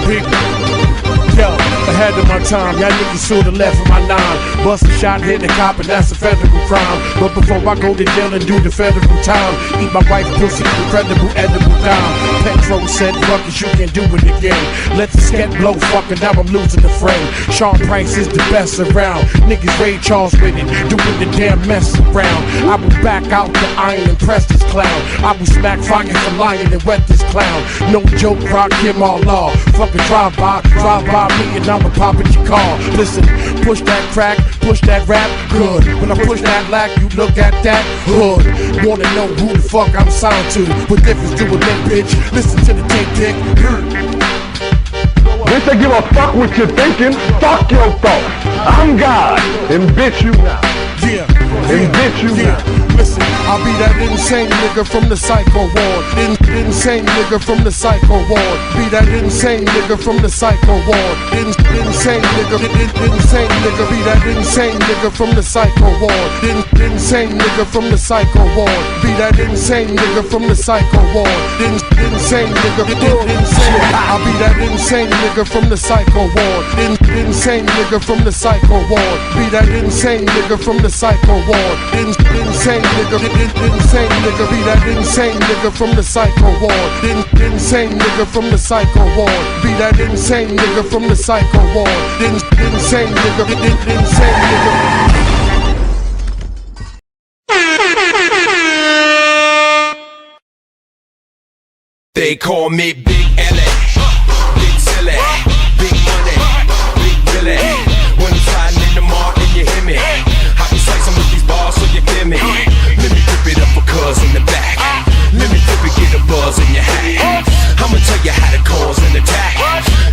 big. Yo, ahead of my time, y'all niggas should've left with my 9. Bust a shot, hit the cop, and that's a federal crime. But before I go to jail and do the federal time, eat my wife pussy, incredible edible dime. Patron said, fuck it, you can do it again. Let the scat blow, fucking now I'm losing the frame. Sean Price is the best around. Niggas Ray Charles with it, doing the damn mess around. I will back out the iron and press this clown. I will smack fire for lion and wet this clown. No joke, rock him all law. Fucking drive by me and I'ma pop at your car. Listen, push that crack, push that rap, good. When I push that lack, you look at that hood. Wanna know who the fuck I'm signed to? What difference do it make, bitch? Listen to the tape dick. Bitch, I give a fuck what you're thinking. Fuck your thoughts. I'm God, and bitch you now. Yeah, and bitch you now. Listen, I'll be that insane nigga from the psycho ward. Insane nigga from the psycho ward. Be that insane nigga from the psycho ward. Insane nigga, insane nigga. Be that insane nigga from the psycho ward. Insane nigga from the psycho ward. Be that insane nigga from the psycho ward. Insane nigga, insane. I'll be that insane nigga from the psycho ward. Insane nigga from the psycho ward. Be that insane nigga from the psycho ward. Insane nigga, insane nigga. Be that insane nigga from the psycho ward. Insane nigga from the psycho ward. Be that insane nigga from the psycho ward. Insane nigga, insane nigga. They call me Big L.A. Big silly, big money, big Billy. When I'm sliding in the mall and you hear me, I be slicing with these bars so you feel me. Let me rip it up for cuz in the back. Let me flip it, get a buzz in your hat. I'ma tell you how to cause an attack.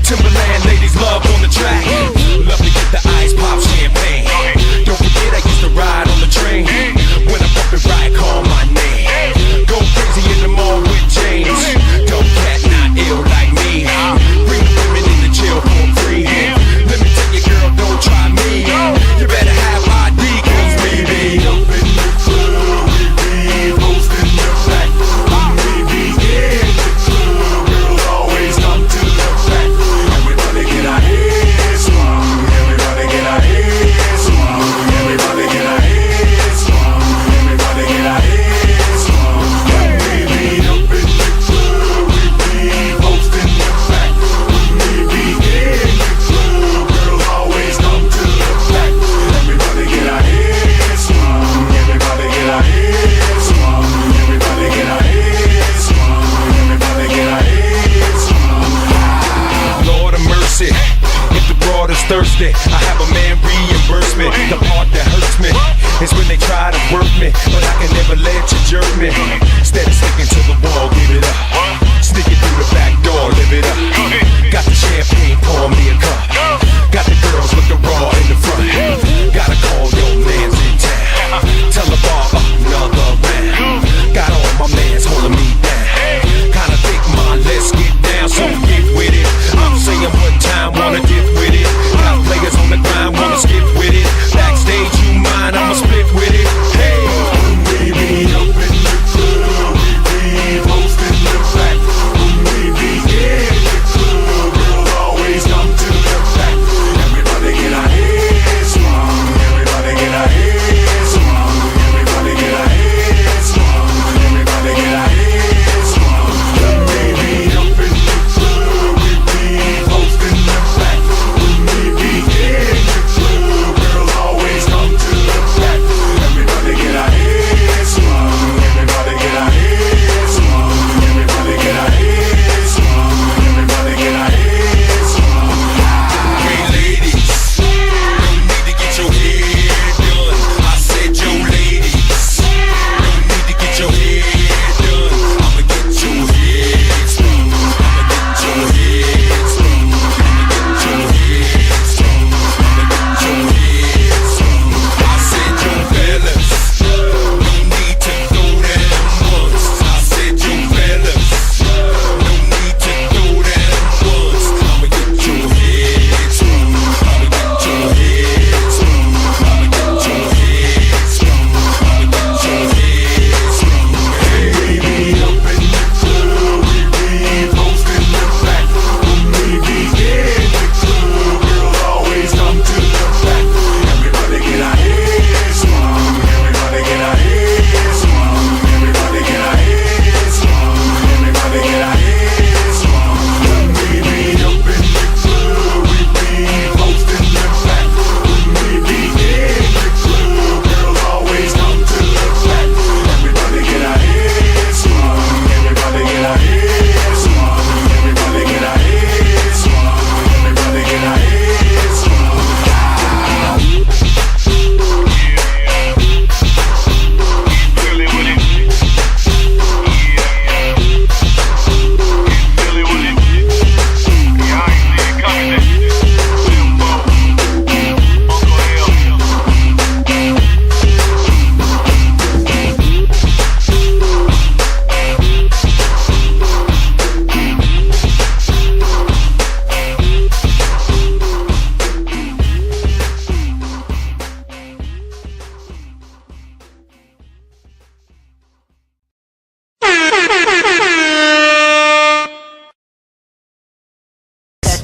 Timberland ladies love on the track. Love to get the ice pop champagne. Don't forget I used to ride on the train. When I bump it right, call my name. Go crazy in the mall with James. Don't cat not ill like me. Bring the women in the chill for free. Let me tell you, girl, don't try me. You better have ID, cause we be up in the club. We be posting the back. We be in the club. Girls always come to the back. Everybody get our heads swung. Everybody get our heads swung. Everybody get our heads swung. Everybody get our heads swung. We be up in the club. We be posting the back. We be in the club. Girls always come to the back. Everybody get our heads swung. Everybody get our heads swung. Everybody get our heads swung. Everybody get our heads swung. Lord of mercy, if the broad is thirsty, I have a man reimburse me. The part that hurts me is when they try to work me, but I can never let you jerk me. Instead of sticking to the wall, give it up. Sneak it through the back door, live it up. Got the champagne, pour me a cup. Got the girls looking raw in the front. Gotta call your mans in town. Tell the bar another round. Got all my mans holding me down. Kinda think, man, let's get down, so get with it. I'm saying what time, wanna get with it. Got players on the grind, wanna skip with it. Backstage, you mind, I'ma split with it. Hey, we be up in the club, we be posting the back. We be in the club, girl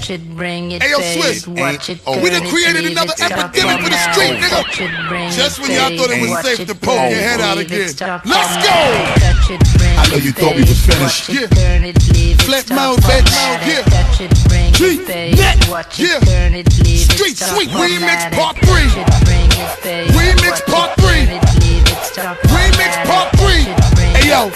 Touch it, bring it, Ayo, pay Swiss. it, watch it, We done created another epidemic for the street, nigga. Just when y'all thought it was safe to poke your head out again. Let's go! I know you thought we was finished. Yeah. Flat mouth, fat mouth, yeah. Yeah. Street Sweet Remix Part 3. Remix Part 3. Remix Part 3. Hey yo,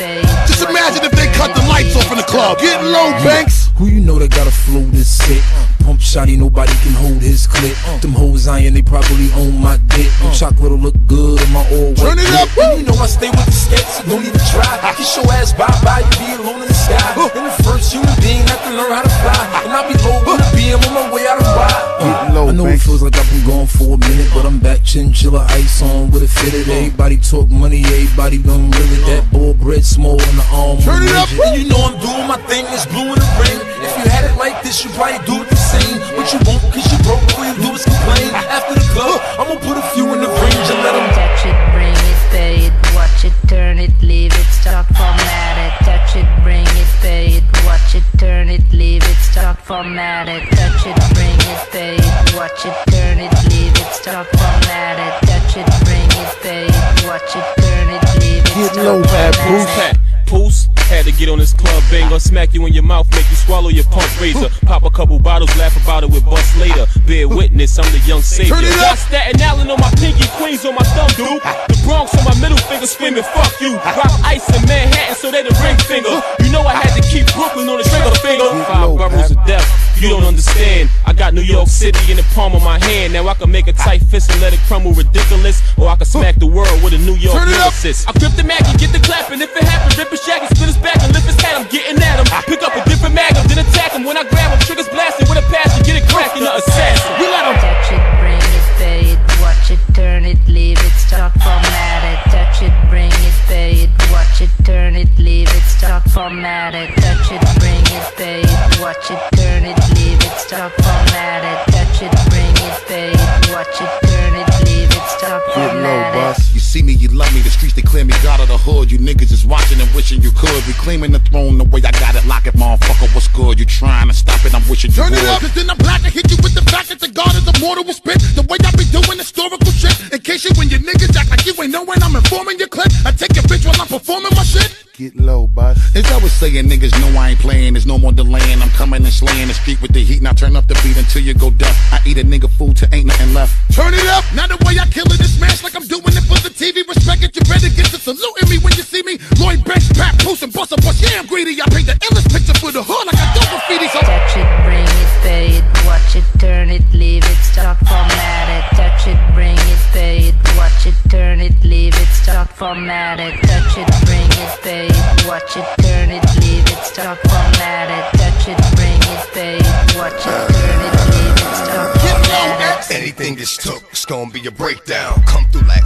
just imagine if they cut the lights off in the club. Get low, Banks. Who you know that got a flow this sick? Pump shotty, nobody can hold his clip. Them hoes iron, they probably own my dick. Chocolat'll look good on my all white. Turn it up. And you know I stay with the skets, so don't even try. Kiss your ass bye-bye, you be alone in the sky. And the first human being that can learn how to fly. And I'll be low with a BM on my way out of ride. I know it feels like I've been gone for a minute, but I'm back, chinchilla ice on with a fitted. Everybody talk money, everybody done really that bull bread small in the arm. Turn it up. And you know I'm doing my thing, it's blue in the ring. If you had it like this, you probably do it the same. But you won't, cause you broke, all you do is complain. After the club, I'ma put a few in the range and let them touch it, bring it, pay it, watch it, turn it, leave it, stop, format it. Touch it, bring it, pay it, watch it, turn it, leave it, stop, format it. Touch it, bring it, pay it, watch it, turn it, leave it, stop, format it. Touch it, bring it, pay it, watch it, turn it, leave it, Get stop, low, bad format it. Poos, had to get on this club bang or smack you in your mouth, make you swallow your pump razor. Pop a couple bottles, laugh about it with bust later. Bear witness, I'm the young savior. Got Staten Island on my pinky, Queens on my thumb, dude. The Bronx on my middle finger, screaming fuck you. Rock ice in Manhattan, so they the ring finger. You know I had to keep Brooklyn on the trigger finger. 5 boroughs of death, you don't understand. I got New York City in the palm of my hand. Now I can make a tight fist and let it crumble ridiculous, or I can smack the world with a New York lyricist. I grip the mag and get the clapping. If it happens, rip his shaggy, split his back and lift his hat. I'm getting at him. Pick up a different magnum, then attack him. When I grab him, triggers blasting with a passion. Get it cracking, the assassin. We let him touch it, bring it, pay it, watch it, turn it, leave it, stop, format it. Touch it, bring it, pay it, watch it, turn it, leave it, stop, format it. Touch it, bring it, pay it, watch it, turn it, leave it, stop, format it. Touch it, bring it, pay it, watch it, turn it, leave it, stop, format it. You see me, you love me, the streets declare me God of the hood. You niggas just watching and wishing you could. Reclaiming the throne the way I got it, lock it, motherfucker, what's good? You trying to stop it, I'm wishing you would. Turn it up, cause then I'm black and hit you with the fact that the God is immortal will spit. The way I be doing historical shit. In case you when your niggas act like you ain't knowing I'm informing your clip. I take your bitch while I'm performing my shit. Get low, boss. As I was saying, niggas know I ain't playing. There's no more delaying. I'm coming and slaying the street with the heat. Now turn up the beat until you go deaf. I eat a nigga food till ain't nothing left. Turn it up. Now the way I kill it is smash like I'm doing it for the TV. Respect it, you better get to saluting me when you see me. Lloyd Banks, Pat, Poos, and Bust a Bust. Yeah, I'm greedy. I paint the illest picture for the hood like I do graffiti. So touch it, bring it, pay it, watch it, turn it, leave it, stop, format it. Touch it, bring it, pay it, watch it, turn it, leave it, stop, format it. Touch it, bring it, pay it, watch it, turn it, leave it, stop, format it. Touch it, bring it, pay it, watch it, turn it, leave it, stop, format it. Anything gets took, it's gonna be a breakdown. Come through like,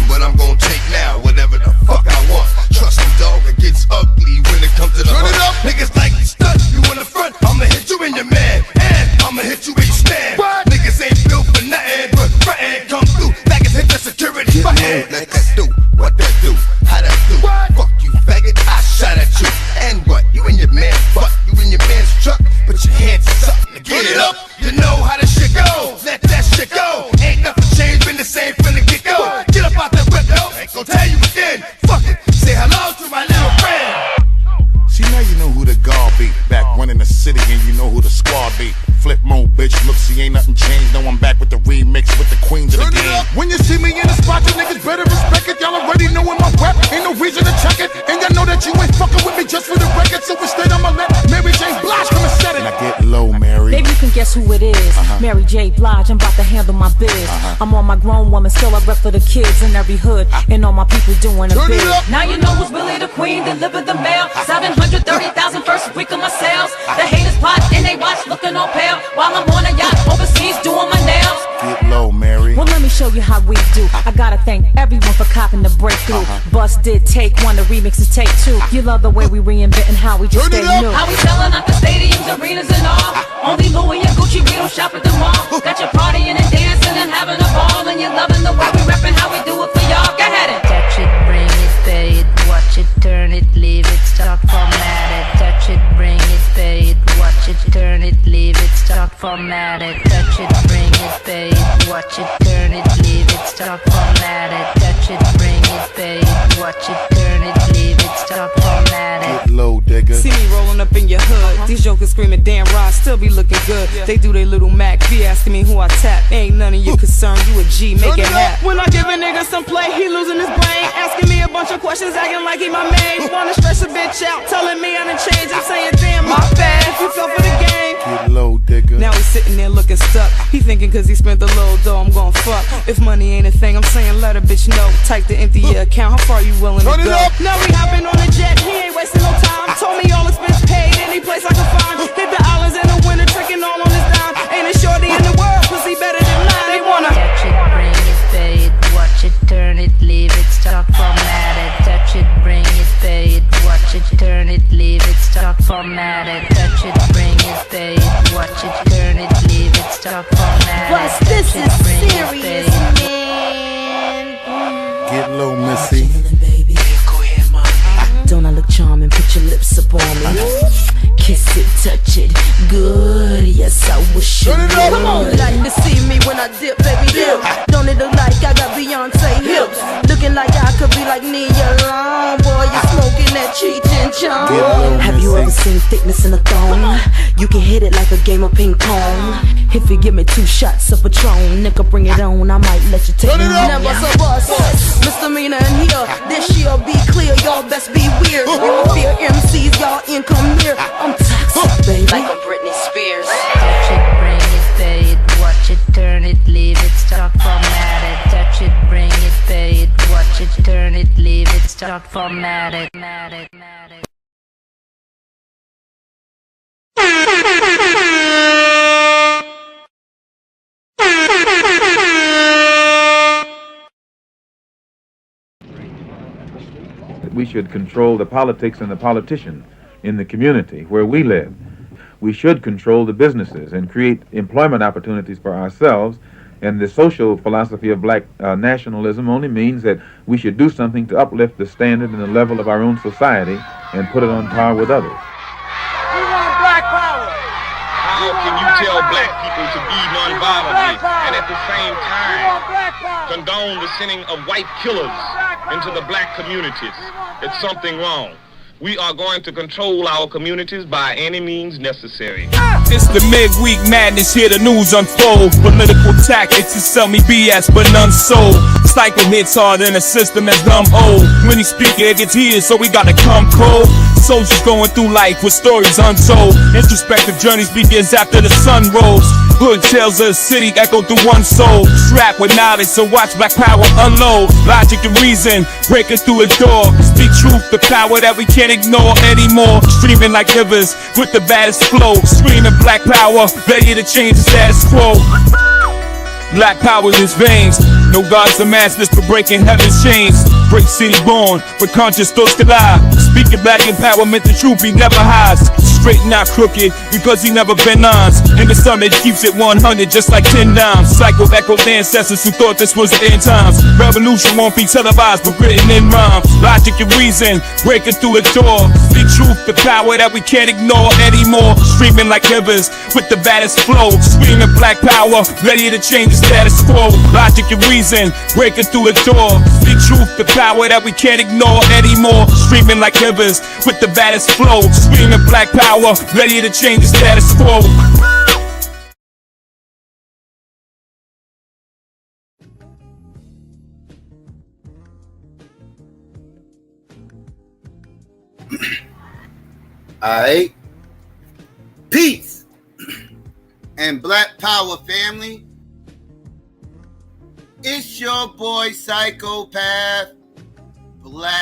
what I'm gonna take now, whatever the fuck I want. Trust me, dog, it gets ugly when it comes to the turn it up. Niggas like stunt, you in the front, I'ma hit you in your man, and I'ma hit you where you stand. What? Niggas ain't built for nothing, but frontin' come through, baggers hit the security button. Let that do, what that do, how that do. What? Fuck you, faggot, I shot at you. And what, you in your man's butt, you in your man's truck, put your hands up and get it up. You know how this shit go, let that shit go. Ain't nothing changed, been the same from the get go. Get up out that whip, though, ain't gon' tell you again. Fuck it, say hello to my little friend. See, now you know who the guard be. Back running the city and you know who the squad be. Flip mode, bitch. Look, see, ain't nothing changed. No, I'm back with the remix with the queens of the game. When you see me in the spot, you niggas better respect it. Y'all already knowin' my rap. Ain't no reason to check it. And y'all know that you ain't fucking with me just for the record. So instead, I'ma let Mary J. Blige come and set it. Now get low, Mary. Baby, you can guess who it is. Mary J. Blige, I'm about to handle my biz. I'm on my grown woman, still I rep for the kids in every hood. And all my people doing a bid. Now you know who's really the queen, deliver the mail. 730,000 first week of my sales. The haters pot and they watch looking all pale. While I'm on a yacht overseas doing my nails. Get low, Mary. Well, let me show you how we do. I gotta thank everyone for copping the breakthrough. Bust did take one, the remix is take two. You love the way we reinventing how we just stay new. How we selling out the stadiums, arenas and all. Only Louis and Gucci, we don't shop at the mall. Got you partying and dancing and having a ball. And you're loving the way we reppin' how we do it for y'all. Go ahead and touch it, bring it, pay it, watch it, turn it, leave it, stop, format it. Touch it, bring it, pay it, watch it, turn it, leave it, stop, start, format it, touch it, bring it, pay it, watch it, turn it, leave it, start, format it, touch it, bring it, pay it, watch it, turn it, leave it, start, format it. Get low, digga. See me rolling up in your hood. These jokers screaming, damn, Rod still be looking good. They do their little Mac, be asking me who I tap. Ain't none of your concern, you a G, make it happen. When I give a nigga some play, he losing his brain. Asking me a bunch of questions, acting like he my main. Wanna stress a bitch out, telling me I'm in change. I'm saying, damn, my bad, if you fell for the game. Get low, digga. Now he's sitting there looking stuck. He thinking cause he spent the little dough, I'm gon' fuck. If money ain't a thing, I'm saying let a bitch know. Type to empty your account, how far you willing to go? Now we hopping on a jet, he ain't wasting no time. Told me all expense paid, any place I can find. Hit the islands in the winter, tricking all on his dime. Ain't a shorty in the world, pussy better than mine. They wanna touch it, bring it, pay it, watch it, turn it, leave it, start, format it. Touch it, bring it, pay it, watch it, turn it, leave it, start, format it. Touch it, bring it, pay it, watch it, turn it, leave it, start, format it. Plus, this is serious, man. Get low, Missy. Don't I look charming? Put your lips up on me. Kiss it, touch it, good. Yes, I wish you would. Come on, like to see me when I dip, baby dip. Don't it look like I got Beyonce hips? Looking like I could be like Nia Long. Boy, you smoking that Cheech and Chong. Have you ever seen thickness in a thong? You can hit it like a game of ping pong. If you give me 2 shots of Patron, nigga, bring it on, I might let you take it. Never so bust, misdemeanor in here. This year be clear, y'all best be weird. You don't fear MCs, y'all income here. I'm toxic, baby, like I'm Britney Spears. Touch it, bring it, pay it, watch it, turn it, leave it, start, format it. Touch it, bring it, pay it, watch it, turn it, leave it, start, format it. We should control the politics and the politician in the community where we live. We should control the businesses and create employment opportunities for ourselves. And the social philosophy of black nationalism only means that we should do something to uplift the standard and the level of our own society and put it on par with others. We want black power. How can you tell black people to be nonviolently and at the same time condone the sending of white killers into the black communities? It's something wrong. We are going to control our communities by any means necessary. It's the Midweek Madness, here the news unfold. Political tactics to sell me BS, but none sold. Psycho hits hard in a system that's dumb old. When he speak, it gets heated, so we gotta come cold. Soldiers going through life with stories untold. Introspective journeys begins after the sun rose. Hood tales of the city echo through one soul. Strapped with knowledge, so watch black power unload. Logic and reason, breaking through a door. Speak truth, the power that we can't ignore anymore. Streaming like rivers with the baddest flow. Screaming black power, ready to change the status quo. Black power in his veins. No gods or masters for breaking heaven's chains. Break city born, but conscious thoughts collide. Speaking black empowerment, the truth he never hides. Straight not crooked, because he never been ons. In the summit keeps it 100 just like 10 dimes. Psycho echoed ancestors who thought this was the end times. Revolution won't be televised but written in rhymes. Logic and reason, breaking through a door. Speak truth, the power that we can't ignore anymore. Streaming like rivers with the baddest flow. Screaming black power, ready to change the status quo. Logic and reason, breaking through a door. Speak truth, the power that we can't ignore anymore. Streaming like rivers with the baddest flow. Screaming black power, ready to change the status quo. Alright. Peace and black power, family. It's your boy Psychopath Black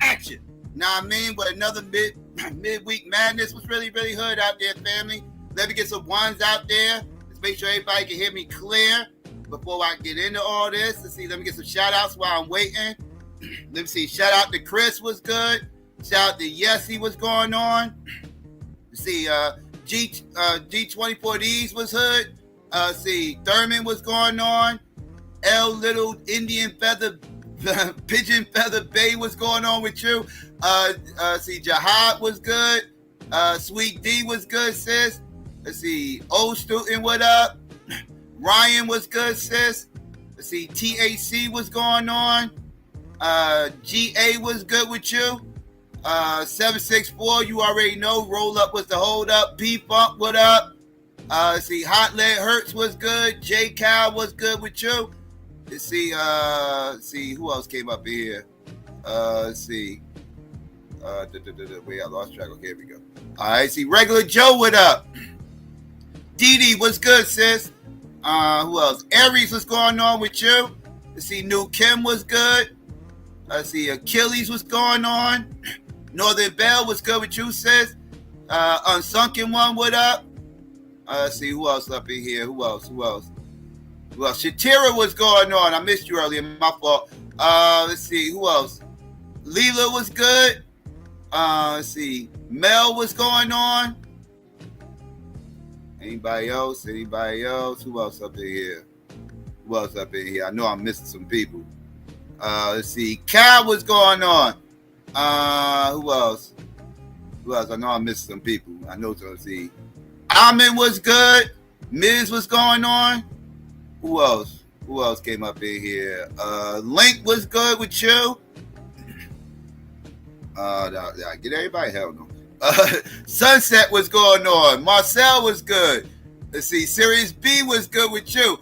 Action. Now I mean, with another midweek madness. Was really hood out there, family. Let me get some ones out there. Let's make sure everybody can hear me clear before I get into all this. Let's see, let me get some shout outs while I'm waiting. Let me see, shout out to Chris was good. Shout out to Yessie was going on. Let's see, G24Ds was hood. See, Thurman was going on. L Little Indian Feather Pigeon Feather Bay, what's going on with you? See, Jihad was good. Sweet D was good, sis. Let's see, Old Student, what up? Ryan was good, sis. Let's see, TAC was going on. GA was good with you. 764, you already know. Roll Up was the hold up. P-Funk, what up? Let's see, Hot Leg Hurts was good. J Cal was good with you. Let's see, who else came up here? Let's see. Wait, I lost track. Okay, here we go. All right, see, Regular Joe, what up? Dee what's good, sis? Who else? Aries, what's going on with you? Let's see, New Kim was good. Let's see, Achilles, what's going on? Northern Bell, what's good with you, sis? Unsunken One, what up? Let's see, who else up in here? Who else? Shatira, what's going on? I missed you earlier, my fault. Let's see, who else? Leela was good. Let's see, Mel, what's going on? Anybody else? Who else up in here? I know I'm missing some people. Let's see, Cal, what's going on? Who else? I know I'm missing some people. I know. Let's see, Amin was good. Miz was going on. Who else came up in here? Link was good with you. Did I get everybody? Hell no. Sunset was going on. Marcel was good. Let's see. Sirius B was good with you.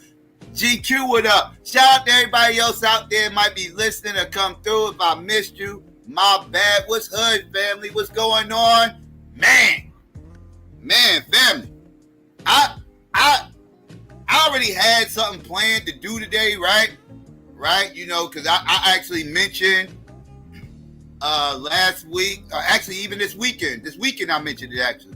GQ, what up? Shout out to everybody else out there might be listening or come through. If I missed you, my bad. What's hood, family? What's going on? Man, family. I already had something planned to do today, right? You know, because I actually mentioned last week, actually even this weekend I mentioned it actually.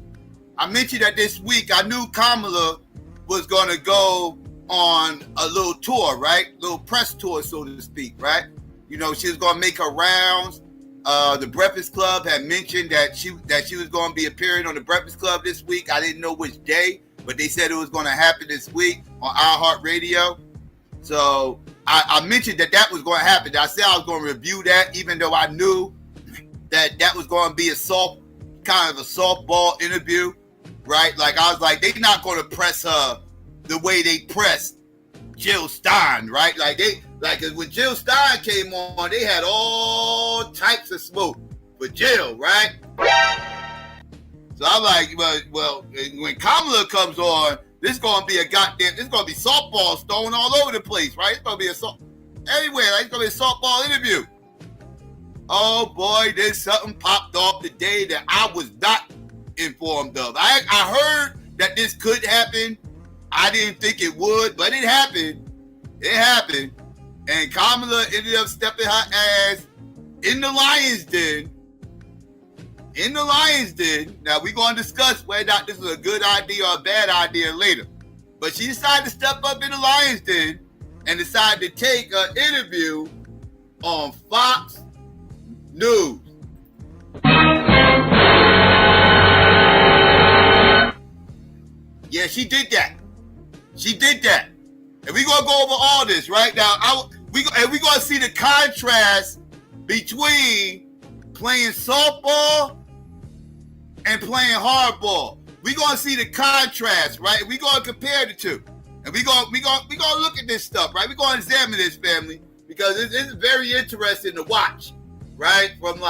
I mentioned that this week I knew Kamala was going to go on a little tour, right? Little press tour, so to speak, right? You know, she was going to make her rounds. The Breakfast Club had mentioned that she was going to be appearing on the Breakfast Club this week. I didn't know which day, but they said it was going to happen this week on iHeartRadio. So I mentioned that was going to happen. I said I was going to review that, even though I knew that was going to be kind of a softball interview, right? Like I was like, they're not going to press her the way they pressed Jill Stein, right? Like when Jill Stein came on, they had all types of smoke for Jill, right? So I'm like, well, when Kamala comes on, this is going to be softballs thrown all over the place, right? It's going to be everywhere. Like, it's going to be a softball interview. Oh boy, there's something popped off today that I was not informed of. I heard that this could happen. I didn't think it would, but it happened. And Kamala ended up stepping her ass in the Lion's Den. Now, we're going to discuss whether or not this is a good idea or a bad idea later. But she decided to step up in the Lion's Den and decided to take an interview on Fox News. Yeah, she did that. And we're going to go over all this right now. We're going to see the contrast between playing softball and playing hardball. We're going to see the contrast, right? We're going to compare the two. And we're going to look at this stuff, right? We're going to examine this, family, because it's very interesting to watch, right? From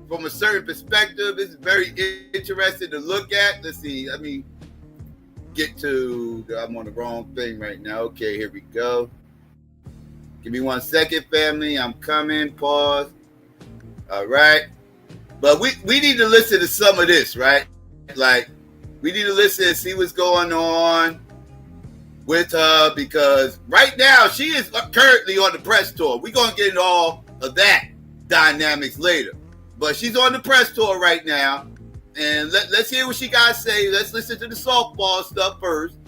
from a certain perspective, it's very interesting to look at. Let's see. Let me I'm on the wrong thing right now. Okay, here we go. Give me 1 second, family. I'm coming. Pause. All right. But we need to listen to some of this, right? Like, we need to listen and see what's going on with her, because right now she is currently on the press tour. We're going to get into all of that dynamics later. But she's on the press tour right now. And let's hear what she got to say. Let's listen to the softball stuff first,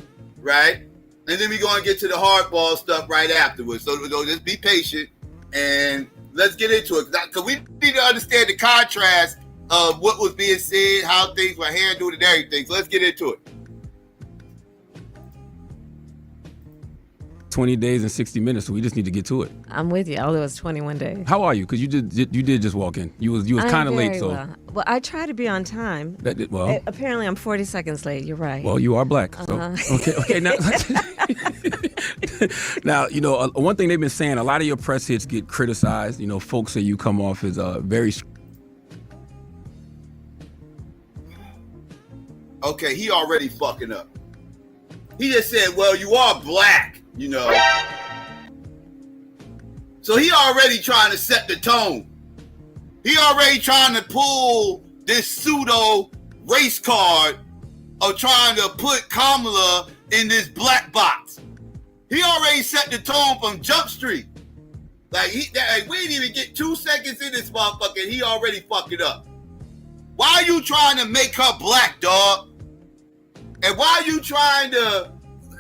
right? And then we're going to get to the hardball stuff right afterwards. So just be patient and let's get into it. Because we need to understand the contrast of what was being said, how things were handled and everything. So let's get into it. 20 days and 60 minutes, so we just need to get to it. I'm with you, although it's 21 days. How are you? Because you did just walk in. You was kind of late, so. Well, I try to be on time. Apparently, I'm 40 seconds late. You're right. Well, you are black. So. Okay. Now, now, one thing they've been saying, a lot of your press hits get criticized. Folks say you come off as very. Okay, he already fucking up. He just said, well, you are black, So he already trying to set the tone. He already trying to pull this pseudo race card of trying to put Kamala in this black box. He already set the tone from Jump Street. Like, we didn't even get 2 seconds in this motherfucker, and he already fucked it up. Why are you trying to make her black, dog? And why are you trying to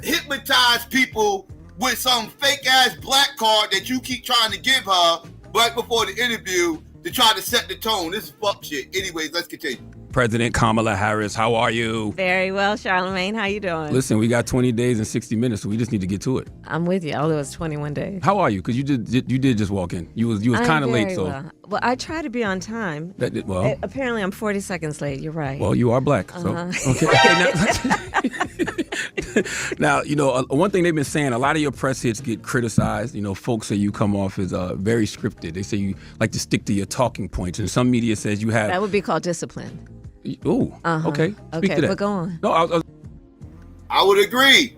hypnotize people with some fake-ass black card that you keep trying to give her right before the interview to try to set the tone? This is fuck shit. Anyways, let's continue. President Kamala Harris, how are you? Very well, Charlamagne. How you doing? Listen, we got 20 days and 60 minutes, so we just need to get to it. I'm with you, although it's 21 days. How are you? Because you did just walk in. You was kind of late, so. Well, I try to be on time. Apparently, I'm 40 seconds late. You're right. Well, you are black, so. Now, one thing they've been saying, a lot of your press hits get criticized. Folks say you come off as very scripted. They say you like to stick to your talking points, and some media says you have. That would be called discipline. Ooh, okay. Speak to that. But go on. No, I would agree.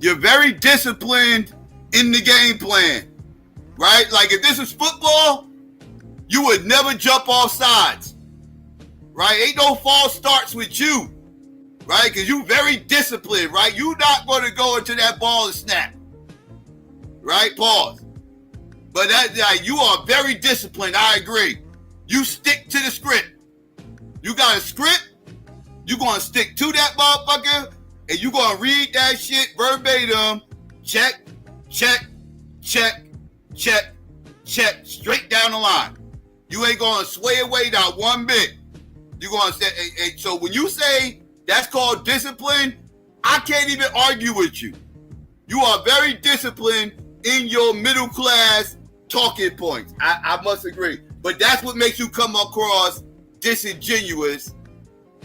You're very disciplined in the game plan, right? Like if this is football, you would never jump off sides, right? Ain't no false starts with you, right? Because you very disciplined, right? You're not going to go into that ball and snap, right? Pause. But you are very disciplined. I agree. You stick to the script. You got a script, you're going to stick to that motherfucker, and you're going to read that shit verbatim, check, straight down the line. You ain't going to sway away not one bit. You're going to say, so when you say that's called discipline, I can't even argue with you. You are very disciplined in your middle class talking points. I must agree. But that's what makes you come across disingenuous,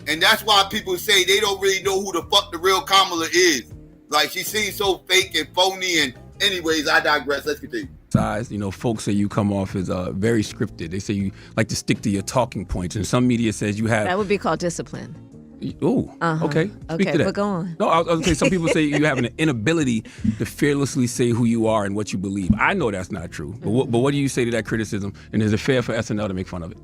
and that's why people say they don't really know who the fuck the real Kamala is. Like, she seems so fake and phony, and anyways, I digress. Let's continue. Folks say you come off as very scripted. They say you like to stick to your talking points, and some media says you have. That would be called discipline. Ooh, okay. Speak to that. But go on. No, I was going to say, some people say you have an inability to fearlessly say who you are and what you believe. I know that's not true, but what do you say to that criticism, and is it fair for SNL to make fun of it?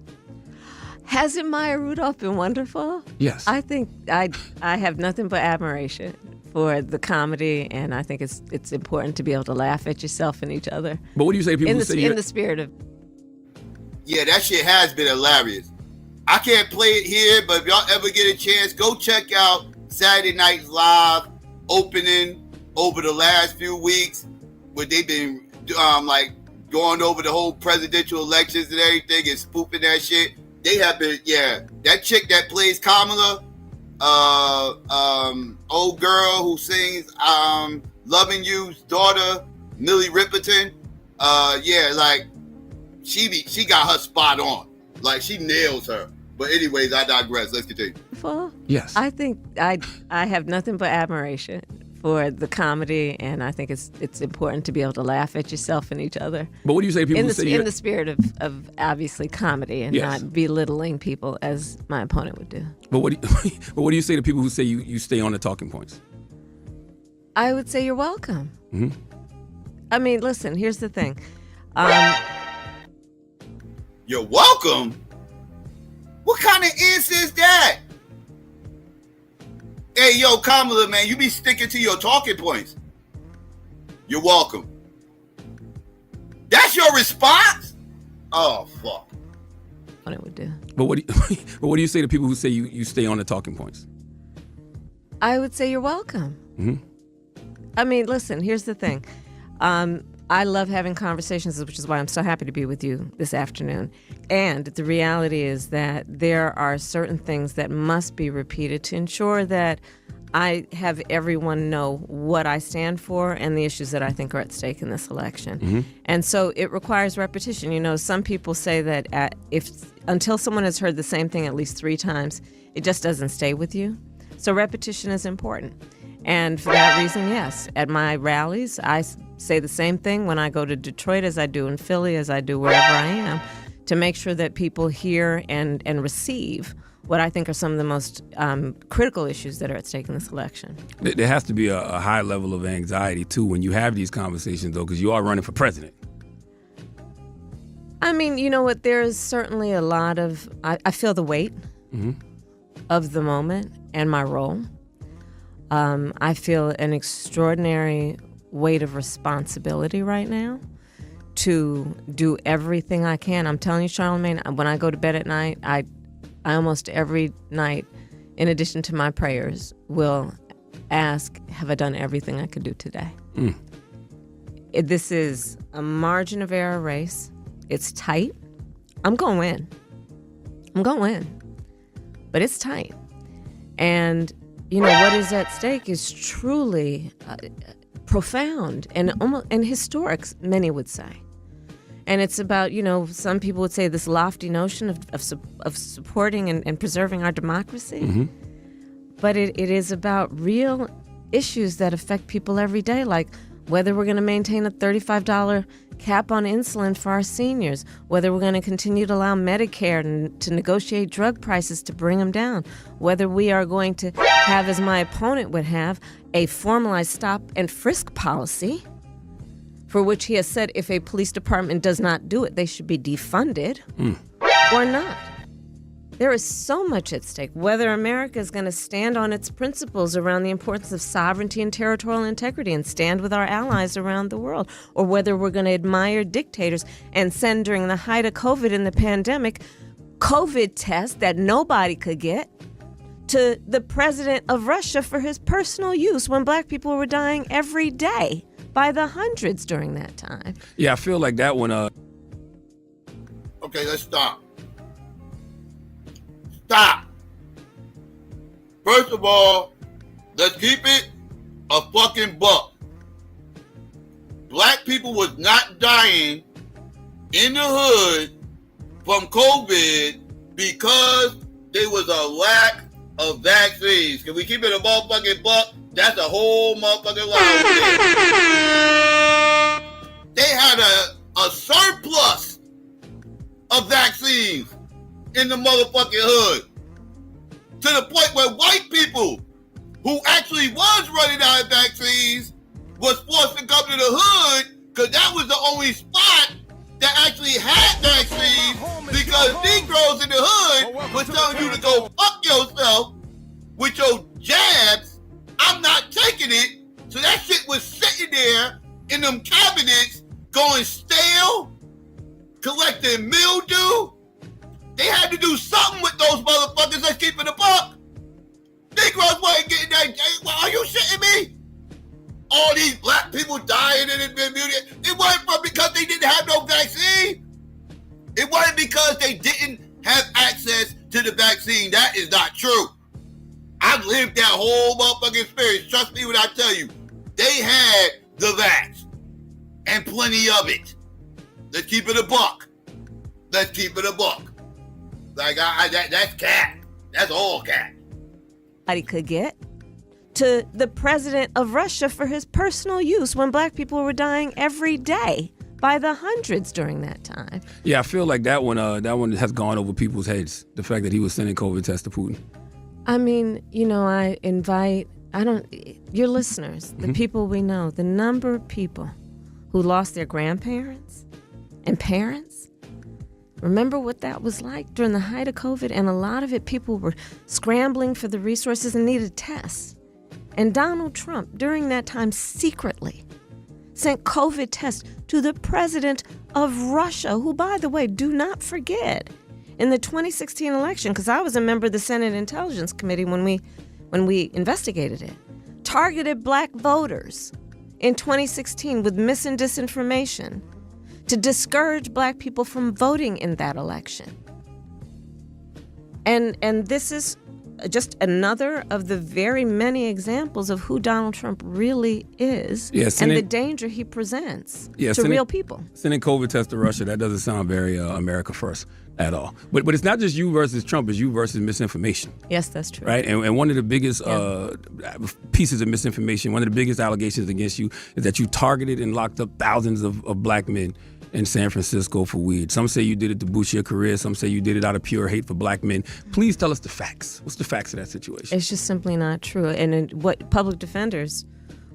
Hasn't Maya Rudolph been wonderful? Yes. I think I have nothing but admiration for the comedy, and I think it's important to be able to laugh at yourself and each other. But what do you say to people who say in the spirit of? Yeah, that shit has been hilarious. I can't play it here, but if y'all ever get a chance, go check out Saturday Night Live opening over the last few weeks, where they've been going over the whole presidential elections and everything and spoofing that shit. They have been, that chick that plays Kamala, old girl who sings Loving You's daughter, Millie Riperton, she got her spot on. Like, she nails her. But anyways, I digress. Let's continue. Yes. I think I have nothing but admiration for the comedy, and I think it's important to be able to laugh at yourself and each other. But what do you say to people who say in the spirit of obviously comedy and not belittling people as my opponent would do? But what do you say to people who say you stay on the talking points? I would say you're welcome. Mm-hmm. I mean, listen, here's the thing. You're welcome? What kind of answer is that? Hey, yo, Kamala, man, you be sticking to your talking points. You're welcome. That's your response? Oh, fuck. What it would do. But what do you say to people who say you stay on the talking points? I would say you're welcome. Mm-hmm. I mean, listen, here's the thing. I love having conversations, which is why I'm so happy to be with you this afternoon. And the reality is that there are certain things that must be repeated to ensure that I have everyone know what I stand for and the issues that I think are at stake in this election. Mm-hmm. And so it requires repetition. You know, some people say that until someone has heard the same thing at least 3 times, it just doesn't stay with you. So repetition is important. And for that reason, yes, at my rallies, I say the same thing when I go to Detroit as I do in Philly, as I do wherever I am, to make sure that people hear and receive what I think are some of the most critical issues that are at stake in this election. There has to be a high level of anxiety, too, when you have these conversations, though, because you are running for president. I mean, you know what? There is certainly a lot of, I feel the weight of the moment and my role. I feel an extraordinary weight of responsibility right now to do everything I can. I'm telling you, Charlamagne, when I go to bed at night, I almost every night, in addition to my prayers, will ask, have I done everything I could do today? This is a margin of error race. It's tight. I'm going to win. But it's tight. And, you know, what is at stake is truly profound and almost and historic, many would say. And it's about, you know, some people would say this lofty notion of supporting and preserving our democracy. But it is about real issues that affect people every day, like whether we're going to maintain a $35 cap on insulin for our seniors, whether we're going to continue to allow Medicare to negotiate drug prices to bring them down, whether we are going to have, as my opponent would have, a formalized stop and frisk policy, for which he has said if a police department does not do it, they should be defunded or not. There is so much at stake. Whether America is going to stand on its principles around the importance of sovereignty and territorial integrity and stand with our allies around the world, or whether we're going to admire dictators and send, during the height of COVID and the pandemic, COVID tests that nobody could get to the president of Russia for his personal use when black people were dying every day by the hundreds during that time. Yeah, I feel like that one. Okay, let's stop. Stop. First of all, let's keep it a fucking buck. Black people was not dying in the hood from COVID because there was a lack of vaccines. Can we keep it a motherfucking buck? That's a whole motherfucking lie. They had a surplus of vaccines in the motherfucking hood. To the point where white people who actually was running out of vaccines was forced to come to the hood because that was the only spot that actually had vaccines, because Negroes in the hood was telling you to go fuck yourself with your jabs. I'm not taking it. So that shit was sitting there in them cabinets going stale, collecting mildew. They had to do something with those motherfuckers that's keeping the buck. Negroes wasn't getting that. Are you shitting me? All these black people dying in the community. It wasn't because they didn't have no vaccine. It wasn't because they didn't have access to the vaccine. That is not true. I've lived that whole motherfucking experience. Trust me when I tell you. They had the vax. And plenty of it. Let's keep it a buck. Let's keep it a buck. Like, that's cat. That's all cat. He could get to the president of Russia for his personal use when black people were dying every day by the hundreds during that time. Yeah, I feel like that one has gone over people's heads, the fact that he was sending COVID tests to Putin. I mean, you know, your listeners, the people we know, the number of people who lost their grandparents and parents. Remember what that was like during the height of COVID? And a lot of it, people were scrambling for the resources and needed tests. And Donald Trump, during that time, secretly sent COVID tests to the president of Russia, who, by the way, do not forget, in the 2016 election, because I was a member of the Senate Intelligence Committee when we investigated it, targeted black voters in 2016 with mis and disinformation to discourage black people from voting in that election. And this is just another of the very many examples of who Donald Trump really is and the danger he presents to real people. Sending COVID tests to Russia, that doesn't sound very America first at all. But it's not just you versus Trump, it's you versus misinformation. Yes, that's true. Right? And one of the biggest pieces of misinformation, one of the biggest allegations against you is that you targeted and locked up thousands of black men in San Francisco for weed. Some say you did it to boost your career. Some say you did it out of pure hate for black men. Please tell us the facts. What's the facts of that situation? It's just simply not true. And what public defenders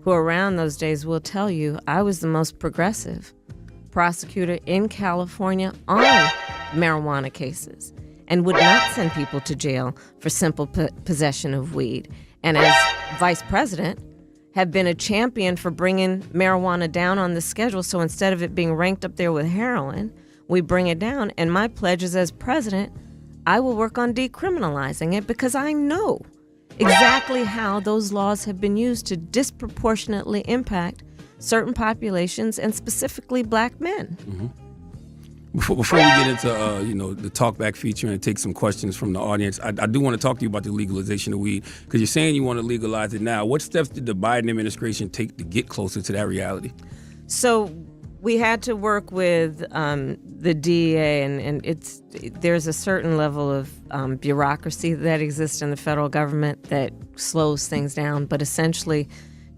who are around those days will tell you, I was the most progressive prosecutor in California on marijuana cases and would not send people to jail for simple possession of weed. And as vice president, have been a champion for bringing marijuana down on the schedule. So instead of it being ranked up there with heroin, we bring it down. And my pledge is, as president, I will work on decriminalizing it because I know exactly how those laws have been used to disproportionately impact certain populations and specifically black men. Mm-hmm. Before we get into the talkback feature and take some questions from the audience, I do want to talk to you about the legalization of weed, because you're saying you want to legalize it now. What steps did the Biden administration take to get closer to that reality? So we had to work with the DEA, and there's a certain level of bureaucracy that exists in the federal government that slows things down. But essentially,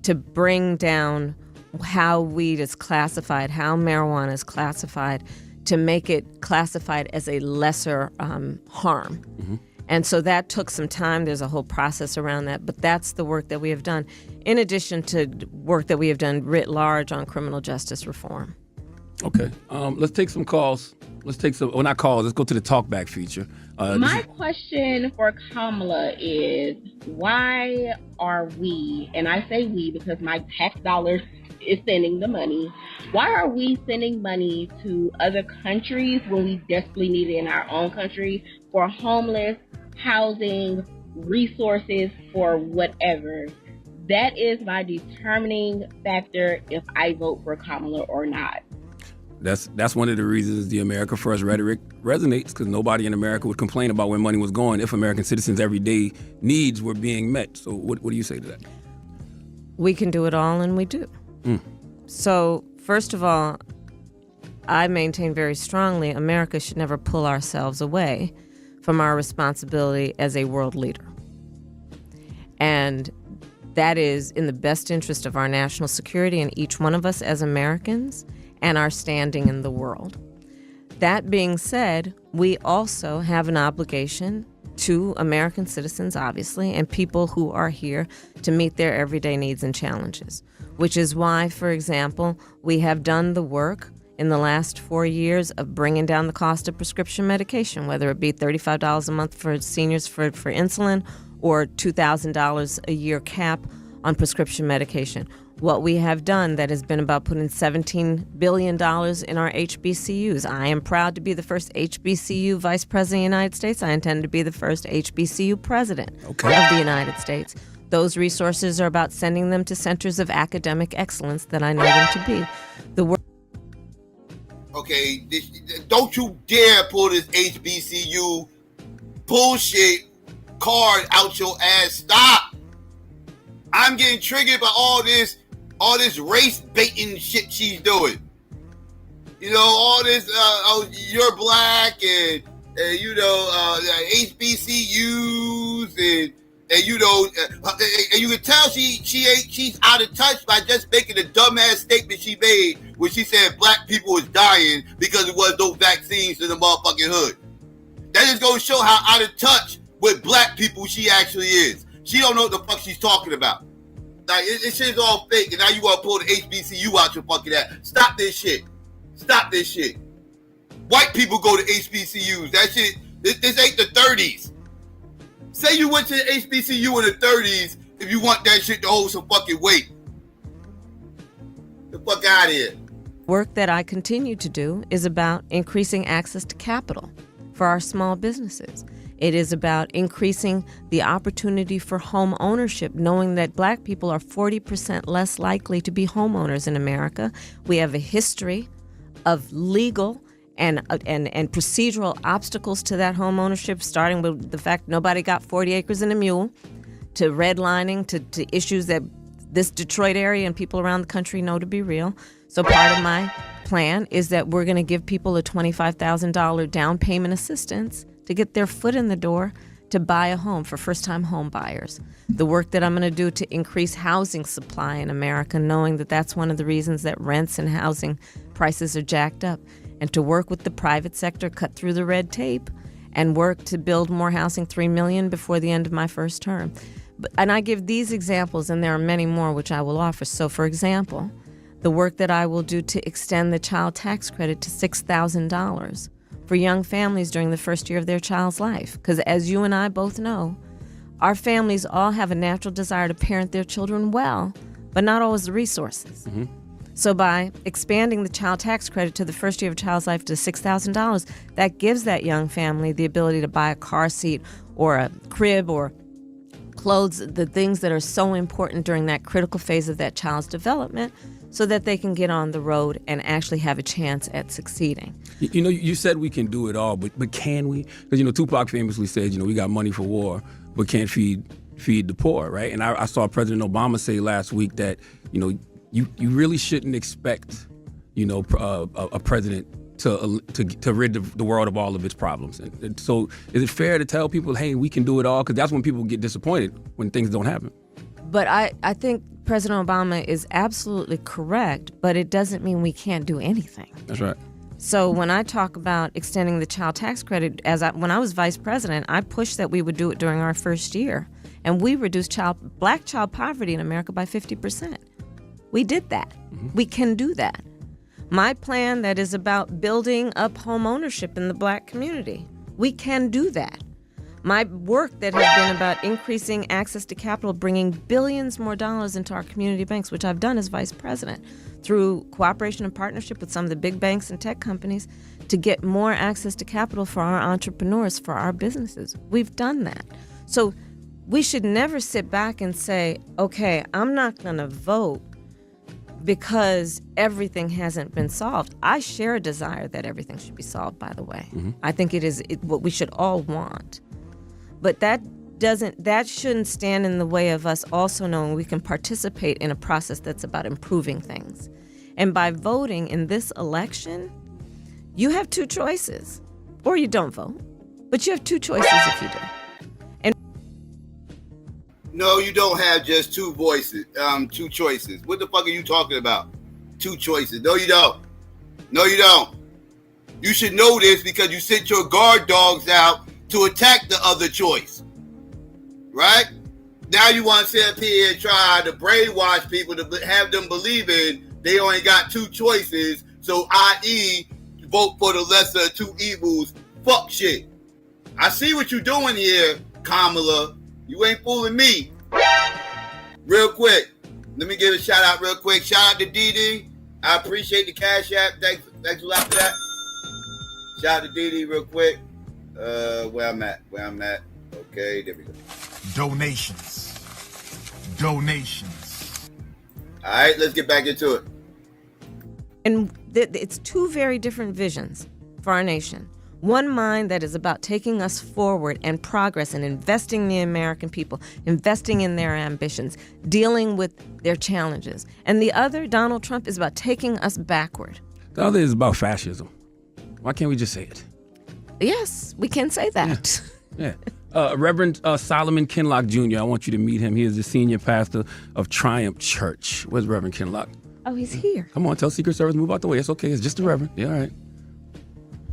to bring down how weed is classified, how marijuana is classified, to make it classified as a lesser harm. Mm-hmm. And so that took some time. There's a whole process around that. But that's the work that we have done, in addition to work that we have done writ large on criminal justice reform. Okay. Let's take some calls. Let's go to the talkback feature. My question for Kamala is, why are we, and I say we because my tax dollars is sending the money, why are we sending money to other countries when we desperately need it in our own country for homeless, housing, resources, for whatever? That is my determining factor if I vote for Kamala or not. That's one of the reasons the America First rhetoric resonates, because nobody in America would complain about where money was going if American citizens' everyday needs were being met. So what do you say to that? We can do it all, and we do. So, first of all, I maintain very strongly America should never pull ourselves away from our responsibility as a world leader. And that is in the best interest of our national security and each one of us as Americans and our standing in the world. That being said, we also have an obligation to American citizens, obviously, and people who are here to meet their everyday needs and challenges, which is why, for example, we have done the work in the last 4 years of bringing down the cost of prescription medication, whether it be $35 a month for seniors for insulin or $2,000 a year cap on prescription medication. What we have done that has been about putting $17 billion in our HBCUs. I am proud to be the first HBCU vice president of the United States. I intend to be the first HBCU president of the United States. Those resources are about sending them to centers of academic excellence that I know them to be. Okay, don't you dare pull this HBCU bullshit card out your ass. Stop. I'm getting triggered by all this race baiting shit she's doing. You know, all this, you're black and HBCUs and you know, and you can tell she's out of touch by just making a dumbass statement she made when she said black people was dying because there was no vaccines in the motherfucking hood. That is going to show how out of touch with black people she actually is. She don't know what the fuck she's talking about. Like, this shit's all fake, and now you want to pull the HBCU out your fucking ass. Stop this shit. Stop this shit. White people go to HBCUs. That shit, this ain't the 30s. Say you went to the HBCU in the 30s if you want that shit to hold some fucking weight. The fuck out of here. Work that I continue to do is about increasing access to capital for our small businesses. It is about increasing the opportunity for home ownership, knowing that black people are 40% less likely to be homeowners in America. We have a history of legal and procedural obstacles to that home ownership, starting with the fact nobody got 40 acres and a mule, to redlining, to issues that this Detroit area and people around the country know to be real. So part of my plan is that we're going to give people a $25,000 down payment assistance to get their foot in the door to buy a home for first-time home buyers. The work that I'm going to do to increase housing supply in America, knowing that that's one of the reasons that rents and housing prices are jacked up, and to work with the private sector, cut through the red tape, and work to build more housing, 3 million before the end of my first term. And I give these examples, and there are many more which I will offer. So, for example, the work that I will do to extend the child tax credit to $6,000 for young families during the first year of their child's life. Because as you and I both know, our families all have a natural desire to parent their children well, but not always the resources. Mm-hmm. So by expanding the child tax credit to the first year of a child's life to $6,000, that gives that young family the ability to buy a car seat or a crib or clothes, the things that are so important during that critical phase of that child's development, so that they can get on the road and actually have a chance at succeeding. You know, you said we can do it all, but can we? Because, you know, Tupac famously said, you know, we got money for war, but can't feed the poor, right? And I saw President Obama say last week that, you know, you really shouldn't expect, you know, a president to rid the world of all of its problems. And so is it fair to tell people, hey, we can do it all? Because that's when people get disappointed, when things don't happen. But I think President Obama is absolutely correct, but it doesn't mean we can't do anything. That's right. So when I talk about extending the child tax credit, when I was vice president, I pushed that we would do it during our first year. And we reduced black child poverty in America by 50%. We did that. Mm-hmm. We can do that. My plan that is about building up home ownership in the black community, we can do that. My work that has been about increasing access to capital, bringing billions more dollars into our community banks, which I've done as vice president, through cooperation and partnership with some of the big banks and tech companies to get more access to capital for our entrepreneurs, for our businesses. We've done that. So we should never sit back and say, okay, I'm not going to vote because everything hasn't been solved. I share a desire that everything should be solved, by the way. Mm-hmm. I think it is what we should all want. But that shouldn't stand in the way of us also knowing we can participate in a process that's about improving things. And by voting in this election, you have two choices. Or you don't vote, but you have two choices if you do. No, you don't have just two choices. What the fuck are you talking about? Two choices. No, you don't. No, you don't. You should know this because you sent your guard dogs out to attack the other choice. Right? Now you want to sit up here and try to brainwash people to have them believing they only got two choices. So, i.e., vote for the lesser of two evils. Fuck shit. I see what you're doing here, Kamala. You ain't fooling me. Real quick, let me give a shout out real quick. Shout out to D.A.B.A.T.E. I appreciate the Cash App. Thanks a lot for that. Shout out to D.A.B.A.T.E. real quick. Where I'm at. Okay, there we go. Donations. All right, let's get back into it. And it's two very different visions for our nation. One mind that is about taking us forward and progress and investing in the American people, investing in their ambitions, dealing with their challenges. And the other, Donald Trump, is about taking us backward. The other is about fascism. Why can't we just say it? Yes, we can say that. Yeah. Reverend Solomon Kinlock Jr., I want you to meet him. He is the senior pastor of Triumph Church. Where's Reverend Kinlock? Oh, he's here. Come on, tell Secret Service, move out the way. It's okay. It's just the Reverend. Yeah, all right.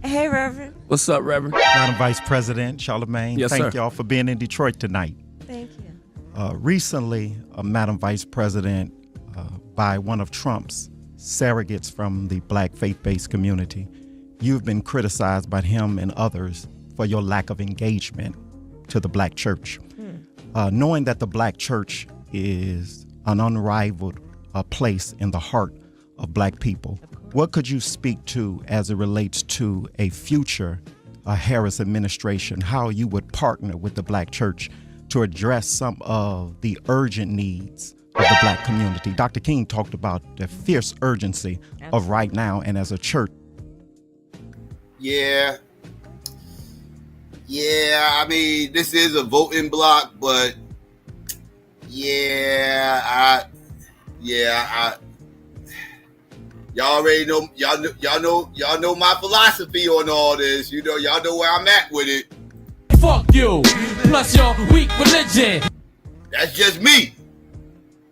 Hey, Reverend. What's up, Reverend? Madam Vice President Charlemagne, yes, thank sir. y'all for being in Detroit tonight. Thank you. Recently, Madam Vice President, by one of Trump's surrogates from the black faith-based community, you've been criticized by him and others for your lack of engagement to the black church. Knowing that the black church is an unrivaled place in the heart of black people, what could you speak to as it relates to a future Harris administration, how you would partner with the black church to address some of the urgent needs of the black community? Dr. King talked about the fierce urgency of right now, and as a church. Yeah. I mean, this is a voting block, but I y'all already know. Y'all know my philosophy on all this. You know, y'all know where I'm at with it. Fuck you, plus your weak religion. That's just me.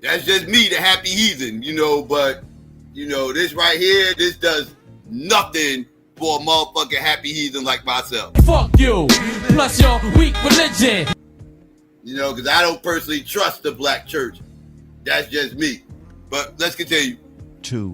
The happy heathen. You know, but you know this right here. This does nothing for a motherfucking happy heathen like myself. Fuck you, plus your weak religion. You know, because I don't personally trust the black church. That's just me. But let's continue.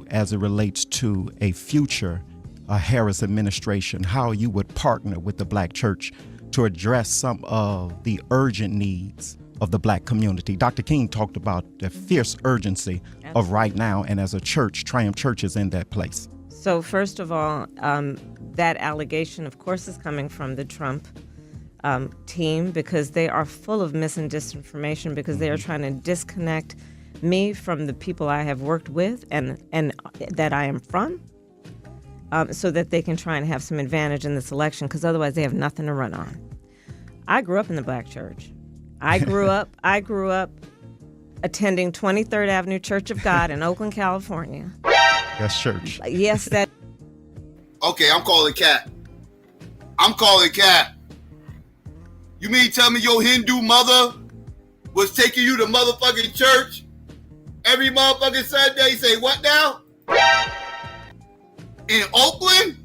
As it relates to a future Harris administration, how you would partner with the black church to address some of the urgent needs of the black community. Dr. King talked about the fierce urgency of right now, and as a church, Triumph Church is in that place. So first of all, that allegation, of course, is coming from the Trump team because they are full of mis and disinformation because they are trying to disconnect me from the people I have worked with and that I am from so that they can try and have some advantage in this election because otherwise they have nothing to run on. I grew up in the black church. I grew up attending 23rd Avenue Church of God in Oakland, California. That's church. Yes, that. Okay, I'm calling Cap. You mean tell me your Hindu mother was taking you to motherfucking church every motherfucking Sunday? Say what now? In Oakland?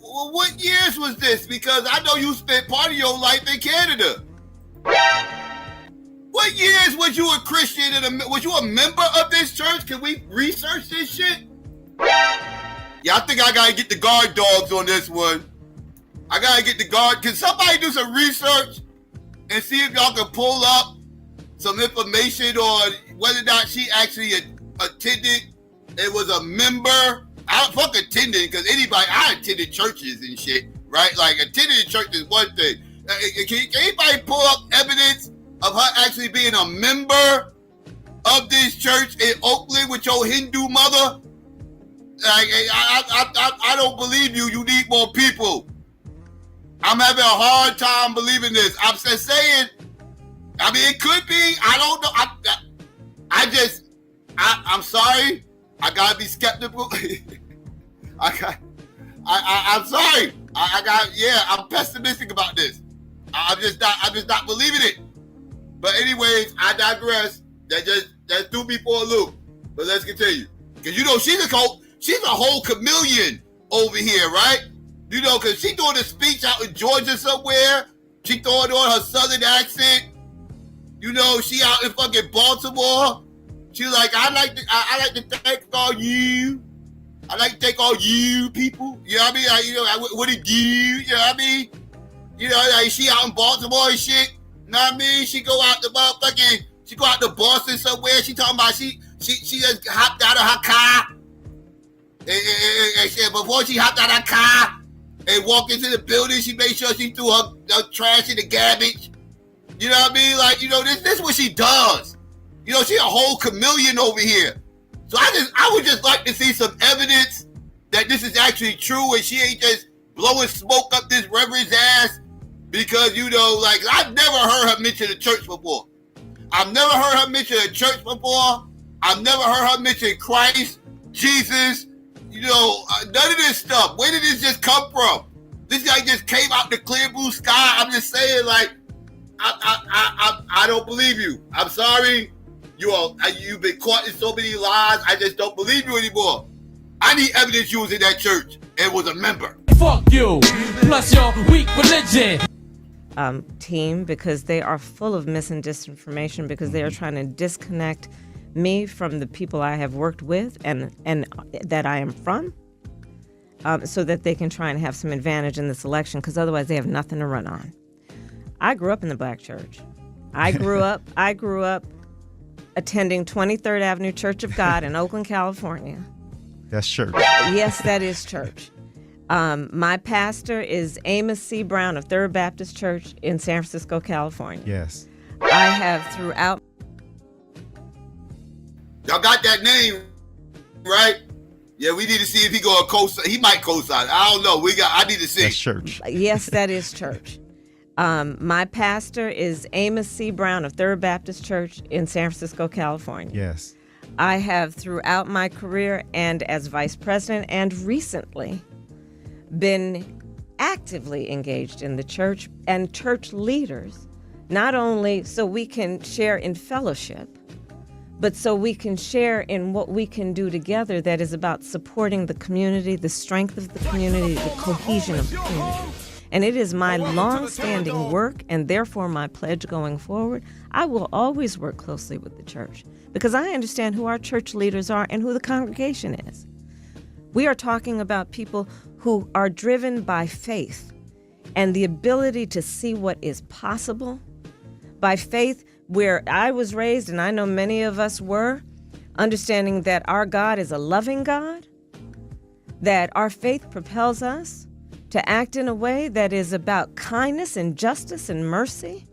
Well, what years was this? Because I know you spent part of your life in Canada. What years was you a Christian and was you a member of this church? Can we research this shit? Yeah, I think I gotta get the guard dogs on this one. I gotta get the guard. Can somebody do some research and see if y'all can pull up some information on whether or not she actually attended and was a member? I don't fuck attending because I attended churches and shit, right? Like attending church is one thing. Can anybody pull up evidence of her actually being a member of this church in Oakland with your Hindu mother? Like, I don't believe you. You need more people. I'm having a hard time believing this. I'm just saying. I mean, it could be. I don't know. I'm sorry. I gotta be skeptical. I'm sorry. I'm pessimistic about this. I'm just not believing it. But anyways, I digress. That threw me for a loop. But let's continue. Because you know she's a whole chameleon over here, right? You know, because she doing a speech out in Georgia somewhere. She throwing on her southern accent. You know, she out in fucking Baltimore. She like, I like to thank all you. I like to thank all you people. You know what I mean? What did you know what I mean? You know, like she out in Baltimore and shit. You know what I mean? She go out to Boston somewhere. She talking about she just hopped out of her car. And before she hopped out of her car and walked into the building, she made sure she threw her trash in the garbage. You know what I mean? Like, you know, this is what she does. You know, she a whole chameleon over here. So I would just like to see some evidence that this is actually true and she ain't just blowing smoke up this reverend's ass because, you know, like, I've never heard her mention the church before. I've never heard her mention a church before. I've never heard her mention Christ, Jesus, you know, none of this stuff. Where did this just come from? This guy just came out the clear blue sky. I'm just saying, like, I don't believe you. I'm sorry. You've been caught in so many lies. I just don't believe you anymore. I need evidence you was in that church and was a member. Fuck you, plus your weak religion. Team, because they are full of mis and disinformation because they are trying to disconnect me from the people I have worked with and that I am from so that they can try and have some advantage in this election because otherwise they have nothing to run on. I grew up in the black church. I grew up attending 23rd Avenue Church of God in Oakland, California. That's church. Yes, that is church. My pastor is Amos C. Brown of Third Baptist Church in San Francisco, California. Yes. I have throughout. Y'all got that name, right? Yeah, we need to see if he gonna co-sign. He might co-sign. I don't know. I need to see. That's church. Yes, that is church. My pastor is Amos C. Brown of Third Baptist Church in San Francisco, California. Yes. I have throughout my career and as vice president and recently been actively engaged in the church and church leaders, not only so we can share in fellowship, but so we can share in what we can do together that is about supporting the community, the strength of the community, the cohesion of the community. And it is my long-standing work and therefore my pledge going forward. I will always work closely with the church because I understand who our church leaders are and who the congregation is. We are talking about people who are driven by faith and the ability to see what is possible. By faith, where I was raised, and I know many of us were, understanding that our God is a loving God, that our faith propels us to act in a way that is about kindness and justice and mercy,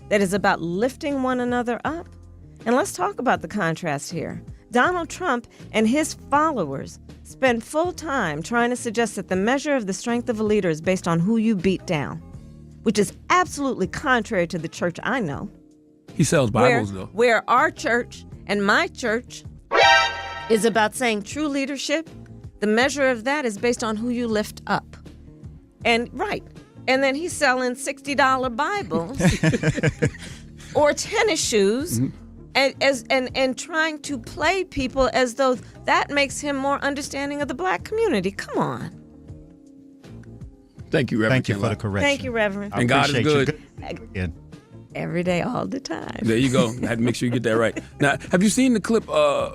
that is about lifting one another up. And let's talk about the contrast here. Donald Trump and his followers spend full time trying to suggest that the measure of the strength of a leader is based on who you beat down, which is absolutely contrary to the church I know. He sells Bibles, though. Where our church and my church is about saying true leadership, the measure of that is based on who you lift up. And and then he's selling $60 Bibles or tennis shoes and trying to play people as though that makes him more understanding of the black community. Come on. Thank you, Reverend. Thank you for the correction. Thank you, Reverend. And God is good. Every day, all the time. There you go. I had to make sure you get that right. Now, have you seen the clip,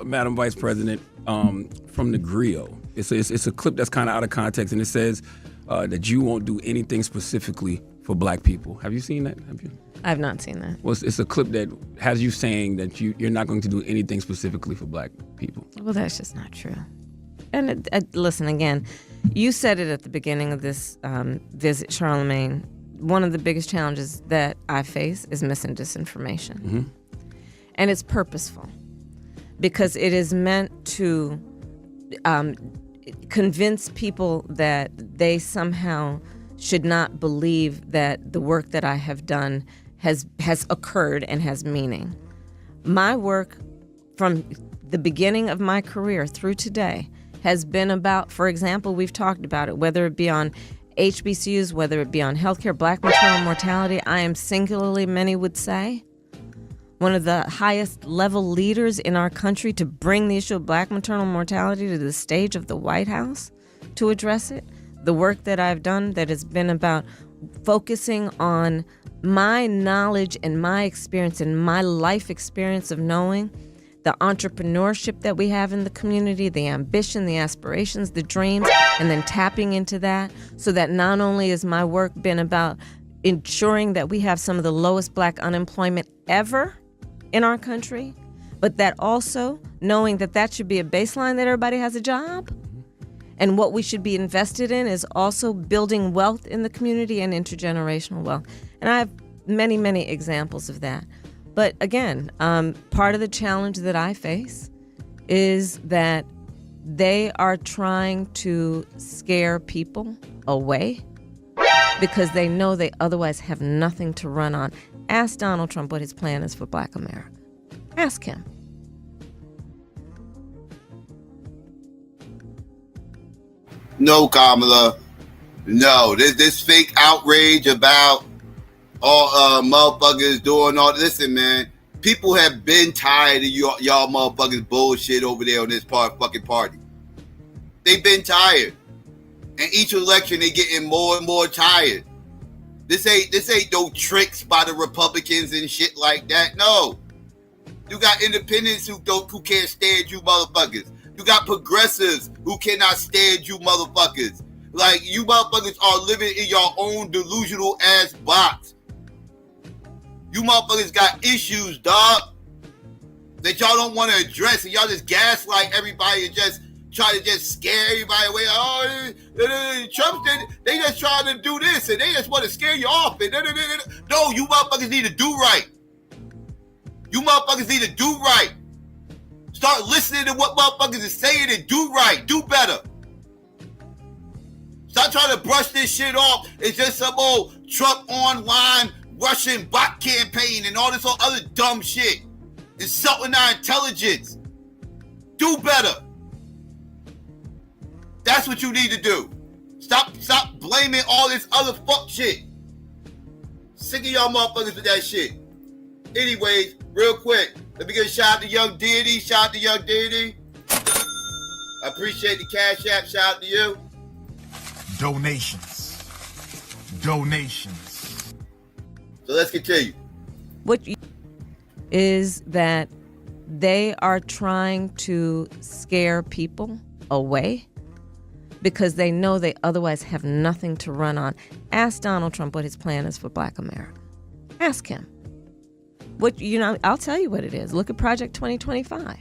Madam Vice President, from the griot? It's a clip that's kind of out of context, and it says that you won't do anything specifically for black people. Have you seen that? Have you? I've not seen that. Well, it's a clip that has you saying that you're not going to do anything specifically for black people. Well, that's just not true. And listen, again, you said it at the beginning of this visit, Charlamagne. One of the biggest challenges that I face is mis and disinformation. Mm-hmm. And it's purposeful because it is meant to convince people that they somehow should not believe that the work that I have done has occurred and has meaning. My work from the beginning of my career through today has been about, for example, we've talked about it, whether it be on HBCUs, whether it be on healthcare, black maternal mortality. I am singularly, many would say, one of the highest level leaders in our country to bring the issue of black maternal mortality to the stage of the White House to address it. The work that I've done that has been about focusing on my knowledge and my experience and my life experience of knowing the entrepreneurship that we have in the community, the ambition, the aspirations, the dreams, and then tapping into that so that not only has my work been about ensuring that we have some of the lowest black unemployment ever in our country, but that also knowing that that should be a baseline that everybody has a job. And what we should be invested in is also building wealth in the community and intergenerational wealth. And I have many, many examples of that. But again, part of the challenge that I face is that they are trying to scare people away because they know they otherwise have nothing to run on. Ask Donald Trump what his plan is for Black America. Ask him. No, Kamala. No, this fake outrage about all motherfuckers doing all. Listen, man, people have been tired of y'all motherfuckers bullshit over there on this fucking party. They've been tired, and each election they getting more and more tired. This ain't no tricks by the Republicans and shit like that. No, you got independents who can't stand you motherfuckers. You got progressives who cannot stand you motherfuckers. Like, you motherfuckers are living in your own delusional ass box. You motherfuckers got issues, dog, that y'all don't want to address, and y'all just gaslight everybody and just try to just scare everybody away. Oh, Trump, they just trying to do this, and they just want to scare you off. And no, you motherfuckers need to do right. You motherfuckers need to do right. Start listening to what motherfuckers is saying and do right. Do better. Stop trying to brush this shit off. It's just some old Trump online Russian bot campaign and all this other dumb shit. Insulting our intelligence. Do better. That's what you need to do. Stop blaming all this other fuck shit. Sick of y'all motherfuckers with that shit. Anyways, real quick, let me give a shout out to Young Deity. Shout out to Young Deity. I appreciate the Cash App. Shout out to you. Donations. So let's continue. What is that they are trying to scare people away because they know they otherwise have nothing to run on. Ask Donald Trump what his plan is for Black America. Ask him. I'll tell you what it is. Look at Project 2025.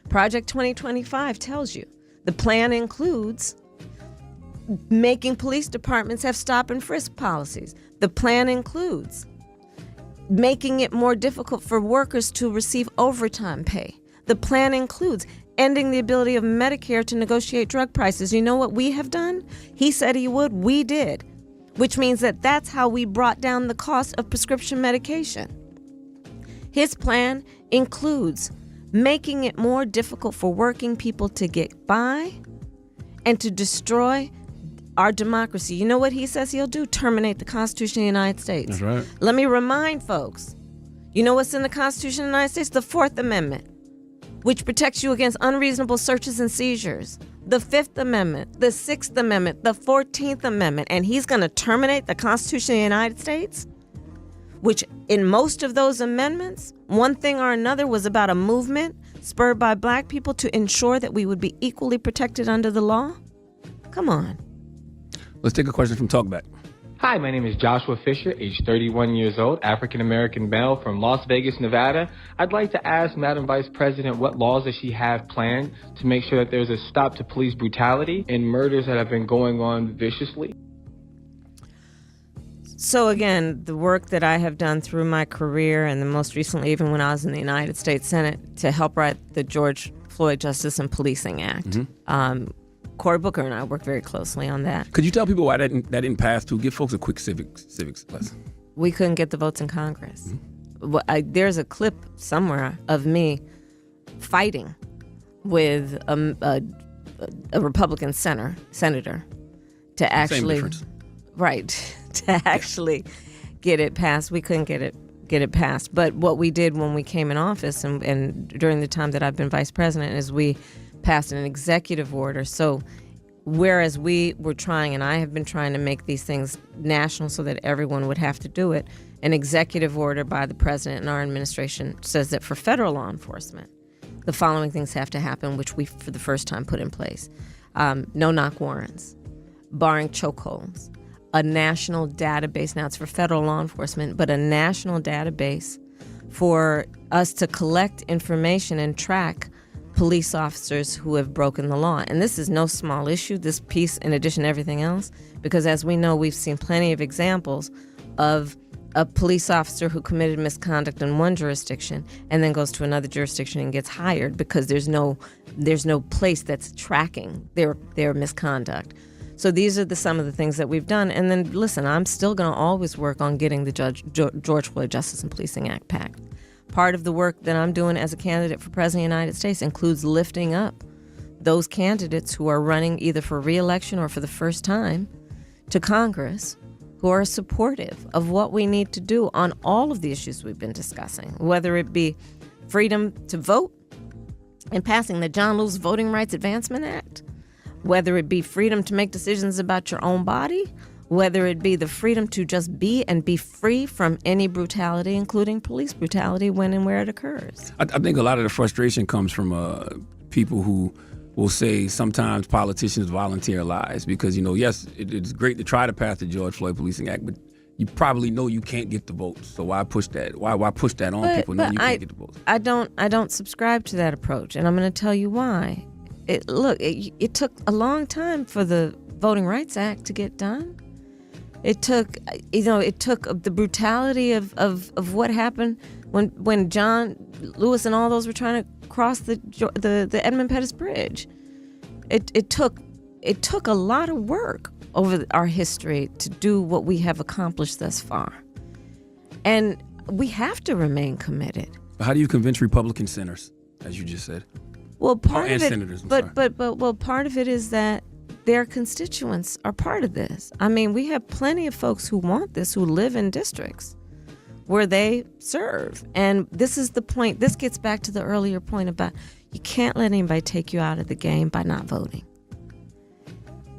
Project 2025 tells you the plan includes making police departments have stop and frisk policies. The plan includes making it more difficult for workers to receive overtime pay. The plan includes ending the ability of Medicare to negotiate drug prices. You know what we have done? He said he would. We did. Which means that's how we brought down the cost of prescription medication. His plan includes making it more difficult for working people to get by and to destroy our democracy. You know what he says he'll do? Terminate the Constitution of the United States. That's right. Let me remind folks, you know what's in the Constitution of the United States? The 4th Amendment, which protects you against unreasonable searches and seizures. The 5th Amendment, the 6th Amendment, the 14th Amendment. And he's going to terminate the Constitution of the United States? Which in most of those amendments, one thing or another was about a movement spurred by Black people to ensure that we would be equally protected under the law? Come on. Let's take a question from Talkback. Hi, my name is Joshua Fisher, age 31 years old, African-American male from Las Vegas, Nevada. I'd like to ask Madam Vice President what laws does she have planned to make sure that there's a stop to police brutality and murders that have been going on viciously? So again, the work that I have done through my career, and then most recently even when I was in the United States Senate, to help write the George Floyd Justice and Policing Act. Mm-hmm. Cory Booker and I worked very closely on that. Could you tell people why that didn't pass too? Give folks a quick civics lesson. We couldn't get the votes in Congress. Mm-hmm. There's a clip somewhere of me fighting with a Republican senator to actually... Same difference. Right. To actually get it passed. We couldn't get it passed. But what we did when we came in office and during the time that I've been vice president is we passed an executive order. So whereas we were trying, and I have been trying to make these things national so that everyone would have to do it, an executive order by the president and our administration says that for federal law enforcement, the following things have to happen, which we for the first time put in place. No-knock warrants, barring chokeholds, a national database. Now it's for federal law enforcement, but a national database for us to collect information and track police officers who have broken the law. And this is no small issue, this piece, in addition to everything else, because as we know, we've seen plenty of examples of a police officer who committed misconduct in one jurisdiction and then goes to another jurisdiction and gets hired because there's no place that's tracking their misconduct. So these are some of the things that we've done. And then, listen, I'm still going to always work on getting the George Floyd Justice and Policing Act passed. Part of the work that I'm doing as a candidate for President of the United States includes lifting up those candidates who are running either for re-election or for the first time to Congress who are supportive of what we need to do on all of the issues we've been discussing, whether it be freedom to vote and passing the John Lewis Voting Rights Advancement Act, whether it be freedom to make decisions about your own body, whether it be the freedom to just be and be free from any brutality, including police brutality when and where it occurs. I think a lot of the frustration comes from people who will say sometimes politicians volunteer lies because, yes, it's great to try to pass the George Floyd Policing Act, but you probably know you can't get the votes. So why push that? Why push that on people knowing you can't get the votes? I don't subscribe to that approach, and I'm going to tell you why. It took a long time for the Voting Rights Act to get done. It took the brutality of what happened when John Lewis and all those were trying to across the Edmund Pettus Bridge. It took a lot of work over our history to do what we have accomplished thus far. And we have to remain committed. How do you convince Republican senators, as you just said? Well, part and of it, senators, but part of it is that their constituents are part of this. I mean, we have plenty of folks who want this, who live in districts where they serve. And this is the point. This gets back to the earlier point about you can't let anybody take you out of the game by not voting.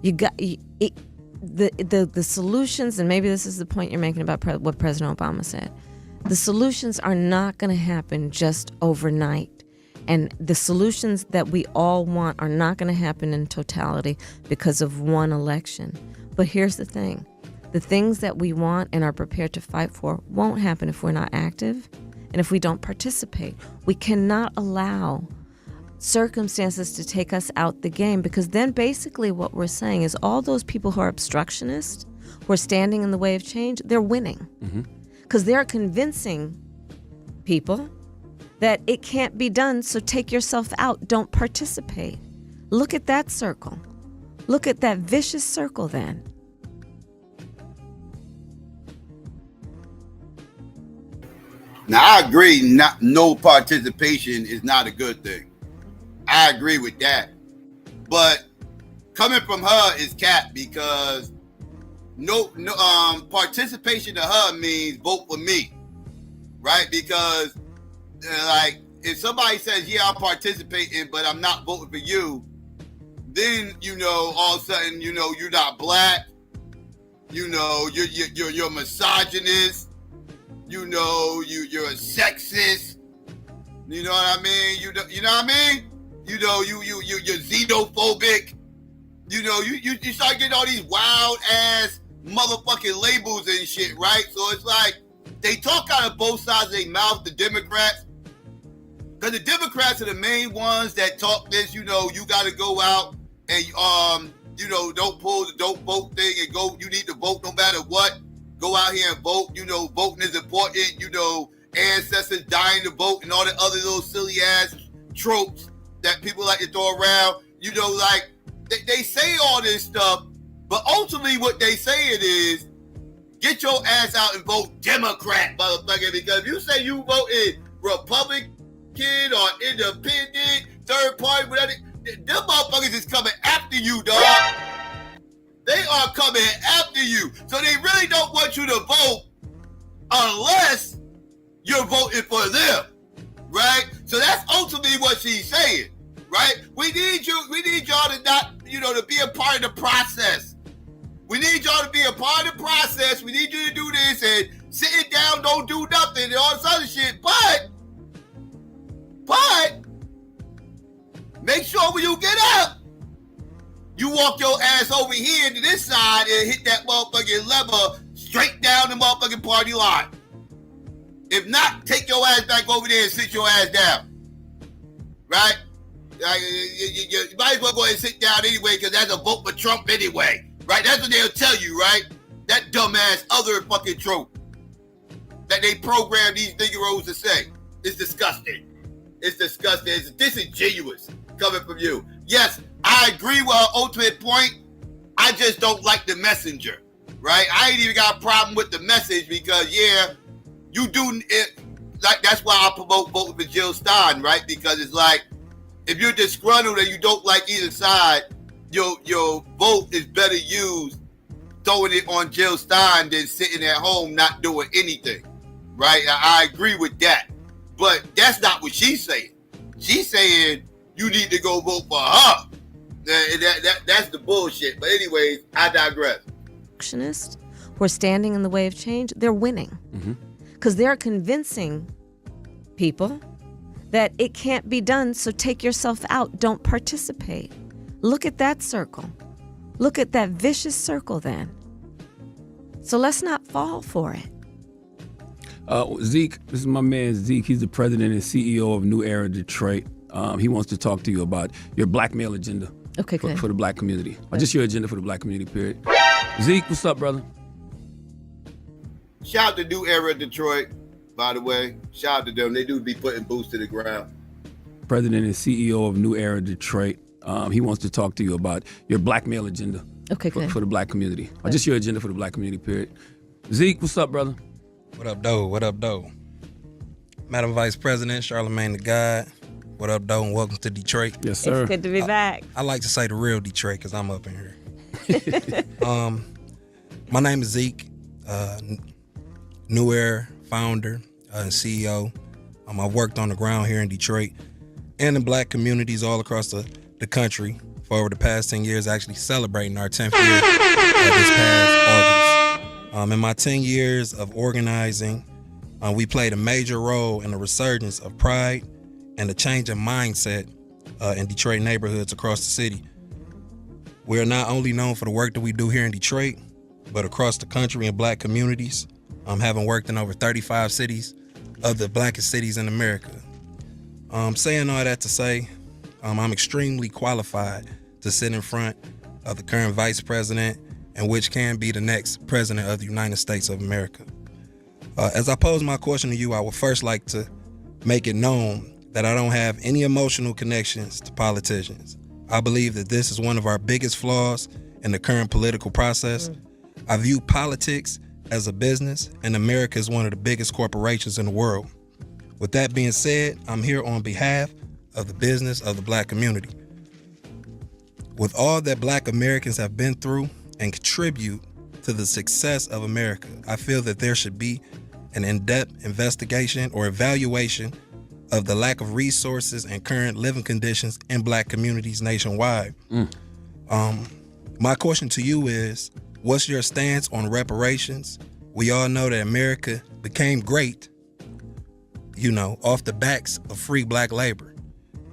The solutions, and maybe this is the point you're making about what President Obama said. The solutions are not going to happen just overnight. And the solutions that we all want are not going to happen in totality because of one election. But here's the thing. The things that we want and are prepared to fight for won't happen if we're not active and if we don't participate. We cannot allow circumstances to take us out the game, because then basically what we're saying is all those people who are obstructionists, who are standing in the way of change, they're winning. Because they're convincing people that it can't be done, so take yourself out, don't participate. Look at that circle. Look at that vicious circle then. Now, I agree, no participation is not a good thing. I agree with that. But coming from her is cap, because no participation to her means vote for me, right? Because like, if somebody says, yeah, I'm participating, but I'm not voting for you, then, all of a sudden, you're not black, you're misogynist, you're a sexist, you know what I mean? You know what I mean? You're xenophobic, you start getting all these wild ass motherfucking labels and shit, right? So it's like, they talk out of both sides of their mouth, the Democrats. Because the Democrats are the main ones that talk this, you got to go out and, don't pull the don't vote thing and go, you need to vote no matter what. Go out here and vote, voting is important, ancestors dying to vote and all the other little silly ass tropes that people like to throw around. Like, they say all this stuff, but ultimately what they say it is, get your ass out and vote Democrat, motherfucker, because if you say you voted Republican or independent, third party, whatever, them motherfuckers is coming after you, dog. They are coming after you. So they really don't want you to vote unless you're voting for them, right? So that's ultimately what she's saying, right? We need y'all to not, to be a part of the process. We need y'all to be a part of the process. We need you to do this, and sitting down, don't do nothing, and all this other shit. But make sure when you get up, you walk your ass over here to this side and hit that motherfucking lever straight down the motherfucking party line. If not, take your ass back over there and sit your ass down. Right? You might as well go ahead and sit down anyway, because that's a vote for Trump anyway. Right? That's what they'll tell you, right? That dumbass other fucking trope that they program these niggeros to say. It's disgusting. It's disgusting. It's disingenuous coming from you. Yes, I agree with her ultimate point. I just don't like the messenger, right? I ain't even got a problem with the message, because, yeah, you do it. Like, that's why I promote voting for Jill Stein, right? Because it's like, if you're disgruntled and you don't like either side, your vote is better used throwing it on Jill Stein than sitting at home not doing anything, right? I agree with that. But that's not what she's saying. She's saying you need to go vote for her. That's the bullshit. But anyways, I digress. Who are standing in the way of change, they're winning. Because they're convincing people that it can't be done, so take yourself out, don't participate. Look at that circle. Look at that vicious circle then. So let's not fall for it. Zeke, this is my man Zeke. He's the president and CEO of New Era Detroit. He wants to talk to you about your blackmail agenda for the black community. Or just your agenda for the black community, period. Zeke, what's up, brother? Shout out to New Era Detroit, by the way. Shout out to them. They do be putting boots to the ground. president and CEO of New Era Detroit. He wants to talk to you about your blackmail agenda for the black community, or just your agenda for the black community, period. Zeke, what's up, brother? What up, though? What up, though? Madam Vice President, Charlamagne the God. What up, though, and welcome to Detroit. Yes, sir. It's good to be back. I like to say the real Detroit because I'm up in here. My name is Zeke, New Era founder and CEO. I've worked on the ground here in Detroit and in black communities all across the country for over the past 10 years, actually celebrating our 10th year this past August. In my 10 years of organizing, we played a major role in the resurgence of pride and the change in mindset in Detroit neighborhoods across the city. We are not only known for the work that we do here in Detroit, but across the country in black communities, having worked in over 35 cities of the blackest cities in America. Saying all that to say, I'm extremely qualified to sit in front of the current vice president and which can be the next president of the United States of America. As I pose my question to you, I would first like to make it known that I don't have any emotional connections to politicians. I believe that this is one of our biggest flaws in the current political process. I view politics as a business, and America is one of the biggest corporations in the world. With that being said, I'm here on behalf of the business of the black community. With all that black Americans have been through and contribute to the success of America, I feel that there should be an in-depth investigation or evaluation of the lack of resources and current living conditions in black communities nationwide. My question to you is, what's your stance on reparations? We all know that America became great, off the backs of free black labor.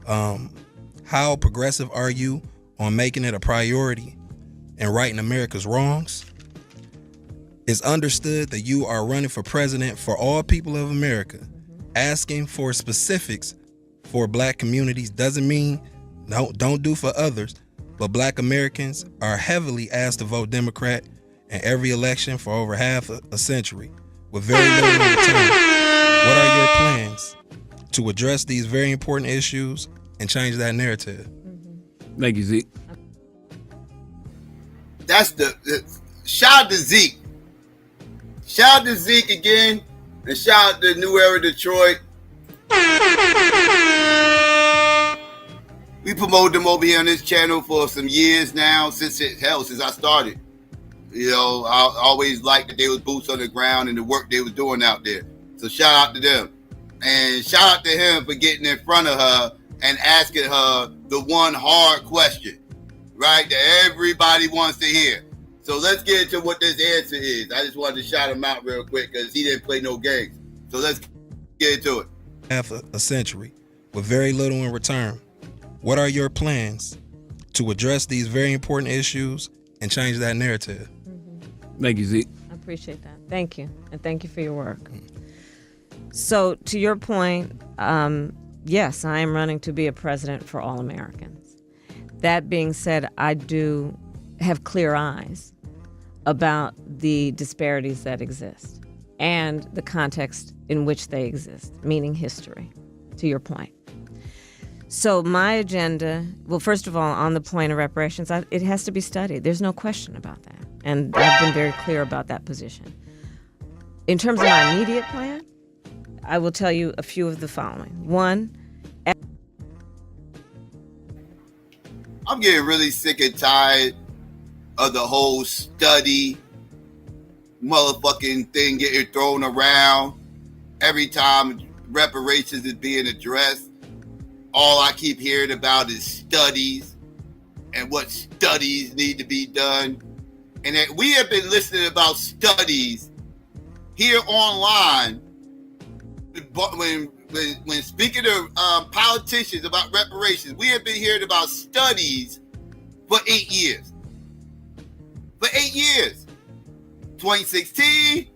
How progressive are you on making it a priority and righting America's wrongs? It's understood that you are running for president for all people of America. Asking for specifics for black communities doesn't mean don't do for others, but black Americans are heavily asked to vote Democrat in every election for over half a century, with very little in return. What are your plans to address these very important issues and change that narrative? Thank you, Zeke. That's shout out to Zeke. Shout out to Zeke again, and shout out to New Era Detroit. We promoted them over here on this channel for some years now, since I started. I always liked that they was boots on the ground and the work they was doing out there. So shout out to them. And shout out to him for getting in front of her and asking her the one hard question, right, that everybody wants to hear. So let's get into what this answer is. I just wanted to shout him out real quick because he didn't play no games. So let's get into it. Half a century with very little in return. What are your plans to address these very important issues and change that narrative? Thank you, Zeke. I appreciate that. Thank you. And thank you for your work. So to your point, yes, I am running to be a president for all Americans. That being said, I do have clear eyes about the disparities that exist and the context in which they exist, meaning history, to your point. So my agenda, well, first of all, on the point of reparations, it has to be studied. There's no question about that. And I've been very clear about that position. In terms of my immediate plan, I will tell you a few of the following. One, I'm getting really sick and tired of the whole study motherfucking thing getting thrown around every time reparations is being addressed. All I keep hearing about is studies and what studies need to be done. And that we have been listening about studies here online when speaking to politicians about reparations. We have been hearing about studies for 8 years. For 8 years. 2016,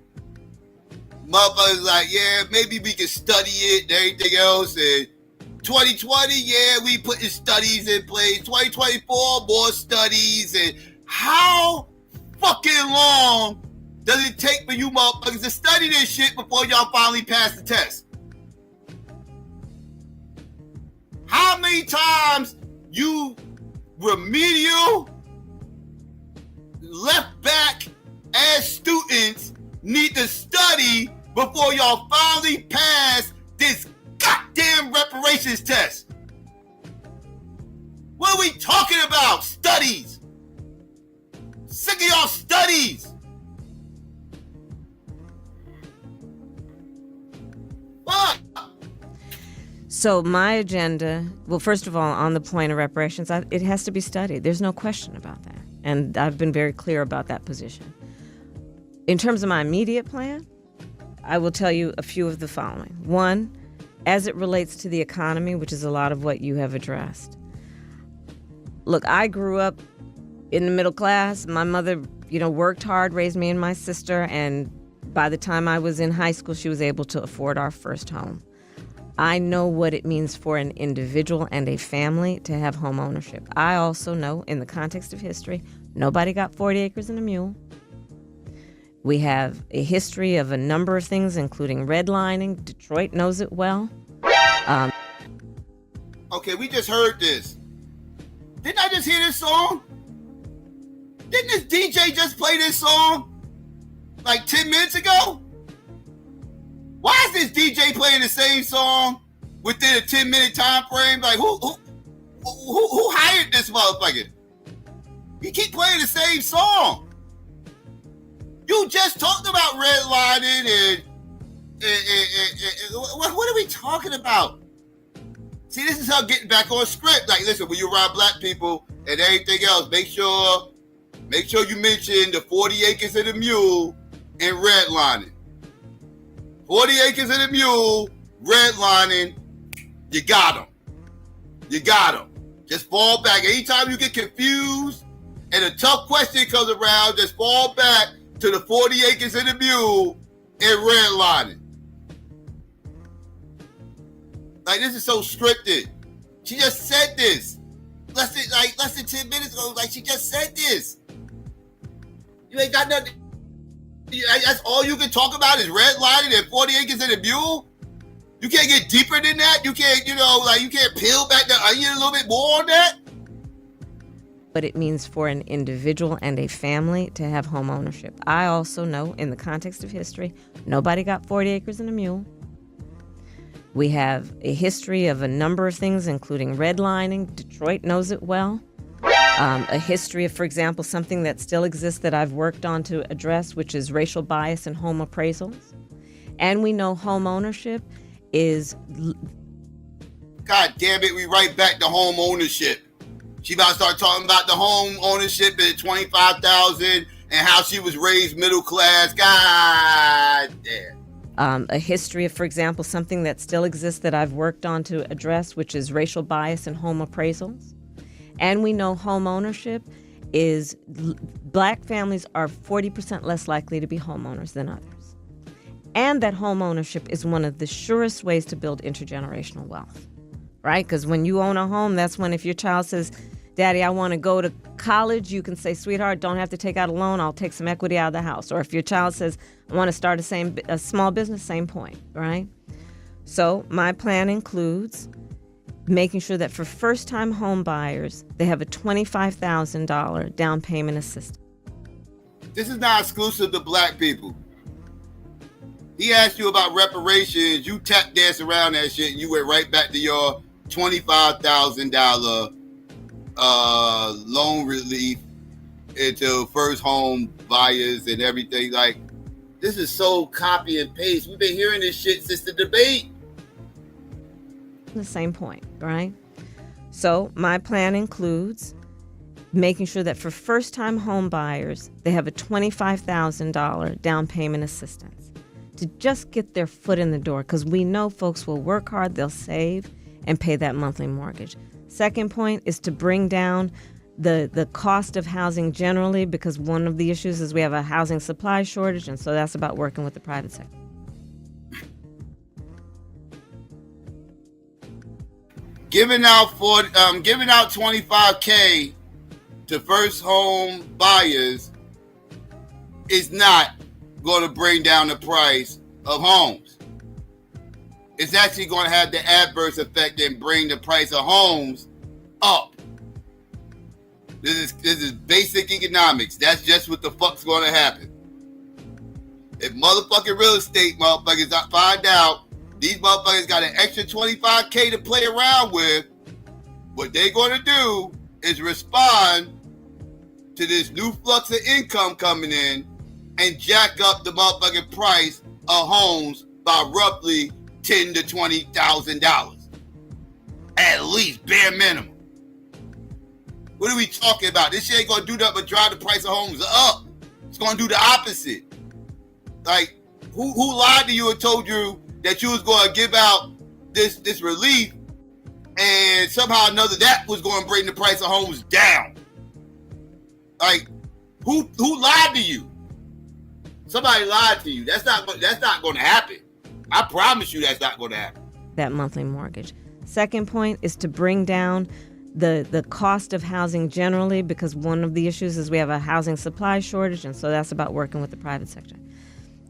motherfuckers like, yeah, maybe we can study it and everything else. And 2020, yeah, we putting studies in place. 2024, more studies. And how fucking long does it take for you motherfuckers to study this shit before y'all finally pass the test? How many times you remedial, left back as students need to study before y'all finally pass this goddamn reparations test? What are we talking about? Studies. Sick of y'all studies. Fuck. So my agenda, well, first of all, on the point of reparations, it has to be studied. There's no question about that. And I've been very clear about that position. In terms of my immediate plan, I will tell you a few of the following. One, as it relates to the economy, which is a lot of what you have addressed. Look, I grew up in the middle class. My mother, worked hard, raised me and my sister, and by the time I was in high school, she was able to afford our first home. I know what it means for an individual and a family to have home ownership. I also know, in the context of history, nobody got 40 acres and a mule. We have a history of a number of things, including redlining. Detroit knows it well. Okay, we just heard this. Didn't I just hear this song? Didn't this DJ just play this song like 10 minutes ago? Why is this DJ playing the same song within a 10-minute time frame? Like, who hired this motherfucker? He keep playing the same song. You just talked about redlining and what are we talking about? See, this is how getting back on script. Like, listen, when you around black people and everything else, make sure you mention the 40 acres and the mule and redlining. 40 acres and a mule, redlining, you got them. You got them. Just fall back. Anytime you get confused and a tough question comes around, just fall back to the 40 acres and a mule and redlining. Like, this is so scripted. She just said this. Less than 10 minutes ago, like, she just said this. You ain't got nothing. That's all you can talk about is redlining and 40 acres and a mule? You can't get deeper than that? You can't, you can't peel back the onion a little bit more on that? What it means for an individual and a family to have home ownership. I also know, in the context of history, nobody got 40 acres and a mule. We have a history of a number of things, including redlining. Detroit knows it well. A history of, for example, something that still exists that I've worked on to address, which is racial bias in home appraisals. And we know home ownership is... God damn it, we right back to home ownership. She about to start talking about the home ownership at $25,000 and how she was raised middle class. God damn. A history of, for example, something that still exists that I've worked on to address, which is racial bias in home appraisals. And we know home ownership is, black families are 40% less likely to be homeowners than others. And that home ownership is one of the surest ways to build intergenerational wealth, right? Because when you own a home, that's when if your child says, Daddy, I want to go to college, you can say, sweetheart, don't have to take out a loan, I'll take some equity out of the house. Or if your child says, I want to start a small business, same point, right? So my plan includes making sure that for first-time home buyers, they have a $25,000 down payment assistance. This is not exclusive to black people. He asked you about reparations, you tap dance around that shit, and you went right back to your $25,000 loan relief into first home buyers and everything. Like, this is so copy and paste. We've been hearing this shit since the debate. The same point, right? So my plan includes making sure that for first-time home buyers, they have a $25,000 down payment assistance to just get their foot in the door, because we know folks will work hard, they'll save, and pay that monthly mortgage. Second point is to bring down the cost of housing generally, because one of the issues is we have a housing supply shortage, and so that's about working with the private sector. Giving out $25K to first home buyers is not going to bring down the price of homes. it's actually going to have the adverse effect and bring the price of homes up. This is basic economics. That's just what the fuck's going to happen. If motherfucking real estate motherfuckers find out these motherfuckers got an extra $25K to play around with, what they're going to do is respond to this new flux of income coming in and jack up the motherfucking price of homes by roughly $10,000 to $20,000. At least, bare minimum. What are we talking about? This shit ain't gonna do nothing but drive the price of homes up. It's gonna do the opposite. Like, who lied to you and told you that you was gonna give out this relief and somehow or another that was gonna bring the price of homes down? Like, who lied to you? Somebody lied to you. That's not gonna happen. I promise you that's not gonna happen. That monthly mortgage. Second point is to bring down the cost of housing generally, because one of the issues is we have a housing supply shortage, and so that's about working with the private sector.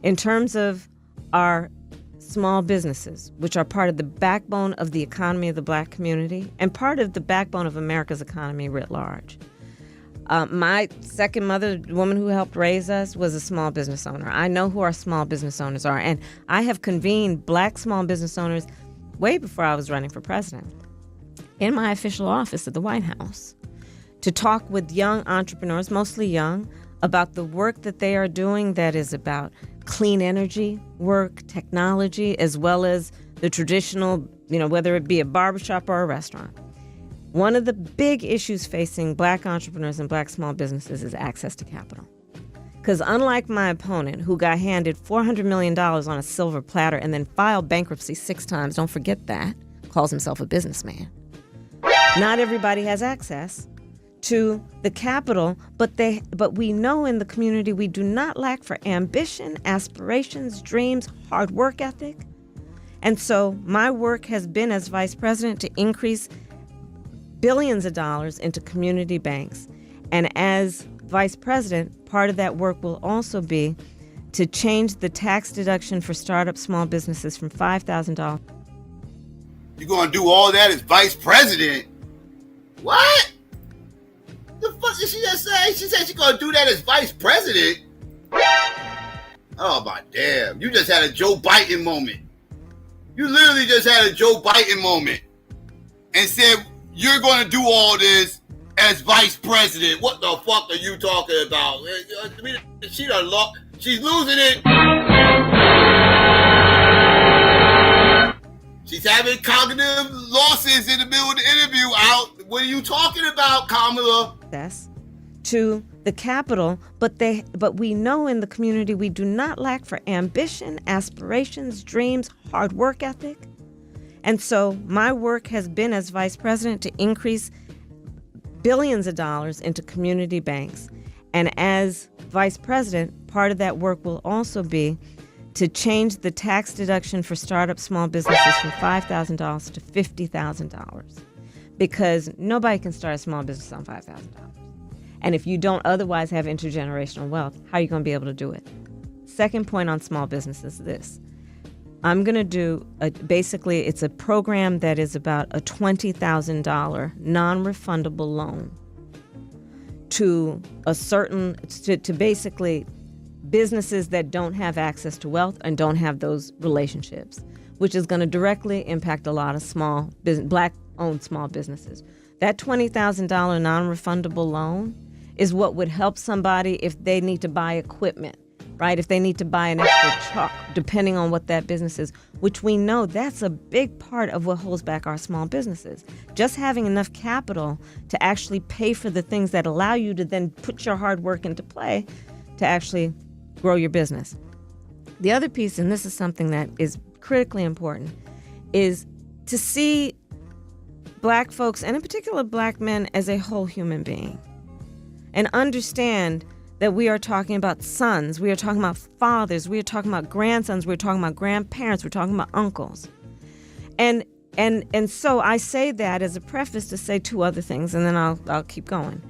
In terms of our small businesses, which are part of the backbone of the economy of the black community and part of the backbone of America's economy writ large. My second mother, the woman who helped raise us, was a small business owner. I know who our small business owners are, and I have convened black small business owners way before I was running for president in my official office at the White House to talk with young entrepreneurs, mostly young, about the work that they are doing that is about clean energy work, technology, as well as the traditional, whether it be a barbershop or a restaurant. One of the big issues facing black entrepreneurs and black small businesses is access to capital. Because unlike my opponent, who got handed $400 million on a silver platter and then filed bankruptcy 6 times, don't forget that, calls himself a businessman. Not everybody has access to the capital, but we know in the community we do not lack for ambition, aspirations, dreams, hard work ethic. And so my work has been as vice president to increase billions of dollars into community banks. And as vice president, part of that work will also be to change the tax deduction for startup small businesses from $5,000. You're going to do all that as vice president? What? The fuck did she just say? She said she's going to do that as vice president? Oh my damn. You just had a Joe Biden moment. You literally just had a Joe Biden moment and said you're going to do all this as vice president. What the fuck are you talking about? She's losing it. She's having cognitive losses in the middle of the interview. What are you talking about, Kamala? Yes, to the capital, but we know in the community we do not lack for ambition, aspirations, dreams, hard work ethic. And so my work has been as vice president to increase billions of dollars into community banks. And as vice president, part of that work will also be to change the tax deduction for startup small businesses from $5,000 to $50,000. Because nobody can start a small business on $5,000. And if you don't otherwise have intergenerational wealth, how are you going to be able to do it? Second point on small business is this. I'm going to do, basically, it's a program that is about a $20,000 non-refundable loan to basically businesses that don't have access to wealth and don't have those relationships, which is going to directly impact a lot of small business, black-owned small businesses. That $20,000 non-refundable loan is what would help somebody if they need to buy equipment, right? If they need to buy an extra truck, depending on what that business is, which we know that's a big part of what holds back our small businesses. Just having enough capital to actually pay for the things that allow you to then put your hard work into play to actually grow your business. The other piece, and this is something that is critically important, is to see black folks, and in particular black men, as a whole human being. And understand that we are talking about sons, we are talking about fathers, we are talking about grandsons, we're talking about grandparents, we're talking about uncles. And so I say that as a preface to say 2 other things, and then I'll keep going.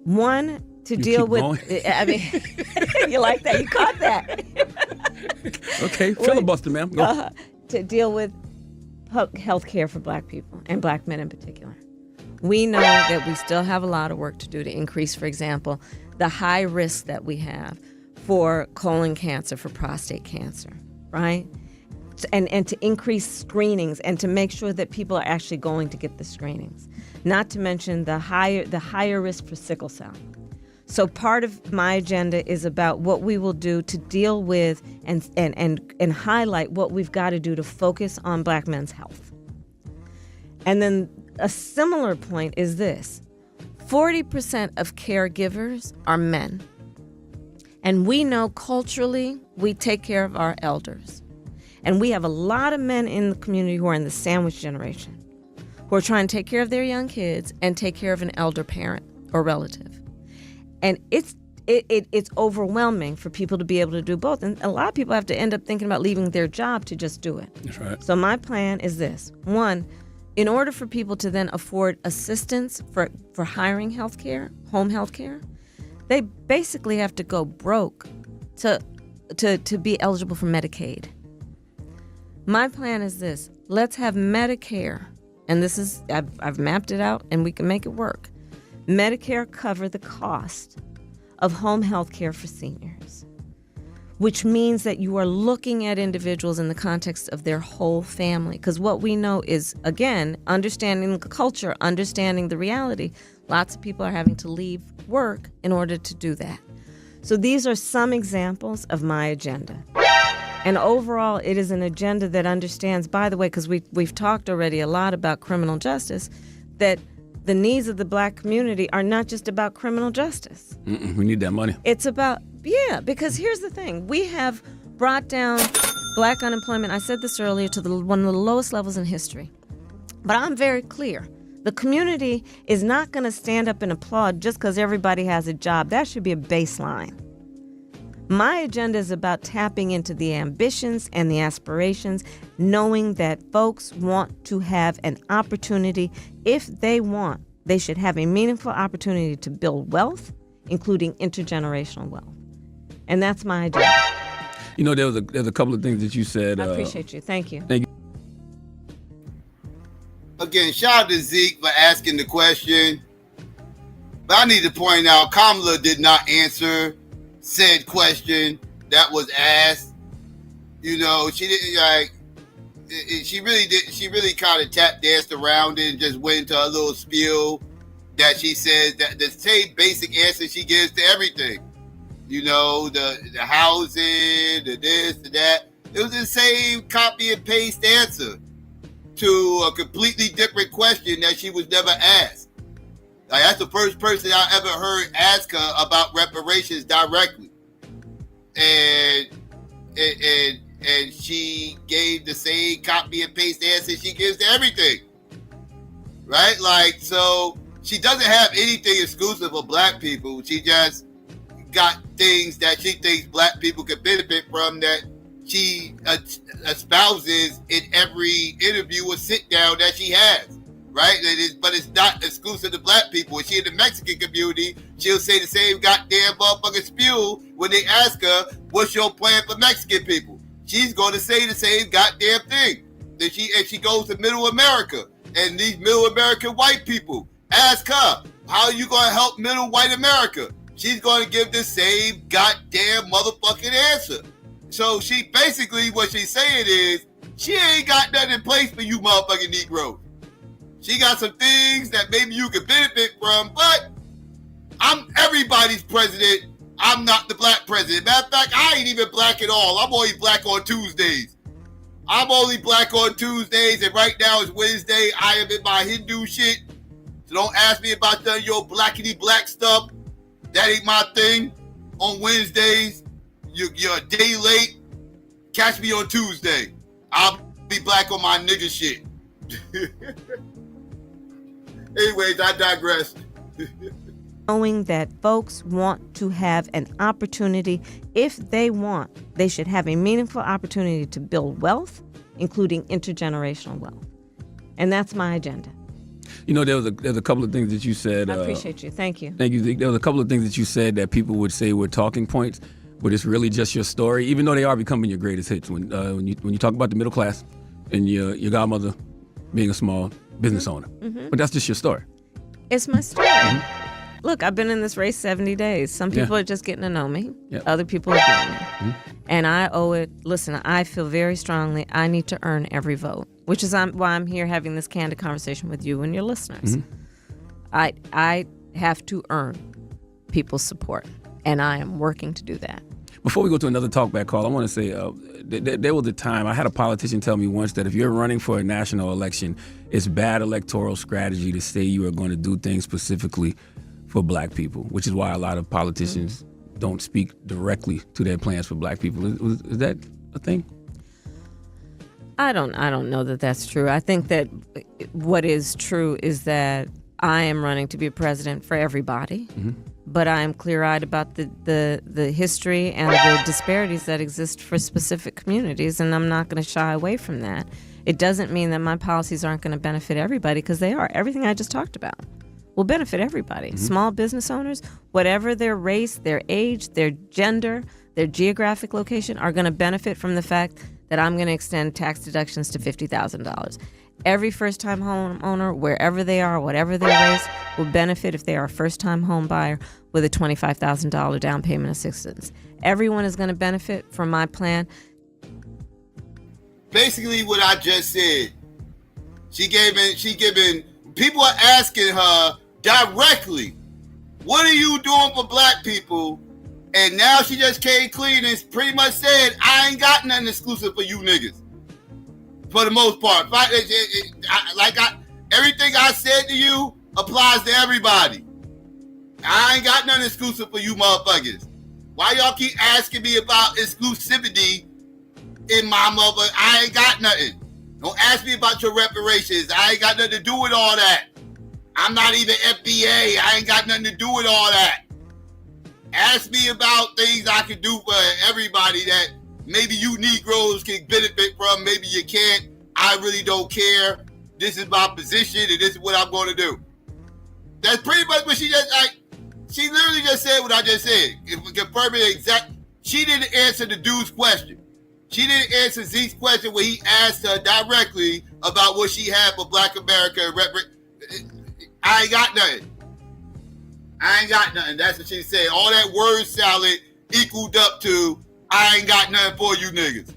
One, to deal with, I mean, you like that? You caught that. Okay, filibuster, ma'am. Go. to deal with health care for black people and black men in particular. We know that we still have a lot of work to do to increase, for example, the high risk that we have for colon cancer, for prostate cancer, right? And to increase screenings and to make sure that people are actually going to get the screenings. Not to mention the higher risk for sickle cell. So part of my agenda is about what we will do to deal with and highlight what we've got to do to focus on black men's health. And then a similar point is this: 40% of caregivers are men. And we know culturally we take care of our elders. And we have a lot of men in the community who are in the sandwich generation, who are trying to take care of their young kids and take care of an elder parent or relative. And it's overwhelming for people to be able to do both. And a lot of people have to end up thinking about leaving their job to just do it. That's right. So my plan is this. One, in order for people to then afford assistance for hiring health care, home health care, they basically have to go broke to be eligible for Medicaid. My plan is this. Let's have Medicare, and this is, I've mapped it out and we can make it work. Medicare cover the cost of home health care for seniors, which means that you are looking at individuals in the context of their whole family. Because what we know is, again, understanding the culture, understanding the reality. Lots of people are having to leave work in order to do that. So these are some examples of my agenda. And overall, it is an agenda that understands, by the way, because we've talked already a lot about criminal justice, that the needs of the black community are not just about criminal justice. We need that money. It's about, because here's the thing. We have brought down black unemployment, I said this earlier, to one of the lowest levels in history. But I'm very clear. The community is not going to stand up and applaud just because everybody has a job. That should be a baseline. My agenda is about tapping into the ambitions and the aspirations, knowing that folks want to have an opportunity. If they want, they should have a meaningful opportunity to build wealth, including intergenerational wealth. And that's my agenda. You know, there's a couple of things that you said. I appreciate you. Thank you. Thank you. Again, shout out to Zeke for asking the question. But I need to point out, Kamala did not answer said question that was asked. You know, she didn't she really kind of tap danced around it and just went into a little spiel that she says that the same basic answer she gives to everything. You know, the housing, the this, the that. It was the same copy and paste answer to a completely different question that she was never asked. Like, that's the first person I ever heard ask her about reparations directly. And she gave the same copy and paste answer she gives to everything. Right? Like, so she doesn't have anything exclusive of black people. She just got things that she thinks black people could benefit from that she espouses in every interview or sit down that she has. Right? But it's not exclusive to black people. When she in the Mexican community, she'll say the same goddamn motherfucking spiel when they ask her, what's your plan for Mexican people? She's going to say the same goddamn thing. And she goes to Middle America, and these Middle American white people ask her, how are you going to help Middle white America? She's going to give the same goddamn motherfucking answer. So she basically, what she's saying is, she ain't got nothing in place for you motherfucking Negroes. She got some things that maybe you could benefit from, but I'm everybody's president. I'm not the black president. Matter of fact, I ain't even black at all. I'm only black on Tuesdays. I'm only black on Tuesdays, and right now it's Wednesday. I am in my Hindu shit. So don't ask me about none of your blackity black stuff. That ain't my thing. On Wednesdays, you're a day late. Catch me on Tuesday. I'll be black on my nigga shit. Anyways, I digress. Knowing that folks want to have an opportunity, if they want, they should have a meaningful opportunity to build wealth, including intergenerational wealth. And that's my agenda. You know, there's a couple of things that you said. I appreciate you. Thank you. Thank you. There was a couple of things that you said that people would say were talking points, but it's really just your story, even though they are becoming your greatest hits. When you talk about the middle class, and your godmother being a small business owner. But that's just your story. It's my story. Look, I've been in this race 70 days. Some people are just getting to know me. Yep. Other people have known me. And I owe it. Listen, I feel very strongly I need to earn every vote, which is why I'm here having this candid conversation with you and your listeners. I have to earn people's support, and I am working to do that. Before we go to another talkback call, I want to say there was a time I had a politician tell me once that if you're running for a national election, it's bad electoral strategy to say you are going to do things specifically for black people, which is why a lot of politicians don't speak directly to their plans for black people. Is that a thing? I don't know that that's true. I think that what is true is that I am running to be a president for everybody, but I am clear-eyed about the history and the disparities that exist for specific communities, and I'm not going to shy away from that. It doesn't mean that my policies aren't going to benefit everybody, because they are. Everything I just talked about will benefit everybody. Small business owners, whatever their race, their age, their gender, their geographic location, are going to benefit from the fact that I'm going to extend tax deductions to $50,000. Every first-time homeowner, wherever they are, whatever their race, will benefit if they are a first-time home buyer with a $25,000 down payment assistance. Everyone is going to benefit from my plan. Basically, what I just said, she giving. People are asking her directly, "What are you doing for black people?" And now she just came clean and pretty much said, "I ain't got nothing exclusive for you niggas." For the most part, everything I said to you applies to everybody. I ain't got nothing exclusive for you motherfuckers. Why y'all keep asking me about exclusivity in my mother? I ain't got nothing. Don't ask me about your reparations. I ain't got nothing to do with all that. I'm not even FBA. I ain't got nothing to do with all that. Ask me about things I can do for everybody that maybe you Negroes can benefit from, maybe you can't. I really don't care. This is my position and this is what I'm going to do. That's pretty much what she literally just said what I just said. Confirming she didn't answer the dude's question. She didn't answer Zeke's question when he asked her directly about what she had for Black America. I ain't got nothing. I ain't got nothing. That's what she said. All that word salad equaled up to, I ain't got nothing for you niggas.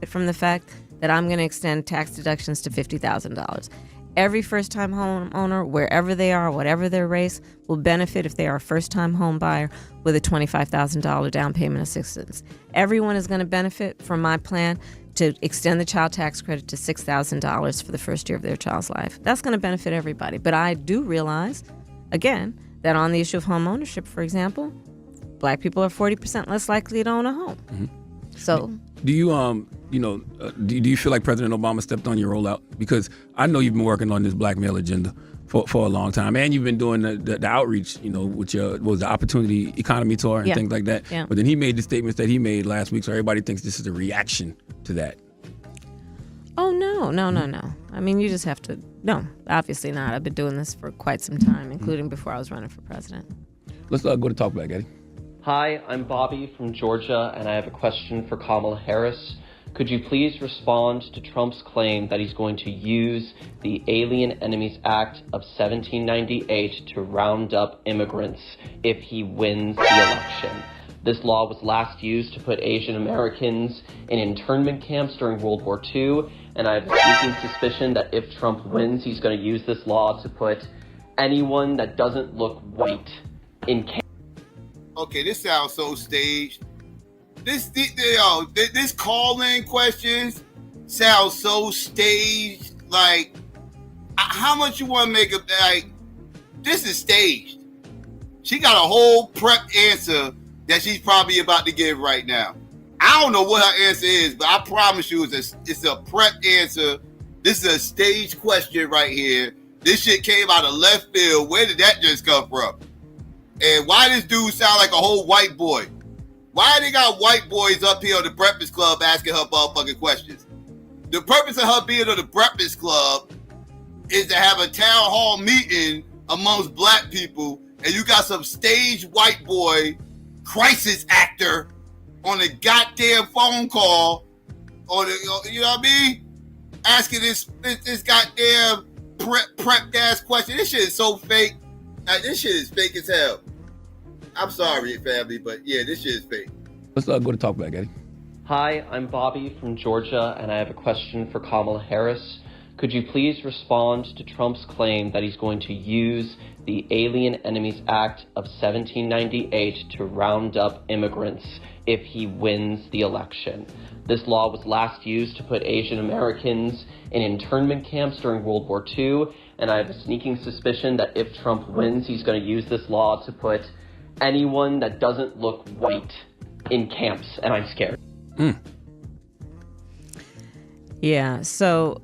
From the fact that I'm going to extend tax deductions to $50,000. Every first-time homeowner, wherever they are, whatever their race, will benefit if they are a first-time home buyer with a $25,000 down payment assistance. Everyone is going to benefit from my plan to extend the child tax credit to $6,000 for the first year of their child's life. That's going to benefit everybody. But I do realize, again, that on the issue of home ownership, for example, black people are 40% less likely to own a home. So, do you do you feel like President Obama stepped on your rollout? Because I know you've been working on this black male agenda for a long time, and you've been doing the outreach, with your the Opportunity Economy Tour and things like that. Yeah. But then he made the statements that he made last week, so everybody thinks this is a reaction to that. Oh, no. I mean, you just have to, no, obviously not. I've been doing this for quite some time, including before I was running for president. Let's go to talkback, Eddie. Hi, I'm Bobby from Georgia, and I have a question for Kamala Harris. Could you please respond to Trump's claim that he's going to use the Alien Enemies Act of 1798 to round up immigrants if he wins the election? This law was last used to put Asian Americans in internment camps during World War II, and I have a sneaking suspicion that if Trump wins, he's going to use this law to put anyone that doesn't look white in camp. Okay, this sounds so staged. This call-in questions sound so staged. Like, how much you want to make of, this is staged. She got a whole prep answer that she's probably about to give right now. I don't know what her answer is, but I promise you it's a prep answer. This is a staged question right here. This shit came out of left field. Where did that just come from? And why this dude sound like a whole white boy? Why they got white boys up here on the Breakfast Club asking her motherfucking questions? The purpose of her being on the Breakfast Club is to have a town hall meeting amongst black people, and you got some staged white boy crisis actor on a goddamn phone call, you know what I mean? asking this goddamn prep ass question. This shit is so fake. Like, this shit is fake as hell. I'm sorry, family, but yeah, this shit is fake. Let's go to Talkback, Eddie. Hi, I'm Bobby from Georgia, and I have a question for Kamala Harris. Could you please respond to Trump's claim that he's going to use the Alien Enemies Act of 1798 to round up immigrants if he wins the election? This law was last used to put Asian Americans in internment camps during World War II, and I have a sneaking suspicion that if Trump wins, he's going to use this law to put anyone that doesn't look white in camps, and I'm scared. Yeah, so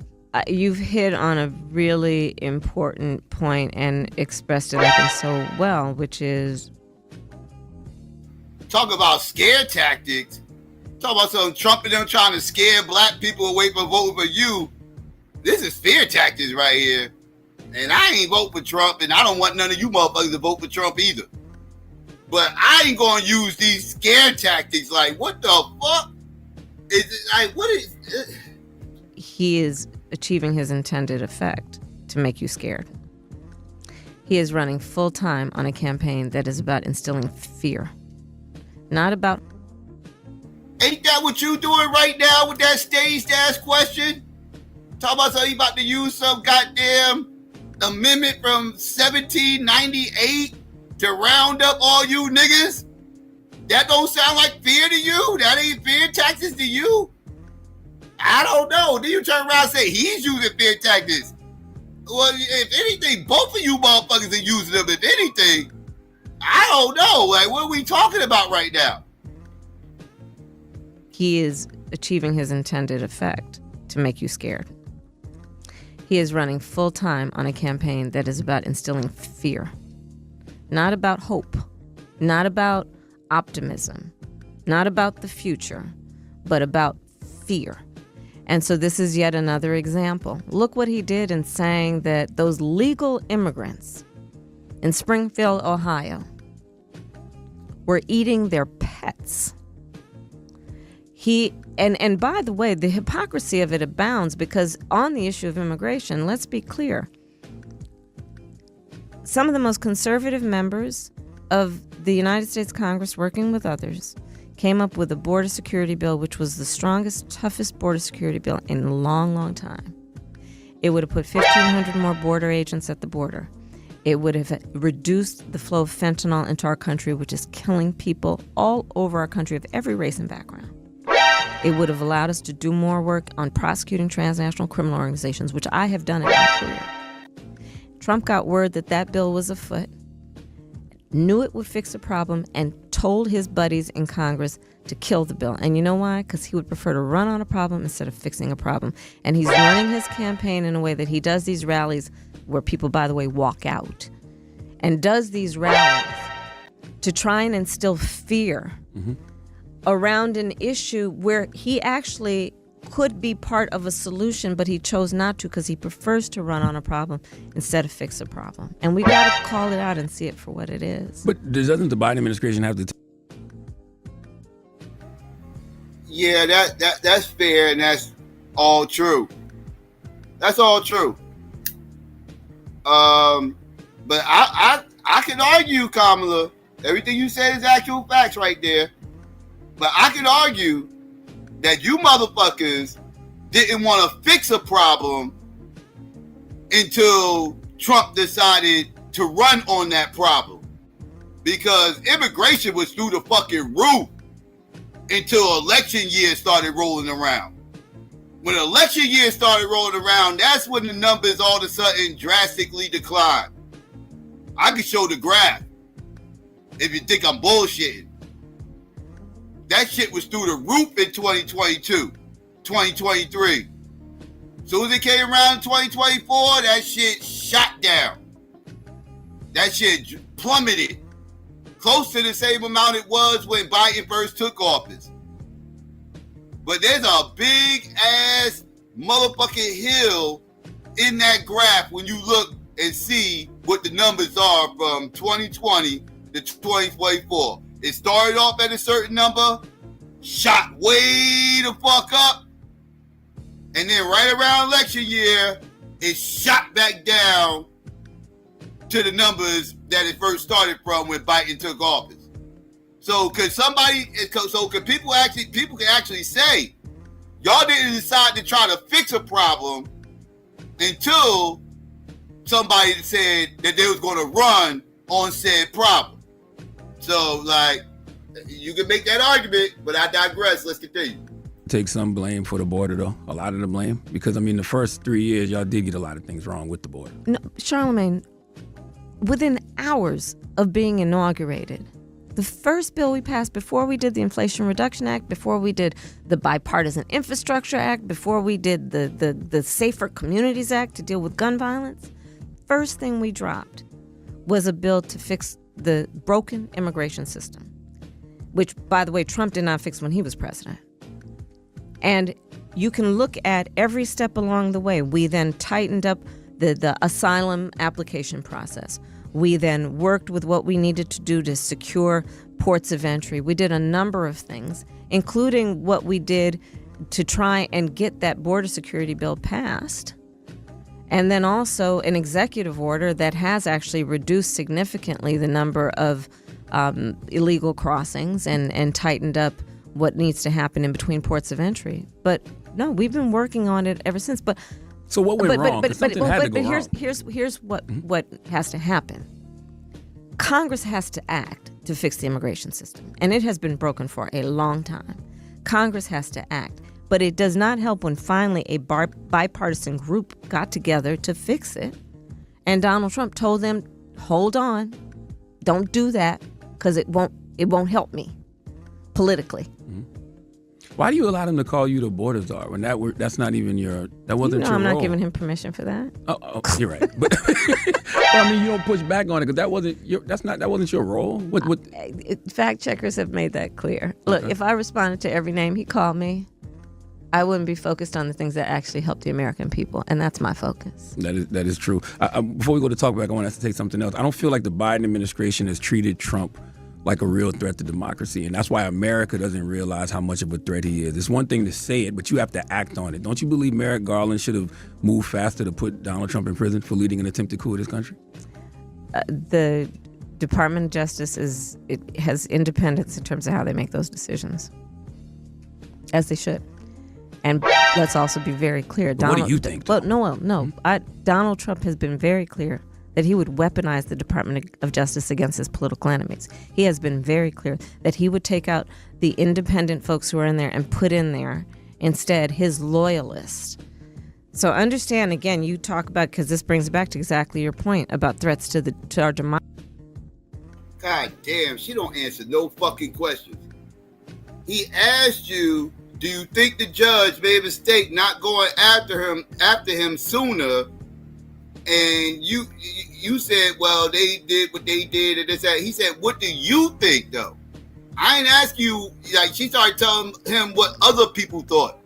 you've hit on a really important point and expressed it, I think, so well, which is... Talk about scare tactics. Talk about some Trump and them trying to scare black people away from voting for you. This is fear tactics right here. And I ain't vote for Trump, and I don't want none of you motherfuckers to vote for Trump either. But I ain't gonna use these scare tactics. Like, what the fuck? Is it, like, what is... He is achieving his intended effect to make you scared. He is running full time on a campaign that is about instilling fear, not about... Ain't that what you doing right now with that staged ass question? Talk about something about to use some goddamn amendment from 1798 to round up all you niggas? That don't sound like fear to you? That ain't fear tactics to you? I don't know. Then you turn around and say he's using fear tactics. Well, if anything, both of you motherfuckers are using them. If anything, I don't know. Like, what are we talking about right now? He is achieving his intended effect to make you scared. He is running full time on a campaign that is about instilling fear, not about hope, not about optimism, not about the future, but about fear. And so this is yet another example. Look what he did in saying that those legal immigrants in Springfield, Ohio, were eating their pets. And by the way, the hypocrisy of it abounds, because on the issue of immigration, let's be clear, some of the most conservative members of the United States Congress, working with others, came up with a border security bill, which was the strongest, toughest border security bill in a long, long time. It would have put 1,500 more border agents at the border. It would have reduced the flow of fentanyl into our country, which is killing people all over our country of every race and background. It would have allowed us to do more work on prosecuting transnational criminal organizations, which I have done in my career. Trump got word that that bill was afoot, knew it would fix a problem, and told his buddies in Congress to kill the bill. And you know why? Because he would prefer to run on a problem instead of fixing a problem. And he's running his campaign in a way that he does these rallies where people, by the way, walk out, and does these rallies to try and instill fear around an issue where he actually could be part of a solution, but he chose not to because he prefers to run on a problem instead of fix a problem. And we got to call it out and see it for what it is. But doesn't the Biden administration have to... Yeah, that's fair, and that's all true. That's all true. But I can argue, Kamala, everything you said is actual facts right there. But I can argue that you motherfuckers didn't want to fix a problem until Trump decided to run on that problem. Because immigration was through the fucking roof until election year started rolling around. When election year started rolling around, that's when the numbers all of a sudden drastically declined. I can show the graph if you think I'm bullshitting. That shit was through the roof in 2022, 2023. Soon as it came around in 2024, that shit shot down. That shit plummeted. Close to the same amount it was when Biden first took office. But there's a big ass motherfucking hill in that graph when you look and see what the numbers are from 2020 to 2024. It started off at a certain number, shot way the fuck up, And then right around election year, it shot back down to the numbers that it first started from when Biden took office. So could people can actually say, y'all didn't decide to try to fix a problem until somebody said that they was going to run on said problem. So, like, you can make that argument, but I digress. Let's continue. Take some blame for the border, though. A lot of the blame. Because, I mean, the first 3 years, y'all did get a lot of things wrong with the border. No, Charlemagne, within hours of being inaugurated, the first bill we passed before we did the Inflation Reduction Act, before we did the Bipartisan Infrastructure Act, before we did the Safer Communities Act to deal with gun violence, first thing we dropped was a bill to fix the broken immigration system, which, by the way, Trump did not fix when he was president. And you can look at every step along the way. We then tightened up the asylum application process. We then worked with what we needed to do to secure ports of entry. We did a number of things, including what we did to try and get that border security bill passed. And then also an executive order that has actually reduced significantly the number of illegal crossings and tightened up what needs to happen in between ports of entry. But no, we've been working on it ever since. But so what went wrong? But here's what has to happen. Congress has to act to fix the immigration system, and it has been broken for a long time. Congress has to act, but it does not help when finally a bipartisan group got together to fix it, and Donald Trump told them, "Hold on, don't do that, because it won't help me politically." Why do you allow them to call you the border czar when that's not even that wasn't your role? I'm not giving him permission for that. Oh, you're right. But I mean, you don't push back on it because that wasn't your role. What? Fact checkers have made that clear. Look, if I responded to every name he called me, I wouldn't be focused on the things that actually help the American people, and that's my focus. That is true. Before we go to talk back, I want us to take something else. I don't feel like the Biden administration has treated Trump like a real threat to democracy, and that's why America doesn't realize how much of a threat he is. It's one thing to say it, but you have to act on it. Don't you believe Merrick Garland should have moved faster to put Donald Trump in prison for leading an attempted coup in this country? The Department of Justice has independence in terms of how they make those decisions, as they should. And let's also be very clear. What do you think? Well, no. Donald Trump has been very clear that he would weaponize the Department of Justice against his political enemies. He has been very clear that he would take out the independent folks who are in there and put in there instead his loyalists. So understand, again, you talk about, because this brings back to exactly your point about threats to our democracy. God damn, she don't answer no fucking questions. He asked you, do you think the judge made a mistake not going after him sooner? And you said, well, they did what they did, and this, that. He said, what do you think, though? I ain't ask you, like, she started telling him what other people thought.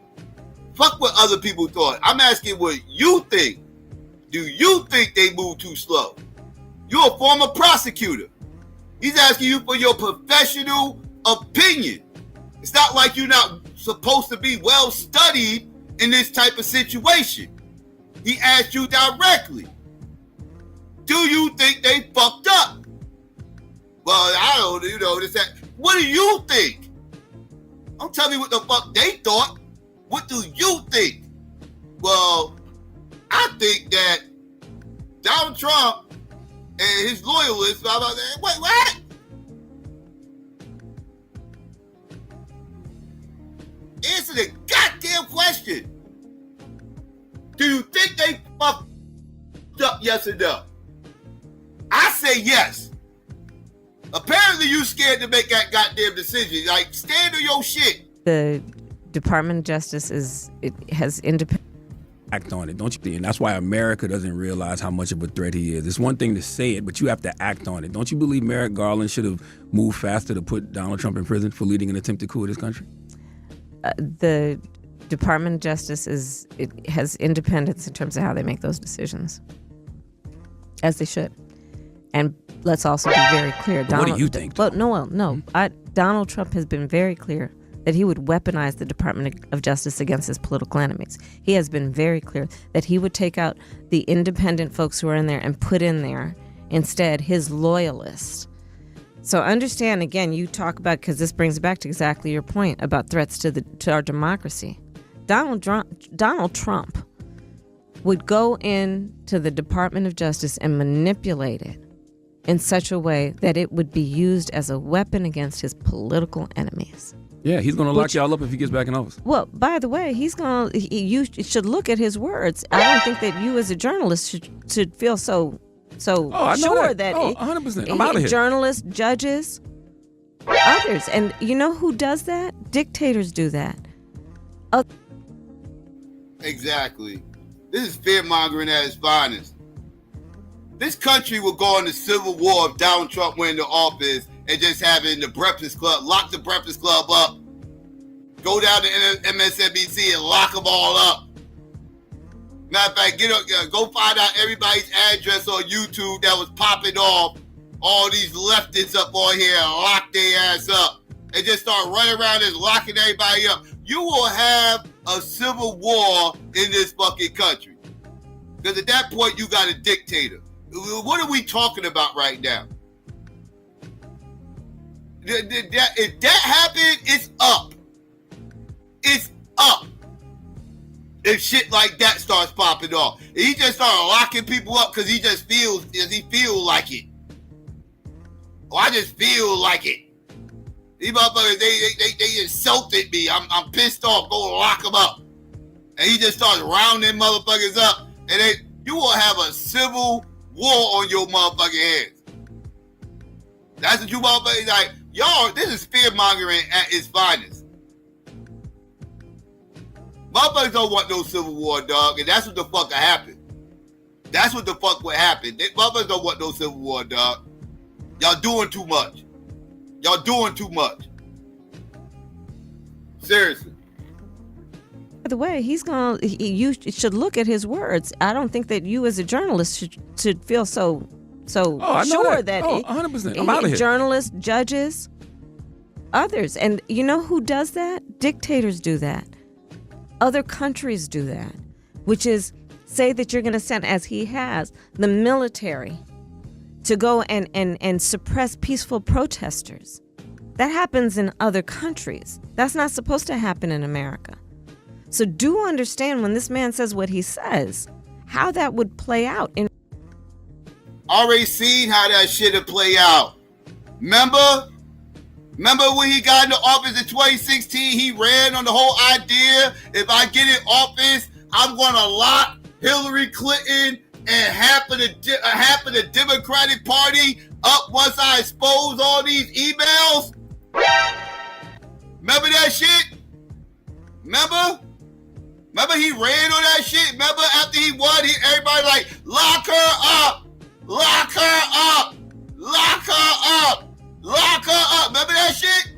Fuck what other people thought. I'm asking what you think. Do you think they moved too slow? You're a former prosecutor. He's asking you for your professional opinion. It's not like you're not supposed to be well studied in this type of situation. He asked you directly, do you think they fucked up? Well, I don't, this, that. What do you think? Don't tell me what the fuck they thought. What do you think? Well, I think that Donald Trump and his loyalists, blah, blah, blah. Wait, what? Answer the goddamn question. Do you think they fucked up, yes or no? I say yes. Apparently you scared to make that goddamn decision. Like, stand on your shit. The Department of Justice has independent. Act on it, don't you think? And that's why America doesn't realize how much of a threat he is. It's one thing to say it, but you have to act on it. Don't you believe Merrick Garland should have moved faster to put Donald Trump in prison for leading an attempted coup in this country? The Department of Justice has independence in terms of how they make those decisions, as they should. And let's also be very clear. What do you think? Well, no. Donald Trump has been very clear that he would weaponize the Department of Justice against his political enemies. He has been very clear that he would take out the independent folks who are in there and put in there instead his loyalists. So understand, again, you talk about, because this brings back to exactly your point about threats to our democracy. Donald Trump would go into the Department of Justice and manipulate it in such a way that it would be used as a weapon against his political enemies. Yeah, he's going to lock y'all up if he gets back in office. Well, by the way, you should look at his words. I don't think that you as a journalist should feel so sure that 100%. I'm out of here. Journalists, judges, others. And you know who does that? Dictators do that. Exactly. This is fear-mongering at its finest. This country will go into civil war if Donald Trump went into office and just having the Breakfast Club, lock the Breakfast Club up, go down to MSNBC and lock them all up. Matter of fact, go find out everybody's address on YouTube that was popping off all these leftists up on here and lock their ass up and just start running around and locking everybody up. You will have a civil war in this fucking country. Because at that point, you got a dictator. What are we talking about right now? If that happened, it's up. It's up. If shit like that starts popping off. If he just started locking people up because he feels like it. Oh, I just feel like it. These motherfuckers, they insulted me. I'm pissed off. Go lock them up. And he just starts rounding motherfuckers up. And then you will have a civil war on your motherfucking hands. That's what you motherfuckers like. Y'all, this is fear-mongering at its finest. Motherfuckers don't want no civil war, dog. And that's what the fuck happened. That's what the fuck would happen. Motherfuckers don't want no civil war, dog. Y'all doing too much. Y'all doing too much. Seriously. By the way, you should look at his words. I don't think that you as a journalist should feel so sure that 100%. I'm out of here. Journalists, judges, others. And you know who does that? Dictators do that. Other countries do that, which is say that you're going to send, as he has, the military to go and suppress peaceful protesters. That happens in other countries. That's not supposed to happen in America. So do understand when this man says what he says, how that would play out. Already seen how that shit would play out. Remember when he got into office in 2016, he ran on the whole idea, if I get in office, I'm going to lock Hillary Clinton and half of the Democratic Party up once I expose all these emails. Remember that shit? Remember he ran on that shit? Remember after he won, everybody like, lock her up, lock her up, lock her up, lock her up. Remember that shit?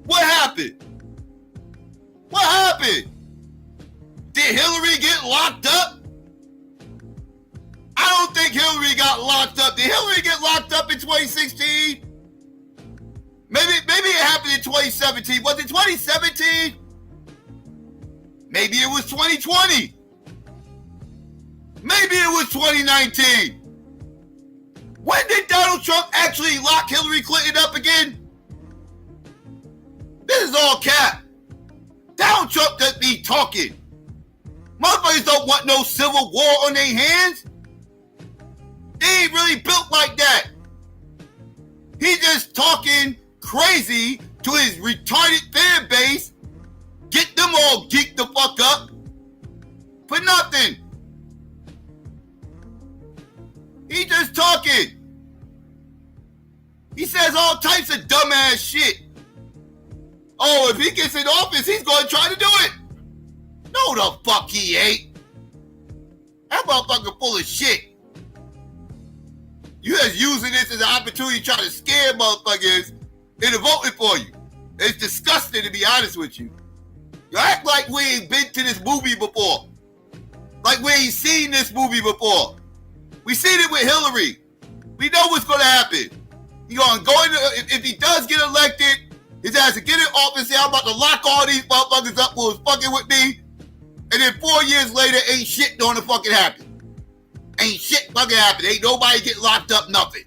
What happened? What happened? Did Hillary get locked up? I don't think Hillary got locked up. Did Hillary get locked up in 2016? Maybe it happened in 2017. Was it 2017? Maybe it was 2020. Maybe it was 2019. When did Donald Trump actually lock Hillary Clinton up again? This is all cap. Donald Trump just be talking. Motherfuckers don't want no civil war on their hands. They ain't really built like that. He just talking crazy to his retarded fan base. Get them all geeked the fuck up for nothing. He just talking. He says all types of dumbass shit. Oh, if he gets in office, he's going to try to do it. No, the fuck he ain't. That motherfucker full of shit. You just using this as an opportunity to try to scare motherfuckers into voting for you. It's disgusting, to be honest with you. You act like we ain't been to this movie before. Like we ain't seen this movie before. We seen it with Hillary. We know what's going to happen. He going to go into, if he does get elected, His ass to get in office and say, I'm about to lock all these motherfuckers up who was fucking with me. And then 4 years later, ain't shit gonna fucking happen. Ain't shit fucking happen. Ain't nobody get locked up, nothing.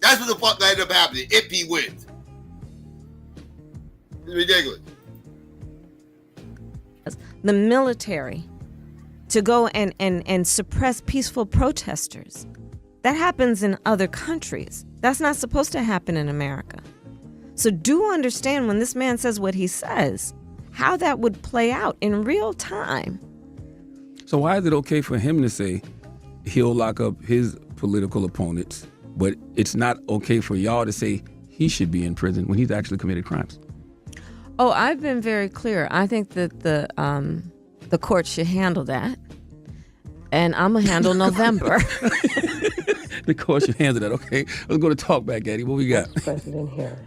That's what the fuck that ended up happening if he wins. It's ridiculous. The military to go and suppress peaceful protesters. That happens in other countries. That's not supposed to happen in America. So do understand when this man says what he says, how that would play out in real time. So why is it okay for him to say he'll lock up his political opponents, but it's not okay for y'all to say he should be in prison when he's actually committed crimes? Oh, I've been very clear. I think that the court should handle that, and I'm gonna handle November. The court should handle that. Okay, let's go to talk back, Eddie. What we got? President Harris.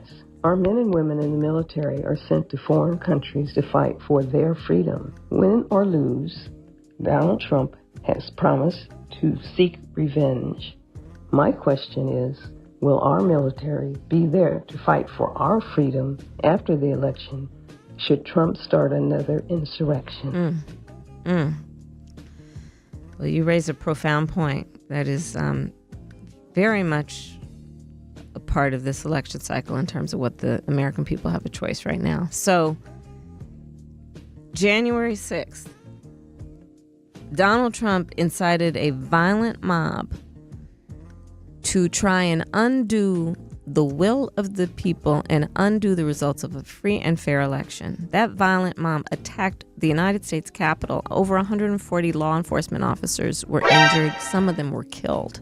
Our men and women in the military are sent to foreign countries to fight for their freedom. Win or lose, Donald Trump has promised to seek revenge. My question is, will our military be there to fight for our freedom after the election should Trump start another insurrection? Well, you raise a profound point that is very much a part of this election cycle in terms of what the American people have a choice right now. So, January 6th, Donald Trump incited a violent mob to try and undo the will of the people and undo the results of a free and fair election. That violent mob attacked the United States Capitol. Over 140 law enforcement officers were injured. Some of them were killed.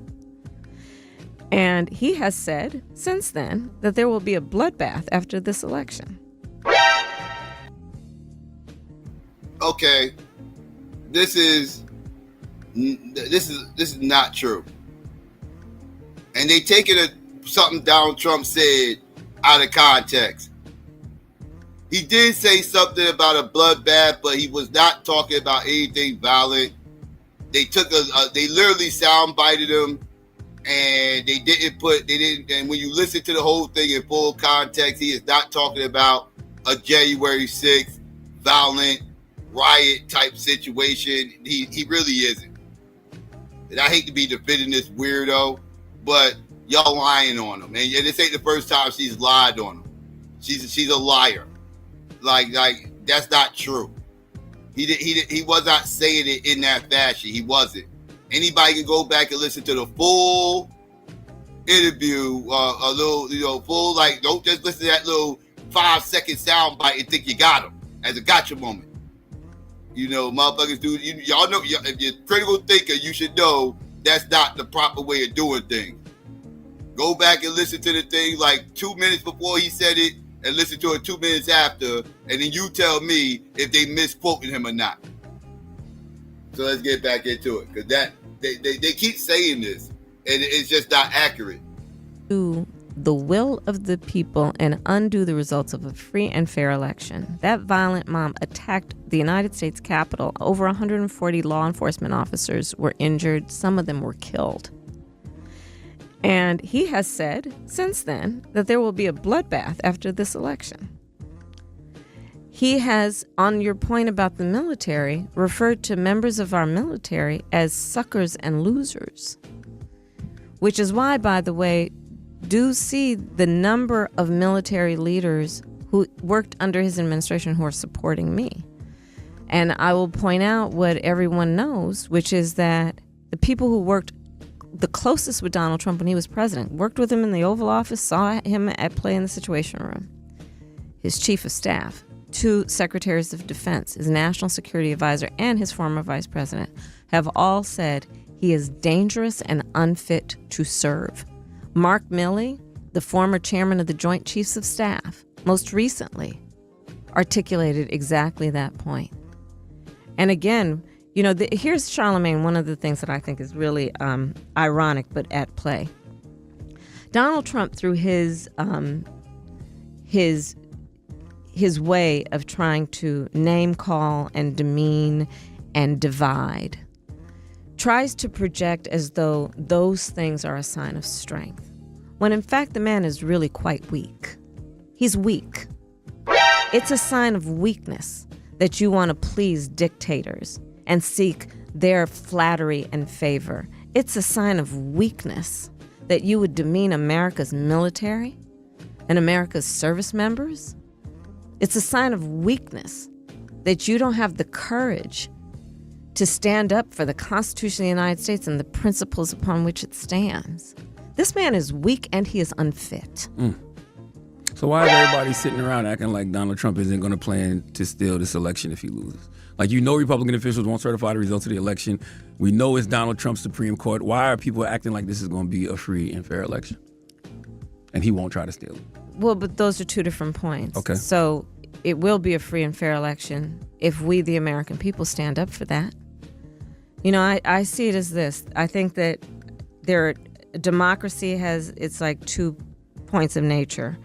And he has said since then that there will be a bloodbath after this election. Okay, this is not true. And they taking something Donald Trump said out of context. He did say something about a bloodbath, but he was not talking about anything violent. They literally soundbited him, and and when you listen to the whole thing in full context, he is not talking about a January 6th violent riot type situation. He really isn't. And I hate to be defending this weirdo, but y'all lying on him, and this ain't the first time she's lied on him. She's a liar. Like that's not true. He was not saying it in that fashion. He wasn't. Anybody can go back and listen to the full interview, a little, full, like, don't just listen to that little 5-second soundbite and think you got him as a gotcha moment. Motherfuckers do. Y'all know, if you're a critical thinker, you should know that's not the proper way of doing things. Go back and listen to the thing like 2 minutes before he said it, and listen to it 2 minutes after, and then you tell me if they misquoted him or not. So let's get back into it, because they keep saying this, and it's just not accurate. To the will of the people and undo the results of a free and fair election. That violent mob attacked the United States Capitol. Over 140 law enforcement officers were injured. Some of them were killed. And he has said since then that there will be a bloodbath after this election. He has, on your point about the military, referred to members of our military as suckers and losers, which is why, by the way, do see the number of military leaders who worked under his administration who are supporting me. And I will point out what everyone knows, which is that the people who worked the closest with Donald Trump when he was president, worked with him in the Oval Office, saw him at play in the Situation Room, his chief of staff, 2 secretaries of defense, his national security advisor, and his former vice president, have all said he is dangerous and unfit to serve. Mark Milley, the former chairman of the Joint Chiefs of Staff, most recently articulated exactly that point. And again, here's Charlemagne, one of the things that I think is really ironic but at play. Donald Trump, through his way of trying to name call and demean and divide, tries to project as though those things are a sign of strength, when in fact the man is really quite weak. He's weak. It's a sign of weakness that you want to please dictators and seek their flattery and favor. It's a sign of weakness that you would demean America's military and America's service members. It's a sign of weakness that you don't have the courage to stand up for the Constitution of the United States and the principles upon which it stands. This man is weak and he is unfit. So why is everybody sitting around acting like Donald Trump isn't going to plan to steal this election if he loses? Like, you know, Republican officials won't certify the results of the election. We know it's Donald Trump's Supreme Court. Why are people acting like this is going to be a free and fair election? And he won't try to steal it. Well, but those are two different points. Okay. So it will be a free and fair election if we, the American people, stand up for that. You know, I see it as this. I think that democracy it's like 2 points of nature.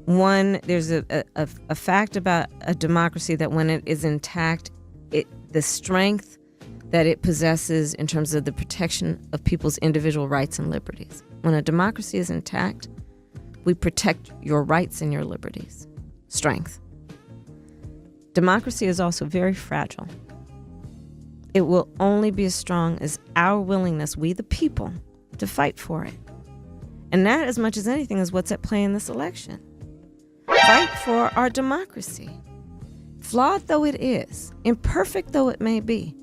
One, there's a fact about a democracy that when it is intact, the strength that it possesses in terms of the protection of people's individual rights and liberties. When a democracy is intact, we protect your rights and your liberties. Strength. Democracy is also very fragile. It will only be as strong as our willingness, we the people, to fight for it. And that, as much as anything, is what's at play in this election. Fight for our democracy. Flawed though it is, imperfect though it may be.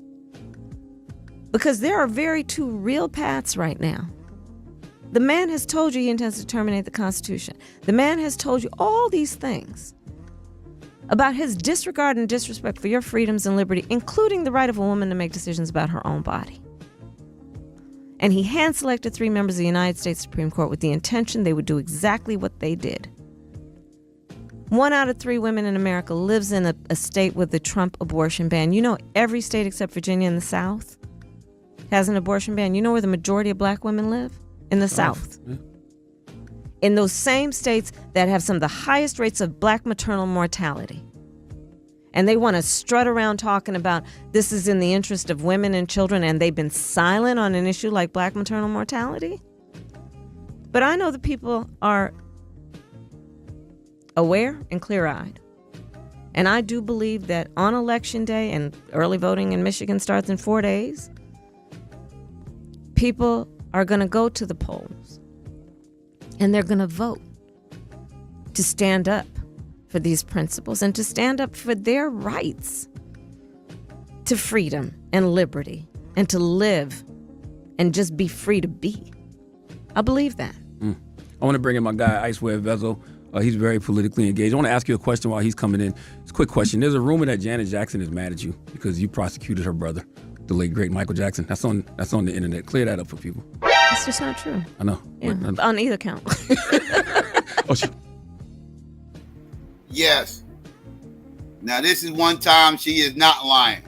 Because there are two real paths right now. The man has told you he intends to terminate the Constitution. The man has told you all these things about his disregard and disrespect for your freedoms and liberty, including the right of a woman to make decisions about her own body. And he hand-selected 3 members of the United States Supreme Court with the intention they would do exactly what they did. 1 out of 3 women in America lives in a state with the Trump abortion ban. You know, every state except Virginia in the South has an abortion ban. You know where the majority of black women live? In the South. Yeah. In those same states that have some of the highest rates of black maternal mortality. And they want to strut around talking about this is in the interest of women and children, and they've been silent on an issue like black maternal mortality. But I know the people are aware and clear-eyed. And I do believe that on Election Day, and early voting in Michigan starts in 4 days, people are going to go to the polls and they're going to vote to stand up for these principles and to stand up for their rights to freedom and liberty and to live and just be free to be. I believe that. I want to bring in my guy, Icewear Vezo. He's very politically engaged. I want to ask you a question while he's coming in. It's a quick question. There's a rumor that Janet Jackson is mad at you because you prosecuted her brother, the late great Michael Jackson. That's on the internet. Clear that up for people. It's just not true. I know. Yeah, on either count. Yes. Now this is one time she is not lying.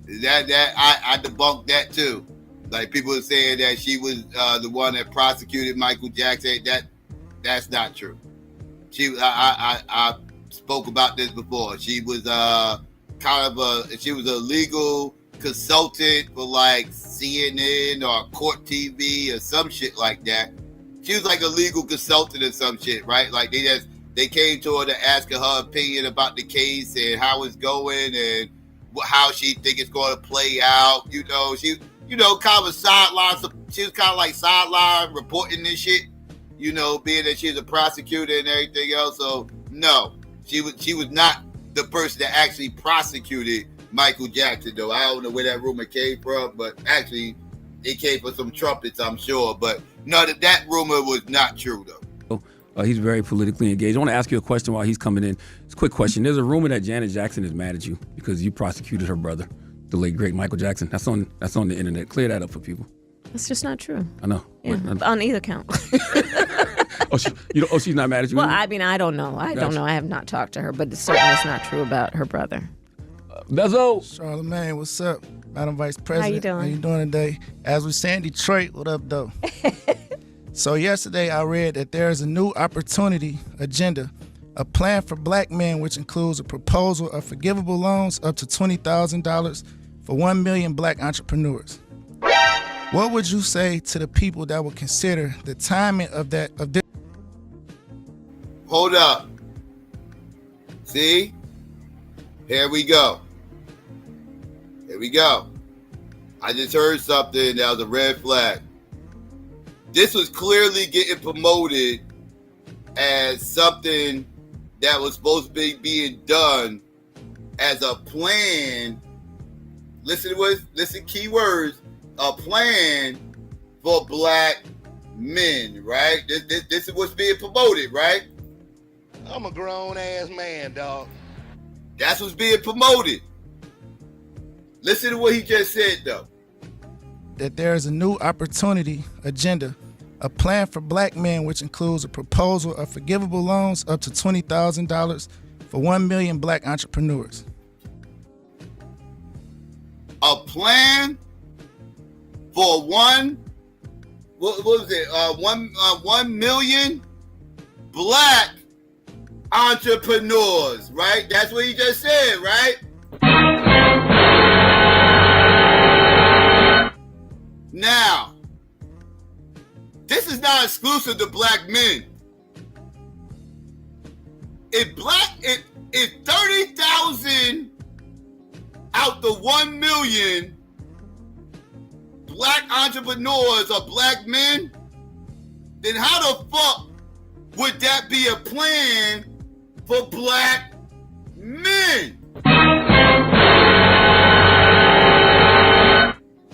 I debunked that too. Like, people are saying that she was the one that prosecuted Michael Jackson. That's not true. I spoke about this before. She was she was a legal consultant for like CNN or Court TV or some shit like that. She was like a legal consultant or some shit, right? Like they came to her to ask her opinion about the case and how it's going and how she think it's going to play out. You know, kind of a sideline. She was kind of like sideline reporting this shit. You know, being that she's a prosecutor and everything else. So no, she was not the person that actually prosecuted Michael Jackson, though. I don't know where that rumor came from, but actually it came from some trumpets, I'm sure. But no, that rumor was not true, though. He's very politically engaged. I want to ask you a question while he's coming in. It's a quick question. There's a rumor that Janet Jackson is mad at you because you prosecuted her brother, the late great Michael Jackson. That's on the internet. Clear that up for people. It's just not true. I know. Yeah, on either count. She's not mad at you? Well, I mean, I don't know. I don't know. I have not talked to her, but certainly it's not true about her brother. Bezo. Charlamagne, what's up? Madam Vice President. How you doing today? As we say in Detroit, what up, though? So yesterday I read that there is a new opportunity agenda, a plan for black men, which includes a proposal of forgivable loans up to $20,000 for 1 million black entrepreneurs. What would you say to the people that would consider the timing of this? Hold up. See? Here we go. Here we go. I just heard something that was a red flag. This was clearly getting promoted as something that was supposed to be being done as a plan. Listen, keywords. A plan for black men, right? This is what's being promoted, right? I'm a grown-ass man, dog. That's what's being promoted. Listen to what he just said, though. That there is a new opportunity agenda, a plan for black men, which includes a proposal of forgivable loans up to $20,000 for 1 million black entrepreneurs. A plan for what was it? 1 million black entrepreneurs, right? That's what he just said, right? Now, this is not exclusive to black men. If 30,000 out the 1 million black entrepreneurs are black men, then how the fuck would that be a plan for black men?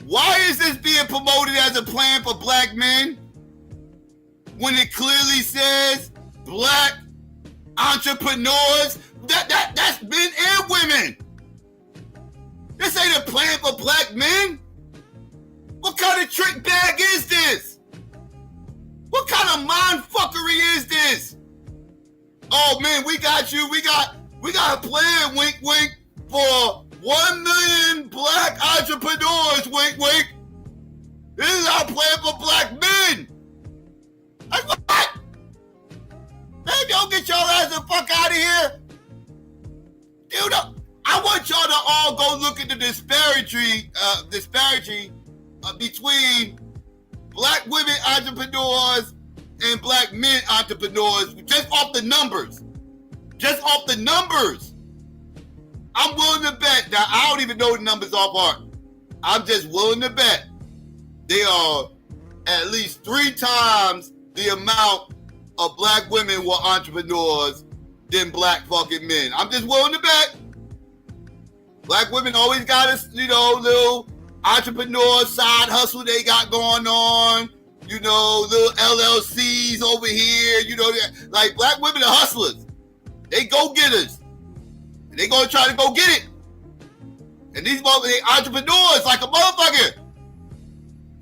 Why is this being promoted as a plan for black men when it clearly says black entrepreneurs? That's men and women. This ain't a plan for black men. What kind of trick bag is this? What kind of mind fuckery is this? Oh man, we got you. We got a plan, wink wink, for 1 million black entrepreneurs, wink wink. This is our plan for black men. Like what? Man, don't get your ass the fuck out of here. Dude, I want y'all to all go look at the disparity between black women entrepreneurs and black men entrepreneurs, just off the numbers. Just off the numbers. I'm willing to bet. Now, I don't even know the numbers off heart. I'm just willing to bet they are at least 3 times the amount of black women who are entrepreneurs than black fucking men. I'm just willing to bet. Black women always got a, little entrepreneur side hustle they got going on. Little LLCs over here. Like black women are hustlers. They go-getters. And they gonna try to go get it. And these motherfuckers, entrepreneurs like a motherfucker.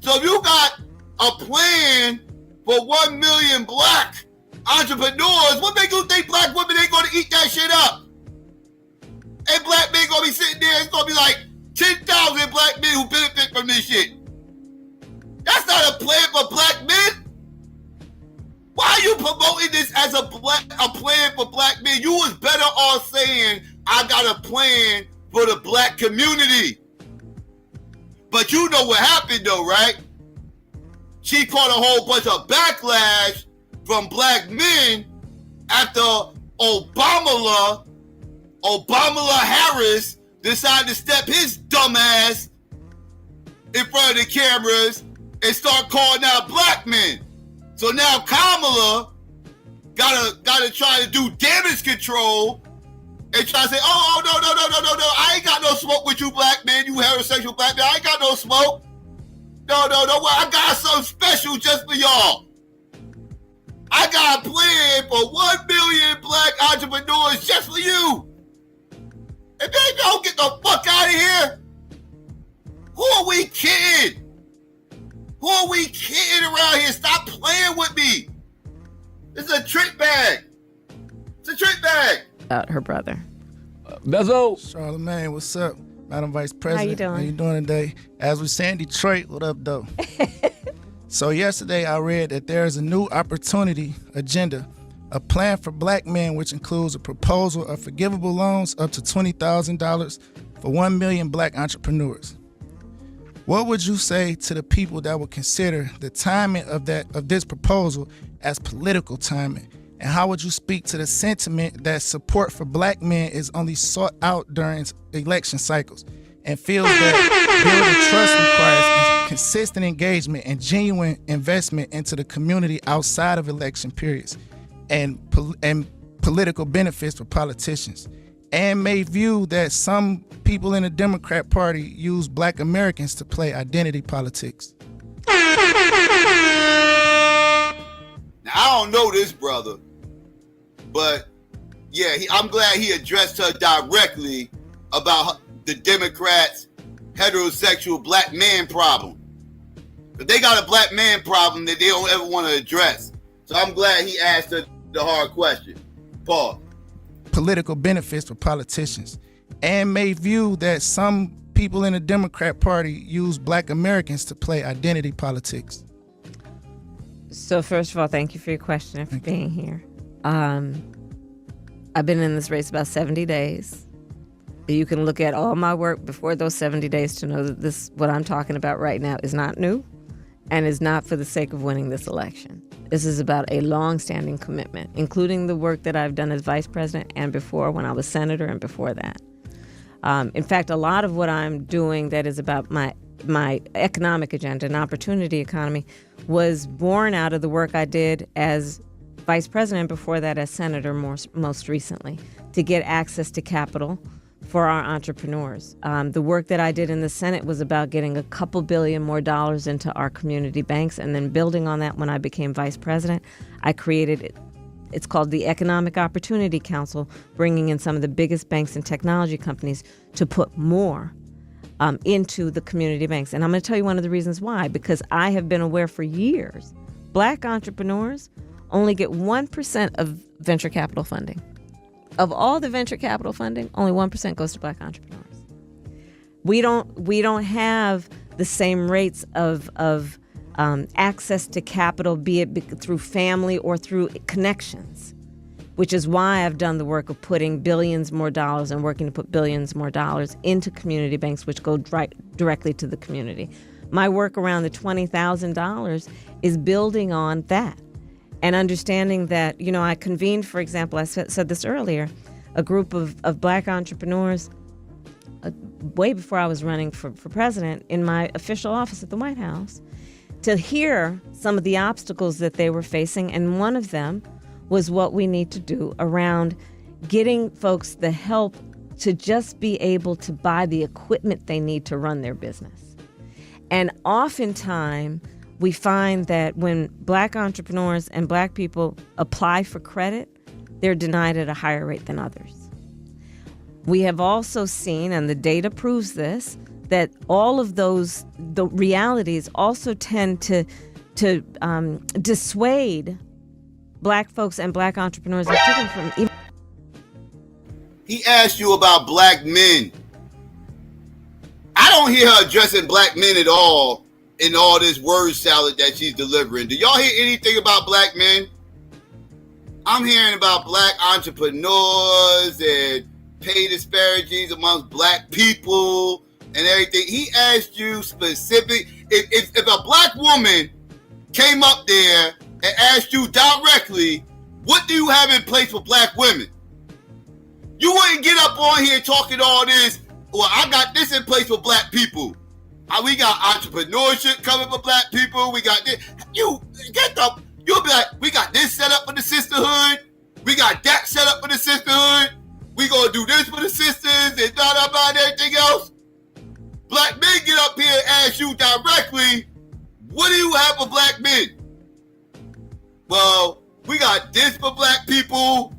So if you got a plan for 1 million black entrepreneurs, what make you think black women ain't gonna eat that shit up? And black men gonna be sitting there, it's gonna be like 10,000 black men who benefit from this shit. That's not a plan for black men. Why are you promoting this as a plan for black men? You was better off saying, I got a plan for the black community. But you know what happened though, right? She caught a whole bunch of backlash from black men after Kamala Harris decided to step his dumb ass in front of the cameras and start calling out black men. So now Kamala gotta try to do damage control and try to say, oh no, I ain't got no smoke with you black men, you heterosexual black men, I ain't got no smoke. No, I got something special just for y'all. I got a plan for 1 million black entrepreneurs just for you. And they don't get the fuck out of here. Who are we kidding? Who are we kidding around here? Stop playing with me. This is a trick bag. It's a trick bag. About her brother. Bezzo. Charlamagne, what's up? Madam Vice President. How you doing today? As we say in Detroit, what up, though? So yesterday I read that there is a new opportunity agenda, a plan for black men which includes a proposal of forgivable loans up to $20,000 for 1 million black entrepreneurs. What would you say to the people that would consider the timing of this proposal as political timing And how would you speak to the sentiment that support for black men is only sought out during election cycles, and feels that building trust requires consistent engagement and genuine investment into the community outside of election periods and political benefits for politicians, and may view that some people in the Democrat Party use black Americans to play identity politics? Now, I don't know this brother, but yeah, I'm glad he addressed her directly about the Democrats' heterosexual black man problem. But they got a black man problem that they don't ever want to address. So I'm glad he asked her the hard question. Pause. Political benefits for politicians, and may view that some people in the Democrat Party use black Americans to play identity politics. So first of all, thank you for your question and for being here. I've been in this race about 70 days. You can look at all my work before those 70 days to know that this, what I'm talking about right now, is not new and is not for the sake of winning this election. This is about a long-standing commitment, including the work that I've done as vice president and before when I was senator and before that. In fact, a lot of what I'm doing that is about my economic agenda and opportunity economy was born out of the work I did as vice president, before that as senator most recently, to get access to capital for our entrepreneurs. The work that I did in the Senate was about getting a couple billion more dollars into our community banks, and then building on that when I became vice president, I created it's called the Economic Opportunity Council, bringing in some of the biggest banks and technology companies to put more into the community banks. And I'm going to tell you one of the reasons why, because I have been aware for years, black entrepreneurs only get 1% of venture capital funding. Of all the venture capital funding, only 1% goes to black entrepreneurs. We don't have the same rates of access to capital, be it through family or through connections, which is why I've done the work of putting billions more dollars and working to put billions more dollars into community banks, which go directly to the community. My work around the $20,000 is building on that and understanding that, I convened, for example, I said this earlier, a group of black entrepreneurs way before I was running for president in my official office at the White House, to hear some of the obstacles that they were facing. And one of them was what we need to do around getting folks the help to just be able to buy the equipment they need to run their business. And oftentimes we find that when black entrepreneurs and black people apply for credit, they're denied at a higher rate than others. We have also seen, and the data proves this, that all of the realities also tend to dissuade black folks and black entrepreneurs from. He asked you about black men. I don't hear her addressing black men at all in all this word salad that she's delivering. Do y'all hear anything about black men? I'm hearing about black entrepreneurs and pay disparities amongst black people and everything. He asked you specific. If a black woman came up there and asked you directly, what do you have in place for black women? You wouldn't get up on here talking all this, well, I got this in place for black people. We got entrepreneurship coming for black people. We got this. You'll be like, we got this set up for the sisterhood. We got that set up for the sisterhood. We gonna do this for the sisters and blah, and everything else. Black men get up here and ask you directly, what do you have for black men? Well, we got this for black people.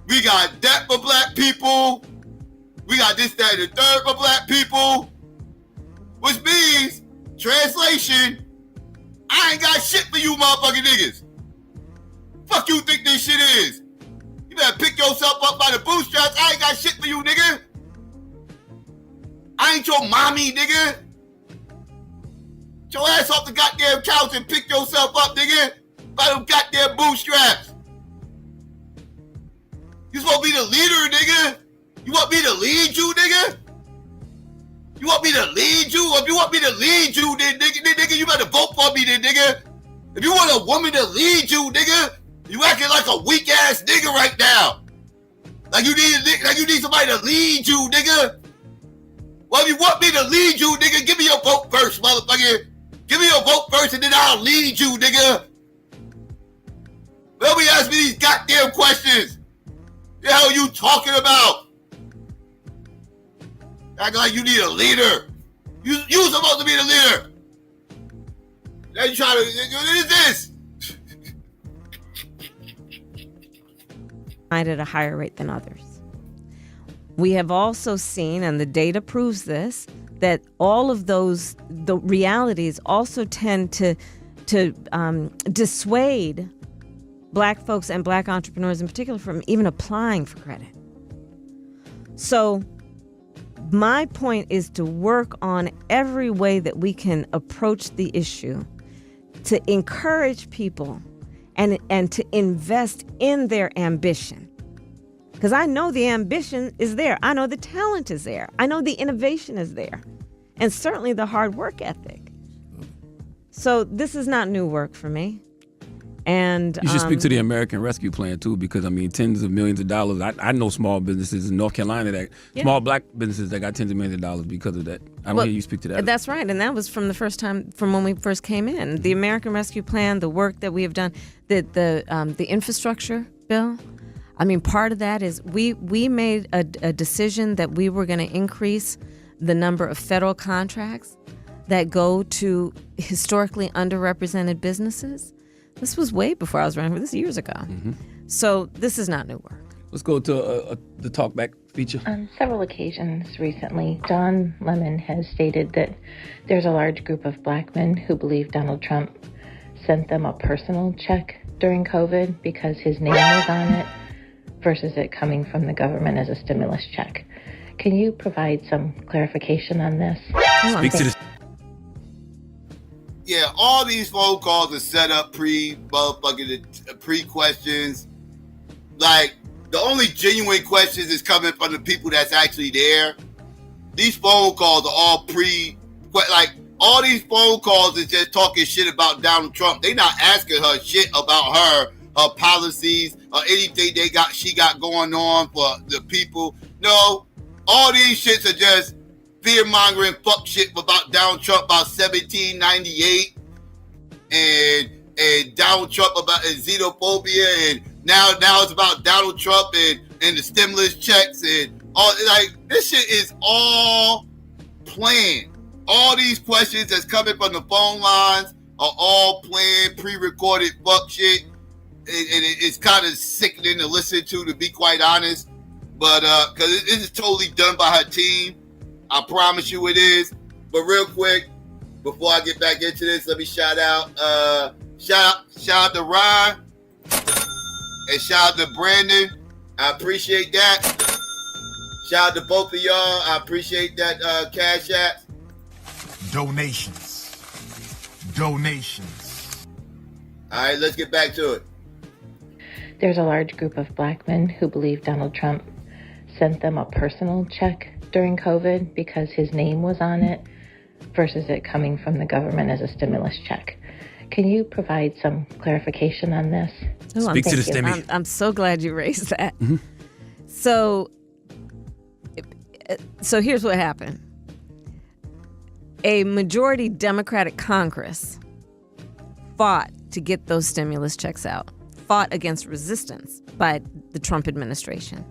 We got that for black people. We got this, that, and the third for black people. Which means, translation, I ain't got shit for you motherfucking niggas. Fuck you think this shit is? You better pick yourself up by the bootstraps. I ain't got shit for you, nigga. I ain't your mommy, nigga. Get your ass off the goddamn couch and pick yourself up, nigga, by them goddamn bootstraps. You supposed to be the leader, nigga. You want me to lead you, nigga? You want me to lead you? If you want me to lead you, then nigga, you better vote for me, then, nigga. If you want a woman to lead you, nigga, You acting like a weak ass nigga right now. Like you need somebody to lead you, nigga. Well, if you want me to lead you, nigga, give me your vote first, motherfucker. Give me your vote first and then I'll lead you, nigga. Nobody ask me these goddamn questions. The hell are you talking about? Acting like you need a leader. You supposed to be the leader. Now you trying to, what is this? At a higher rate than others. We have also seen, and the data proves this, that all of the realities also tend to dissuade Black folks and Black entrepreneurs in particular from even applying for credit. So my point is to work on every way that we can approach the issue to encourage people and to invest in their ambition. Because I know the ambition is there. I know the talent is there. I know the innovation is there. And certainly the hard work ethic. So this is not new work for me. And you should speak to the American Rescue Plan too, because I mean, tens of millions of dollars. I know small businesses in North Carolina small Black businesses that got tens of millions of dollars because of that. I don't hear you speak to that. That's right, and that was from when we first came in. The American Rescue Plan, the work that we have done, the infrastructure bill. I mean, part of that is we made a decision that we were going to increase the number of federal contracts that go to historically underrepresented businesses. This was way before I was running for this, years ago. Mm-hmm. So this is not new work. Let's go to the talkback feature. On several occasions recently, Don Lemon has stated that there's a large group of Black men who believe Donald Trump sent them a personal check during COVID because his name was on it, versus it coming from the government as a stimulus check. Can you provide some clarification on this? Speak to this. Yeah, all these phone calls are set up pre-questions. Like, the only genuine questions is coming from the people that's actually there. These phone calls are all all these phone calls is just talking shit about Donald Trump. They not asking her shit about her policies or anything she got going on for the people. No, all these shits are just fear-mongering fuck shit about Donald Trump about 1798 and Donald Trump about xenophobia, and now it's about Donald Trump and the stimulus checks and all. Like, this shit is all planned. All these questions that's coming from the phone lines are all planned, pre-recorded fuck shit. And it's kind of sickening to listen to be quite honest. But because it is totally done by her team. I promise you it is. But real quick, before I get back into this, let me shout out to Ryan and shout out to Brandon. I appreciate that. Shout out to both of y'all. I appreciate that Cash App. Donations. All right, let's get back to it. There's a large group of Black men who believe Donald Trump sent them a personal check during COVID because his name was on it, versus it coming from the government as a stimulus check. Can you provide some clarification on this? Speak to the stimmy. I'm so glad you raised that. Mm-hmm. So here's what happened. A majority Democratic Congress fought to get those stimulus checks out, fought against resistance by the Trump administration,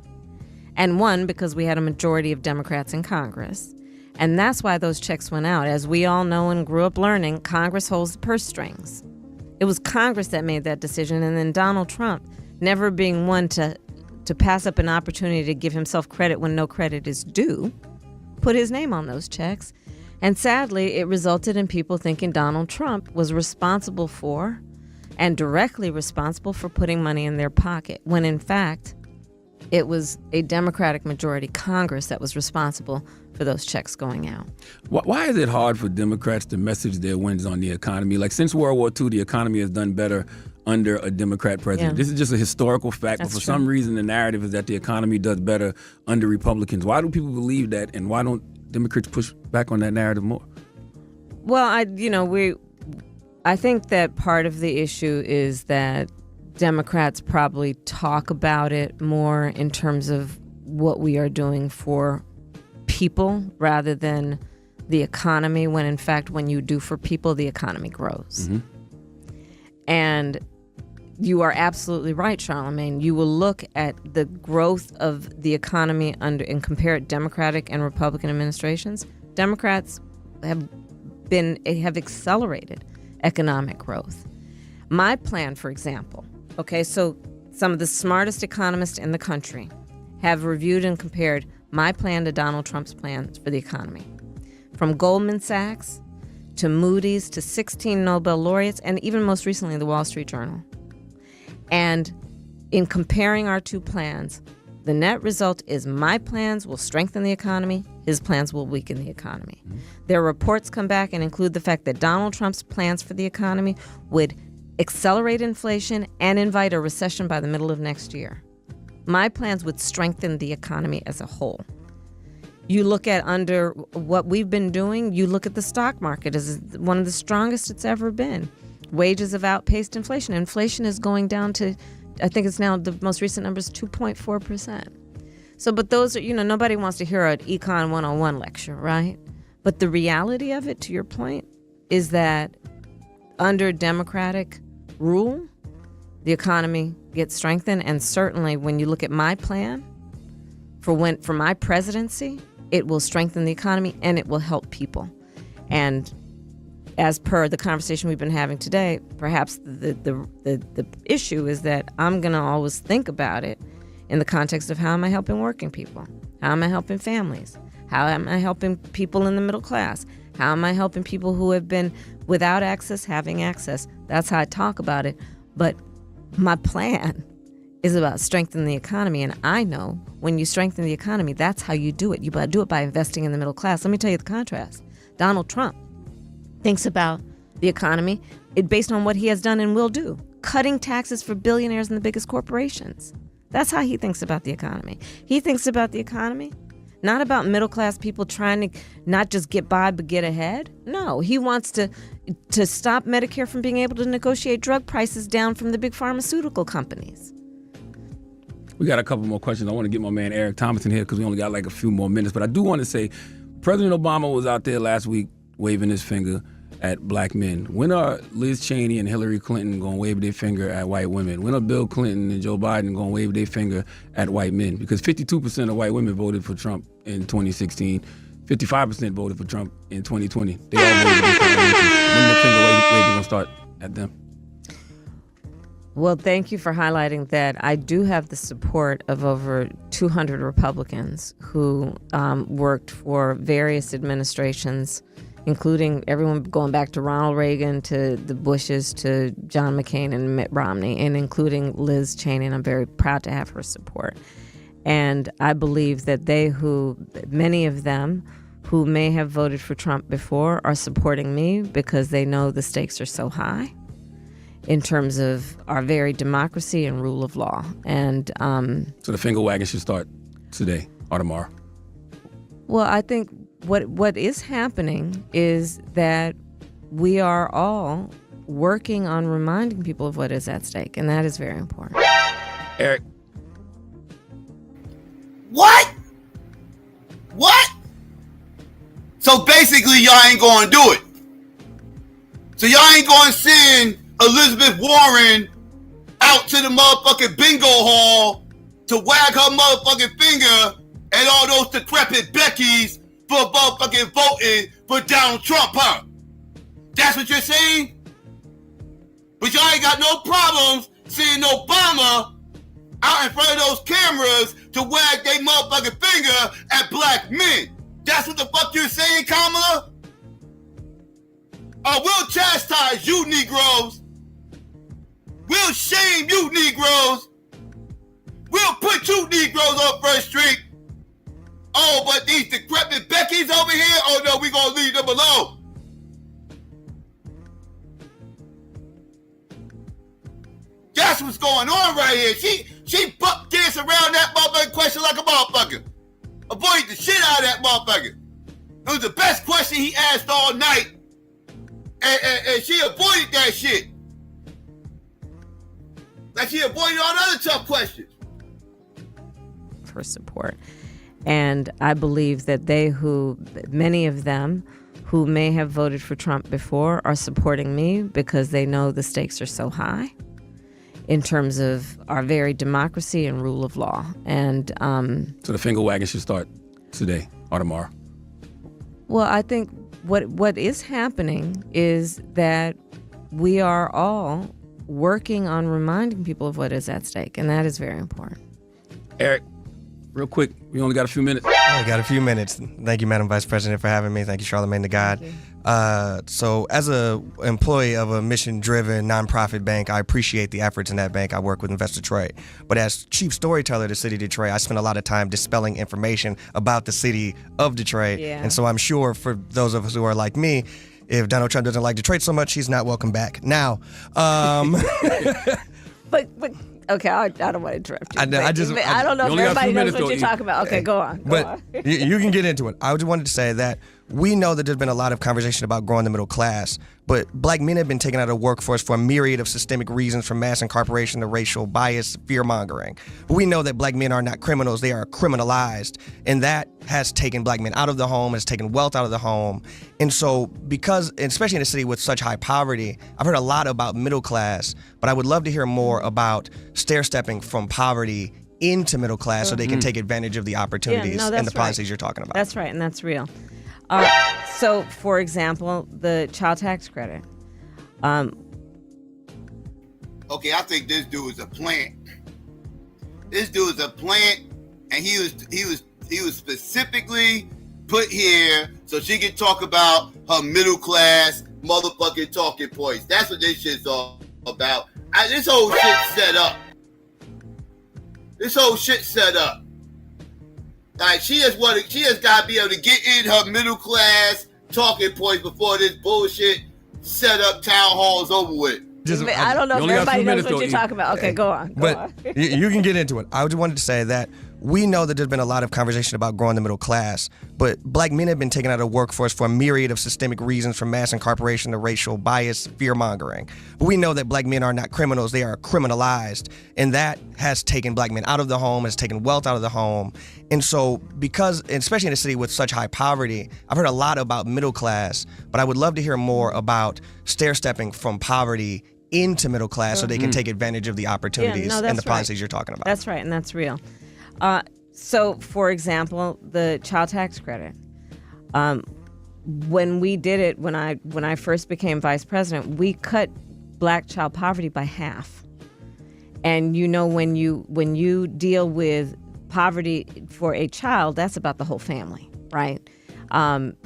and won because we had a majority of Democrats in Congress. And that's why those checks went out. As we all know and grew up learning, Congress holds the purse strings. It was Congress that made that decision, and then Donald Trump, never being one to pass up an opportunity to give himself credit when no credit is due, put his name on those checks. And sadly, it resulted in people thinking Donald Trump was responsible for and directly responsible for putting money in their pocket, when in fact, it was a Democratic majority Congress that was responsible for those checks going out. Why is it hard for Democrats to message their wins on the economy? Like, since World War II, the economy has done better under a Democrat president. Yeah. This is just a historical fact, but for some reason, the narrative is that the economy does better under Republicans. Why do people believe that, and why don't Democrats push back on that narrative more? Well, I think that part of the issue is that Democrats probably talk about it more in terms of what we are doing for people rather than the economy, when in fact, when you do for people, the economy grows. Mm-hmm. And you are absolutely right, Charlamagne. You will look at the growth of the economy and compare it Democratic and Republican administrations. Democrats have accelerated economic growth. My plan, for example, okay, so some of the smartest economists in the country have reviewed and compared my plan to Donald Trump's plans for the economy. From Goldman Sachs to Moody's to 16 Nobel laureates, and even most recently the Wall Street Journal. And in comparing our two plans, the net result is my plans will strengthen the economy, his plans will weaken the economy. Mm-hmm. Their reports come back and include the fact that Donald Trump's plans for the economy would accelerate inflation and invite a recession by the middle of next year. My plans would strengthen the economy as a whole. You look at under what we've been doing, you look at the stock market as one of the strongest it's ever been. Wages have outpaced inflation. Inflation is going down to, I think it's now the most recent number is 2.4%. So, but those are, nobody wants to hear an Econ 101 lecture, right? But the reality of it, to your point, is that under Democratic rule, the economy gets strengthened. And certainly when you look at my plan for my presidency, it will strengthen the economy and it will help people. And as per the conversation we've been having today, perhaps the issue is that I'm going to always think about it in the context of how am I helping working people? How am I helping families? How am I helping people in the middle class? How am I helping people who have been without access, having access? That's how I talk about it. But my plan is about strengthening the economy. And I know when you strengthen the economy, that's how you do it. You do it by investing in the middle class. Let me tell you the contrast. Donald Trump thinks about the economy based on what he has done and will do. Cutting taxes for billionaires and the biggest corporations. That's how he thinks about the economy. He thinks about the economy not about middle class people trying to not just get by but get ahead. No, he wants to stop Medicare from being able to negotiate drug prices down from the big pharmaceutical companies. We got a couple more questions. I want to get my man Eric Thomas in here because we only got like a few more minutes. But I do want to say President Obama was out there last week waving his finger at black men. When are Liz Cheney and Hillary Clinton going to wave their finger at white women? When are Bill Clinton and Joe Biden going to wave their finger at white men? Because 52% of white women voted for Trump in 2016. 55% voted for Trump in 2020. They all voted against the When the finger waving going to start at them? Well, thank you for highlighting that. I do have the support of over 200 Republicans who worked for various administrations, including everyone going back to Ronald Reagan, to the Bushes, to John McCain and Mitt Romney, and including Liz Cheney, and I'm very proud to have her support. And I believe that many of them who may have voted for Trump before are supporting me because they know the stakes are so high in terms of our very democracy and rule of law. And so the finger wagging should start today or tomorrow? Well, I think what is happening is that we are all working on reminding people of what is at stake, and that is very important. Eric. What? So basically, y'all ain't going to do it. So y'all ain't going to send Elizabeth Warren out to the motherfucking bingo hall to wag her motherfucking finger at all those decrepit Beckys for motherfucking voting for Donald Trump, huh? That's what you're saying? But y'all ain't got no problems seeing Obama out in front of those cameras to wag their motherfucking finger at black men. That's what the fuck you're saying, Kamala? We'll chastise you Negroes. We'll shame you Negroes. We'll put you Negroes on First Street. Oh, but these decrepit Beckys over here, oh no, we gonna leave them alone. That's what's going on right here. She buck dance around that motherfucking question like a motherfucker. Avoid the shit out of that motherfucker. It was the best question he asked all night. And she avoided that shit. Like she avoided all the other tough questions. For support. And I believe that many of them who may have voted for Trump before are supporting me because they know the stakes are so high in terms of our very democracy and rule of law. And so the finger wagging should start today or tomorrow. Well, I think what is happening is that we are all working on reminding people of what is at stake, and that is very important. Eric, real quick, we only got a few minutes. I got a few minutes. Thank you, Madam Vice President, for having me. Thank you, Charlamagne the God. So as an employee of a mission-driven nonprofit bank, I appreciate the efforts in that bank. I work with Invest Detroit. But as chief storyteller of the city of Detroit, I spend a lot of time dispelling information about the city of Detroit. Yeah. And so I'm sure for those of us who are like me, if Donald Trump doesn't like Detroit so much, he's not welcome back. Now, but okay, I don't want to interrupt you. I don't know if everybody knows what you're talking about. Okay, go on. But you can get into it. I just wanted to say that we know that there's been a lot of conversation about growing the middle class, but black men have been taken out of the workforce for a myriad of systemic reasons, from mass incarceration to racial bias, fear-mongering. But we know that black men are not criminals, they are criminalized, and that has taken black men out of the home, has taken wealth out of the home. And so because, especially in a city with such high poverty, I've heard a lot about middle class, but I would love to hear more about stair-stepping from poverty into middle class so they can take advantage of the opportunities and the policies you're talking about. That's right, and that's real. So, for example, the child tax credit. Okay, I think this dude is a plant. This dude is a plant, and he was specifically put here so she can talk about her middle class motherfucking talking points. That's what this shit's all about. This whole shit's set up. Like she has got to be able to get in her middle class talking points before this bullshit set up town hall's over with. I don't know if everybody knows what you're talking about. Okay, go on. You can get into it. I just wanted to say that we know that there's been a lot of conversation about growing the middle class, but black men have been taken out of the workforce for a myriad of systemic reasons, from mass incarceration to racial bias, fear-mongering. But we know that black men are not criminals, they are criminalized, and that has taken black men out of the home, has taken wealth out of the home. And so because, especially in a city with such high poverty, I've heard a lot about middle class, but I would love to hear more about stair-stepping from poverty into middle class so they can take advantage of the opportunities and the policies you're talking about. That's right, and that's real. So, for example, the child tax credit. When we did it, when I first became vice president, we cut black child poverty by half. And you know, when you deal with poverty for a child, that's about the whole family, right?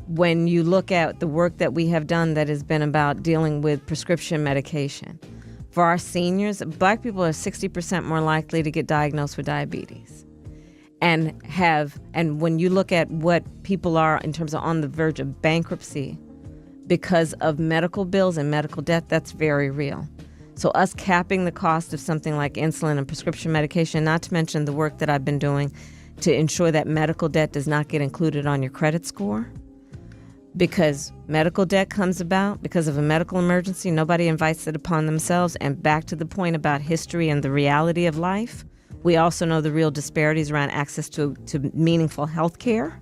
When you look at the work that we have done that has been about dealing with prescription medication. For our seniors, black people are 60% more likely to get diagnosed with diabetes. And when you look at what people are in terms of on the verge of bankruptcy because of medical bills and medical debt, that's very real. So us capping the cost of something like insulin and prescription medication, not to mention the work that I've been doing to ensure that medical debt does not get included on your credit score, because medical debt comes about because of a medical emergency. Nobody invites it upon themselves. And back to the point about history and the reality of life, we also know the real disparities around access to meaningful health care,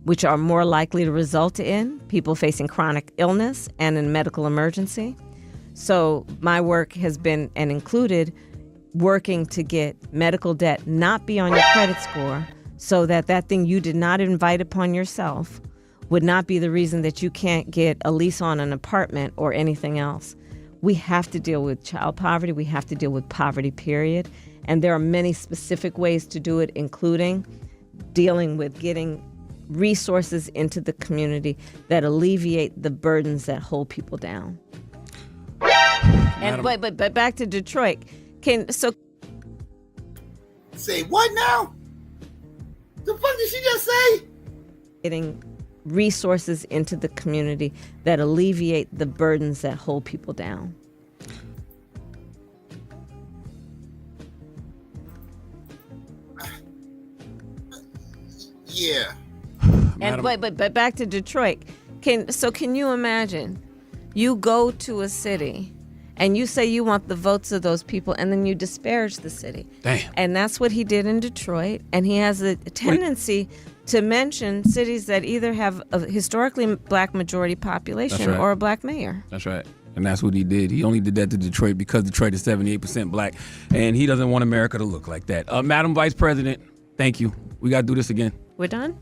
which are more likely to result in people facing chronic illness and in medical emergency. So my work has been and included working to get medical debt not be on your credit score, so that thing you did not invite upon yourself would not be the reason that you can't get a lease on an apartment or anything else. We have to deal with child poverty. We have to deal with poverty, period. And there are many specific ways to do it, including dealing with getting resources into the community that alleviate the burdens that hold people down. And but back to Detroit. Say what now? The fuck did she just say? Getting resources into the community that alleviate the burdens that hold people down. Yeah. And but back to Detroit. Can you imagine? You go to a city And you say you want the votes of those people, and then you disparage the city. Damn. And that's what he did in Detroit. And he has a tendency to mention cities that either have a historically black majority population or a black mayor. That's right. And that's what he did. He only did that to Detroit because Detroit is 78% black, and he doesn't want America to look like that. Madam Vice President, thank you. We got to do this again. We're done?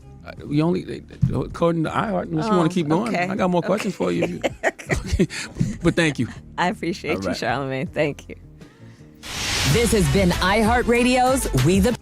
We only, according to iHeart, unless you want to keep going. Okay. I got more questions for you. Okay. But thank you. I appreciate you, Charlamagne. Thank you. This has been iHeartRadio's We the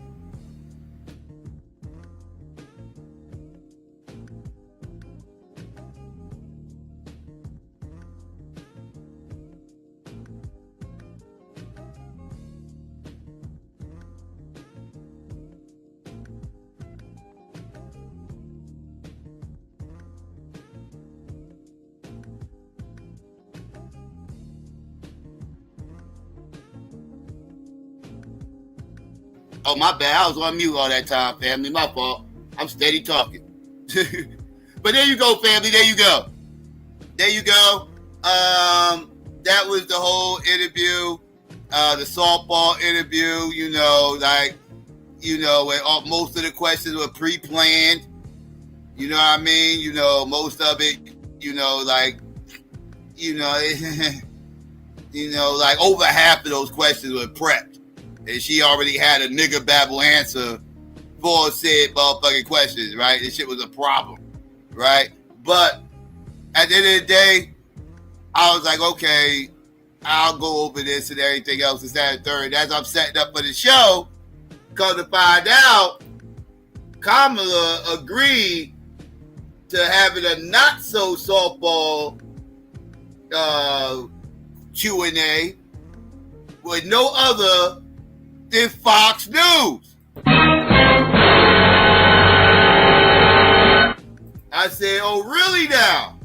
Oh, my bad. I was on mute all that time, family. My fault. I'm steady talking. But there you go, family. There you go. There you go. That was the whole interview, the softball interview, where most of the questions were pre-planned. You know what I mean? Most of it, over half of those questions were prepped. And she already had a nigga babble answer for said motherfucking questions, right? This shit was a problem, right? But at the end of the day, I was like, okay, I'll go over this and everything else, this, that, and third. As I'm setting up for the show, come to find out, Kamala agreed to having a not-so-softball Q&A with no other than Fox News. I said, oh, really now?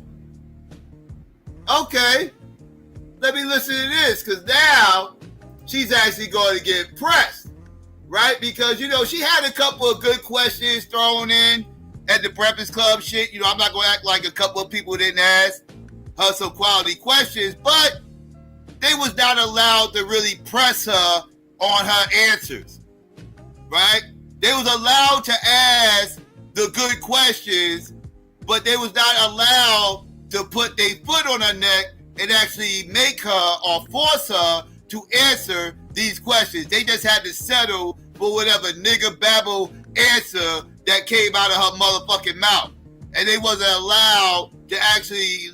Okay, let me listen to this, because now she's actually going to get pressed, right? Because, she had a couple of good questions thrown in at the Breakfast Club shit. I'm not going to act like a couple of people didn't ask her some quality questions, but they was not allowed to really press her on her answers, right? They was allowed to ask the good questions, but they was not allowed to put their foot on her neck and actually make her or force her to answer these questions. They just had to settle for whatever nigga babble answer that came out of her motherfucking mouth. And they wasn't allowed to actually,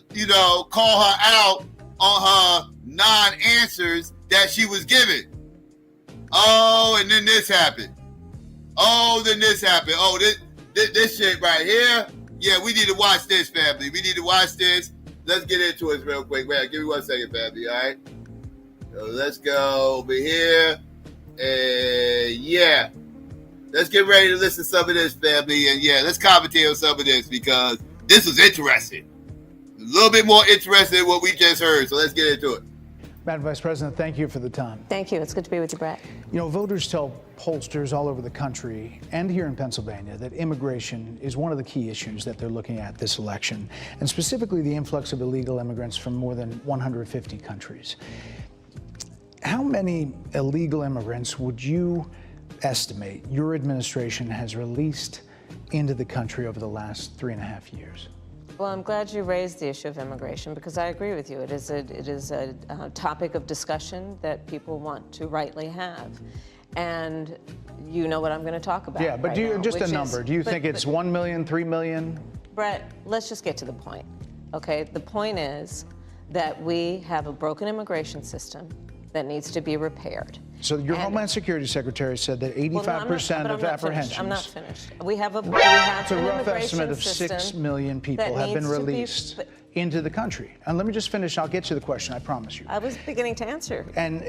call her out on her non-answers that she was giving. Oh, and then this happened. Oh, this shit right here. Yeah, we need to watch this, family. We need to watch this. Let's get into it real quick. Wait, give me 1 second, family, all right? So let's go over here. And yeah. Let's get ready to listen to some of this, family. And yeah, let's commentate on some of this because this was interesting. A little bit more interesting than what we just heard. So let's get into it. Madam Vice President, thank you for the time. Thank you. It's good to be with you, Brett. Voters tell pollsters all over the country and here in Pennsylvania that immigration is one of the key issues that they're looking at this election, and specifically the influx of illegal immigrants from more than 150 countries. How many illegal immigrants would you estimate your administration has released into the country over the last 3.5 years? Well, I'm glad you raised the issue of immigration because I agree with you. It is a topic of discussion that people want to rightly have. And you know what I'm going to talk about. Yeah, but right do you now, just a number? Do you think it's 1 million, 3 million? Brett, let's just get to the point. Okay, the point is that we have a broken immigration system that needs to be repaired. So your Homeland Security Secretary said that 85% of apprehensions. I'm not finished. We have it's a rough estimate of 6 million people have been released into the country. And let me just finish. I'll get to the question, I promise you. I was beginning to answer. And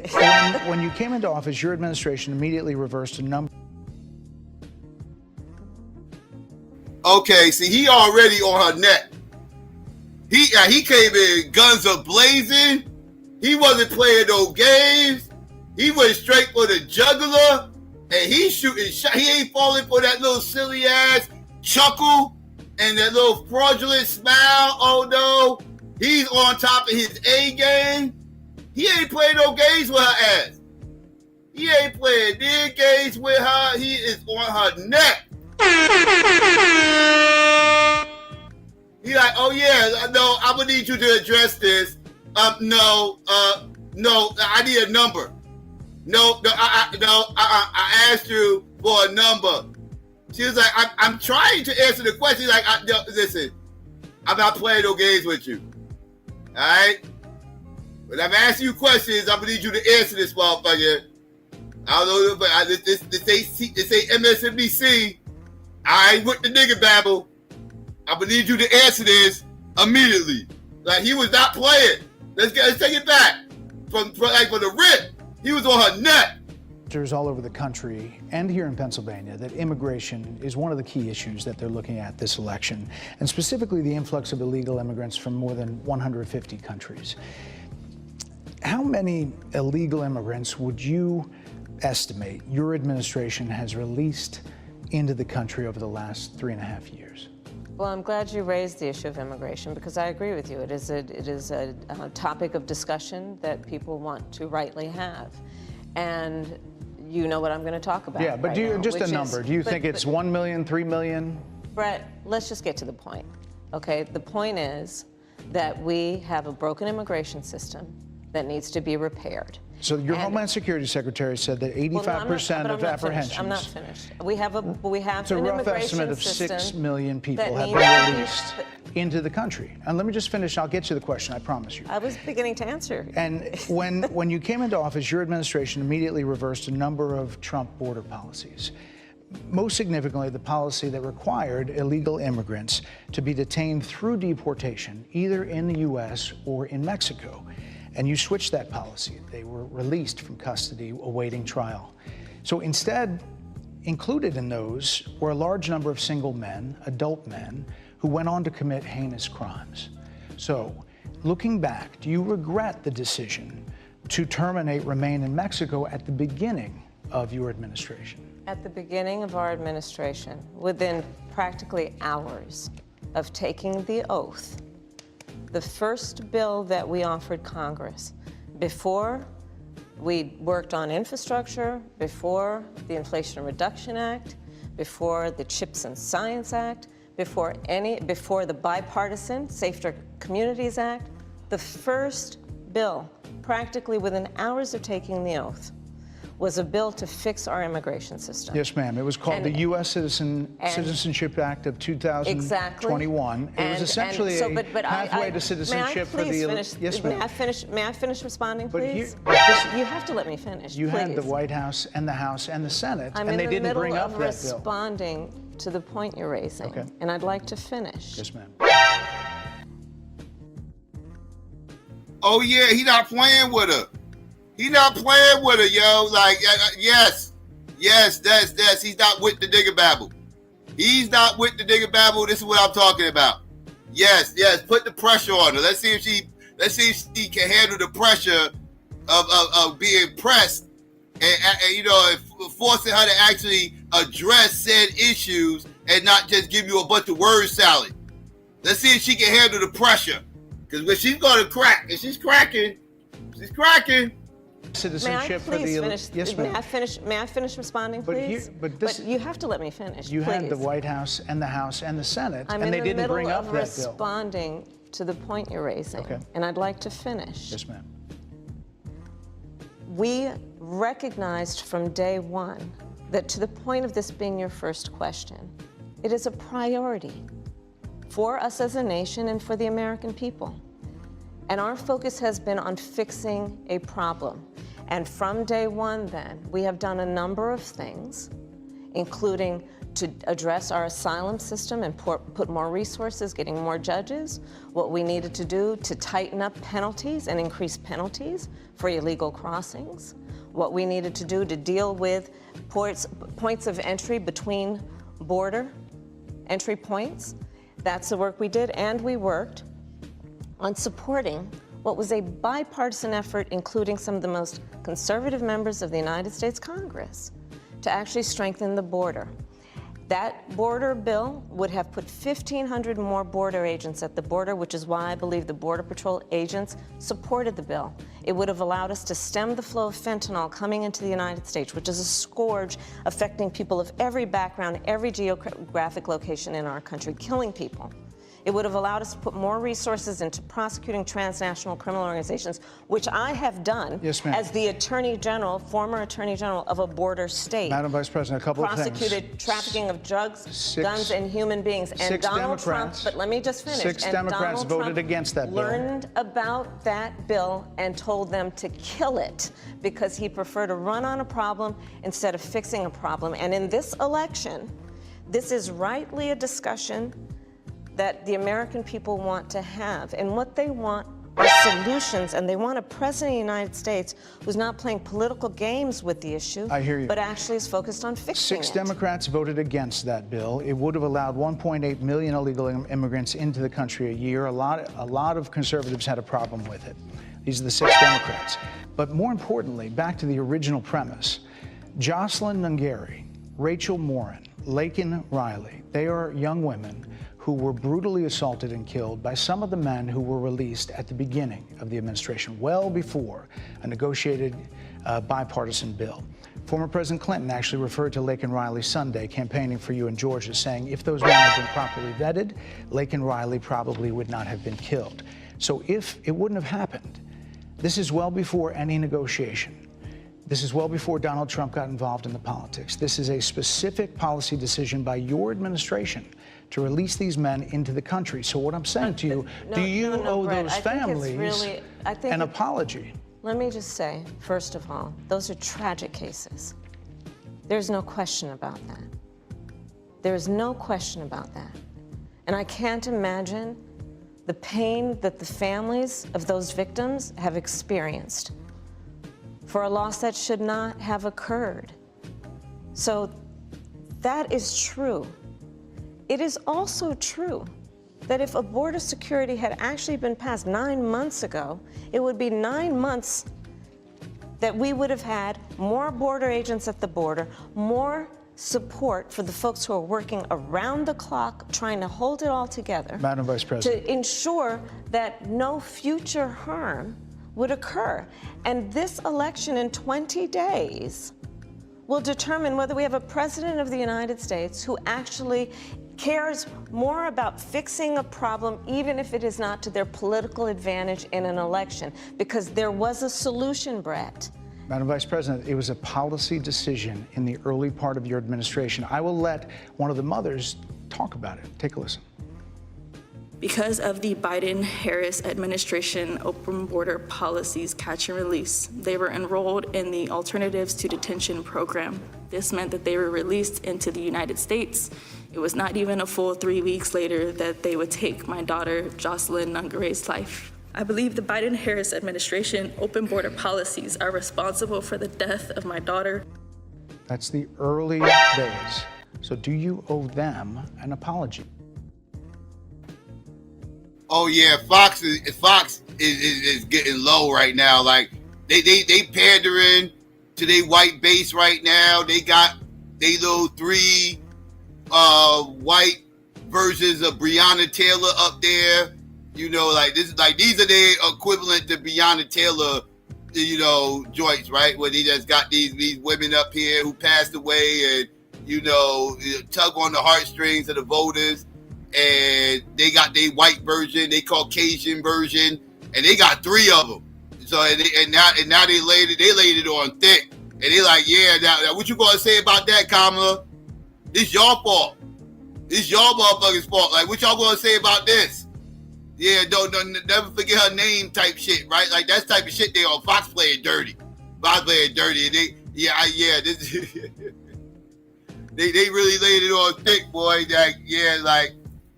when you came into office, your administration immediately reversed a number. Okay, see, he already on her neck. He came in guns a-blazing. He wasn't playing no games. He went straight for the jugular, and he's shooting shot. He ain't falling for that little silly ass chuckle and that little fraudulent smile. Oh no, he's on top of his A game. He ain't playing no games with her ass. He ain't playing any games with her. He is on her neck. He like, oh yeah, no, I'm gonna need you to address this. No, I need a number. I asked you for a number. She was like, I'm trying to answer the question. Like, listen, I'm not playing no games with you. All right? When I'm asking you questions, I'm gonna need you to answer this, motherfucker. I don't know, but this ain't MSNBC. I ain't with the nigga babble. I'm gonna need you to answer this immediately. Like, he was not playing. Let's take it back. From the rip, he was on her neck. All over the country and here in Pennsylvania that immigration is one of the key issues that they're looking at this election, and specifically the influx of illegal immigrants from more than 150 countries. How many illegal immigrants would you estimate your administration has released into the country over the last 3.5 years? Well, I'm glad you raised the issue of immigration, because I agree with you. It is a topic of discussion that people want to rightly have. And you know what I'm going to talk about. Yeah, but right do you, now, just a number, do you think it's 1 million, 3 million? Brett, let's just get to the point, okay? The point is that we have a broken immigration system that needs to be repaired. So your Homeland Security Secretary said that 85% of apprehensions. I'm not finished. We have it's a an rough immigration estimate of system 6 million people have needs been released into the country. And let me just finish. I'll get to the question, I promise you. I was beginning to answer. And when you came into office, your administration immediately reversed a number of Trump border policies. Most significantly, the policy that required illegal immigrants to be detained through deportation, either in the U.S. or in Mexico. And you switched that policy. They were released from custody awaiting trial. So instead, included in those were a large number of single men, adult men, who went on to commit heinous crimes. So, looking back, do you regret the decision to terminate Remain in Mexico at the beginning of your administration? At the beginning of our administration, within practically hours of taking the oath, the first bill that we offered Congress, before we worked on infrastructure, before the Inflation Reduction Act, before the Chips and Science Act, before the bipartisan Safer Communities Act, the first bill, practically within hours of taking the oath, was a bill to fix our immigration system. Yes, ma'am. It was called the U.S. Citizenship Act of 2021. Exactly. It was essentially a pathway to citizenship for the... Yes, ma'am. May I finish responding, please? You have to let me finish, You please. had the White House and the House and the Senate, and they didn't bring up that bill. I'm in the middle of responding to the point you're raising, okay. And I'd like to finish. Yes, ma'am. Oh, yeah, he not playing with her. He not playing with her, yo. Like, yes, that's. He's not with the nigga babble. He's not with the nigga babble. This is what I'm talking about. Yes. Put the pressure on her. Let's see if she can handle the pressure of being pressed, and forcing her to actually address said issues and not just give you a bunch of word salad. Let's see if she can handle the pressure. Because when she's gonna crack, and she's cracking. Citizenship for the... Yes, ma'am. May I finish responding, please? But you have to let me finish, You please. had the White House and the House and the Senate, and they didn't bring up that bill. I'm in the middle of responding to the point you're raising, okay. And I'd like to finish. Yes, ma'am. We recognized from day one that, to the point of this being your first question, it is a priority for us as a nation and for the American people. And our focus has been on fixing a problem. And from day one then, we have done a number of things, including to address our asylum system and put more resources, getting more judges, what we needed to do to tighten up penalties and increase penalties for illegal crossings, what we needed to do to deal with points of entry between border entry points. That's the work we did, and we worked on supporting what was a bipartisan effort, including some of the most conservative members of the United States Congress, to actually strengthen the border. That border bill would have put 1,500 more border agents at the border, which is why I believe the Border Patrol agents supported the bill. It would have allowed us to stem the flow of fentanyl coming into the United States, which is a scourge affecting people of every background, every geographic location in our country, killing people. It would have allowed us to put more resources into prosecuting transnational criminal organizations, which I have done as the Attorney General, former Attorney General of a border state. Madam Vice President, a couple of things. Prosecuted trafficking of drugs, guns, and human beings. And Donald Trump, but let me just finish. Six Democrats voted against that bill. Learned about that bill and told them to kill it because he preferred to run on a problem instead of fixing a problem. And in this election, this is rightly a discussion that the American people want to have. And what they want are solutions, and they want a president of the United States who's not playing political games with the issue, I hear you, but actually is focused on fixing it. 6 Democrats voted against that bill. It would have allowed 1.8 million illegal immigrants into the country a year. A lot of conservatives had a problem with it. These are the 6 Democrats. But more importantly, back to the original premise, Jocelyn Nungari, Rachel Morin, Laken Riley, they are young women who were brutally assaulted and killed by some of the men who were released at the beginning of the administration, well before a negotiated bipartisan bill. Former President Clinton actually referred to Laken Riley Sunday campaigning for you in Georgia, saying if those men had been properly vetted, Laken Riley probably would not have been killed. So if it wouldn't have happened, this is well before any negotiation. This is well before Donald Trump got involved in the politics. This is a specific policy decision by your administration to release these men into the country. So what I'm saying to you, do you owe Brett, those families an apology? Let me just say, first of all, those are tragic cases. There's no question about that. There's no question about that. And I can't imagine the pain that the families of those victims have experienced for a loss that should not have occurred. So that is true. It is also true that if a border security had actually been passed 9 months ago, it would be 9 months that we would have had more border agents at the border, more support for the folks who are working around the clock trying to hold it all together. Madam Vice President. To ensure that no future harm would occur. And this election in 20 days will determine whether we have a president of the United States who actually cares more about fixing a problem, even if it is not to their political advantage in an election, because there was a solution, Brett. Madam Vice President, it was a policy decision in the early part of your administration. I will let one of the mothers talk about it. Take a listen. Because of the Biden-Harris administration open border policies catch and release, they were enrolled in the Alternatives to Detention program. This meant that they were released into the United States. It was not even a full 3 weeks later that they would take my daughter, Jocelyn Nungari's life. I believe the Biden-Harris administration open border policies are responsible for the death of my daughter. That's the early days. So do you owe them an apology? Oh yeah, Fox is getting low right now. Like they pandering to their white base right now. They got they little 3 white versions of Breonna Taylor up there. You know, like this, like these are their equivalent to Breonna Taylor, you know, joints, right? Where they just got these women up here who passed away and, you know, tug on the heartstrings of the voters. And they got their white version, they Caucasian version, and they got 3 of them. So and now they laid it on thick. And they like, yeah, now what you gonna say about that, Kamala? This your fault. This your motherfucker's fault. Like, what y'all gonna say about this? Yeah, don't never forget her name type shit, right? Like that's type of shit they on Fox playing dirty. Fox playing dirty. And this, they really laid it on thick, boy. Like,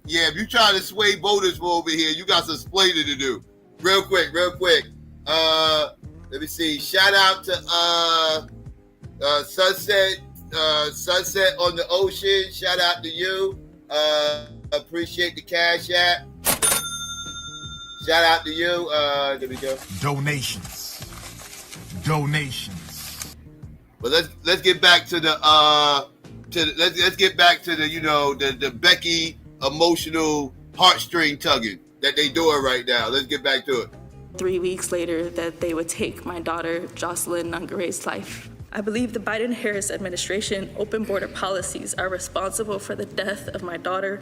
yeah, if you try to sway voters from over here, you got some explaining to do. Real quick. Let me see. Shout out to Sunset on the Ocean. Shout out to you. Appreciate the Cash App. Shout out to you. There we go. Donations. But let's get back to the let's get back to the Becky emotional heartstring tugging that they doing right now. Let's get back to it. 3 weeks later, that they would take my daughter Jocelyn Nungare's life. I believe the Biden-Harris administration open border policies are responsible for the death of my daughter.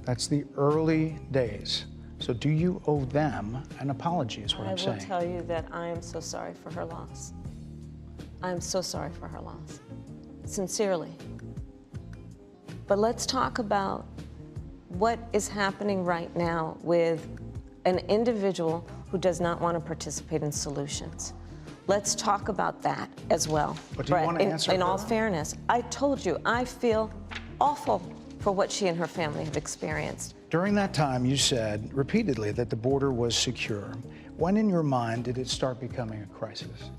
That's the early days. So do you owe them an apology is what I'm saying. I will tell you that I am so sorry for her loss. I am so sorry for her loss. Sincerely. But let's talk about what is happening right now with an individual who does not want to participate in solutions. Let's talk about that as well. But do you want to answer in her? all fairness, I told you, I feel awful for what she and her family have experienced. During that time, you said repeatedly that the border was secure. When in your mind did it start becoming a crisis?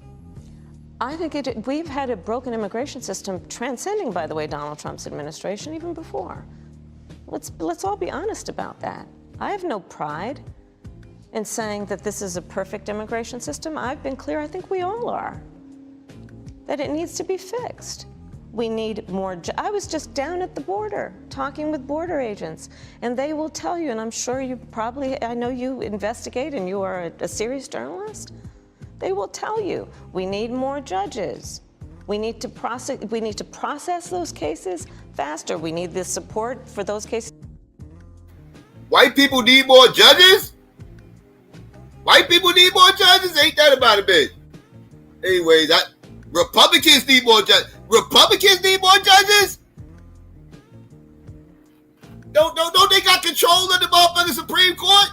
I think we've had a broken immigration system transcending, by the way, Donald Trump's administration even before. Let's all be honest about that. I have no pride in saying that this is a perfect immigration system. I've been clear, I think we all are, that it needs to be fixed. We need more. I was just down at the border talking with border agents, and they will tell you, and I'm sure you probably, I know you investigate and you are a serious journalist. They will tell you, we need more judges. We need to process those cases faster. We need the support for those cases. White people need more judges? White people need more judges? Ain't that about a bitch? Anyways, Republicans need more judges. Republicans need more judges? Don't they got control of the motherfucking Supreme Court?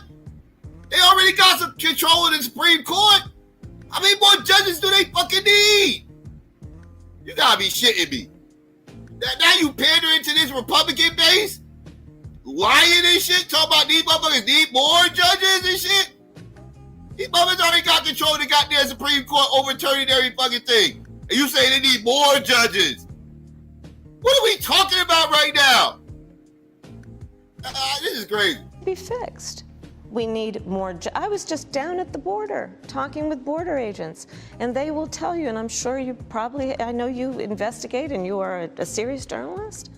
They already got some control of the Supreme Court. How many more judges do they fucking need? You gotta be shitting me. Now you pandering to this Republican base? Lying and shit? Talking about these motherfuckers need more judges and shit? These motherfuckers already got control of the goddamn Supreme Court overturning every fucking thing. And you say they need more judges. What are we talking about right now? This is crazy. Be fixed. We need more. I was just down at the border talking with border agents, and they will tell you, and I'm sure you probably, I know you investigate and you are a serious journalist.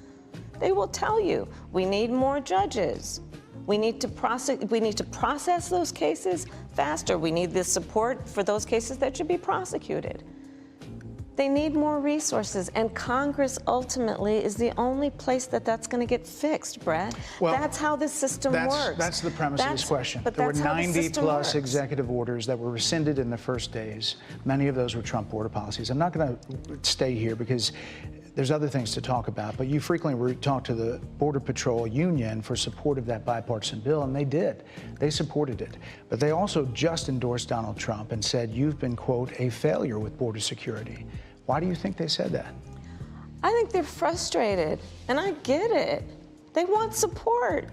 They will tell you, we need more judges. We need to process those cases faster. We need the support for those cases that should be prosecuted. They need more resources, and Congress ultimately is the only place that's going to get fixed, Brett. Well, that's how this system works. That's the premise of this question. But there were that's how the 90 system plus works. executive orders that were rescinded in the first days. Many of those were Trump border policies. I'm not going to stay here because there's other things to talk about, but you frequently talked to the Border Patrol Union for support of that bipartisan bill, and they did. They supported it. But they also just endorsed Donald Trump and said, you've been, quote, a failure with border security. Why do you think they said that? I think they're frustrated, and I get it. They want support.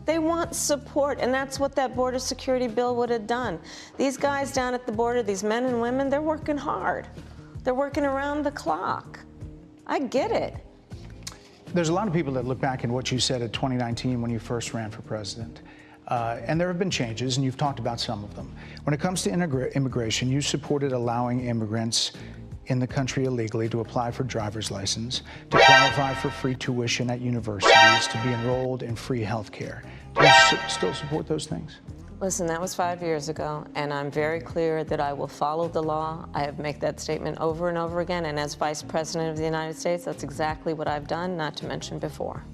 They want support, and that's what that border security bill would have done. These guys down at the border, these men and women, they're working hard. They're working around the clock. I get it. There's a lot of people that look back at what you said in 2019 when you first ran for president. And there have been changes, and you've talked about some of them. When it comes to immigration, you supported allowing immigrants in the country illegally to apply for driver's license, to qualify for free tuition at universities, to be enrolled in free health care. Do you still support those things? Listen, that was 5 years ago, and I'm very clear that I will follow the law. I have made that statement over and over again, and as Vice President of the United States, that's exactly what I've done, not to mention before.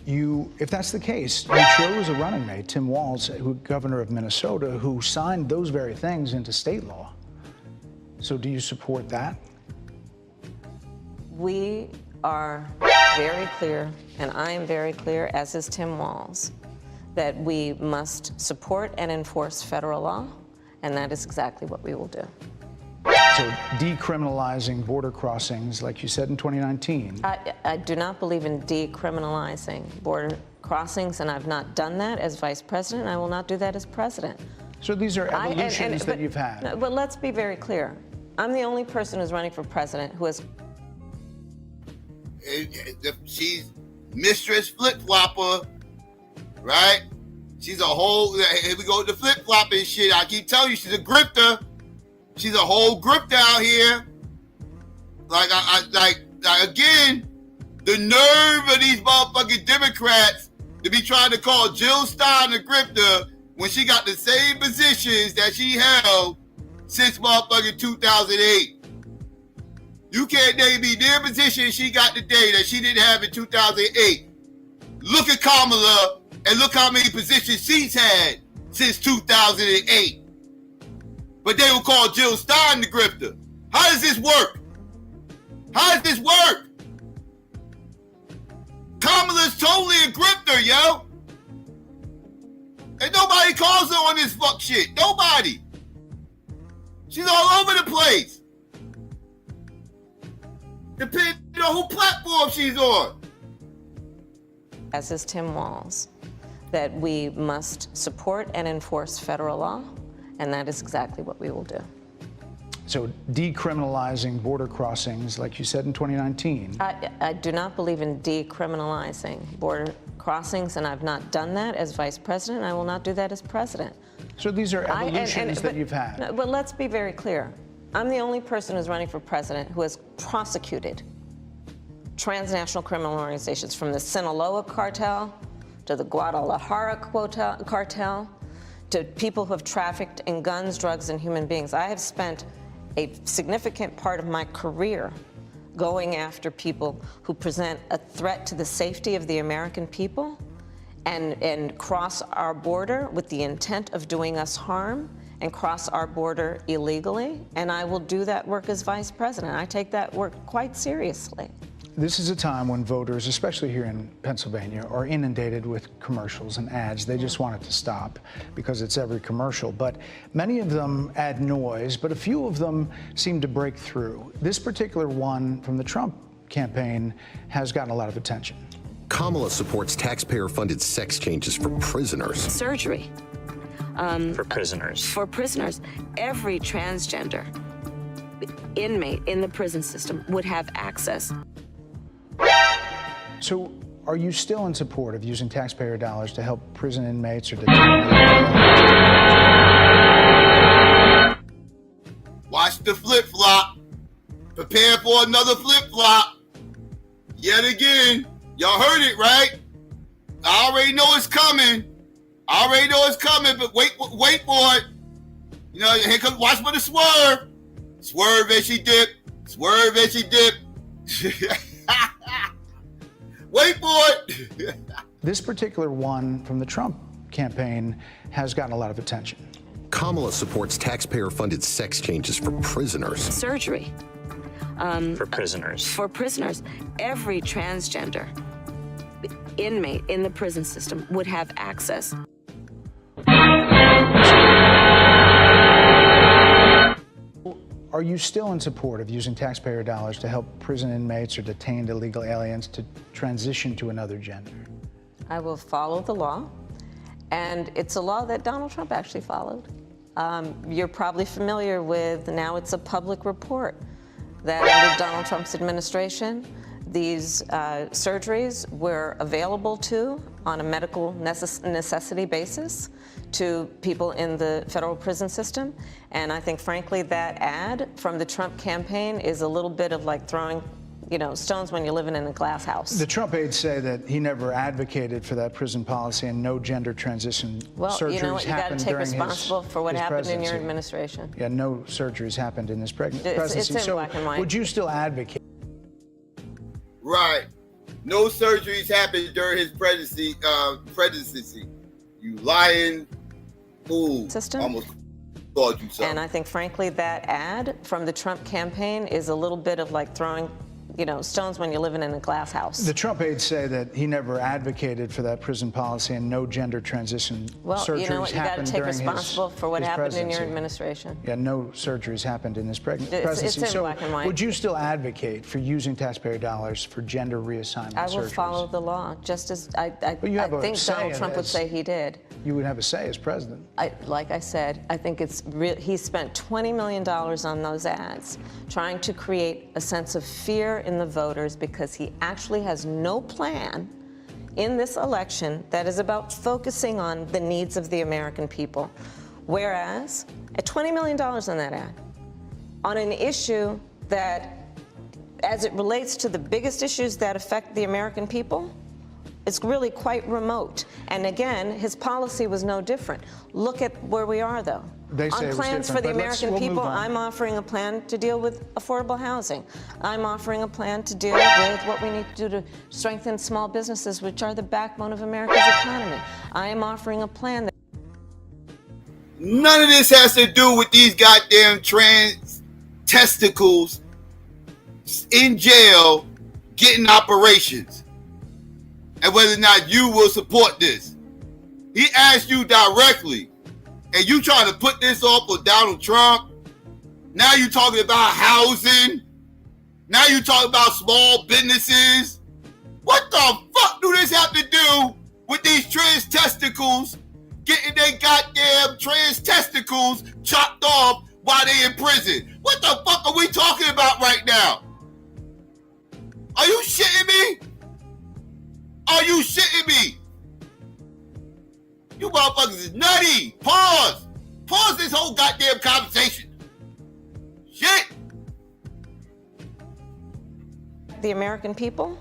If that's the case, you chose a running mate, Tim Walz, governor of Minnesota, who signed those very things into state law. So do you support that? We are very clear, and I am very clear, as is Tim Walz, that we must support and enforce federal law, and that is exactly what we will do. So decriminalizing border crossings, like you said in 2019. I do not believe in decriminalizing border crossings, and I've not done that as vice president. I will not do that as president. So these are evolutions that you've had. But let's be very clear. I'm the only person who's running for president who has... She's Mistress Flip-Flopper, right? She's a whole... Here we go with the flip-flopping shit. I keep telling you, she's a grifter. She's a whole grifter out here. Like again, The nerve of these motherfucking Democrats to be trying to call Jill Stein a grifter when she got the same positions that she held since motherfucking 2008. You can't name me their position she got today that she didn't have in 2008. Look at Kamala and look how many positions she's had since 2008. But they will call Jill Stein the grifter. How does this work? How does this work? Kamala's totally a grifter, yo. And nobody calls her on this fuck shit. Nobody. She's all over the place. Depending on who platform she's on. As is Tim Walz, that we must support and enforce federal law, and that is exactly what we will do. So decriminalizing border crossings, like you said in 2019. I do not believe in decriminalizing border crossings, and I've not done that as vice president. I will not do that as president. So these are evolutions that you've had. No, but let's be very clear. I'm the only person who's running for president who has prosecuted transnational criminal organizations, from the Sinaloa cartel to the Guadalajara cartel to people who have trafficked in guns, drugs, and human beings. I have spent a significant part of my career going after people who present a threat to the safety of the American people and cross our border with the intent of doing us harm and cross our border illegally. And I will do that work as vice president. I take that work quite seriously. This is a time when voters, especially here in Pennsylvania, are inundated with commercials and ads. They just want it to stop because it's every commercial. But many of them add noise, but a few of them seem to break through. This particular one from the Trump campaign has gotten a lot of attention. Kamala supports taxpayer-funded sex changes for prisoners. Surgery. For prisoners. For prisoners. Every transgender inmate in the prison system would have access. So are you still in support of using taxpayer dollars to help prison inmates or Watch the flip-flop. Prepare for another flip-flop. Yet again. Y'all heard it, right? I already know it's coming. But wait for it. You know, here comes, watch for the swerve. Swerve as she dip. Wait for it. This particular one from the Trump campaign has gotten a lot of attention. Kamala supports taxpayer-funded sex changes for prisoners. Surgery. For prisoners. For prisoners. Every transgender inmate in the prison system would have access. Are you still in support of using taxpayer dollars to help prison inmates or detained illegal aliens to transition to another gender? I will follow the law, and it's a law that Donald Trump actually followed. You're probably familiar with, now it's a public report, that under Donald Trump's administration, these surgeries were available on a medical necessity basis to people in the federal prison system. And I think, frankly, that ad from the Trump campaign is a little bit of like throwing, stones when you're living in a glass house. The Trump aides say that he never advocated for that prison policy and no gender transition surgeries you know what, you got to take responsible for what happened in your administration. Yeah, no surgeries happened in this presidency. It's in black and white. Would you still advocate? Right. No surgeries happened during his presidency. You lying fool. System. Almost called you something. And I think, frankly, that ad from the Trump campaign is a little bit of like throwing, stones when you're living in a glass house. The Trump aides say that he never advocated for that prison policy and no gender transition surgeries you know what, you got to take responsible for what happened presidency. in your administration. Yeah, no surgeries happened in this presidency. It's in black and white. Would you still advocate for using taxpayer dollars for gender reassignment I will surgeries? follow the law, just as I think Donald Trump would say he did. You would have a say as president. Like I said, I think it's real. He spent $20 million on those ads, trying to create a sense of fear in the voters because he actually has no plan in this election that is about focusing on the needs of the American people. Whereas, at $20 million on that ad, on an issue that as it relates to the biggest issues that affect the American people, it's really quite remote. And again, his policy was no different. Look at where we are, though. They say on plans for the American people, I'm offering a plan to deal with affordable housing. I'm offering a plan to deal with what we need to do to strengthen small businesses, which are the backbone of America's economy. I am offering a plan that... None of this has to do with these goddamn trans testicles in jail getting operations and whether or not you will support this. He asked you directly, and you trying to put this off with Donald Trump. Now you talking about housing. Now you talking about small businesses. What the fuck do this have to do with these trans testicles getting their goddamn trans testicles chopped off while they in prison? What the fuck are we talking about right now? Are you shitting me? Are you shitting me? You motherfuckers is nutty. Pause. Pause this whole goddamn conversation. Shit. The American people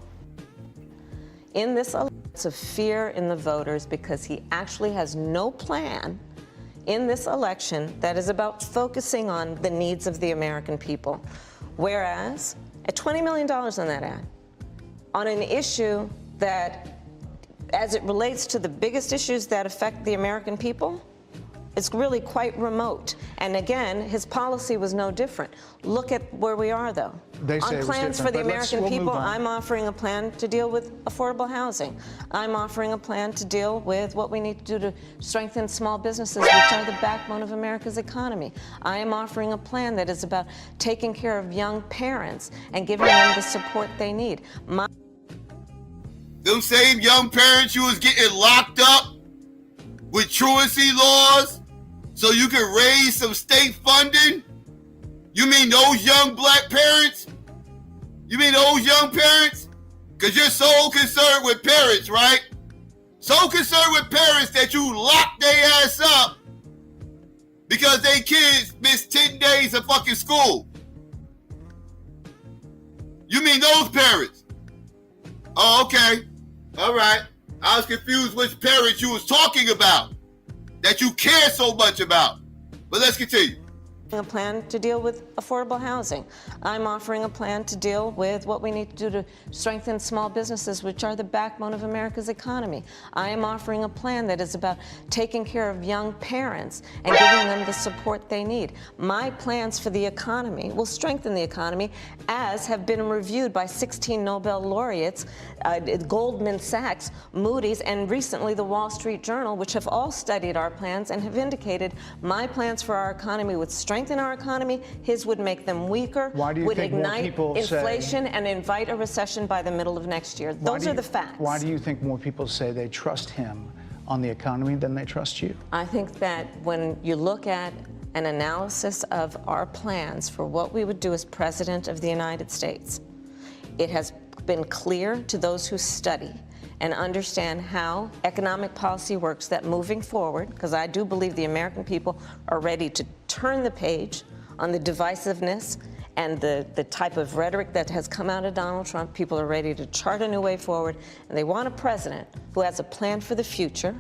in this election of fear in the voters because he actually has no plan in this election that is about focusing on the needs of the American people. Whereas at $20 million on that ad, on an issue that, as it relates to the biggest issues that affect the American people, it's really quite remote. And again, his policy was no different. Look at where we are, though. They say on plans for the American people, I'm offering a plan to deal with affordable housing. I'm offering a plan to deal with what we need to do to strengthen small businesses, which are the backbone of America's economy. I am offering a plan that is about taking care of young parents and giving them the support they need. Them same young parents you was getting locked up with truancy laws so you can raise some state funding? You mean those young black parents? You mean those young parents? Because you're so concerned with parents, right? So concerned with parents that you lock their ass up because they kids missed 10 days of fucking school. You mean those parents? Oh, okay. All right. I was confused which parents you was talking about that you care so much about. But let's continue. A plan to deal with affordable housing. I'm offering a plan to deal with what we need to do to strengthen small businesses, which are the backbone of America's economy. I am offering a plan that is about taking care of young parents and giving them the support they need. My plans for the economy will strengthen the economy, as have been reviewed by 16 Nobel laureates, Goldman Sachs, Moody's, and recently the Wall Street Journal, which have all studied our plans and have indicated my plans for our economy would strengthen our economy, his would make them weaker, would ignite inflation and invite a recession by the middle of next year. Those are the facts. Why do you think more people say they trust him on the economy than they trust you? I think that when you look at an analysis of our plans for what we would do as President of the United States, it has been clear to those who study and understand how economic policy works that moving forward, because I do believe the American people are ready to turn the page on the divisiveness and the type of rhetoric that has come out of Donald Trump. People are ready to chart a new way forward, and they want a president who has a plan for the future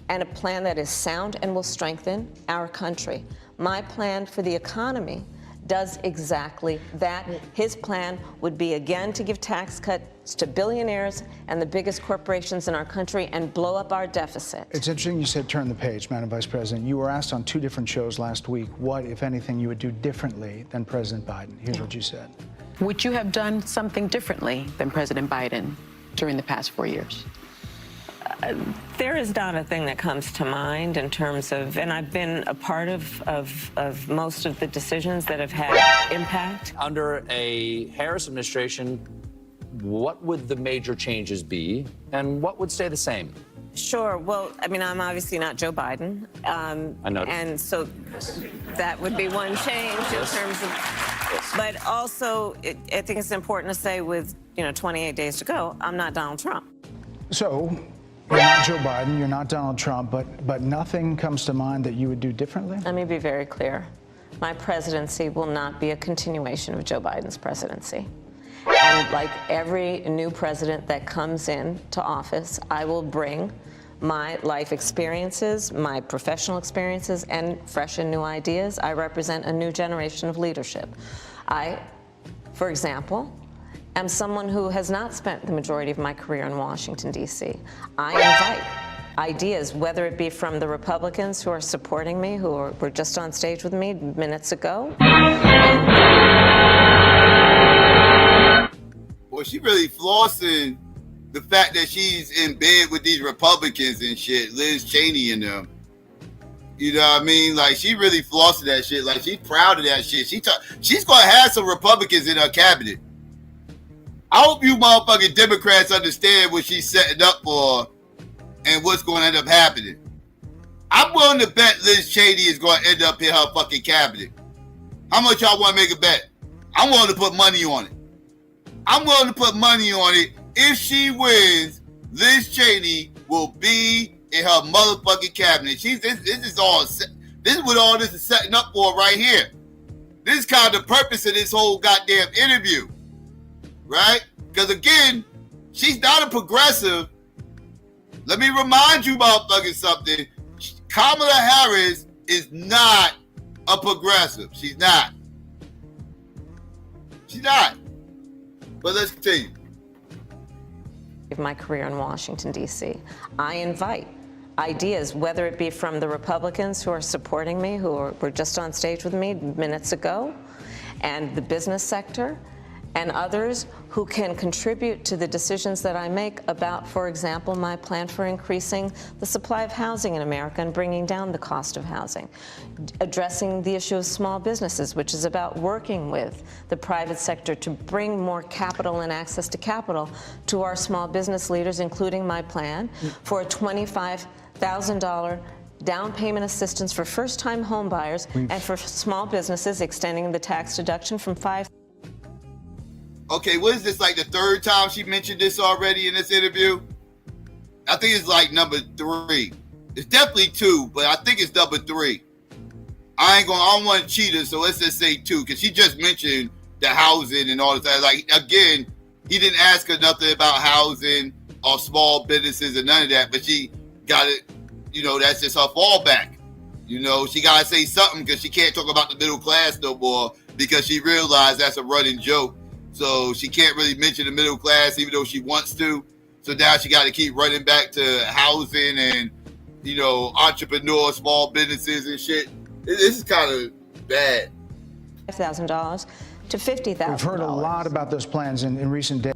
and a plan that is sound and will strengthen our country. My plan for the economy does exactly that. His plan would be, again, to give tax cuts to billionaires and the biggest corporations in our country and blow up our deficit. It's interesting you said turn the page, Madam Vice President. You were asked on 2 different shows last week what, if anything, you would do differently than President Biden. Here's what you said. Would you have done something differently than President Biden during the past 4 years? There is not a thing that comes to mind in terms of, and I've been a part of most of the decisions that have had impact. Under a Harris administration, what would the major changes be, and what would stay the same? Sure. Well, I mean, I'm obviously not Joe Biden. I know. And so that would be one change in terms of, but also I think it's important to say with, 28 days to go, I'm not Donald Trump. So, you're not Joe Biden, you're not Donald Trump, but nothing comes to mind that you would do differently? Let me be very clear. My presidency will not be a continuation of Joe Biden's presidency. And like every new president that comes in to office, I will bring my life experiences, my professional experiences, and fresh and new ideas. I represent a new generation of leadership. I, for example, am someone who has not spent the majority of my career in Washington, D.C. I invite ideas, whether it be from the Republicans who are supporting me, who were just on stage with me minutes ago. Well, she really flossing the fact that she's in bed with these Republicans and shit, Liz Cheney and them. You know what I mean? Like, she really flossing that shit. Like, she's proud of that shit. She's going to have some Republicans in her cabinet. I hope you motherfucking Democrats understand what she's setting up for and what's going to end up happening. I'm willing to bet Liz Cheney is going to end up in her fucking cabinet. How much y'all want to make a bet? I'm willing to put money on it. I'm willing to put money on it. If she wins, Liz Cheney will be in her motherfucking cabinet. This is what all this is setting up for right here. This is kind of the purpose of this whole goddamn interview, right? Because again, she's not a progressive. Let me remind you motherfuckers something. Kamala Harris is not a progressive. She's not. She's not. But let's continue. Of my career in Washington, D.C. I invite ideas, whether it be from the Republicans who are supporting me, who were just on stage with me minutes ago, and the business sector, and others who can contribute to the decisions that I make about, for example, my plan for increasing the supply of housing in America and bringing down the cost of housing, addressing the issue of small businesses, which is about working with the private sector to bring more capital and access to capital to our small business leaders, including my plan for a $25,000 down payment assistance for first-time home buyers and for small businesses, extending the tax deduction from $5,000. Okay, what is this, like the third time she mentioned this already in this interview? I think it's like number 3. It's definitely 2, but I think it's number 3. I don't want to cheat her, so let's just say 2, because she just mentioned the housing and all this. Like, again, he didn't ask her nothing about housing or small businesses or none of that, but she got it, that's just her fallback. She got to say something because she can't talk about the middle class no more because she realized that's a running joke. So she can't really mention the middle class even though she wants to. So now she got to keep running back to housing and, entrepreneurs, small businesses and shit. This is kind of bad. $5,000 to $50,000. We've heard a lot about those plans in recent days.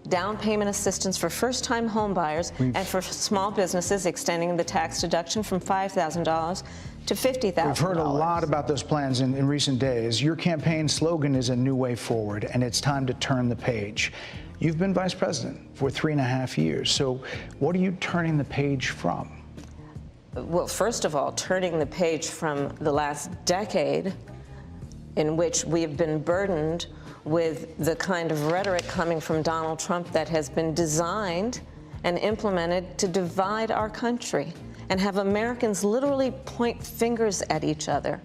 Down payment assistance for first-time home buyers and for small businesses, extending the tax deduction from $5,000 to $50,000. We've heard a lot about those plans in recent days. Your campaign slogan is a new way forward, and it's time to turn the page. You've been vice president for 3.5 years, so what are you turning the page from? Well, first of all, turning the page from the last decade in which we have been burdened with the kind of rhetoric coming from Donald Trump that has been designed and implemented to divide our country and have Americans literally point fingers at each other.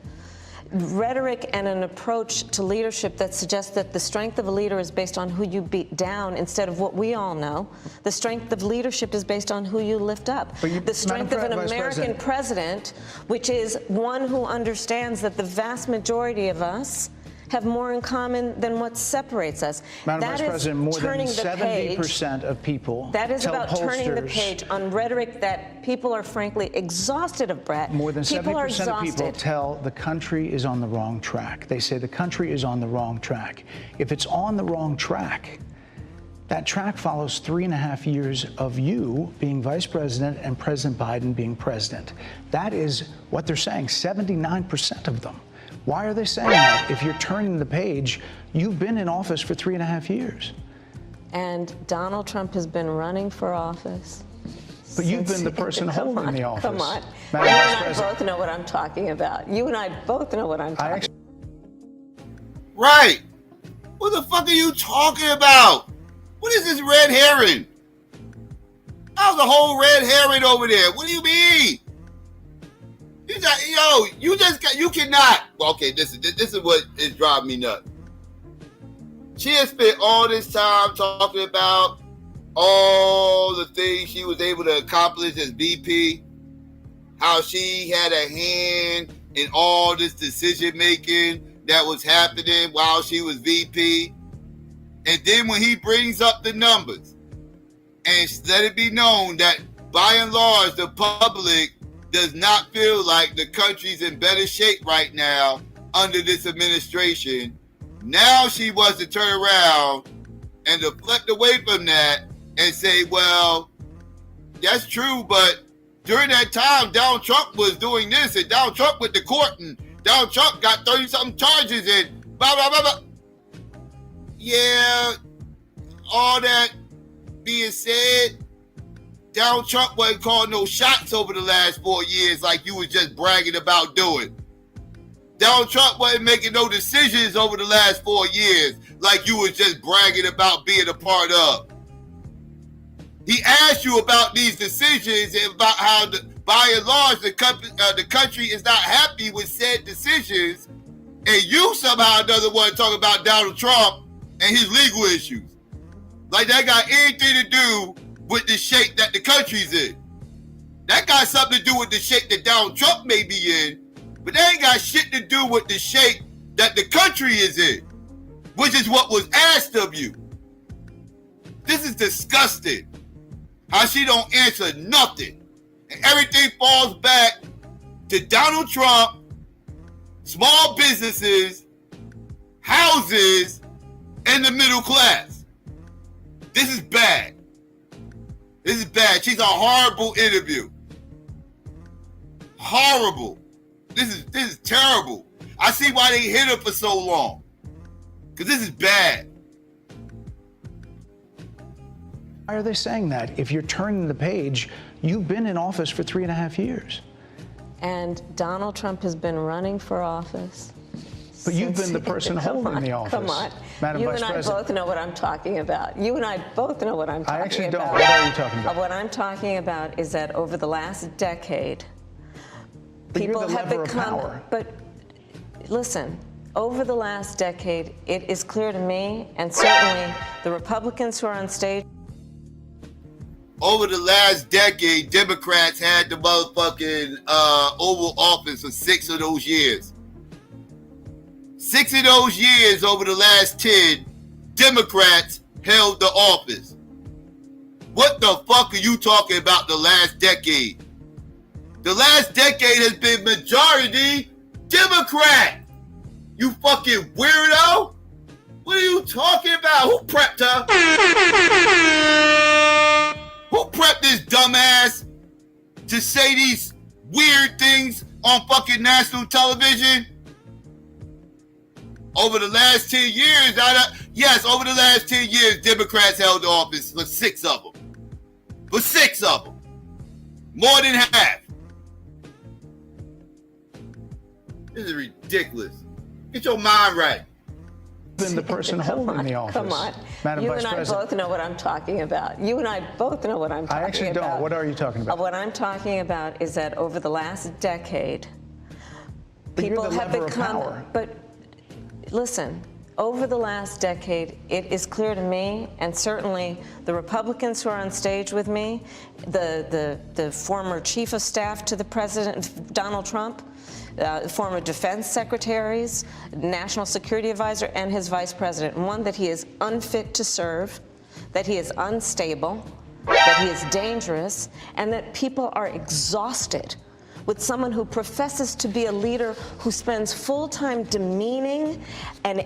Rhetoric and an approach to leadership that suggests that the strength of a leader is based on who you beat down instead of what we all know. The strength of leadership is based on who you lift up. The strength of an American president, which is one who understands that the vast majority of us have more in common than what separates us. Madam Vice President, more than 70% of people that is about turning the page on rhetoric that people are frankly exhausted of, Brett. More than 70% of people tell the country is on the wrong track. They say the country is on the wrong track. If it's on the wrong track, that track follows 3.5 years of you being vice president and President Biden being president. That is what they're saying, 79% of them. Why are they saying that? If you're turning the page, you've been in office for 3.5 years. And Donald Trump has been running for office. But you've been the person holding the office. Come on. You and I both know what I'm talking about. You and I both know what I'm talking about. Right. What the fuck are you talking about? What is this red herring? How's the whole red herring over there? What do you mean? You cannot. Well, okay, this is what is driving me nuts. She has spent all this time talking about all the things she was able to accomplish as VP, how she had a hand in all this decision making that was happening while she was VP. And then when he brings up the numbers and let it be known that by and large the public does not feel like the country's in better shape right now under this administration, now she wants to turn around and deflect away from that and say, well, that's true, but during that time, Donald Trump was doing this, and Donald Trump went to court, and Donald Trump got 30-something charges, and blah, blah, blah, blah. Yeah, all that being said, Donald Trump wasn't calling no shots over the last 4 years like you was just bragging about doing. Donald Trump wasn't making no decisions over the last 4 years like you was just bragging about being a part of. He asked you about these decisions and about how, by and large, the country is not happy with said decisions, and you somehow or another want to talk about Donald Trump and his legal issues. Like that got anything to do with the shape that the country's in. That got something to do with the shape that Donald Trump may be in, but that ain't got shit to do with the shape that the country is in, which is what was asked of you. This is disgusting. How she don't answer nothing. And everything falls back to Donald Trump, small businesses, houses, and the middle class. This is bad. This is bad. She's a horrible interview. Horrible. This is terrible. I see why they hit her for so long. Because this is bad. Why are they saying that? If you're turning the page, you've been in office for 3.5 years. And Donald Trump has been running for office. But you've been the person holding the office. Come on. Madam Vice You and I President. both know what I'm talking about. You and I both know what I'm talking about. I actually don't. What are you talking about? What I'm talking about is that over the last decade, people have become. But listen, over the last decade, it is clear to me, and certainly the Republicans who are on stage. Over the last decade, Democrats had the motherfucking Oval Office for 6 of those years. 6 of those years over the last 10, Democrats held the office. What the fuck are you talking about the last decade? The last decade has been majority Democrat. You fucking weirdo. What are you talking about? Who prepped her? Who prepped this dumbass to say these weird things on fucking national television? Over the last 10 years, yes, over the last 10 years, Democrats held the office for 6 of them. For 6 of them. More than half. This is ridiculous. Get your mind right. Been the person holding the office. Come on. Madam You Vice and I President. both know what I'm talking about. You and I both know what I'm talking about. I actually don't. What are you talking about? What I'm talking about is that over the last decade, But people you're the have lever of become. power. But listen, over the last decade, it is clear to me, and certainly the Republicans who are on stage with me, the former chief of staff to the president, Donald Trump, former defense secretaries, national security advisor, and his vice president. One, that he is unfit to serve, that he is unstable, that he is dangerous, and that people are exhausted with someone who professes to be a leader who spends full time demeaning and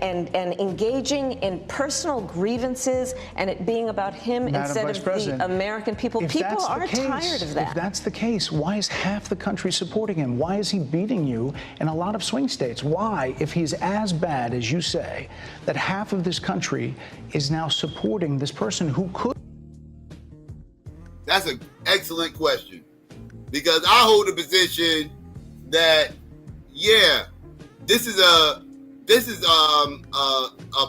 engaging in personal grievances and it being about him Madam instead Vice of President, the American people. if People that's the are case, tired of that. If that's the case, why is half the country supporting him? Why is he beating you in a lot of swing states? Why, if he's as bad as you say, that half of this country is now supporting this person who could? That's an excellent question. Because I hold the position that, yeah, this is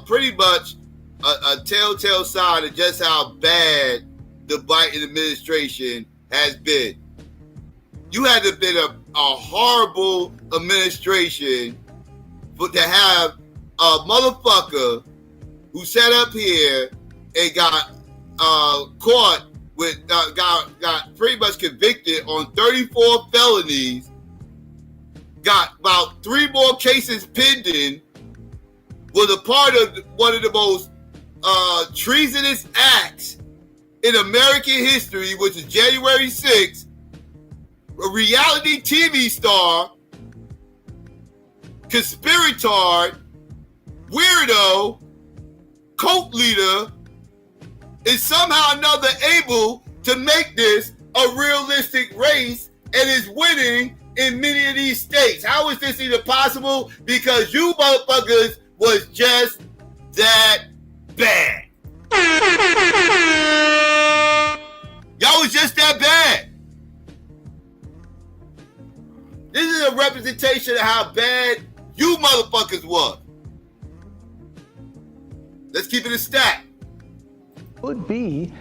pretty much a telltale sign of just how bad the Biden administration has been. You had to have been a horrible administration to have a motherfucker who sat up here and got caught with, got pretty much convicted on 34 felonies, got about 3 more cases pending, was a part of one of the most treasonous acts in American history, which is January 6th, a reality TV star, conspirator, weirdo, cult leader, is somehow or another able to make this a realistic race and is winning in many of these states. How is this even possible? Because you motherfuckers was just that bad. Y'all was just that bad. This is a representation of how bad you motherfuckers was. Let's keep it a stack. Would be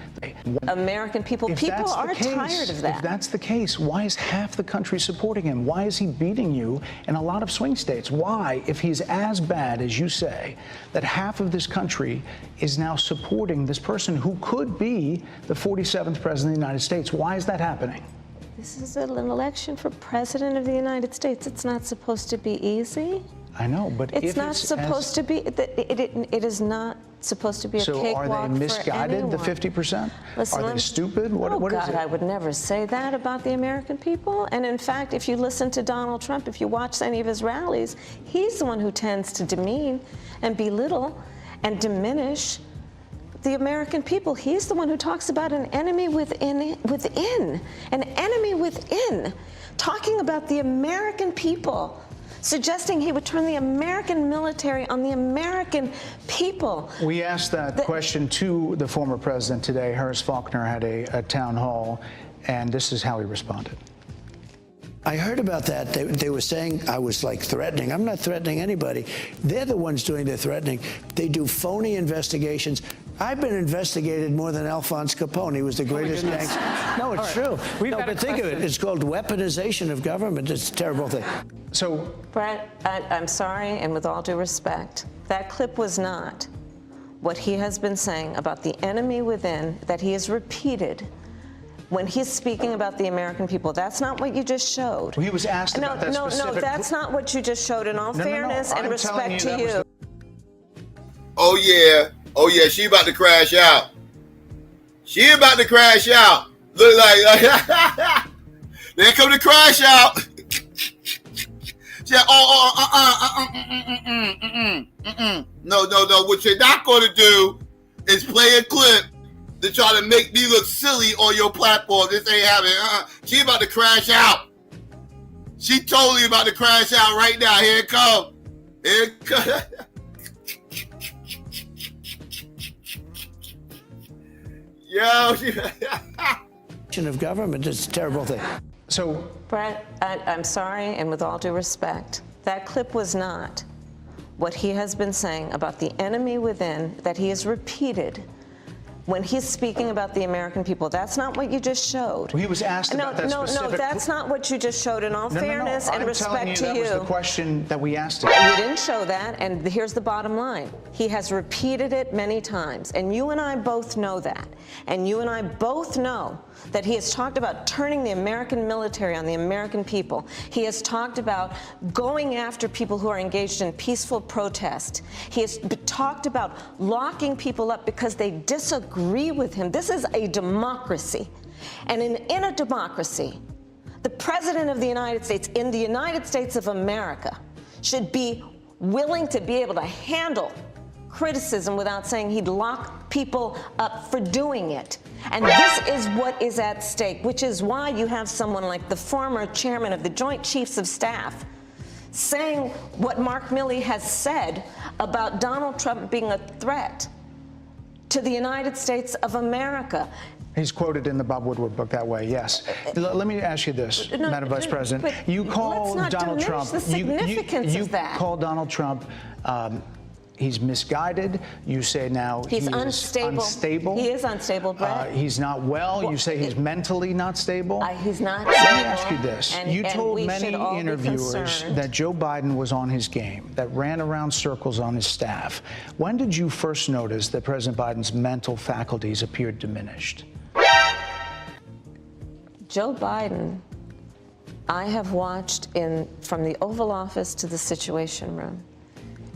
American people. People are tired of that. If that's the case, why is half the country supporting him? Why is he beating you in a lot of swing states? Why, if he's as bad as you say, that half of this country is now supporting this person who could be the 47th president of the United States? Why is that happening? This is an election for president of the United States. It's not supposed to be easy. I know, but it's not supposed to be. It is not supposed to be a cakewalk for anyone. So are they misguided, the 50%? Are they stupid? What is it? I would never say that about the American people. And in fact, if you listen to Donald Trump, if you watch any of his rallies, he's the one who tends to demean and belittle and diminish the American people. He's the one who talks about an enemy within, an enemy within, talking about the American people, suggesting he would turn the American military on the American people. We asked that question to the former president today. Harris Faulkner had a town hall, and this is how he responded. I heard about that. They were saying I was like threatening. I'm not threatening anybody. They're the ones doing the threatening. They do phony investigations. I've been investigated more than Alphonse Capone. He was the greatest gangster. No, it's true. No, but think of it. It's called weaponization of government. It's a terrible thing. So, Brett, I'm sorry, and with all due respect, that clip was not what he has been saying about the enemy within that he has repeated when he's speaking about the American people. That's not what you just showed. Well, he was asked about that specific... No, that's not what you just showed, in all fairness and respect to you. Oh, yeah. Oh, yeah, she about to crash out. She about to crash out. Look like, there come the crash out. She said, No. What you're not going to do is play a clip to try to make me look silly on your platform. This ain't happening. She about to crash out. She totally about to crash out right now. Here it comes. Here it comes. Yo. Of government is a terrible thing. So, Brett, I'm sorry, and with all due respect, that clip was not what he has been saying about the enemy within that he has repeated when he's speaking about the American people. That's not what you just showed. Well, he was asked about that specific... No, that's not what you just showed, in all fairness and respect to you. That was the question that we asked him. You didn't show that, and here's the bottom line. He has repeated it many times, and you and I both know that. And you and I both know that he has talked about turning the American military on the American people. He has talked about going after people who are engaged in peaceful protest. He has talked about locking people up because they disagree with him. This is a democracy. And in a democracy, the President of the United States, in the United States of America, should be willing to be able to handle criticism without saying he'd lock people up for doing it. And this is what is at stake, which is why you have someone like the former chairman of the Joint Chiefs of Staff saying what Mark Milley has said about Donald Trump being a threat to the United States of America. He's quoted in the Bob Woodward book that way, yes. Let me ask you this, Madam Vice President. You call Donald Trump... The significance of that. You call Donald Trump He's misguided. You say now he's unstable. He is unstable, Brett. He's not well. You say he's mentally not stable. He's not Let stable. me ask you this. You told many interviewers that Joe Biden was on his game, that ran around circles on his staff. When did you first notice that President Biden's mental faculties appeared diminished? Joe Biden, I have watched from the Oval Office to the Situation Room.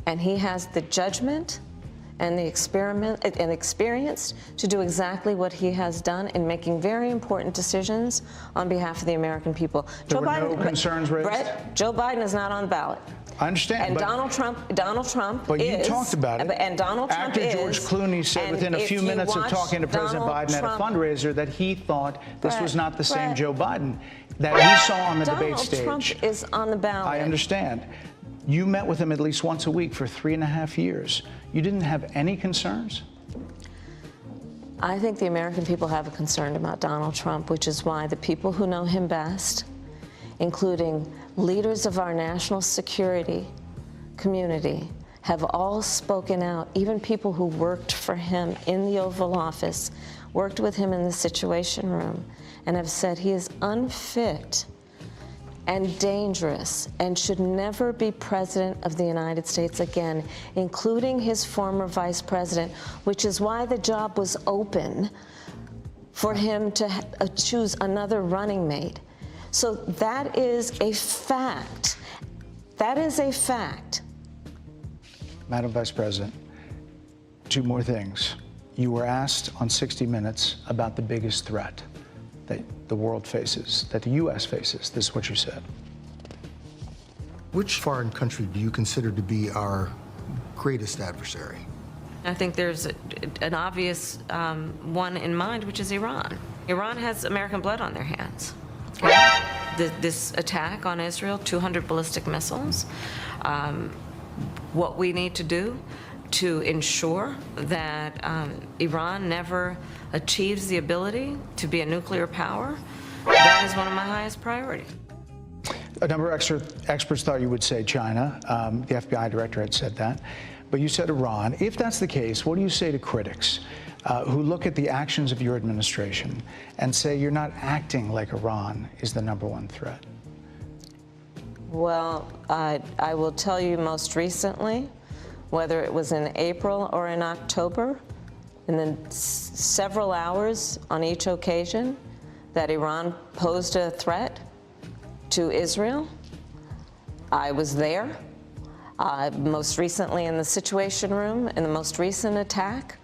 And he has the judgment and the experience to do exactly what he has done in making very important decisions on behalf of the American people. There were no concerns raised? Brett, Joe Biden is not on the ballot. I understand. And Donald Trump but is. You talked about it. And Donald Trump After George Clooney said within a few minutes of talking to President Biden at a fundraiser that he thought this was not the same Joe Biden that he saw on the debate stage. Donald Trump is on the ballot. I understand. You met with him at least once a week for 3.5 years. You didn't have any concerns? I think the American people have a concern about Donald Trump, which is why the people who know him best, including leaders of our national security community, have all spoken out. Even people who worked for him in the Oval Office, worked with him in the Situation Room, and have said he is unfit and dangerous and should never be president of the United States again, including his former vice president, which is why the job was open for him to choose another running mate. So that is a fact. That is a fact. Madam Vice President, 2 more things. You were asked on 60 Minutes about the biggest threat that the world faces, that the U.S. faces. This is what you said. Which foreign country do you consider to be our greatest adversary? I think there's an obvious one in mind, which is Iran. Iran has American blood on their hands. This attack on Israel, 200 ballistic missiles. What we need to do to ensure that Iran never achieves the ability to be a nuclear power, that is one of my highest priorities. A number of experts thought you would say China. The FBI director had said that. But you said Iran. If that's the case, what do you say to critics who look at the actions of your administration and say you're not acting like Iran is the #1 threat? Well, I will tell you most recently, whether it was in April or in October, in the several hours on each occasion that Iran posed a threat to Israel, I was there. Most recently in the Situation Room, in the most recent attack,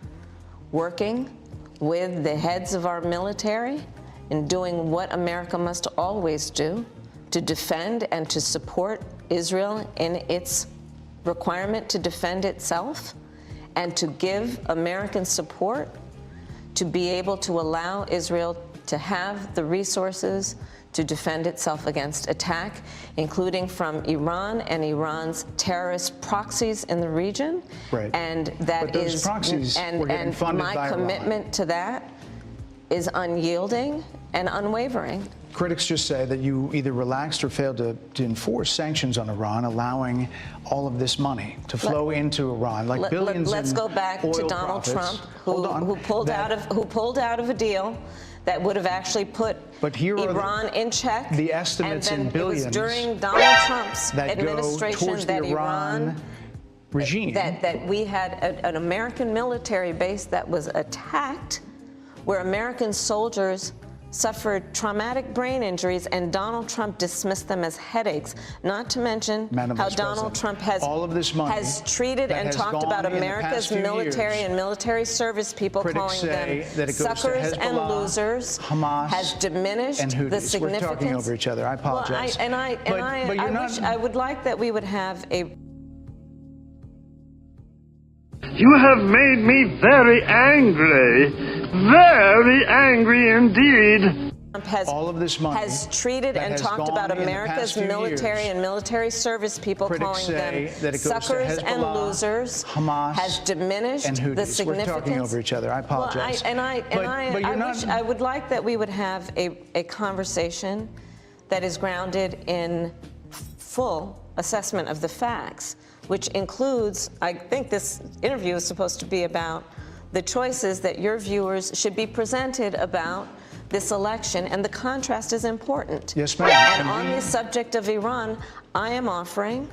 working with the heads of our military and doing what America must always do to defend and to support Israel in its requirement to defend itself, and to give American support to be able to allow Israel to have the resources to defend itself against attack, including from Iran and Iran's terrorist proxies in the region. Right. And that but those proxies were getting funded by my Iran. commitment to that is unyielding and unwavering. Critics just say that you either relaxed or failed to enforce sanctions on Iran, allowing all of this money to flow into Iran, like billions. Let's go back to Donald Trump, who pulled out of a deal that would have actually put Iran in check. The estimates in billions. It was during Donald Trump's administration that Iran regime that we had an American military base that was attacked, where American soldiers suffered traumatic brain injuries, and Donald Trump dismissed them as headaches, not to mention how Donald Trump has treated and talked about America's military and military service people, calling them suckers and losers, Hamas, has diminished the significance. We're talking over each other. I apologize. Well, I would like that we would have a... You have made me very angry indeed. Trump has treated and talked about America's military and military service people, calling them suckers and losers, Hamas, has diminished the significance. We're talking over each other. I apologize. Well, I would like that we would have a conversation that is grounded in full assessment of the facts. which includes, I think this interview is supposed to be about the choices that your viewers should be presented about this election, and the contrast is important. Yes, ma'am. And on the subject of Iran, I am offering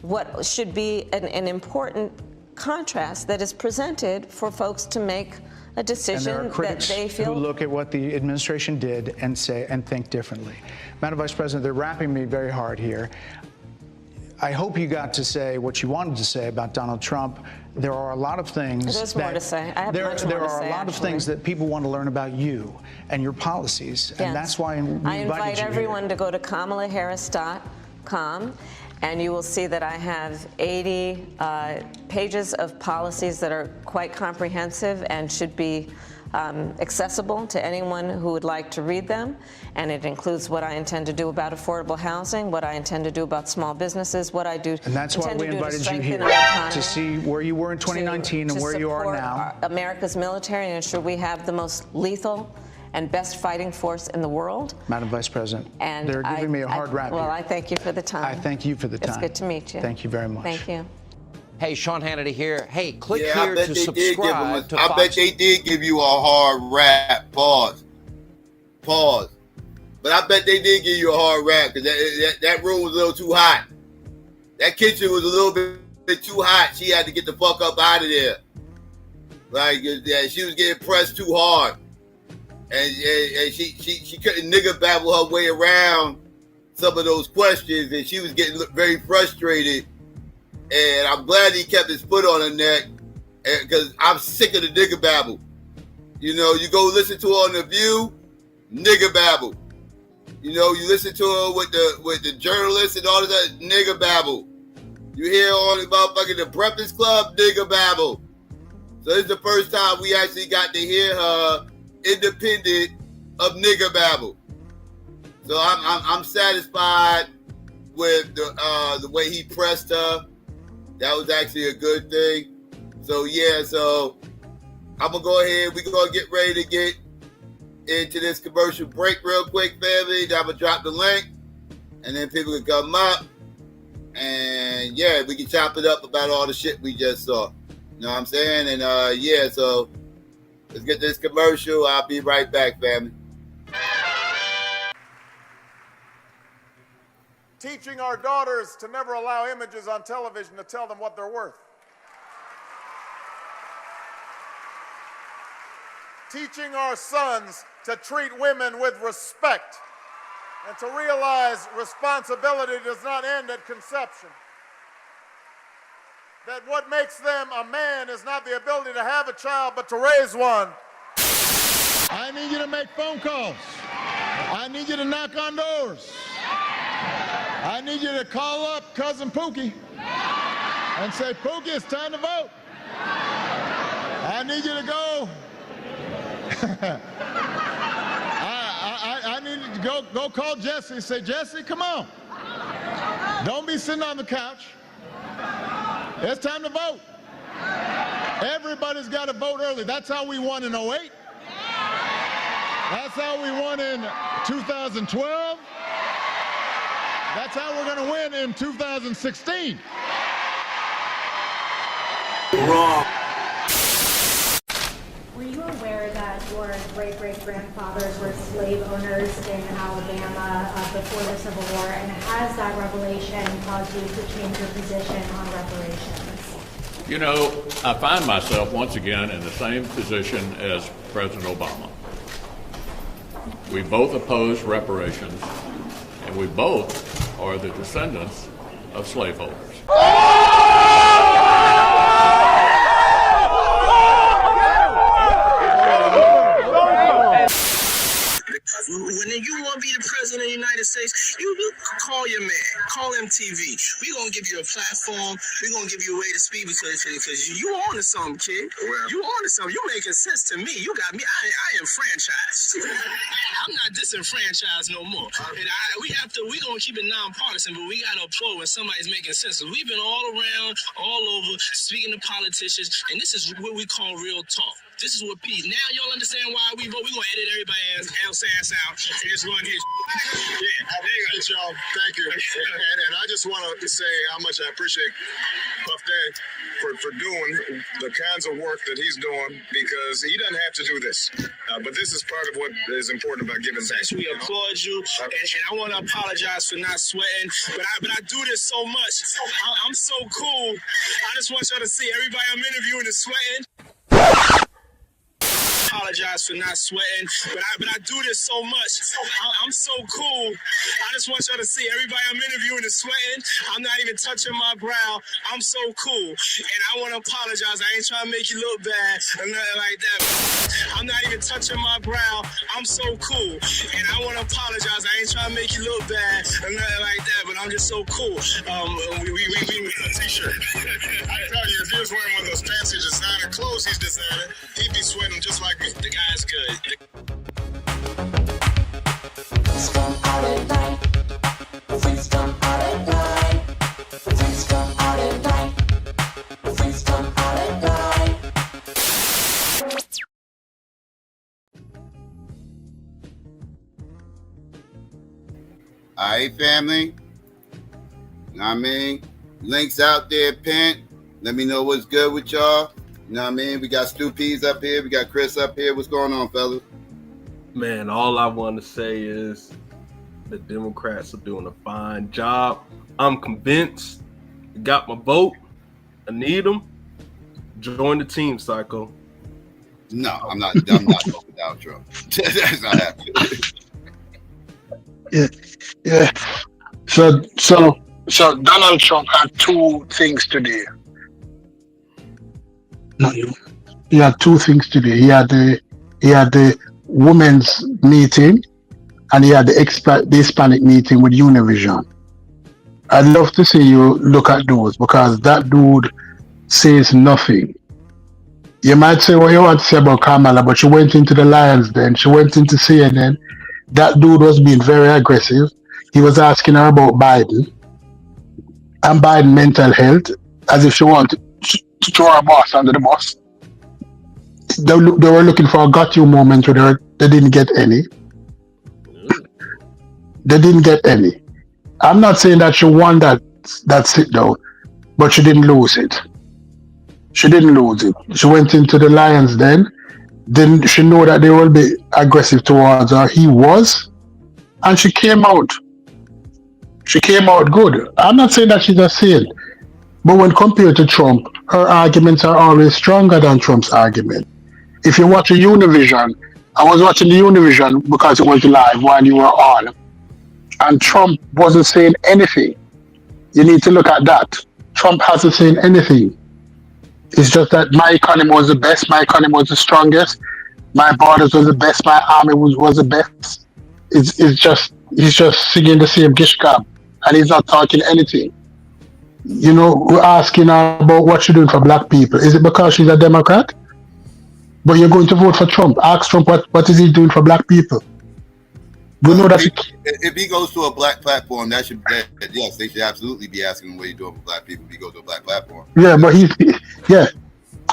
what should be an important contrast that is presented for folks to make a decision and there are critics that they feel. who look at what the administration did and say and think differently. Madam Vice President, they're wrapping me very hard here. I hope you got to say what you wanted to say about Donald Trump. There are a lot of things There's more to say. I have there, much more there to are say, a lot actually. of things that people want to learn about you and your policies, and that's why we I invited invite you everyone here. to go to KamalaHarris.com, and you will see that I have 80 pages of policies that are quite comprehensive and should be accessible to anyone who would like to read them. And it includes what I intend to do about affordable housing, what I intend to do about small businesses, what I do. And that's why we invited you here, to see where you were in 2019 and where you are now. America's military and ensure we have the most lethal and best fighting force in the world. Madam Vice President, And they're giving me a hard rap Well, here. I thank you for the time. I thank you for the time. It's good to meet you. Thank you very much. Thank you. Hey, Sean Hannity here. Hey, click Yeah, here to subscribe to Fox. I bet they did give you a hard rap. Pause. But I bet they did give you a hard rap because that room was a little too hot. That kitchen was a little bit too hot. She had to get the fuck up out of there. Like, yeah, she was getting pressed too hard. And she couldn't nigga babble her way around some of those questions, and she was getting very frustrated. And I'm glad he kept his foot on her neck, because I'm sick of the nigga babble. You know, you go listen to her on The View, nigga babble. You know, you listen to her with the journalists and all of that, nigga babble. You hear all about fucking the Breakfast Club, nigga babble. So this is the first time we actually got to hear her independent of nigga babble. So I'm satisfied with the way he pressed her. That was actually a good thing. So yeah, so I'm gonna go ahead. We're gonna get ready to get into this commercial break real quick, family. I'm gonna drop the link, and then people can come up, and yeah, we can chop it up about all the shit we just saw. You know what I'm saying? And yeah, so let's get this commercial. I'll be right back, family. Teaching our daughters to never allow images on television to tell them what they're worth. Teaching our sons to treat women with respect and to realize responsibility does not end at conception. That what makes them a man is not the ability to have a child, but to raise one. I need you to make phone calls. I need you to knock on doors. I need you to call up Cousin Pookie and say, Pookie, it's time to vote. I need you to go. I need you to go call Jesse and say, Jesse, come on. Don't be sitting on the couch. It's time to vote. Everybody's got to vote early. That's how we won in 08. That's how we won in 2012. That's how we're going to win in 2016. Wrong. Were you aware that your great-great-grandfathers were slave owners in Alabama before the Civil War, and has that revelation caused you to change your position on reparations? You know, I find myself once again in the same position as President Obama. We both oppose reparations, and we both are the descendants of slaveholders. When you want to be the president of the United States, you call your man, call MTV. We're going to give you a platform. We're going to give you a way to speak because you on to something, kid. You on to something. You're making sense to me. You got me. I am franchised. I'm not disenfranchised no more. And we're going to keep it nonpartisan, but we got to applaud when somebody's making sense. We've been all around, all over, speaking to politicians, and this is what we call real talk. This is what peace. Now y'all understand why we vote. We're going to edit everybody's else ass out and just run his. Yeah, there you go, y'all. Thank you. And I just want to say how much I appreciate Puff Daddy for doing the kinds of work that he's doing, because he doesn't have to do this. But this is part of what is important about giving back. We applaud you, and I want to apologize for not sweating, but I do this so much. I'm so cool. I just want y'all to see everybody I'm interviewing is sweating. Apologize for not sweating, but I do this so much. I'm so cool. I just want y'all to see everybody I'm interviewing is sweating. I'm not even touching my brow. I'm so cool, and I want to apologize. I ain't trying to make you look bad or nothing like that. I'm not even touching my brow. I'm so cool, and I want to apologize. I ain't trying to make you look bad or nothing like that, but I'm just so cool. We a t-shirt. I tell you, if he was wearing one of those fancy designer clothes he's designing, he'd be sweating just like me. The guy's good. All right, family. You know what I mean? Links out there, pinned. Let me know what's good with y'all. You know what I mean? We got Stu Peas up here. We got Chris up here. What's going on, fellas? Man, all I want to say is the Democrats are doing a fine job. I'm convinced. Got my vote. I need them. Join the team, Psycho. No, I'm not voting without Trump. That's not happening. Yeah. So Donald Trump had two things today. No, he had two things today. He had the women's meeting, and he had the Hispanic meeting with Univision. I'd love to see you look at those, because that dude says nothing. You might say what you want to say about Kamala, but she went into the Lions Den, she went into CNN. That dude was being very aggressive. He was asking her about Biden and Biden mental health, as if she wanted to throw her boss under the bus. They were looking for a got you moment with her. They didn't get any. I'm not saying that she won that sit down, but she didn't lose it. She went into the Lions Den. Then she knew that they will be aggressive towards her. He was, and she came out. She came out good. I'm not saying that she's a saint, but when compared to Trump, her arguments are always stronger than Trump's argument. If you watch a Univision, I was watching the Univision because it was live while you were on, and Trump wasn't saying anything. You need to look at that. Trump hasn't saying anything. It's just that my economy was the best, my economy was the strongest, my borders was the best, my army was the best. He's just singing the same gishkab, and he's not talking anything. You know, we're asking her about what she's doing for black people. Is it because she's a Democrat? But you're going to vote for Trump. Ask Trump what is he doing for black people. We know that if he goes to a black platform, yes, they should absolutely be asking him what he's doing for black people if he goes to a black platform. Yeah, but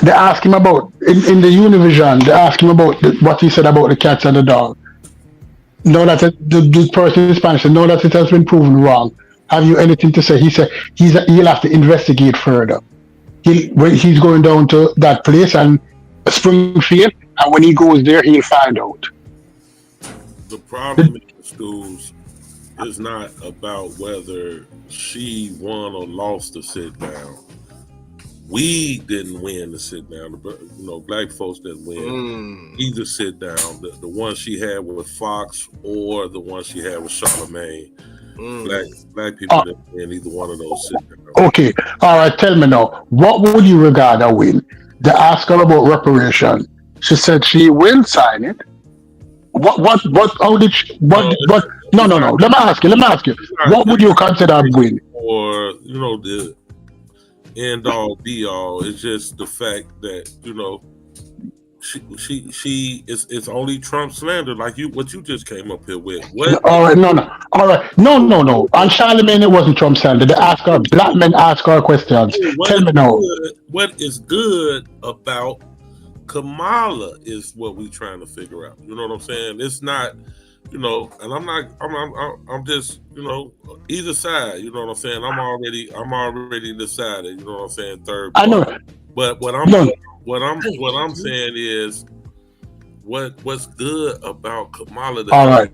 they ask him about in the Univision. They ask him about what he said about the cats and the dog. Know that the person in Spanish said, know that it has been proven wrong. Have you anything to say? He said he'll have to investigate further. He's going down to that place and Springfield, and when he goes there, he'll find out. The problem in the schools is not about whether she won or lost the sit down. We didn't win the sit down. Black folks didn't win either sit down. The one she had with Fox or the one she had with Charlamagne. Black people didn't win either one of those sit downs. Okay, all right. Tell me now, what would you regard a win? They asked her about reparation. She said she will sign it. How did she, no. Let me ask you. What would you consider a win? Or, the end all be all. It's just the fact that, she it's only Trump slander, like what you just came up here with. All right, no. On Charlamagne, it wasn't Trump slander. They asked her, black men ask her questions. Tell me now. What is good about Kamala is what we trying to figure out. You know what I'm saying? It's not, and I'm just, either side. You know what I'm saying? I'm already decided. You know what I'm saying? Third part. I know. But what I'm saying is, what's good about Kamala? All right.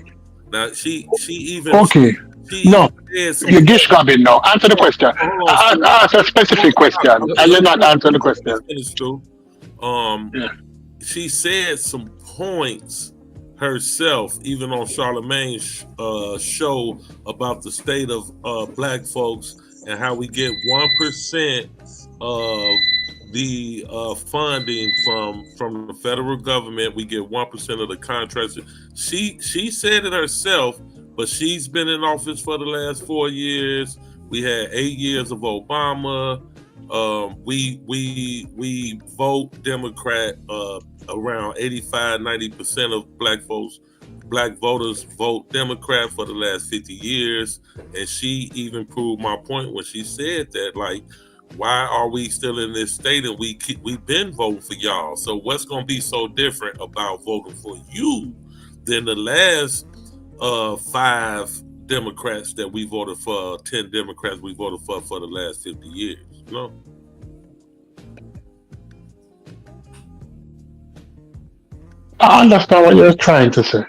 Now she even okay. You gish gobbing now. Answer the question. Ask a specific question, and you're not answering the question. She said some points herself, even on Charlemagne's show, about the state of black folks and how we get 1% of the funding from the federal government. We get 1% of the contracts. She said it herself, but she's been in office for the last 4 years. We had 8 years of Obama. We vote Democrat. Around 85-90% of black voters vote Democrat for the last 50 years. And she even proved my point when she said that, like, why are we still in this state and we've been voting for y'all? So what's going to be so different about voting for you than the last 5 Democrats that we voted for, 10 Democrats we voted for the last 50 years, you know? I understand what you're trying to say,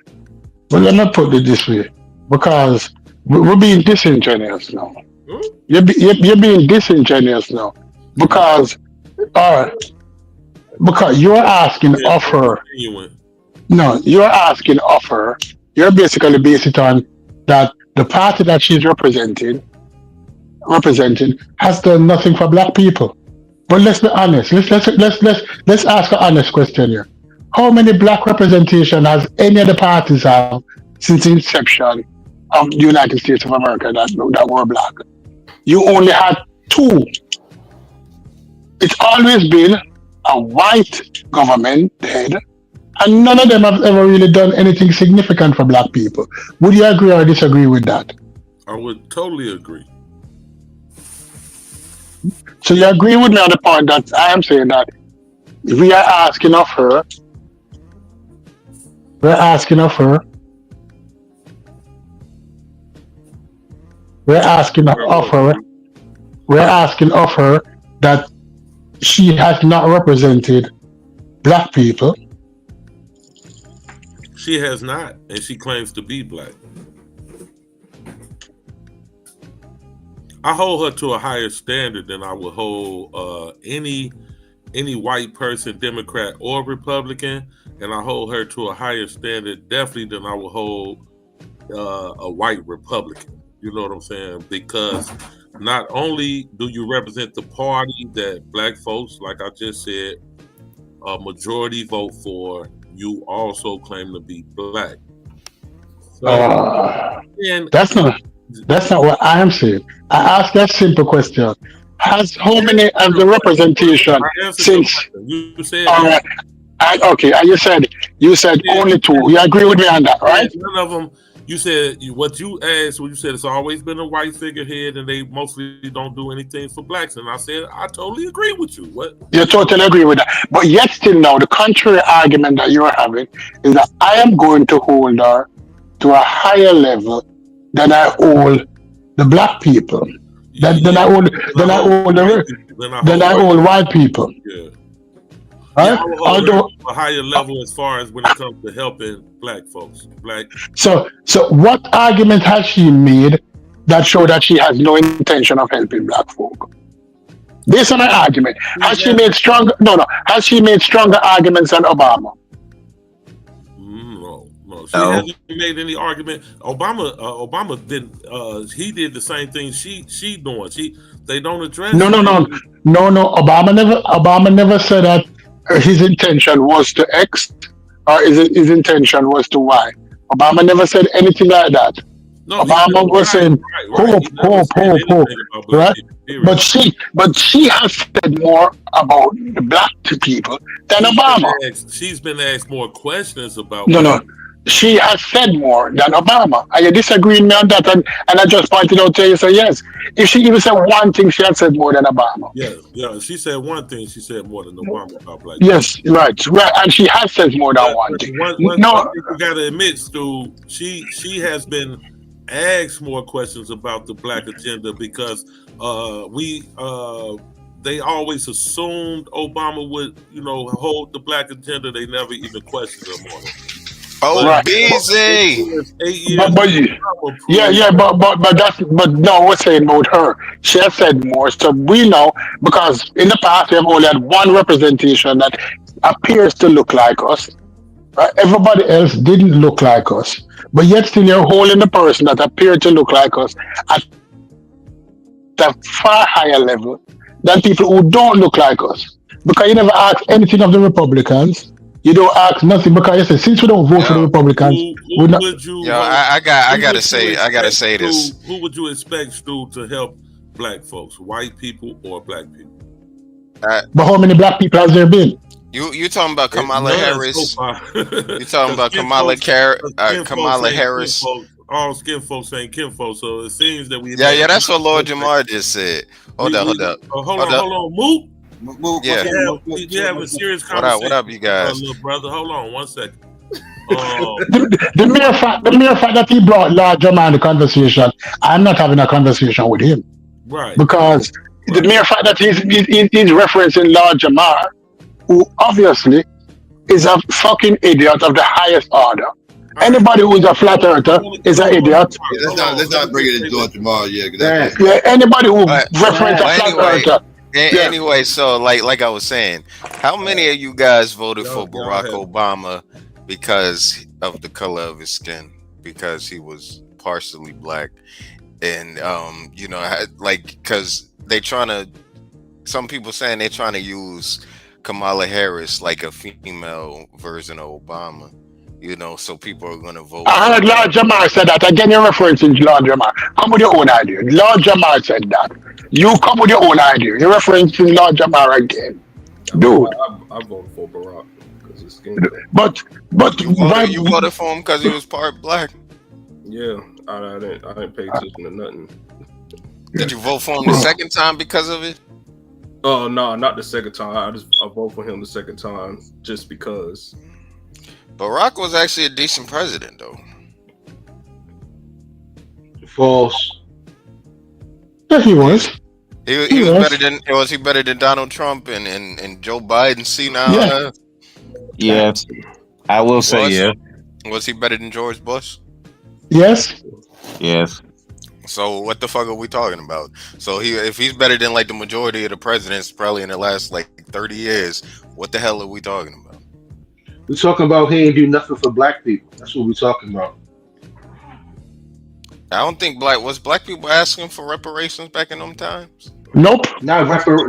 but let me put it this way, because we're being disingenuous now. You're being disingenuous now, because you're asking of her. No, you're asking of her. You're basically based it on that the party that she's representing has done nothing for black people. But let's be honest. Let's ask an honest question here. How many black representation has any of the parties have since the inception of the United States of America that were black? You only had 2. It's always been a white government head, and none of them have ever really done anything significant for black people. Would you agree or disagree with that? I would totally agree. So you agree with me on the point that I am saying that we are asking of her. We're asking of her that she has not represented black people. She has not, and she claims to be black. I hold her to a higher standard than I would hold any white person, Democrat or Republican, and I hold her to a higher standard definitely than I would hold a white Republican. You know what I'm saying? Because not only do you represent the party that black folks, like I just said, a majority vote for, you also claim to be black. So, that's not what I am saying. I asked that simple question. How many of the representation since? You said okay, and you said only 2. You agree with me on that, right? None of them. You said what you asked. What you said, it's always been a white figurehead, and they mostly don't do anything for blacks. And I said, I totally agree with you. What? You totally agree with that. But yet still now, the contrary argument that you're having is that I am going to hold her to a higher level than I hold the black people. Than I hold white people. Yeah. Right? Although a higher level as far as when it comes to helping black folks. So what argument has she made that show that she has no intention of helping black folk? Based on her argument, has she made stronger arguments than Obama? No, she hasn't made any argument. Obama didn't. He did the same thing she doing. They don't address. No. Obama never said that his intention was to X or his intention was to Y. Obama never said anything like that. No, Obama was saying hope, right? But she has said more about the black people than Obama. She's been asked more questions about. she has said more than Obama. Are you disagreeing me on that? And I just pointed out to you, so yes. If she even said one thing, she had said more than Obama. Yeah. She said one thing. She said more than Obama about black. Yes, right, and she has said more than one thing. One thing you gotta admit, Stu, she has been asked more questions about the black agenda because they always assumed Obama would, hold the black agenda. They never even questioned him on it. Oh, busy. But no, we're saying about her. She has said more, so we know because in the past we have only had one representation that appears to look like us. Right? Everybody else didn't look like us, but yet still you're holding the person that appeared to look like us at a far higher level than people who don't look like us. Because you never ask anything of the Republicans. You don't ask nothing because you say since we don't vote for the Republicans, I gotta say this. Who would you expect, Stu, to help black folks? White people or black people? But how many black people has there been? You talking about Kamala Harris? You talking about Kamala Harris? All skin folks ain't kinfolk, so it seems that we. Yeah, that's what Lord Jamar just said. Hold up. Hold on, Moot. Yeah, we have a serious conversation. What up, you guys? Little brother, hold on 1 second. The mere fact that he brought Lord Jamar in the conversation, I'm not having a conversation with him. Right. Because the mere fact that he's referencing Lord Jamar, who obviously is a fucking idiot of the highest order. Anybody who is a flat earther is an idiot. Let's not bring it into Lord Jamar. Yeah, anybody who references a flat earther. Anyway, so like I was saying, how many of you guys voted for Barack Obama because of the color of his skin? Because he was partially black, and because some people saying they're trying to use Kamala Harris like a female version of Obama. So people are going to vote. I heard Lord Jamar said that. Again, you're referencing Lord Jamar. Come with your own idea. Lord Jamar said that. You come with your own idea. You're referencing Lord Jamar again. Dude. I voted for Barack because his skin. But you voted for him because he was part black? Yeah, I didn't pay attention to nothing. Did you vote for him the second time because of it? Oh, no, not the second time. I voted for him the second time just because. Barack was actually a decent president, though. False. Yeah, he was. He was better than. Was he better than Donald Trump and Joe Biden? See now. Yeah. Yes, I will say yeah. Was he better than George Bush? Yes. Yes. So what the fuck are we talking about? So if he's better than like the majority of the presidents probably in the last like 30 years, what the hell are we talking about? We're talking about he ain't do nothing for black people. That's what we're talking about. I don't think black people asking for reparations back in them times. Nope. Not brother,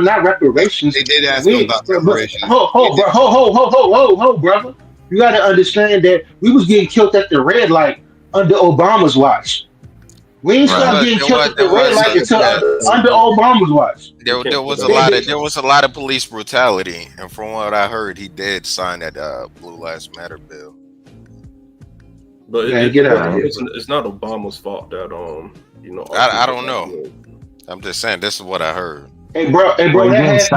not reparations. They did ask him about reparations. Ho, brother. You got to understand that we was getting killed at the red light under Obama's watch. We ain't start getting killed at the red light until under Obama's watch. There was a lot of police brutality, and from what I heard, he did sign that Blue Lives Matter bill. But it's not Obama's fault that I don't know. I'm just saying this is what I heard. Hey bro, that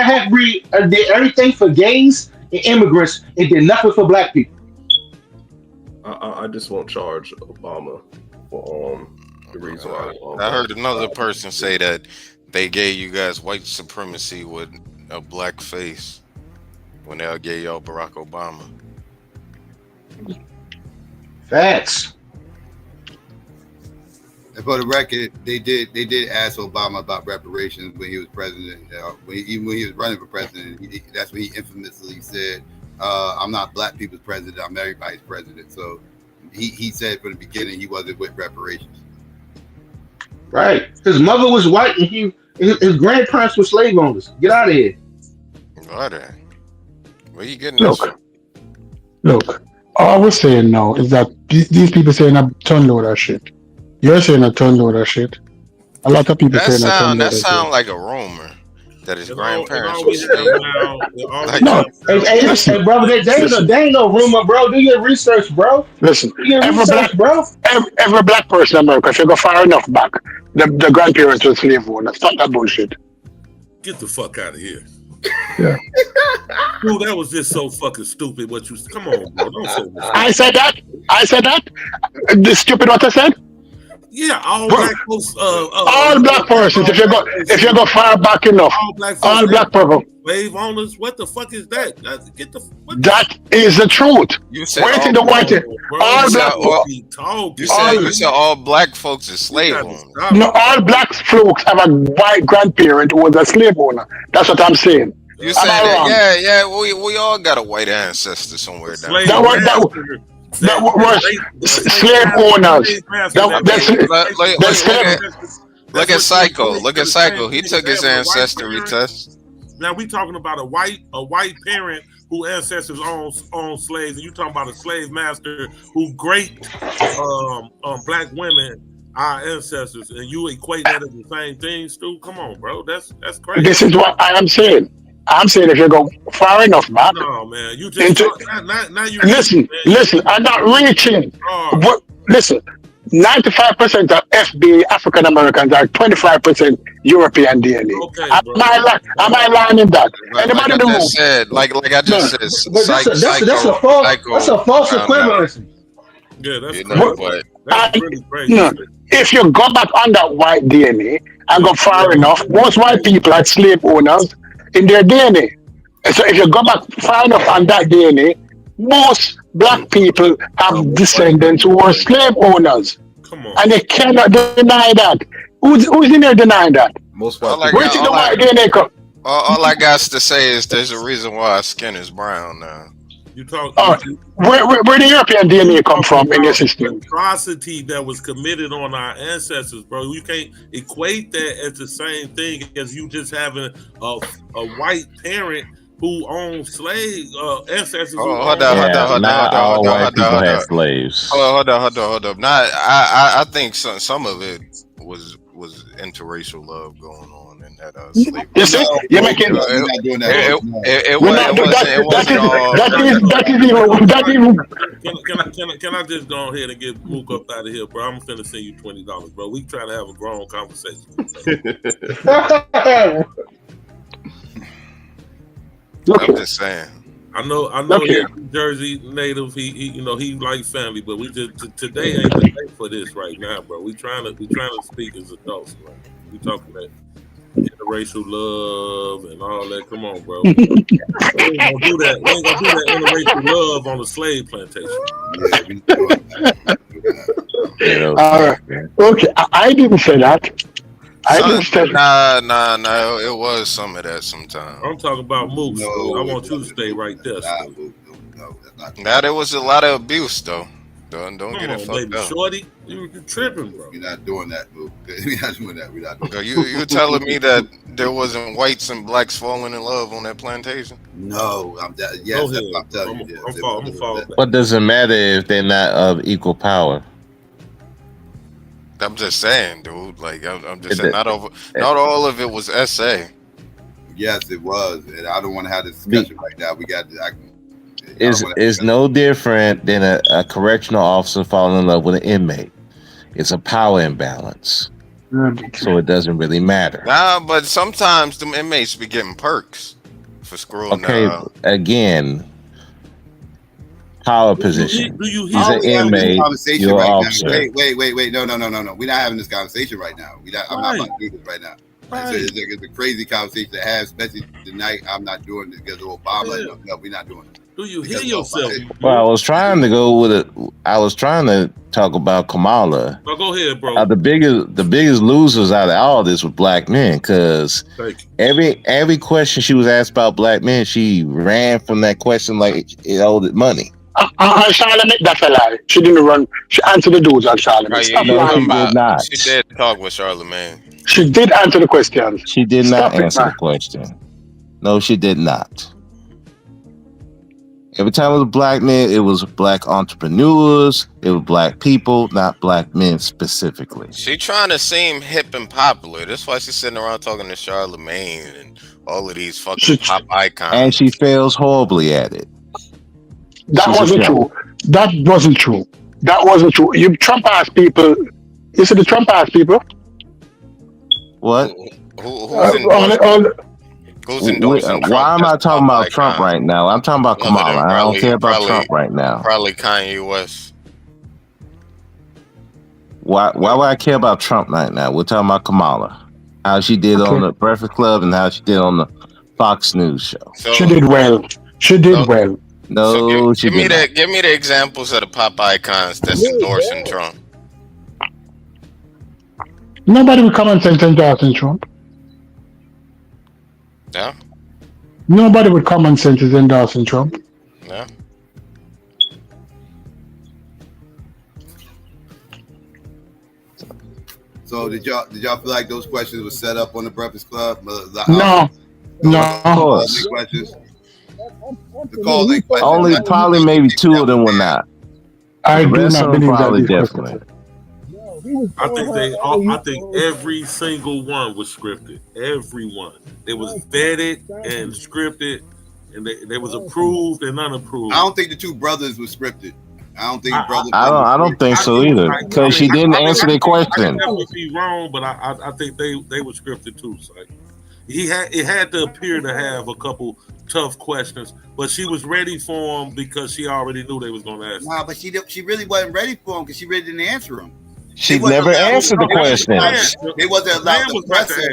half-breed did everything for gays and immigrants and did nothing for black people. I just won't charge Obama for the reason why. I heard another person say that they gave you guys white supremacy with a black face when they gave y'all Barack Obama. Facts. And for the record, they did ask Obama about reparations when he was president. Even when he was running for president, that's what he infamously said. I'm not black people's president. I'm everybody's president. So he said from the beginning he wasn't with reparations. Right. His mother was white and his grandparents were slave owners. Get out of here. Where you getting this from? Look. All we're saying now is that these people saying a ton load of shit. You're saying a ton load of shit. A lot of people saying a ton load of shit. That sound like a rumor. that his And grandparents all were we have slaves. now, Like, No, hey, brother, they ain't no rumor, bro. Do your research, bro. Listen, Do your every black research, bro. every black person in America, if you go far enough back, the grandparents were slave owners. Stop that bullshit. get the fuck out of here. Yeah. Dude, that was just so fucking stupid. What you? Come on, bro. Don't say this. I said that. The stupid what I said. Yeah, all black folks. All black persons. If you go far back enough, all black people. Slave owners. What the fuck is that? Get the. That is the truth. You said Wait all till the white. All black. You said all black folks are slave owners. No, all black folks have a white grandparent who was a slave owner. That's what I'm saying. You said that? Yeah. We all got a white ancestor somewhere down there. That was slave owners. Look at Psycho. Look at Psycho. He took his ancestry test. Now we talking about a white parent who ancestors own slaves, and you talking about a slave master who raped black women, our ancestors, and you equate that as the same thing, Stu? Come on, bro. That's crazy. This is what I am saying. I'm saying if you go far enough back. No, man. You just now you listen. I'm not reaching. But listen, 95% of FBA African Americans are 25% European DNA. Okay, am I lying in that? Anybody Like I just said, like I just said, That's a false equivalency. Yeah, that's really crazy. No, if you go back on that white DNA and go far enough, most white people are slave owners in their DNA. So if you go back far enough on that DNA, most black people have descendants who were slave owners. Come on. And they cannot deny that. Who's in there denying that? Most Where did the white DNA come? All I got to say is there's a reason why our skin is brown now. You talk. Where the European DNA come from in your system? Atrocity that was committed on our ancestors, bro. You can't equate that as the same thing as you just having a white parent who owns slave ancestors. Hold on. Slaves. Hold on. Not, I think some of it was interracial love going on in that slavery. You see, you're making. Can I just go ahead and get Mook up out of here, bro? I'm finna send you $20, bro. We trying to have a grown conversation. I'm just saying. I know he's New Jersey native. He like family, but we just today ain't the day for this right now, bro. We trying to speak as adults, bro. We talking that interracial love and all that. Come on, bro. We ain't gonna do that. We ain't gonna do that interracial love on a slave plantation. Okay, I didn't say that. Nah, it was some of that sometimes. I'm talking about Moose. I want you to stay right there. Now there was a lot of abuse though. Don't get it fucked up. Shorty, you tripping, bro. We're not doing that, Moose. We're not doing that. You telling me that there wasn't whites and blacks falling in love on that plantation? No, I'm telling you. What does it matter if they're not of equal power? I'm just saying, dude. Like I'm just saying, not all of it was SA. Yes, it was, and I don't want to have this discussion right now. We got. It's no different than a correctional officer falling in love with an inmate. It's a power imbalance, so it doesn't really matter. Nah, but sometimes them inmates be getting perks for screwing. Okay, again. Power position. He's an inmate. You're an officer. Wait. No. We're not having this conversation right now. I'm not about to do this right now. Right. So it's a crazy conversation to have, especially tonight. I'm not doing this because of Obama. Yeah. No, we're not doing it. Do you hear yourself? Well, I was trying to talk about Kamala. No, go ahead, bro. The biggest losers out of all this were black men, because every question she was asked about black men, she ran from that question like it owed it money. Charlemagne, that's a lie. She didn't run. She answered the dudes on Charlemagne. She did not. She did talk with Charlemagne. She did answer the questions. She did not answer the question. No, she did not. Every time it was black men, it was black entrepreneurs. It was black people, not black men specifically. She trying to seem hip and popular. That's why she's sitting around talking to Charlemagne and all of these fucking pop icons. And she fails horribly at it. That wasn't true. That wasn't true. That wasn't true. You Trump ass people. You see the Trump ass people? What? Who's endorsing Trump? Why am I talking about Trump right now? I'm talking about Kamala. I don't care about Trump right now. Probably Kanye West. Why would I care about Trump right now? We're talking about Kamala. How she did on the Breakfast Club and how she did on the Fox News show. She did well. She did well. No, she give did me the examples of the pop icons that's endorsing Trump. Nobody with common sense endorsing Trump. Yeah. Nobody with common sense is endorsing Trump. Yeah. So did y'all feel like those questions were set up on the Breakfast Club? No. Of course. Questions. Only probably maybe two of them were not. I do rest not of them believe probably that. definitely. I think every single one was scripted. Every one. It was vetted and scripted, and they was approved and unapproved. I don't think the two brothers were scripted. I don't think I don't think so either, because she didn't answer their question. I can definitely be wrong, but I think they were scripted too. So it had to appear to have a couple tough questions, but she was ready for them because she already knew they was going to ask. Nah, but she really wasn't ready for them because she really didn't answer them. She never answered the questions. They wasn't allowed to press her.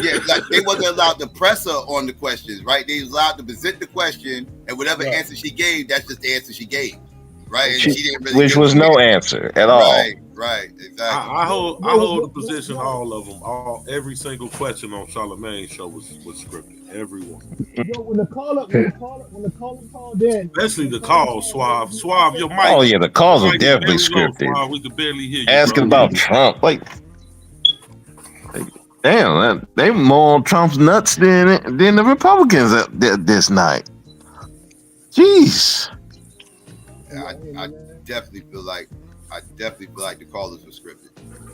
Yeah, like they wasn't allowed to press her on the questions, right? They was allowed to present the question, and whatever answer she gave, that's just the answer she gave, right? And she didn't really which was no answer at all. Right, exactly. I hold the position. All of them, every single question on Charlamagne's show was scripted. Everyone. When the caller called in, especially the calls, Suave, your mic. Oh yeah, the calls are definitely scripted. Suave, we could barely hear you. Asking about Trump, like, damn, they more on Trump's nuts than the Republicans this night. Jeez. Yeah, I definitely feel like the callers were scripted.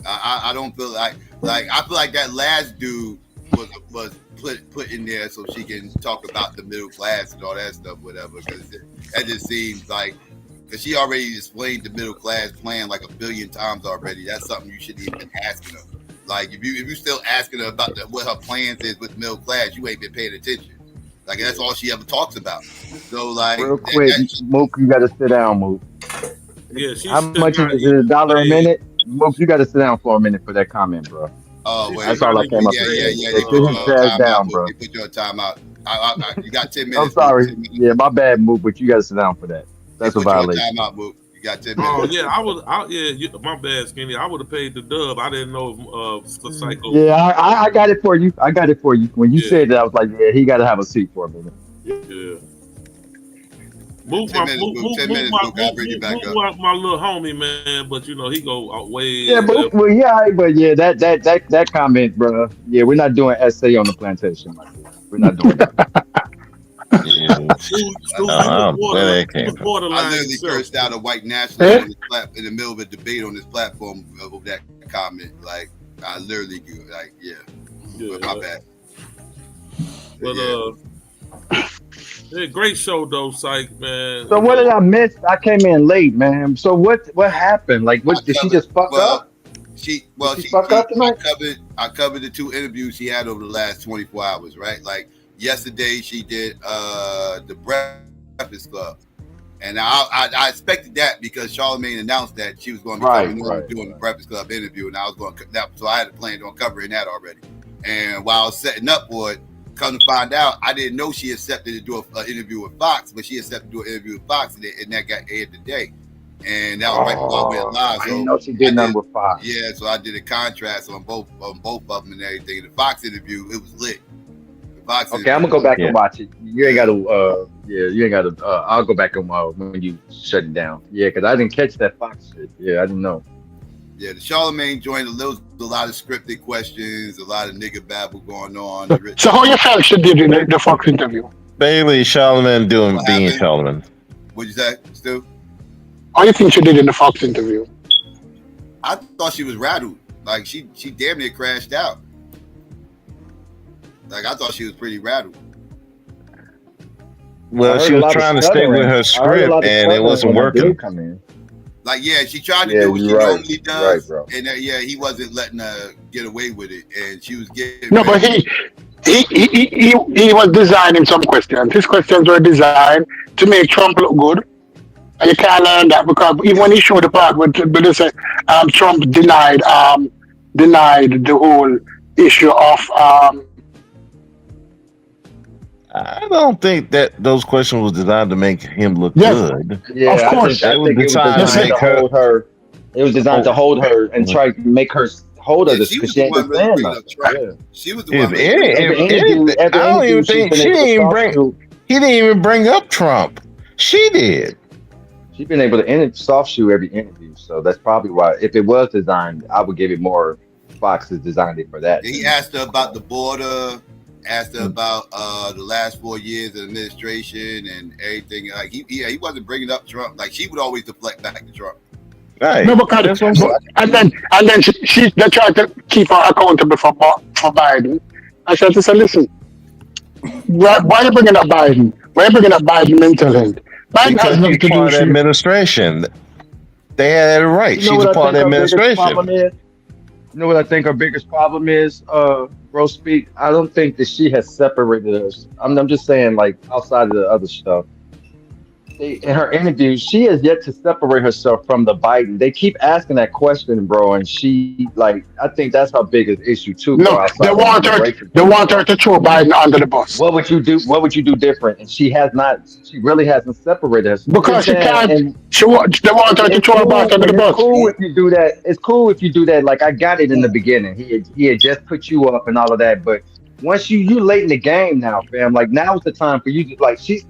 I don't feel like I feel like that last dude was put in there so she can talk about the middle class and all that stuff, whatever. Because that just seems like, because she already explained the middle class plan like 1 billion times already. That's something you shouldn't even been asking her. Like if you still asking her about what her plans is with middle class, you ain't been paying attention. Like that's all she ever talks about. So like, real quick, Mook, you got to sit down, Mook. Yeah, how much is it? $1 a minute? Mook, you got to sit down for a minute for that comment, bro. Oh, wait. That's all I came up with. Yeah. They put your down, bro. They put your timeout. You got 10 minutes. I'm sorry. Yeah, my bad, Mook, but you got to sit down for that. That's a violation. Timeout, Mook. You got 10 minutes. Oh yeah, my bad, Skinny. I would have paid the dub. I didn't know if Psycho. Yeah, I got it for you. When you said that, I was like, yeah, he got to have a seat for a minute. Yeah. Move my little homie, man, but you know he go way. Yeah, but that comment, bro. Yeah, we're not doing essay on the plantation. We're not doing that. I literally cursed out a white nationalist in the middle of a debate on this platform over that comment. Like I literally do. Like but my bad. But yeah, great show though, Psych, man. So what did I miss? I came in late, man. So what happened? Like, what did she just fuck up? She fuck up tonight? I covered the 2 interviews she had over the last 24 hours, right? Like yesterday, she did the Breakfast Club, and I expected that because Charlamagne announced that she was going to be doing the Breakfast Club interview, and I was going to so I had planned on covering that already. And while I was setting up for it, come to find out, I didn't know she accepted to do an interview with Fox, but she accepted to do an interview with Fox, and that got aired today. And that was right before I went live. I didn't know she did nothing with Fox. Yeah, so I did a contrast on both of them and everything. The Fox interview, it was lit. Okay, I'm gonna go back and watch it. You ain't gotta. You ain't gotta. I'll go back and when you shut it down. Yeah, because I didn't catch that Fox shit. Yeah, I didn't know. Yeah, the Charlamagne joined a lot of scripted questions, a lot of nigga babble going on. So how you felt she did the Fox interview? Bailey Charlamagne being Charlamagne. What'd you say, Stu? How you think she did in the Fox interview? I thought she was rattled. Like she damn near crashed out. Like I thought she was pretty radical. Well, she was trying to stay with her script, and it wasn't working. Come in. Like, yeah, she tried to do what she normally does, right, bro. and he wasn't letting her get away with it, and she was getting. No, but he was designing some questions. His questions were designed to make Trump look good, and you can't learn that because even when he showed the part where they said Trump denied the whole issue of. I don't think that those questions was designed to make him look good. Yeah, of course. I think it was designed to hold her. It was designed to hold her and try to make her hold her because she ain't saying nothing. She was the one. I don't even think he didn't even bring up Trump. She did. She's been able to soft shoe every interview, so that's probably why. If it was designed, I would give it more. Fox has designed it for that. He asked her about the border. Asked her about the last 4 years of administration and everything. Like he wasn't bringing up Trump. Like she would always deflect back to Trump. Right. No, because and then they tried to keep her accountable for Biden. I tried to say, listen, why are you bringing up Biden? Why are you bringing up Biden mental health? Biden because has nothing to do part with of the administration. They had it right. She's a part of the administration. You know what I think our biggest problem is, bro? Speak. I don't think that she has separated us. I'm just saying, like outside of the other stuff. In her interviews, she has yet to separate herself from the Biden. They keep asking that question, bro, and she I think that's her biggest issue too. No, bro, they want her to throw Biden under the bus. What would you do? What would you do different? And she has not. She really hasn't separated herself because she can't. They want her to throw Biden under the bus. It's cool if you do that. It's cool if you do that. Like I got it in the beginning. He had just put you up and all of that, but. Once you late in the game now, fam. Like now is the time for you to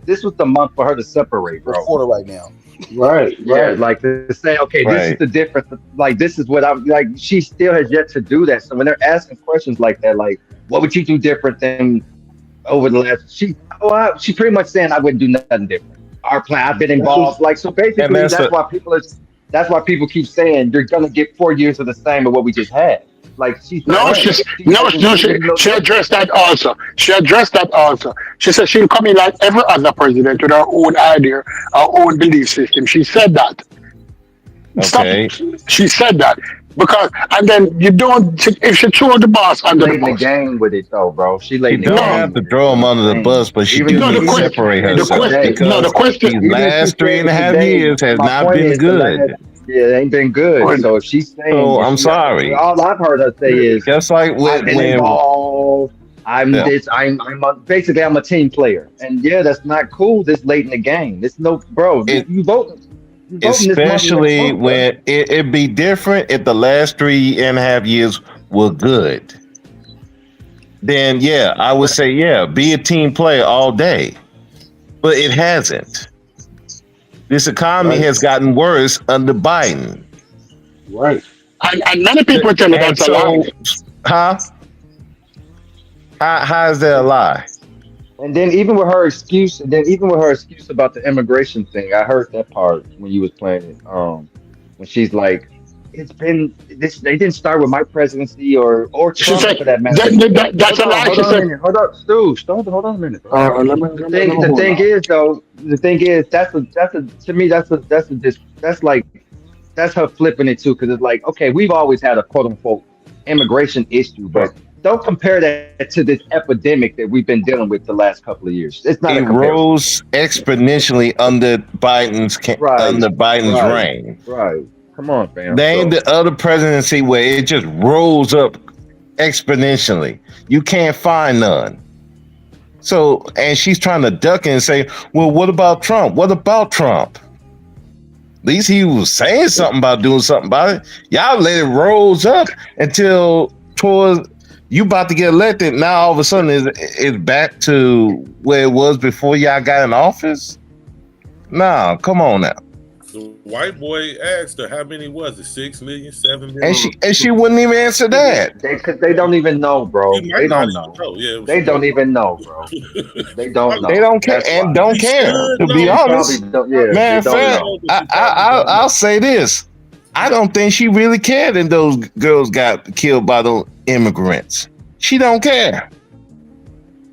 this was the month for her to separate, bro. Quarter right now. Right. Yeah. Like to say, okay, this is the difference. Like this is what I'm like. She still has yet to do that. So when they're asking questions like that, like what would you do different than over the last? She pretty much saying I wouldn't do nothing different. Our plan. I've been involved. Like so basically, that's why people keep saying you're gonna get 4 years of the same of what we just had. Like she addressed that also. She addressed that also. She said she'll come in like every other president with her own idea, her own belief system. She said that. Okay. She said that because, and then you don't. If she throw the boss under the bus, the game with it though, bro. She laid. Don't have to throw him under the bus, but she do need to separate herself because these last 3.5 years has not been good. Yeah, it ain't been good. So if she's saying, I'm sorry. All I've heard her say is just like I've been involved. I'm basically I'm a team player, and yeah, that's not cool. This late in the game, it's no, bro. You vote. Especially when it'd be different if the last 3.5 years were good. Then yeah, I would say be a team player all day, but it hasn't. This economy has gotten worse under Biden. Right. And many people tell me that's a lie. Huh? How is that a lie? And then even with her excuse about the immigration thing, I heard that part when you was playing it. When she's like, it's been this. They didn't start with my presidency or Trump for that matter. That's a lie. Hold on, Stu. Hold on a minute. The thing is, though, that's her flipping it too, because it's like, okay, we've always had a quote unquote immigration issue, but don't compare that to this epidemic that we've been dealing with the last couple of years. It's not. It rose exponentially under Biden's reign. Right. Come on, fam. They ain't the other presidency where it just rose up exponentially. You can't find none. So, and she's trying to duck it and say, well, what about Trump? What about Trump? At least he was saying something about doing something about it. Y'all let it rose up until towards you about to get elected. Now all of a sudden it's back to where it was before y'all got in office. Nah, come on now. The white boy asked her how many was it? 6 million, 7 million? And she wouldn't even answer that. Because they don't even know, bro. They don't know. They don't even know, bro. They don't know. They don't care and don't care. To be honest, man, fam, I'll say this: I don't think she really cared that those girls got killed by those immigrants. She don't care.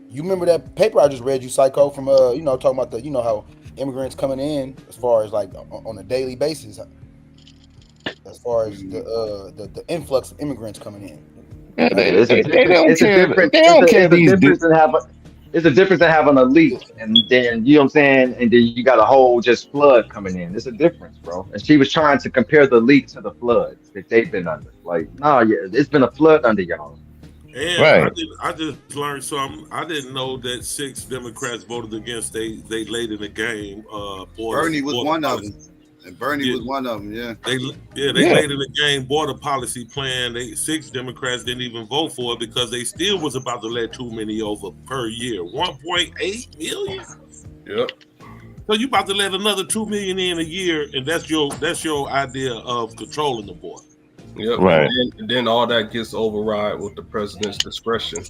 You remember that paper I just read you, Psycho, from talking about the how immigrants coming in as far as like on a daily basis, as far as the influx of immigrants coming in. Yeah, it's a difference. It's a difference in having a leak, and then you know what I'm saying, and then you got a whole just flood coming in. It's a difference, bro. And she was trying to compare the leak to the flood that they've been under. Like, yeah, it's been a flood under y'all. And I just learned something. I didn't know that 6 Democrats voted against. They late in the game. Bernie was one of them. And Bernie was one of them. Yeah. They late in the game border policy plan. 6 Democrats didn't even vote for it because they still was about to let too many over per year. 1.8 million. Yep. So you about to let another 2 million in a year, and that's your idea of controlling the border. Yep. Right. And then all that gets override with the president's discretion.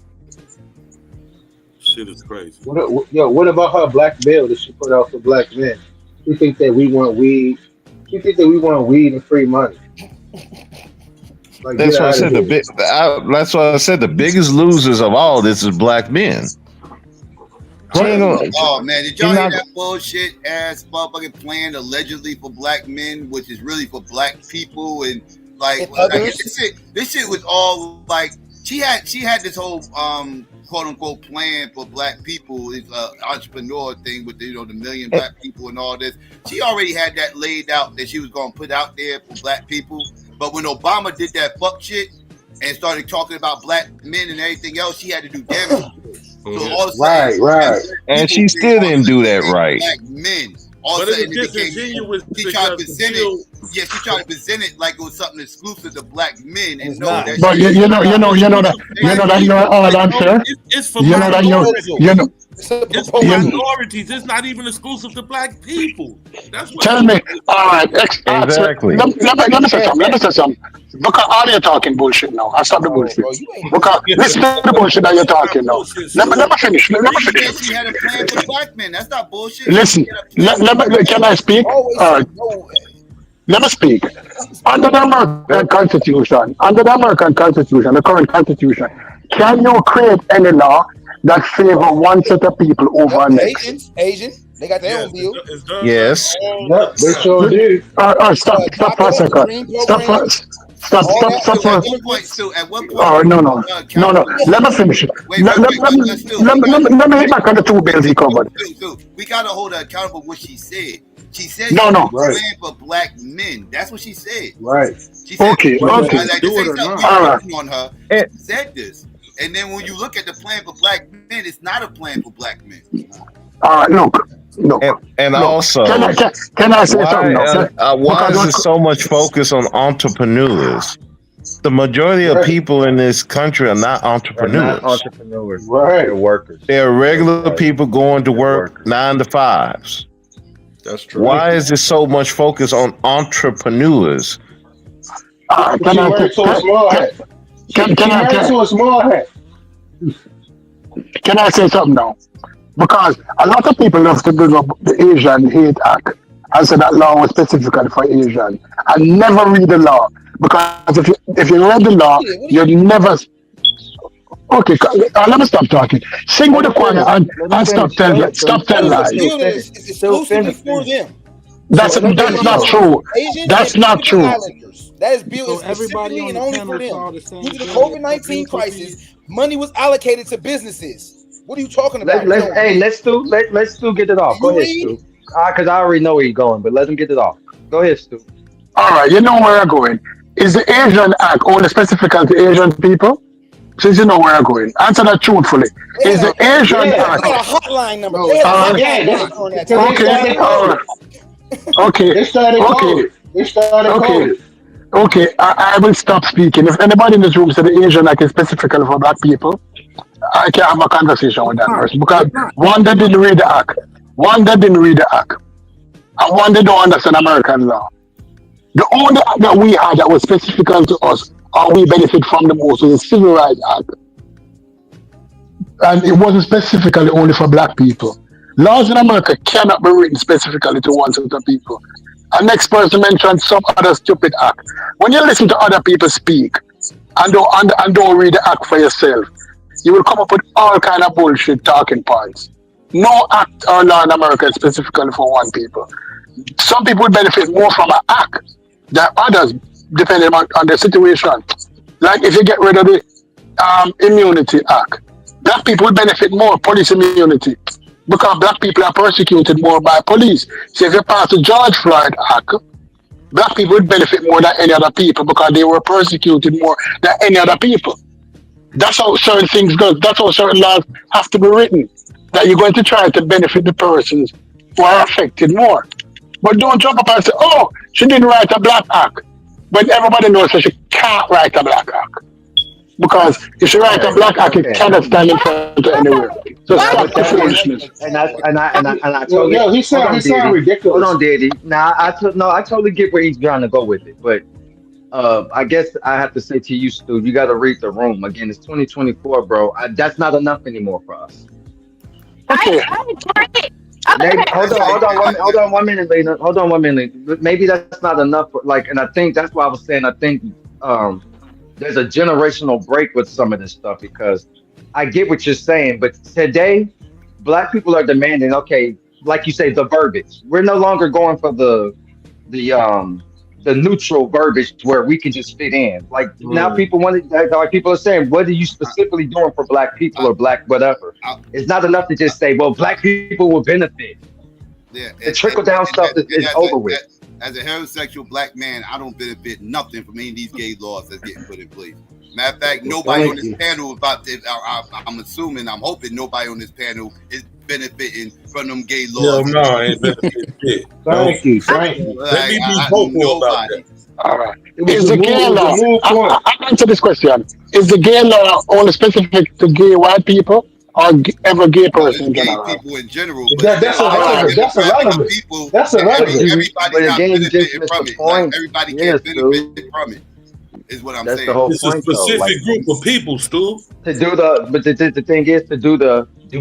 Shit is crazy. What about her black bill that she put out for black men? She think that we want weed. She think that we want weed and free money. Like, that's why I said that's why I said the biggest losers of all this is black men. Oh man, did y'all hear that bullshit ass motherfucking plan allegedly for black men, which is really for black people and like this shit was all like she had this whole quote unquote plan for black people, it's entrepreneur thing with the million black people and all this. She already had that laid out that she was gonna put out there for black people. But when Obama did that fuck shit and started talking about black men and everything else, she had to do damage. So all of a sudden, right. And she still didn't do that right. Black men. All of a sudden, she tried to present it. Yeah, she tried to present it like it was something exclusive to black men. And no, that's but you know that you're all unfair. It's for minorities. It's not even exclusive to black people. That's what. Tell me. All right. Exactly. Let me say something. Because all you're talking bullshit now. I stop the bullshit. Because listen to the bullshit that you're talking now. Let me finish. She had a plan for black men. That's not bullshit. Listen. Can I speak? All right. Let me speak. Under the American Constitution, the current Constitution, can you create any law that favor one set of people over next? Asian, they got their own view. Yes. Yep, they sure do. Stop for a second. Stop for. At what point? Oh no. Let me finish it. Let me hit back on the 2 bills he covered. We gotta hold her accountable for what she said. She said no. Plan for black men. That's what she said. Right. She said, okay. On her. She said this. And then when you look at the plan for black men, it's not a plan for black men. All right, look. And also, can I say something? Why is there so much focus on entrepreneurs? The majority of people in this country are not entrepreneurs. Right. They're workers. They're regular people going to work 9 to 5s. That's true. Why is there so much focus on entrepreneurs? Can I say something now? Because a lot of people love to bring up the Asian Hate Act and say that law was specifically for Asian. I never read the law because if you read the law, you'd never. Okay, let me stop talking. Sing with the choir and stop telling lies. It's exclusively for them. That's not true. That's not true. That is built specifically and only for them. Due to the COVID-19 crisis, money was allocated to businesses. What are you talking about? Let's get it off. Go ahead, Stu. Because I already know where you're going, but let him get it off. Go ahead, Stu. All right, you know where I'm going. Is the Asian Act only specific to Asian people? Since you know where I'm going, answer that truthfully. Is the Asian Act? They got a hotline number. Okay. I will stop speaking. If anybody in this room said the Asian Act is specifically for black people, I can't have a conversation with that person because one, they didn't read the act. And one, they don't understand American law. The only act that we had that was specific to us, or we benefit from the most, was the Civil Rights Act. And it wasn't specifically only for black people. Laws in America cannot be written specifically to one set of people. And next person mentioned some other stupid act. When you listen to other people speak and don't read the act for yourself, you will come up with all kind of bullshit talking points. No act or law in America is specifically for one people. Some people would benefit more from an act than others, depending on the situation. Like if you get rid of the immunity act, black people would benefit more, police immunity, because black people are persecuted more by police. So if you pass the George Floyd act, black people would benefit more than any other people because they were persecuted more than any other people. That's how certain things go. That's how certain laws have to be written. That you're going to try to benefit the persons who are affected more. But don't jump up and say, oh, she didn't write a black act. But everybody knows that she can't write a black act. Because if she writes a black act, it cannot stand in front of anywhere. So stop the foolishness. And I totally. Yo, he sound ridiculous. Hold on, Daddy. Now I totally get where he's trying to go with it, but I guess I have to say to you, Stu, you got to read the room. Again, it's 2024, bro. That's not enough anymore for us. Okay. Hold on 1 minute, Lena. Hold on 1 minute. Maybe that's not enough. And I think that's why I was saying I think there's a generational break with some of this stuff, because I get what you're saying, but today black people are demanding, okay, like you say, the verbiage. We're no longer going for the neutral verbiage where we can just fit in. Like now people want to, like people are saying, what are you specifically doing for black people or black whatever? It's not enough to just say, well, black people will benefit. Yeah, the trickle down stuff is over with. As a heterosexual black man, I don't benefit nothing from any of these gay laws that's getting put in place. Matter of fact, nobody on this panel is about to, I'm assuming, I'm hoping nobody on this panel is benefiting from them gay laws. No, I ain't benefiting shit. Thank you. Let me be vocal about it. All right. Is the gay law, I answer this question. Is the gay law only specific to gay white people or every gay person in general? Gay people in general. That's irrelevant. That's irrelevant. Everybody's not benefiting from it. Like, everybody can't benefit from it. Is what I'm saying. The whole it's point, a specific group of people, Stu. To do the thing is to do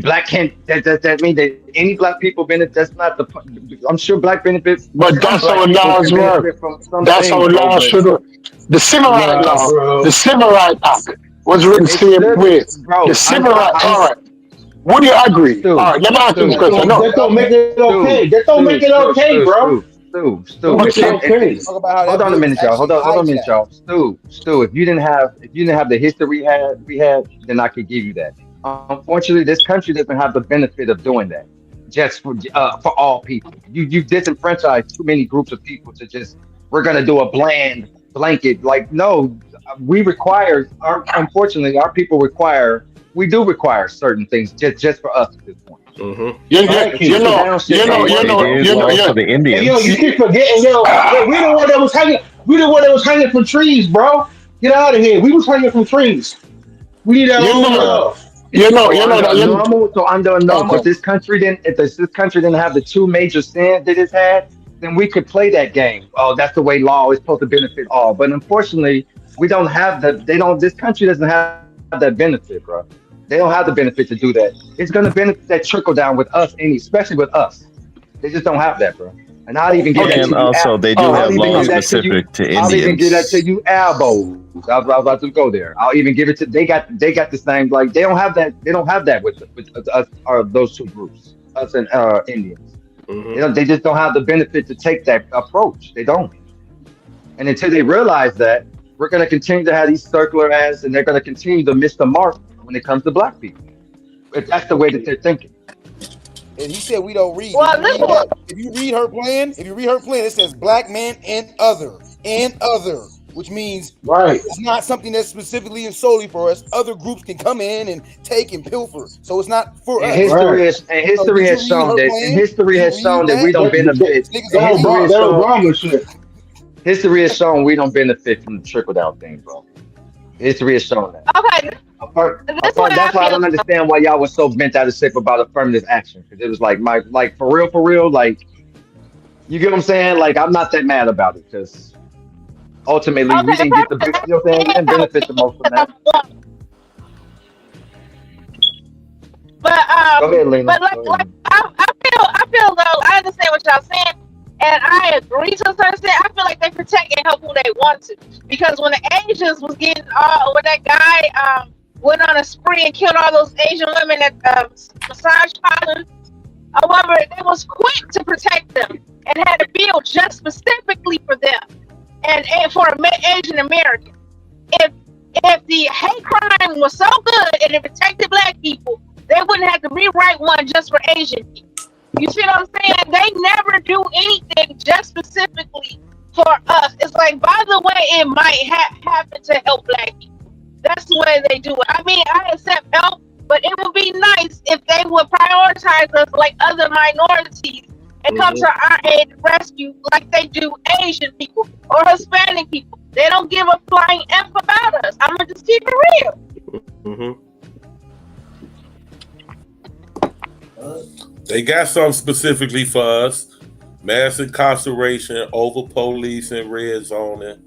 black can't. That mean that any black people benefit? That's not the. I'm sure black benefits. But that's how laws work. That's how laws should work. The Civil Rights Law, the Civil Rights Act was written same way. The Civil Rights. All right. Would you agree? All right. Let me ask you this question. No, that don't make it okay. That don't make it okay, bro. Stu. Hold on a minute, y'all. Hold on a minute, y'all. Stu. If you didn't have the history we had, then I could give you that. Unfortunately, this country doesn't have the benefit of doing that. Just for all people, you disenfranchise too many groups of people to just we're gonna do a bland blanket. Like no, unfortunately our people we do require certain things just for us at this point. Mm-hmm. You keep forgetting, we the one that was hanging. We the one that was hanging from trees, bro. Get out of here. We was hanging from trees. We need that love. So under normal, if this country didn't have the two major sins that it's had, then we could play that game. Oh, that's the way law is supposed to benefit all. But unfortunately, we don't have this country doesn't have that benefit, bro. They don't have the benefit to do that. It's going to benefit that trickle down with us, especially with us. They just don't have that, bro. And I'll even get that to you. And also, they do have laws specific to Indians. I'll even give that to you, elbows. I was about to go there. I'll even give it to. They got the same. Like they don't have that. They don't have that with us or those two groups, us and Indians. Mm-hmm. They just don't have the benefit to take that approach. They don't. And until they realize that, we're going to continue to have these circular ads, and they're going to continue to miss the mark when it comes to black people. If that's the way that they're thinking. And he said we don't read. Well, if you read her plan, it says black man and other, which means it's not something that's specifically and solely for us. Other groups can come in and take and pilfer. So it's not for us. History has shown that we don't benefit. History has shown we don't benefit from the trickle down thing, bro. History has shown that. Okay. That's why I don't understand why y'all was so bent out of shape about affirmative action, because it was like for real, like you get what I'm saying? Like I'm not that mad about it because ultimately we didn't get the we didn't benefit the most from that. But go ahead, Lena. But I feel though I understand what y'all saying. And I agree to a certain extent. I feel like they protect and help who they want to. Because when the Asians was getting when that guy went on a spree and killed all those Asian women at massage parlors. However, they was quick to protect them and had a bill just specifically for them and for Asian Americans. If the hate crime was so good and it protected black people, they wouldn't have to rewrite one just for Asian people. You see what I'm saying? They never do anything just specifically for us. It's like, by the way, it might happen to help black people. That's the way they do it. I mean, I accept help, but it would be nice if they would prioritize us like other minorities and come to our aid and rescue like they do Asian people or Hispanic people. They don't give a flying F about us. I'm gonna just keep it real. They got something specifically for us: mass incarceration, over policing, red zoning.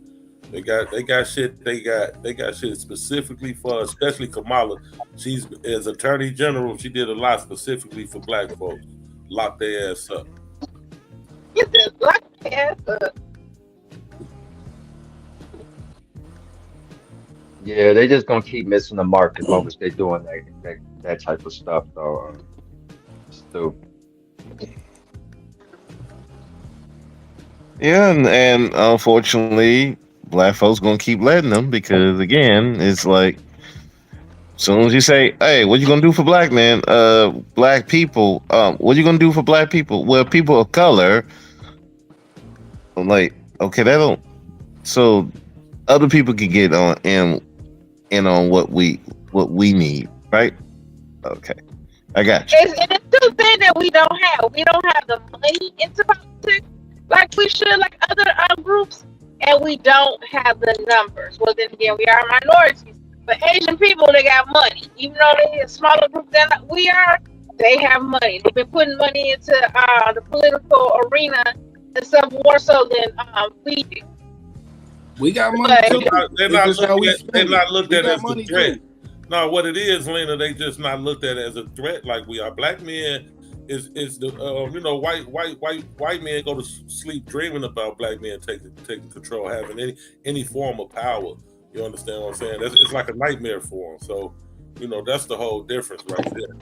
They got shit. They got shit specifically for us, especially Kamala. She's as Attorney General. She did a lot specifically for black folks. Lock their ass up. Lock their ass up. Yeah, they just gonna keep missing the mark as long as they're doing that type of stuff. So, stupid. Yeah, and unfortunately, black folks gonna keep letting them because again, it's like as soon as you say, "Hey, what you gonna do for black men? Black people? What you gonna do for black people? Well, people of color." I'm like, okay, that don't. So other people can get on in on what we need, right? Okay, I got you. And it's two things that we don't have. We don't have the money into politics like we should, like other groups, and we don't have the numbers. Well, then again, we are minorities. But Asian people, they got money. Even though they're a smaller group than we are, they have money. They've been putting money into the political arena and stuff more so than we do. We got money too. They're not looked at as a threat. No, what it is, Lena, they just not looked at as a threat like we are. Black men is the white men go to sleep dreaming about black men taking control, having any form of power. You understand what I'm saying? It's like a nightmare for them. So, that's the whole difference right there.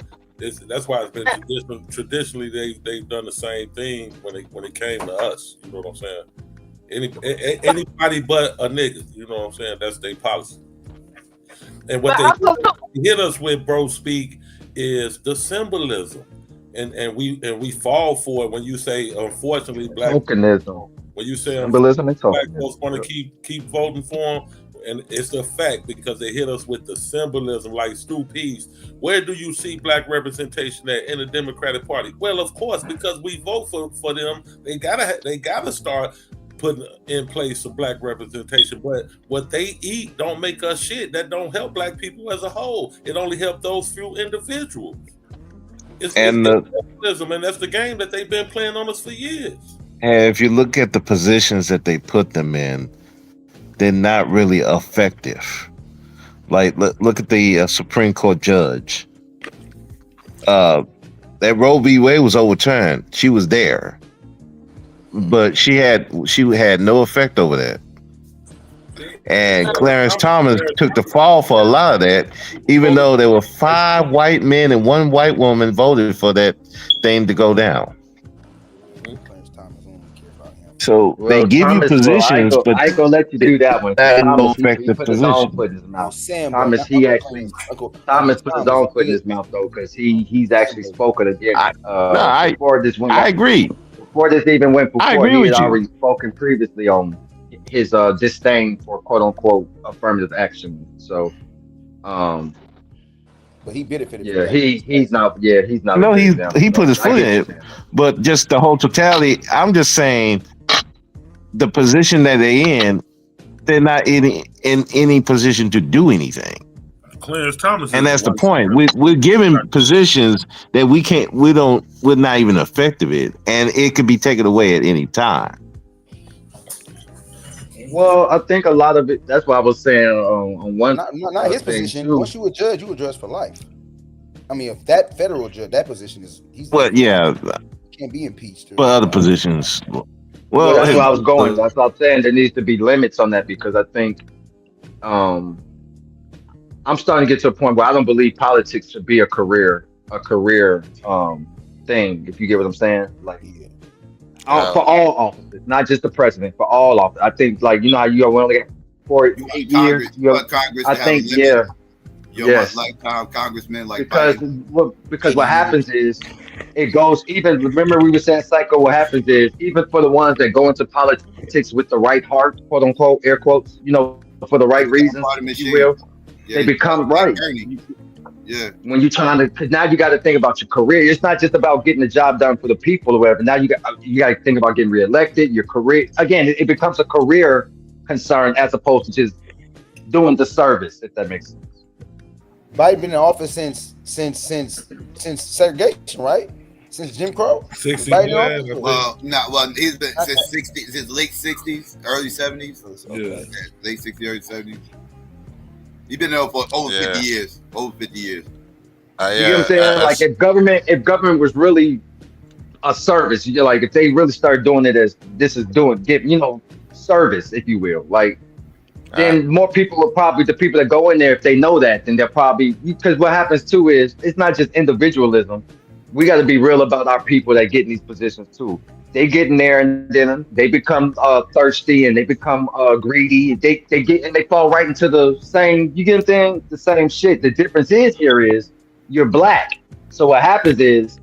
That's why it's been traditionally they've done the same thing when it came to us. You know what I'm saying? Anybody but a nigga. You know what I'm saying? That's their policy. And what they hit us with, bro, speak, is the symbolism, and we fall for it when you say, unfortunately, black tokenism. When you say symbolism and black tokenism, folks want to keep voting for them, and it's a fact because they hit us with the symbolism, like Stu Peace. Where do you see black representation at in the Democratic Party? Well, of course, because we vote for them, they gotta start putting in place some black representation. But what they eat don't make us shit. That don't help black people as a whole. It only helps those few individuals. It's capitalism, and that's the game that they've been playing on us for years. And if you look at the positions that they put them in, they're not really effective. Like look at the Supreme Court judge. That Roe v. Wade was overturned. She was there, but she had no effect over that. And Clarence Thomas took the fall for a lot of that, even though there were 5 white men and 1 white woman voted for that thing to go down. So they give you positions, but I ain't gonna let you do that one. no Thomas, he effective put his own foot in his mouth. Thomas put his own foot in his mouth though, because he's actually spoken against. Before this went. I agree. Before this even went before, I agree he with had you. already spoken previously on his disdain for quote unquote affirmative action. So, but he benefited. Yeah, he's not. Yeah, he's not. No, he put his foot in it, but just the whole totality. I'm just saying, the position that they're not in any position to do anything. Clarence Thomas, and that's the point. We're given positions that we're not even effective in, and it could be taken away at any time. Well, I think a lot of it. That's what I was saying on one. Not his position. Too. Once you a judge, you a judge for life. I mean, if that federal judge, that position is, can't be impeached. But other positions. Well, that's where I was going. That's what I'm saying. There needs to be limits on that because I think, I'm starting to get to a point where I don't believe politics should be a career thing. If you get what I'm saying, like for all offices, not just the president, for all offices. I think like you know how you only got for 8 years. Congress I to have a think limit. You don't yes. want lifetime congressmen like Because Biden. what happens is it goes even. Remember we were saying psycho. What happens is even for the ones that go into politics with the right heart, quote unquote, air quotes, you know, for the right reasons, if you will, they become right. Yeah. When you're trying to, because now you got to think about your career. It's not just about getting the job done for the people or whatever. Now you got to think about getting reelected. Your career again, it becomes a career concern as opposed to just doing the service. If that makes sense. Biden been in office since segregation, right? Since Jim Crow. Well, he's been since late 60s, early 70s. Yeah. Late 60s, early 70s. He's been there for over 50 years. Over 50 years. You get what I'm saying? Like if government was really a service, you know, like if they really started doing it as this is doing, service, if you will, like. Then more people are probably the people that go in there. If they know that, then they're probably, because what happens too is it's not just individualism. We got to be real about our people that get in these positions too. They get in there and then they become thirsty and they become greedy. They get and they fall right into the same. You get the same shit. The difference here is you're black. So what happens is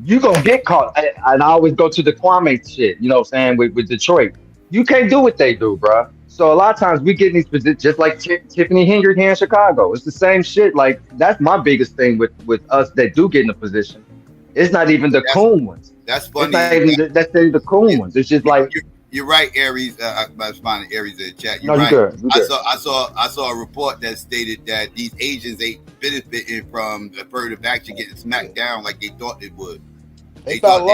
you gonna get caught. And I always go to the Kwame shit. You know what I'm saying with Detroit. You can't do what they do, bro. So a lot of times we get in these positions, just like Tiffany Hendrick here in Chicago. It's the same shit. Like that's my biggest thing with us that do get in a position. It's not even the coon ones. That's funny. It's not even that's the coon ones. It's just like you're right, Aries. I was finding Aries in the chat. You're no, right. You're good. I saw a report that stated that these Asians ain't benefiting from affirmative action getting smacked down like they thought they would. They thought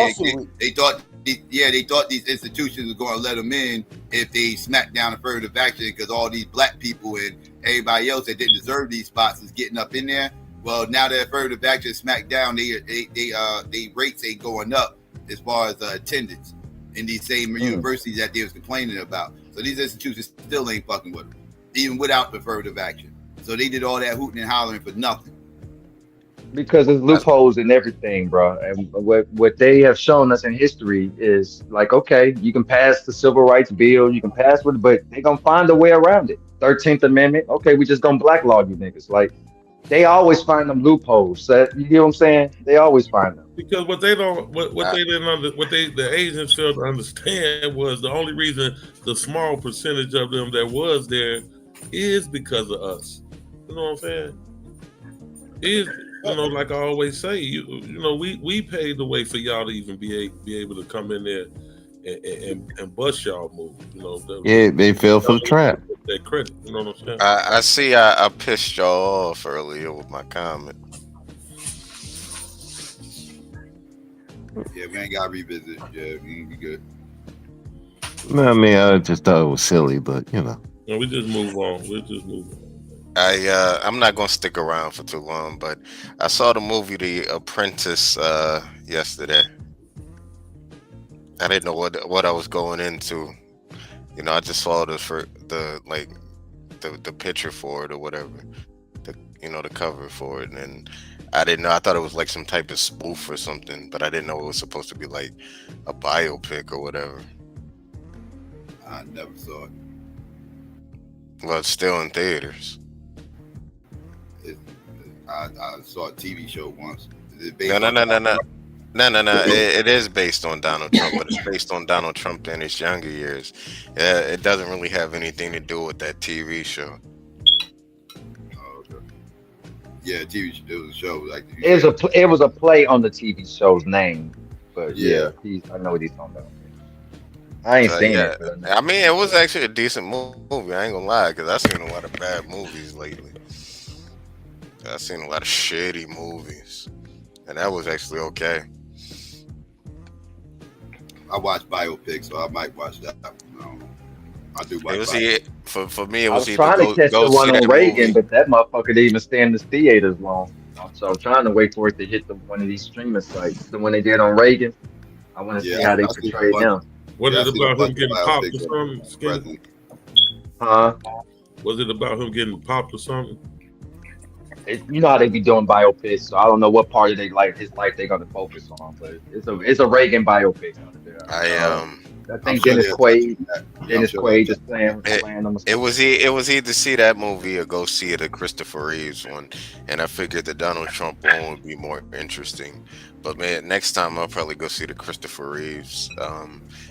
these institutions were going to let them in if they smacked down affirmative action because all these black people and everybody else that didn't deserve these spots is getting up in there. Well, now that affirmative action is smacked down, they rates ain't going up as far as attendance in these same universities that they was complaining about. So these institutions still ain't fucking with them, even without affirmative action. So they did all that hooting and hollering for nothing. Because there's loopholes in everything, bro. And what they have shown us in history is like, okay, you can pass the civil rights bill, you can pass with it, but they're gonna find a way around it. 13th Amendment, okay, we just gonna blackball you niggas. Like they always find them loopholes. So, you get what I'm saying? They always find them. Because what they didn't the Asians failed to understand was the only reason the small percentage of them that was there is because of us. You know what I'm saying? Like I always say, we paved the way for y'all to even be able to come in there and bust y'all move. They fell for the trap. That credit, you know what I'm saying? I see. I pissed y'all off earlier with my comment. Yeah, we ain't got to revisit. Yeah, we ain't be good. I mean, I just thought it was silly, but No, we just move on. We'll just move on. I'm not gonna stick around for too long, but I saw the movie The Apprentice yesterday. I didn't know what I was going into. I just saw the picture for it or whatever, the cover for it, and I didn't know. I thought it was like some type of spoof or something, but I didn't know it was supposed to be like a biopic or whatever. I never saw it. Well, it's still in theaters. I saw a TV show once. No. It is based on Donald Trump, but it's based on Donald Trump in his younger years. Yeah, it doesn't really have anything to do with that TV show. Oh, okay. Yeah, it was a show. Like it was a play on the TV show's name, but I know what he's talking about. I ain't seen it. I mean, it was actually a decent movie. I ain't gonna lie, because I've seen a lot of bad movies lately. I've seen a lot of shitty movies, and that was actually okay. I watch biopics, so I might watch that. I do watch. For me. It was I was trying to catch the one on Reagan, but that motherfucker didn't even stay in the theaters long. So I'm trying to wait for it to hit one of these streaming sites. The one they did on Reagan, I want to see how they portray him. Was it about him getting popped or something? Huh? Was it about him getting popped or something? you know how they be doing biopics, so I don't know what part of his life they're gonna focus on, but it's a Reagan biopic. I think Dennis Quaid just playing them. It was either see that movie or go see the Christopher Reeves one, and I figured the Donald Trump one would be more interesting. But man, next time I'll probably go see the Christopher Reeves.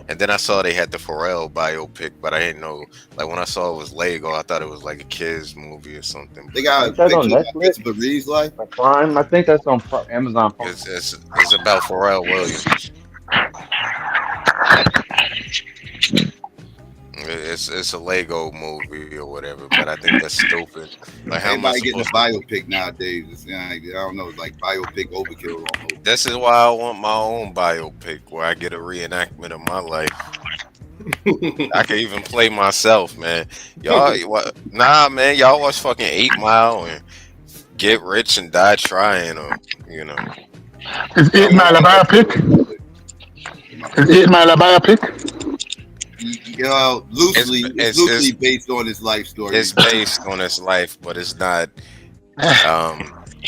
And then I saw they had the Pharrell biopic, but I didn't know. Like when I saw it was Lego, I thought it was like a kids movie or something. They got that on Netflix. Christopher Reeves life. Prime. I think that's on Amazon Prime. It's about Pharrell Williams. It's a Lego movie or whatever, but I think that's stupid. Like how Everybody getting a biopic nowadays. I don't know, it's like biopic overkill almost. This is why I want my own biopic where I get a reenactment of my life. I can even play myself, man. Nah, man. Y'all watch fucking 8 Mile and Get Rich and Die Trying, or Is 8 Mile a biopic? Is 8 Mile a biopic? Loosely based on his life story. It's based on his life, but it's not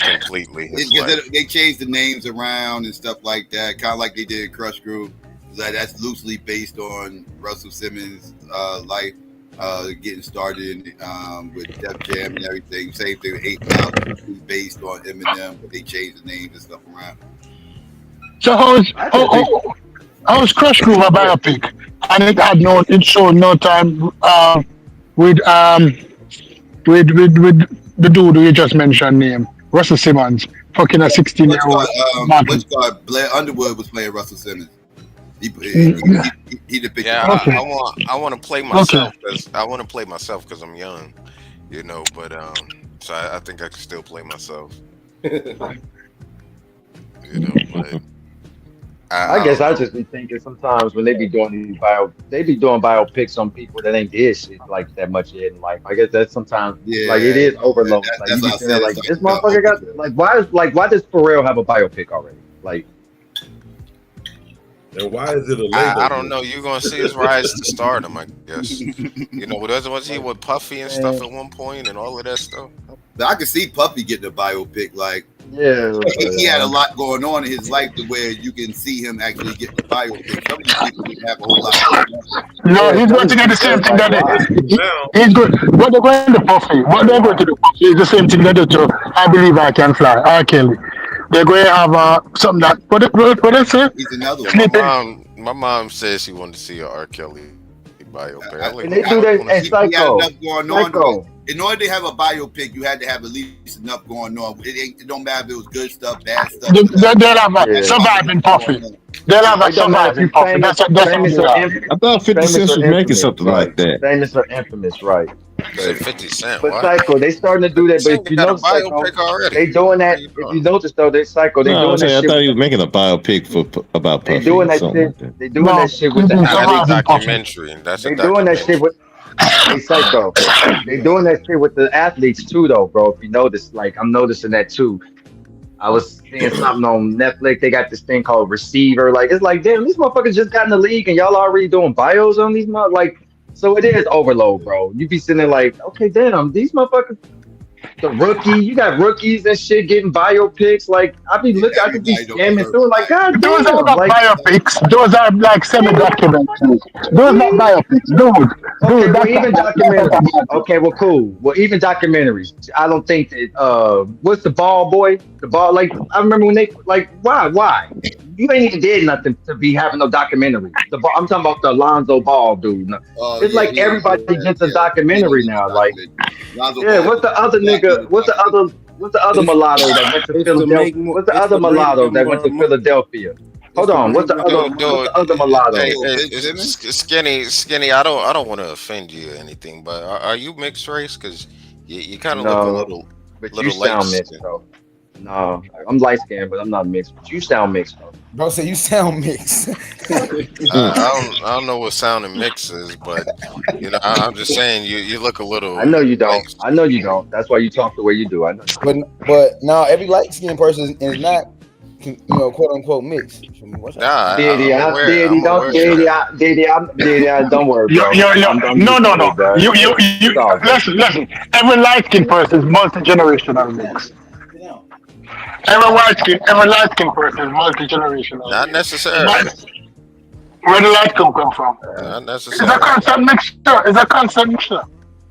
completely his life. They changed the names around and stuff like that, kind of like they did in Crush Group. That's loosely based on Russell Simmons' life, getting started with Def Jam and everything. Same thing with 8 Mile, based on Eminem, but they changed the names and stuff around. So how's Crush Group a biopic? And it showed no time with the dude who you just mentioned name, Russell Simmons, fucking a 16-year-old. Blair Underwood was playing Russell Simmons. He depicted. Yeah, okay. I want to play myself because I'm young, But so I think I can still play myself. But. I guess I just be thinking sometimes when they be doing biopics on people that ain't did shit like that much yet in life. I guess that's sometimes like it is overload. Like you be saying like this motherfucker got why does Pharrell have a biopic already? Like, and why is it a Lego? I don't know. You're gonna see his rise to stardom, I guess. Was he with Puffy and stuff at one point and all of that stuff? I could see Puffy getting a biopic. Like, he had a lot going on in his life to where you can see him actually getting a biopic. Some of these people didn't have a whole lot going on. No, he's going to get the same thing that he's good. What they're going to Puffy, what they're going to do is the same thing they do to I Believe I Can Fly, R. Kelly. They're going to have something that what they say? He's another one. My mom says she wanted to see an R. Kelly biopic. And they do that at Psycho. In order to have a biopic, you had to have at least enough going on. It don't matter if it was good stuff, bad stuff. They'll have a surviving Puffy. They'll have a surviving Puffy. That's I thought 50 Cent was making something like that. Famous or infamous, right? 50 Cent. But Psycho, they starting to do that. But if you notice, they doing that. If you notice though, they Psycho. They doing that shit. I thought he was making a biopic about Puffy. They doing that shit. They doing that shit with the documentary. They doing that shit with. Hey, Psycho. They doing that shit with the athletes too, though, bro. If you notice, like I'm noticing that too. I was seeing something on Netflix. They got this thing called Receiver. Like it's like, damn, these motherfuckers just got in the league and y'all already doing bios on these motherfuckers. Like, so it is overload, bro. You be sitting there like, okay, damn, these motherfuckers. The rookie, you got rookies and shit getting biopics. Like I could be scamming through. Like God, those are not biopics. Those are like semi-documentaries. Those are not biopics, dude. Okay, well, even documentaries. Okay, well, cool. Well, even documentaries. I don't think that. What's the Ball boy? The Ball. Like I remember when they like, why? You ain't even did nothing to be having no documentary. I'm talking about the Alonzo Ball dude. It's like everybody gets a documentary now. Like, what's the other nigga? What's the other mulatto that went to Philadelphia? What's the other mulatto that went to Philadelphia? Hold on. What's the other mulatto? Skinny. I don't want to offend you or anything, but are you mixed race? Because you kind of look a little. But you sound mixed, though. No, I'm light skinned, but I'm not mixed. But you sound mixed, though. Bro, say you sound mixed. I don't know what sounding mix is, but I'm just saying you look a little. I know you don't. I know you don't. That's why you talk the way you do. I know. But now every light skinned person is not quote unquote mixed. Nah, Diddy, I'm aware. Diddy, I'm don't aware of Diddy, that. Diddy, don't worry, bro. I'm No, used no, to no. it, bro. You It's all good. listen. Every light skinned person is multi-generational mix. Every light skinned person is multi-generational Not mix. necessarily. Where the light come from? Not It's a necessarily. constant mixture. It's a constant mixture.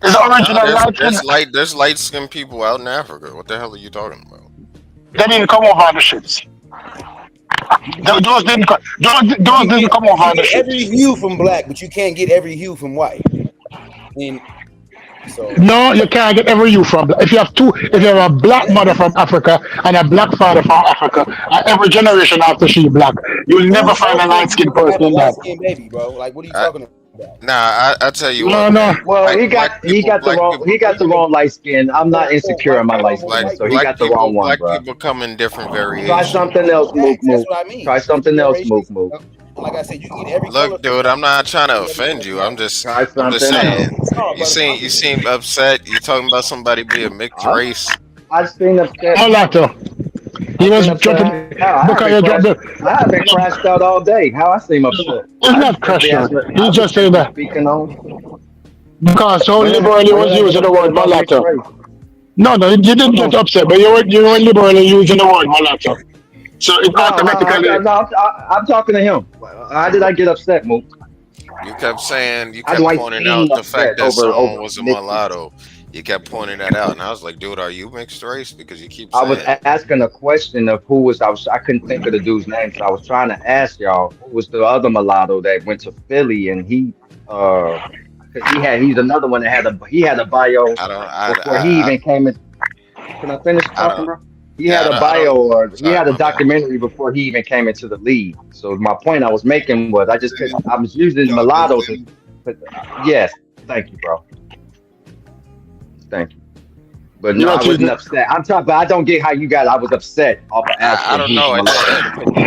It's the No, original light skin. there's light skinned people out in Africa. What the hell are you talking about? They didn't come over on the ships. Those didn't come over You on the get every ships. hue from black, but you can't get every hue from white. And so No, you can't get every you from. If you have a black mother from Africa and a black father from Africa, and every generation after she black, you'll never who find a else light skinned gonna have person a in light that. skinned baby, bro? Like, what are you talking about? Nah, I tell you No, what, no. man. Well, he Black got people, the black wrong people, light skin. I'm not insecure in my light skin, so he got the wrong one, black bro. people come in different Try variations. something else, Mook That's Mook. what I mean. Try something else, Mook Mook. Like I said, you can get every color. Look, dude, I'm not trying to offend you. I'm just Try something saying. else. No, You seem upset. You talking about somebody being mixed race. I've seen upset. Mulatto. He was jumping because you dropped the. I haven't crashed out all day. How I seem upset? It's not crushed out. He's just saying that Speaking on. because so liberal he When was did I get using the upset word about mixed mulatto. race? No, you didn't get upset, but you were liberal using the word mulatto. So it automatically. I'm talking to him. How did I get upset, Mook? You kept saying, you How do kept I pointing seem out the fact upset that someone over was a mixed? mulatto. You kept pointing that out, and I was like, dude, are you mixed race? Because you keep I was saying. asking a question of who was I couldn't think of the dude's name, so I was trying to ask y'all who was the other mulatto that went to Philly and because he's another one that had a bio before he even came in. Can I finish talking, bro? He had a bio or he had a documentary before he even came into the league. So my point I was making was I was using mulatto to yes, thank you, bro. Thank you. But no, I wasn't upset. I'm talking, but I don't get how you got. I was upset off of asking. I don't know.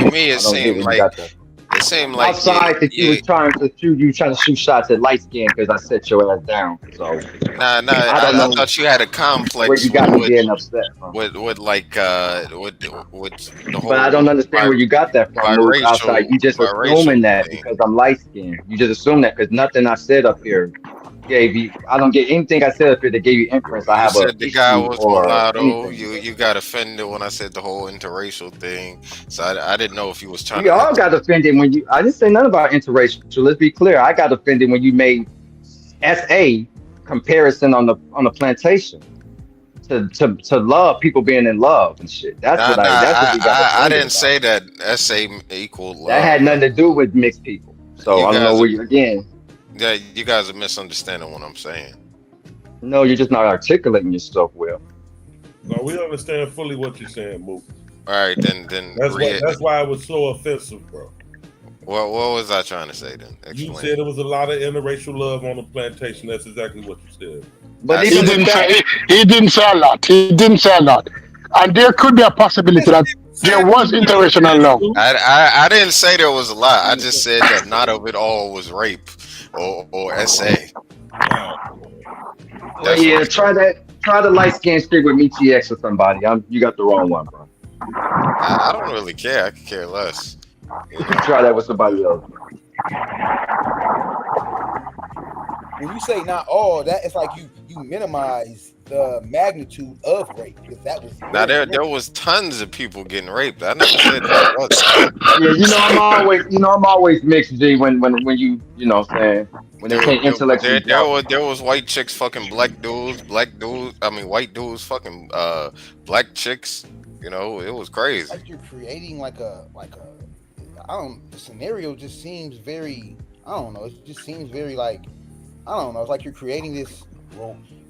To me, it seemed like outside that you was trying to shoot shots at light skin because I set your ass down. So Nah, I don't know. I thought you had a complex Where you got me getting upset from. with the whole. But I don't understand where you got that from, Mook. Outside, you just assuming that because I'm light skinned. You just assume that because nothing I said up here gave you. I don't get anything I said up here that gave you inference. I have said the guy was mulatto. anything. You got offended when I said the whole interracial thing. So I didn't know if you was trying. We all got offended when you. I didn't say nothing about interracial. Let's be clear. I got offended when you made SA comparison on the plantation to love people being in love and shit. That's what we got. I didn't say that SA equal love. That had nothing to do with mixed people. So I don't know where you again. Yeah, you guys are misunderstanding what I'm saying. No, you're just not articulating yourself well. No, we understand fully what you're saying, Mook. All right, then. That's why it was so offensive, bro. What was I trying to say then? Explain. You said there was a lot of interracial love on the plantation. That's exactly what you said. But he didn't say a lot. He didn't say a lot. And there could be a possibility that there was interracial love. I didn't say there was a lot. I just said that not of it all was rape or SA. Yeah, try the light skin stick with XyayX or somebody. You got the wrong one, bro. I don't really care. I could care less. You can try that with somebody else. When you say not all, that it's like you minimize the magnitude of rape because that was. Now there was tons of people getting raped. I never said that was. Yeah, I'm always mixed, G. When you know what I'm saying, when they can't intellectually. There was white chicks fucking black dudes, white dudes fucking black chicks. You know, it was crazy. Like you're creating the scenario just seems very, I don't know, it just seems very like, I don't know, it's like you're creating this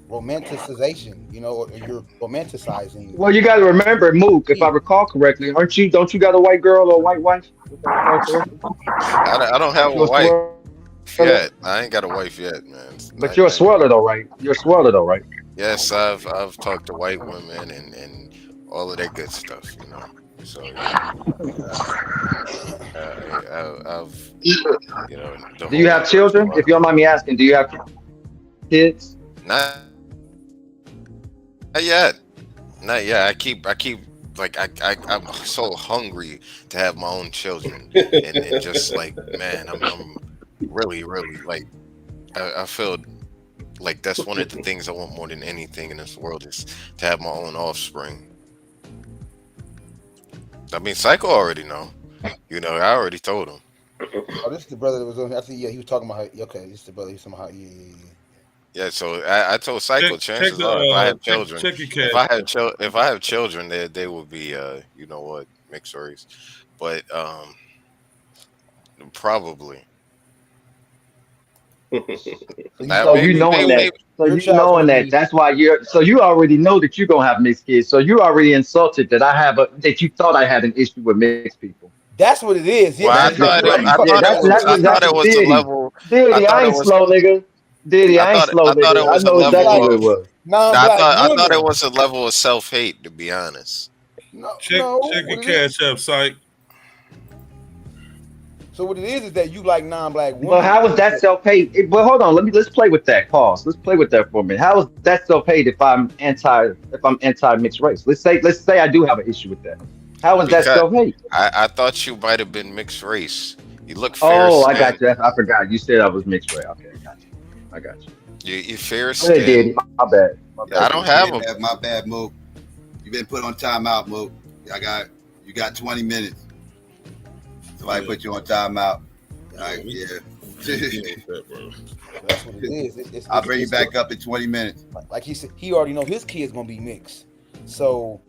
romanticization, or you're romanticizing. Well, you got to remember, Mook, if I recall correctly, don't you got a white girl or a white wife? I don't have a wife yet. I ain't got a wife yet, man. But you're a swirler though, right? You're a swirler though, right? Yes, I've talked to white women and all of that good stuff, So I've Do you have children? If you don't mind me asking, do you have kids? Not yet. I keep like I'm so hungry to have my own children, and just like, man, I'm really like, I feel like that's one of the things I want more than anything in this world, is to have my own offspring. I mean, Psycho already know. You know, I already told him. Oh, this is the brother that was on. I think, yeah, he was talking about how. Okay, this is the brother. He was talking about how. Yeah. Yeah, so I told Psycho, chances are, if I have children, if I have children, they will be, you know what, mixed race, but probably. So you knowing that, that's why you already know that you're gonna have mixed kids. So you already insulted that that you thought I had an issue with mixed people. That's what it is. Yeah, well, I thought it was a level. Diddy, I ain't slow, nigga. Diddy, I ain't slow, nigga. I know exactly what it was. I thought it was a level of self-hate, to be honest. Check your cash up, Psych. So what it is that you like non-black women. Well, how is that self-hate? But hold on, let's play with that. Pause. Let's play with that for a minute. How is that self-hate if I'm anti mixed race? Let's say I do have an issue with that. How is that self-hate? I thought you might have been mixed race. You look fair. Oh, I got you. I forgot. You said I was mixed race. Okay, I got you. You fair skin. My bad. I don't have a. My bad, Mo. You've been put on timeout, Mo. You got 20 minutes. Somebody put you on timeout. All right, yeah. That's what it is. I'll bring you back up in 20 minutes. Like he said, he already know his kid's gonna be mixed. So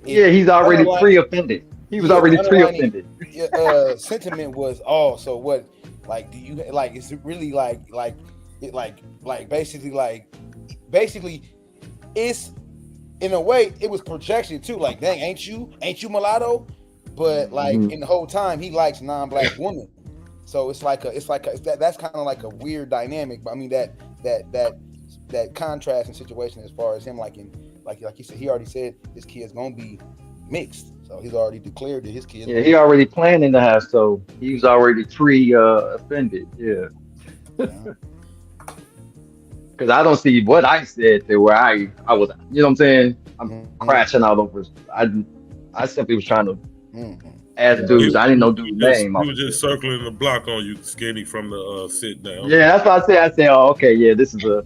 yeah, he's already pre-offended. He was already pre-offended. Sentiment was so what? Like, do you like? Is it really like basically it's in a way it was projection too. Like, dang, ain't you mulatto? But like in the whole time he likes non-black women. So it's that's kind of like a weird dynamic. But I mean that contrast and situation as far as him like he said, he already said his kid's gonna be mixed. So he's already declared that his kid's he already planning to have, so he was already offended. Yeah. Because I don't see what I said there where I was, you know what I'm saying? I'm crashing out over. I simply was trying to ask dudes. I didn't know dude's name. He was just circling the block on you, Skinny, from the sit down. Yeah, that's what I said. I said, oh, okay, yeah, this is a.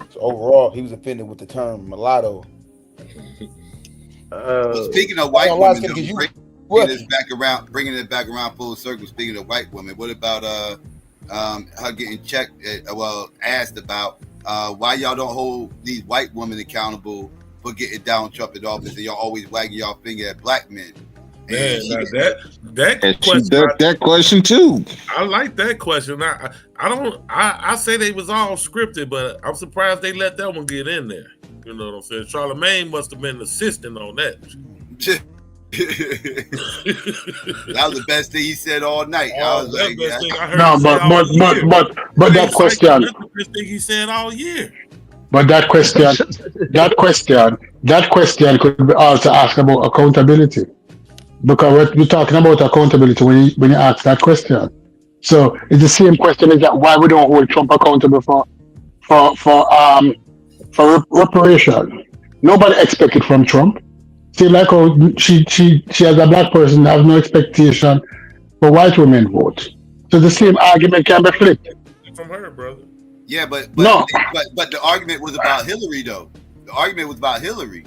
So overall, he was offended with the term mulatto. Speaking of white women, bringing it back around full circle. Speaking of white women, what about her getting asked about why y'all don't hold these white women accountable for getting Donald Trump in office, and y'all always wagging y'all finger at black men? Man, that question, that question too. I like that question. I say they was all scripted, but I'm surprised they let that one get in there. You know what I'm saying? Charlemagne must have been assisting on that. That was the best thing he said all night. I was like, but that question. That's the best thing he said all year. But that question could be also asked about accountability, because we're talking about accountability when you ask that question. So it's the same question as that why we don't hold Trump accountable for reparation. Nobody expects it from Trump. See, like how she as a black person has no expectation for white women vote. So the same argument can be flipped. From her, brother. Yeah, but the argument was about Hillary, though. The argument was about Hillary.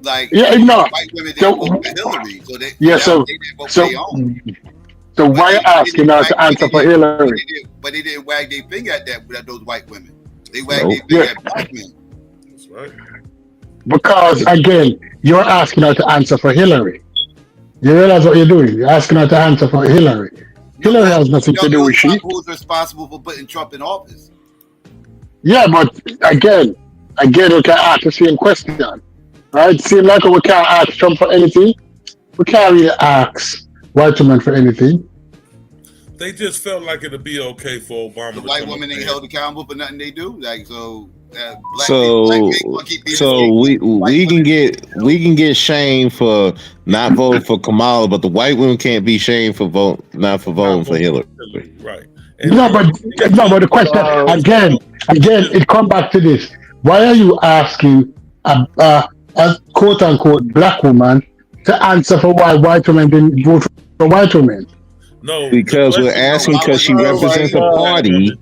Like, white women didn't vote for Hillary, so they didn't vote for their own. So why are you asking us to answer for Hillary? But they didn't wag their finger at those white women. They wagged their finger at black men. That's right. Because again, you're asking her to answer for Hillary. You realize what you're doing? You're asking her to answer for Hillary. Hillary has nothing to do with she. Who's responsible for putting Trump in office? Yeah, but again, we can ask the same question, right? Seem like we can't ask Trump for anything. We can't really ask white women for anything. They just felt like it'd be okay for Obama. The white women ain't held accountable for nothing they do. Like so. We can get shamed for not voting for Kamala, but the white women can't be shamed for not voting for Hillary. Right. No, but the question again, it comes back to this. Why are you asking a quote unquote black woman to answer for why white women didn't vote for white women. No, because we're asking because she represents a party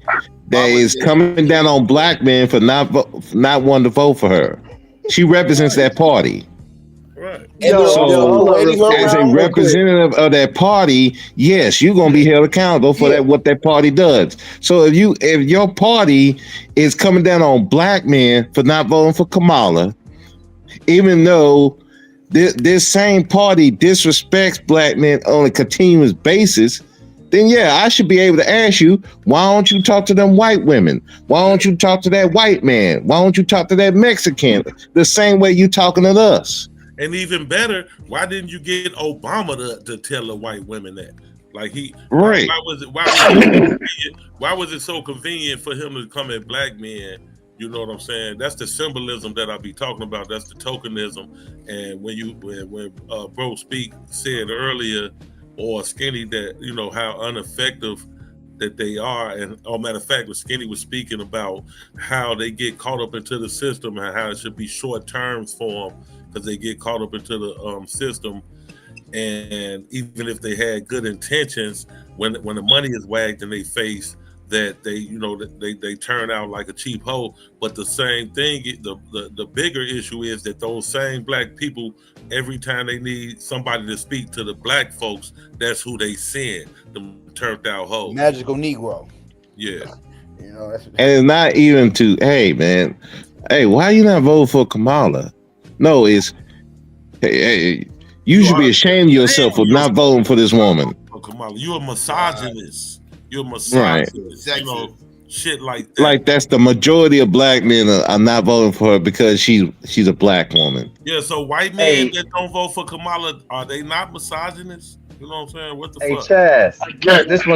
that is coming down on black men for not wanting to vote for her. She represents that party. Right. So, as a representative of that party, yes, you're gonna be held accountable for that what that party does. So if your party is coming down on black men for not voting for Kamala, even though this same party disrespects black men on a continuous basis, then yeah, I should be able to ask you, why don't you talk to them white women? Why don't you talk to that white man? Why don't you talk to that Mexican? The same way you talking to us. And even better, why didn't you get Obama to tell the white women that? Like right. Why was it so convenient for him to come at black men? You know what I'm saying? That's the symbolism that I be talking about. That's the tokenism. And when Bro Speak said earlier, or Skinny, that you know how ineffective that they are, and matter of fact, when Skinny was speaking about how they get caught up into the system and how it should be short terms for them because they get caught up into the system, and even if they had good intentions, when the money is wagged in their face, that they turn out like a cheap hoe. But the same thing, the bigger issue is that those same black people, every time they need somebody to speak to the black folks, that's who they send, them turned out hoes. Magical Negro. Yeah. You know, that's and it's not even to, hey man, hey, why you not vote for Kamala? No, it's hey, you should be ashamed of yourself for not voting for this woman. Kamala, you're a misogynist. You're a misogynist. Right. You know, shit like that. Like that's the majority of black men are not voting for her because she's a black woman. Yeah, so white men that don't vote for Kamala, are they not misogynists? You know what I'm saying? What the fuck? Chaz, this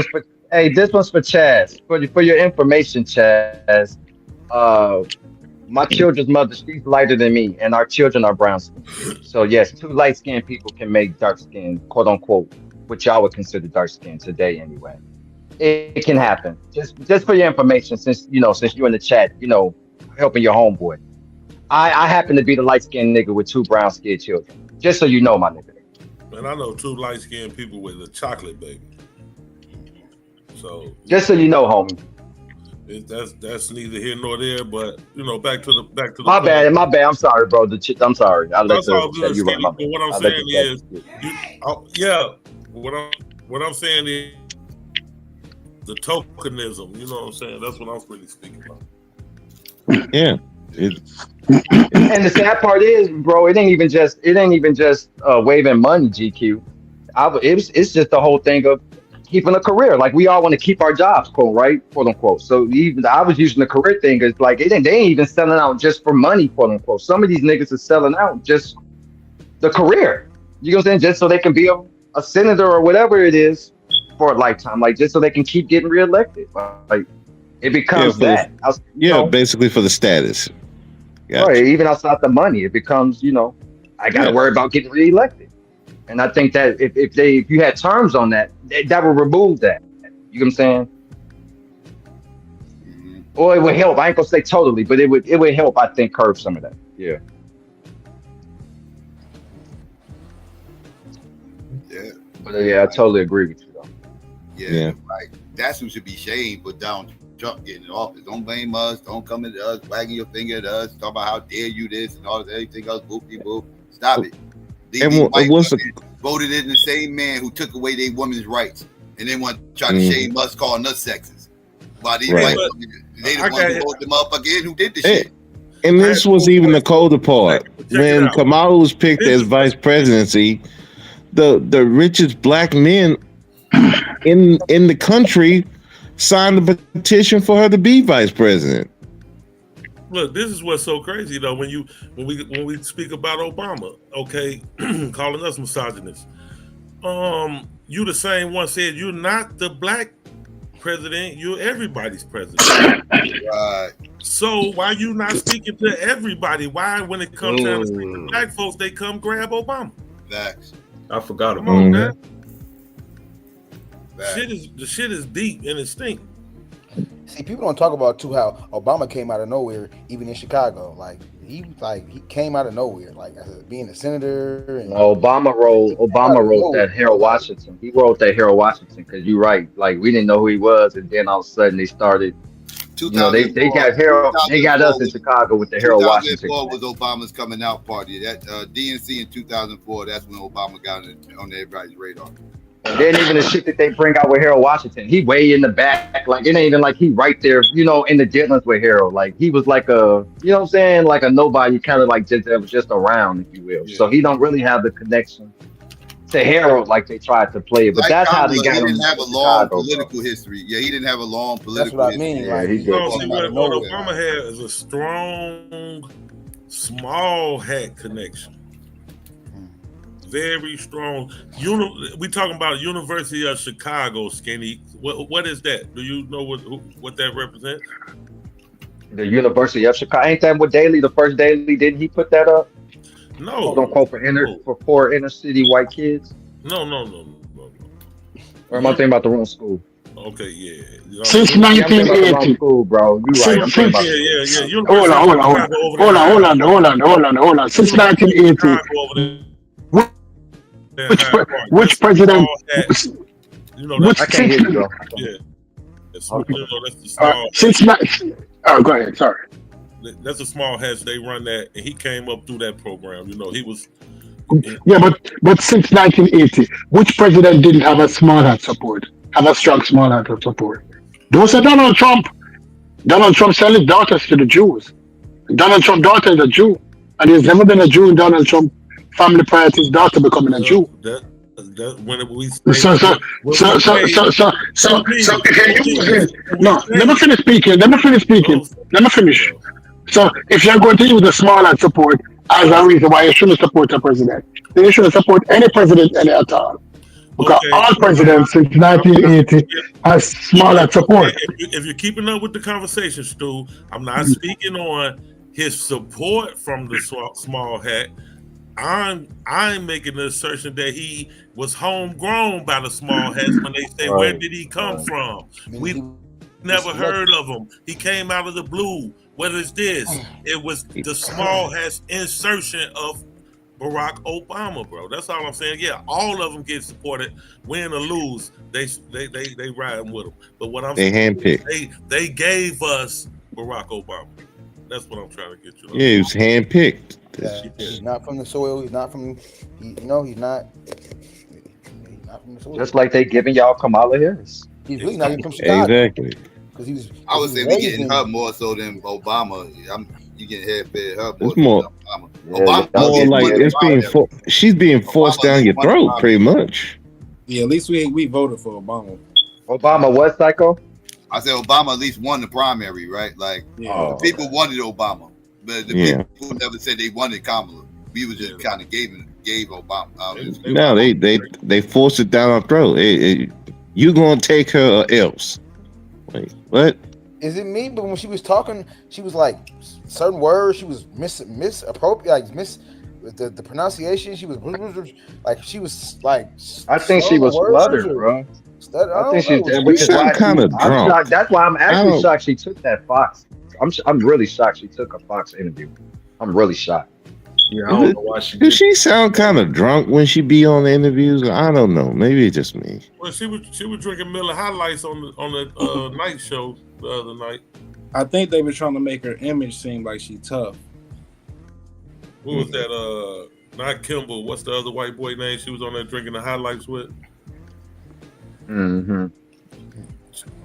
one's for Chaz. For your information, Chaz. My children's mother, she's lighter than me, and our children are brown skinned. So yes, 2 light skinned people can make dark skin, quote unquote, which y'all would consider dark skin today anyway. It can happen. Just for your information, since you're in the chat, helping your homeboy. I happen to be the light skinned nigga with 2 brown skinned children. Just so you know, my nigga. And I know 2 light skinned people with a chocolate baby. So just so you know, homie. That's neither here nor there, but back to the. My bad. I'm sorry, bro. I'm sorry. That's all good, Skinny, but what I'm saying is, what I'm saying is the tokenism. You know what I'm saying? That's what I'm really speaking about. Yeah. And the sad part is, bro, it ain't even just waving money, GQ. It's just the whole thing of keeping a career. Like we all want to keep our jobs, quote unquote. So even I was using the career thing as like they ain't even selling out just for money, quote unquote. Some of these niggas are selling out just the career. You know what I'm saying? Just so they can be a senator or whatever it is for a lifetime, like just so they can keep getting reelected. Like it becomes basically for the status. Gotcha. Right, even outside the money, it becomes I got to worry about getting reelected. And I think that if you had terms on that, that would remove that. You know what I'm saying? Or it would help. I ain't gonna say totally, but it would help. I think curb some of that. Yeah. Yeah. But I totally agree with you though. Yeah. Like that's who should be shamed for Donald Trump getting in office. Don't blame us. Don't come into us, wagging your finger at us, talk about how dare you this and all everything else. Boop. Stop it. These white women voted in the same man who took away their women's rights, and then want to try to shame us, calling us sexist. While these white women, they the ones who voted the motherfucker in who did the shit. And this was even the colder part. When Kamala was picked as vice presidency, the richest black men in the country signed the petition for her to be vice president. Look, this is what's so crazy though. When we speak about Obama, okay, calling us misogynists. You the same one said you're not the black president, you're everybody's president. Right. So why you not speaking to everybody? Why, when it comes down to speaking to black folks, they come grab Obama? Facts. I forgot about that. The shit is deep and it stinks. See, people don't talk about too how Obama came out of nowhere, even in Chicago. Like he came out of nowhere, like being a senator. And Obama wrote that Harold Washington. He wrote that Harold Washington because you're right. Like we didn't know who he was, and then all of a sudden they started. You know, they got Harold. They got us in Chicago with the Harold Washington. 2004 was Obama's coming out party. That DNC in 2004. That's when Obama got on everybody's radar. And then even the shit that they bring out with Harold Washington, he way in the back. Like it ain't even like he right there. You know, in the dealings with Harold. Like he was like a, you know what I'm saying, like a nobody, kind of like that was just around, if you will. Yeah. So he don't really have the connection to Harold like they tried to play it. But like that's how they got him. He didn't have a long political history. Yeah, he didn't have a long political history. That's what I mean. Yeah, he did. What Obama had is a strong, small hat connection. Very strong. We talking about University of Chicago, Skinny. What is that? Do you know what that represents? The University of Chicago. Ain't that what Daley, the first Daley, didn't he put that up? No. Quote unquote for poor inner city white kids. No. Or am I thinking about the wrong school? Okay, yeah. Since 1980, school, bro. You right. Hold on. Since 1980. Which president? I can't hear you, bro. Yeah. That's the small. Go ahead. Sorry. That's a small hatch. They run that, and he came up through that program. You know, he was. Yeah, but since 1980, which president didn't have a small hat support? Have a strong small hat support? Those are Donald Trump. Donald Trump sell his daughters to the Jews. Donald Trump's daughter is a Jew, and there's never been a Jew in Donald Trump family prior to his daughter becoming a Jew. Let me finish. So if you're going to use the small hat support as a reason why you shouldn't support a president, then you shouldn't support any president at all. Because all presidents since 1980 have small hat support. If you're keeping up with the conversation, Stu, I'm not speaking on his support from the small hat. I'm making the assertion that he was homegrown by the small hats when they say, where did he come from? We never heard of him. He came out of the blue. What is this? It was the small hats insertion of Barack Obama, bro. That's all I'm saying. Yeah, all of them get supported, win or lose. They riding with him. But what I'm saying, they gave us Barack Obama. That's what I'm trying to get you. Yeah, he was handpicked. He's not from the soil. He's not from. He's not from the soil. Just like they giving y'all Kamala Harris. He's really not even from Chicago. Exactly. I would say we getting her more so than Obama. You getting head fed her more than Obama. Obama like it's being she's being forced down your throat, pretty much. Yeah, at least we voted for Obama. Obama what, Psycho? I said Obama at least won the primary, right? Like the people wanted Obama, but the people never said they wanted Kamala. We was just kind of gave Obama. No, they forced it down our throat. You gonna take her or else? Wait, what? Is it me? But when she was talking, she was like certain words. She was misappropriate, like the pronunciation. She was like she was like. I think she was fluttered, bro. I think she's kind of drunk. That's why I'm actually shocked she took that Fox. I'm really shocked she took a Fox interview. I'm really shocked. Yeah, I don't know why she. Does she sound kind of drunk when she be on the interviews? I don't know. Maybe it's just me. Well, she was drinking Miller High Lights on the night show the other night. I think they were trying to make her image seem like she tough. Who was that? Not Kimball. What's the other white boy name? She was on there drinking the High Lights with. Mm-hmm.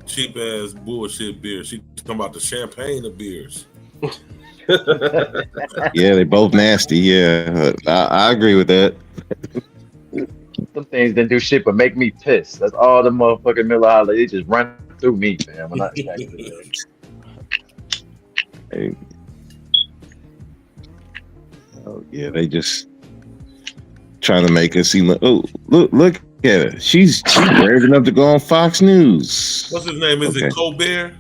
Cheap ass bullshit beer. She talking about the champagne of beers. Yeah, they both nasty. Yeah, I agree with that. Some things didn't do shit but make me pissed. That's all the motherfucking Miller High Lights. They just run through me, man. When Hey. Oh yeah, they just trying to make her seem like, oh, look at her. She's brave enough to go on Fox News. What's his name? Is it Colbert?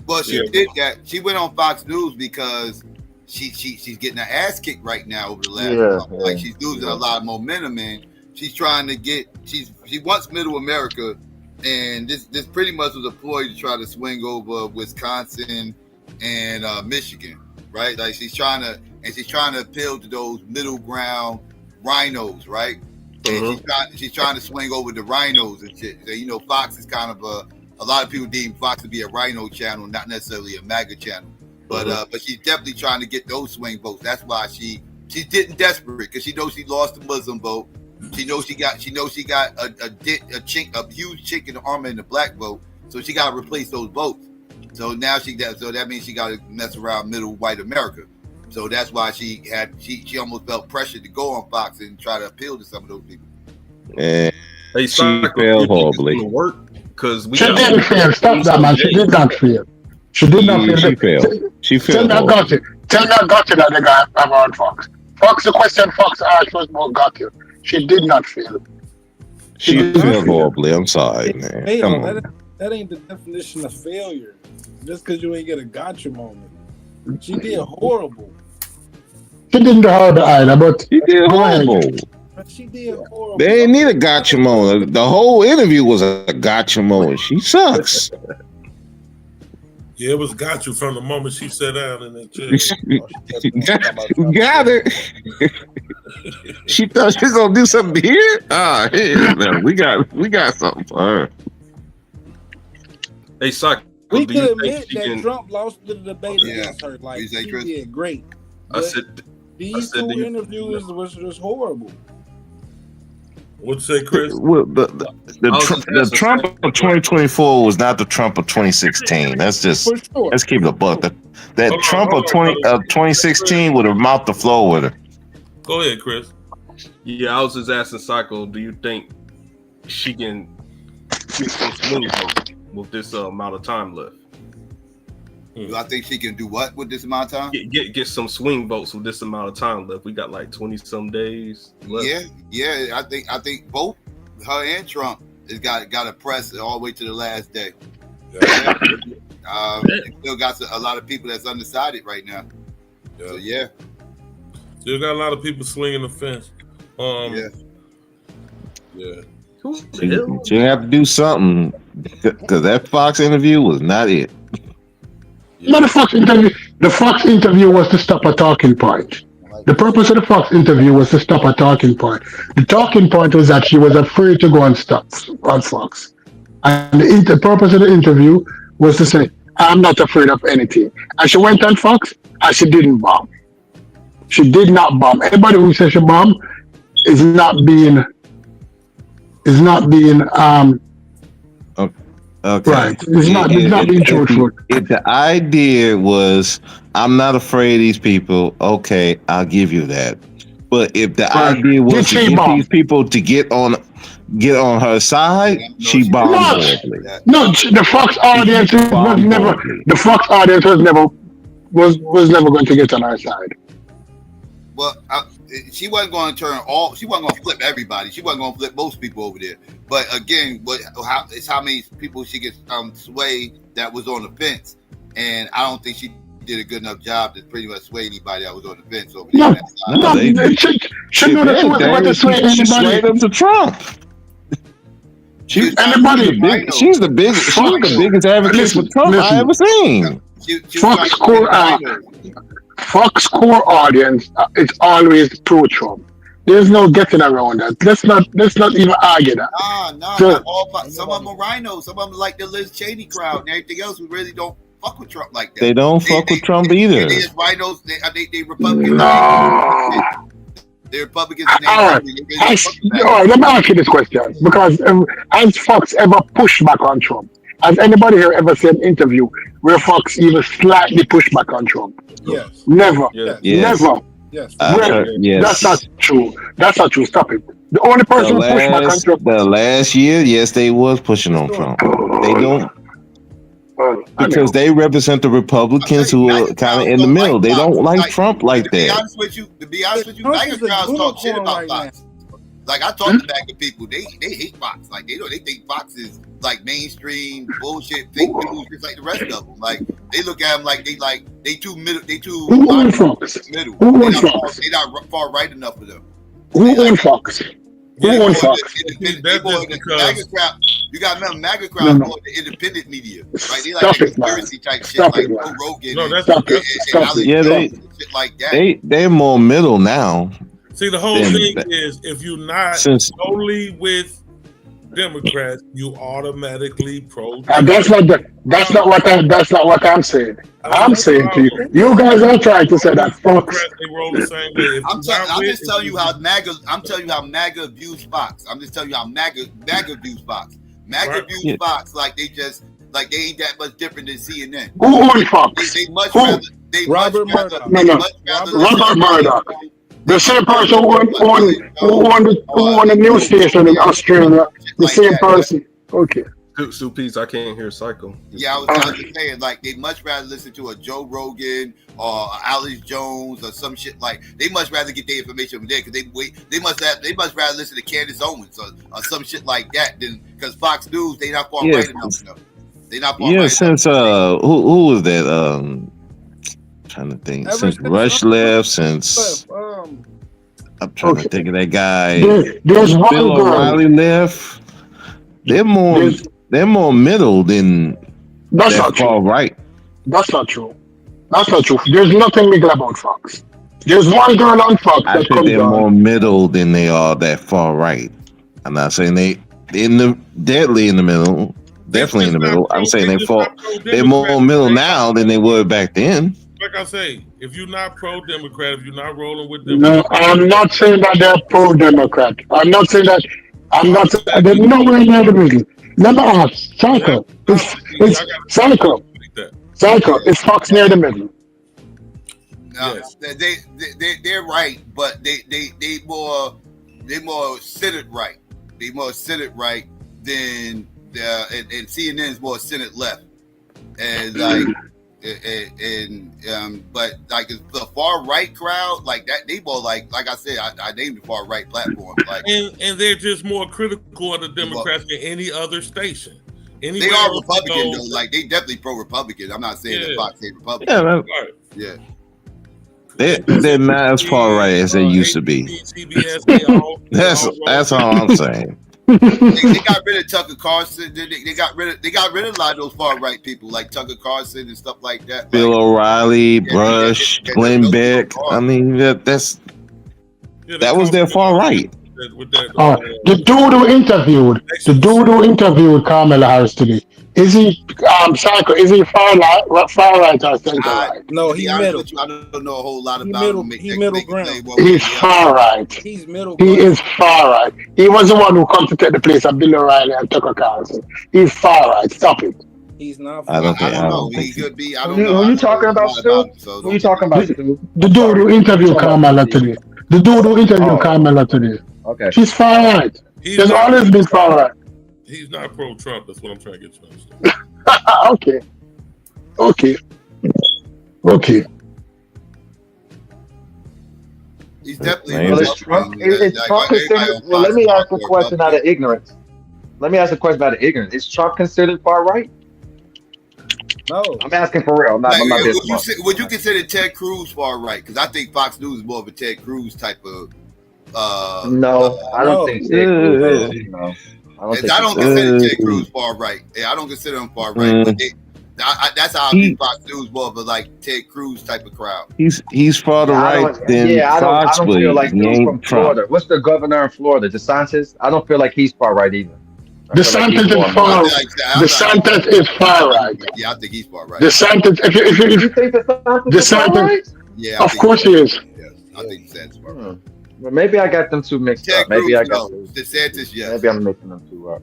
Well, she did that. She went on Fox News because she's getting her ass kicked right now over the last month. Like she's losing a lot of momentum, and she's trying to get. She wants Middle America, and this pretty much was a ploy to try to swing over Wisconsin and Michigan. right? Like she's trying to appeal to those middle ground rhinos, right? And she's trying to swing over the rhinos and shit. So, you know, Fox is kind of a lot of people deem Fox to be a rhino channel, not necessarily a MAGA channel. But she's definitely trying to get those swing votes. That's why she's getting desperate, because she knows she lost the Muslim vote. She knows she got a huge chink in the armor in the black vote. So she got to replace those votes. So now that means she got to mess around middle white America. So that's why she almost felt pressured to go on Fox and try to appeal to some of those people. She failed horribly. She didn't fail. Stop that, man. She did not fail. She did not fail. She failed. She failed. Tell me I got it that they got about Fox. Fox, the question Fox asked was about got you. She did not fail. She failed horribly. I'm sorry, man. Come on. That ain't the definition of failure. Just because you ain't get a gotcha moment. She did horrible. She didn't do horrible either, but she did horrible. She did horrible. They ain't need a gotcha moment. The whole interview was a gotcha moment. She sucks. Yeah, it was got you from the moment she sat down in that chair. Got it. She thought she was gonna do something here. Man, we got something for her. Hey, Sock. We can admit that Trump lost the debate against her. Like, he did great. These two interviews was just horrible. What'd you say, Chris? Well, the Trump of 2024 was not the Trump of 2016. That's just let's keep it a buck. That Trump of 2016 would have mouthed the floor with her. Go ahead, Chris. Yeah, I was just asking Psycho, do you think she can get some swing votes with this amount of time left? Do I think she can do what with this amount of time? Get some swing votes with this amount of time left. We got like 20-some days left. Yeah. I think both her and Trump has got to press all the way to the last day. Still got a lot of people that's undecided right now. So still got a lot of people swinging the fence. She have to do something, because that Fox interview was not it. No, the Fox interview was to stop a talking point. The purpose of the Fox interview was to stop a talking point. The talking point was that she was afraid to go on Fox. And the purpose of the interview was to say, I'm not afraid of anything. And she went on Fox and she didn't bomb. She did not bomb. Anybody who says she bombed is not being Okay. Right. It's not being truthful. If the idea was, I'm not afraid of these people, okay, I'll give you that. But if the idea was to get these people to get on her side, she bombed horribly. No, the Fox audience was never going to get on her side. Well, she wasn't going to she wasn't going to flip everybody. She wasn't going to flip most people over there. But again, it's how many people she gets swayed that was on the fence. And I don't think she did a good enough job to pretty much sway anybody that was on the fence over there. She swayed them to Trump. She's the biggest advocate for Trump I ever seen. Fox core audience is always pro-Trump. There's no getting around that. Let's not even argue that. Some of them are rhinos. Some of them like the Liz Cheney crowd and everything else who really don't fuck with Trump like that. They don't fuck with Trump either. They rhinos. They Republicans. No. They're Republicans. All right, let me ask you this question, because has Fox ever pushed back on Trump? Has anybody here ever seen an interview where Fox even slightly pushed back on Trump? Yes. Never. Yes. Never. Yes. Yes. That's not true. That's not true. Stop it. The only person who pushed back on Trump. The last year, yes, they was pushing on Trump. They don't. Because they represent the Republicans who are kind of in the middle. They don't like Trump like that. To be honest with you, MAGA crowds talk shit about Fox. Like, I talk to MAGA people, they hate Fox. Like, they think Fox is like mainstream bullshit, fake news, just like the rest of them. Like, they look at them like they too middle. They too middle. They're not far right enough for them. Who owns Fox? Who owns Fox? MAGA crowd. You got to remember, MAGA crowd more the independent media, right? They like Stop it, man. conspiracy type shit, Stop like it, Joe man. Rogan No, and that's Stop it. and Stop Alex it. Yeah, Jones and shit like that. they're more middle now. See, the whole thing is if you're not totally with Democrats, you automatically pro. That's not what I'm saying. I'm saying to you guys are trying to say that Fox. They roll the same way. I'm just telling you how MAGA. I'm telling you how MAGA views Fox. I'm just telling you how MAGA views Fox. MAGA views Fox like they ain't that much different than CNN. Who owns Fox? They much rather. Robert Murdoch. Robert Murdoch. The same person who owned the news station in Australia. The same person. Okay. Soup Peas, I can't hear Psycho. Yeah, I was just saying, like, they much rather listen to a Joe Rogan or Alex Jones or some shit like. They much rather get their information from there because they much rather listen to Candace Owens or some shit like that than because Fox News they not far right enough. They not far right since enough. who was that? Trying to think. Since Rush left, since I'm trying to think of that guy. There's one Bill girl. O'Reilly left. They're more middle than That's not far true. right. That's not true. That's not true. There's nothing middle about Fox. There's one girl on Fox I that think comes they're on. more middle than they are that far right. I'm not saying deadly in the middle, definitely in the middle. I'm saying they're more middle now than they were back then. Like I say, if you're not pro-Democrat, if you're not rolling with them, No, I'm not saying that they're pro-Democrat. I'm not saying that. They're nowhere near the middle. Let me ask, Psycho. It's Psycho. Psycho. Is Fox near the middle? No, they're right, but they more centered right. They more centered right than and CNN is more centered left, and like. But like the far right crowd, like that, they more like I said, I named the far right platform. Like, and they're just more critical of the Democrats than any other station. They are Republican though, like they definitely pro-Republican. I'm not saying that Fox ain't Republican. They're not as far right as they used to be. That's all I'm saying. They got rid of Tucker Carlson. They got rid of a lot of those far right people like Tucker Carlson and stuff like that. Bill O'Reilly, Brush, Glenn Beck. I mean, that was their far right. The dude who interviewed Kamala Harris today, is he Psycho? Is he far right or center right? No, he's middle. I don't know a whole lot about him. He's middle ground. He's far right. He's middle. He is far right. He was the one who come to take the place of Bill O'Reilly and Tucker Carlson. He's far right. Stop it. He's not. I don't know. think He could be. I don't Who know. you talking about, Stu? Who you talking about, Stu? The dude who interviewed Kamala today. Kamala today. Okay. She's far right. There's always been far right. He's not pro-Trump. That's what I'm trying to get you to understand. Okay. He's definitely. Is Trump considered? Well, let me ask a question out of ignorance. Is Trump considered far right? No. I'm asking for real. I'm not Would you consider Ted Cruz far right? Because I think Fox News is more of a Ted Cruz type of. No, I don't think Ted Cruz is. No. I don't consider Ted Cruz far right. Yeah, I don't consider him far right. But that's how I view Fox News more of a like Ted Cruz type of crowd. He's farther right than Fox, I don't feel like he's from Florida. What's the governor in Florida? DeSantis? I don't feel like he's far right either. DeSantis is far right. Yeah, I think he's far right. DeSantis, if you think DeSantis is far right? Yeah, of course he is. Yes, I think DeSantis far right. Well, maybe I got them two mixed up. Maybe I got DeSantis. Yes. Maybe I'm mixing them two up.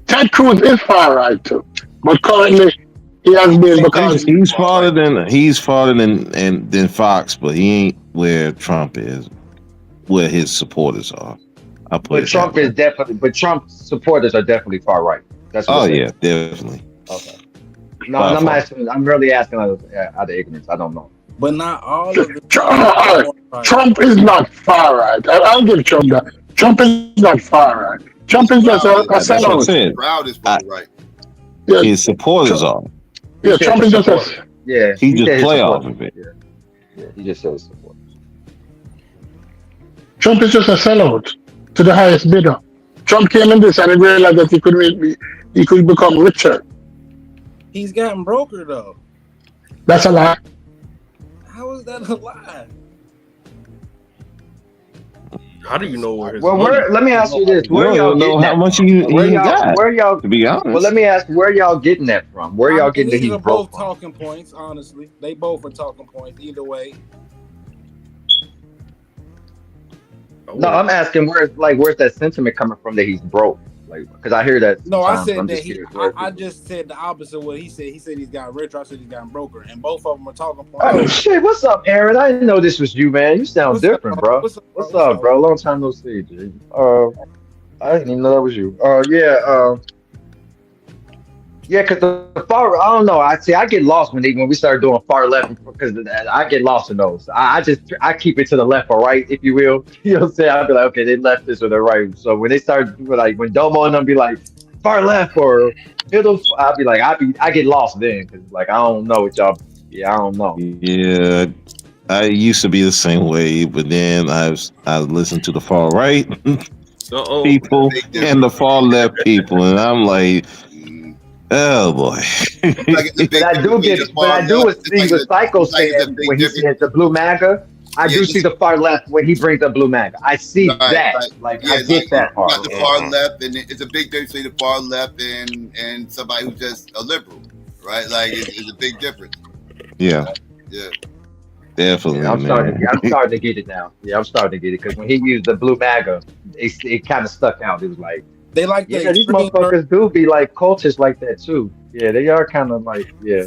Ted Cruz is far right too, but currently he has been because he's farther than Fox, but he ain't where Trump is, where his supporters are. But Trump's supporters are definitely far right. That's what definitely. Okay. No, I'm really asking out of ignorance. I don't know. But not all of it. Trump is not far right. I'll give Trump that. Trump is not far right. Trump is just a sellout. Crowd is far right. Yeah. His supporters are. Yeah, Trump is just a. Yeah, he just play off of it. Yeah, he just says support. Trump is just a sellout to the highest bidder. Trump came in this and he realized that he could become richer. He's gotten broker though. That's a lie. How is that a lie? How do you know where his Well, money? let me ask you this: where y'all getting that? Where y'all? To be honest. Well, let me ask: where y'all getting that from? Where y'all getting that These he's are broke both from? talking points. Honestly, they both are talking points. Either way. No, I'm asking where's that sentiment coming from that he's broke? Like, because I hear that. No, I sometimes. said I'm that just he. curious where I just said the opposite of what he said. He said he's got richer. I said he's gotten broker, and both of them are talking points. Oh shit! What's up, Aaron? I didn't know this was you, man. You sound different, bro. What's up, bro? Long time no see, G. I didn't even know that was you. Yeah, because the far, I don't know. I get lost when we start doing far left because I get lost in those. I keep it to the left or right, if you will. You know what I'm saying? I'll be like, okay, they left this or they're right. So when they start like when Domo and them be like far left or middle, I'll be like I get lost then because like I don't know what y'all. Yeah, I don't know. Yeah, I used to be the same way, but then I listened to the far right people and the far left people, and I'm like, oh boy. But I do see what Psycho said when he said the blue MAGA. I do see the far left when he brings up blue MAGA. I see that. Like I get that part. Got the far left, and it's a big difference between the far left and somebody who's just a liberal, right? Like it's a big difference. Yeah. Yeah. Definitely. Yeah, I'm starting to get it now. Yeah, I'm starting to get it because when he used the blue MAGA, it kind of stuck out. It was like they like yeah, these motherfuckers do be like cultists like that too. Yeah, they are kind of like yeah.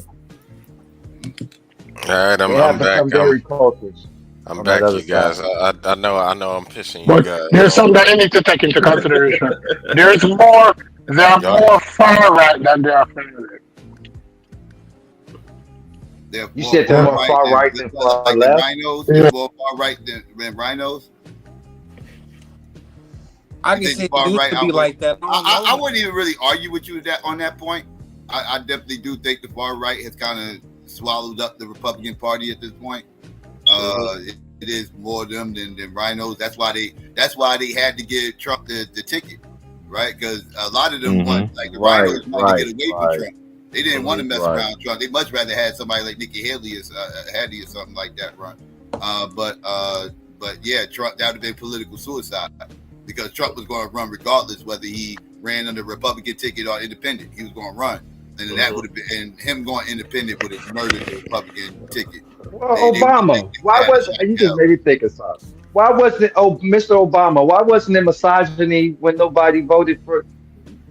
All right, I'm back. Very cultish. I'm back, you guys. I know I'm pissing you But guys. there's something that you need to take into consideration. There are more far right than there are far left. You said they're more far right than far left. Rhinos, they're more far right than rhinos. I can see far right to be like that. I wouldn't even really argue with you on that point. I definitely do think the far right has kind of swallowed up the Republican Party at this point. It is more of them than rhinos. That's why they had to give Trump the ticket, right? Because a lot of them want like the rhinos wanted to get away from Trump. They didn't want to mess around with Trump. They much rather had somebody like Nikki Haley or something like that run. But yeah, Trump, that would have been political suicide because Trump was going to run regardless whether he ran on the Republican ticket or independent. He was going to run, and then that would have been, and him going independent would have murdered the Republican ticket. Well, Obama, why wasn't you just made me think of something? Why wasn't Mr. Obama? Why wasn't there misogyny when nobody voted for?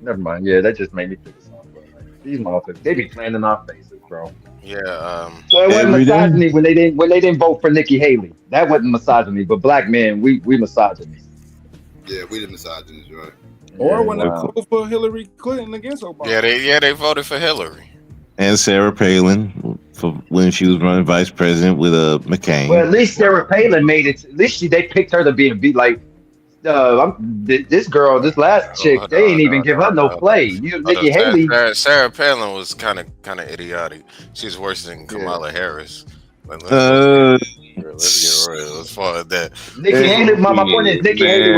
Never mind. Yeah, that just made me think of something. These motherfuckers, they be playing in our faces, bro. Yeah. So it wasn't misogyny when they didn't vote for Nikki Haley. That wasn't misogyny, but black men, we misogynists. Yeah, we the misogynists, right? Or when they voted for Hillary Clinton against Obama. Yeah, they voted for Hillary. And Sarah Palin for when she was running vice president with McCain. Well, at least Sarah Palin made it. At least they picked her to be like. This girl, this last chick, they ain't even give her no play. Nikki Haley. Sarah Palin was kind of idiotic. She's worse than Kamala Harris. Let's get real as far as that. Nikki Haley. My point is Nikki Haley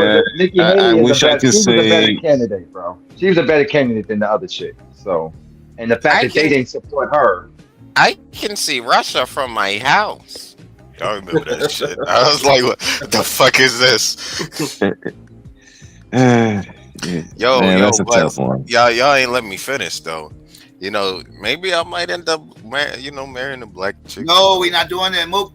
was a better candidate, bro. She was a better candidate than the other chick. So, and the fact that they didn't support her. I can see Russia from my house. Y'all remember that shit? I was like, what the fuck is this? Yo, that's a tough one. Y'all ain't let me finish though. You know, maybe I might end up, marrying a black chick. No, we're not doing that. Move.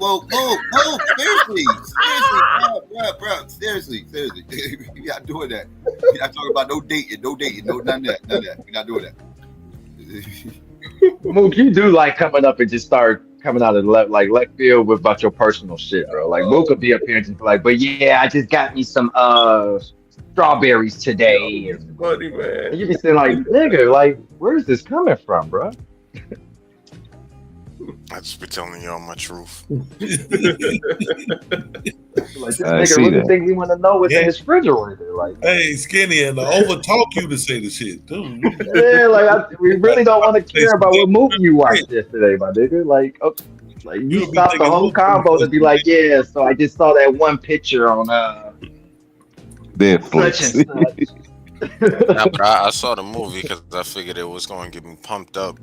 Seriously. We're not doing that. We're not talking about no dating, none of that. We're not doing that. Mook, you do like coming up and just start coming out of left field with about your personal shit, bro. Like Mook could be up here and just be like, but yeah, I just got me some strawberries today. Funny, man. And you be saying like, nigga, like, where's this coming from, bro? I just be telling y'all my truth. Like this nigga really think we want to know what's in his refrigerator. Like, hey, Skinny, and overtalk you to say the shit, dude. Yeah, like we really don't want to care about what movie you watched yesterday, my nigga. Like, like you stopped the whole combo to be like, yeah. So I just saw that one picture on Netflix. Such and such. Nah, but I saw the movie because I figured it was going to get me pumped up,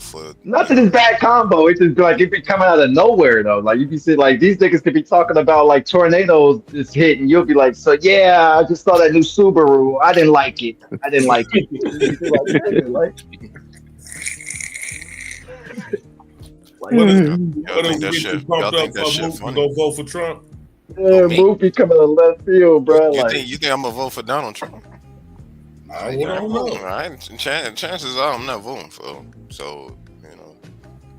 for. Nothing is bad combo. It's just like it be coming out of nowhere though. Like you be seeing like these niggas could be talking about like tornadoes just hit, and you'll be like, so yeah, I just saw that new Subaru. I didn't like it. I didn't like it. Y'all think that shit funny? You gonna vote for Trump? Yeah, movie coming out of left field, bro. You think I'm gonna vote for Donald Trump? I don't know. Chances are I'm not voting for him. So,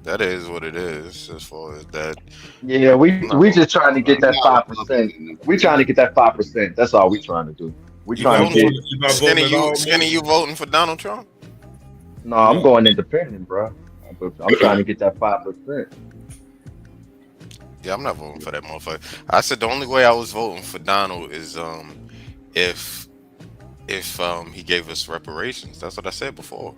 that is what it is as far as that. Yeah, we just trying to get that 5%. We trying to get that 5%. That's all we trying to do. We trying to get. Skinny, you voting for Donald Trump? No, I'm going independent, bro. I'm trying to get that 5%. Yeah, I'm not voting for that motherfucker. I said the only way I was voting for Donald is if he gave us reparations. That's what I said before.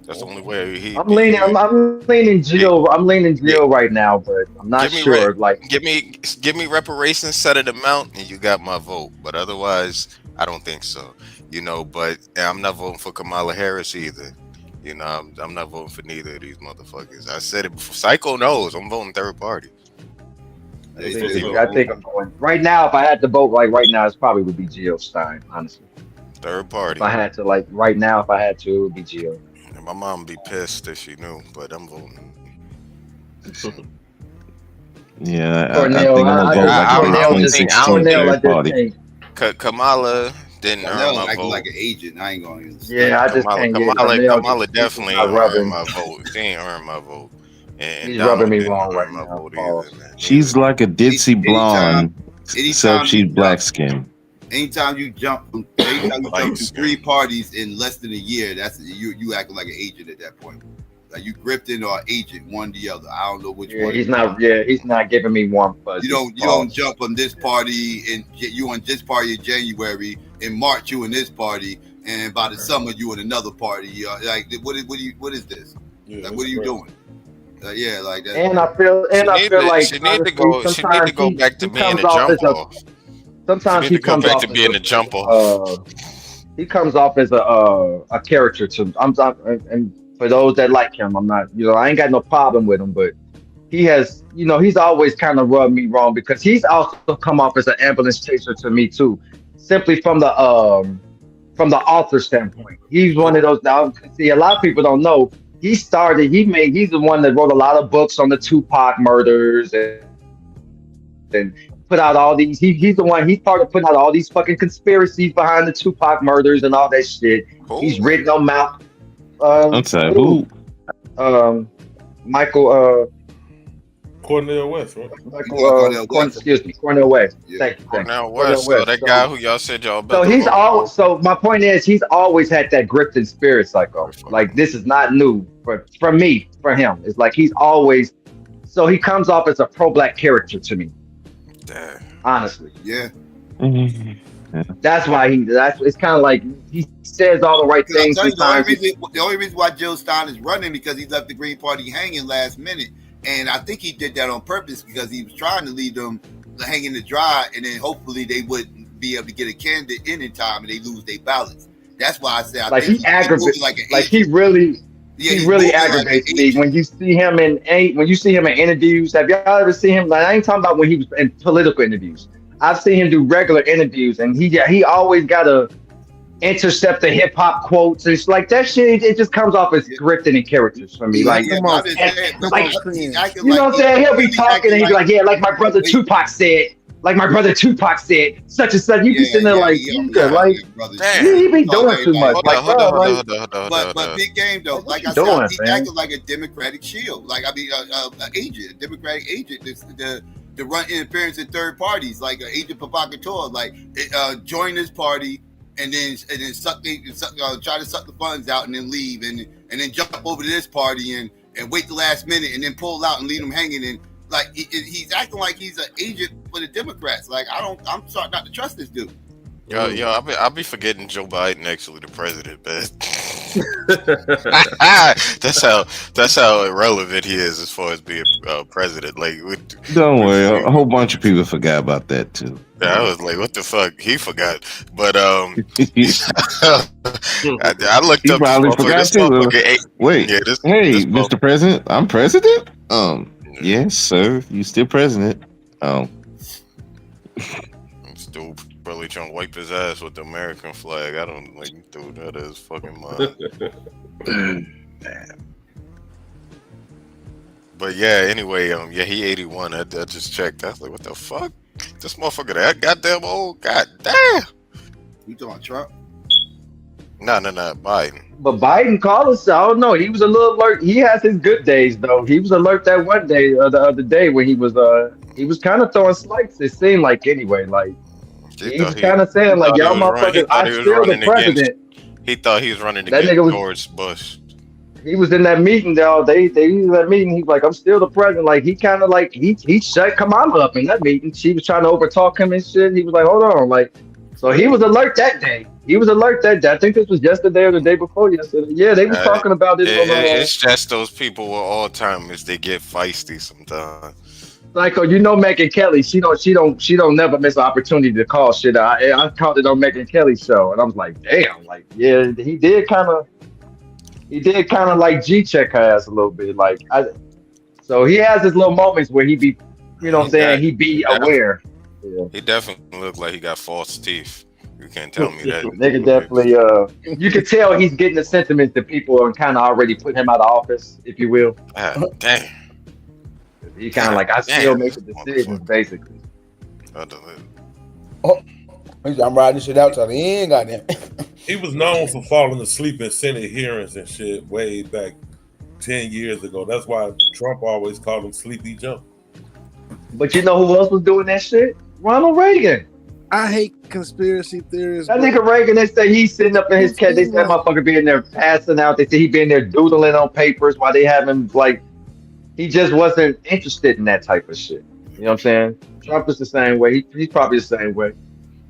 That's the only way I'm leaning Jill. I'm leaning Jill right now, but I'm not sure. Give me reparations, set an amount, and you got my vote. But otherwise, I don't think so. But I'm not voting for Kamala Harris either. I'm not voting for neither of these motherfuckers. I said it before. Psycho knows I'm voting third party. I think I'm going right now. If I had to vote right now, it probably would be Jill Stein, honestly. Third party. If I had to right now, if I had to, it would be Jill. My mom would be pissed if she knew, but I'm voting. Yeah, I think I'm gonna vote Kamala didn't earn my vote. Like an agent. I ain't going to. Yeah, I just can't Kamala definitely ain't earned my vote. She ain't earned my vote. And he's rubbing me wrong right now. Either, she's like a ditzy blonde, except she's black skin. Anytime you jump from 3 parties in less than a year, that's you acting like an agent at that point. Like you grifting or agent, one or the other. I don't know which one. He's not giving me warm fuzz. You don't jump on this party and you on this party in January. In March you in this party, and by the summer you in another party. Like what is this? Yeah, like what are you doing? Like that. And I feel like she need to go back to being a jump off. Sometimes he comes off to being a jump off. He comes off as a character to and for those that like him, I'm not, I ain't got no problem with him, but he has, he's always kind of rubbed me wrong because he's also come off as an ambulance chaser to me too, simply from the author standpoint. He's one of those. Now, see, a lot of people don't know. He's the one that wrote a lot of books on the Tupac murders and put out all these. He's part of putting out all these fucking conspiracies behind the Tupac murders and all that shit. Oh. He's written on mouth. I'm sorry, who? Michael. Cornel West, right? Cornel West. Yeah. Thank you. Cornel West. So that guy who y'all said y'all. So my point is, he's always had that grifting spirit, Psycho. Like this is not new for him. It's like he's always. So he comes off as a pro-black character to me. Damn. Honestly. Yeah. Mm-hmm. That's why it's kind of like he says all the right things. The only reason why Jill Stein is running because he left the Green Party hanging last minute. And I think he did that on purpose because he was trying to leave them hanging to dry, and then hopefully they wouldn't be able to get a candidate in time, and they lose their ballots. That's why I said he aggravates. He really aggravates me when you see him in interviews. Have y'all ever seen him? Like, I ain't talking about when he was in political interviews. I've seen him do regular interviews, and he always got to intercept the hip hop quotes. It's like that shit. It just comes off as grifting and characters for me. Like, come on, you know what I'm saying? He'll be talking and he'll be like, "Yeah, like my brother Tupac said." Like my brother Tupac said, such and such. You be sitting there like, he be doing too much. But big game though. Like I said, he acted like a Democratic shield. Like an agent, a Democratic agent to run interference in third parties, like an agent provocateur, like join this party. And then try to suck the funds out and then leave and then jump over to this party and wait the last minute and then pull out and leave them hanging. And like he's acting like he's an agent for the Democrats. Like I'm starting not to trust this dude. I'll be forgetting Joe Biden actually the president, man. that's how irrelevant he is as far as being president. Like, don't worry, a whole bunch of people forgot about that too. I was like, what the fuck? He forgot. But I looked He up probably forgot too. Wait, hey, Mr. President, I'm president. Yes, sir. You still president. I'm still probably trying to wipe his ass with the American flag. I don't like dude. That is fucking mind. But yeah, anyway, he 81. I just checked. I was like, what the fuck? This motherfucker that goddamn old. God damn. You talking about Trump? No, Biden. But Biden called us. I don't know. He was a little alert. He has his good days though. He was alert that one day, the other day when he was kind of throwing slights. It seemed like anyway, like he was kind of saying like y'all motherfuckers, I'm still the president. He thought he was running against George Bush. He was in that meeting, though. They was in that meeting. He's like, I'm still the president. Like he kind of like he shut Kamala up in that meeting. She was trying to overtalk him and shit. He was like, hold on, like. So he was alert that day. He was alert that day. I think this was yesterday or the day before yesterday. Yeah, they were talking about this. It's just those people with Alzheimer's. They get feisty sometimes. Like, you know, Megyn Kelly. She don't never miss an opportunity to call shit out. I called it on Megyn Kelly's show, and I was like, damn, like, yeah, he did kind of like G-check her ass a little bit, like. So he has his little moments where he be, you know what I'm saying? He be aware. Yeah. He definitely looked like he got false teeth. You can't tell me that. Nigga definitely, you can tell he's getting the sentiments that people are kind of already put him out of office, if you will. Damn. He kind of like, I still make the decisions, basically. Oh, I'm riding shit out till the end, goddamn. He was known for falling asleep in Senate hearings and shit way back 10 years ago. That's why Trump always called him Sleepy Joe. But you know who else was doing that shit? Ronald Reagan. I hate conspiracy theories. That nigga Reagan, they say he's sitting up in his cat. They say that motherfucker being there passing out. They say he been there doodling on papers while they have him, like, he just wasn't interested in that type of shit. You know what I'm saying? Trump is the same way. He's probably the same way.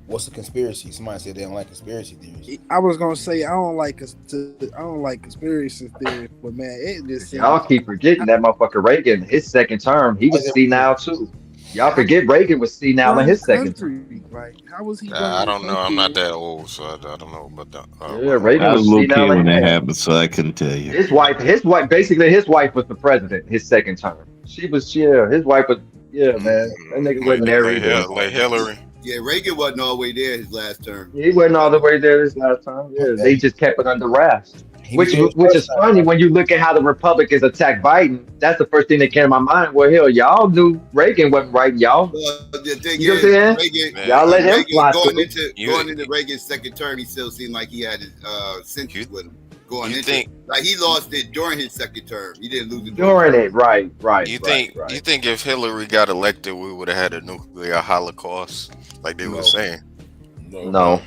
What's a conspiracy? Somebody said they don't like conspiracy theories. I was gonna say I don't like conspiracy theories, but man, it just y'all keep forgetting that motherfucker Reagan. His second term, he was senile too. Y'all forget Reagan was senile in his second term. Like, how was he? I don't know. I'm not that old, so I don't know about that. Yeah, Reagan was a little kid when that senile. happened, so I couldn't tell you. His wife, basically his wife was the president his second term. She was, his wife was, man. That nigga wasn't there either. Like Hillary. Yeah, Reagan wasn't all the way there his last term. He wasn't all the way there his last time. Yeah, they just kept it under wraps. Which is funny when you look at how the Republicans attacked Biden. That's the first thing that came to my mind. Well, hell, y'all knew Reagan wasn't right, y'all. The thing You know what I'm saying? Reagan, Y'all let him fly going through. going into Reagan's second term, he still seemed like he had his senses with him. Like he lost it during his second term. He didn't lose it during it, right. You think if Hillary got elected, we would have had a nuclear holocaust, like they were saying? No.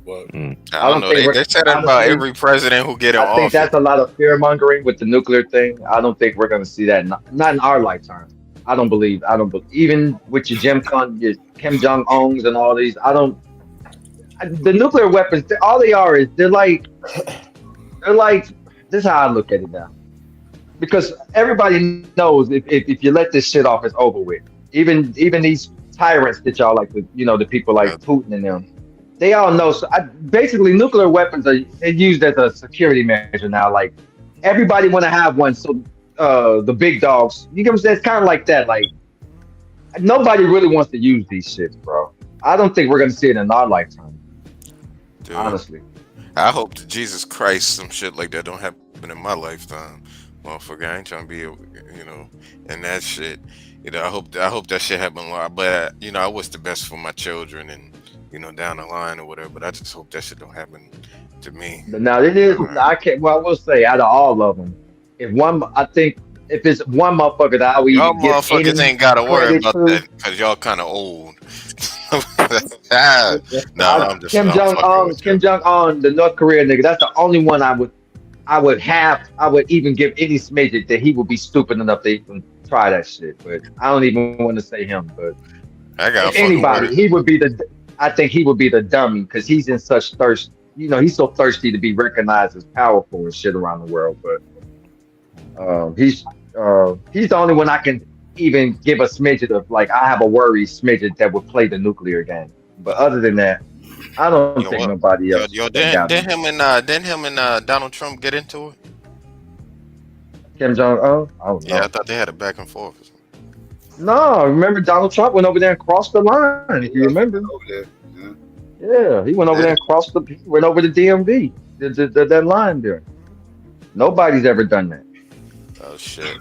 But I don't know. They said that about every president who get in office. I think that's a lot of fear mongering with the nuclear thing. I don't think we're going to see that. Not in our lifetime. I don't believe. Even with your Kim Jong Uns and all these. The nuclear weapons. All they are is they're like. This is how I look at it now. Because everybody knows if you let this shit off, it's over with. Even these tyrants that y'all like, the people like Putin and them. They all know. So basically, nuclear weapons are used as a security measure now. Like everybody want to have one. So the big dogs, you know what I'm saying? It's kind of like that. Like nobody really wants to use these shits, bro. I don't think we're gonna see it in our lifetime. Dude, honestly, I hope to Jesus Christ some shit like that don't happen in my lifetime, motherfucker. I ain't trying to be, and that shit. I hope that shit happen. But I wish the best for my children and. Down the line or whatever, but I just hope that shit don't happen to me. But now it is. I can't. Well, I will say, out of all of them, if it's one motherfucker that I would y'all motherfuckers ain't gotta worry about that because y'all kind of old. I'm just Kim Jong Un, the North Korea nigga. That's the only one I would even give any smidget that he would be stupid enough to even try that shit. But I don't even want to say him. But anybody, he would be I think he would be the dummy because he's in such thirst. He's so thirsty to be recognized as powerful and shit around the world. But he's the only one I can even give a smidget of like I have a worry smidget that would play the nuclear game. But other than that, I don't think nobody else. Didn't him and Donald Trump get into it? Kim Jong Un? Yeah, I thought they had a back and forth. No, remember Donald Trump went over there and crossed the line. If you remember, yeah, he went over there and went over the DMV, that line there. Nobody's ever done that. Oh shit.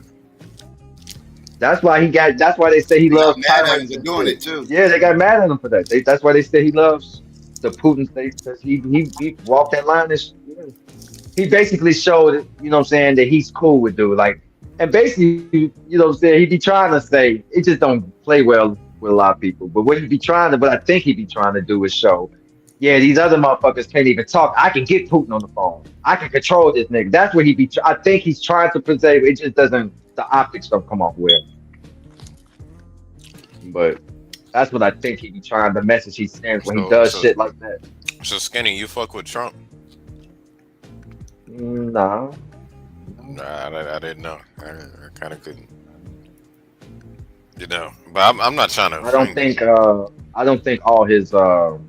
That's why they say he loves tyrants for doing it too. Yeah, they got mad at him for that. That's why they say he loves the Putin state, because he walked that line. He basically showed, you know what I'm saying, that he's cool with dude. Like, and basically, you know what I'm saying, he be trying to say, it just don't play well with a lot of people. But what I think he be trying to do is show, yeah, these other motherfuckers can't even talk. I can get Putin on the phone. I can control this nigga. That's what I think he's trying to present. It just doesn't, the optics don't come off well. But that's what I think he be trying, the message he sends when he does shit like that. So Skinny, you fuck with Trump? Nah. Nah, I didn't know. I kind of couldn't. You know, but I'm not trying to. I don't think all his. I'm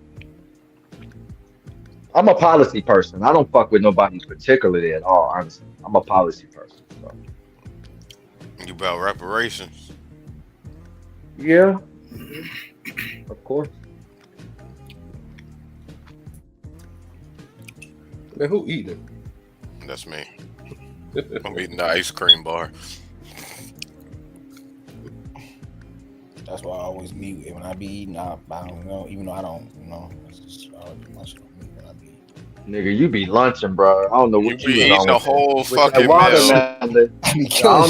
a policy person. I don't fuck with nobody particularly at all. Honestly, I'm a policy person. So. You about reparations? Yeah, of course. Man, who eating? That's me. I'm eating the ice cream bar. That's why I always mute when I be eating. I don't know, even though I don't, you know. Nigga, you be lunching, bro. I don't know what you be eating the whole fucking meal. I don't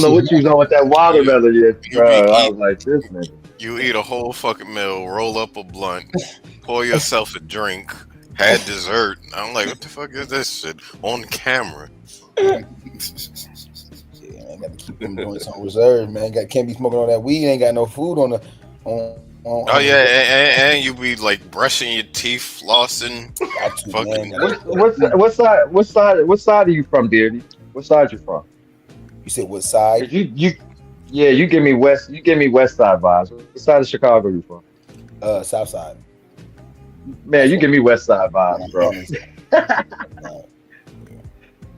know what you was on with that watermelon yet, bro. I was like, this nigga. You eat a whole fucking meal, roll up a blunt, pour yourself a drink, had dessert. I'm like, what the fuck is this shit on camera? Yeah, I gotta keep them joints on reserve, man. Can't be smoking all that weed. Ain't got no food on the. Oh yeah, and you be like brushing your teeth, flossing. Fucking. What side are you from, Beardy? What side you from? You said what side? You give me west. You give me west side vibes. What side of Chicago you from? South side. Man, you give me west side vibes, bro.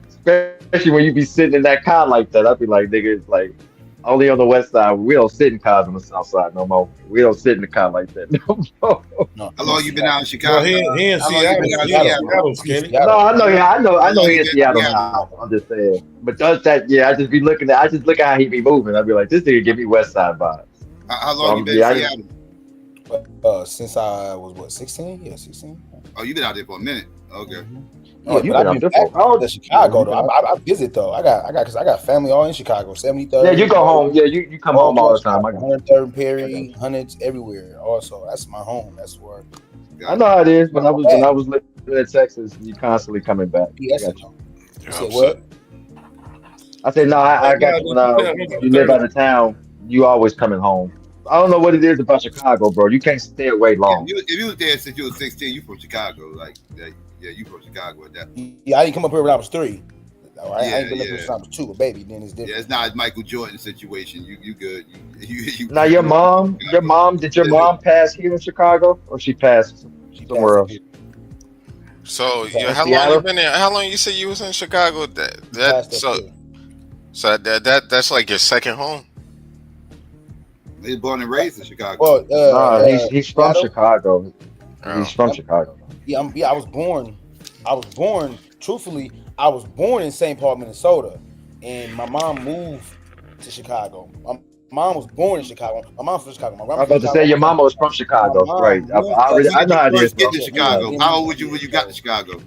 Especially when you be sitting in that car like that, I'd be like, nigga, it's like only on the west side. We don't sit in cars on the south side no more. We don't sit in the car like that no more. How long you been out in Chicago? He in Seattle, Skinny. No, I know he in Seattle now. I'm just saying. But does that? Yeah, I just look at how he be moving. I'd be like, this nigga give me west side vibes. How long you been in Seattle? Since I was 16? Yeah, 16. Oh, you been out there for a minute. Okay. Yeah, you been out there for Chicago though. I visit though. I got family all in Chicago. 73rd. Yeah, you go home. Yeah, you come home all the time. 103rd Perry, Hundreds everywhere. Also, that's my home. That's where. I know how it is. When I was living in Texas, you constantly coming back. Yes, I got you. You said what? I said no. I got you. When you live out of town, you always coming home. I don't know what it is about Chicago, bro. You can't stay away long. If you was there since you was 16, you from Chicago, like yeah, you from Chicago at that. Yeah, I didn't come up here when I was 3. I ain't been up here since I was 2, a baby. Then it's different. Yeah, it's not a Michael Jordan situation. You good? Now your mom. Did your mom pass here in Chicago, or she passed somewhere else? So how long you been there? How long you said you was in Chicago? That's like your second home. He's born and raised in Chicago. Well, he's from Chicago. He's from Chicago. Yeah, I was born. Truthfully, I was born in St. Paul, Minnesota, and my mom moved to Chicago. My mom was born in Chicago. My mom's from Chicago. I was about to say your mama was from Chicago, right? I know how it is. Get to Chicago. How old were you when you got to Chicago?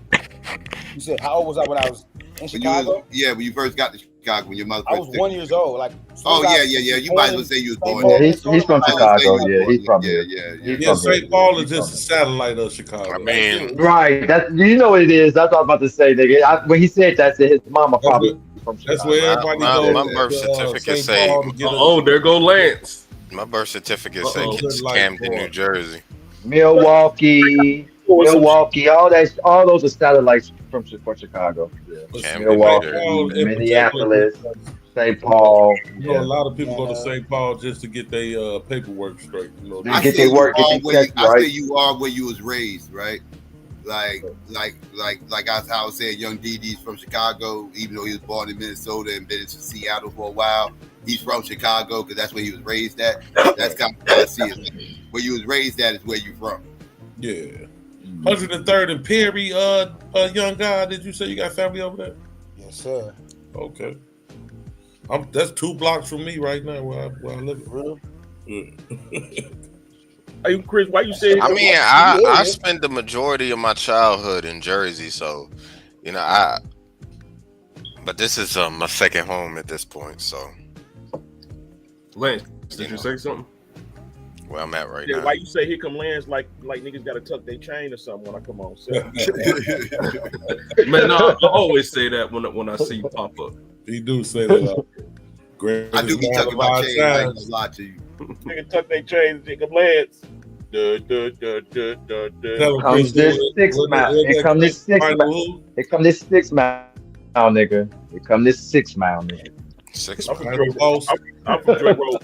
You said how old was I when I was in Chicago? When you first got to Chicago, when your mother. I was 1 year old. Like. Yeah. You might as well say you was born. Yeah, he's from Chicago. Yeah, he's from here. Yeah, St. Paul is just a satellite of Chicago. I mean, right. That you know what it is. That's what I was about to say, nigga. When he said that, his mama probably from Chicago. That's where everybody goes. My birth certificate say. Oh, there go Lance. My birth certificate say Camden, New Jersey. Milwaukee, all those are satellites for Chicago. Yeah. Milwaukee, Minneapolis. St. Paul. You know, a lot of people go to St. Paul just to get their paperwork straight. You know, I say you are where you was raised, right? Like I was saying, young D.D.'s from Chicago, even though he was born in Minnesota and been in Seattle for a while. He's from Chicago because that's where he was raised at. That's kind of how I see it. Where you was raised at is where you from. Yeah. 103rd and Perry, young guy. Did you say you got family over there? Yes, sir. Okay. That's 2 blocks from me right now where I live. Really? Yeah. Are you Chris? Why you say? I mean, I spent the majority of my childhood in Jersey, so you know But this is my second home at this point, so. Lance, did you say something? Where I'm at right now. Why you say here come Lance like niggas gotta tuck their chain or something when I come on set? Man, no, I always say that when I see you pop up. He do say that. I do be tucking my chain. I ain't gonna lie to you. Nigga tuck their chains, here come Lance. Comes this 6 mile. Here come this 6 mile. Here come this 6 mile, nigga. Here come this 6 mile, nigga. 6 mile. I'm from Drake Road.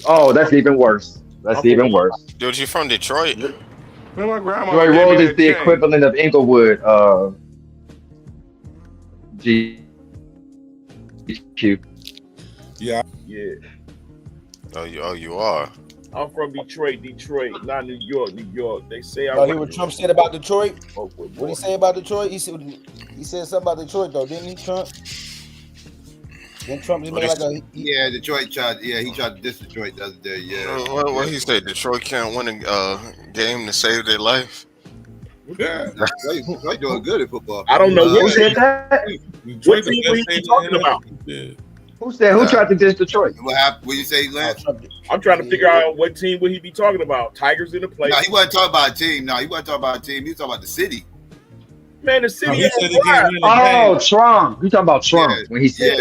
Oh, that's even worse. That's even worse. Dude, you from Detroit? Joy Road is the equivalent of Inglewood. GQ. Yeah. Yeah. Oh, you are. I'm from Detroit, not New York. They say I hear what Trump said about Detroit. What did he say about Detroit? He said something about Detroit though, didn't he, Trump? Then Trump just made like a Detroit tried. Yeah, he tried to diss Detroit the other day. Yeah. What he say? Detroit can't win a game to save their life. Yeah, they doing good at football. I don't know who said that. What team were you talking about? Who said? Who tried to diss Detroit? What happened? What you say, Lance? I'm trying to figure out what team would he be talking about. Tigers in the play. No, he wasn't talking about a team. No, he wasn't talking about a team. He was talking about the city. Man, the city. Oh, Trump. You talking about Trump when he said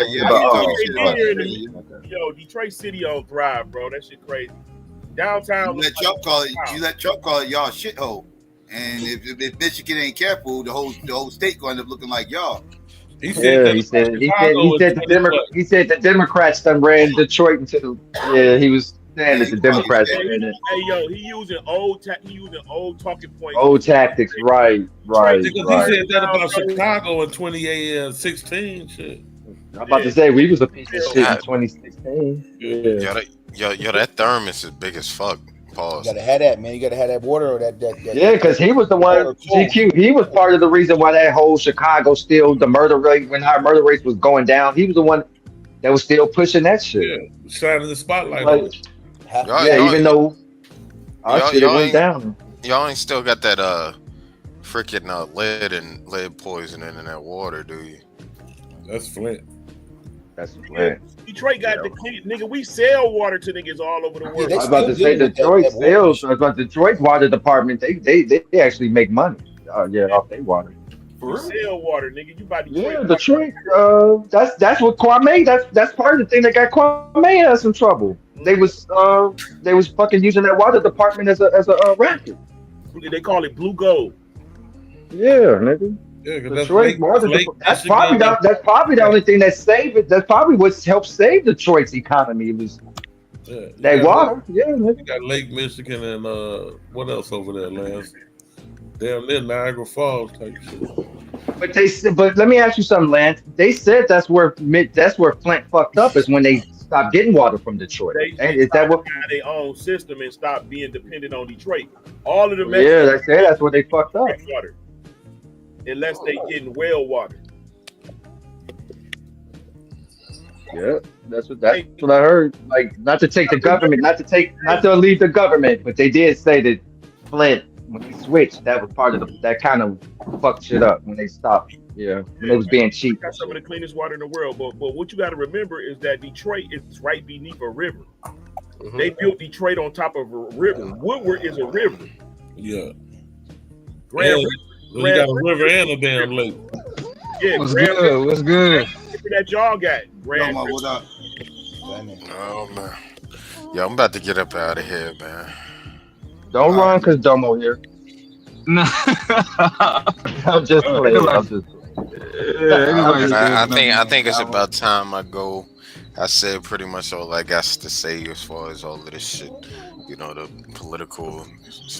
Yo, Detroit City on Thrive, bro. That shit crazy. Downtown. You let Trump call it y'all shithole. And if Michigan ain't careful, the whole state going to end up looking like y'all. He said the Democrats done ran Detroit into he was saying that the Democrats ran it. Hey yo, he using old talking points. Old tactics, right. Because he said that about Chicago in 2016 shit. I'm about to say we was a piece of shit in 2016. Yo, that thermos is big as fuck. Pause. You gotta have that, man. You gotta have that water or that. Yeah, because he was the one. GQ. He was part of the reason why that whole Chicago the murder rate when our murder rate was going down. He was the one that was still pushing that shit. Yeah, shining the spotlight on it. Even though our shit went down. Y'all ain't still got that freaking lead poisoning in that water, do you? That's Flint. That's Flint. Detroit got the clean, nigga. We sell water to niggas all over the world. I was about to say Detroit sales, but Detroit water department, they actually make money. Off their water. We sell water, nigga. You buy Detroit. Yeah, Detroit. That's what Kwame. That's part of the thing that got Kwame in some trouble. They was fucking using that water department as a racket. They call it blue gold. Yeah, nigga. Yeah, Detroit that's probably the only thing that saved it. That's probably what helped save Detroit's economy. It was that water. You got Lake Michigan and what else over there, Lance? Damn near Niagara Falls type shit. But let me ask you something, Lance. They said that's where Flint fucked up is when they stopped getting water from Detroit. Is that what their own system and stop being dependent on Detroit? All of the they say that's where they fucked up. Water. Unless they getting well water. Yeah, that's what I heard. Like not to take the government, not to leave the government, but they did say that Flint when they switched, that was part of that kind of fucked shit up when they stopped. Yeah, when it was being cheap. Got some of the cleanest water in the world, but what you got to remember is that Detroit is right beneath a river. Mm-hmm. They built Detroit on top of a river. Woodward is a river. Yeah. You got a river and a damn lake. Yeah, what's good? That y'all got. What up? Oh man. Yo, I'm about to get up out of here, man. Don't run because Domo here. No. I'm just playing. I think it's about time I go. I said pretty much all I got to say as far as all of this shit. You know, the political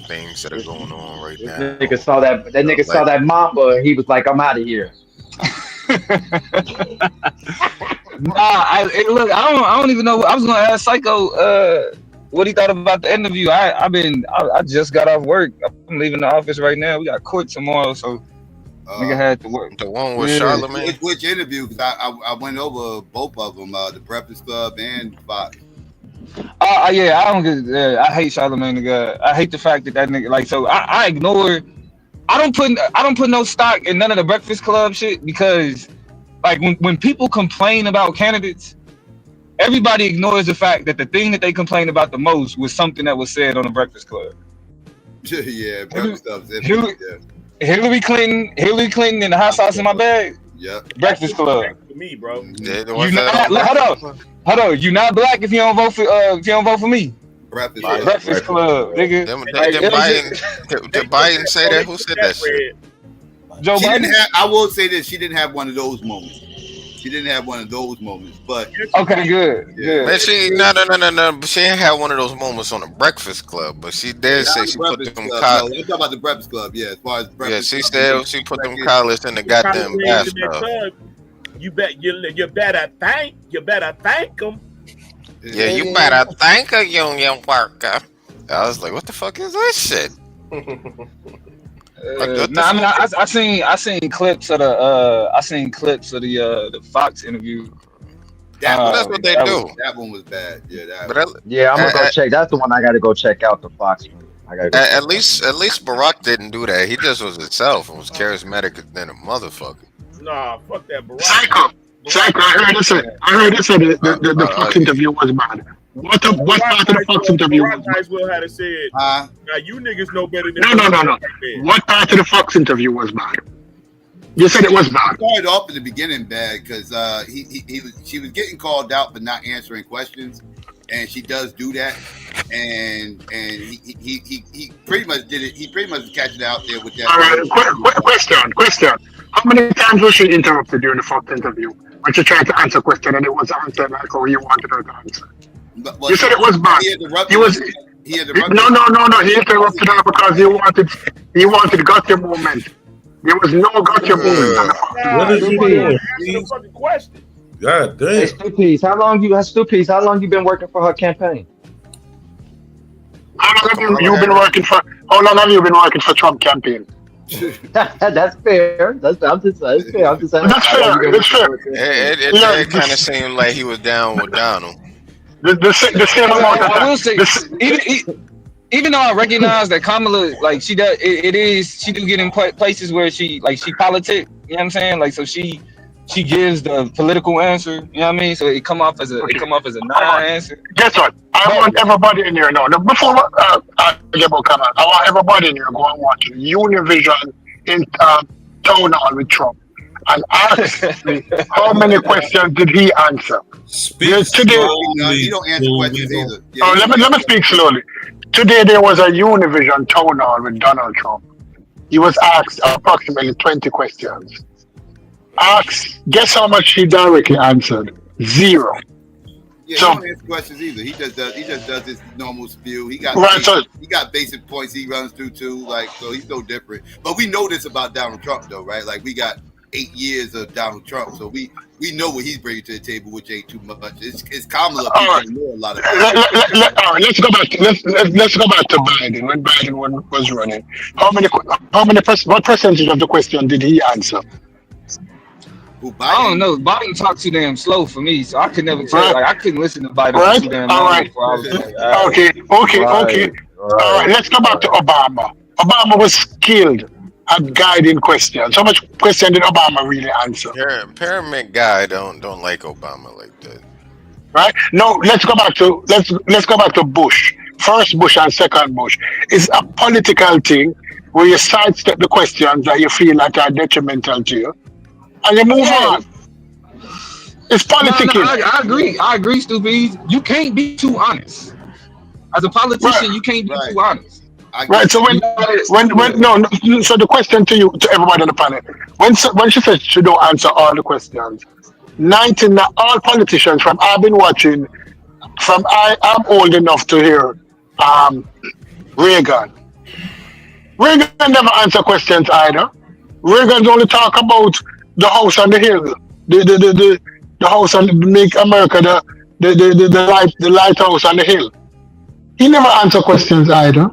things that are going on right now. Nigga saw that nigga saw that mamba and he was like, I'm out of here. Look, I don't even know. I was gonna ask Psycho what he thought about the interview. I just got off work. I'm leaving the office right now. We got court tomorrow, so nigga had to work. The one with Charlamagne. Which interview? Because I went over both of them, the Breakfast Club and Fox. Yeah, I don't get. I hate Charlamagne nigga. I hate the fact that nigga like. So I ignore. I don't put no stock in none of the Breakfast Club shit because, like, when people complain about candidates, everybody ignores the fact that the thing that they complain about the most was something that was said on the Breakfast Club. Yeah, Breakfast Club. Hillary Clinton and the hot sauce in my bag. Yeah. Breakfast Club. For me, bro. Hold on. You not black if you don't vote for me. Breakfast Club, nigga. Did Biden say that? Who said that shit? Joe Biden. I will say this: she didn't have one of those moments. She didn't have one of those moments, but okay, good. Man, she no. But she didn't have one of those moments on the Breakfast Club. But she did say she put them collars. No, I'm talking about the Breakfast Club. Yeah, as far as Breakfast she said she put them collars in the goddamn bathtub. You better thank them. Yeah, you better thank a union worker. I was like, what the fuck is this shit? I seen clips of the Fox interview. That's what they do. That one was bad. Yeah, I'm gonna go check. That's the one I gotta go check out. The Fox one. At least Barack didn't do that. He just was himself and was charismatic than a motherfucker. Nah, fuck that Barack. Psycho, I heard this said the Fox interview was bad. What part of the Fox interview was bad? Will had said, now you niggas know better than No. What part of the Fox interview was bad? You said it was bad. It started off at the beginning bad because she was getting called out but not answering questions, and she does do that, and he pretty much did it. He pretty much catch it out there with that. All right, question. How many times was she interrupted during the Fox interview when she tried to answer a question and it was answered like how you wanted her to answer? You said it was bad. He interrupted. No. He interrupted her because he wanted gotcha moment. There was no gotcha moment on the Fox. What is you doing? That's a fucking question. God damn. Hey, Stu-Piece, how long you been working for her campaign? How long have you been working for Trump campaign? That's fair. I'm just saying. That's fair. It kind of seemed like he was down with Donald. The same amount of I will say, even though I recognize that Kamala, like she does, she do get in places where she politic. You know what I'm saying? Like so she gives the political answer. You know what I mean? So it come off as a non-answer. Guess what? I want everybody in here now. Before I get about Kamala, I want everybody in here go and watch Univision in town hall with Trump and ask me how many questions did he answer. Today, you don't answer questions either. Let me speak slowly. Today there was a Univision town hall with Donald Trump. He was asked approximately 20 questions. Guess how much he directly answered? 0. Yeah, he don't answer questions either. He just does his normal spiel. He got basic points he runs through too. So he's no different. But we know this about Donald Trump though, right? Like we got 8 years of Donald Trump, so we know what he's bringing to the table, which ain't too much. It's Kamala. Know a lot of let's go back to Biden when Biden was running. What percentage of the question did he answer? I don't know. Biden talked too damn slow for me, so I could never tell. Like I couldn't listen to Biden for too damn long. Okay. All right. Let's go back to Obama. Obama was skilled at guiding questions. How much question did Obama really answer? Pyramid guy don't like Obama like that. Right? No. Let's go back to Bush. First Bush and second Bush. It's a political thing where you sidestep the questions that you feel like are detrimental to you. And you move on. It's politics. No, I agree, Stupid. You can't be too honest. As a politician, you can't be too honest. Right. So so the question to you, to everybody on the panel, when she said she don't answer all the questions, all politicians from I've been watching from I'm old enough to hear Reagan. Reagan never answer questions either. Reagan's only talk about the house on the hill, the house on make America the lighthouse on the hill. He never answer questions either.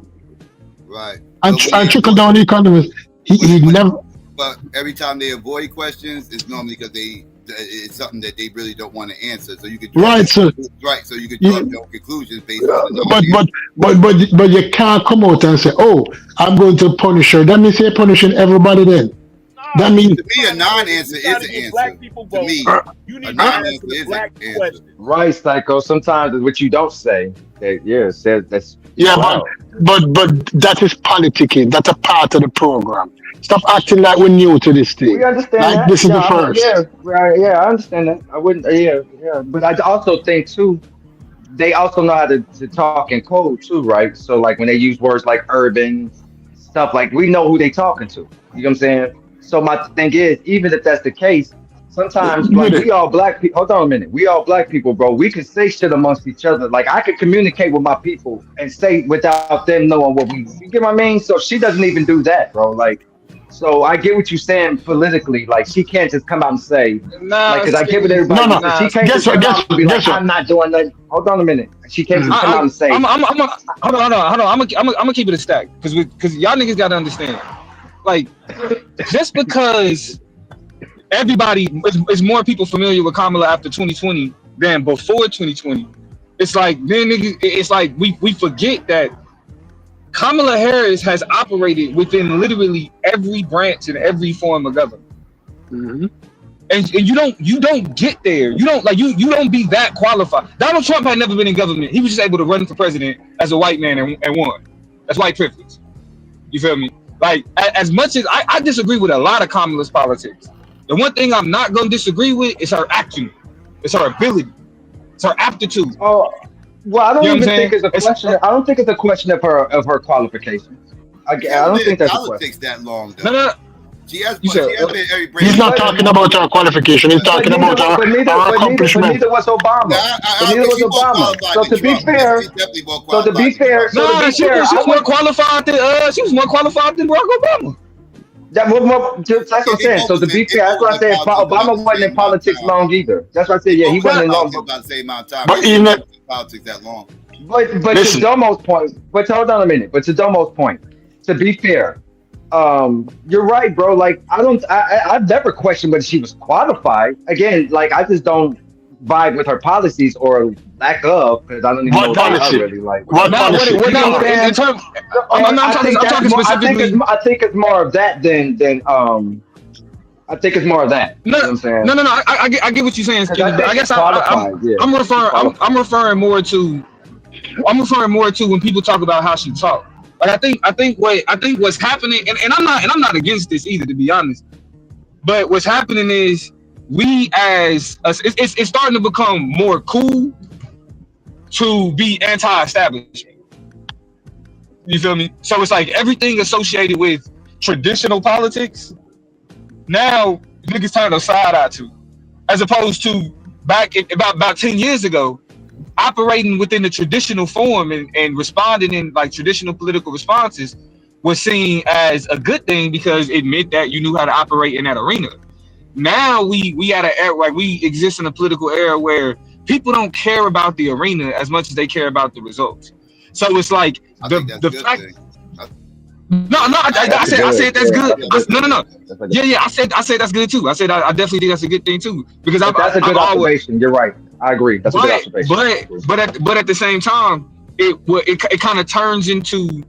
Right. And trickle down economists. He never. But every time they avoid questions, it's normally because it's something that they really don't want to answer. So you could draw so you could draw your conclusions based on the but you can't come out and say, "Oh, I'm going to punish her." That means you're punishing everybody. Then that means to me a non-answer is an answer. Black people vote. To me, you need to answer the black question. Right, Psycho. Sometimes what you don't say, that's but that is politicking. That's a part of the program. Stop acting like we're new to this thing. We understand like that. This is the first. Yeah, right. Yeah, I understand that. I wouldn't. Yeah. But I also think too, they also know how to talk in code too, right? So like when they use words like urban stuff, like we know who they talking to. You know what I'm saying? So my thing is, even if that's the case, sometimes like we all black people. Hold on a minute. We all black people, bro. We can say shit amongst each other. Like I could communicate with my people and say without them knowing what we. You get what I mean? So she doesn't even do that, bro. Like. So I get what you're saying politically. Like she can't just come out and say, because I give it everybody. She can't just come out and be like, I'm not doing that. Hold on a minute. She can't just come out and say. Hold on. I'm gonna keep it a stack because y'all niggas gotta understand. Like just because everybody is more people familiar with Kamala after 2020 than before 2020, it's like then niggas. It's like we forget that. Kamala Harris has operated within literally every branch and every form of government, and you don't get there. You don't be that qualified. Donald Trump had never been in government. He was just able to run for president as a white man and won. That's white privilege. You feel me? Like as much as I disagree with a lot of Kamala's politics, the one thing I'm not gonna disagree with is her acumen. It's her ability. It's her aptitude. Oh. Well, I don't even think it's a question. I don't think it's a question of her qualifications. I don't think that's a question. Takes that long, though. No. She has He's not talking about her qualification. He's talking about her accomplishment. But neither was Obama. So to be fair, she was more qualified than Barack Obama. That's what I'm saying. So to be fair, that's what I said. Obama wasn't in politics long either. That's what I said. Yeah, he wasn't in long. About the same amount of time. But even politics that long. But to Domo's point. But hold on a minute. But to Domo's point. To be fair, you're right, bro. Like I've never questioned whether she was qualified. Again, like I just don't vibe with her policies or lack of, because I don't even know what her really like. What policy? I'm talking specifically. I think it's more of that than I think it's more of that. No, you know what I'm saying? No. I get what you're saying, Skinny, but I guess I'm referring more to when people talk about how she talk. Like I think what's happening, and I'm not against this either, to be honest. But what's happening is it's starting to become more cool to be anti-establishment. You feel me? So it's like everything associated with traditional politics, now niggas turn a side eye to, as opposed to back about 10 years ago, operating within the traditional form and responding in like traditional political responses was seen as a good thing because it meant that you knew how to operate in that arena. Now we at an era, like we exist in a political era where people don't care about the arena as much as they care about the results. So it's like the fact. I said that's good. No. Yeah. I said that's good too. I said I definitely think that's a good thing too because that's a good observation. You're right. I agree. That's a good observation. But at the same time, it kind of turns into,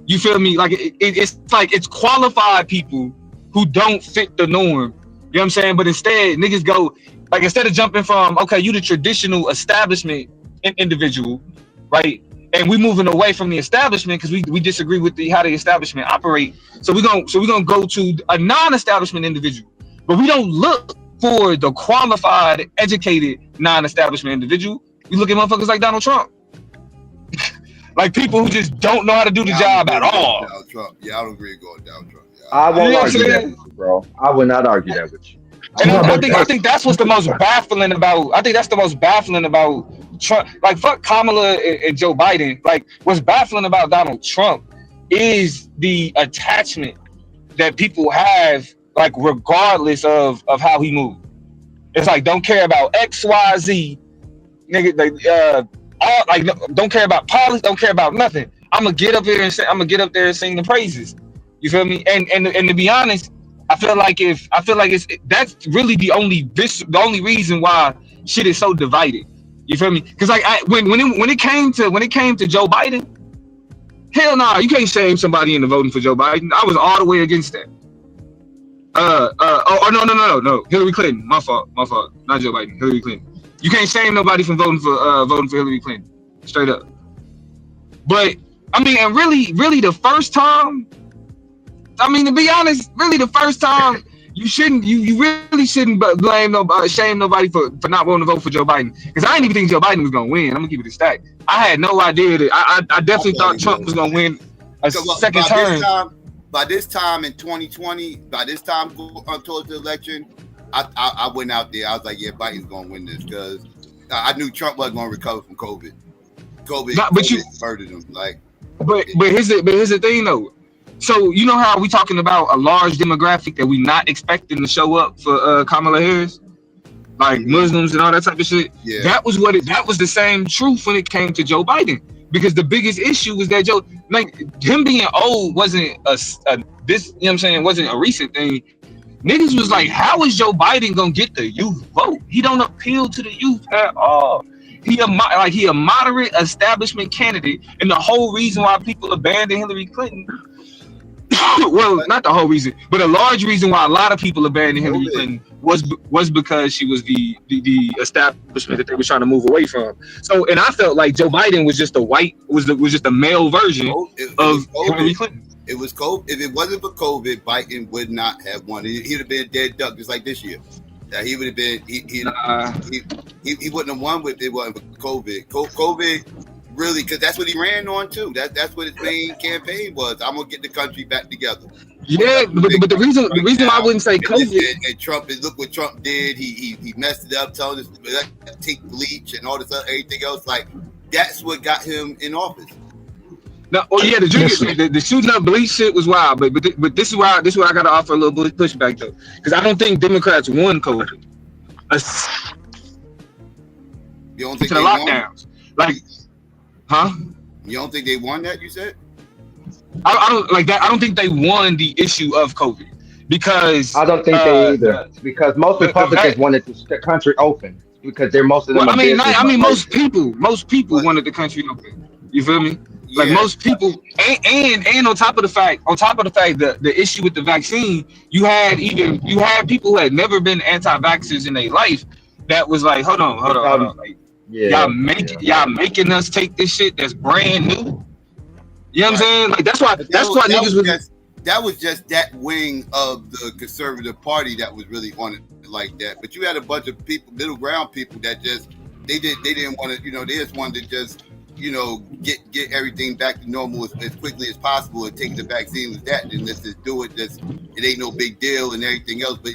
you feel me? Like it's like it's qualified people who don't fit the norm. You know what I'm saying? But instead, niggas go, like, instead of jumping from, okay, you the traditional establishment individual, right? And we moving away from the establishment because we disagree with how the establishment operate. So we're gonna go to a non-establishment individual. But we don't look for the qualified, educated non-establishment individual. We look at motherfuckers like Donald Trump. Like people who just don't know how to do the job at all. Trump. Yeah, I don't agree going down Trump. Yeah, I won't argue that with you, bro. I will not argue that with you. And I think that's what's the most baffling about. I think that's the most baffling about Trump. Like fuck Kamala and Joe Biden. Like what's baffling about Donald Trump is the attachment that people have, like regardless of how he moves. It's like don't care about X, Y, Z, nigga. Like don't care about politics. Don't care about nothing. I'm gonna get up here and say, I'm gonna get up there and sing the praises. You feel me? And to be honest. I feel like that's really the only reason why shit is so divided. You feel me? Because like when it came to Joe Biden, hell nah, you can't shame somebody into voting for Joe Biden. I was all the way against that. No, Hillary Clinton. My fault. Not Joe Biden. Hillary Clinton. You can't shame nobody from voting for Hillary Clinton. Straight up. But I mean, and really the first time. I mean, to be honest, really the first time you really shouldn't shame nobody for not wanting to vote for Joe Biden. Because I didn't even think Joe Biden was gonna win. I'm gonna give it a stack. I had no idea that I definitely thought Trump was gonna win a second term. By this time in 2020, by this time towards the election, I went out there. I was like, yeah, Biden's gonna win this because I knew Trump wasn't gonna recover from COVID. COVID murdered him. Like, but here's the thing though. So you know how we talking about a large demographic that we not expecting to show up for Kamala Harris, like Muslims and all that type of shit. Yeah. That was the same truth when it came to Joe Biden, because the biggest issue was that him being old wasn't wasn't a recent thing. Niggas was like, how is Joe Biden gonna get the youth vote? He don't appeal to the youth at all. He a moderate establishment candidate, and the whole reason why people abandoned Hillary Clinton. Well, not the whole reason, but a large reason why a lot of people abandoned Hillary Clinton was because she was the establishment that they were trying to move away from. So, and I felt like Joe Biden was just a male version of Hillary Clinton. It was COVID. If it wasn't for COVID, Biden would not have won. He'd have been a dead duck, just like this year. That he would have been. He wouldn't have won with it wasn't for COVID. COVID. Really, because that's what he ran on too. That's what his main campaign was. I'm gonna get the country back together. Yeah, but the reason why I wouldn't say COVID and Trump is look what Trump did. He messed it up, telling us to take bleach and all this other everything else. Like that's what got him in office. No, the shooting up bleach shit was wild. But this is why I got to offer a little pushback though, because I don't think Democrats won COVID. You don't think to they the lockdowns? Won? Like. Huh? You don't think they won that? You said? I don't like that. I don't think they won the issue of COVID because I don't think they either. Because most Republicans wanted the country open because they're most of them. Well, most people wanted the country open. You feel me? Like most people, and on top of the fact that the issue with the vaccine, you had people who had never been anti-vaxxers in their life that was like, hold on. Like, y'all making us take this shit that's brand new. You know what I'm saying? Like that's why niggas was that was just that wing of the conservative party that was really on it like that. But you had a bunch of people, middle ground people that just they didn't want to, they just wanted to just get everything back to normal as quickly as possible and take the vaccine with that and let's just do it. It ain't no big deal and everything else. But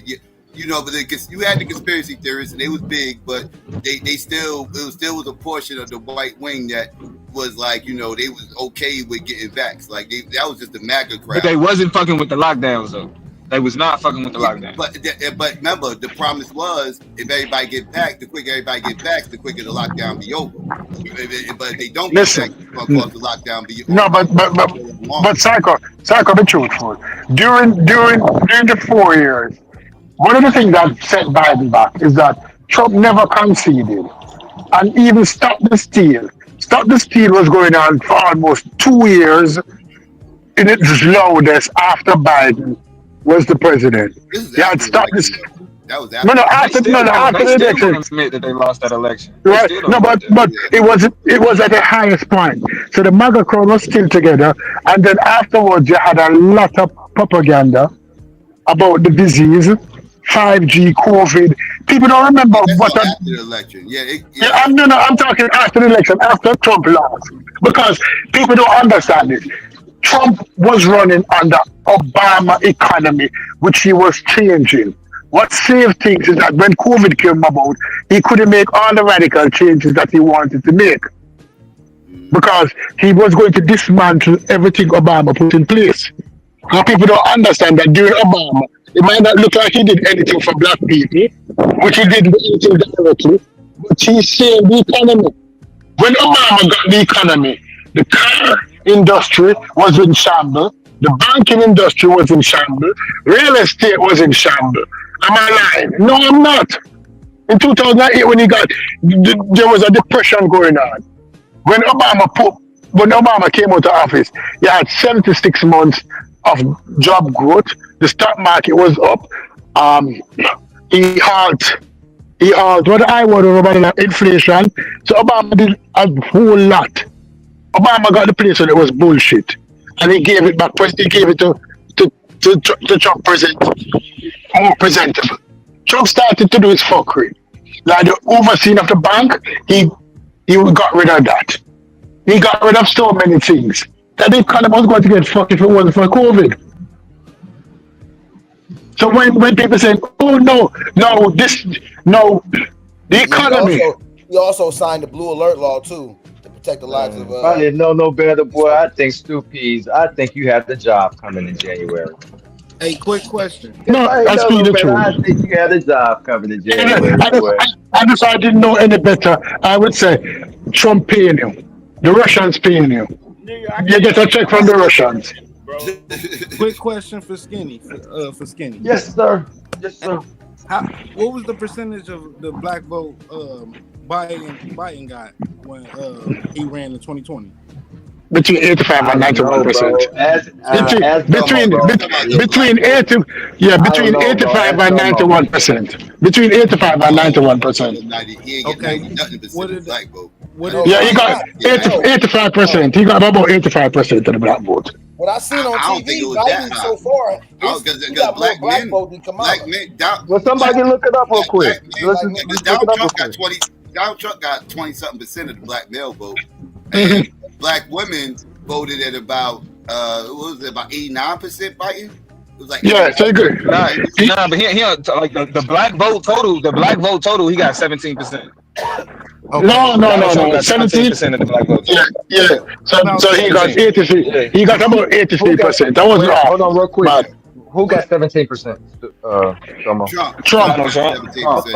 but you had the conspiracy theorists and they was big, but it still was a portion of the white wing that was like, they was okay with getting vaxxed. Like that was just the MAGA crowd. But they wasn't fucking with the lockdowns though. They was not fucking with the lockdown. But remember, the promise was if everybody get back, the quicker everybody get back, the quicker the lockdown be over. But if they don't get back, it's gonna cause the lockdown be over. No, but Psycho, be truthful. During the 4 years, one of the things that set Biden back is that Trump never conceded and even Stop the Steal. Stop the Steal was going on for almost 2 years in its loudest after Biden was the president. Yeah, stop this. That was after. After the election. Admit that they lost that election. Right? No, but it was at the highest point. So the MAGA crowd was still together, and then afterwards you had a lot of propaganda about the disease 5G, COVID. People don't remember what after the election. I'm talking after the election, after Trump lost. Because people don't understand it. Trump was running under Obama economy, which he was changing. What saved things is that when COVID came about, he couldn't make all the radical changes that he wanted to make. Because he was going to dismantle everything Obama put in place. And people don't understand that during Obama, it might not look like he did anything for black people, which he didn't do anything directly, but he saved the economy. When Obama got the economy, the car industry was in shambles, the banking industry was in shambles, real estate was in shambles. Am I lying? No, I'm not. In 2008, when there was a depression going on. When Obama came out of office, he had 76 months of job growth. The stock market was up. He had what I want about inflation. So Obama did a whole lot. Obama got the place when it was bullshit, and he gave it back. He gave it to Trump more presentable. Trump started to do his fuckery. Like the overseeing of the bank, he got rid of that. He got rid of so many things that the economy was going to get fucked if it wasn't for COVID. So when people say, "Oh no, the economy," he also signed the Blue Alert law too to protect the lives of. I didn't know no better, boy. I think Stoopies. I think you have the job coming in January. Hey, quick question. No, that's the truth. I think you had a job coming in January. And if I didn't know any better, I would say Trump paying you. The Russians paying you. You get a check from the Russians. Quick question for Skinny. For Skinny. Yes, sir. Yes, sir. What was the percentage of the black vote Biden got when he ran in 2020? Between 85 and 91%. Between 85 and 91%. Between 85 and 91%. Okay. What did black vote? Yeah, he got 85%. He got about 85% of the black vote. What I seen on TV, Biden so far, he got more black vote than Kamala. Well, somebody look it up real quick. Donald Trump got 20-something% of the black male vote. And black women voted at about what was it, about 89% Biden? It was like so good. Nah, but he like the black vote total, he got 17%. Okay. No. 17% of the black vote. Yeah. So he got 83. He got about 83%. That was off. Hold on, real quick. Who got 17%? Trump.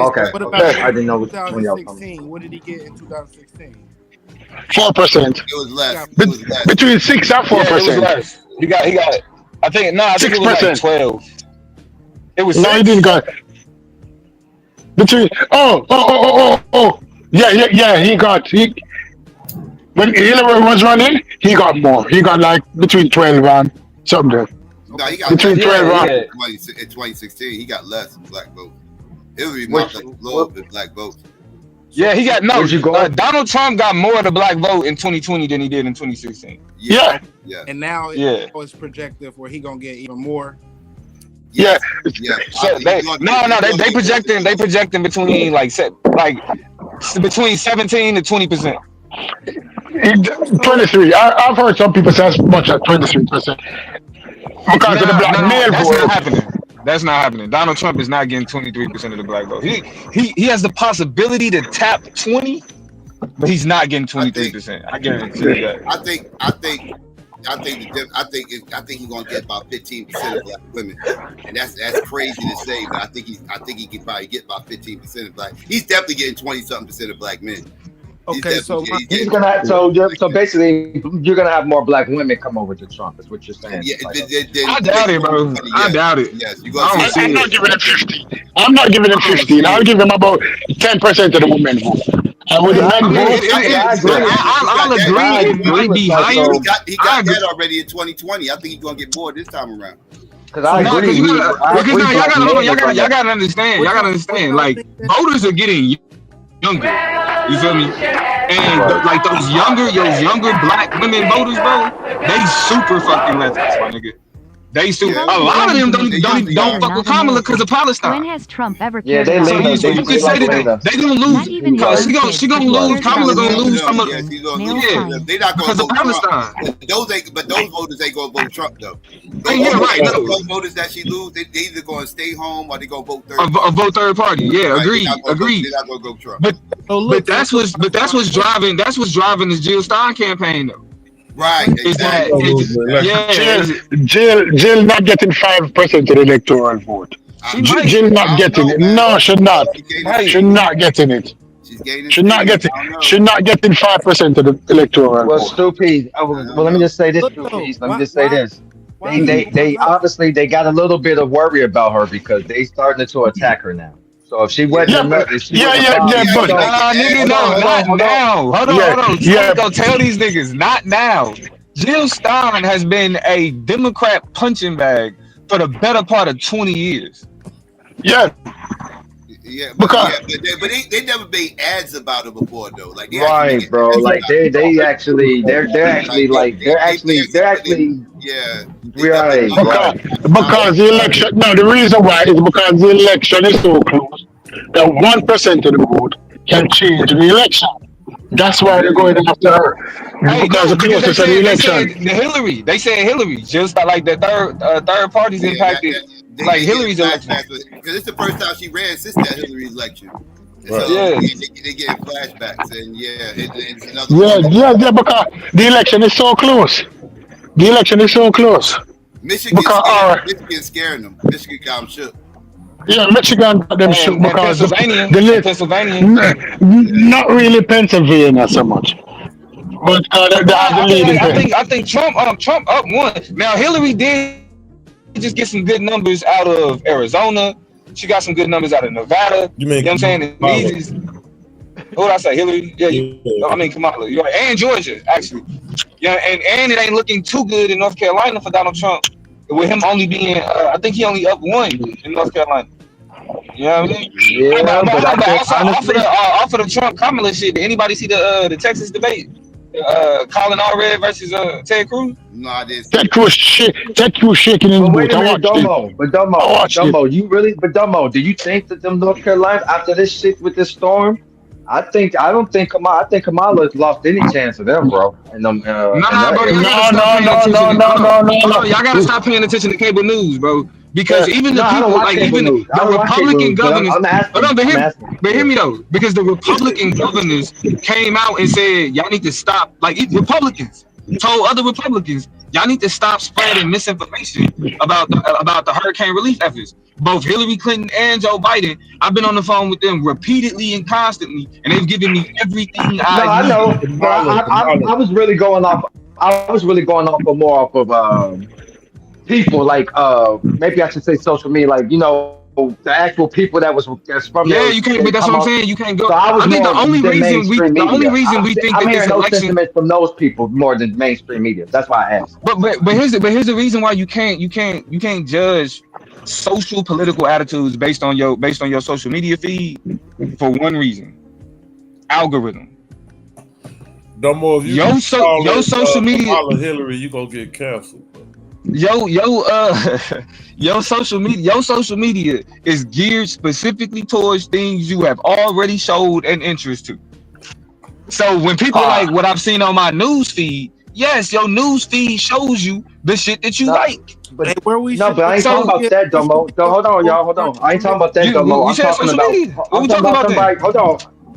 Okay. What about I didn't know. 2016? What did he get in 2016? 4%. It was less. Between 6 and 4%. Yeah, it was less. He got. I think it was like 12. It was. No, he didn't got. Between yeah. When Hillary was running, he got more. He got like between 12 and something. No, he got between 12 and. In 2016, he got less in black votes. Hillary much lower than black votes. Yeah, he got Donald Trump got more of the black vote in 2020 than he did in 2016. Yeah. And now it's projected where he gonna get even more. Yeah. So they projecting between between 17 to 20%. 23. I've heard some people say as much as 23%. Because of the black male vote. That's not happening. Donald Trump is not getting 23% of the black vote. He has the possibility to tap 20, but he's not getting 23%. I guarantee you that. I think he's gonna get about 15% of black women, and that's crazy to say, but I think he can probably get about 15% of black. He's definitely getting 20-something% of black men. Okay, so basically you're gonna have more black women come over to Trump. Is what you're saying? Yeah, I doubt it, bro. I doubt it. Yes, I'm not giving him 50. I'm not giving him 15. I'll give him about 10% of the women vote. And with the men vote, I'll agree. It might be higher. He got that already in 2020. I think he's gonna get more this time around. Because I agree. Y'all gotta understand. Like voters are getting younger. You feel me? And like those younger black women voters, bro, they super fucking leftists, my nigga. They still a lot of them don't fuck with Kamala because of Palestine. When has Trump ever Yeah, cared they about lean So you can say that they gonna lose. She gonna lose. Kamala gonna lose some of They're not because gonna of vote Trump. Palestine. But those voters ain't gonna vote Trump though. Those voters that she lose, they either gonna stay home or they gonna vote third party. Vote third party. Yeah, Right, agreed. They're not gonna go Trump. But that's what's driving this Jill Stein campaign though. Right. Jill not getting 5% of the electoral vote. Jill not getting it. No, she's not. She's not getting it. She's not getting 5% of the electoral Well, vote. stupid. Well, let me just say this, stupid. Let me just say this. They honestly they got a little bit of worry about her because they starting to attack her now. So if she wasn't but nigga, no, not now. Hold on. Psycho, tell these niggas, not now. Jill Stein has been a Democrat punching bag for the better part of 20 years. Yeah. Yeah, but they never made ads about it before though. Like right, bro. Like they're actually right. Because the election. No, the reason why is because the election is so close that 1% of the vote can change the election. That's why they're going after her. Because the closest of the election. They said Hillary. Just like the third party's impacted. Like Hillary's election. Because it's the first time she ran since that Hillary election. Right. So they get flashbacks, and it's another. Yeah, because the election is so close. Michigan's scaring them. Michigan got them shook. Yeah, Michigan got them shook because Pennsylvania. Not really Pennsylvania so much. But I think Trump up one. Now Hillary did just get some good numbers out of Arizona. She got some good numbers out of Nevada. You know what I'm saying? Who did I say? Hillary? Yeah, I mean Kamala. You're right. And Georgia, actually. Yeah, and it ain't looking too good in North Carolina for Donald Trump. With him only being, I think he only up one in North Carolina. You know what I mean? Yeah, but off of the Trump Kamala shit, did anybody see the Texas debate? Colin Allred versus Ted Cruz? No, I didn't. Ted Cruz shaking his boot. Dumbo, you really? But Dumbo, do you think that them North Carolina after this shit with this storm? I don't think Kamala lost any chance of them, bro. And them, no. Y'all gotta stop paying attention to cable news, bro. Because even the people, like even the Republican governors, but hear me though, because the Republican governors came out and said y'all need to stop. Like Republicans told other Republicans, y'all need to stop spreading misinformation about the hurricane relief efforts. Both Hillary Clinton and Joe Biden, I've been on the phone with them repeatedly and constantly, and they've given me everything I know. I was really going off. People like maybe I should say social media, like the actual people that's from there. Yeah, you can't. But that's what I'm saying. You can't go. So I think the only reason we think that this election sentiment from those people more than mainstream media. That's why I asked. But here's the reason why you can't judge social political attitudes based on your social media feed for one reason: algorithm. Dumbo, if you your social media Hillary, you gonna get canceled. Your social media is geared specifically towards things you have already showed an interest to. So when people like what I've seen on my news feed, yes, your news feed shows you the shit that you like. But I ain't talking about that, Dumbo. Hold on, y'all. Hold on. I ain't talking about that, Dumbo.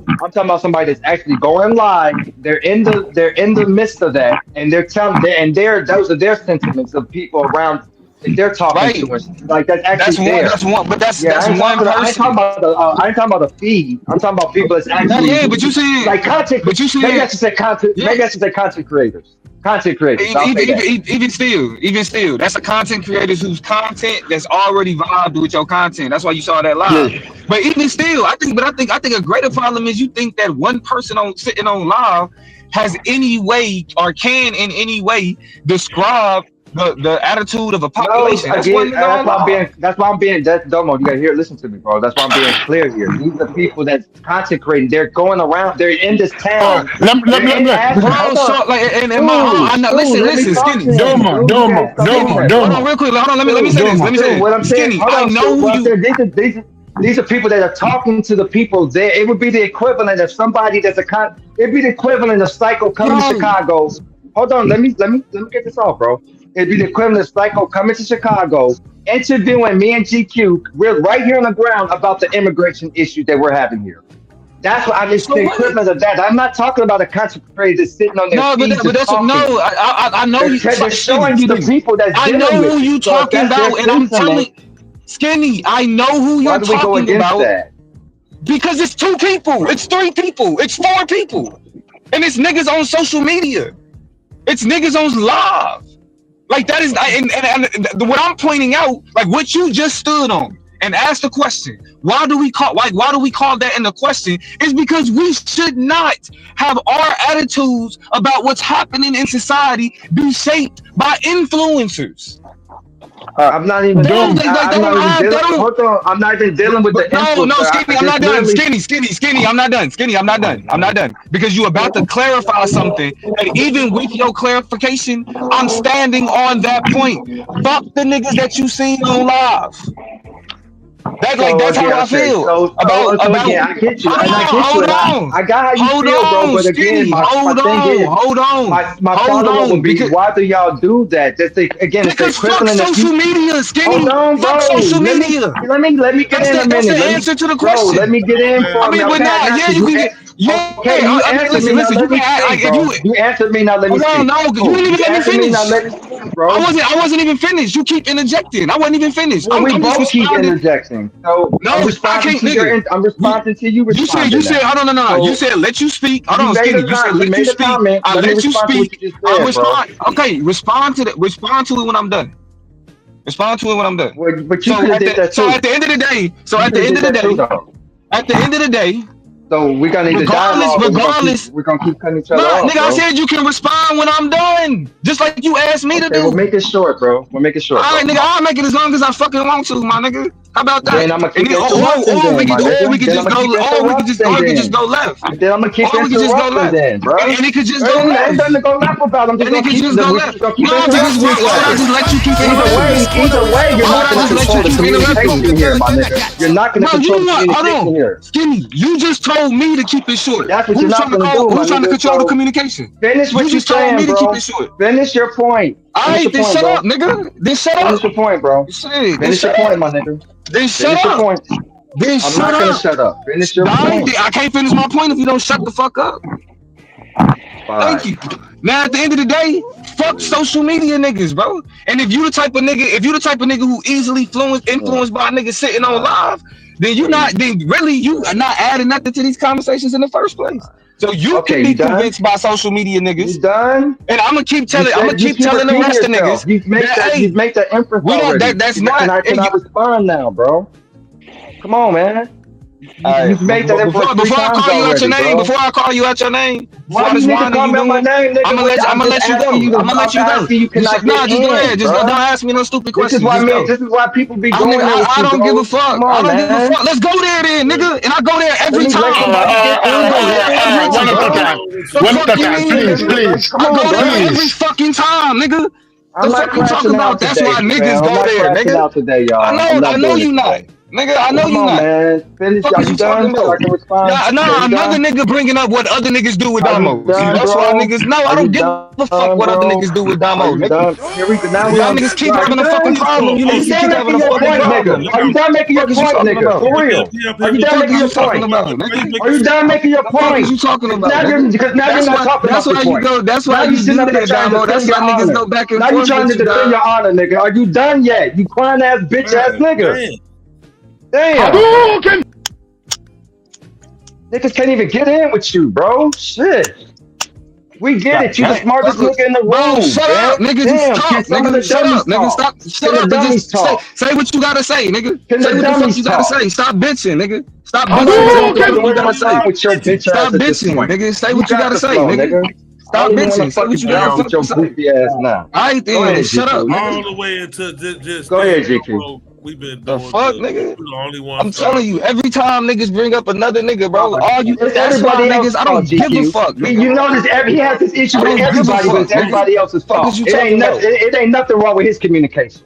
I'm talking about somebody that's actually going live. They're in the midst of that, and they're telling, those are their sentiments of people around that they're talking to us. Like that's actually that's one person. I ain't talking about a feed. I'm talking about people that's actually. But you saying like content. But you saying maybe I should say content. Maybe I should say content creators. Content creators. Even still, that's a content creator whose content that's already vibed with your content. That's why you saw that live. Yeah. But even still, I think a greater problem is you think that one person sitting on live has any way or can in any way describe the attitude of a population. No, again, that's why I'm being Domo, you gotta listen to me, bro. That's why I'm being clear here. These are people that's consecrating, they're going around, they're in this town. Let me listen, Skinny. Domo. Hold on, real quick. Hold on, let me say this. What I'm saying, Skinny, I know who you. These are people that are talking to the people there. It would be the equivalent of somebody that's it'd be the equivalent of Psycho coming to Chicago. Hold on, let me get this off, bro. It'd be the equivalent of Psycho coming to Chicago, interviewing me and GQ. We're right here on the ground about the immigration issues that we're having here. That's what it's the equivalent of that. I'm not talking about a concentrated that's sitting on their feet. I know they're showing you the people that's I know who you talking about, and I'm telling Skinny, I know who you're talking about. That? Because it's 2 people, it's 3 people, it's 4 people, and it's niggas on social media. It's niggas on live. Like that is, and what I'm pointing out, like what you just stood on and asked the question, why do we call that in the question, is because we should not have our attitudes about what's happening in society be shaped by influencers. I'm not even dealing. Hold on, I'm not even dealing with the. No, Skinny, I'm not done. Skinny, I'm not done. Skinny, I'm not done. Because you about to clarify something, and even with your clarification, I'm standing on that point. Fuck the niggas that you seen on live. That's how I feel about. Yeah, I get you. I got how you feel, bro. But again, my follow-up would be, why do y'all do that? That's again, it's the equivalent of social media, Skinny. Hold on, bro. Social media. Let me get in a minute. That's the answer to the question. Bro, let me get in for me. You can get. Okay, you answered me. You answered me. Now let me speak. No, you didn't even let me finish. Bro. I wasn't even finished. You keep interjecting. I wasn't even finished. Well, we both keep interjecting. So no, I'm responding to you. I'm responding to you. You said. Hold on, no. You said let you speak. Hold on, Skinny. You said let you speak. I let you speak. I respond. Okay, respond to that. Respond to it when I'm done. Respond to it when I'm done. But you could have did that too. So at the end of the day. So we're gonna need to dialogue. We're gonna keep cutting each other off. Nigga, I said you can respond when I'm done. Just like you asked me to do. We'll make it short, bro. All right, nigga, I'll make it as long as I fucking want to, my nigga. How about that? Then I'm gonna keep interrupting. Or we could just go left. Then I'm gonna keep interrupting then, bro. And it could just go left. Ain't nothing to go left about. I'm just gonna keep left. Just let you keep Either way, you're not gonna control the communication here, my nigga. You're not gonna control the communication here. Skinny, you just told me to keep it short. That's what you're not gonna do. Who's trying to control the communication? Finish what you're saying, bro. Finish your point. Alright, then shut up, nigga. Then shut up. Finish your point, bro. Finish your point, my nigga. Then shut up. Then I'm not gonna shut up. Finish your point. I can't finish my point if you don't shut the fuck up. Thank you. Now at the end of the day, fuck social media niggas, bro. And if you the type of nigga who easily influenced by a nigga sitting on live, then you are not adding nothing to these conversations in the first place. So you can be convinced by social media niggas. You done? And I'm gonna keep telling the rest of niggas. You make that inference already. That's not. Can I respond now, bro? Come on, man. You made that before I call you out your name. Before I call you out your name. Why you need to call me my name, nigga? I'm gonna let you go. I'm gonna let you go. Nah, just go ahead. Just don't ask me no stupid questions. This is why people be going. I don't give a fuck. I don't give a fuck. Let's go there then, nigga. And I go there every time. Please. I go there every fucking time, nigga. The fuck you talking about? That's why niggas go there, nigga. I know you not. Nigga, I know you not. Man. Finish. Are you done? So I can respond. Another nigga bringing up what other niggas do with Damo. That's why niggas. No, I don't give a fuck what other niggas do with Damo. Here we go. Now y'all niggas keep having a fucking problem. You niggas keep having a fucking problem. Are you done making your point, nigga? For real? Are you done making your point? Are you done making your point? What are you talking about? Because now you're not talking about the point. That's why you do that, Damo. That's why niggas go back and forth. Now you trying to defend your honor, nigga. Are you done yet? You crying ass bitch ass nigga. Damn. Niggas can't even get in with you, bro. Shit. We get it. You the smartest nigga in the room. Shut up, nigga. Just talk, nigga. Shut up, nigga. Stop. Shut up. Just say what you gotta say, nigga. Say what the fuck you gotta say. Stop bitching, nigga. Stop bitching. Say what you gotta say. Stop bitching, nigga. Say what you gotta say, nigga. Stop don't even want bitching. to Say what fucking you got deal with to your say. goofy ass now. All right, Go then. ahead, Shut up, GQ. nigga. All the way into just Go ahead, stand, GQ. bro. We've been The doing fuck, good. nigga? We're the only I'm ones telling you, every time niggas bring up another nigga, bro, all you. It's That's why everybody else's niggas. I fault, don't give a GQ. fuck. You notice he has this issue I with don't give a everybody, but fuck, it's nigga. everybody else's Fuck fault. is you It ain't talking about? nothing. It ain't nothing wrong with his communication.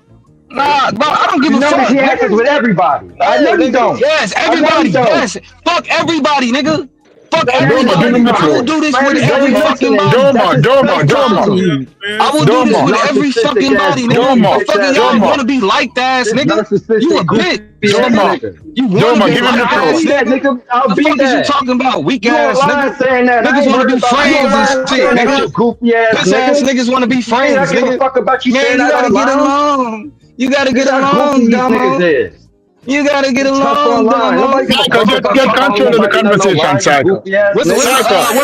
Nah, bro, I don't give You a notice fuck, he has this nigga. with everybody. I Hey, know you nigga. don't. Yes, I know everybody. you don't. Yes. Fuck everybody, nigga. Fuck Not Doma, give everybody. him the I will floor. everybody. do this For with everybody every fucking listening, body. that's his I'm platform. telling you. I will do this This with every narcissistic fucking ass body, nigga. goofy Doma, A bitch fucking ass y'all nigga. wanna be liked ass, This nigga. You narcissistic a goofy bitch, ass nigga. Doma, nigga. You wanna Doma, be give him the liked I'll floor. ass, be that, nigga. nigga. I'll The be fuck is you that. talking about? Weak You ass, online nigga. saying that. I Niggas ain't wanna worried be about you friends and online shit, saying that, nigga. you goofy ass Puss ass nigga. niggas wanna be You think I friends, give a nigga. fuck about you saying Man, you that gotta get online? along. You gotta This get how goofy along, these niggas Damo. is. You gotta get You tough along, online. Nobody Damo. give a Psycho, fuck about get you calling control of the nobody nothing conversation, online, you Psycho. goofy ass What's nigga. Psycho.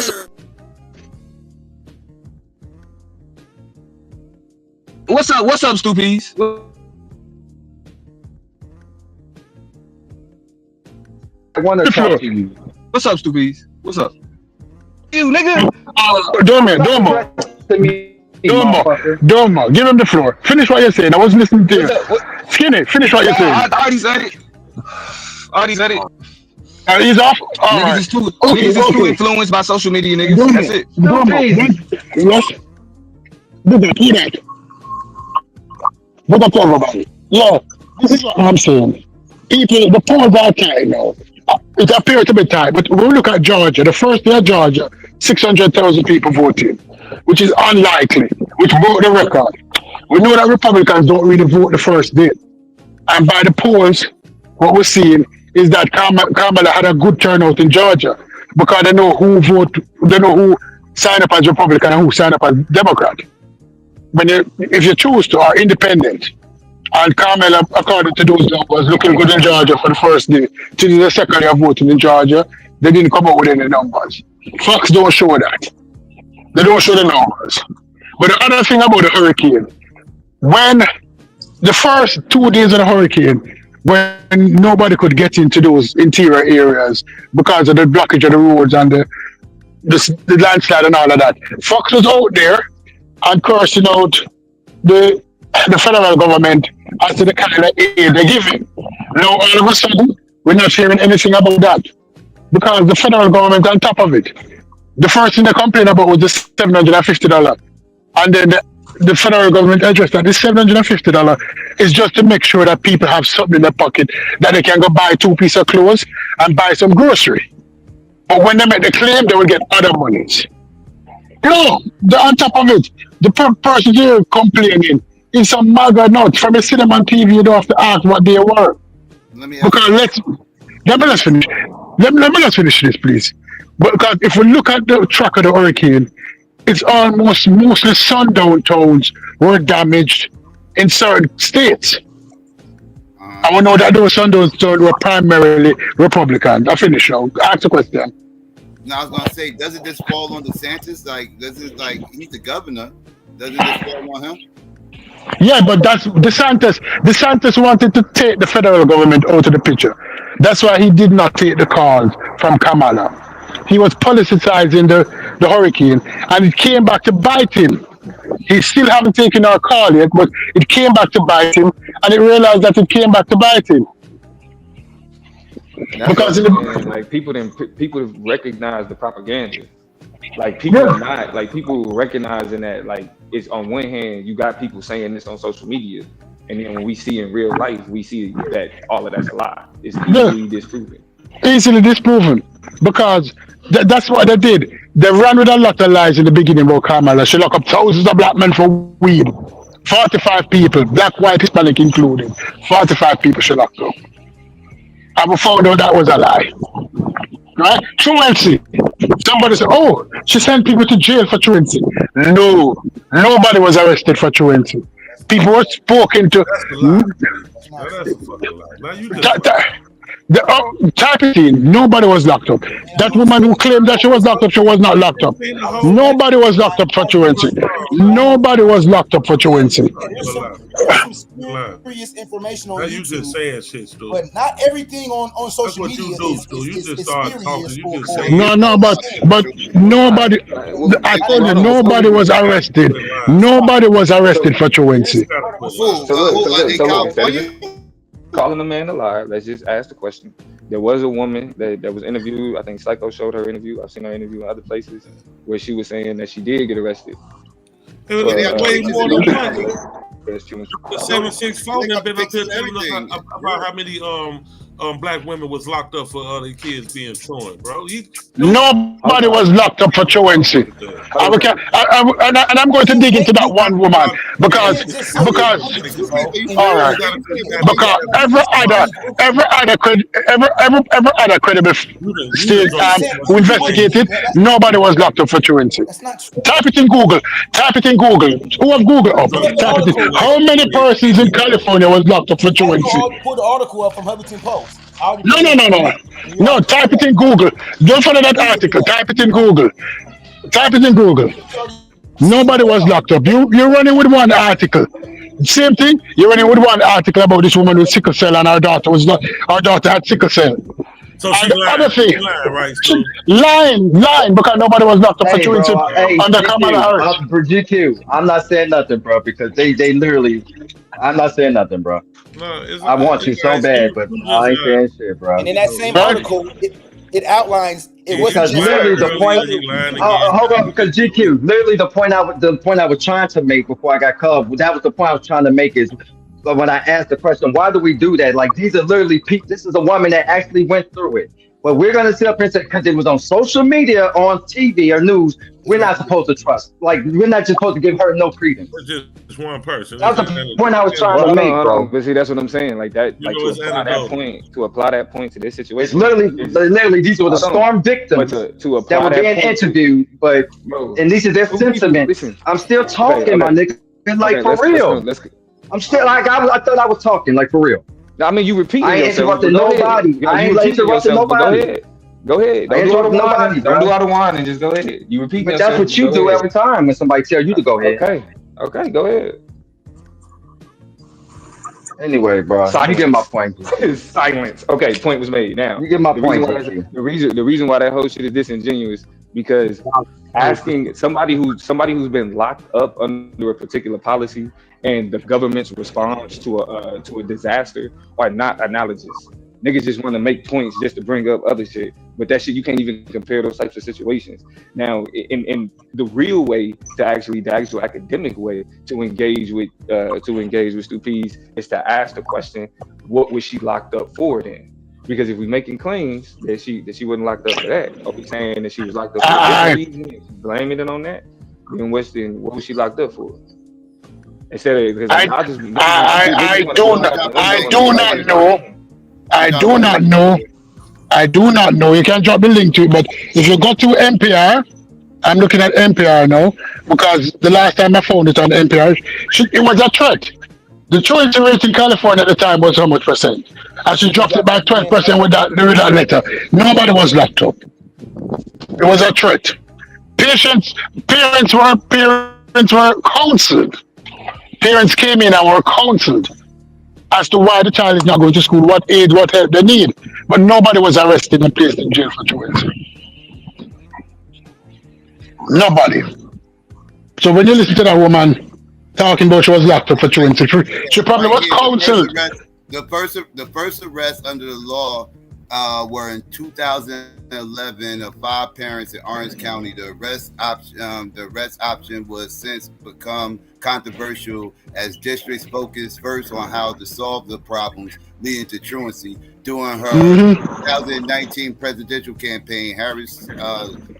What's up, Stoopies? I want to The talk floor. to you. What's up, Stoopies? What's up? You nigga. Doma, Stop Doma, addressing me, Doma, motherfucker. Doma, give him the floor. Finish what you're saying. I wasn't listening to you. What's up? What? Skinny, finish what you're saying. I already said it. I already said it. He's off? All Niggas right. is too Okay, niggas is too okay. influenced by social media, niggas. That's Doma, it. Doma, yes. Do that. What up, everybody? Yeah, this is what I'm saying. People, the polls are tight now. It appears to be tight, but when we look at Georgia, the first day of Georgia, 600,000 people voted, which is unlikely, which broke the record. We know that Republicans don't really vote the first day. And by the polls, what we're seeing is that Kamala had a good turnout in Georgia because they know who signed up as Republican and who signed up as Democrat. If you choose to, are independent, and Kamala, according to those numbers, looking good in Georgia for the first day. Till the second day of voting in Georgia, they didn't come out with any numbers. Facts don't show that. They don't show the numbers. But the other thing about the hurricane, when the first 2 days of the hurricane, when nobody could get into those interior areas because of the blockage of the roads and the landslide and all of that, Fox was out there and cursing out the federal government as to the kind of aid they're giving. Now all of a sudden, we're not hearing anything about that because the federal government on top of it. The first thing they complained about was the $750, and then the federal government addressed that this $750 is just to make sure that people have something in their pocket that they can go buy 2 pieces of clothes and buy some grocery. But when they make the claim, they will get other monies. No, on top of it, the person here complaining is some MAGA nuts from a cinema on TV. You don't have to ask what they were. Because let me finish. Let me just finish this, please. Because if we look at the track of the hurricane, it's mostly sundown towns were damaged in certain states. And we know that those sundown towns were primarily Republicans. I finish now. Ask the question. Now I was gonna say, doesn't this fall on DeSantis? He's the governor. Doesn't this fall on him? Yeah, but that's DeSantis. DeSantis wanted to take the federal government out of the picture. That's why he did not take the calls from Kamala. He was politicizing the hurricane, and it came back to bite him. He still haven't taken our call yet, but it came back to bite him, and he realized that it came back to bite him. That's Because like people recognize the propaganda. Like people are not like people recognizing that like it's on one hand you got people saying this on social media, and then when we see in real life we see that all of that's a lie. It's easily disproven. Easily disproven, because that's what they did. They ran with a lot of lies in the beginning about Kamala. She locked up thousands of black men for weed. 45 people, black, white, Hispanic included. 45 people she locked up. And we found out that was a lie. Right? Truancy. Somebody said, oh, she sent people to jail for truancy. No, nobody was arrested for truancy. People were spoken to. Type it in. Nobody was locked up. That woman who claimed that she was locked up, she was not locked up. Nobody was locked up for truancy. Nobody was locked up for truancy. There's some serious information on you just YouTube, saying shit, Stu. but not everything on social media is serious. No, but nobody. I told you, nobody was arrested. Nobody was arrested for truancy. Calling a man a liar. Let's just ask the question. There was a woman that was interviewed. I think Psycho showed her interview. I've seen her interview in other places where she was saying that she did get arrested. Way more than one. The 764 has been up here telling us about how many black women was locked up for other kids being truant, bro. Nobody was locked up for truancy. And I'm going to dig into that one woman because all right, because every other credible state who investigated, nobody was locked up for truancy. Type it in Google. Who have Google up? Type it in. How many persons in California was locked up for truancy? Put the article up from Huffington Post. No, type it in Google. Don't follow that article. Type it in Google. Nobody was locked up. You're running with one article. Same thing. You're running with one article about this woman with sickle cell and her daughter had sickle cell. So she's lying, right? Lying, because nobody was locked up for truancy under Kamala Harris. For GQ, I'm not saying nothing, bro, because they literally. I'm not saying nothing, bro. No, I want you so bad, but I ain't saying shit, bro. And in that same article, it outlines it wasn't literally the point. Hold on, because GQ, literally the point I was trying to make before I got called. That was the point I was trying to make is. But when I asked the question, why do we do that? Like, these are literally people. This is a woman that actually went through it. But we're going to sit up and say, because it was on social media, on TV or news, we're not supposed to trust. Like, we're not just supposed to give her no credence. It's just one person. That's the point I was trying to make, bro. But see, that's what I'm saying. Like that, like to apply that point to this situation. It's literally these were the storm victims that were being interviewed. But and these are their sentiments. I'm still talking, my nigga. Like, for real. I'm still like I thought I was talking, like, for real. I mean, you repeating I ain't yourself. interrupting nobody. I ain't interrupting nobody. Go ahead. Don't do out of wine and just go ahead. You repeat yourself. That's what you do every time when somebody tells you to go ahead. Okay, go ahead. Anyway, bro, you get my point. Silence. Okay, point was made. Now you get my point. The reason why that whole shit is disingenuous because asking somebody who's been locked up under a particular policy and the government's response to a disaster are not analogous. Niggas just want to make points just to bring up other shit, but that shit you can't even compare those types of situations. Now, in the real way, the actual academic way to engage with Stupees is to ask the question, what was she locked up for then? Because if we're making claims that she wasn't locked up for that, or we saying that she was locked up for that reason, blaming it on that, then what was she locked up for? Instead of because I do not know. You can drop the link to it, but if you go to NPR, I'm looking at NPR now because the last time I found it on NPR, it was a threat. The truancy rate in California at the time was how much percent? And she dropped it by 12% with that letter. Nobody was locked up. It was a threat. Parents were counseled. Parents came in and were counseled as to why the child is not going to school, what aid, what help they need. But nobody was arrested and placed in jail for truancy. Nobody. So when you listen to that woman talking about she was locked up for truancy, she probably was counseled. The first arrest under the law were in 2011 of 5 parents in Orange County. The arrest option was since become controversial as districts focused first on how to solve the problems leading to truancy. During her 2019 presidential campaign, Harris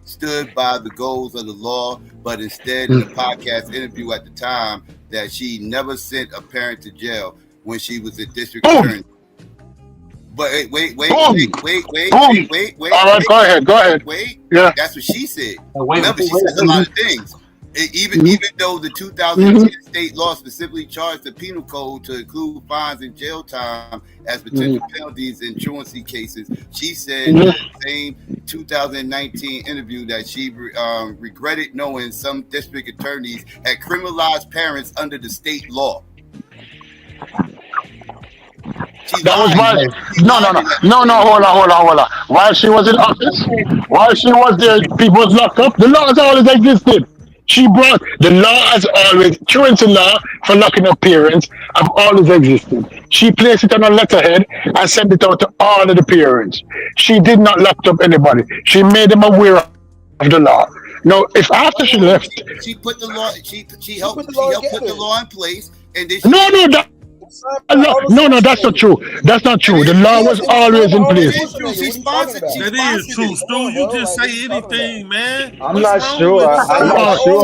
stood by the goals of the law, but instead in a podcast interview at the time that she never sent a parent to jail when she was a district attorney. But wait. All right, go ahead. Wait. Yeah. That's what she said. Remember, she said a lot of things. Even though the 2010 state law specifically charged the penal code to include fines and jail time as potential penalties in truancy cases, she said in the same 2019 interview that she regretted knowing some district attorneys had criminalized parents under the state law. That was why. No. Hold on. While she was in office, while she was there, people was locked up. The laws always existed. She brought the law has always truancy law for locking up parents have always existed. She placed it on a letterhead and sent it out to all of the parents. She did not lock up anybody. She made them aware of the law. No, if after she left, she put the law. She helped put the law in place, and then no, that's not true. That's not true. The law was always in place. That is true, Stu. You just say anything, man. I'm not sure. I'm not sure.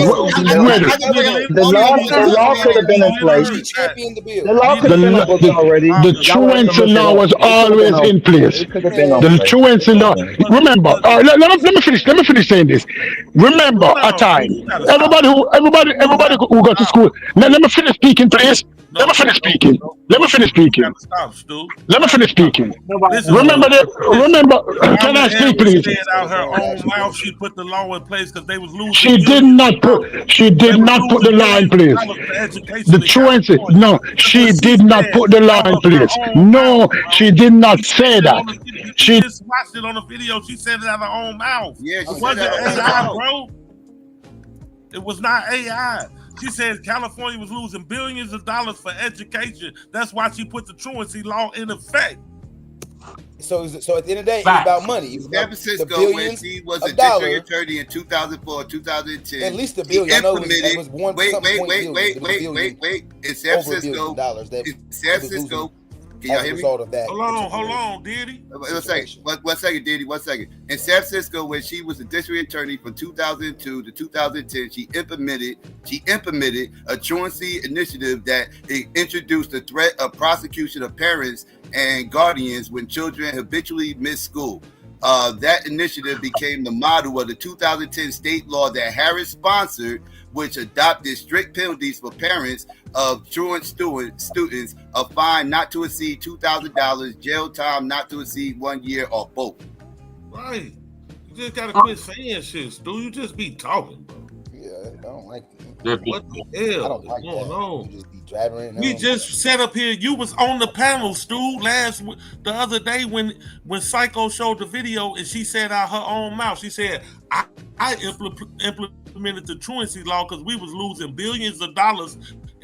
The law could have been in place. The law could have been in place already. The truancy law was always in place. The truancy law. Remember, let me finish. Let me finish saying this. Remember a time. Everybody who got to school. Let me finish speaking, please. Let me finish speaking. Remember that. Remember. Can I speak, please? Out her own mouth, she put the law in place because they was losing. She did not put the law in place. The truancy. No, she did not put the law in place. No, she did not say that. She just watched it on the video. She said it out of her own mouth. Yeah, it wasn't AI, bro. It was not AI. She said California was losing billions of dollars for education. That's why she put the truancy law in effect. So at the end of the day, it's about money. San Francisco, when she was a district attorney in 2004, 2010. At least $1 billion. I know it was one. Wait. In San Francisco, can y'all hear me? Hold on, Diddy. One second, Diddy. One second. In San Francisco, when she was a district attorney from 2002 to 2010, she implemented a truancy initiative that introduced the threat of prosecution of parents and guardians when children habitually miss school. That initiative became the model of the 2010 state law that Harris sponsored, which adopted strict penalties for parents of truant students, a fine not to exceed $2,000, jail time not to exceed 1 year, or both. Right. You just gotta quit saying shit, Stu. You just be talking, bro. Yeah, I don't like that. What the hell? I don't like that. No. You just be driving. We just sat up here. You was on the panel, Stu, the other day when Psycho showed the video and she said out her own mouth. She said, I implemented the truancy law because we was losing billions of dollars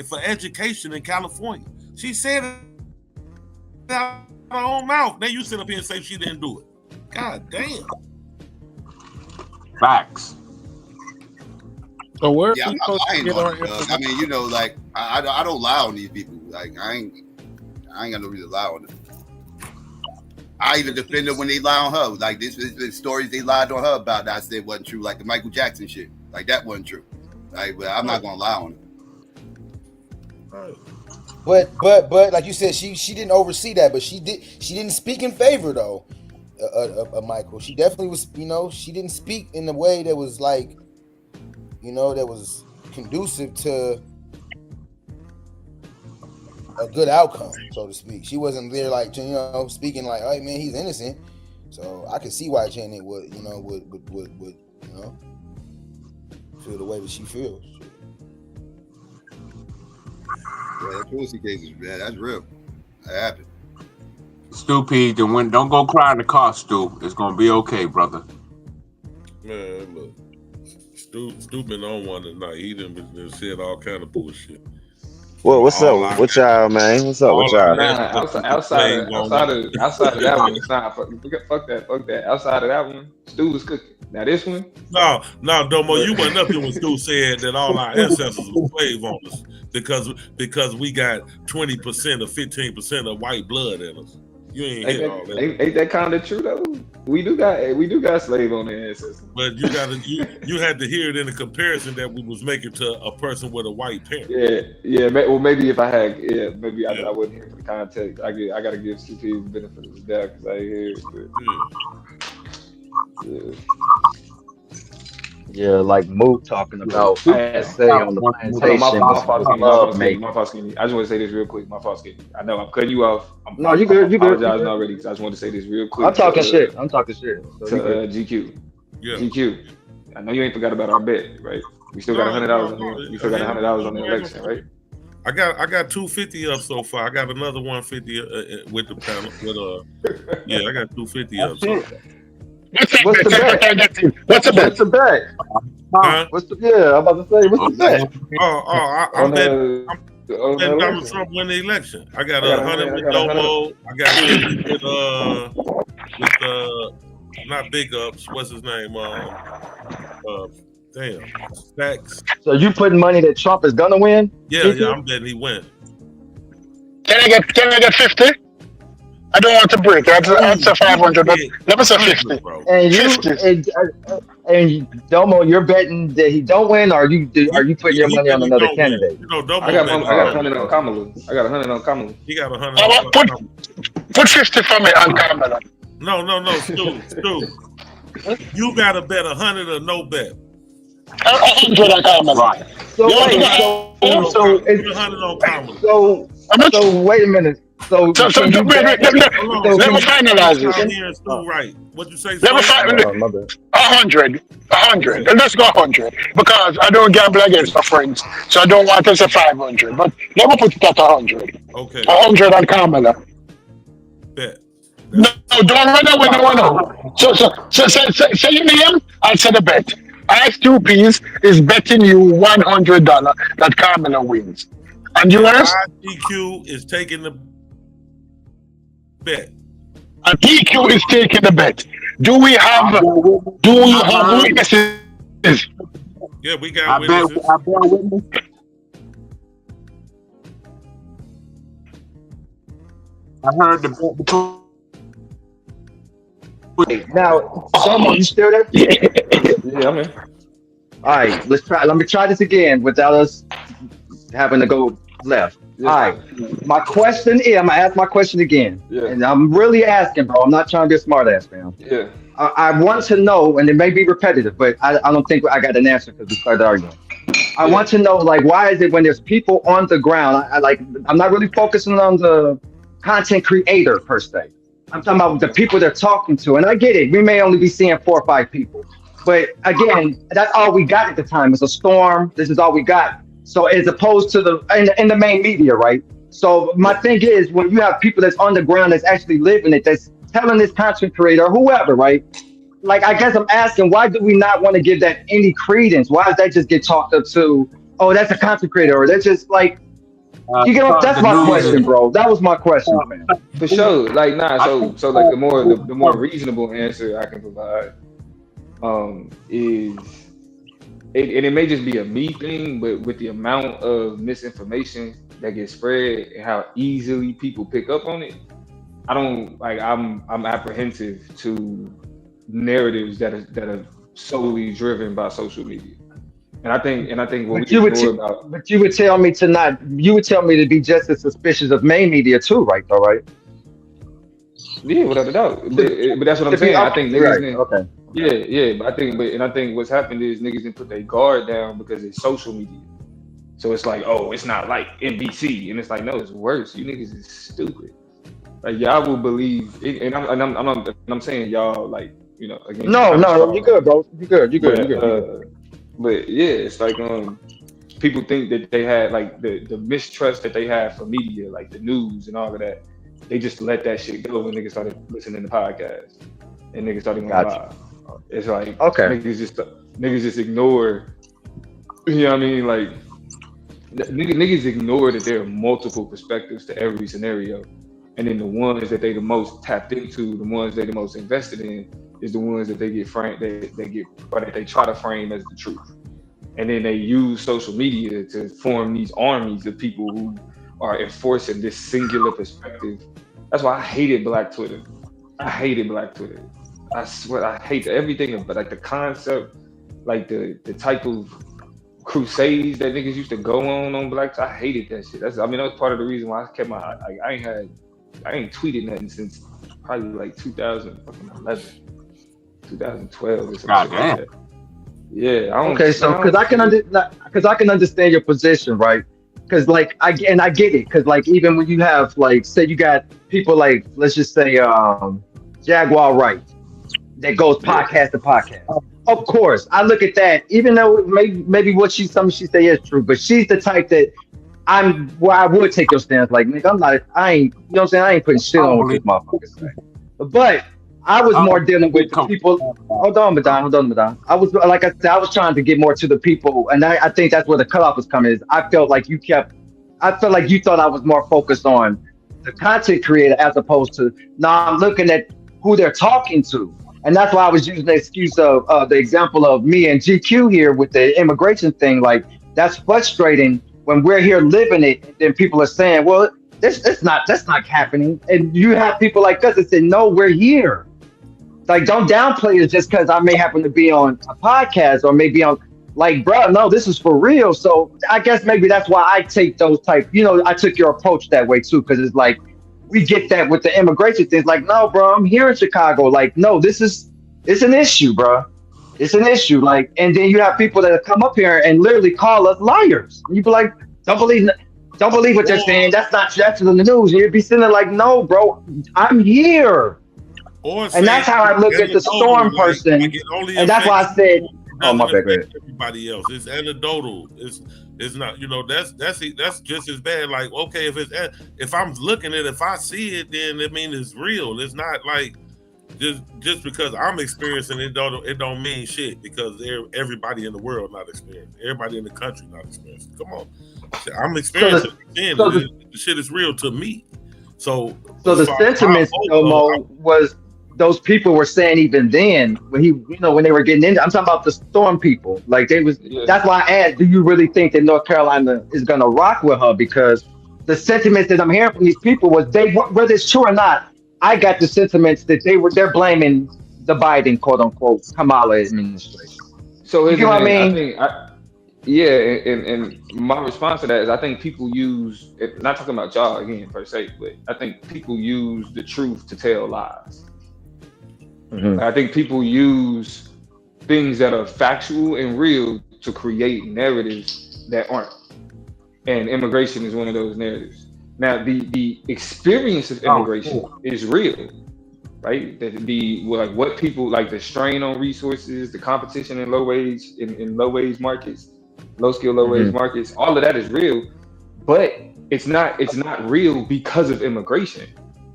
for education in California. She said it out her own mouth. Now you sit up here and say she didn't do it. God damn. Facts. So where? Yeah, I'm not lying on it. I mean, like I don't lie on these people. Like I ain't got no reason to lie on them. I even defend them when they lie on her. Like this stories they lied on her about that I said wasn't true. Like the Michael Jackson shit. Like that wasn't true. Like, but I'm not gonna lie on it. But like you said, she didn't oversee that, but she didn't speak in favor though of Michael. She definitely was, she didn't speak in the way that was like, that was conducive to a good outcome, so to speak. She wasn't there like, speaking like, hey man, he's innocent. So I can see why Janet would feel the way that she feels. Yeah, that truancy case is bad. That's real. That happened. Stupid, don't go cry in the car, Stu. It's gonna be okay, brother. Man, look, Stu been on one tonight. He done said all kind of bullshit. Well, what's up with y'all, man? What's up with y'all? Outside of that one, it's not. Fuck that. Outside of that one, Stu was cooking. Now this one, no, Domo, you wasn't up here when Stu said that all our ancestors were slave owners because we got 20% or 15% of white blood in us. You ain't hear all that. Ain't that kind of true though? We do got slave on the ancestors. But you had to hear it in a comparison that we was making to a person with a white parent. Yeah. Well, maybe if I had, I wouldn't hear for the context. I gotta give CP the benefit of the doubt because I hear it. Yeah, like Mook talking about essay on the plantation was love making. My fault, Skinny. I just want to say this real quick. My fault, Skinny. I know I'm cutting you off. No, you good. I'm You good. You apologizing good. already because I just want to say this real quick. I'm talking shit. I'm talking shit. So you good. GQ. Yeah. GQ. I know you ain't forgot about our bet, right? We still got $100 on there. We still got $100 on the election, right? I got 250 up so far. I got another 150 with the panel. Yeah, I got 250 up. So. What's the bet? What's the bet? Huh? What's the I'm about to say, what's the bet? I'm betting Donald Trump win the election. I got 100 with Domo. I got 50 with not Big Ups. What's his name? Stacks. So you putting money that Trump is gonna win? Yeah, I'm betting he win. Can I get 50? I don't want to break. That's a 500. Let me say 50. And you and Domo, you're betting that he don't win, or are you putting your money on another candidate? You know, Domo I got 100 on Kamala. I got 100 on Kamala. He got 100 on Kamala. Put 50 for me on Kamala. No, Stu. You gotta bet 100 or no bet. 100 on Kamala. Right. So it's 100 on Kamala. So wait a minute. So let me finalize this. Right. What you say? Let me finalize. 100. Let's go 100 because I don't gamble against my friends, so I don't want to say 500. But let me put it at 100. Okay. 100 on Kamala. Bet. No, don't run away. No. So say your name. I'll say the bet. I2Ps is betting you $100 that Kamala wins. And you ask? DQ is taking the bet. And DQ is taking the bet. Do we have witnesses? Yeah, we got witnesses. I heard the Now, someone, you still there? Yeah, I'm here. All right, let's try. Let me try this again without us having to go left. Yeah. All right. My question is, I'm gonna ask my question again, Yeah. and I'm really asking, bro. I'm not trying to be a smart ass, man. Yeah. I want to know, and it may be repetitive, but I don't think I got an answer because we started arguing. I want to know, like, why is it when there's people on the ground? I'm not really focusing on the content creator per se. I'm talking about the people they're talking to, and I get it. We may only be seeing 4 or 5 people, but again, that's all we got at the time. It's a storm. This is all we got. So as opposed to in the main media, right? So my thing is, when you have people that's on the ground that's actually living it, that's telling this content creator, whoever, right? Like, I guess I'm asking, why do we not want to give that any credence? Why does that just get talked up to? Oh, that's a content creator, or that's just like. You get that's my question, bro. That was my question, man. For sure. Like, so like the more reasonable answer I can provide is it may just be a me thing, but with the amount of misinformation that gets spread and how easily people pick up on it, I'm apprehensive to narratives that are solely driven by social media. And I think what you would tell me to be just as suspicious of main media too, right? Though, right? Yeah, without a doubt. But that's what I'm saying. I think niggas okay. Yeah. But I think what's happened is niggas didn't put their guard down because it's social media. So it's like, oh, it's not like NBC, and it's like, no, it's worse. You niggas is stupid. Like, y'all will believe it, and I'm saying y'all, like, you know, again. No, you good, bro. You good. But yeah, it's like people think that they had like the mistrust that they have for media, like the news and all of that. They just let that shit go when niggas started listening to podcasts and niggas started going live. It's like, okay, niggas just ignore. You know what I mean? Like niggas ignore that there are multiple perspectives to every scenario, and then the ones that they the most tapped into, the ones they the most invested in, is the ones that they get framed, that they try to frame as the truth. And then they use social media to form these armies of people who are enforcing this singular perspective. That's why I hated Black Twitter. I swear I hate everything, but like the concept, like the type of crusades that niggas used to go on Black Twitter. I hated that shit. That was part of the reason why I kept my I ain't tweeted nothing since probably like 2011. 2012 or something like that. Yeah. Okay, so because I can understand your position, right? Because like I get it. Because like even when you have like say you got people like let's just say Jaguar Wright that goes podcast to podcast. Of course, I look at that. Even though maybe something she say is true, but she's the type that I would take your stance. Like, nigga, I ain't, you know what I'm saying? I ain't putting shit on what this motherfucker say. But I was more dealing with the people. Hold on, Madonna. I was, like I said, I was trying to get more to the people. And I think that's where the cutoff was coming is I felt like you thought I was more focused on the content creator as opposed to, I'm looking at who they're talking to. And that's why I was using the excuse of the example of me and GQ here with the immigration thing. Like, that's frustrating when we're here living it, and then people are saying, well, that's not happening. And you have people like us that say, no, we're here. Like, don't downplay it just because I may happen to be on a podcast or maybe on, like, bro, no, this is for real. So I guess maybe that's why I take those type, I took your approach that way too, because it's like, we get that with the immigration things. Like, no, bro, I'm here in Chicago. Like, no, it's an issue, bro. It's an issue. Like, and then you have people that come up here and literally call us liars. You be like, don't believe what they're saying. That's in the news. And you'd be sitting there like, no, bro, I'm here. And that's how I look at the storm person. And that's why I said, oh, my bad. Everybody else, it's anecdotal. It's not, that's just as bad. Like, okay, if I'm looking at it, if I see it, then it means it's real. It's not like just because I'm experiencing it, it don't mean shit because everybody in the world not experiencing. Everybody in the country not experiencing. Come on, I'm experiencing it. The shit is real to me. So the sentiments, was those people were saying even then when when they were getting in. I'm talking about the storm people. Like that's why I asked, do you really think that North Carolina is gonna rock with her? Because the sentiments that I'm hearing from these people was whether it's true or not, I got the sentiments that they're blaming the Biden quote unquote Kamala administration. So you know what I mean? And my response to that is I think people use, not talking about y'all again per se, but I think people use the truth to tell lies. Mm-hmm. I think people use things that are factual and real to create narratives that aren't. And immigration is one of those narratives. Now, the experience of immigration is real, right? What people like, the strain on resources, the competition in low wage markets, low skill, low wage markets, all of that is real, but it's not real because of immigration.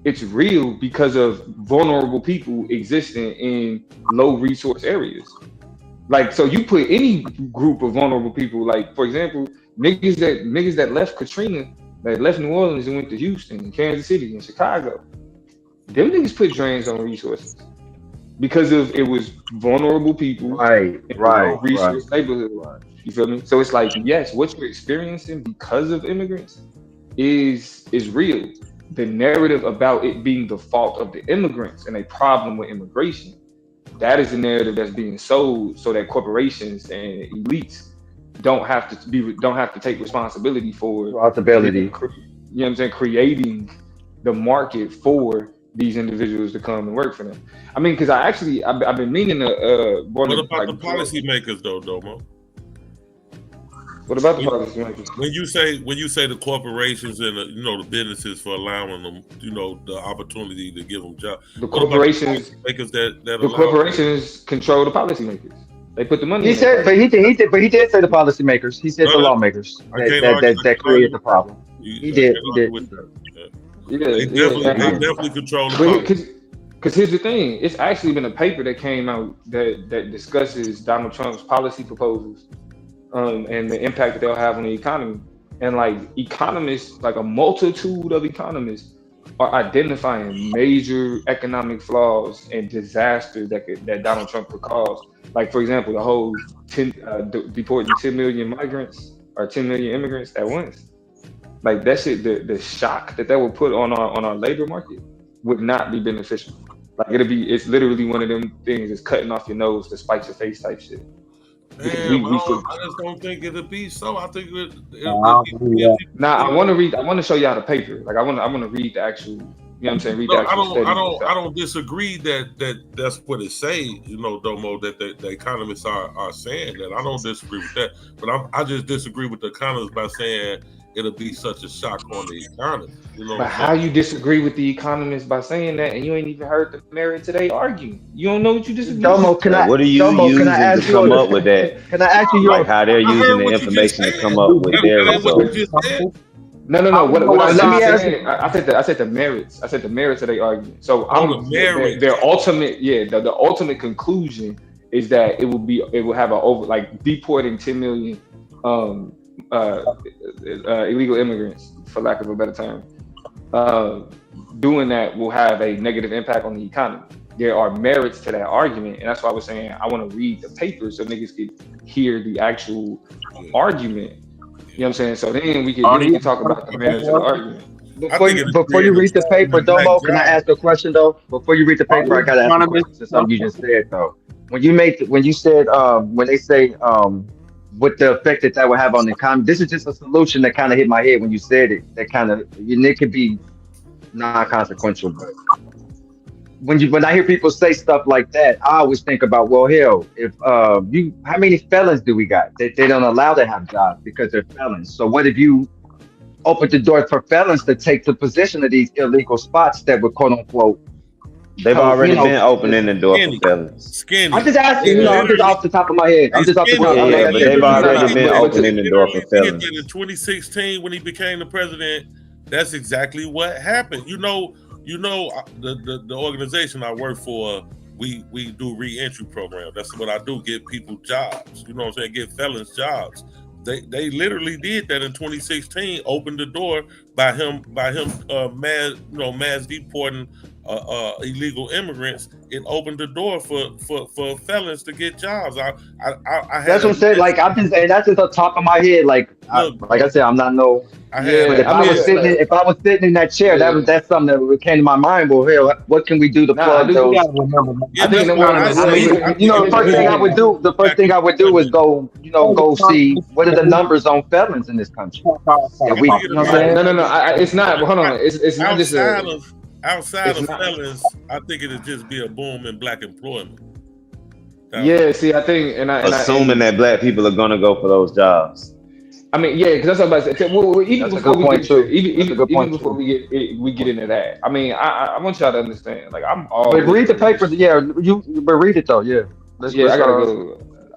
It's real because of vulnerable people existing in low resource areas. Like, so you put any group of vulnerable people, like, for example, niggas that left Katrina, that left New Orleans and went to Houston and Kansas City and Chicago, them niggas put drains on resources because it was vulnerable people in low resource neighborhood. You feel me? So it's like, yes, what you're experiencing because of immigrants is real. The narrative about it being the fault of the immigrants and a problem with immigration, that is the narrative that's being sold so that corporations and elites don't have to take responsibility for you know what I'm saying, creating the market for these individuals to come and work for them. I mean, because I've been meaning to what about the policymakers though, Domo? What about the policymakers? When you say the corporations and the businesses for allowing them, the opportunity to give them jobs. The corporations control the policymakers. They put the money. He did say the policymakers. He said the lawmakers that created the problem. He did. They definitely control the policy. Because here's the thing, it's actually been a paper that came out that discusses Donald Trump's policy proposals. And the impact that they'll have on the economy. And like economists, like a multitude of economists, are identifying major economic flaws and disasters that Donald Trump could cause. Like, for example, the whole deporting 10 million migrants or 10 million immigrants at once. Like, that shit, the shock that would put on our labor market would not be beneficial. Like, it's literally one of them things that's cutting off your nose to spite your face type shit. I just don't think it'll be so. I think I want to show y'all the paper. Like, I want to read the actual You know what I'm saying? Read No, the actual study. I don't disagree that's what it say. You know, Domo, that the economists are saying that. I don't disagree with that, but I just disagree with the economists by saying it'll be such a shock on the economy. You know, but how you disagree with the economists by saying that, and you ain't even heard the merit today arguing? You don't know what you disagree. Domo, with. what are you Domo, using to come up with that? Can I ask you like how they're using the information to come up with their results? No. What let I me ask said, I said the merits. I said the merits of their argument. So their ultimate, the ultimate conclusion is that it will have deporting 10 million illegal immigrants, for lack of a better term. Doing that will have a negative impact on the economy. There are merits to that argument, and that's why I was saying I want to read the papers so niggas could hear the actual argument. You know what I'm saying? So then we can talk about the merits of the argument. Before you read the paper, Domo, can I ask a question though? Before you read the paper, I gotta ask a question to something you just said though. When you said when they say what the effect that would have on the economy, this is just a solution that kind of hit my head when you said it. That kind of it could be non-consequential, but when I hear people say stuff like that, I always think about, well, hell, if how many felons do we got? They don't allow to have jobs because they're felons. So what if you open the door for felons to take the position of these illegal spots that would quote unquote? They've already been opening the door for felons. I'm just asking, I'm just off the top of my head. I'm just off the top of my head. But they've already been opening the door for felons. In 2016, when he became the president, that's exactly what happened. You know, the organization I work for, we do re-entry program. That's what I do, get people jobs. You know what I'm saying? Get felons jobs. They literally did that in 2016, opened the door by him mass deporting illegal immigrants. It opened the door for felons to get jobs. I that's what I'm saying. Like I'm just saying, that's just on top of my head. Like I said, I'm not no. But if I was sitting in that chair, that's something that came to my mind. Well, hell, what can we do to plug those? The first thing I would do is go see what are the numbers on felons in this country. No, it's not. Hold on, it's not just outside of felons. I think it'll just be a boom in black employment. Yeah, see, I think, assuming that black people are gonna go for those jobs. I mean, yeah, because that's what I'm about to say. Well, even before we get into that, I mean, I want y'all to understand. Like, I'm all. But read the papers, but read it though, yeah.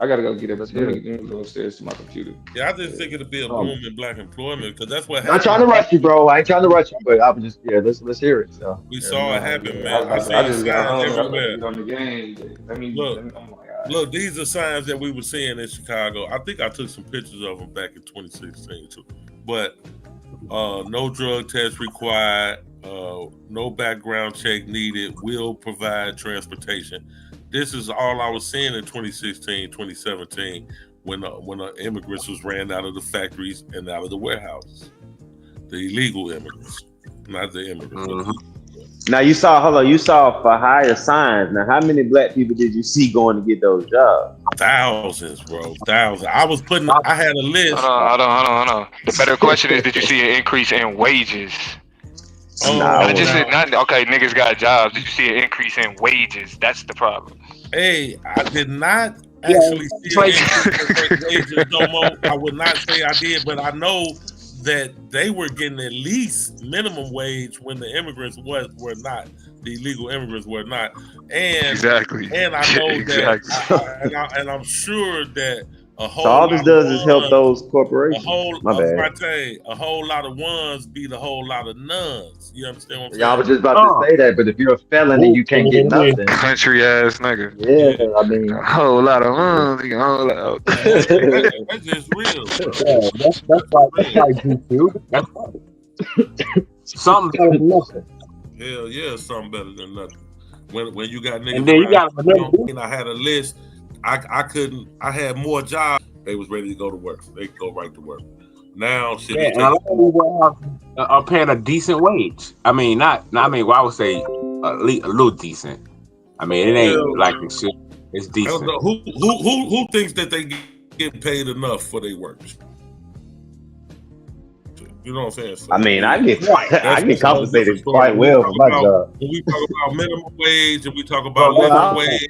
I gotta go get it. Let me go upstairs to my computer. Yeah, I just think it'll be a boom in black employment because that's what happened. I'm not trying to rush you, bro. I ain't trying to rush you, but I'm just let's hear it. So we saw it happen, man. I just got everywhere. On the game. Look, these are signs that we were seeing in Chicago. I think I took some pictures of them back in 2016 too. But no drug test required, no background check needed, will provide transportation. This is all I was seeing in 2016, 2017, when the immigrants was ran out of the factories and out of the warehouses. The illegal immigrants, not the immigrants. Mm-hmm. Now you saw for hire signs. Now, how many black people did you see going to get those jobs? Thousands, bro. Thousands. I had a list. Hold on. The better question is, did you see an increase in wages? Niggas got jobs. Did you see an increase in wages? That's the problem. Hey, I did not actually see an increase in wages no more. I would not say I did, but I know that they were getting at least minimum wage when the immigrants were not. The illegal immigrants were not. And exactly. And I know that, and I'm sure that so all this does is help those corporations. My bad. A whole lot of ones beat a whole lot of nuns. You understand what I'm saying? Yeah, I was just about to say that, but if you're a felon and you can't get nothing. Country ass nigga. Yeah, I mean. A whole lot of ones. That's just real. Yeah, that's like YouTube. That's right. Something better than nothing. Hell yeah, something better than nothing. When you got niggas, and then you got remember, I had a list. I had more jobs. They was ready to go to work. They could go right to work. Now, shit. Yeah, and a lot of people are paying a decent wage. I mean, I would say a little decent. I mean, it ain't like it's shit. It's decent. I don't know. Who thinks that they get paid enough for their work? You know what I'm saying? So, I mean, I get that's I get a whole different compensated story. quite well for my job. When we talk about minimum wage and we talk about living wage.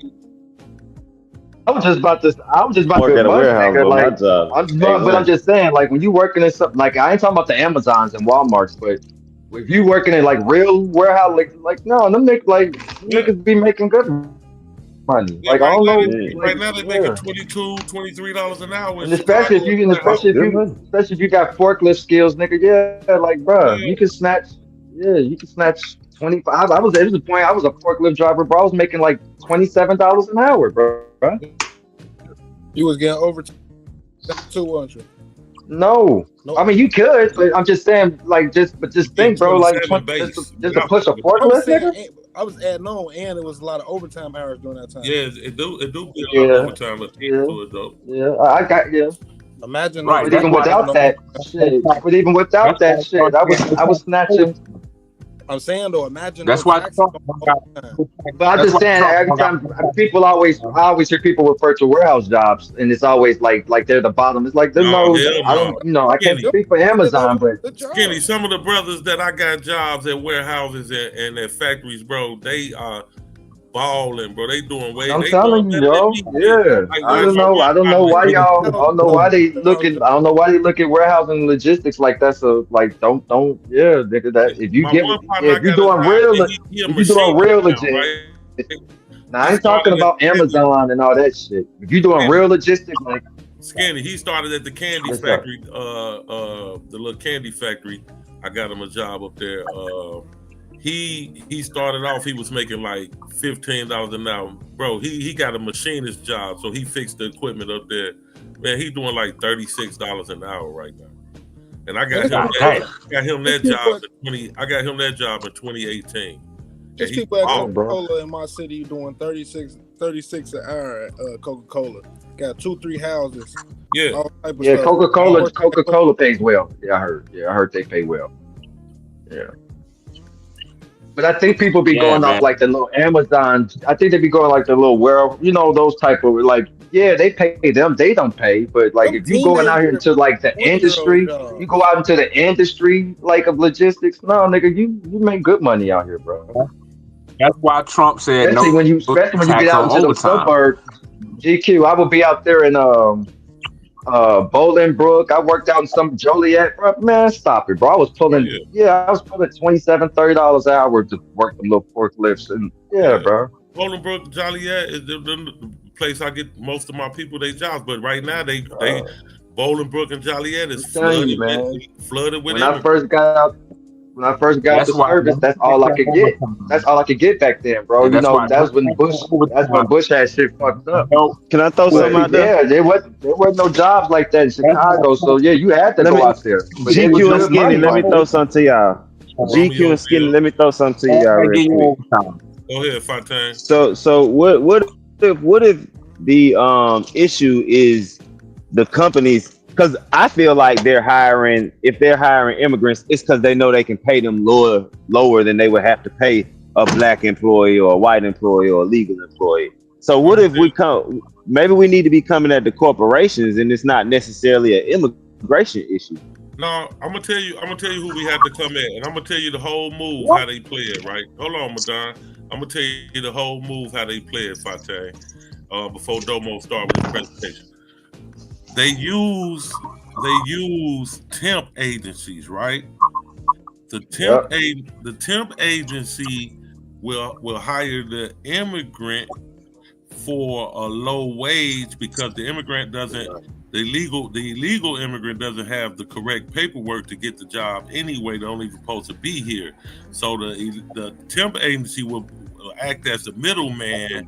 I was just about to Work at a bust, warehouse, nigga. but my Like, job but I'm just saying, like, when you working in something, like, I ain't talking about the Amazons and WalMarts, but if you working in like real warehouse, like no, them niggas be making good money. Yeah, Like, I don't know, right like, now they're making $22, $23 an hour in and especially Chicago. if you got forklift skills, nigga. Yeah, like, bruh, you can snatch 25. It was a point I was a forklift driver, bro. I was making like $27 an hour, bro. You was getting over 200. No, I mean you could, but I'm just saying, like, just think, bro, like, just to push a forklift, nigga. I was adding on, and it was a lot of overtime hours during that time. Yeah, it do be a lot of overtime to it though. Yeah, I got Imagine, right? But even without that shit, I was snatching. I'm saying though, imagine. That's why. But I'm just saying, every time I always hear people refer to warehouse jobs, and it's always like they're the bottom. It's like there's I can't speak for Amazon, but Skinny, some of the brothers that I got jobs at warehouses and at factories, bro, they are balling, bro. They doing way. I'm telling you, yo. Yeah, I don't know why y'all. I don't know why they looking. I don't know why they look at warehousing and logistics like that's a like. Don't. Yeah, nigga. That if you you're doing real legit. Now I ain't talking about Amazon and all that shit. If you're doing real logistics, like Skinny, he started at the candy factory. The little candy factory. I got him a job up there. He started off, he was making like $15 an hour. Bro, he got a machinist job, so he fixed the equipment up there. Man, he doing like $36 an hour right now. And I got him that job in 2018. There's people at Coca-Cola in my city doing 36 an hour at Coca-Cola. Got 2-3 houses. Yeah. All type of yeah, stuff. Coca-Cola pays well. Yeah, I heard they pay well. Yeah. But I think people be going off like the little Amazon. I think they be going like the little warehouse, those type of like, yeah, they pay them. They don't pay. But like if you going out here into like the industry, you go out into the industry like of logistics. No, nigga, you make good money out here, bro. That's why Trump said especially when you get out into the suburbs. GQ, I would be out there in Bolingbrook. I worked out in some Joliet, bro. Man, stop it, bro. I was pulling $27-$30 an hour to work them little forklifts, and bro. Bolingbrook, Joliet is the place I get most of my people their jobs. But right now they Bolingbrook and Joliet is flooded with when I first got out. When I first got the service, that's all I could get. That's all I could get back then, bro. That's when Bush had shit fucked up. Can I throw something out there? Yeah, there wasn't no jobs like that in Chicago, so yeah, you had to go out there. GQ and Skinny, let me throw something to y'all. GQ and Skinny, let me throw something to y'all real quick. Go ahead, Fontaine. So what if the issue is the companies? Because I feel like if they're hiring immigrants, it's because they know they can pay them lower than they would have to pay a black employee or a white employee or a legal employee. So what if maybe we need to be coming at the corporations and it's not necessarily an immigration issue. No, I'm gonna tell you who we have to come at, and I'm gonna tell you the whole move how they play it, right? Hold on, Madon. I'm gonna tell you the whole move how they play it, Fontaine, before Domo start with his presentation. They use temp agencies, right? The temp agency will hire the immigrant for a low wage because the illegal immigrant doesn't have the correct paperwork to get the job anyway. They're only supposed to be here. So the temp agency will act as the middleman.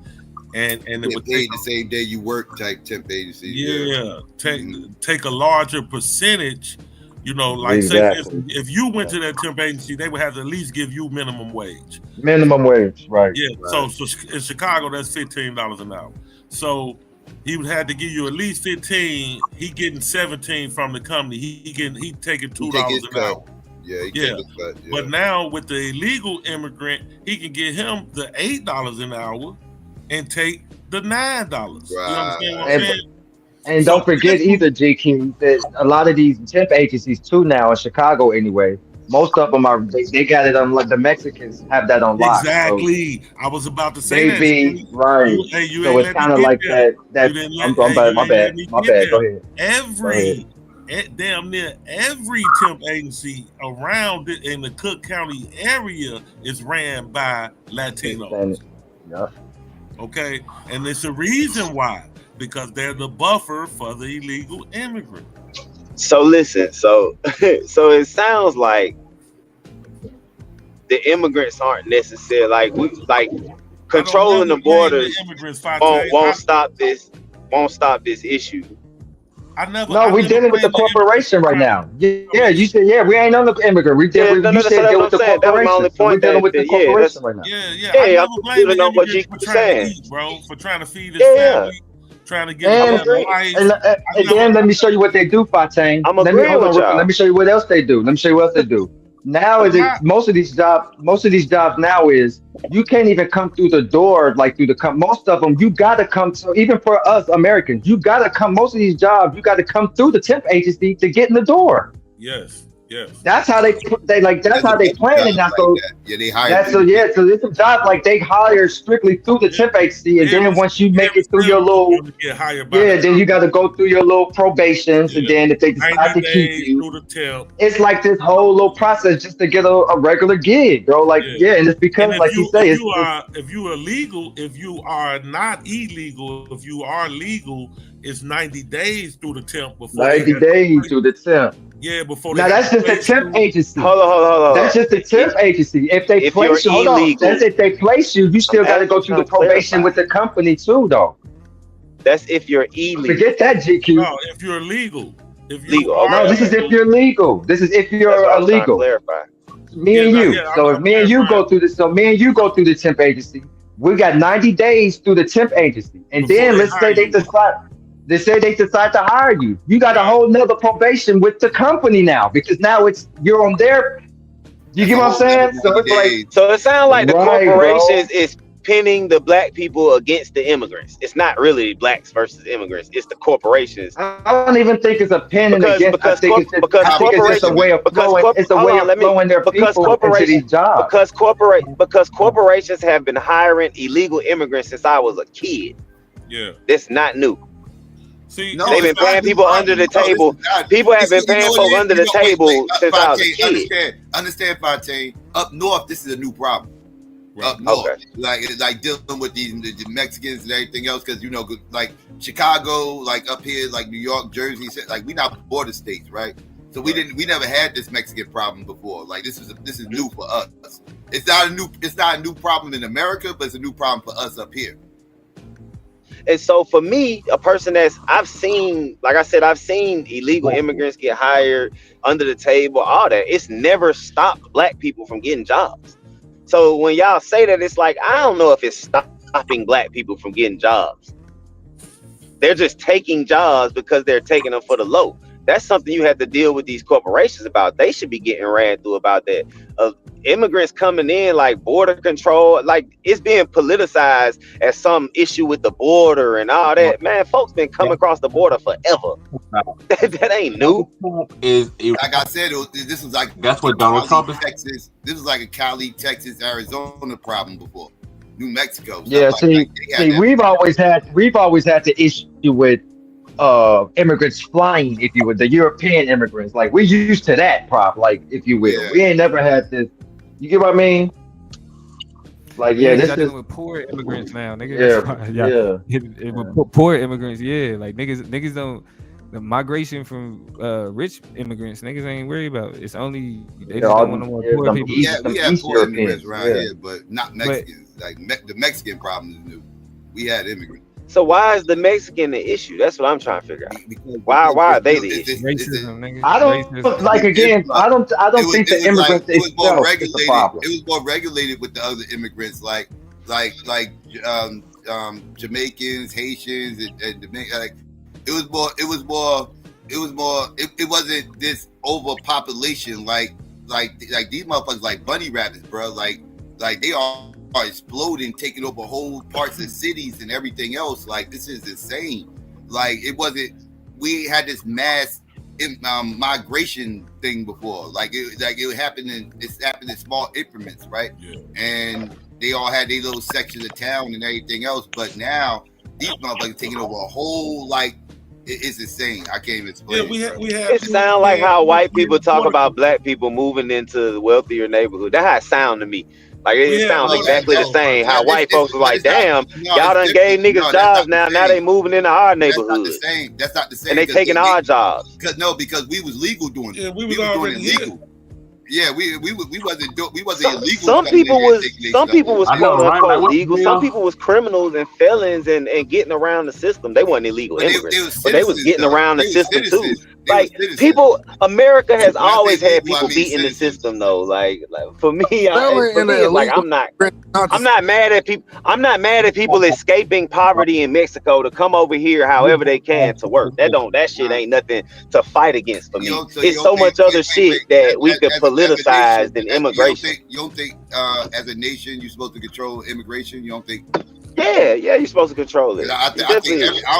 And it would take the same day you work type temp agency. Yeah, take a larger percentage. Like exactly. Say if you went to that temp agency, they would have to at least give you minimum wage. Minimum wage, right? Yeah. Right. So in Chicago, that's $15 an hour. So he would have to give you at least 15. He getting 17 from the company. He taking $2 an hour. Yeah. But now with the illegal immigrant, he can get him the $8 an hour and take the $9. Right. You understand what I'm saying? And don't forget either, GQ, that a lot of these temp agencies too now in Chicago anyway. Most of them they got it on, like the Mexicans have that on lock. Exactly. So I was about to say that. Right. You So ain't it's kind of like there. that. I'm bad. My bad. Go ahead. Damn near every temp agency around it in the Cook County area is ran by Latinos. Yeah. Okay, and it's a reason why, because they're the buffer for the illegal immigrant. So listen, so it sounds like the immigrants aren't necessary. Like controlling the borders won't stop this issue. We're dealing with the corporation right now. Yeah, you said we ain't on the immigrant. You said deal with the corporation. That was my only point. We're dealing with the corporation right now. Yeah, I'm blaming them what you saying, bro, for trying to feed his family. Trying to get and then let me show you what they do, Patron. Let me show you what else they do. Now most of these jobs now is you can't even come through the door most of them you gotta come. So even for us Americans, you gotta come. Most of these jobs you gotta come through the temp agency to get in the door. Yes. That's how they plan it now. So they hire. So it's a job like they hire strictly through the temp agency, and then once you make it through your little then you got to go through your little probations, and then if they decide to keep you, it's like this whole little process just to get a regular gig, bro. And it's because if you are legal, if you are not illegal, if you are legal, it's 90 days through the temp before 90 days through the temp. Yeah, before now that's just a temp agency. Hold on. That's just a temp agency. If they place you, that's if they place you. You still got to go through the probation with the company too, though. That's if you're illegal. Forget that, GQ. No, if you're legal. This is if you're legal. This is if you're illegal. Me and you. So if me and you go through the temp agency, we got 90 days through the temp agency, and then let's say they decide to hire you. You got a whole nother probation with the company now, because now you're on their. You get what I'm saying? So it's like. So it sounds like the corporations is pinning the black people against the immigrants. It's not really blacks versus immigrants. It's the corporations. I don't even think it's a pinning against. I think it's just a way of flowing. It's a way of flowing their people into these jobs. Because corporations have been hiring illegal immigrants since I was a kid. Yeah, it's not new. See, they've been paying people under the table. People have been paying folks under the table since I was a kid. Understand, Patron. Up north, this is a new problem. Up north, like dealing with the Mexicans and everything else, because like Chicago, like up here, like New York, Jersey, like we not border states, right? So we never had this Mexican problem before. Like this is new for us. It's not a new problem in America, but it's a new problem for us up here. And so for me, a person I've seen illegal immigrants get hired under the table, all that. It's never stopped black people from getting jobs. So when y'all say that, it's like, I don't know if it's stopping black people from getting jobs. They're just taking jobs because they're taking them for the low. That's something you have to deal with these corporations about. They should be getting ran through about that. Immigrants coming in, like border control, like it's being politicized as some issue with the border and all that. Man, folks been coming across the border forever. That ain't new. Like I said, this was like that's what Donald Trump is. Texas. This was like a Cali, Texas, Arizona problem before. New Mexico. Yeah, we've always had the issue with immigrants flying, if you would, the European immigrants. Like we're used to that problem, like if you will. Yeah. We ain't never had this. You get what I mean? Like this is with poor immigrants now, nigga. With poor immigrants, like niggas don't. The migration from rich immigrants, niggas ain't worried about. It's only they just don't want no more poor people. We have poor immigrants around here, but not Mexicans. The Mexican problem is new. We had immigrants. So why is the Mexican the issue? That's what I'm trying to figure out. Why are they the issue? Racism, nigga. I don't like again. I don't think the immigrants it was more regulated. It was more regulated with the other immigrants, like Jamaicans, Haitians, and like it wasn't this overpopulation like these motherfuckers like bunny rabbits, bro. Like they are exploding, taking over whole parts of cities and everything else. Like this is insane. Like it wasn't. We had this mass migration thing before. It happened in small increments, right? Yeah. And they all had their little sections of town and everything else. But now these motherfuckers taking over a whole it's insane. I can't even explain. Yeah, it sounds like how white people talk about black people moving into the wealthier neighborhood. That's how it sounds to me. Like it sounds exactly the same. How white folks are like, damn, y'all done gave niggas jobs now. Now they moving into our neighborhood. That's not the same. And they taking our jobs. Because we was legal doing it. Yeah, we was already legal. Yeah, we wasn't illegal. Some people was quote unquote legal. Some people was criminals and felons and getting around the system. They wasn't illegal immigrants, but they was getting around the system too. Like people, America has always had people beating the system though. Like for me, I'm not mad at people. I'm not mad at people escaping poverty in Mexico to come over here however they can to work. That shit ain't nothing to fight against for me. It's so much other shit that we could politicize than immigration. You don't think as a nation you're supposed to control immigration? You don't think? Yeah, you're supposed to control it. I don't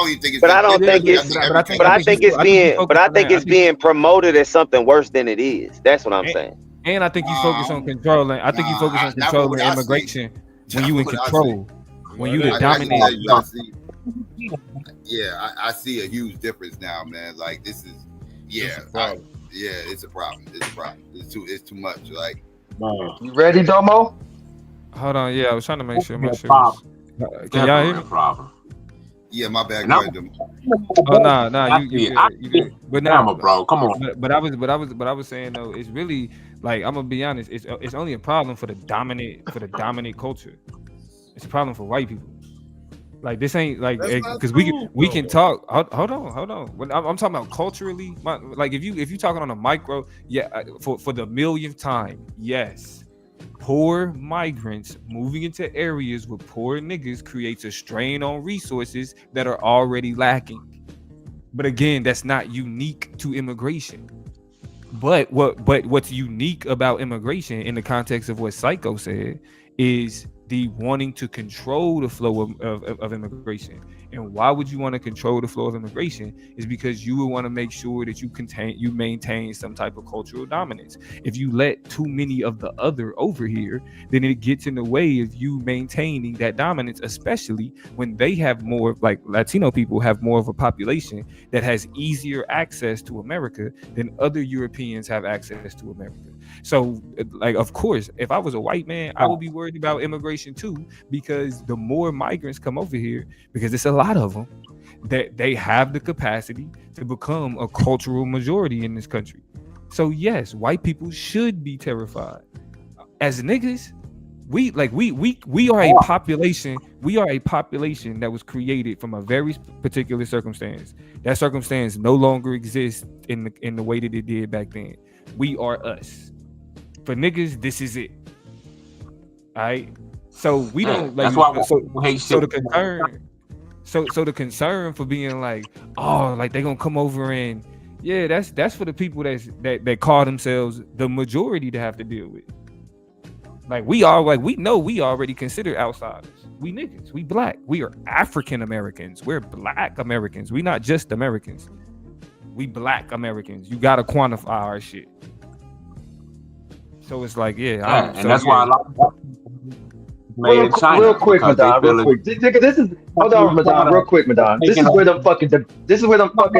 even think it's. But I think it's being promoted as something worse than it is. That's what I'm saying. And I think you focus on controlling. I think you focus on controlling immigration when you in control. When you the dominant. Yeah, I see a huge difference now, man. Like this is, it's a problem. It's a problem. It's too much. Like, you ready, Domo? Hold on. Yeah, I was trying to make sure. Can y'all hear me? Problem. Yeah, my bad. Oh nah, you good. But now, bro, come on. But I was saying though, it's really like I'm gonna be honest. It's only a problem for the dominant culture. It's a problem for white people. Like this ain't like because we can talk. Hold on. When I'm talking about culturally, like if you talking on a micro, for the millionth time, yes. Poor migrants moving into areas with poor niggas creates a strain on resources that are already lacking. But again, that's not unique to immigration. But what's unique about immigration in the context of what Psycho said is the wanting to control the flow of immigration. And why would you want to control the flow of immigration? Is because you would want to make sure that you maintain some type of cultural dominance. If you let too many of the other over here, then it gets in the way of you maintaining that dominance, especially when they have more, like Latino people have more of a population that has easier access to America than other Europeans have access to America. So, like, of course, if I was a white man, I would be worried about immigration too, because the more migrants come over here, because it's a lot of them, that they have the capacity to become a cultural majority in this country. So yes, white people should be terrified. As niggas, we are a population. We are a population that was created from a very particular circumstance. That circumstance no longer exists in the way that it did back then. We are us. For niggas, this is it. All right. So we don't like. That's why so the concern. So the concern for being like, oh, like they gonna come over and that's for the people that call themselves the majority to have to deal with. Like we know we already consider outsiders. We niggas, we black, we are African Americans, we're black Americans. We not just Americans. We black Americans. You gotta quantify our shit. So it's like, that's why a lot of made in China. Real quick, Madonna. Real quick. This is hold on, Madonna. Real quick, Madonna. This is where the fucking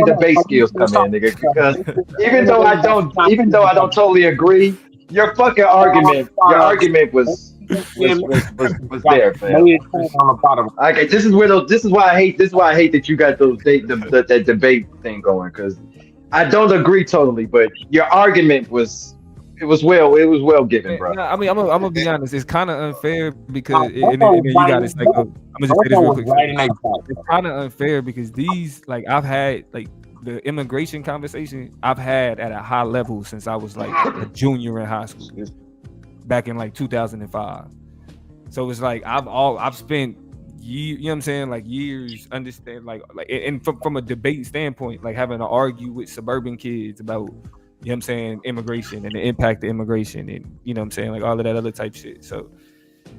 debate skills come in, nigga. Because even though I don't totally agree, your fucking argument was there, man. Okay, this is why I hate that you got that debate thing going, because I don't agree totally, but your argument was. It was well given, bro. I mean, I'm gonna be honest. It's kind of unfair because you got it. Like, I'm gonna just say this real quick. It's kind of unfair because these, like, I've had like the immigration conversation I've had at a high level since I was like a junior in high school, back in like 2005. So it's like I've spent years, you know what I'm saying, like years understand like and from a debate standpoint, like having to argue with suburban kids about. You know what I'm saying, immigration and the impact of immigration and you know what I'm saying, like all of that other type shit. So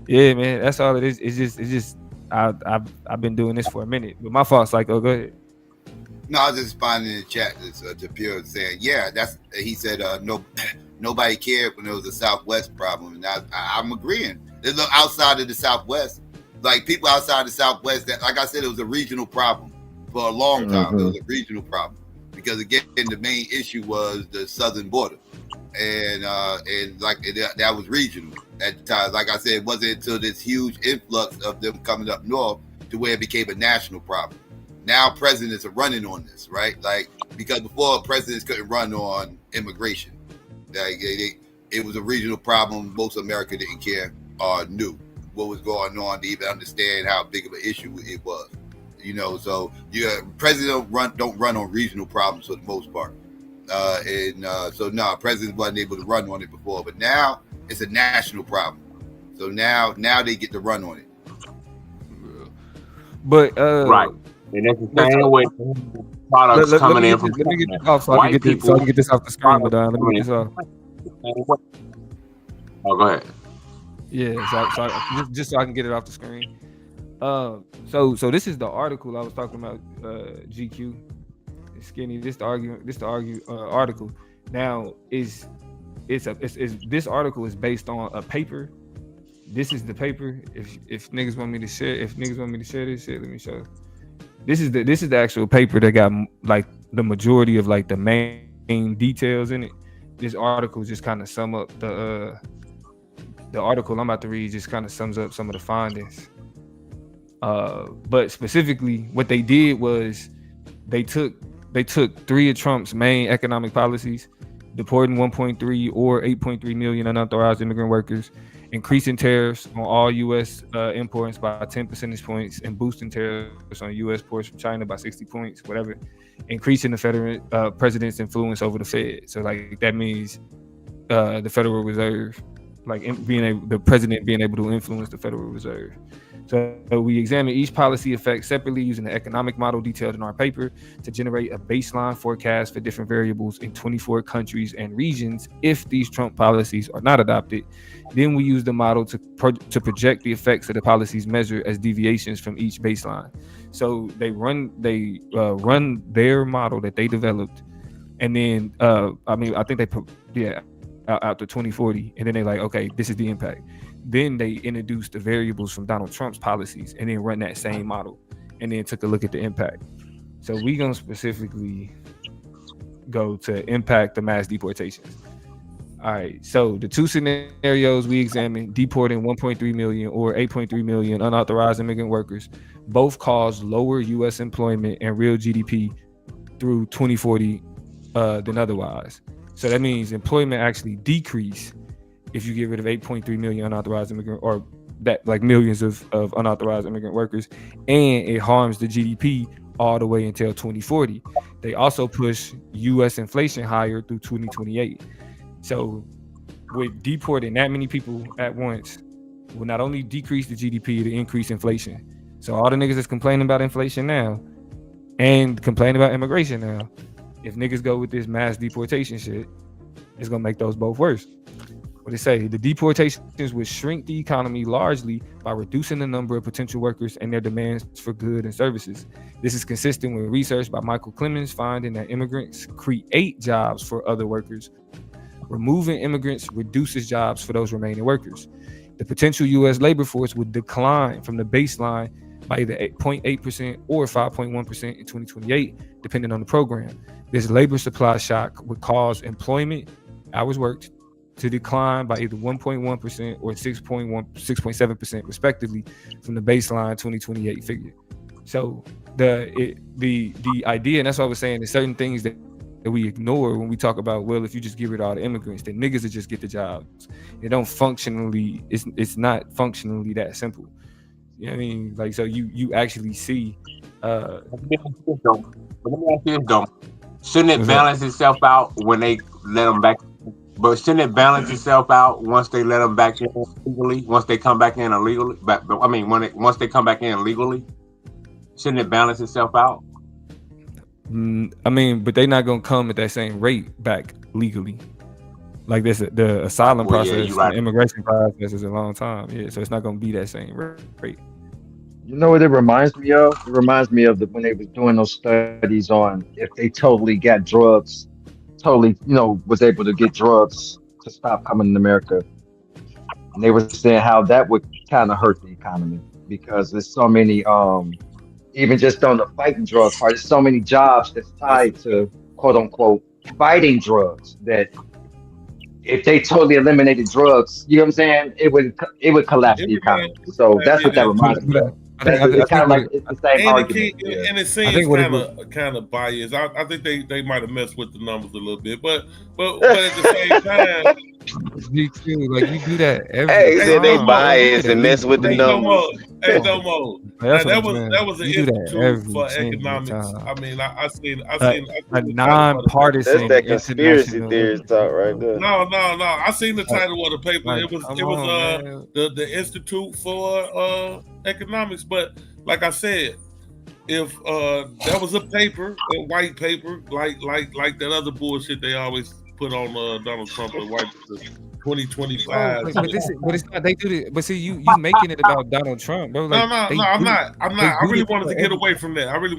yeah, man, that's all it is. It's just I've been doing this for a minute. But my fault, Psycho, go ahead. No, I was just finding in the chat to Pure saying, yeah, he said nobody cared when it was a Southwest problem, and I'm agreeing. There's no outside of the Southwest, like people outside the Southwest that, like I said, it was a regional problem for a long time. It was a regional problem because again, the main issue was the southern border, and that was regional at the time. Like I said, it wasn't until this huge influx of them coming up north to where it became a national problem. Now presidents are running on this, right? Like, because before presidents couldn't run on immigration. Like, it was a regional problem. Most of America didn't care or knew what was going on to even understand how big of an issue it was. You know, so presidents don't run on regional problems for the most part. So presidents wasn't able to run on it before, but now it's a national problem. So now they get to run on it. But right. And that's the same way products coming in from let me get this off so I can get this off the screen. But let me get this off. Oh, go ahead. Yeah, so just so I can get it off the screen. So this is the article I was talking about. GQ, Skinny. This article. Now this article is based on a paper. This is the paper. If niggas want me to share, this shit, let me show. This is the actual paper that got like the majority of like the main details in it. This article just kind of sum up the article I'm about to read just kind of sums up some of the findings. But specifically, what they did was they took 3 of Trump's main economic policies, deporting 1.3 or 8.3 million unauthorized immigrant workers, increasing tariffs on all U.S. imports by 10 percentage points, and boosting tariffs on U.S. ports from China by 60 points, whatever, increasing the federal president's influence over the Fed. So like that means the Federal Reserve, like the president being able to influence the Federal Reserve. So we examine each policy effect separately using the economic model detailed in our paper to generate a baseline forecast for different variables in 24 countries and regions if these Trump policies are not adopted. Then we use the model to project the effects of the policies measured as deviations from each baseline. So they run their model that they developed, and then I think they put out to 2040, and then they're like, okay, this is the impact. Then they introduced the variables from Donald Trump's policies and then run that same model and then took a look at the impact. So we gonna specifically go to impact the mass deportations. All right, so the 2 scenarios we examined, deporting 1.3 million or 8.3 million unauthorized immigrant workers, both cause lower U.S. employment and real GDP through 2040 than otherwise. So that means employment actually decrease if you get rid of 8.3 million unauthorized immigrant, or that like millions of unauthorized immigrant workers, and it harms the GDP all the way until 2040. They also push U.S. inflation higher through 2028. So with deporting that many people at once will not only decrease the GDP, to increase inflation. So all the niggas that's complaining about inflation now and complaining about immigration now, if niggas go with this mass deportation shit, it's gonna make those both worse. What they say, the deportations would shrink the economy largely by reducing the number of potential workers and their demands for goods and services. This is consistent with research by Michael Clemens finding that immigrants create jobs for other workers. Removing immigrants reduces jobs for those remaining workers. The potential U.S. labor force would decline from the baseline by either 0.8% or 5.1% in 2028, depending on the program. This labor supply shock would cause employment, hours worked, to decline by either 1.1% or 6.7% respectively from the baseline 2028 figure. So the idea, and that's what I was saying, there's certain things that we ignore when we talk about, well, if you just get rid of all the immigrants, then niggas will just get the jobs. It's not functionally that simple. You know what I mean? Like, so you actually see Let me ask you this though. Shouldn't it balance itself out when they let them back? But shouldn't it balance itself out once they let them back in legally? Once they come back in illegally? Once they come back in legally, shouldn't it balance itself out? But they're not gonna come at that same rate back legally. Like this, the asylum process, the immigration process is a long time. Yeah, so it's not gonna be that same rate. You know what it reminds me of? It reminds me of when they was doing those studies on if they totally got drugs, totally, was able to get drugs to stop coming to America. And they were saying how that would kind of hurt the economy because there's so many, even just on the fighting drug part, there's so many jobs that's tied to quote unquote fighting drugs that if they totally eliminated drugs, you know what I'm saying, it would collapse the economy. So that's what that reminds me of. It's kind of like it's the same argument. And it seems kind of biased. I think they might have messed with the numbers a little bit, but at the same time, me too. Like you do that every Hey, said they biased and mess with the numbers. Hey, Domo. That was an institute for economics. Time. I mean, I seen a nonpartisan. That's that conspiracy theory talk right there. No. I seen the title of the paper. It was the Institute for Economics. But like I said, if that was a paper, a white paper, like that other bullshit they always put on Donald Trump and white 2025. But it's not. They do it. But see, you making it about Donald Trump, bro. Like, No, I'm not. I really wanted to get away from that. I was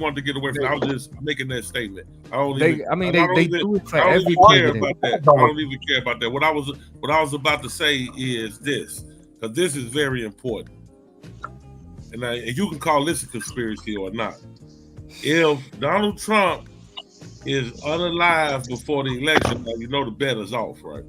just making that statement. They do it for every president. I don't even care about that. What I was about to say is this, because this is very important. And you can call this a conspiracy or not. If Donald Trump is unalive before the election, now you know the bet is off, right?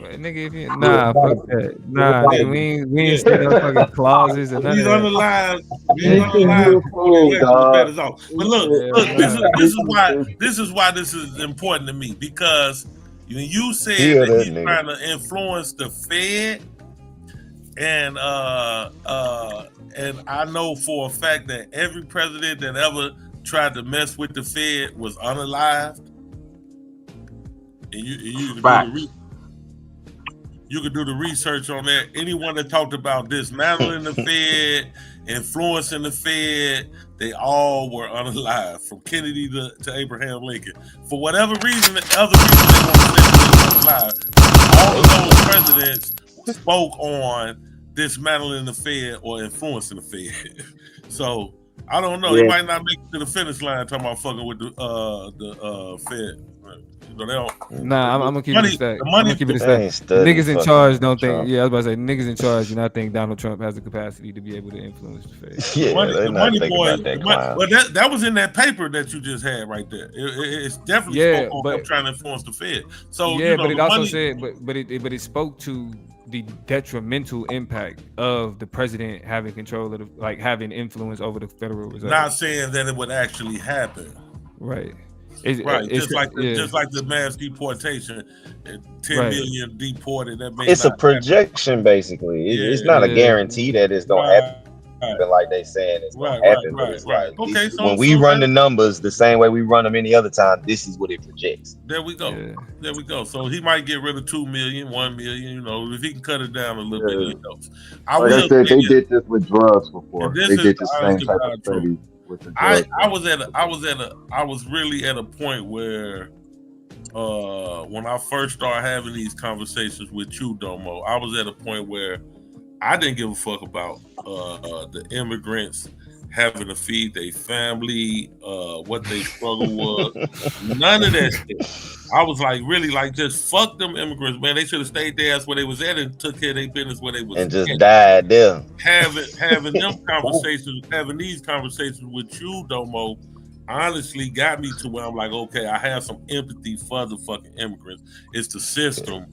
Nigga, fuck that. Nah, we ain't seen no fucking clauses and nothing. He's unalive. The bet is off. But look, this is why this is important to me, because you said that he's trying to influence the Fed. And I know for a fact that every president that ever tried to mess with the Fed was unalived. And you could do the research on that. Anyone that talked about dismantling the Fed, influencing the Fed, they all were unalive, from Kennedy to Abraham Lincoln. For whatever reason, they want to say unalive. All of those presidents spoke on dismantling the Fed or influencing the Fed. So I don't know. He might not make it to the finish line talking about fucking with the Fed. They don't. Nah, I'm gonna keep it a stack. I'm gonna keep it a stack. Niggas in charge don't think. Yeah, I was about to say niggas in charge do not think Donald Trump has the capacity to be able to influence the Fed. Yeah, the money boy. Well, that was in that paper that you just had right there. It's definitely spoke on trying to influence the Fed. So yeah, but it also said, but it spoke to the detrimental impact of the president having control of having influence over the Federal Reserve. Not saying that it would actually happen. Right. Just like the mass deportation, 10 million deported. It's a projection, basically. It's not a guarantee that it's gonna happen. Like they saying it's gonna happen, but it's like when we run the numbers the same way we run them any other time, this is what it projects. There we go. There we go. So he might get rid of 2 million, 1 million. If he can cut it down a little bit, he knows. Like I said, they did this with drugs before. They did the same type of study. I was really at a point where when I first started having these conversations with you, Domo, I was at a point where I didn't give a fuck about the immigrants having to feed their family, what they struggle was, none of that shit. I was like, really, just fuck them immigrants, man. They should have stayed there as where they was at and took care of their business where they was and just died there. Having them conversations, having these conversations with you, Domo, honestly got me to where I'm like, okay, I have some empathy for the fucking immigrants. It's the system.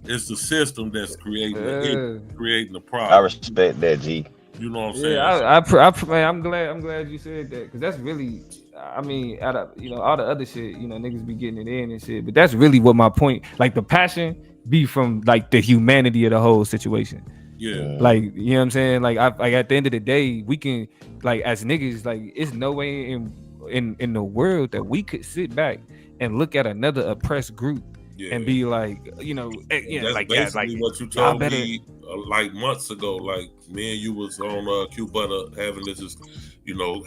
It's the system that's creating the problem. I respect that, G. You know what I'm saying? Yeah, I'm glad you said that, because that's really, I mean, out of all the other shit, niggas be getting it in and shit, but that's really what my point, like the passion be from like the humanity of the whole situation. Yeah. Like, you know what I'm saying? Like at the end of the day, we can, like, as niggas, like, it's no way in the world that we could sit back and look at another oppressed group and be like, that's like basically what you told me like months ago. Like me and you was on Q-Butter having this,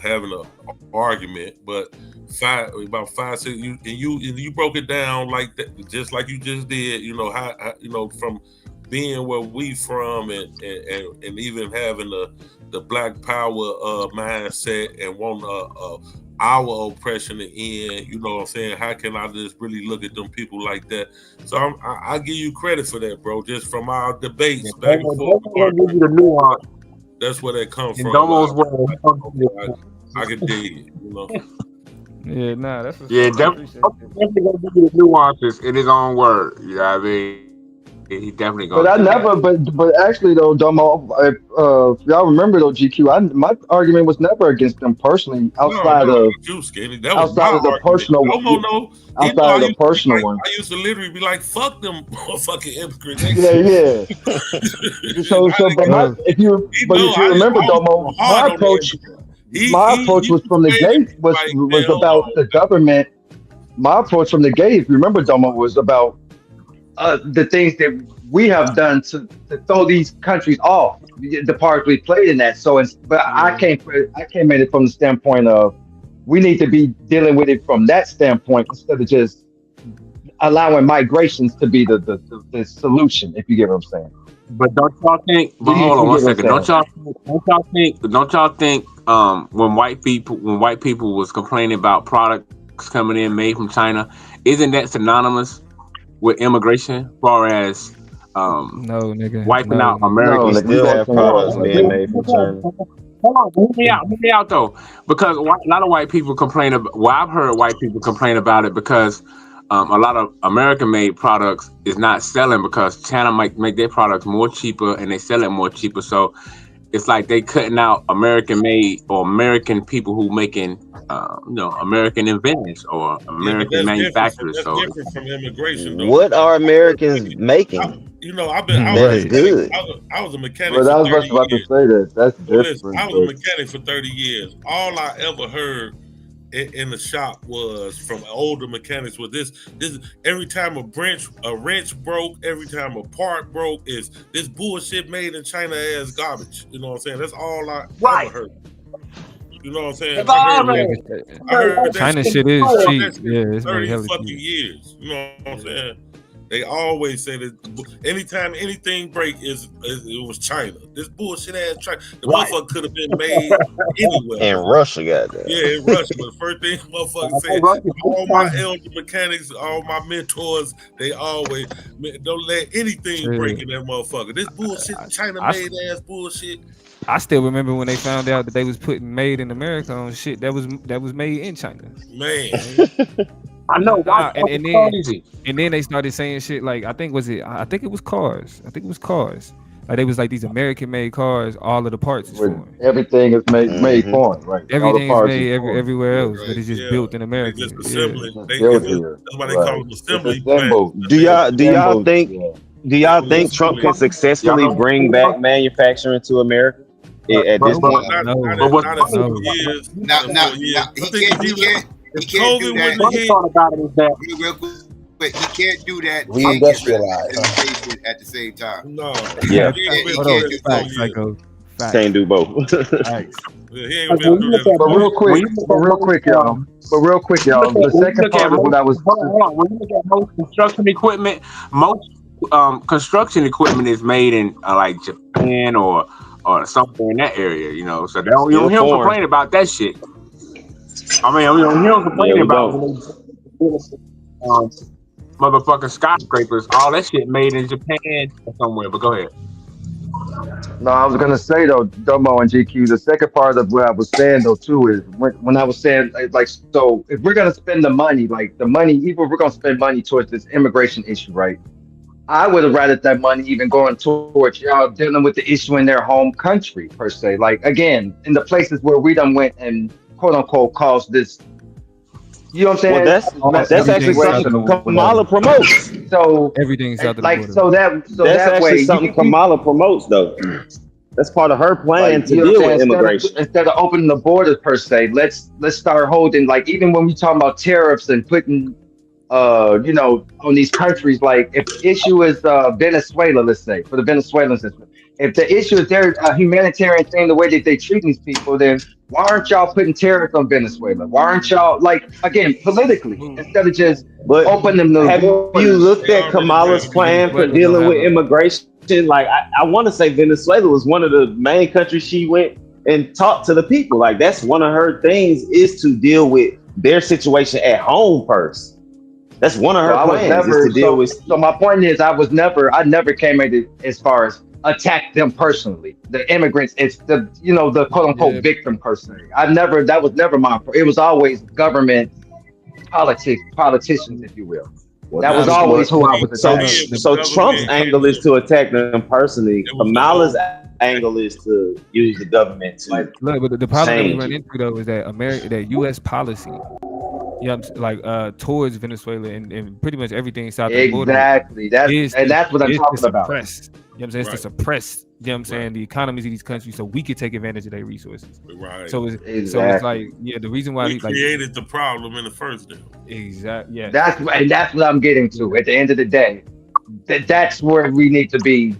having an argument, but about 5, 6, you broke it down like that, just like you just did. How from being where we from and even having the Black Power mindset and want our oppression to end, you know what I'm saying? How can I just really look at them people like that? So I give you credit for that, bro. Just from our debates back and forth. That's where that comes from. I can dig it, you know. Yeah, nah, that's what's definitely gonna give you the nuances in his own word. You know what I mean? He definitely gonna. But I never. But actually though, Domo, if y'all remember though, GQ, my argument was never against them personally. Outside of the personal one. Outside of the personal one. I used to literally be like, "Fuck them, motherfucking immigrants." Yeah. So, but if you remember, Domo, my approach was from the gate was about the government. My approach from the gate, if you remember, Domo, was about the things that we have done to throw these countries off, the part we played in that. So, I came at it from the standpoint of we need to be dealing with it from that standpoint instead of just allowing migrations to be the solution. If you get what I'm saying. But don't y'all think? But hold on 1 second. Don't y'all think? When white people was complaining about products coming in made from China, isn't that synonymous with immigration, as far as no, nigga, wiping out Americans? We still have products being made from China. Hold on, hear me out though, because a lot of white people complain about. Well, I've heard white people complain about it because a lot of American-made products is not selling because China might make their products more cheaper and they sell it more cheaper. So it's like they cutting out American-made or American people who making, American inventors or American manufacturers. That's different from immigration, though. What are Americans making? That's good. I was a mechanic. But I was about to say that. That's different. I was a mechanic for 30 years. All I ever heard in the shop was from older mechanics with this every time a wrench broke, every time a part broke, is this bullshit made in China as garbage. You know what I'm saying? That's all I ever heard. You know what I'm saying? I heard China shit is cheap. Yeah, it's 30 hella fucking cheap. years. You know what I'm saying? They always say that anytime anything break it was China. This bullshit ass China. The motherfucker could have been made anywhere. In Russia, goddamn. Yeah, in Russia. But the first thing motherfucker said, all my elder mechanics, all my mentors, they always don't let anything break in that motherfucker. This bullshit, China made ass bullshit. I still remember when they found out that they was putting "made in America" on shit that was made in China. Man. I know. And then they started saying shit like, I think it was cars. Like they was like these American-made cars. All of the parts is foreign. Everything is made foreign, right? Everything is made everywhere else, but it's just built in America. They just assembly. That's why they call them assembly plants. Do y'all think Trump can successfully bring back manufacturing to America at this point? Not in 4 years. He can't do that. Real quick, he can't do that. Reindustrialize at the same time. No. Yeah. Can't do both. But real quick, y'all. The second part of what I was. When you look at most construction equipment is made in like Japan or somewhere in that area, you know. So they don't complain about that shit. I mean, you don't complain about motherfucking skyscrapers. All that shit made in Japan or somewhere. But go ahead. No, I was gonna say though, Domo and GQ. The second part of what I was saying though too is when I was saying like, so if we're gonna spend the money, even if we're gonna spend money towards this immigration issue, right? I would have rather that money even going towards y'all dealing with the issue in their home country per se. Like again, in the places where we done went and quote unquote caused this. You know what I'm saying? Well, that's actually something Kamala promotes. So everything's out the like border. so that's that actually way something Kamala promotes though. That's part of her plan to deal with immigration. Instead of opening the borders per se, let's start holding even when we talk about tariffs and putting on these countries, like if the issue is Venezuela, let's say for the Venezuelans, if the issue is their humanitarian thing, the way that they treat these people, then why aren't y'all putting tariffs on Venezuela? Why aren't y'all politically instead of just opening them? Have you looked at Kamala's plan for dealing with immigration? mentioned, like I want to say Venezuela was one of the main countries she went and talked to the people. Like that's one of her things is to deal with their situation at home first. That's one of her plans is to deal with. So my point is, I never came in as far as attack them personally. The immigrants, it's the the quote unquote victim personally. That was never my. It was always government politicians, if you will. That was always who I was attacking. So Trump's angle is to attack them personally. Kamala's angle is to use the government to. Look, but the problem that we run into though is that that U.S. policy, like towards Venezuela and pretty much everything south of the border. Exactly. That's what I'm talking about. You know what I'm saying? It's to suppress, you know what I'm saying, the economies of these countries so we could take advantage of their resources. Right. So it's like, the reason why we created the problem in the first place. Exactly. Yeah. That's what I'm getting to. At the end of the day, that's where we need to be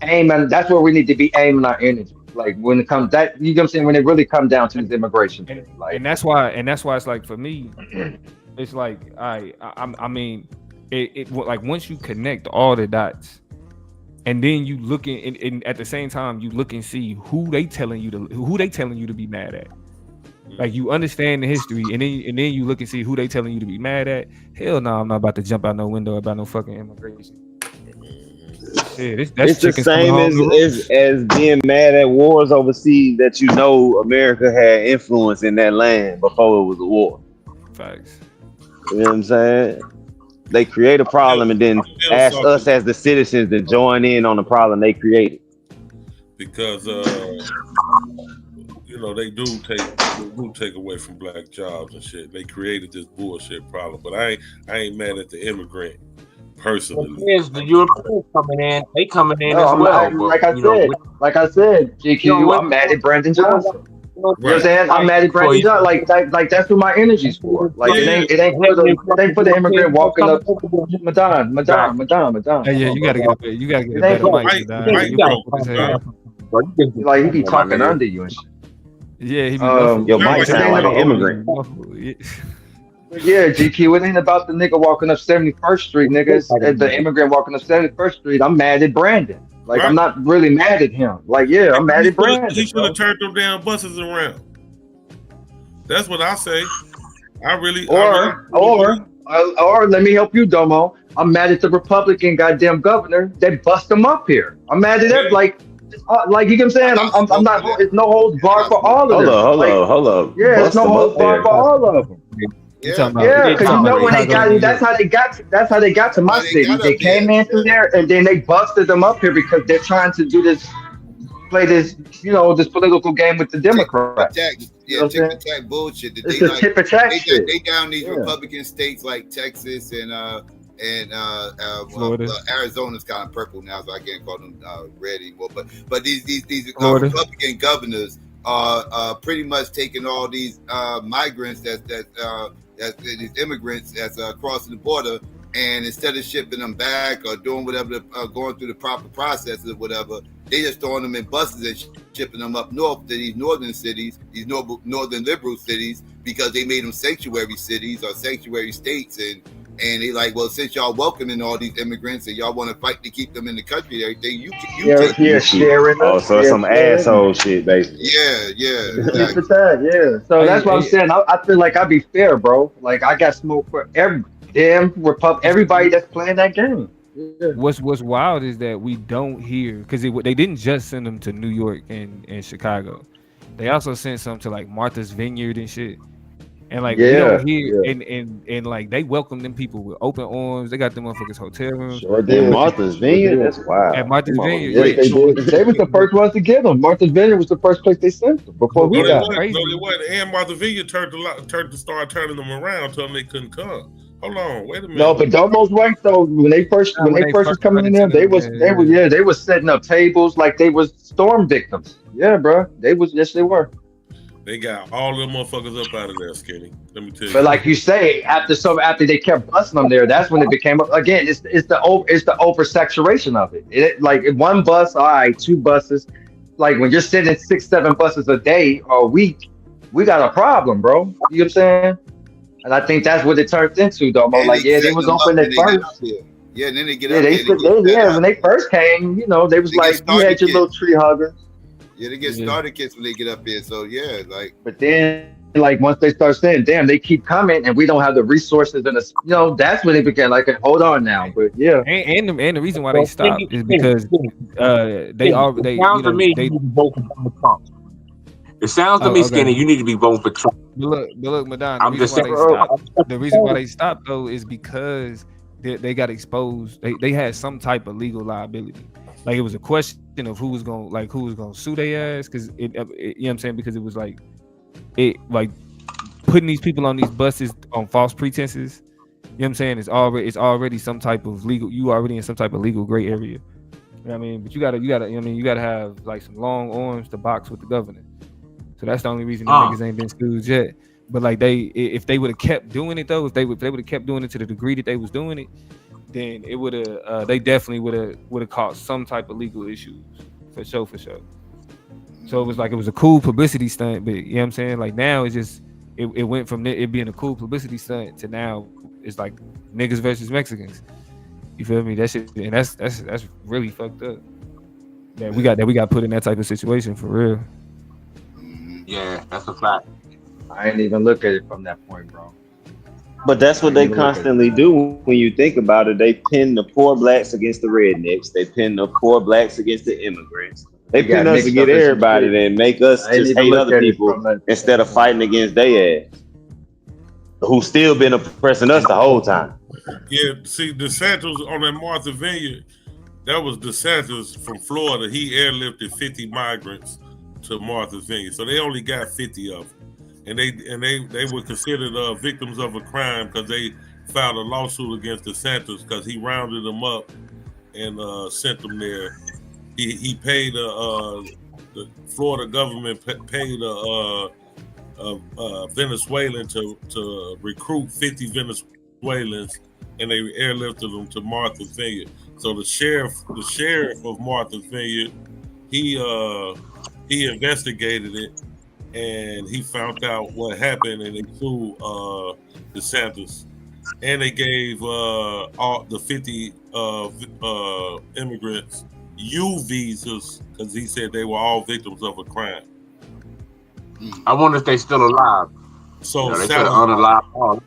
aiming. That's where we need to be aiming our energy. Like when it comes that, you know what I'm saying, when it really comes down to this immigration thing. And that's why it's like for me, it's like I mean, it like once you connect all the dots. And then you look and at the same time you look and see who they telling you to be mad at. Like you understand the history, and then you look and see who they telling you to be mad at. Hell no, I'm not about to jump out no window about no fucking immigration. Yeah, that's it's the same as being mad at wars overseas that America had influence in that land before it was a war. Facts. You know what I'm saying? They create a problem and then ask us as the citizens to join in on the problem they created. Because they do take away from black jobs and shit. They created this bullshit problem. But I ain't mad at the immigrant personally. Here's the Europeans coming in. They coming in as well. Like I said, GQ, I'm mad at Brandon Johnson. You know what I'm saying? I'm mad at Brandon Johnson. Like that's what my energy's for. Like it ain't for the immigrant walking up, Madame. Hey, yeah, you gotta get a better mic. Like he be talking under you and shit. Yeah, he be your mic sound like an immigrant. Yeah, GQ, it ain't about the nigga walking up 71st Street, niggas. The immigrant walking up 71st Street. I'm mad at Brandon. Like, I'm not really mad at him. Like, yeah, I'm mad at Brandon. He should have turned them damn buses around. That's what I say. Or let me help you, Domo. I'm mad at the Republican goddamn governor. They bust him up here. I'm mad at that. Like you know what I'm saying? I'm not. It's no holds barred for all of them. Hold up. Yeah, it's no holds barred for all of them. Yeah, because when they got, that's how they got to my city. They came in through there, and then they busted them up here because they're trying to play this political game with the Democrats. Tip-attack bullshit. It's a tip-attack shit. They down these Republican states like Texas and Arizona's kind of purple now, so I can't call them red anymore. But these Republican governors are pretty much taking all these migrants these immigrants that's crossing the border, and instead of shipping them back or doing whatever, going through the proper processes or whatever, they just throwing them in buses and shipping them up north to these northern cities, these northern liberal cities, because they made them sanctuary cities or sanctuary states, and they like, well, since y'all welcoming all these immigrants and y'all want to fight to keep them in the country, everything you sharing. Oh, so it's some asshole shit, basically. Yeah. Exactly. So that's what I'm saying. I feel like I'd be fair, bro. Like I got smoke for every damn everybody that's playing that game. Yeah. What's wild is that we don't hear, because they didn't just send them to New York and Chicago. They also sent some to like Martha's Vineyard and shit. And like we don't hear, and like they welcome them people with open arms. They got them motherfuckers hotel rooms. Sure did. Martha's Vineyard, that's wild. At Martha's Vineyard, they was the first ones to get them. Martha's Vineyard was the first place they sent them before we got. No, they wasn't. And Martha's Vineyard started turning them around, telling them they couldn't come. Hold on, wait a minute. No, but Domo's right though. When they first was coming in there, they was setting up tables like they was storm victims. Yeah, bro. Yes, they were. They got all them motherfuckers up out of there, Skinny. Let me tell you. But like you say, after they kept busting them there, that's when it became again. It's the oversaturation of it. It like one bus, all right, two buses. Like when you're sending 6-7 buses a day or a week, we got a problem, bro. You know what I'm saying? And I think that's what it turned into, though. Like, they was open at first. Yeah, and then they get Yeah, up there. when they first came, you know, they was like, you had your little tree hugger. Yeah, they get starter kits when they get up there. So yeah, like. But then, like once they start saying, "Damn, they keep coming, and we don't have the resources," and you know, that's when it became like, "Hold on now." But yeah, and the reason why they stopped is because they sounds to me you need to vote for Donald Trump. It sounds to me, Skinny, you need to be voting for Trump. But look, Madonna, the reason why they stopped though is because they got exposed. They had some type of legal liability. Like it was a question of who was gonna sue their ass, because you know what I'm saying, because it was like putting these people on these buses on false pretenses. You know what I'm saying? It's already some type of legal. You already in some type of legal gray area. You know what I mean? But you gotta you know what I mean, you gotta have like some long arms to box with the governor. So that's the only reason the niggas ain't been sued yet. But like if they would have kept doing it though, if they would have kept doing it to the degree that they was doing it, then it would have they definitely would have caused some type of legal issues for sure. So it was a cool publicity stunt, but you know what I'm saying? Like now it's just it went from it being a cool publicity stunt to now it's like niggas versus Mexicans. You feel me? That shit, and that's really fucked up. That we got put in that type of situation for real. Yeah, that's a fact. I ain't even look at it from that point, bro. But that's what they constantly do when you think about it. They pin the poor blacks against the rednecks. They pin the poor blacks against the immigrants. They pin us against everybody and make us just hate other people instead of fighting against their ass, who still been oppressing us the whole time. Yeah, see, DeSantis on that Martha Vineyard, that was DeSantis from Florida. He airlifted 50 migrants to Martha's Vineyard, so they only got 50 of them. And they were considered victims of a crime because they filed a lawsuit against DeSantis because he rounded them up and sent them there. He paid the Florida government paid a Venezuelan to recruit 50 Venezuelans, and they airlifted them to Martha's Vineyard. So the sheriff of Martha's Vineyard, he investigated it. And he found out what happened, and they sued DeSantis, and they gave all the 50 immigrants U visas because he said they were all victims of a crime. I wonder if they still alive. So they said unalive.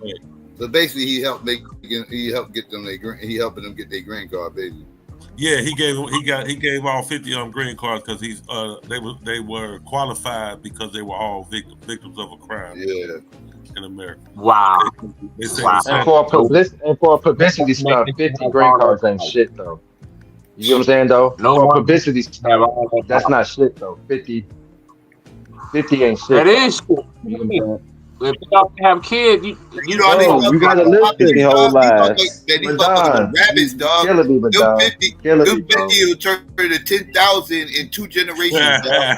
So basically, he helped get them he helping them get their green card, basically. Yeah, he gave all 50 of them green cards because they were qualified because they were all victims of a crime. Yeah, in America. Wow. They say And for a publicity stuff, 50 green cards ain't shit though. You know what I'm saying though? For publicity stuff, that's not shit though. 50 ain't shit. That is shit. You know what I'm saying? If you don't have kids, you gotta live your whole life. These motherfuckers rabbits, dog. Them 50 will turn to 10,000 in 2 generations, dog.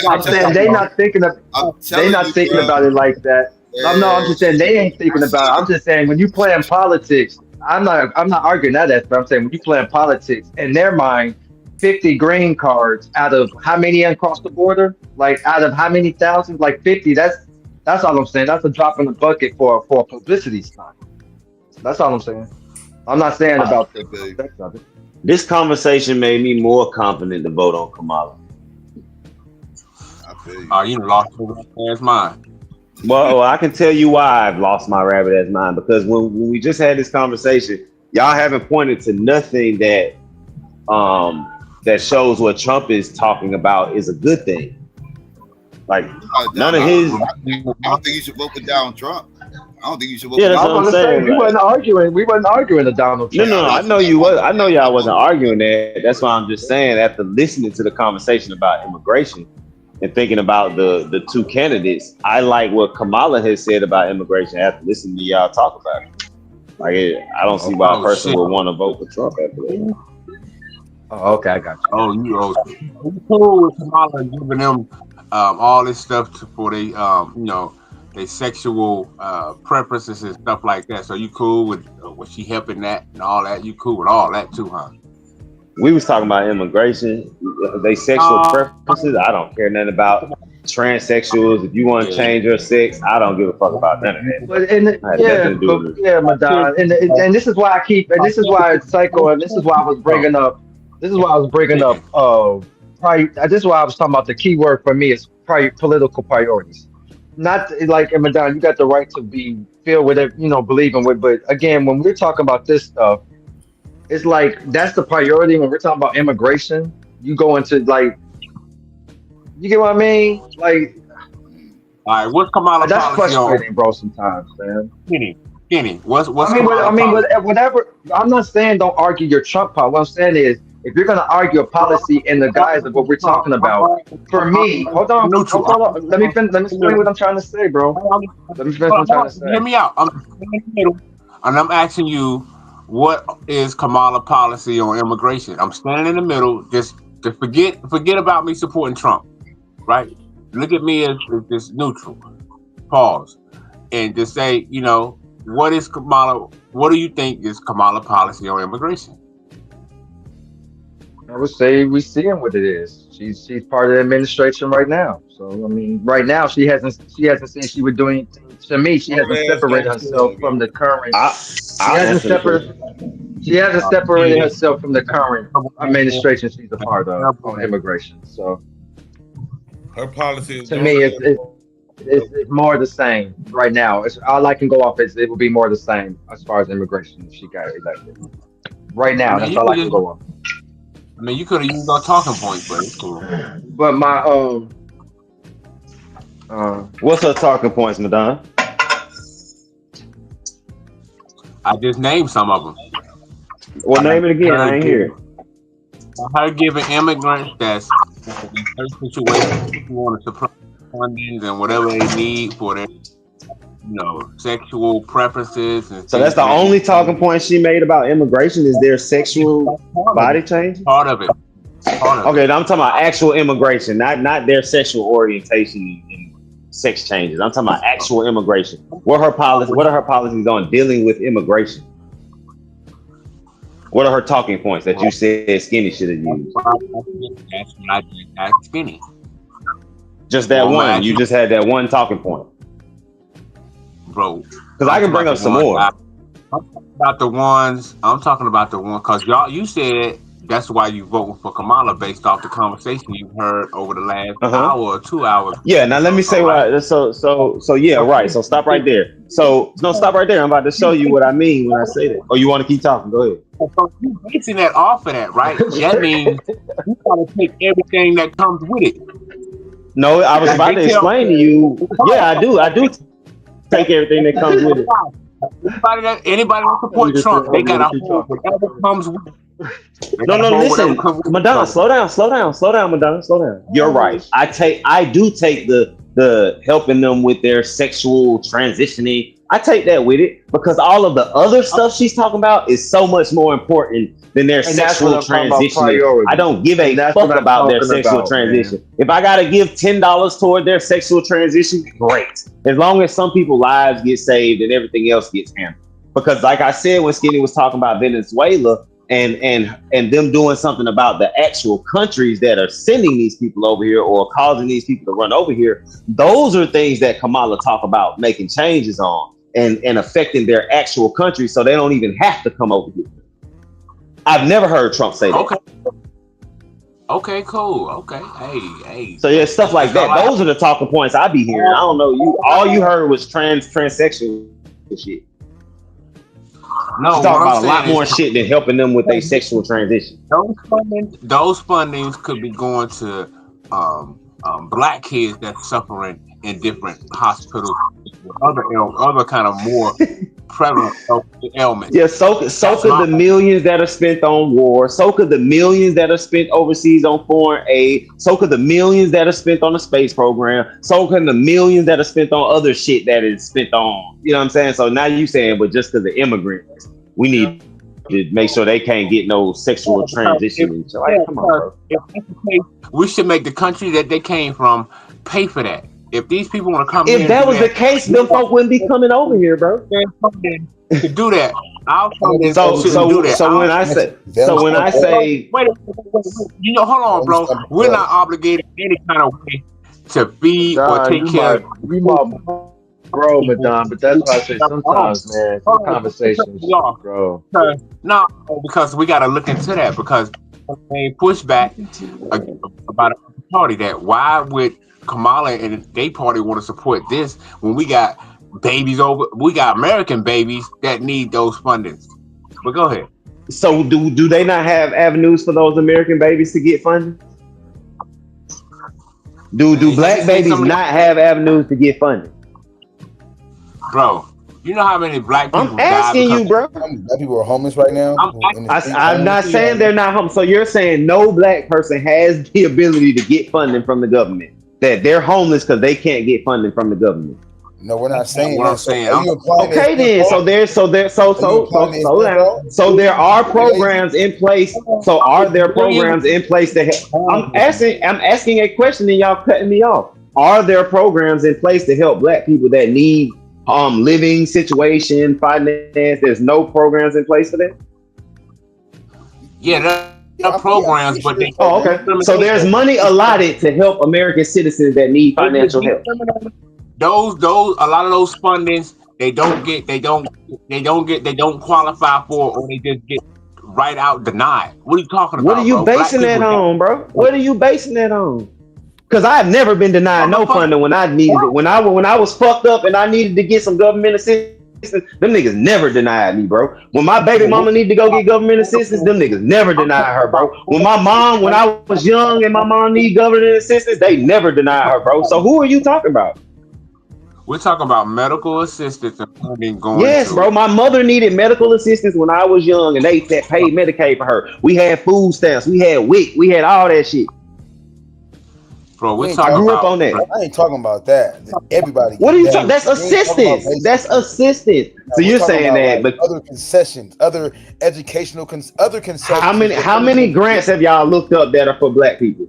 I'm saying they not thinking about it like that. I'm just saying they ain't thinking about it. I'm just saying when you playing politics, I'm not arguing that aspect. I'm saying when you playing politics, in their mind, 50 green cards out of how many across the border? Like out of how many thousands? Like 50. That's all I'm saying. That's a drop in the bucket for a publicity stunt. That's all I'm saying. I'm not saying about the effects of it. This conversation made me more confident to vote on Kamala. You lost your rabbit ass mind. Well, I can tell you why I've lost my rabbit ass mind, because when we just had this conversation, y'all haven't pointed to nothing that shows what Trump is talking about is a good thing. Like none of his. I don't think you should vote for Donald Trump. I don't think you should vote. Yeah, that's what I'm saying. We wasn't arguing the Donald Trump. No, I know you was. I know y'all wasn't arguing that. That's why I'm just saying, after listening to the conversation about immigration and thinking about the two candidates, I like what Kamala has said about immigration after listening to y'all talk about it. Like, I don't see why a person would want to vote for Trump after that. Oh, okay, I got you. Oh, you cool with Kamala giving them all this stuff for they their sexual preferences and stuff like that. So you cool with she helping that and all that? You cool with all that too, huh? We was talking about immigration, they sexual preferences. I don't care nothing about. transsexuals, if you want to change your sex, I don't give a fuck about none of that. But Madonna, and this is why I keep, and this is why it's psycho, and this is why I was bringing up, this is why I was bringing up, this is why I was talking about the key word for me is political priorities. Not like, and Madonna, you got the right to be feel with it, believing with, but again, when we're talking about this stuff, it's like that's the priority when we're talking about immigration. You go into like, you get what I mean? Like, all right, what's Kamala that's policy frustrating, bro. Sometimes, man. Kenny, what's whatever. I'm not saying don't argue your Trump part. What I'm saying is, if you're gonna argue a policy in the guise of what we're talking about, for me, hold on. Let me explain what I'm trying to say, bro. Let me finish what I'm trying to say. Hear me out. I'm in the middle, and I'm asking you, what is Kamala policy on immigration? I'm standing in the middle. Just forget about me supporting Trump, right? Look at me as this neutral. Pause, and just say, what is Kamala? What do you think is Kamala policy on immigration? I would say we seeing what it is. She's part of the administration right now. So I mean, right now she hasn't said she would do anything. To me, she hasn't separated herself from the current. She hasn't separated herself from the current administration she's a part of on immigration. So her policy is to me, it's more the same right now. It's all I can go off is it will be more the same as far as immigration if she got elected. Right now, that's all I can go off. I mean, you could have used our talking points, but it's cool. But my what's her talking points, Madonna? I just named some of them. Well, name it again. I ain't hear it. Her giving immigrants that's in certain situations who want to suppress funding and whatever they need for their, sexual preferences. And so that's the only talking point she made about immigration is their sexual body change? Part of it. Okay, I'm talking about actual immigration, not their sexual orientation and sex changes. I'm talking about actual immigration. What are her policies on dealing with immigration? What are her talking points that you said Skinny should have used? That's what I did. That's Skinny. Just that one. You just had that one talking point. Bro. Because I can bring up some more. I'm talking about the ones, because you said that's why you voting for Kamala based off the conversation you heard over the last hour or 2 hours. Yeah, now let me say why. So yeah, right. So stop right there. Stop right there. I'm about to show you what I mean when I say that. Or you want to keep talking? Go ahead. So you basing that off of that, right? That means you gotta take everything that comes with it. No, I was about to explain to you. Yeah, I do take everything that comes with it. Anybody that support Trump, they gotta hold whatever comes with it. No, listen, Madonna, slow down, Madonna, slow down. You're right. I do take the helping them with their sexual transitioning. I take that with it because all of the other stuff she's talking about is so much more important than their sexual transition. I don't give a fuck about their sexual transition. Man. If I gotta give $10 toward their sexual transition, great. As long as some people's lives get saved and everything else gets handled. Because like I said, when Skinny was talking about Venezuela and them doing something about the actual countries that are sending these people over here or causing these people to run over here, those are things that Kamala talk about making changes on and affecting their actual country so they don't even have to come over here. I've never heard Trump say that. Okay, cool. Okay, hey. So yeah, stuff like that. Those are the talking points I be hearing. I don't know. All you heard was transsexual shit. No, she's talking about a lot more shit than helping them with their sexual transition. Those fundings could be going to black kids that's suffering in different hospitals with other kind of more prevalent ailments. Yeah, so could the millions that are spent on war. So could the millions that are spent overseas on foreign aid. So could the millions that are spent on the space program. So could the millions that are spent on other shit that is spent on. You know what I'm saying? So now you saying, but just because the immigrants, we need to make sure they can't get no sexual transition. Come on, bro. If that's the case, we should make the country that they came from pay for that. If these people want to come if that was the case, them folk wouldn't be coming over here, bro. To do that, So when I say, wait, hold on, bro. We're not obligated in any kind of way to feed or take care of. You my bro, Madon, but that's why I say sometimes, man, some conversations, bro. No, because we got to look into that because they push back about a party that why would Kamala and their party want to support this when we got babies we got American babies that need those fundings. But go ahead. So do they not have avenues for those American babies to get funding? Do black babies not have avenues to get funding? Bro, you know how many black people I'm asking you, bro. Black people are homeless right now. I'm not saying they're not homeless. So you're saying no black person has the ability to get funding from the government? That they're homeless because they can't get funding from the government? No, we're not saying what that. I'm saying. Okay, then. So there are programs in place. So are there programs in place to help? I'm asking a question and y'all cutting me off. Are there programs in place to help black people that need living situation, finance? There's no programs in place for that? Yeah, there are programs, but they okay. So there's money allotted to help American citizens that need financial help. Those a lot of those fundings they don't qualify for, or they just get right out denied. What are you talking about? What are you basing that on, bro? What are you basing that on? Because I've never been denied no funding when I needed it. When I was fucked up and I needed to get some government assistance, them niggas never denied me, bro. When my baby mama needed to go get government assistance, them niggas never denied her, bro. When I was young and my mom needed government assistance, they never denied her, bro. So who are you talking about? We're talking about medical assistance and funding going. Yes, bro. My mother needed medical assistance when I was young, and they paid Medicaid for her. We had food stamps, we had WIC, we had all that shit. Bro, we're talking I grew up on that. I ain't talking about that. Everybody. What are you talking? That's assistance. That's assistance. So you're saying that, but other concessions, other educational, other concessions. How many grants have y'all looked up that are for black people?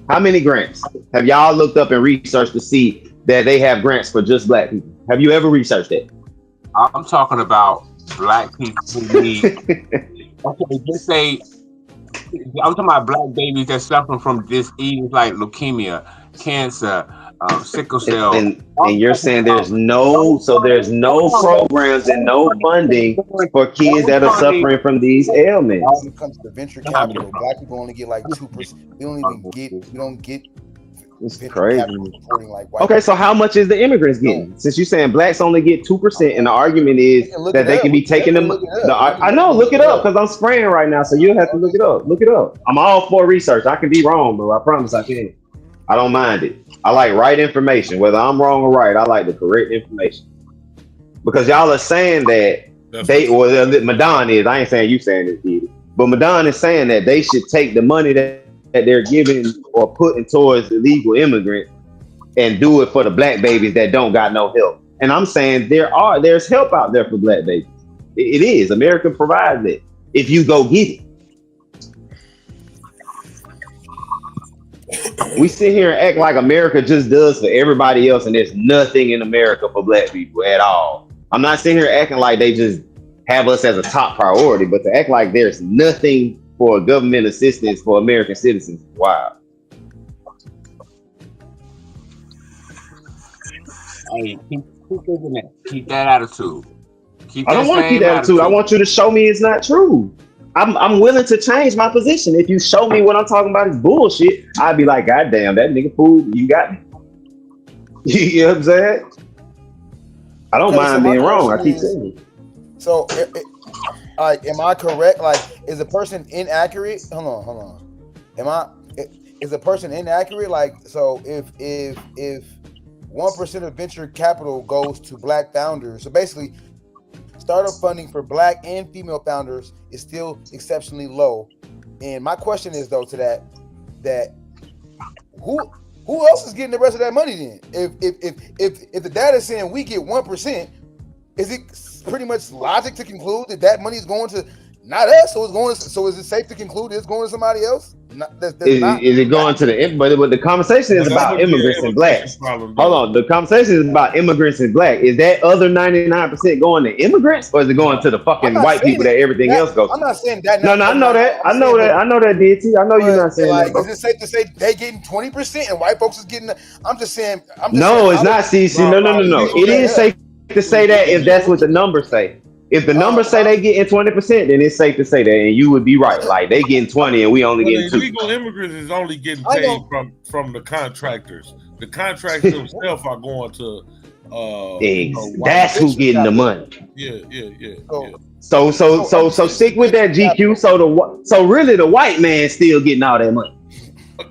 How many grants have y'all looked up and researched to see that they have grants for just black people? Have you ever researched that? I'm talking about black people who need. Okay, just say. I'm talking about black babies that suffering from diseases like leukemia, cancer, sickle cell. And you're saying there's no programs and no funding for kids that are suffering from these ailments. When it comes to venture capital, black people only get like 2%. We don't get. It's crazy. Okay, so how much is the immigrants getting? Since you're saying blacks only get 2%, and the argument is that they can be taking them. I know, look it up because I'm spraying right now, so you'll have to look it up. Look it up. I'm all for research. I can be wrong, bro. I promise I can. I don't mind it. I like right information, whether I'm wrong or right. I like the correct information because y'all are saying that Madon is. I ain't saying you saying this either, but Madon is saying that they should take the money that they're giving or putting towards illegal immigrants and do it for the black babies that don't got no help. And I'm saying there's help out there for black babies. It is. America provides it if you go get it. We sit here and act like America just does for everybody else and there's nothing in America for black people at all. I'm not sitting here acting like they just have us as a top priority, but to act like there's nothing for government assistance for American citizens. Wow. Hey, keep that attitude. I don't want to keep that attitude. I want you to show me it's not true. I'm willing to change my position. If you show me what I'm talking about is bullshit, I'd be like, God damn, that nigga fool, you got me. You know what I'm saying? I don't mind being wrong. I keep saying it. So am I correct? Like, is a person inaccurate? Hold on. Is a person inaccurate? Like, so if 1% of venture capital goes to black founders, so basically startup funding for black and female founders is still exceptionally low. And my question is though to that who else is getting the rest of that money then? If the data is saying we get 1%, is it pretty much logic to conclude that money is going to Not us. So it's going. So is it safe to conclude it's going to somebody else? Is it going to the? But the conversation is about immigrants and blacks. Hold on, the conversation is about immigrants and black. Is that other 99% going to immigrants, or is it going to the fucking white people that everything else goes? I'm not saying that. No, I know that. I know that, D.A.T. I know you're not saying like, that. Is it safe to say they getting 20% and white folks is getting? I'm just saying. No, it's not. See, no. It is safe to say that if that's what the numbers say. If the numbers say they getting 20%, then it's safe to say that, and you would be right. Like they getting 20 and we only getting 2. Illegal immigrants is only getting paid from the contractors. The contractors themselves are going to. That's who's getting the money. Yeah. So stick with that, GQ. So really the white man still getting all that money.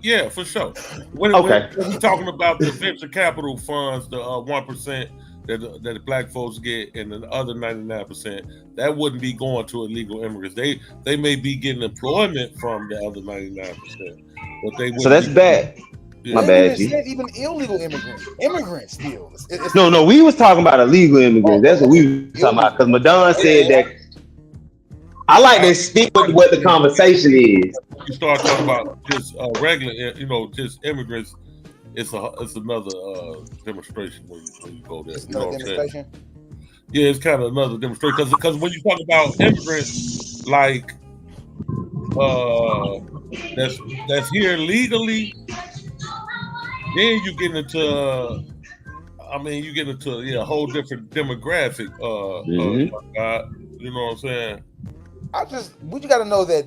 Yeah, for sure. When we're talking about the venture capital funds, the 1%. That the black folks get, and the other 99%, that wouldn't be going to illegal immigrants. They may be getting employment from the other 99%, but they. So that's bad. My bad, G. Even illegal immigrants still. No, we was talking about illegal immigrants. That's what we was talking about. Because Madonna said that. I like to stick with what the conversation is. You start talking about just regular, just immigrants. It's another demonstration when you go there. You know what I'm saying? Yeah, it's kind of another demonstration because when you talk about immigrants like that's here legally, then you get into a whole different demographic. You know what I'm saying? We just got to know that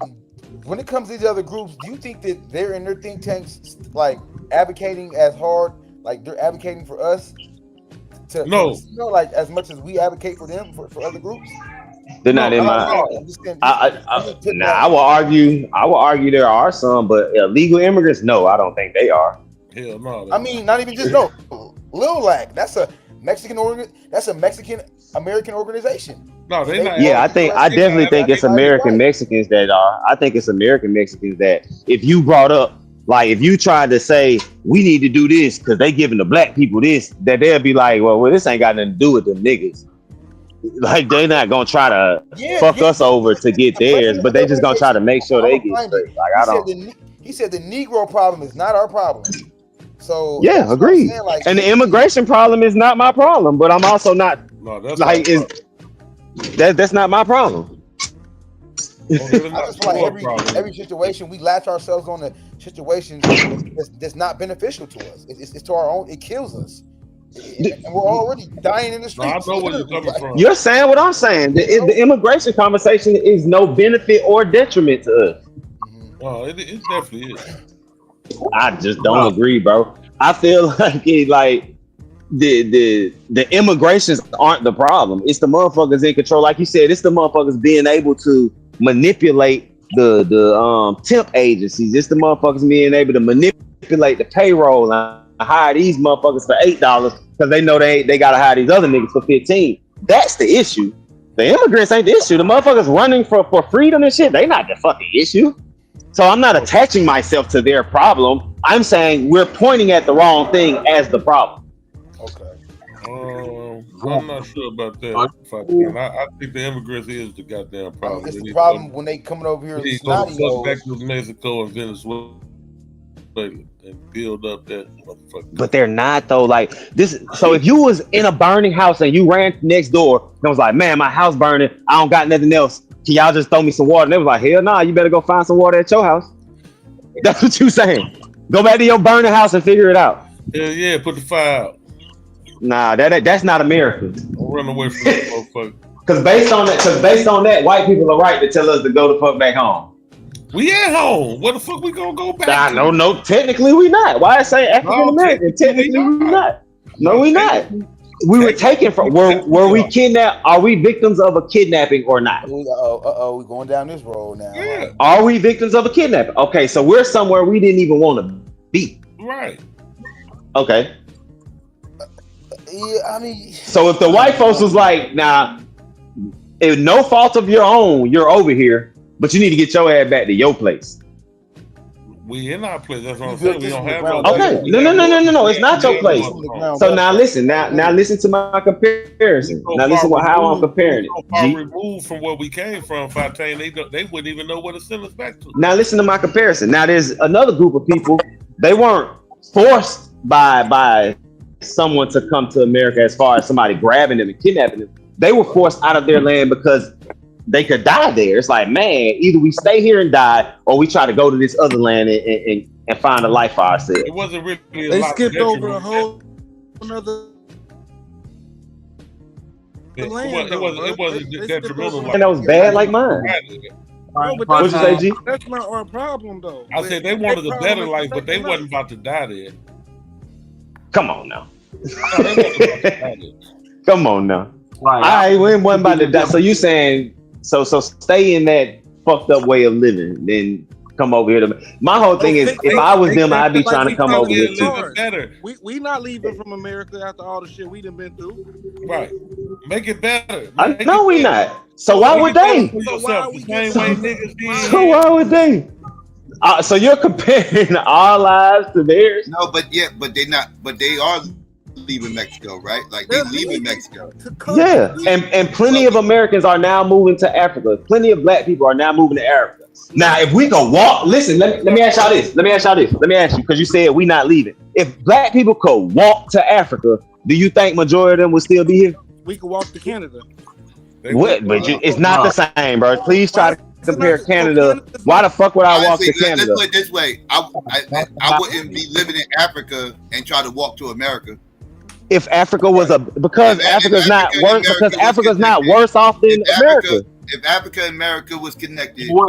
when it comes to these other groups, do you think that they're in their think tanks like advocating as hard, like they're advocating for us to like as much as we advocate for them for other groups? They're not in my. I will argue there are some, but illegal immigrants, no, I don't think they are. Hell no. I mean, not even just Lil Lac. That's a Mexican American organization. No, they're not. Yeah, I definitely think it's American Mexicans that are. I think it's American Mexicans that if you brought up, like if you tried to say we need to do this because they giving the black people this, that they'll be like, well, this ain't got nothing to do with them niggas. Like they're not gonna try to fuck us over to get theirs, but they just gonna try to make sure they get straight. Like he said the Negro problem is not our problem. So yeah, agreed. Like, and the immigration problem is not my problem, but I'm also not like that's not my problem. I just feel like every situation we latch ourselves on the situation that's not beneficial to us. It's to our own. It kills us, and we're already dying in the streets. I know where you're coming from. You're saying what I'm saying. The immigration conversation is no benefit or detriment to us. Oh, it definitely is. I just don't agree, bro. I feel like the immigrations aren't the problem. It's the motherfuckers in control. Like you said, it's the motherfuckers being able to manipulate the temp agencies. It's the motherfuckers being able to manipulate the payroll and hire these motherfuckers for $8 because they know they gotta hire these other niggas for $15. That's the issue. The immigrants ain't the issue. The motherfuckers running for freedom and shit, they not the fucking issue. So I'm not attaching myself to their problem. I'm saying we're pointing at the wrong thing as the problem. Okay. I'm not sure about that. I think the immigrants is the goddamn problem. It's the problem when they coming over here. They go back to Mexico and Venezuela and build up that motherfucker. But they're not though. Like this. So if you was in a burning house and you ran next door and was like, "Man, my house burning. I don't got nothing else. Can y'all just throw me some water?" And they was like, "Hell nah, you better go find some water at your house." That's what you saying. Go back to your burning house and figure it out. Yeah, put the fire out. Nah, that's not America. Run away from that motherfucker. Because based on that, white people are right to tell us to go the fuck back home. We at home. What the fuck we gonna go back? No. Technically, we not. Why I say African American? Technically, we not. No, we not. We were taken from. Were we kidnapped? Are we victims of a kidnapping or not? We're going down this road now. Yeah. Are we victims of a kidnapping? Okay, so we're somewhere we didn't even want to be. Right. Okay. Yeah, I mean. So if the white folks was like, "Nah, if no fault of your own, you're over here, but you need to get your ass back to your place." We in our place. That's what I'm built saying. We this don't from the have ground no. up. Okay, no. It's not your place. So now listen. Now listen to my comparison. Now listen how I'm comparing it. So far removed from where we came from, Fontaine. They wouldn't even know what to send us back to. Now listen to my comparison. Now there's another group of people. They weren't forced by someone to come to America as far as somebody grabbing them and kidnapping them. They were forced out of their land because they could die there. It's like, man, either we stay here and die, or we try to go to this other land and find a life for ourselves. It wasn't really a They lot skipped of over a whole another land. It wasn't detrimental. And that was bad like mine. No, but What'd you say, G? That's not our problem, though. I said they wanted a better life, but they wasn't about to die there. Come on now. Come on now. Right. We wasn't about to die. So you saying so stay in that fucked up way of living, then come over here to my whole thing is if I was them, I'd be trying to come over here too. Better. We not leaving from America after all the shit we done been through. Right. Make it better. No, we not. So why would they? So why would they? So you're comparing our lives to theirs? No, but they are leaving Mexico, right? Like they're leaving Mexico. Yeah, and plenty of Americans are now moving to Africa. Plenty of black people are now moving to Africa. Now, if we could walk, listen, let me ask y'all this. Let me ask you, because you said we not leaving. If black people could walk to Africa, do you think majority of them would still be here? We could walk to Canada. What? But it's not the same, bro. Please try to compare Canada. Why the fuck would I walk to Canada? Let's put it this way. I wouldn't be living in Africa and try to walk to America. If Africa was Africa's not worse off than America. If Africa and America was connected, and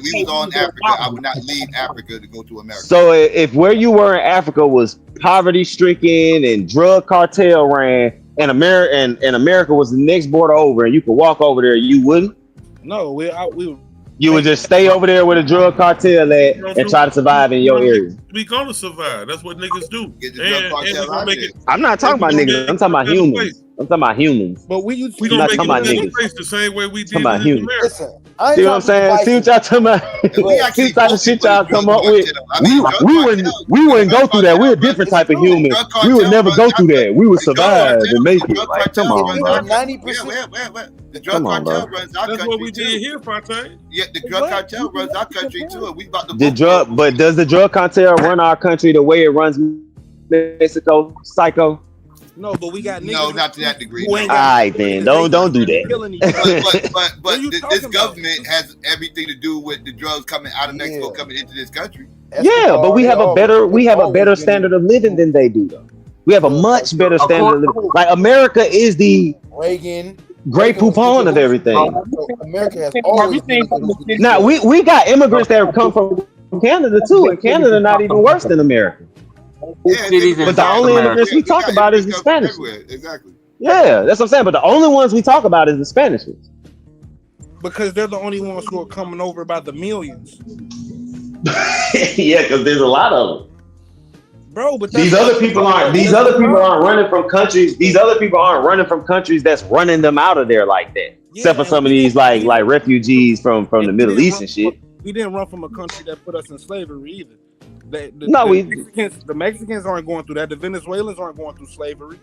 we was on Africa, I would not leave Africa to go to America. So if where you were in Africa was poverty stricken and drug cartel ran, and America was the next border over, and you could walk over there, you wouldn't? No, you would just stay over there with a drug cartel at and try to survive in your area. We gonna survive. That's what niggas do. I'm not talking about niggas. I'm talking about humans. I'm talking about humans. But we gonna make it place the same way we did in America. Listen, see what I'm saying? See what y'all talking about? See what type of shit y'all come up with? We wouldn't go through that. We're a different type of human. We would never go through that. We would survive and make it. Like, come on, bro. 90%. The drug cartel runs our country. That's what we did here, Fontaine. Yeah, the drug cartel runs our country too. And we about to but does the drug cartel run our country the way it runs Mexico, Psycho? No, but we got niggas. No, not to that degree. All right, then. Don't do that. But this government has everything to do with the drugs coming out of Mexico coming into this country. Yeah, but we have a better standard of living than they do, though. We have a much better standard of living. Like America is the Reagan. Great poupon of everything. America has always been. Now we got immigrants that have come from Canada too, and Canada not even worse than America. But the only immigrants we talk about is the Spanish. Exactly. Yeah, that's what I'm saying. But the only ones we talk about is the Spanish ones. Because they're the only ones who are coming over by the millions. Yeah, because there's a lot of them. Bro, but these other people aren't running from countries. These other people aren't running from countries that's running them out of there like that. Except for some of these like refugees from the Middle East and shit. We didn't run from a country that put us in slavery either. The Mexicans aren't going through that. The Venezuelans aren't going through slavery.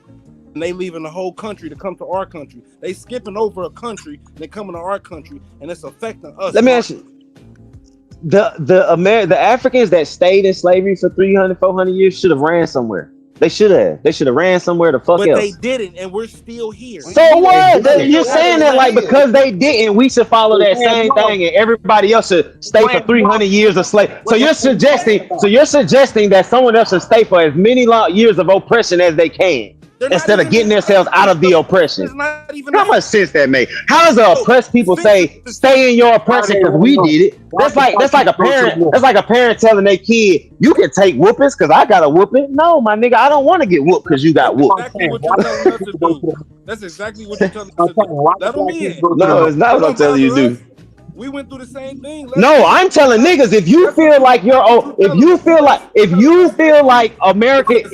And they leaving the whole country to come to our country. They skipping over a country and they coming to our country, and it's affecting us. Let me ask you. The Africans that stayed in slavery for 300, 400 years should have ran somewhere. They should have ran somewhere to fuck else. But they didn't, and we're still here. So what? You're saying that like because they didn't, we should follow that same thing, and everybody else should stay for 300 years of slavery. So you're suggesting that someone else should stay for as many years of oppression as they can. Instead of getting themselves out of the oppression. How much sense that make? How does the oppressed people say stay in your oppression because we did it? That's like a parent. That's like a parent telling their kid, "You can take whoopings because I got a whooping." No, my nigga, I don't want to get whooped because you got whooped. That's exactly what you're telling us to do. Let them in. No, it's not what I'm telling you to do. We went through the same thing. No, I'm telling niggas if you feel like America,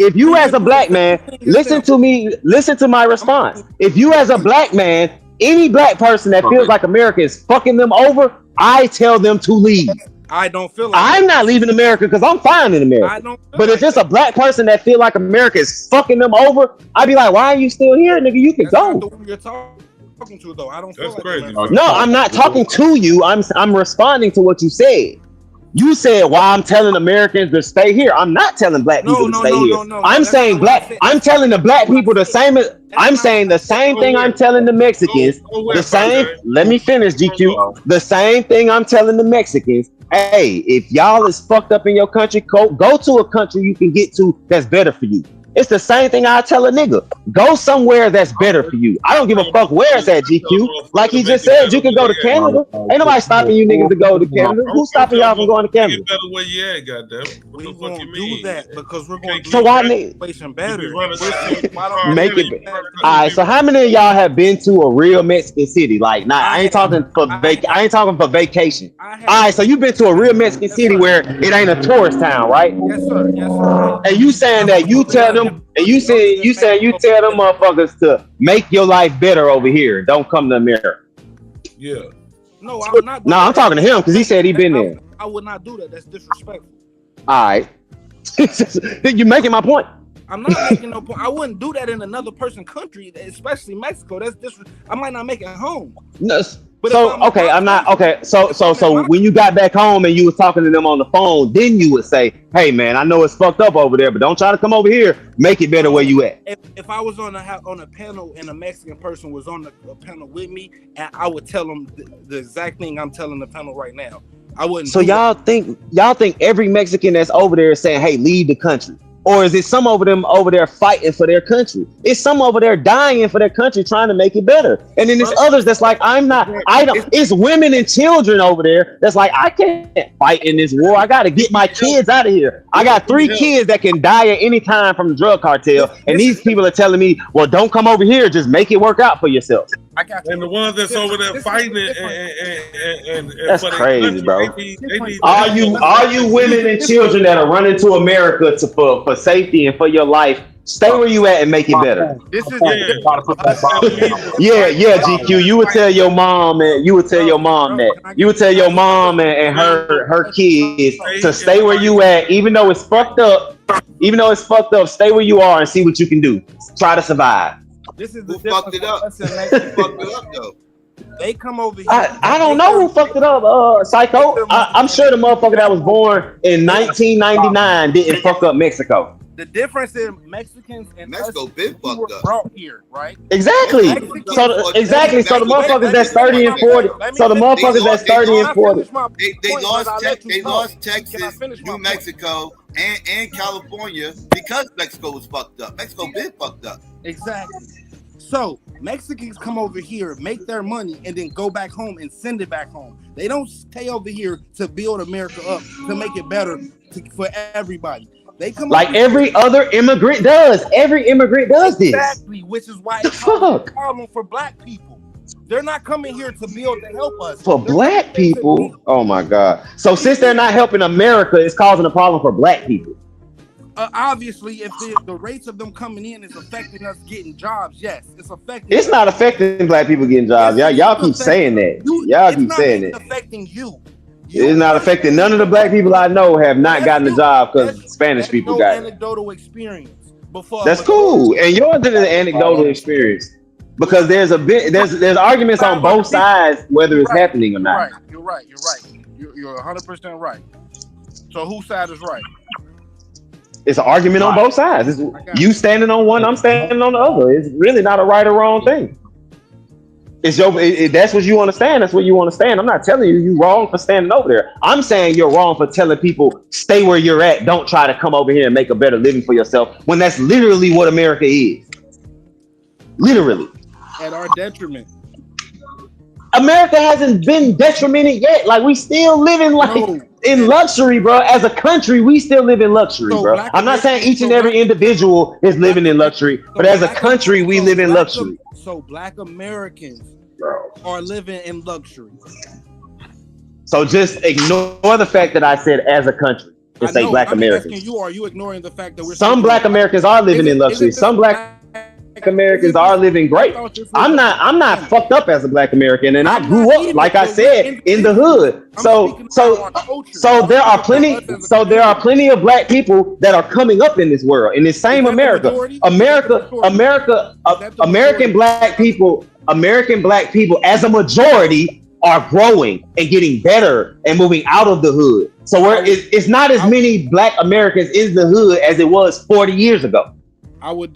if you as a black man, listen to my response. If you as a black man, any black person that feels like America is fucking them over, I tell them to leave. I don't feel like I'm not leaving America because I'm fine in America. I don't feel But if it's a black person that feel like America is fucking them over, I'd be like, why are you still here, nigga? You can go. Not the one you're talking to, though. I don't feel like crazy. No, I'm not talking to you. I'm responding to what you said. You said, "Why I'm telling Americans to stay here." I'm not telling black people to stay here. I'm saying I'm telling the black people the same. I'm saying the same thing I'm telling the Mexicans. The same. Let me finish, GQ. The same thing I'm telling the Mexicans. Hey, if y'all is fucked up in your country, go to a country you can get to that's better for you. It's the same thing I tell a nigga. Go somewhere that's better for you. I don't give a fuck where it's at, GQ. Like he just said, you can go to Canada. Ain't nobody stopping you niggas to go to Canada. Who's stopping y'all from going to Canada? Better where you at, goddamn. We won't do that because we're going to So why nigga? better. Make it. All right. So how many of y'all have been to a real Mexican city? Like, nah, I ain't talking for vacation. All right. So you've been to a real Mexican city where it ain't a tourist town, right? Yes, sir. Yes, sir. And you saying that you tell them, and you tell them motherfuckers to make your life better over here. Don't come to America. Yeah. No, I'm not. No, I'm talking to him because he said he been there. I would not do that. That's disrespectful. All right. You making my point? I'm not making no point. I wouldn't do that in another person's country, especially Mexico. That's I might not make it home. No. So okay, I'm not okay. So when you got back home and you was talking to them on the phone, then you would say, "Hey man, I know it's fucked up over there, but don't try to come over here. Make it better where you at." If I was on a panel and a Mexican person was on the panel with me, and I would tell them the exact thing I'm telling the panel right now. I wouldn't. So y'all think every Mexican that's over there is saying, "Hey, leave the country," or is it some of them over there fighting for their country? It's some over there dying for their country, trying to make it better. And then there's others that's like, I don't. It's women and children over there that's like, I can't fight in this war. I got to get my kids out of here. I got 3 kids that can die at any time from the drug cartel, and these people are telling me, well, don't come over here. Just make it work out for yourself. I got you. And the ones that's over there fighting and that's crazy, bro. They need All you women and children that are running to America for safety and for your life, stay where you at and make it better. This is yeah, GQ. You would tell your mom and you would tell your mom that. You would tell your mom and her kids to stay where you at, even though it's fucked up. Even though it's fucked up, stay where you are and see what you can do. Try to survive. This is the who fucked it up? Who fucked it up though? They come over here. I don't know who fucked it up, Psycho. I'm sure the motherfucker that was born in 1999 didn't fuck up Mexico. The difference in Mexicans and Mexico been fucked up. Brought here, right? Exactly. So the motherfuckers that's 30 and 40. So the motherfuckers that's 30 and 40. They lost Texas, New Mexico, and California because Mexico was fucked up. Mexico been fucked up. Exactly. So Mexicans come over here, make their money, and then go back home and send it back home. They don't stay over here to build America up, to make it better for everybody. They come like every other immigrant does. Every immigrant does this. Exactly, which is why it's a problem for black people. They're not coming here to build to help us. For black people? Oh my God. So since they're not helping America, it's causing a problem for black people. Obviously, if the rates of them coming in is affecting us getting jobs, yes, it's affecting. It's not affecting black people getting jobs. Y'all keep saying that. Y'all keep saying that. It's affecting you. It's not affecting none of the black people I know have not gotten a job because Spanish people got it. Anecdotal experience. That's cool, and yours is an anecdotal experience because there's arguments on both sides whether it's happening or not. You're right. You're 100% right. So whose side is right? It's an argument on both sides. It's you standing on one, I'm standing on the other. It's really not a right or wrong thing. It's that's what you understand. That's what you understand. I'm not telling you wrong for standing over there. I'm saying you're wrong for telling people stay where you're at. Don't try to come over here and make a better living for yourself when that's literally what America is. Literally. At our detriment. America hasn't been detrimented yet. Like we still living in luxury, bro. As a country, we still live in luxury, bro. I'm not saying each and every individual is living in luxury, but as a country, we live in luxury. So black Americans are living in luxury. So just ignore the fact that I said as a country and say black Americans. Are you ignoring the fact that some black Americans are living in luxury? Some black Americans are living great. I'm not fucked up as a Black American, and I grew up, like I said, in the hood. So there are plenty of Black people that are coming up in this world, in this same America. American Black people as a majority are growing and getting better and moving out of the hood. So it's not as many Black Americans in the hood as it was 40 years ago. I would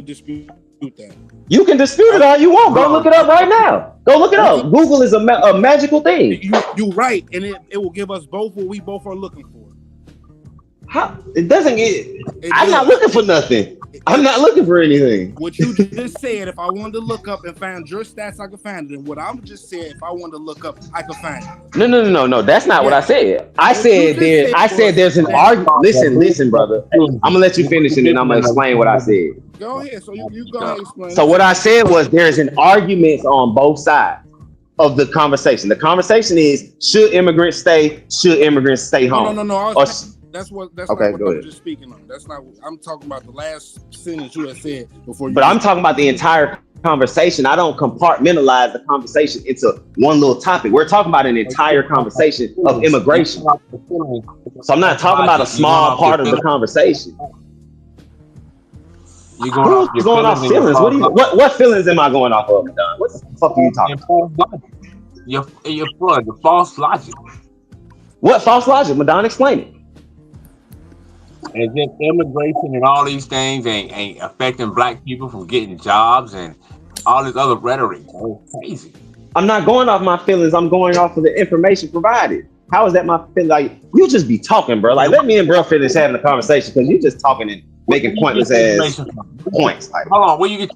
dispute that. You can dispute it all you want. Go look it up right now. Go look it up. Google is a magical thing. You're right, and it will give us both what we both are looking for. How? It doesn't get. I'm not looking for nothing. I'm not looking for anything. What you just said, if I wanted to look up and find your stats, I could find it. And what I'm just saying, if I wanted to look up, I could find it. No. That's not what I said. I said there's an argument. Listen, brother. I'm gonna let you finish and then I'm gonna explain what I said. Go ahead. So you go ahead and explain. So what I said was there's an argument on both sides of the conversation. The conversation is, should immigrants stay? Should immigrants stay home? No. That's what I'm just speaking on. That's not. I'm talking about the last sentence you had said before. But I'm talking about the entire conversation. I don't compartmentalize the conversation into one little topic. We're talking about an entire conversation of immigration. So I'm not talking about a small part of the conversation. You're going off feelings. What feelings am I going off of, Don? What the fuck are you talking about? You're full of false logic. What false logic, Madonna? Explain it. And just immigration and all these things ain't affecting Black people from getting jobs and all this other rhetoric. It's crazy. I'm not going off my feelings. I'm going off of the information provided. How is that my feeling? Like, you just be talking, bro. Like, let me and bro finish having a conversation because you just talking and making pointless ass points. Like, hold on, where you get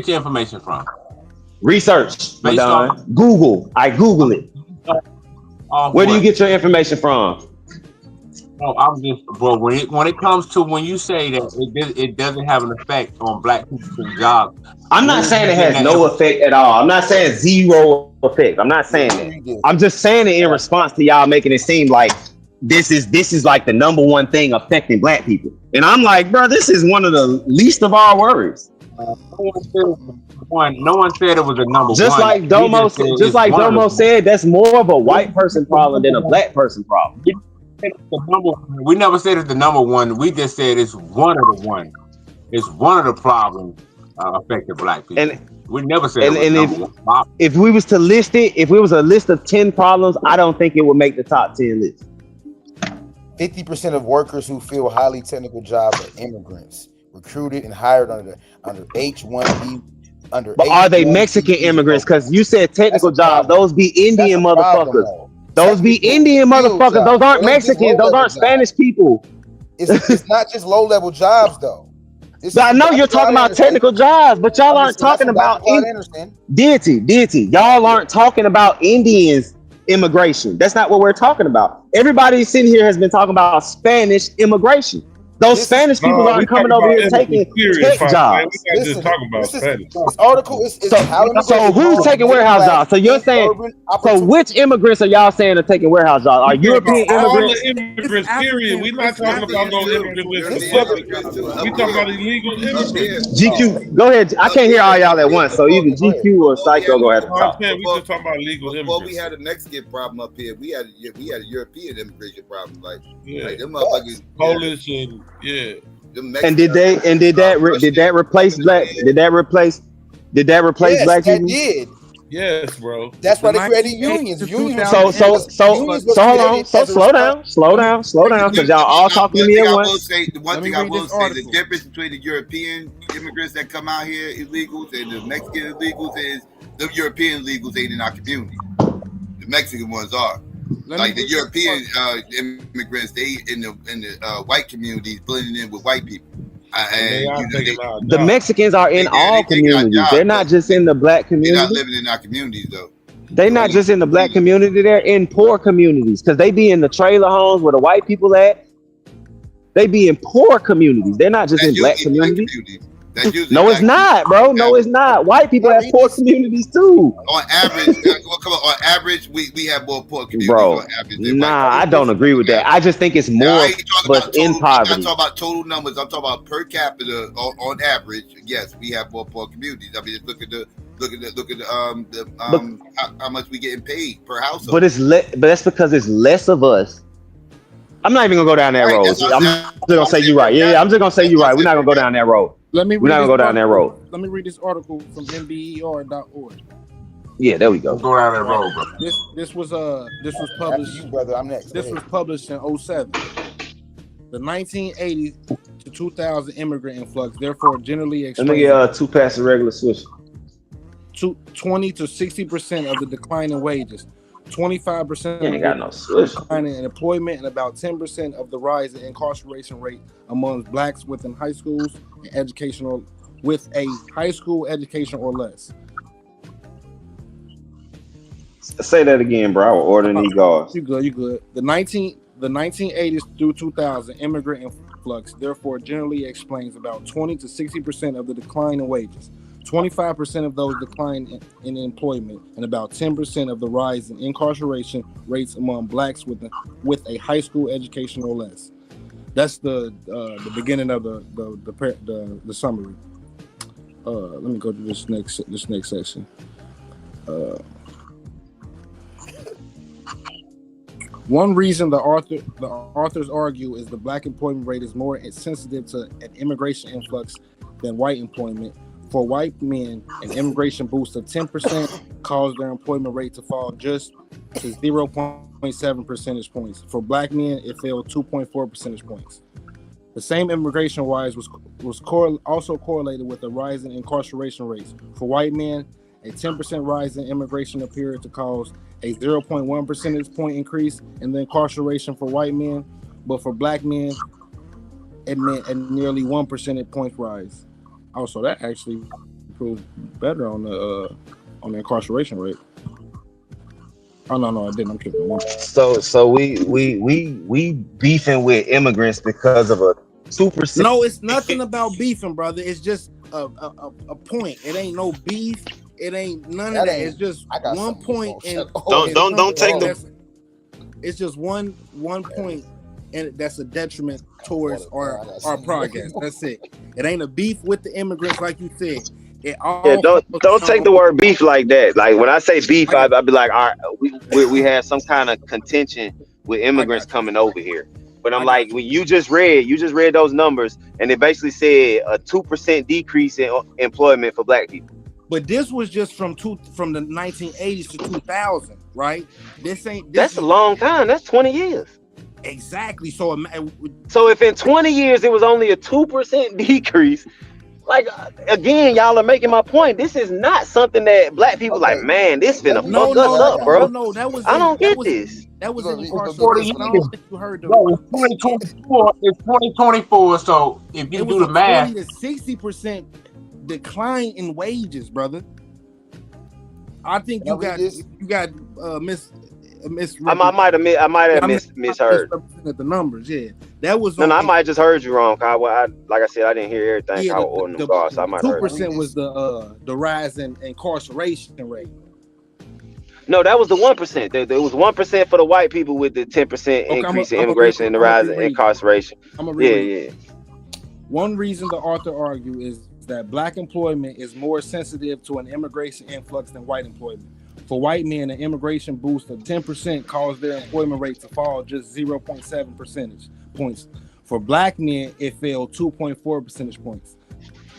your information from? Research, Madonna. Google. I Google it. Where do you get your information from? Oh, I'm just, bro. When it comes to when you say that it doesn't have an effect on Black people's jobs, I'm not saying it has no effect at all. I'm not saying zero effect. I'm not saying that. I'm just saying it in response to y'all making it seem like this is like the number one thing affecting Black people, and I'm like, bro, this is one of the least of our worries. No one said it was a number just one. Like Domo said, that's more of a white person problem than a Black person problem. We never said it's the number one. We just said it's one of the one. It's one of the problems affecting Black people. And we never said if we was to list it, if it was a list of 10 problems, I don't think it would make the top 10 list. 50% of workers who fill highly technical jobs are immigrants, recruited and hired under H-1B. But are they Mexican immigrants? Because you said technical jobs; those be Indian motherfuckers. Those be Indian motherfuckers. Those aren't Mexicans. Those aren't Spanish people. It's not just low-level jobs, though. I know you're talking about technical jobs, but y'all aren't talking about deity. Y'all aren't talking about Indians immigration. That's not what we're talking about. Everybody sitting here has been talking about Spanish immigration. Those Spanish people aren't coming over here taking tech jobs. We not just talking about Spanish. This article is so who's taking warehouse jobs? So you're saying, so which immigrants are y'all saying are taking warehouse jobs? Are European immigrants? All the immigrants, period. We're not talking about no immigrants specific. We talking about illegal immigrants. GQ, go ahead. I can't hear all y'all at once, so either GQ or Psycho go ahead. We just talking about illegal immigrants. Before we had a Mexican problem up here, we had a European immigration problem. Like them motherfuckers, Polish and And did that replace black? Did that replace black people? Did. Yes, bro. That's why they created unions. So hold on. So slow down, because y'all all talking to me at once. The one thing I will say, the difference between the European immigrants that come out here illegals and the Mexican illegals is the European illegals ain't in our community. The Mexican ones are. Like the European immigrants, they in the white communities blending in with white people. The Mexicans are in all communities. They're not just in the black community. They're not living in our communities though. They're not just in the black community. They're in poor communities because they be in the trailer homes where the white people at. They be in poor communities. They're not just in black communities. No, it's not, bro. No, it's not. White people have poor communities too. On average, we have more poor communities. Bro, on average I don't agree with that. I just think it's more of us in poverty. I'm talking about total numbers. I'm talking about per capita on average. Yes, we have more poor communities. I mean, just look at how much we getting paid per household. But that's because it's less of us. I'm not even gonna go down that road. I'm just gonna say you right. Yeah, I'm just gonna say you right. We're not gonna go down that road. We're not gonna go down that road. Let me read this article from nber.org. Yeah, there we go. Go down that road, bro. This was published. You, brother, I'm next. This was published in 2007. The 1980 to 2000 immigrant influx, therefore, generally explains. Let me get 2 packs of regular Swiss. 20 to 60% of the decline in wages. 25% ain't got no Swiss. Decline in employment, and about 10% of the rise in incarceration rate among blacks within high schools and educational with a high school education or less. Say that again, bro. I will order these guards. You good. The 1980s through 2000 immigrant influx, therefore, generally explains about 20 to 60% of the decline in wages. 25% of those decline in employment, and about 10% of the rise in incarceration rates among blacks with a high school education or less. That's the beginning of the summary. Let me go to this next section. One reason the authors argue is the black employment rate is more sensitive to an immigration influx than white employment. For white men, an immigration boost of 10% caused their employment rate to fall just to 0.7 percentage points. For black men, it fell 2.4 percentage points. The same immigration rise was also correlated with a rise in incarceration rates. For white men, a 10% rise in immigration appeared to cause a 0.1 percentage point increase in the incarceration for white men, but for black men, it meant a nearly 1 percentage point rise. Also, that actually proved better on the incarceration rate. Oh no, I didn't. I'm tripping. So we beefing with immigrants because of a 2%. No, it's nothing about beefing, brother. It's just a point. It ain't no beef. It ain't none of that. It's just 1 point. Don't take the. It's just one point, and that's a detriment towards our progress. That's it. It ain't a beef with the immigrants, like you said. Don't take the word beef like that. Like when I say beef, I'd be like, all right, we have some kind of contention with immigrants coming over here. But I'm like, when you just read those numbers, and it basically said a 2% decrease in employment for black people. But this was just from the 1980s to 2000, right? That's a long time. That's 20 years. Exactly. So if in 20 years it was only a 2% decrease, like again, y'all are making my point. This is not something that black people like, man, this finna fuck us up, bro. No, that was I don't get this. That was in 40 years. You heard it's 2024. It's 2024. So if you do the math, 20 to 60% decline in wages, brother. I think you got I might have misheard the numbers. Yeah, that was. No, I might have just heard you wrong. Like I said, I didn't hear everything. Yeah, so I might 2% was the rise in incarceration rate. No, that was the 1%. There was 1% for the white people with the 10% increase in immigration and the rise in incarceration. Yeah. One reason the author argued is that black employment is more sensitive to an immigration influx than white employment. For white men, an immigration boost of 10% caused their employment rate to fall just 0.7 percentage points. For black men, it fell 2.4 percentage points.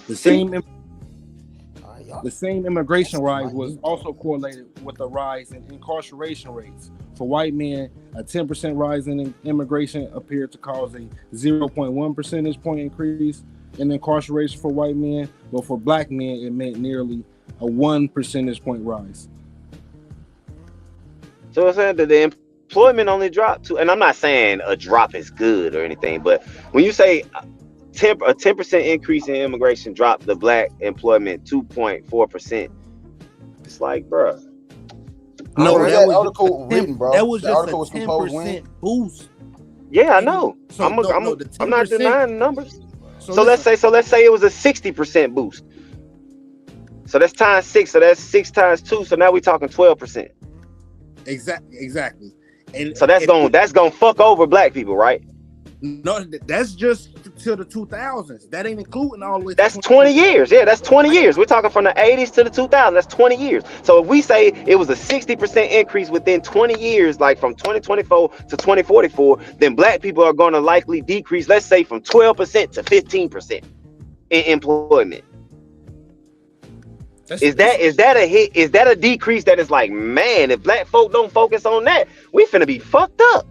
The same immigration rise was also correlated with a rise in incarceration rates. For white men, a 10% rise in immigration appeared to cause a 0.1 percentage point increase in incarceration for white men, but for black men, it meant nearly a 1 percentage point rise. So I'm saying that the employment only dropped to, and I'm not saying a drop is good or anything, but when you say a 10% increase in immigration dropped the black employment 2.4%, it's like, bro. No, that article written, bro. That was just a 10% boost. Yeah, I know. So I'm not denying the numbers. So let's say it was a 60% boost. So that's times 6. So that's 6 times 2. So now we're talking 12%. Exactly. And so that's gonna fuck over black people, right? No, that's just to the 2000s. That ain't including all the way. That's 20 years. Yeah, that's 20 years. We're talking from the 80s to the 2000s. That's 20 years. So if we say it was a 60% increase within 20 years, like from 2024 to 2044, then black people are going to likely decrease, let's say from 12% to 15% in employment. Is that a hit? Is that a decrease that is like, man, if black folk don't focus on that, we finna be fucked up.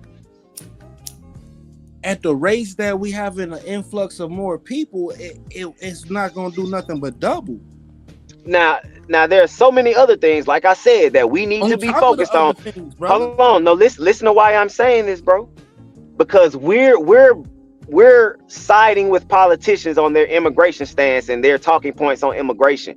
At the rates that we have an influx of more people, it's not gonna do nothing but double. Now there are so many other things, like I said, that we need to be focused on. Hold on, no, listen to why I'm saying this, bro. Because we're siding with politicians on their immigration stance and their talking points on immigration.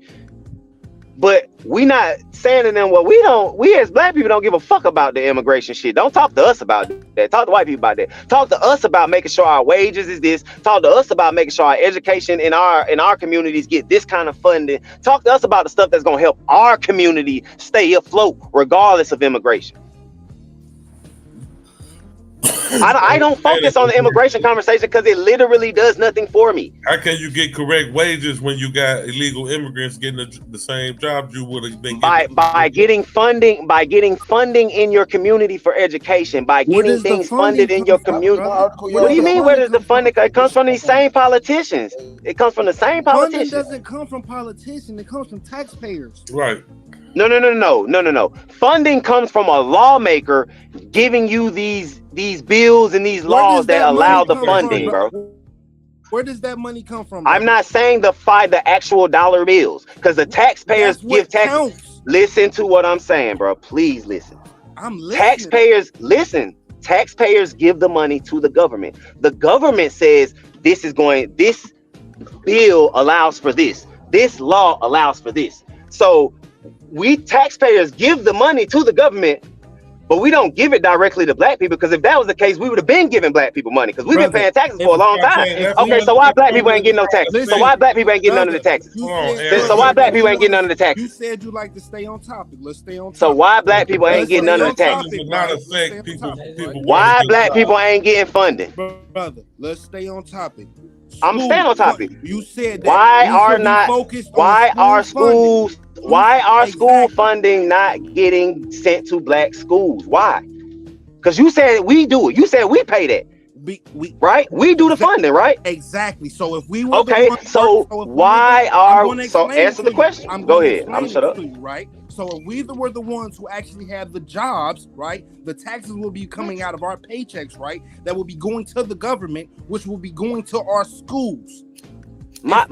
But we not saying to them, well, we as black people don't give a fuck about the immigration shit. Don't talk to us about that. Talk to white people about that. Talk to us about making sure our wages is this. Talk to us about making sure our education in our communities get this kind of funding. Talk to us about the stuff that's gonna help our community stay afloat regardless of immigration. I don't focus on the immigration conversation because it literally does nothing for me. How can you get correct wages when you got illegal immigrants getting the same jobs you would have been getting? By getting funding in your community for education, by getting things funded in your community. What do you mean? Where does the funding come? It comes from these same politicians. It comes from the same politicians. Funding doesn't come from politicians. It comes from taxpayers. Right. No. Funding comes from a lawmaker giving you these bills and these laws that allow the funding, bro. Where does that money come from? I'm not saying the actual dollar bills, because the taxpayers give taxes. Listen to what I'm saying, bro. Please listen. I'm listening. Taxpayers give the money to the government. The government says this bill allows for this. This law allows for this. So we taxpayers give the money to the government, but we don't give it directly to black people, because if that was the case, we would have been giving black people money, because we've been paying taxes for a long time. Okay, so why black people ain't getting no taxes? So why black people ain't getting none of the taxes? So why black people ain't getting none of the taxes? You said you like to stay on topic. Let's stay on topic. So why black people ain't getting none of the taxes? Why black people ain't getting funding? Brother, let's stay on topic. I'm staying on topic. You said that why are school funding not getting sent to black schools? Why? Because you said we do it. You said we pay that. Right? We do the funding, right? Exactly. So if we were answer the question. Go ahead. I'm shut up. Right? So if we were the ones who actually had the jobs, right? The taxes will be coming out of our paychecks, right? That will be going to the government, which will be going to our schools. My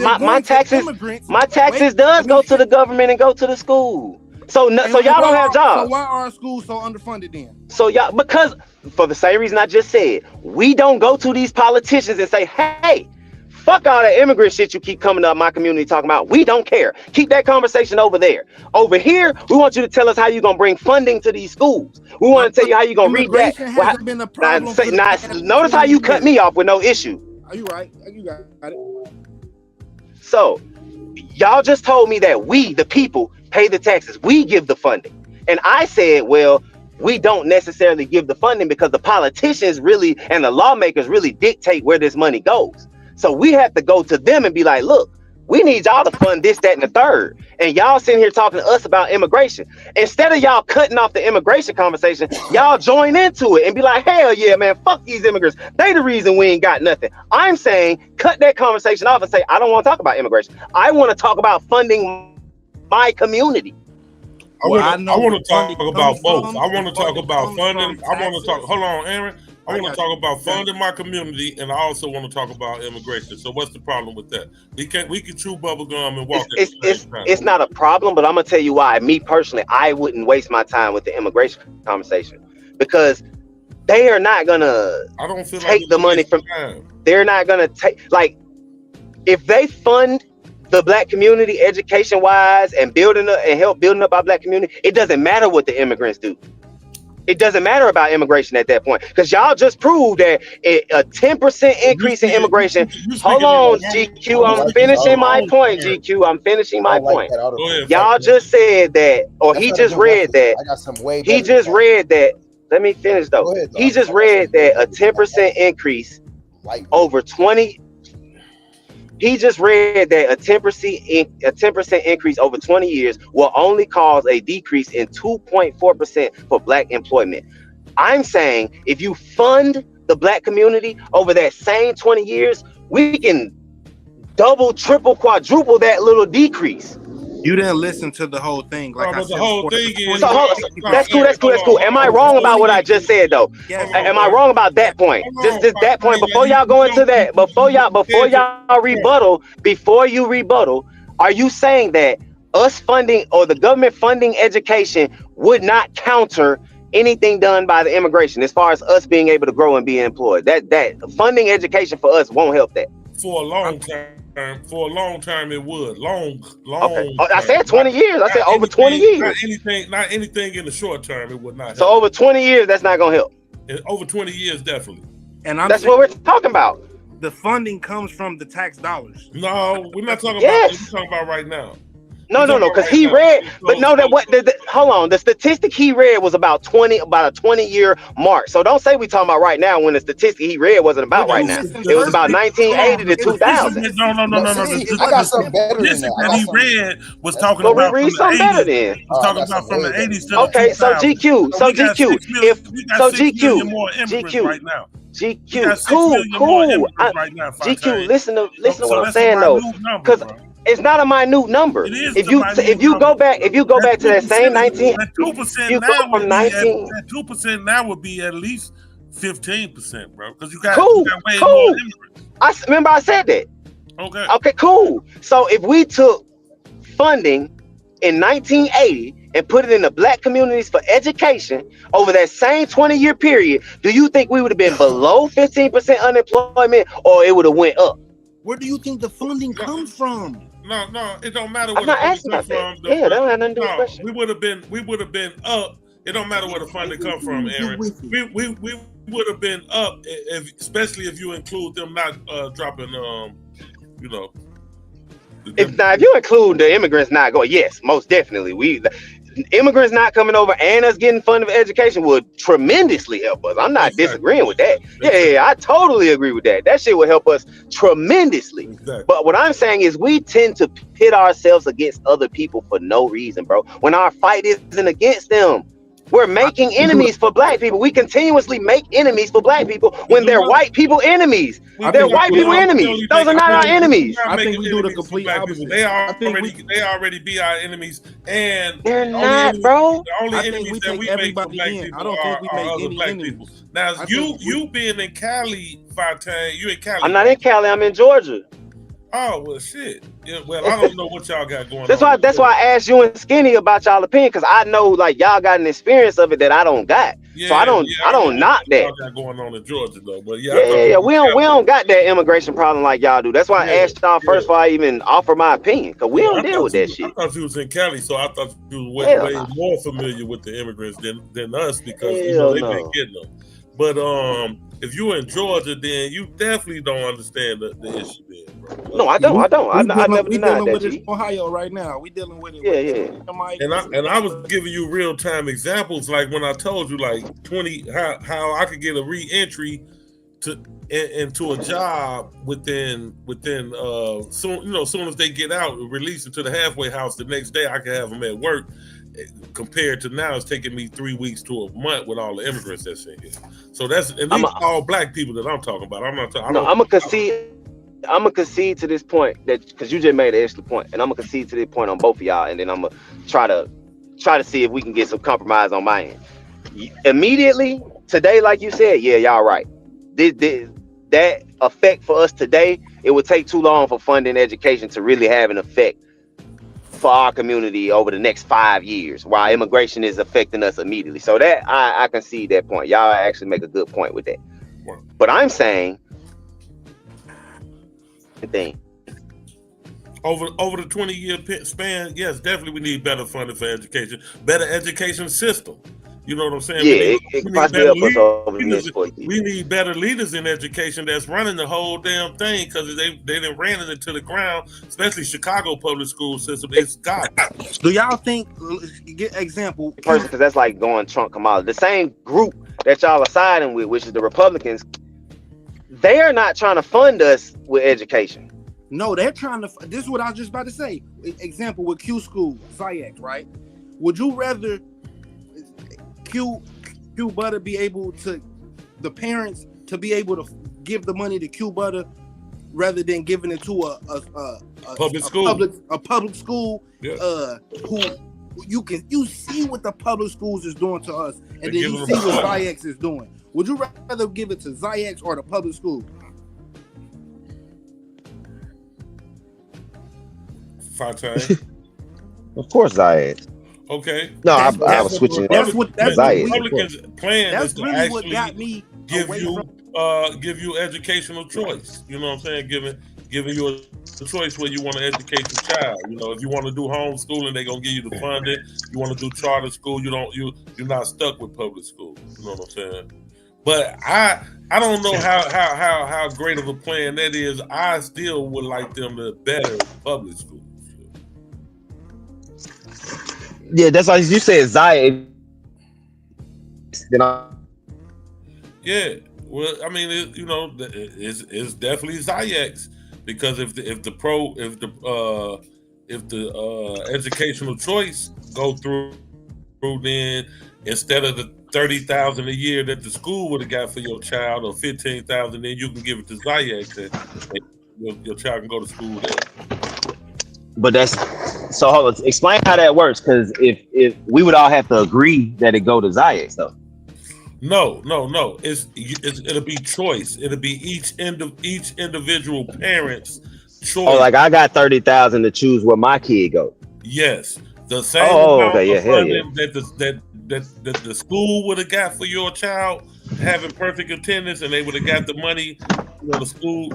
taxes does go to the government and go to the school. So y'all don't have jobs. So why are our schools so underfunded then? So y'all, because for the same reason I just said, we don't go to these politicians and say, hey, fuck all that immigrant shit you keep coming up my community talking about. We don't care. Keep that conversation over there. Over here, we want you to tell us how you're gonna bring funding to these schools. We want to tell you how you're gonna read that. Been a problem notice how you cut me off with no issue. Are you right? You got it. So y'all just told me that we, the people, pay the taxes. We give the funding. And I said, well, we don't necessarily give the funding because the politicians really and the lawmakers really dictate where this money goes. So we have to go to them and be like, look, we need y'all to fund this, that, and the third. And y'all sitting here talking to us about immigration. Instead of y'all cutting off the immigration conversation, y'all join into it and be like, hell yeah, man, fuck these immigrants. They the reason we ain't got nothing. I'm saying cut that conversation off and say, I don't want to talk about immigration. I want to talk about funding my community. I want to talk about both. I want to talk about funding. Hold on, Aaron. I want to talk about funding my community, and I also want to talk about immigration. So what's the problem with that? We can chew bubble gum and walk. It's not a problem, but I'm gonna tell you why. Me personally, I wouldn't waste my time with the immigration conversation, because they are not gonna take the money from. They're not gonna take, like, if they fund the black community education wise and building up and help building up our black community, it doesn't matter what the immigrants do. It doesn't matter about immigration at that point because y'all just proved that a 10% increase in immigration. Hold on, GQ. I'm finishing my point, GQ. I'm finishing my point. Y'all just said that, or he just read that. I got some way He just read that. Let me finish though. He just read that a 10% increase over 20. He just read that a 10% increase over 20 years will only cause a decrease in 2.4% for Black employment. I'm saying if you fund the Black community over that same 20 years, we can double, triple, quadruple that little decrease. You didn't listen to the whole thing. Like I said, the whole thing is that's cool. Am I wrong about what I just said though? Am I wrong about that point? Just that point before y'all go into that, before y'all rebuttal, before you rebuttal, are you saying that us funding or the government funding education would not counter anything done by the immigration as far as us being able to grow and be employed? That funding education for us won't help that. For a long time. For a long time, it would. Long. Okay. I said 20 years. I said over 20 years. Not anything in the short term. It would not help. So over 20 years, that's not gonna help. Over 20 years, definitely. And that's what we're talking about. The funding comes from the tax dollars. No, we're not talking about what we're talking about right now. No, because he read, but no, that what? Hold on, the statistic he read was about a 20-year mark. So don't say we talking about right now when the statistic he read wasn't about right now. It was about 1980 to 2000. No. I got something better than that. That he read was talking about read something better then. Was talking about from the 80s to the 2000s. Okay, so GQ, GQ, right now. GQ, cool. GQ, listen to what I'm saying though, because it's not a minute number. If you go back to that same 19, that 2% now would be at least 15%, bro. Because you got way more immigrants. Remember I said that. Okay, cool. So if we took funding in 1980 and put it in the Black communities for education over that same 20-year period, do you think we would have been below 15% unemployment or it would have went up? Where do you think the funding comes from? No, it don't matter where the funding comes from. Yeah, that don't have nothing to do with the question. We would have been up. It don't matter where the funding come from, Aaron. We would have been up, especially if you include them not dropping, If you include the immigrants not going, yes, most definitely. Immigrants not coming over and us getting funded for education would tremendously help us. I'm not disagreeing with that. Yeah, I totally agree with that. That shit would help us tremendously. Exactly. But what I'm saying is we tend to pit ourselves against other people for no reason, bro. When our fight isn't against them. We're making enemies for Black people. We continuously make enemies for Black people when they're white people enemies. They're white people enemies. Those are not our enemies. I think we do the complete opposite. They already be our enemies, and they're not, bro. The only enemies that we make for Black people are other Black people. Now, you being in Cali, Fontaine, you in Cali. I'm not in Cali. I'm in Georgia. Oh well, shit. Yeah, well, I don't know what y'all got going on. That's why I asked you and Skinny about y'all opinion, because I know like y'all got an experience of it that I don't got. Yeah, so I don't knock that. Y'all got going on in Georgia though, but we don't got that immigration problem like y'all do. That's why I asked y'all first before I even offer my opinion, because we don't deal with that shit. I thought you was in Cali, so I thought you was way more familiar with the immigrants than us, because they've been getting them. But if you're in Georgia, then you definitely don't understand the issue there, bro. No, I don't. I never denied that. With it in Ohio right now. We dealing with it. Yeah. And I was giving you real time examples, like when I told you, like 20, how I could get a re-entry into a job within soon as they get out, release them to the halfway house. The next day I can have them at work. Compared to now, it's taking me 3 weeks to a month with all the immigrants that's in here. So these all Black people that I'm talking about. I'm gonna concede to this point that because you just made an extra point, and I'm gonna concede to this point on both of y'all, and then I'm gonna try to see if we can get some compromise on my end. Immediately today, like you said, yeah, y'all right. That effect for us today, it would take too long for funding education to really have an effect for our community over the next 5 years, while immigration is affecting us immediately. So that I can see that point. Y'all actually make a good point with that. But I'm saying over the 20-year span, yes, definitely we need better funding for education, better education system. You know what I'm saying? Yeah, it could possibly help us over the next 4 years. We need better leaders in education that's running the whole damn thing, because they done ran it into the ground, especially Chicago public school system. It's garbage. Do y'all think, get example, Person, because that's like going Trump Kamala. The same group that y'all are siding with, which is the Republicans, they are not trying to fund us with education. No, they're trying to. This is what I was just about to say. Example with Q School, XyayX, right? Would you rather Q Butter be able to, the parents to be able to give the money to Q Butter rather than giving it to a public school? Yeah. Who you see what the public schools is doing to us, and then you see what XyayX is doing. Would you rather give it to XyayX or the public school? Of course, XyayX. Okay. No, I was switching. That's XyayX. Republicans' plan That's is to really actually what got me give you educational choice. You know what I'm saying? Giving you a choice where you want to educate your child. You know, if you want to do homeschooling, they're gonna give you the funding. You want to do charter school, you're not stuck with public school. You know what I'm saying? But I don't know how great of a plan that is. I still would like them to better public school. Yeah, that's why you said XyayX. Yeah, well, I mean, it's definitely XyayX, because if the educational choice go through, then instead of the $30,000 a year that the school would have got for your child, or $15,000, then you can give it to XyayX, and your child can go to school there. But that's so. Hold on, explain how that works, because if we would all have to agree that it go to XyayX though. No. It'll be choice. It'll be each individual parent's choice. Oh, like I got 30,000 to choose where my kid go. Yes, the same amount of funding that the school would have got for your child having perfect attendance, and they would have got the money. You know, the school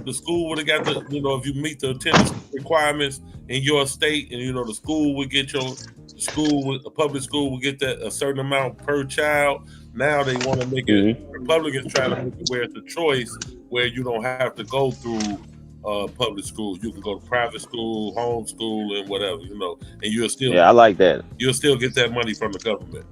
would have got the, if you meet the attendance requirements in your state, and the school would get a public school would get that a certain amount per child. Now they want to make it. Republicans try to make it where it's a choice, where you don't have to go through public school. You can go to private school, homeschool, and whatever, and you'll still. Yeah, I like that. You'll still get that money from the government.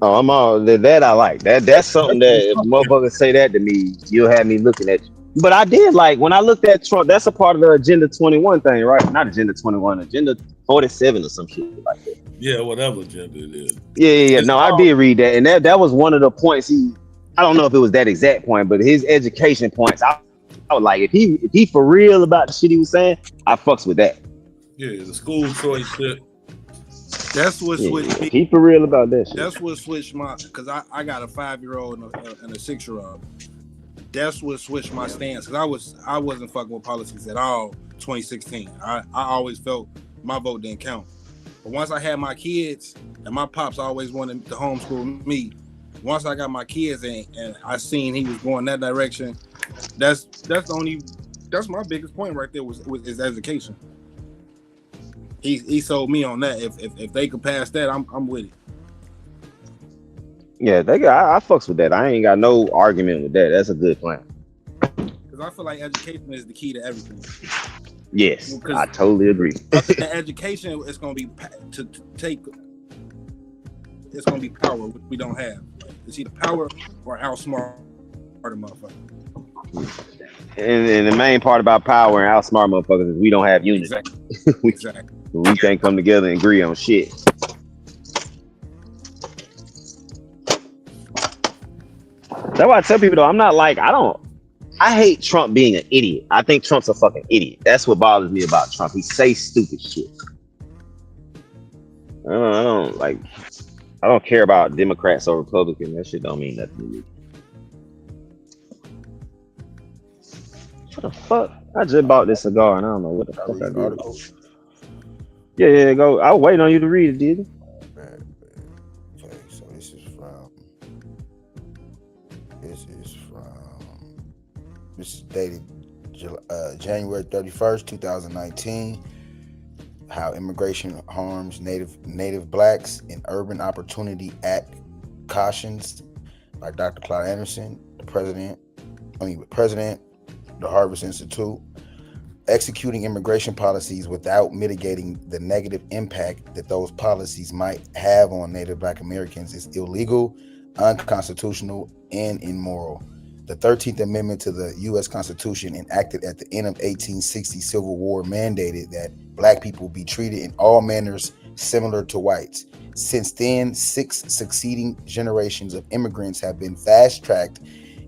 Oh, I'm all that. I like that. That's something that if motherfuckers say that to me, you'll have me looking at you. But I did like when I looked at Trump. That's a part of the Agenda 21 thing, right? Not Agenda 21, Agenda 47 or some shit like that. Yeah, whatever agenda it is. Yeah. No, I did read that, and that was one of the points. I don't know if it was that exact point, but his education points. I was like, if he for real about the shit he was saying, I fucks with that. Yeah, the school choice shit. That's what switched me. He for real about that shit. That's what switched my, because I got a 5-year-old and a 6-year-old. That's what switched my stance, because I wasn't fucking with politics at all 2016. I always felt my vote didn't count. But once I had my kids, and my pops always wanted to homeschool me, once I got my kids and I seen he was going that direction, that's my biggest point right there was his education. He sold me on that. If they could pass that, I'm with it. Yeah, I fucks with that. I ain't got no argument with that. That's a good plan. Because I feel like education is the key to everything. Yes, I totally agree. Education is going to be it's going to be power, which we don't have. It's either power or outsmart a motherfucker. And the main part about power and outsmart motherfuckers is we don't have unity. Exactly. We can't come together and agree on shit. That's why I tell people though, I'm not like, I hate Trump being an idiot. I think Trump's a fucking idiot. That's what bothers me about Trump. He says stupid shit. I don't care about Democrats or Republicans. That shit don't mean nothing to me. What the fuck? I just bought this cigar and I don't know what the fuck I did. Yeah, go. I was waiting on you to read it, did you? Okay, so this is dated January 31st, 2019. How immigration harms native blacks in Urban Opportunity Act cautions by Dr. Clyde Anderson, the president, the Harvard Institute. Executing immigration policies without mitigating the negative impact that those policies might have on Native Black Americans is illegal, unconstitutional, and immoral. The 13th Amendment to the U.S. Constitution, enacted at the end of 1860 Civil War, mandated that Black people be treated in all manners similar to whites. Since then, 6 succeeding generations of immigrants have been fast-tracked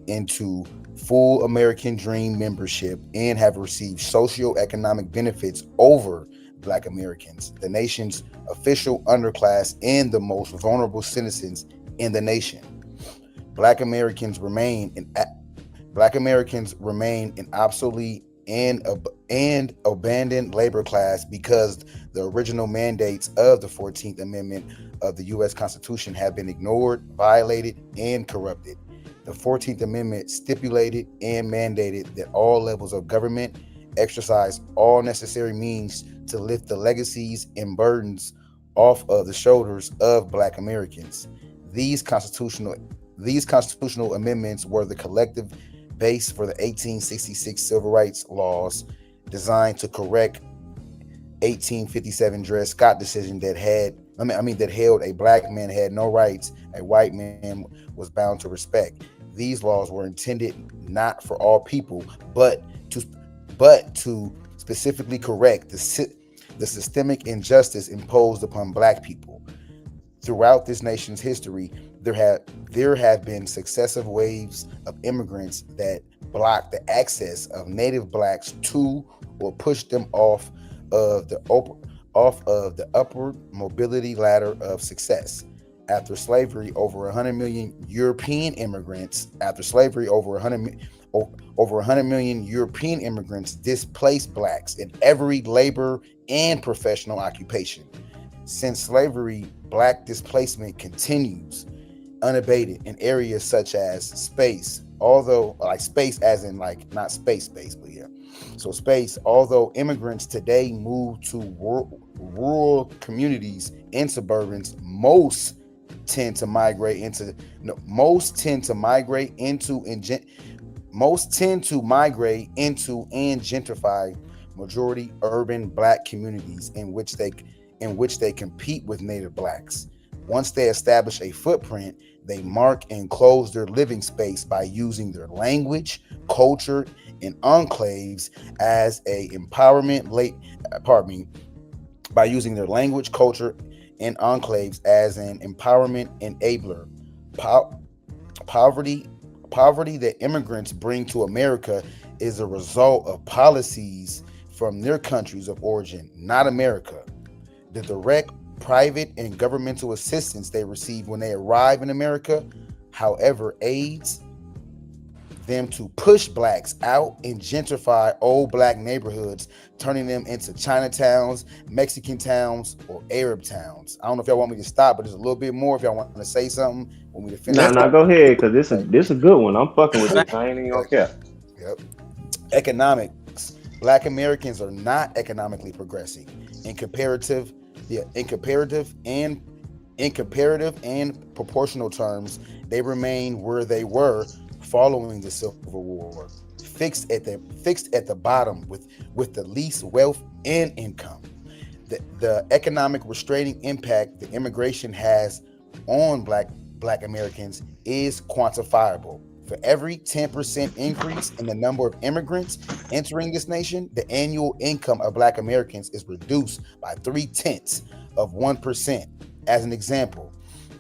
into full American Dream membership and have received socio-economic benefits over Black Americans, the nation's official underclass and the most vulnerable citizens in the nation. Black Americans remain an obsolete and abandoned labor class because the original mandates of the 14th Amendment of the U.S. Constitution have been ignored, violated, and corrupted. The 14th Amendment stipulated and mandated that all levels of government exercise all necessary means to lift the legacies and burdens off of the shoulders of Black Americans. These constitutional amendments were the collective base for the 1866 Civil Rights Laws, designed to correct 1857 Dred Scott decision that held a Black man had no rights a white man was bound to respect. These laws were intended not for all people, but to specifically correct the systemic injustice imposed upon Black people. Throughout this nation's history, there have been successive waves of immigrants that blocked the access of Native Blacks to or pushed them off of the upward mobility ladder of success. After slavery, over 100 million European immigrants displaced Blacks in every labor and professional occupation. Since slavery, Black displacement continues unabated in areas such as space, although space as in not space, but yeah. So space, although immigrants today move to rural communities and suburbans, most tend to migrate into and gentrify majority urban Black communities in which they compete with Native Blacks. Once they establish a footprint, they mark and close their living space by using their language, culture, and enclaves as a an empowerment enabler. Poverty that immigrants bring to America is a result of policies from their countries of origin, not America. The direct private and governmental assistance they receive when they arrive in America, however, aids them to push Blacks out and gentrify old Black neighborhoods, turning them into Chinatowns, Mexican towns, or Arab towns. I don't know if y'all want me to stop, but there's a little bit more if y'all want to say something. Want me to finish? No, go ahead, because this is a good one. I'm fucking with this. I ain't even gonna care. Yep. Economics. Black Americans are not economically progressing. In comparative and proportional terms, they remain where they were following the Civil War, fixed at the bottom with the least wealth and income. The economic restraining impact the immigration has on Black Americans is quantifiable. For every 10% increase in the number of immigrants entering this nation, the annual income of Black Americans is reduced by 0.3%. As an example,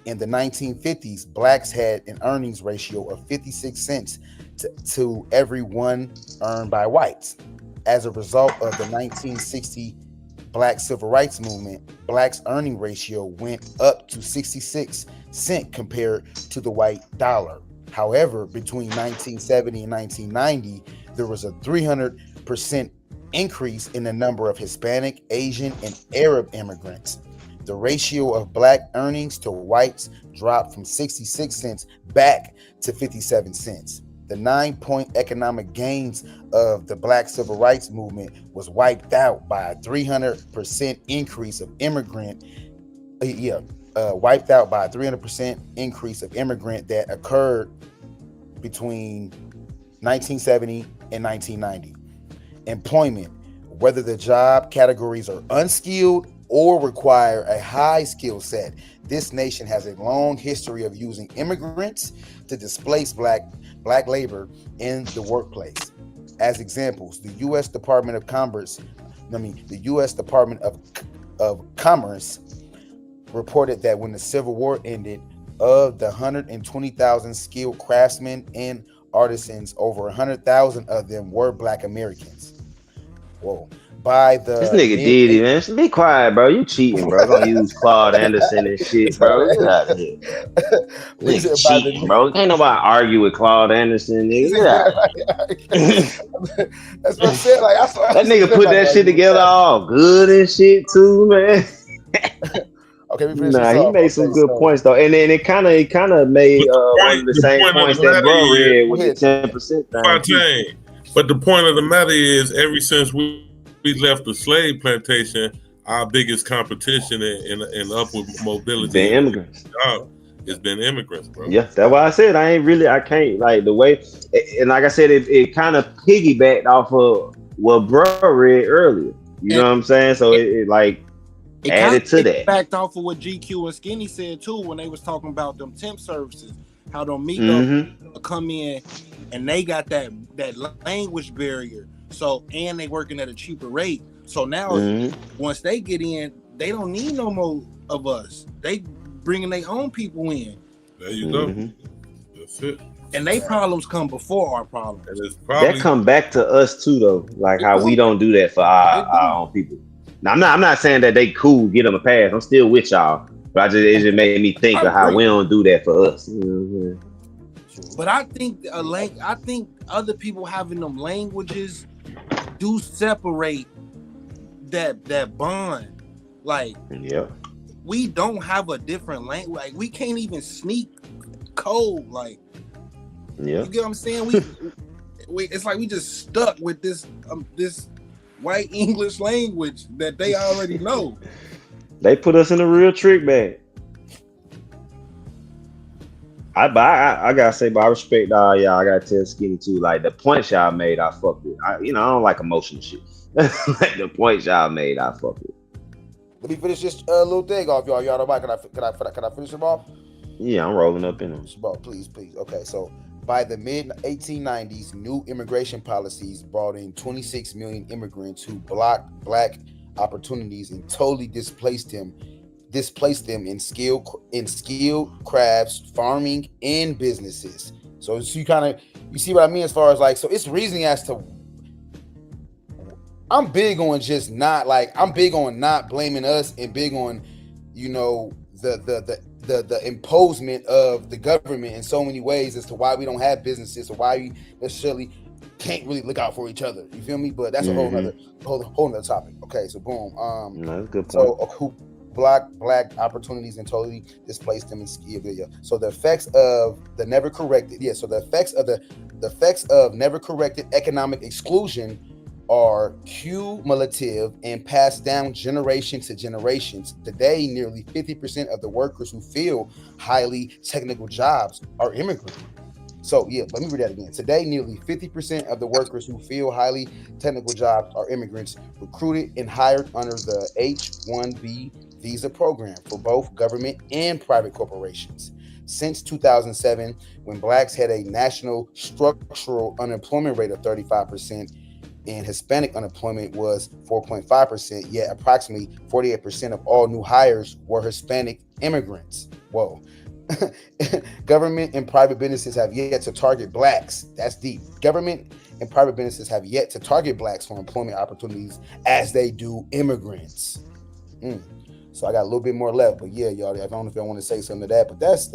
in the 1950s, Blacks had an earnings ratio of 56 cents to every one earned by whites. As a result of the 1960 Black Civil Rights Movement, Blacks' earning ratio went up to 66 cents compared to the white dollar. However, between 1970 and 1990, there was a 300% increase in the number of Hispanic, Asian, and Arab immigrants. The ratio of Black earnings to whites dropped from 66 cents back to 57 cents. The 9-point economic gains of the Black Civil Rights Movement was wiped out by a 300% increase of wiped out by a 300% increase of immigrant that occurred between 1970 and 1990. Employment, whether the job categories are unskilled or require a high skill set, this nation has a long history of using immigrants to displace black labor in the workplace. As examples, the U.S. Department of Commerce reported that when the Civil War ended, of the 120,000 skilled craftsmen and artisans, over 100,000 of them were Black Americans. Whoa. By the This nigga Diddy, man. Be quiet, bro. You cheating, bro. Gonna use Claude Anderson and shit, bro. Get out of here, bro. Nigga cheating, bro. Ain't nobody argue with Claude Anderson, nigga. Get out. That's what I said. Like, I saw that nigga put that shit together all good and shit too, man. Okay, he made some good points though, and then it kind of made one of the same points that bro read with the 10% thing. But the point of the matter is, ever since we left the slave plantation, our biggest competition in upward mobility been immigrants. It's been immigrants, bro. Yeah, that's why I said I can't like the way, and like I said, it kind of piggybacked off of what bro read earlier. You know what I'm saying? So it added to that. Backed off of what GQ and Skinny said too when they was talking about them temp services, how them Migos come in and they got that language barrier. So and they working at a cheaper rate. So now once they get in, they don't need no more of us. They bringing their own people in. There you go. That's it. And they problems come before our problems. That come back to us too, though. Like how we don't do that for our own people. Now, I'm not saying that they cool, get them a pass. I'm still with y'all, but it just made me think of how we don't do that for us. But I think other people having them languages do separate that bond. Like, we don't have a different language. Like, we can't even sneak code. Like, you get what I'm saying? We it's like we just stuck with this white English language that they already know. They put us in a real trick bag. I gotta say, but I respect all y'all. I gotta tell Skinny too. Like the points y'all made, I fuck with. I don't like emotional shit. Like the points y'all made, I fuck with. Let me finish this little thing off, y'all. Y'all don't mind? Can I finish them off? Yeah, I'm rolling up in them. Please. Okay, so by the mid-1890s, new immigration policies brought in 26 million immigrants who blocked black opportunities and totally displaced them in skilled crafts, farming, and businesses. So you see what I mean as far as like, so it's reasoning as to, I'm big on not blaming us and big on, the imposement of the government in so many ways as to why we don't have businesses or why we necessarily can't really look out for each other. You feel me? But that's a whole nother topic. Okay, so boom. That's a good point. So who block black opportunities and totally displaced them in skill. So the effects of the never corrected. So the effects of never corrected economic exclusion are cumulative and passed down generation to generations. Today, nearly 50% of the workers who fill highly technical jobs are immigrants. So let me read that again. Today, nearly 50% of the workers who fill highly technical jobs are immigrants recruited and hired under the H-1B visa program for both government and private corporations. Since 2007, when blacks had a national structural unemployment rate of 35%, and Hispanic unemployment was 4.5%, yet approximately 48% of all new hires were Hispanic immigrants. Whoa. Government and private businesses have yet to target blacks. That's deep. Government and private businesses have yet to target blacks for employment opportunities as they do immigrants. So I got a little bit more left, but y'all, I don't know if y'all want to say something to that, but that's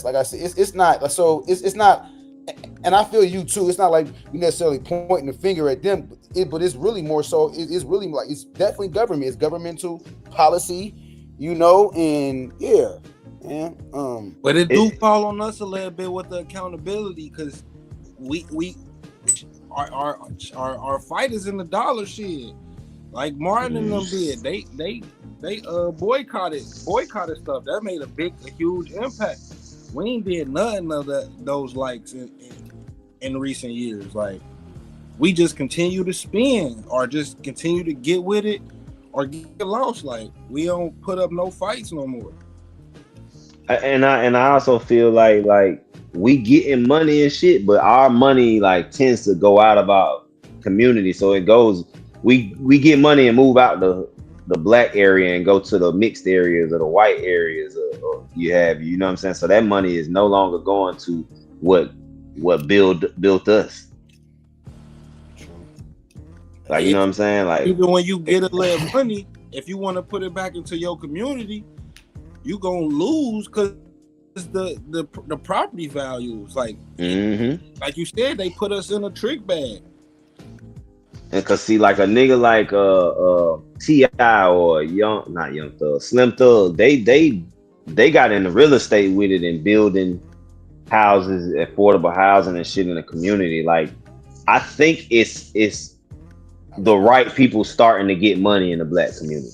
like I said, it's not, so it's not. And I feel you too. It's not like you necessarily pointing the finger at them, but it's really more so. It's really like it's definitely government. It's governmental policy, and But it do fall on us a little bit with the accountability because our fight is in the dollar shit. like Martin and them did. They boycotted stuff. That made a huge impact. We ain't did nothing of those likes in recent years. Like, we just continue to spin or just continue to get with it or get lost. Like, we don't put up no fights no more. And I also feel like we getting money and shit, but our money like tends to go out of our community. So it goes, we get money and move out the black area and go to the mixed areas or the white areas or you know what I'm saying? So that money is no longer going to what built us. Like, you know what I'm saying? Like, even when you get a little money, if you want to put it back into your community, you gonna lose because the property values. Like, like you said, they put us in a trick bag. And cause see, like a nigga like T.I. or not Young Thug, Slim Thug, they got into real estate with it and building houses, affordable housing and shit in the community. Like, I think it's the right people starting to get money in the black community.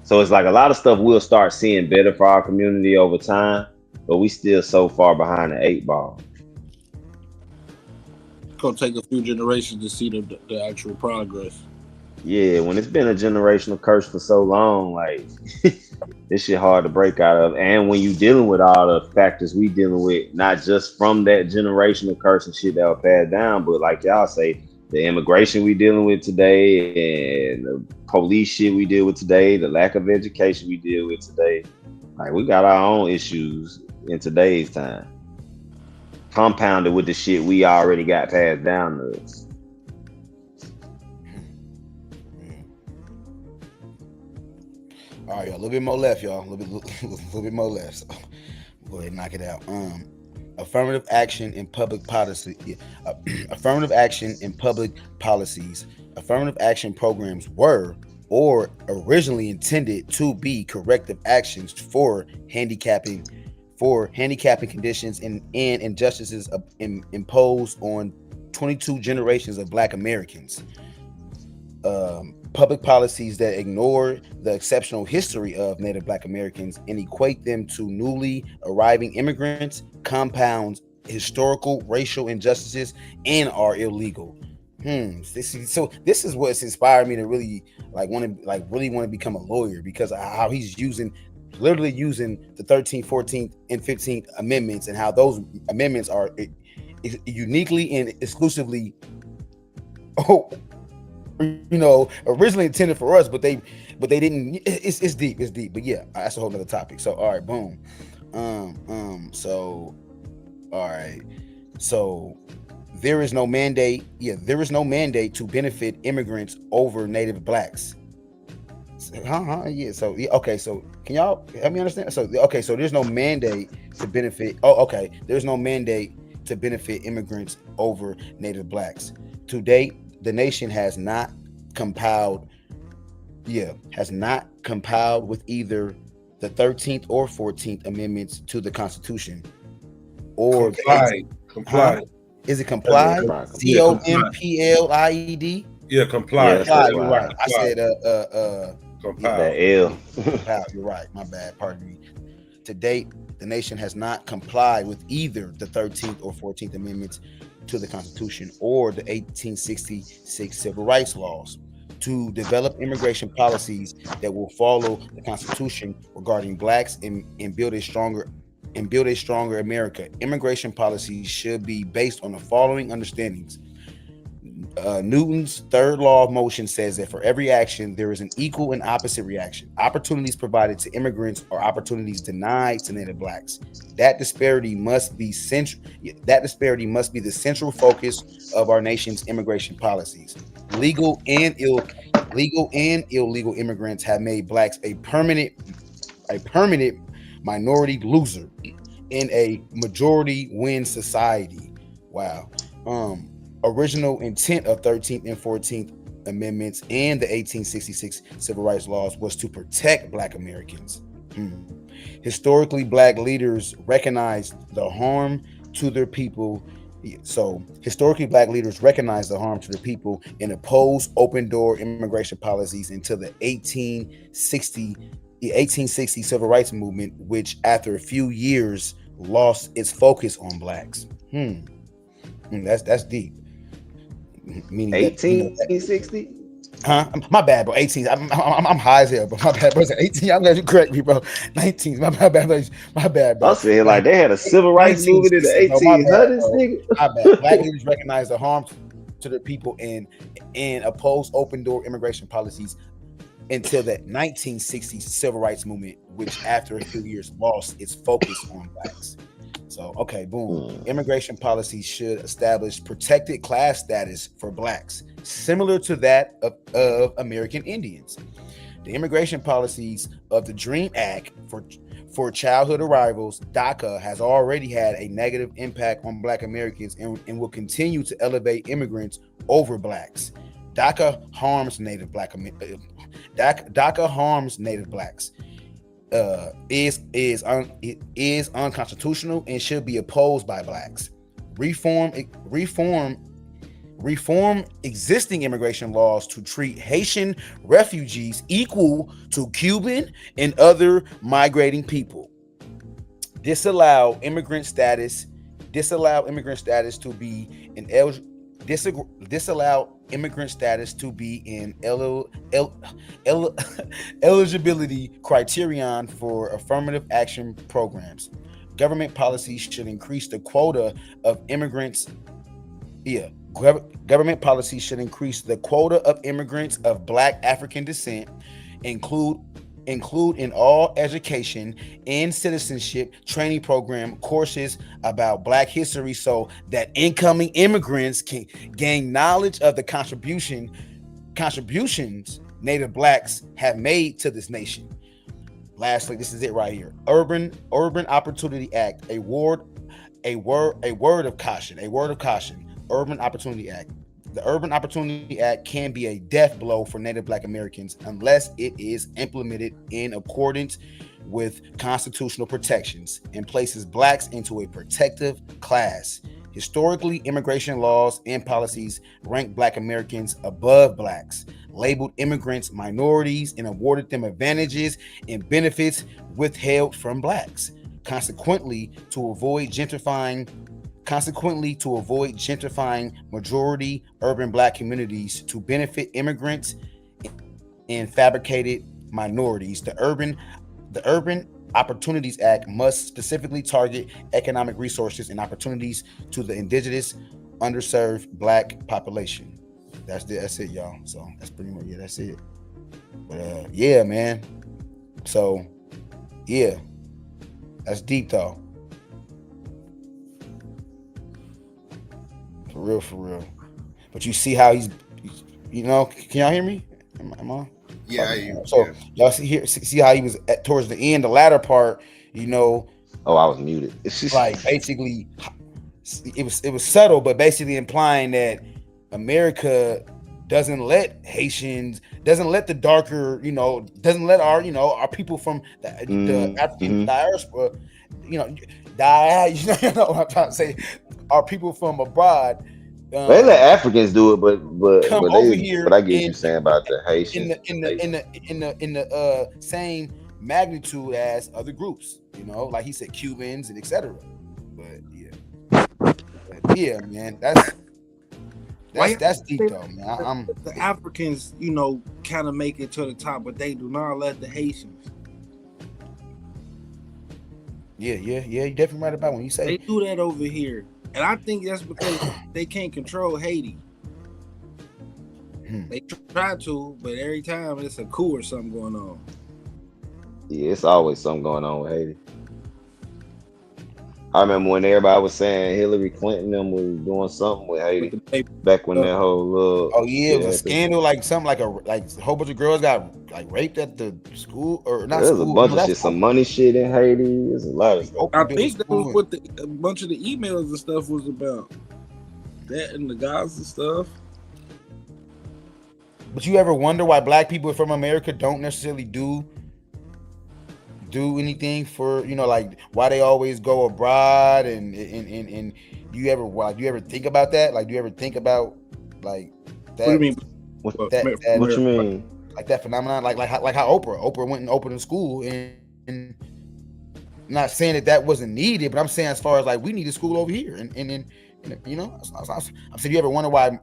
So it's like a lot of stuff we'll start seeing better for our community over time, but we still so far behind the 8 ball. It's gonna take a few generations to see the actual progress. Yeah, when it's been a generational curse for so long, like this shit hard to break out of. And when you dealing with all the factors we dealing with, not just from that generational curse and shit that was passed down, but like y'all say, the immigration we dealing with today and the police shit we deal with today, the lack of education we deal with today. Like, we got our own issues in today's time, compounded with the shit we already got passed down to us. All right, y'all. A little bit more left, y'all. A little bit more left. So go ahead and knock it out. Affirmative action in public policy. Affirmative action in public policies. Affirmative action programs were or originally intended to be corrective actions for handicapping conditions and injustices imposed on 22 generations of Black Americans. Public policies that ignore the exceptional history of Native Black Americans and equate them to newly arriving immigrants compounds historical racial injustices and are illegal. This is what's inspired me to really want to become a lawyer, because of how he's literally using the 13th, 14th, and 15th amendments and how those amendments are uniquely and exclusively originally intended for us, but they didn't. It's deep. But yeah, that's a whole nother topic. So all right, boom. So all right. So there is no mandate. Yeah, there is no mandate to benefit immigrants over Native Blacks. Yeah. So okay. So can y'all help me understand? So okay. So there's no mandate to benefit. Oh, okay. There's no mandate to benefit immigrants over Native Blacks. To date, the nation has not compiled with either the 13th or 14th amendments to the Constitution, or comply. Is it complied? COMPLIED? Yeah, comply. Yeah, you're right. I said compile. That L. Compile. You're right. My bad. Pardon me. To date, the nation has not complied with either the 13th or 14th amendments to the Constitution or the 1866 Civil Rights Laws to develop immigration policies that will follow the Constitution regarding Blacks and build a stronger America. Immigration policies should be based on the following understandings. Newton's third law of motion says that for every action, there is an equal and opposite reaction. Opportunities provided to immigrants are opportunities denied to Native Blacks. That disparity must be the central focus of our nation's immigration policies. Legal and illegal immigrants have made Blacks a permanent minority loser in a majority win society. Wow. Original intent of 13th and 14th amendments and the 1866 Civil Rights Laws was to protect Black Americans. Historically, Black leaders recognized the harm to their people So historically, black leaders recognized the harm to the people and opposed open-door immigration policies until the 1860 civil rights movement, which after a few years lost its focus on blacks. That's deep. Meaning that 1860. Huh? My bad, bro. 18. I'm high as hell, but my bad, bro. 18. I'm glad you correct me, bro. 19. My bad, bro. I said like they had a civil rights movement in the 1800s, nigga. My bad. Black leaders recognized the harm to their people and opposed open door immigration policies until the 1960s civil rights movement, which after a few years lost its focus on blacks. So, okay, boom. Immigration policies should establish protected class status for blacks, similar to that of American Indians. The immigration policies of the DREAM Act for childhood arrivals, DACA, has already had a negative impact on Black Americans and will continue to elevate immigrants over blacks. DACA harms Native Blacks. Is unconstitutional and should be opposed by blacks. Reform existing immigration laws to treat Haitian refugees equal to Cuban and other migrating people. Disallow immigrant status to be an eligibility criterion for affirmative action programs. Government policies should increase the quota of immigrants. Government policies should increase the quota of immigrants of Black African descent, include in all education and citizenship training program courses about Black history so that incoming immigrants can gain knowledge of the contributions Native Blacks have made to this nation. Lastly, this is it right here. Urban Opportunity Act, a word of caution. Urban Opportunity Act. The Urban Opportunity Act can be a death blow for Native Black Americans unless it is implemented in accordance with constitutional protections and places blacks into a protective class. Historically, immigration laws and policies rank Black Americans above blacks, labeled immigrants minorities, and awarded them advantages and benefits withheld from blacks. Consequently, to avoid gentrifying majority urban Black communities to benefit immigrants and fabricated minorities, the Urban Opportunities Act must specifically target economic resources and opportunities to the indigenous, underserved Black population. That's it, y'all. So that's pretty much that's it. But yeah, man. So yeah, that's deep though. For real. But you see how he's can y'all hear me? Am I? Yeah, I hear you. So y'all see how he was towards the end, the latter part, Oh, I was muted. It's like basically it was subtle, but basically implying that America doesn't let Haitians, doesn't let the darker, doesn't let our people from the African diaspora, die. You know what I'm trying to say? Our people from abroad. They let Africans do it, but come over here. But I get what you're saying about the Haitians. In the same magnitude as other groups, like he said, Cubans and etc. But yeah, man, that's deep though, man. The Africans, kind of make it to the top, but they do not let the Haitians. Yeah, you're definitely right about when you say they do that over here. And I think that's because they can't control Haiti. They try to, but every time it's a coup or something going on. Yeah, it's always something going on with Haiti. I remember when everybody was saying Hillary Clinton them was doing something with Haiti back when that whole it was a scandal, like something like a whole bunch of girls got raped at the school or not. There's a bunch of shit, some money shit in Haiti. There's a lot of stuff. I think that was what a bunch of the emails and stuff was about. That and the Gaza stuff. But you ever wonder why Black people from America don't necessarily do do anything for like why they always go abroad and do you ever think about that? Like, do you ever think about like that? What do you mean? What you mean? Like that phenomenon, like how Oprah went and opened a school, and not saying that wasn't needed, but I'm saying as far as like we need a school over here, and I'm saying, you ever wonder why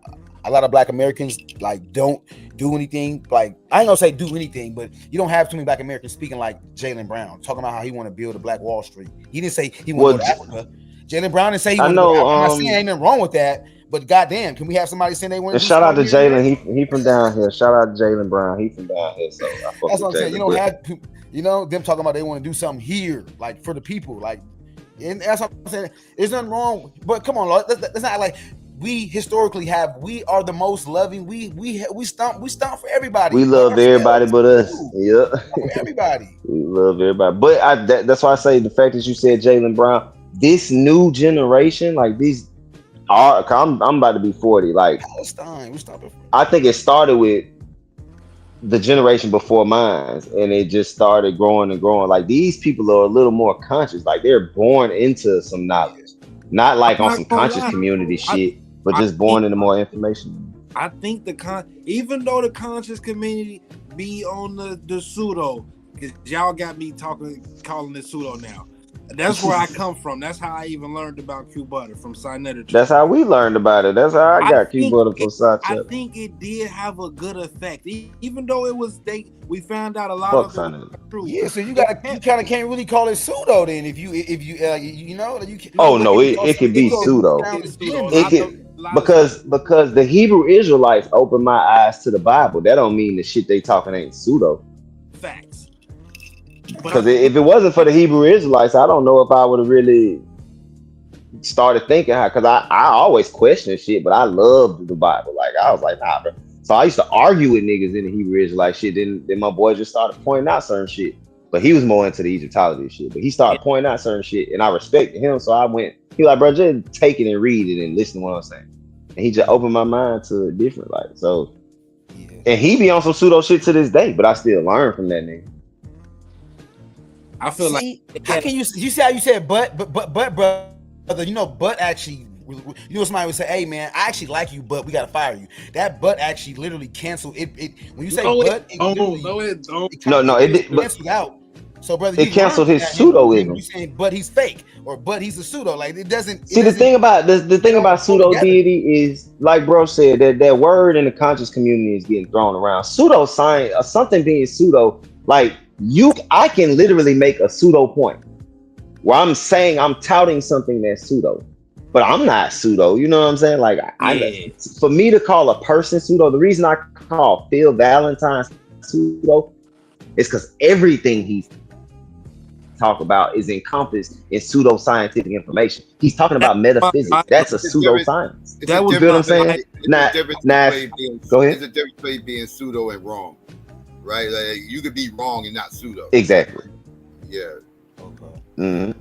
a lot of Black Americans like don't do anything? Like, I ain't gonna say do anything, but you don't have too many Black Americans speaking like Jaylen Brown, talking about how he want to build a Black Wall Street. He didn't say he want to go to Africa. Jaylen Brown didn't say he want to go to Africa. I'm not saying ain't nothing wrong with that, but goddamn, can we have somebody saying they want to? And shout out to Jaylen. He from down here. Shout out to Jaylen Brown. He from down here. So that's what I'm saying. You don't have them talking about they want to do something here, like for the people, like. And that's what I'm saying. There's nothing wrong, but come on, Lord. That's not like we historically we are the most loving. We stomp for everybody. We love everybody but us. Yeah, everybody. We love everybody. But that's why I say the fact that you said Jaylen Brown, this new generation, like these are. I'm about to be 40. Like Palestine, we stopping. I think it started with the generation before mine, and it just started growing and growing. Like these people are a little more conscious, like they're born into some knowledge, not like on some conscious community shit, but just born into more information. I think even though the conscious community be on the pseudo, because y'all got me calling it pseudo now. That's where I come from. That's how I even learned about Q Butter from Sinetta. That's how we learned about it. That's how I got Q Butter from Sinetta. I think it did have a good effect, even though it was we found out a lot of it. Yeah, so you kind of can't really call it pseudo then if you Oh no, it can be pseudo. It can, because the Hebrew Israelites opened my eyes to the Bible. That don't mean the shit they talking ain't pseudo. Facts. Because if it wasn't for the Hebrew Israelites, I don't know if I would have really started thinking how. Because I always question shit, but I loved the Bible. Like I was like, nah, bro. So I used to argue with niggas in the Hebrew Israelite shit. Then my boy just started pointing out certain shit. But he was more into the Egyptology shit. But he started pointing out certain shit, and I respected him. So I went. He like, bro, just take it and read it and listen to what I'm saying. And he just opened my mind to a different life. So, and he be on some pseudo shit to this day, but I still learn from that nigga. I feel how can you see how you said but brother, but actually, somebody would say, hey man, I actually like you, but we gotta fire you. That but actually literally canceled it. When you say it canceled out. So brother, it canceled his pseudoism. You saying but he's fake or but he's a pseudo. Like it doesn't see the thing about the thing about pseudo deity is, like bro said, that word in the conscious community is getting thrown around. Pseudo science or something being pseudo, like I can literally make a pseudo point where I'm saying I'm touting something that's pseudo, but I'm not pseudo. You know what I'm saying? Like for me to call a person pseudo, the reason I call Phil Valentine pseudo is because everything he's talk about is encompassed in pseudo-scientific information. He's talking about metaphysics. That's a pseudo-science. That would be what I'm saying. Go ahead. There's a difference between being pseudo and wrong, right? Like you could be wrong and not pseudo. Exactly. Yeah. Okay. Mm-hmm.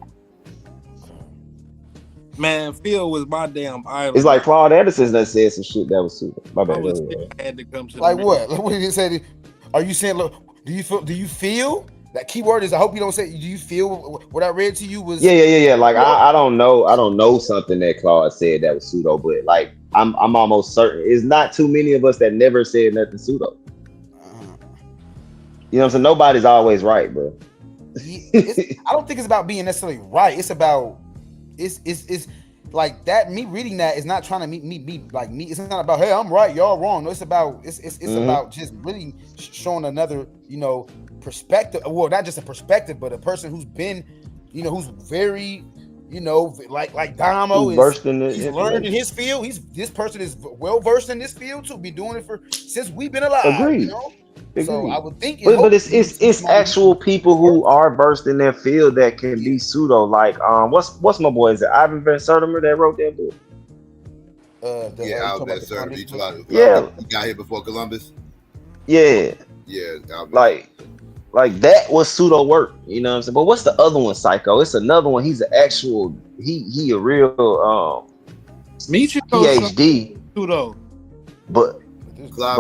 Man, Phil was my damn idol. It's like Claude Edison that said some shit that was pseudo. My bad. Had to come to like what? What did he say? Are you saying? Look, do you feel? That key word is, I hope you don't say, do you feel what I read to you was? Yeah. Like I don't know something that Claude said that was pseudo, but like I'm almost certain it's not too many of us that never said nothing pseudo. You know what I'm saying? Nobody's always right, bro. I don't think it's about being necessarily right. It's about it's like that. Me reading that is not trying to me like me. It's not about, hey, I'm right, y'all wrong. No, it's about about just really showing another perspective. Well, not just a perspective, but a person who's been, who's very, like Damo is versed in this. He's learned in his field. This person is well versed in this field too. Been doing it since we've been alive. Agreed. So I would think, but it's actual people who are versed in their field that can be pseudo. Like what's my boy? Is it Ivan Van Sertimer that wrote that book? Alvin Van Sertimer. He got here before Columbus. Yeah. Like that was pseudo work, you know what I'm saying? But what's the other one, Psycho? It's another one. He's an actual, he a real PhD. Pseudo. But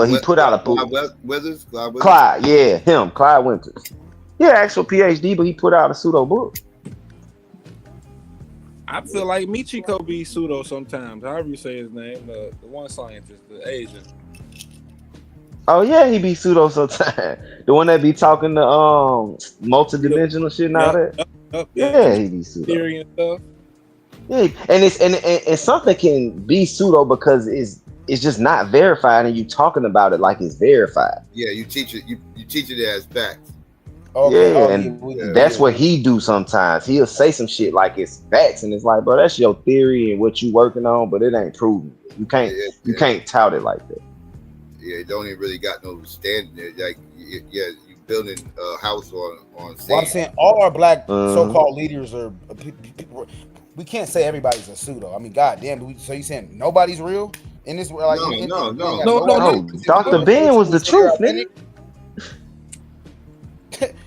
he put out a book. Withers? Clyde, yeah, him, Clyde Winters. Yeah, actual PhD, but he put out a pseudo book. I feel like Michiko be pseudo sometimes. However you say his name, the one scientist, the Asian. Oh yeah, he be pseudo sometimes. The one that be talking to multidimensional shit and all that. Yeah, he be pseudo. Theory and stuff. Yeah, and it's and something can be pseudo because it's just not verified, and you talking about it like it's verified. Yeah, you teach it. You teach it as facts. Yeah, and that's what he do sometimes. He'll say some shit like it's facts, and it's like, bro, that's your theory and what you working on, but it ain't proven. You can't tout it like that. Yeah, it don't even really got no standing there. Like, yeah, you building a house on sand. Well, I'm saying all our black so-called leaders are people. We can't say everybody's a pseudo. I mean, goddamn. So you saying nobody's real in this world? Like, No. Dr. Ben was the truth, nigga.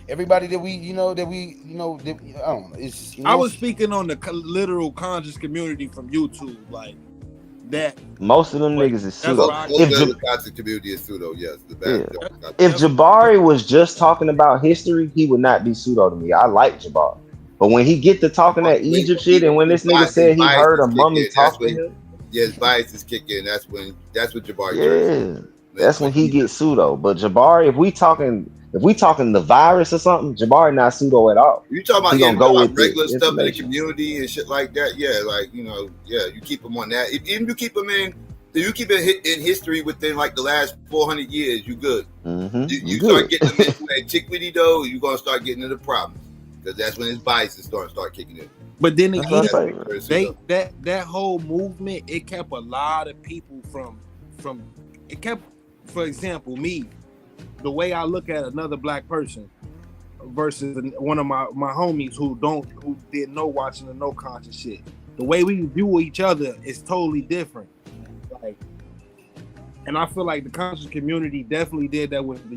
Everybody that we, I don't know. It's, I was speaking on the literal conscious community from YouTube, like that. Most of them niggas is pseudo. The conscious community is pseudo. Yes, If Jabari was just talking about history, he would not be pseudo to me. I like Jabari, but when he get to talking that Egypt shit, and when this nigga said he heard a mummy talk to him, his biases kick in. That's what Jabari. Yeah, that's when he gets pseudo. But Jabari, if we talking the virus or something, Jabari not pseudo at all. You talking about regular stuff in the community and shit like that? Yeah, like you keep them on that. If you keep them in history within like the last 400 years, you good. You start getting them into antiquity though, you're gonna start getting into problems because that's when his biases start kicking in. But then again, that whole movement, it kept a lot of people from it kept, for example, me. The way I look at another black person versus one of my homies who did no watching and no conscious shit. The way we view each other is totally different. Like, and I feel like the conscious community definitely did that with the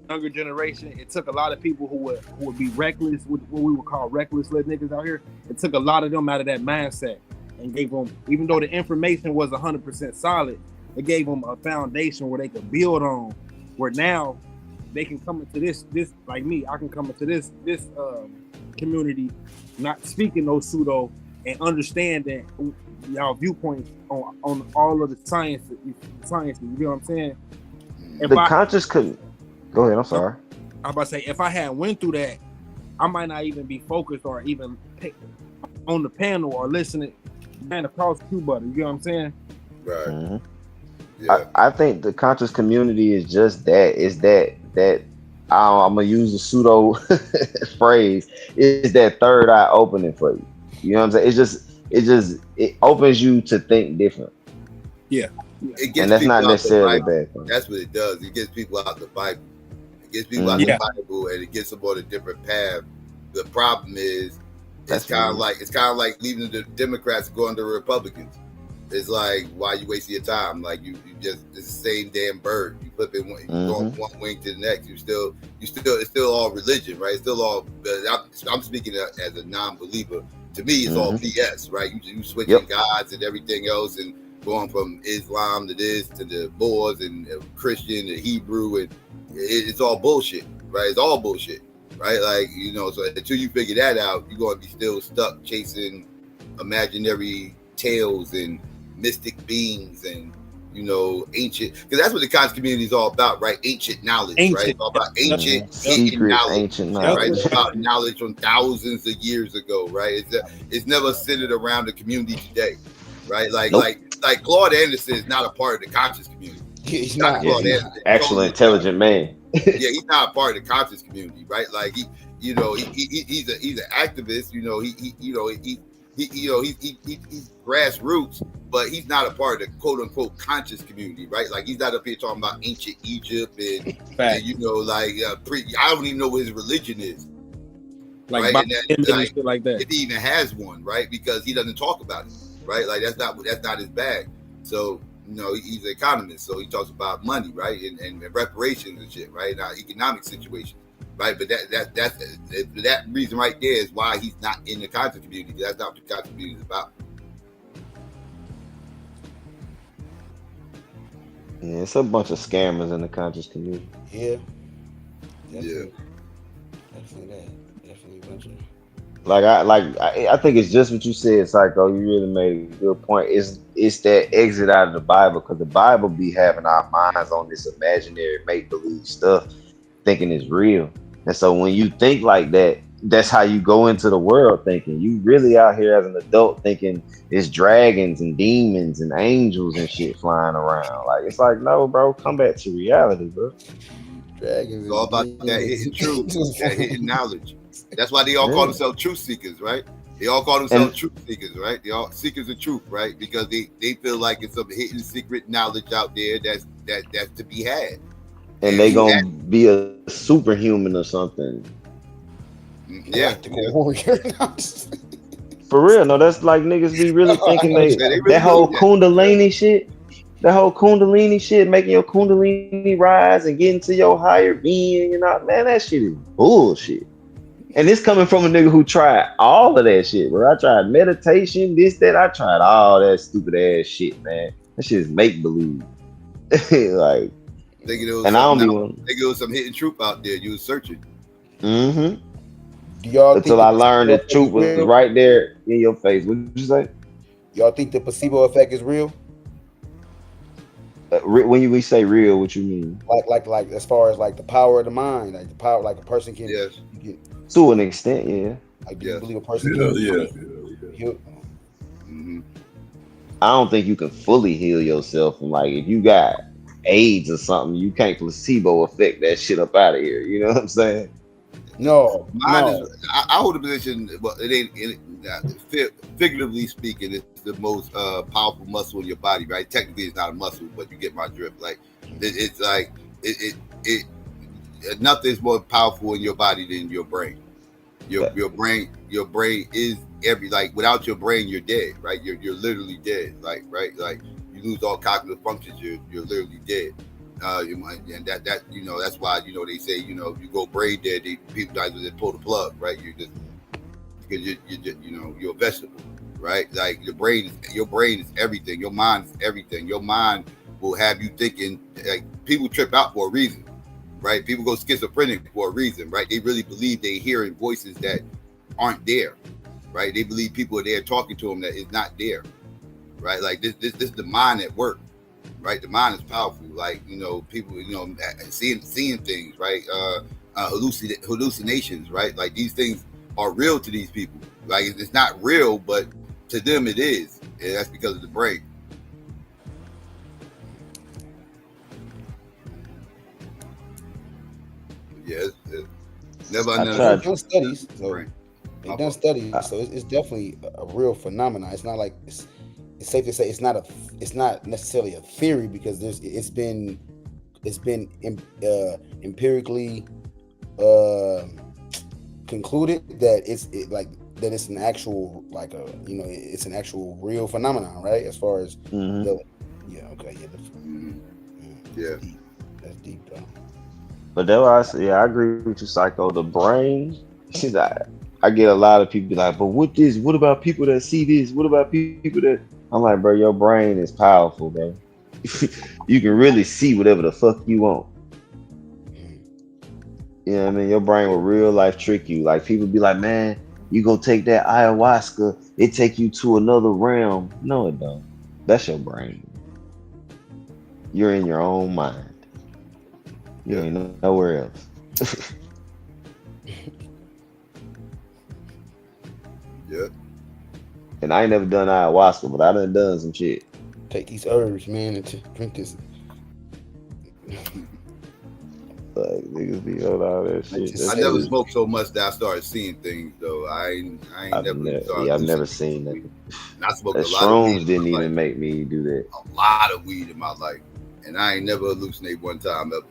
younger generation. It took a lot of people who would be reckless, what we would call reckless little niggas out here. It took a lot of them out of that mindset and gave them, even though the information was 100% solid, it gave them a foundation where they could build on. Where now they can come into this like me, I can come into this community, not speaking no pseudo, and understand that y'all viewpoints on all of the science. You know what I'm saying? Go ahead. I'm sorry. I'm about to say, if I had went through that, I might not even be focused or even on the panel or listening man across Cuba. You know what I'm saying? Right. Mm-hmm. Yeah. I think the conscious community is just that. Is that I'm gonna use the pseudo phrase. Is that third eye opening for you? You know what I'm saying? It opens you to think different. Yeah. And that's not necessarily a bad thing. That's what it does. It gets people out the Bible. It gets people out the Bible, and it gets them on a different path. The problem is, it's kind of like leaving the Democrats and going to the Republicans. It's like, why you wasting your time? Like you just, it's the same damn bird. You flip it you go on one wing to the next. It's still all religion, right? It's still all. I'm speaking as a non-believer. To me, it's all BS, right? You switching gods and everything else, and going from Islam to this to the Moors and Christian to Hebrew, and it's all bullshit, right? It's all bullshit, right? Like, so until you figure that out, you're going to be still stuck chasing imaginary tales and mystic beings and ancient, because that's what the conscious community is all about, right? Ancient knowledge, right? It's all about ancient knowledge, right? It's about knowledge from thousands of years ago, right? It's never centered around the community today, right? Like Claude Anderson is not a part of the conscious community. He's not Claude Anderson. Actually intelligent man. Yeah, he's not a part of the conscious community, right? Like he's an activist. He's grassroots, but he's not a part of the quote unquote conscious community, right? Like he's not up here talking about ancient Egypt and I don't even know what his religion is, like, right? Shit like that. If he even has one, right? Because he doesn't talk about it, right? Like that's not his bag. So he's an economist, so he talks about money, right, and reparations and shit, right? Now economic situation. Right, but that reason right there is why he's not in the conscious community. That's not what the conscious community is about. Yeah, it's a bunch of scammers in the conscious community. Yeah. Yeah. I think it's just what you said, Psycho. You really made a good point. It's that exit out of the Bible, because the Bible be having our minds on this imaginary make believe stuff, thinking it's real. And so when you think like that, that's how you go into the world thinking. You really out here as an adult thinking it's dragons and demons and angels and shit flying around. Like, it's like, no, bro, come back to reality, bro. Dragons. It's all about that hidden truth, that hidden knowledge. That's why they all call themselves truth seekers, right? They all call themselves truth seekers, right? They all seekers of truth, right? Because they feel like it's some hidden secret knowledge out there that's to be had. And they gonna be a superhuman or something. Yeah. For real, no, that's like niggas be really thinking that whole Kundalini shit. That whole Kundalini shit, making your Kundalini rise and getting to your higher being, man, that shit is bullshit. And it's coming from a nigga who tried all of that shit, bro. I tried meditation, this, that. I tried all that stupid ass shit, man. That shit is make believe. Like, and I don't be one. Think it was some hidden truth out there. You was searching. Mm-hmm. Until I learned the truth was right there in your face. What did you say? Y'all think the placebo effect is real? When we say real, what you mean? Like as far as like the power of the mind, like the power, like a person can. Yes. To an extent, yeah. Like, do you believe a person can heal? Mm-hmm. I don't think you can fully heal yourself from, like, if you got AIDS or something, you can't placebo effect that shit up out of here. You know what I'm saying? No. I hold the position, but it ain't. Figuratively speaking, it's the most powerful muscle in your body, right? Technically, it's not a muscle, but you get my drift. Like, it's like it nothing's more powerful in your body than your brain. Your brain is without your brain, you're dead, right? You're literally dead, like, right? Like, you lose all cognitive functions, you're literally dead. And that that's why they say you go brain dead, people die when they pull the plug, right? You're just because you're a vegetable, right? Like, your brain is everything. Your mind is everything. Your mind will have you thinking, like, people trip out for a reason. Right, people go schizophrenic for a reason, right? They really believe they're hearing voices that aren't there, right? They believe people are there talking to them that is not there, right? Like, this is the mind at work, right? The mind is powerful. Like, people, seeing things, right? Hallucinations, right? Like, these things are real to these people. Like, it's not real, but to them it is, and that's because of the brain. Yes, never done studies. So they've done studies, so it's definitely a real phenomenon. It's not like it's safe to say it's not necessarily a theory, because it's been empirically concluded that it's an actual it's an actual real phenomenon, right? As far as that's deep though. But that's why I say, I agree with you, Psycho. The brain, I get a lot of people be like, but what about people that see this? What about people that... I'm like, bro, your brain is powerful, bro. You can really see whatever the fuck you want. You know what I mean? Your brain will real life trick you. Like, people be like, man, you go take that ayahuasca, it take you to another realm. No, it don't. That's your brain. You're in your own mind. You ain't nowhere else. Yeah. And I ain't never done ayahuasca, but I done some shit. Take these herbs, man, and drink this. Like, niggas be on all that shit. I never smoked so much that I started seeing things, though. I've never seen nothing. And I smoked that a lot of weed. Shrooms didn't even make me do that. A lot of weed in my life, and I ain't never hallucinated one time ever.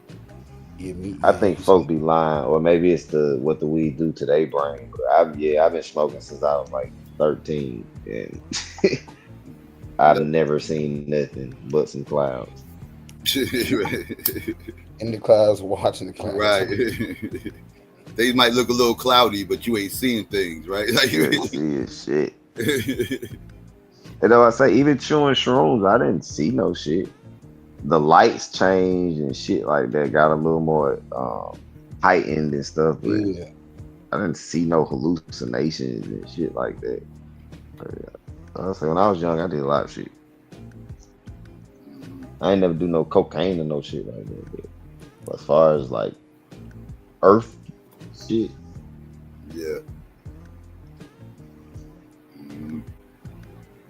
I think folks be lying, or maybe it's what the weed do to their brain. But I've been smoking since I was like 13, and I've never seen nothing but some clouds. In the clouds, watching the clouds. Right. They might look a little cloudy, but you ain't seeing things, right? Like, you ain't seeing shit. And though I say, even chewing shrooms, I didn't see no shit. The lights changed and shit like that, got a little more heightened and stuff. But didn't see no hallucinations and shit like that. I say when I was young, I did a lot of shit. I ain't never do no cocaine or no shit like that. But as far as like earth shit, yeah.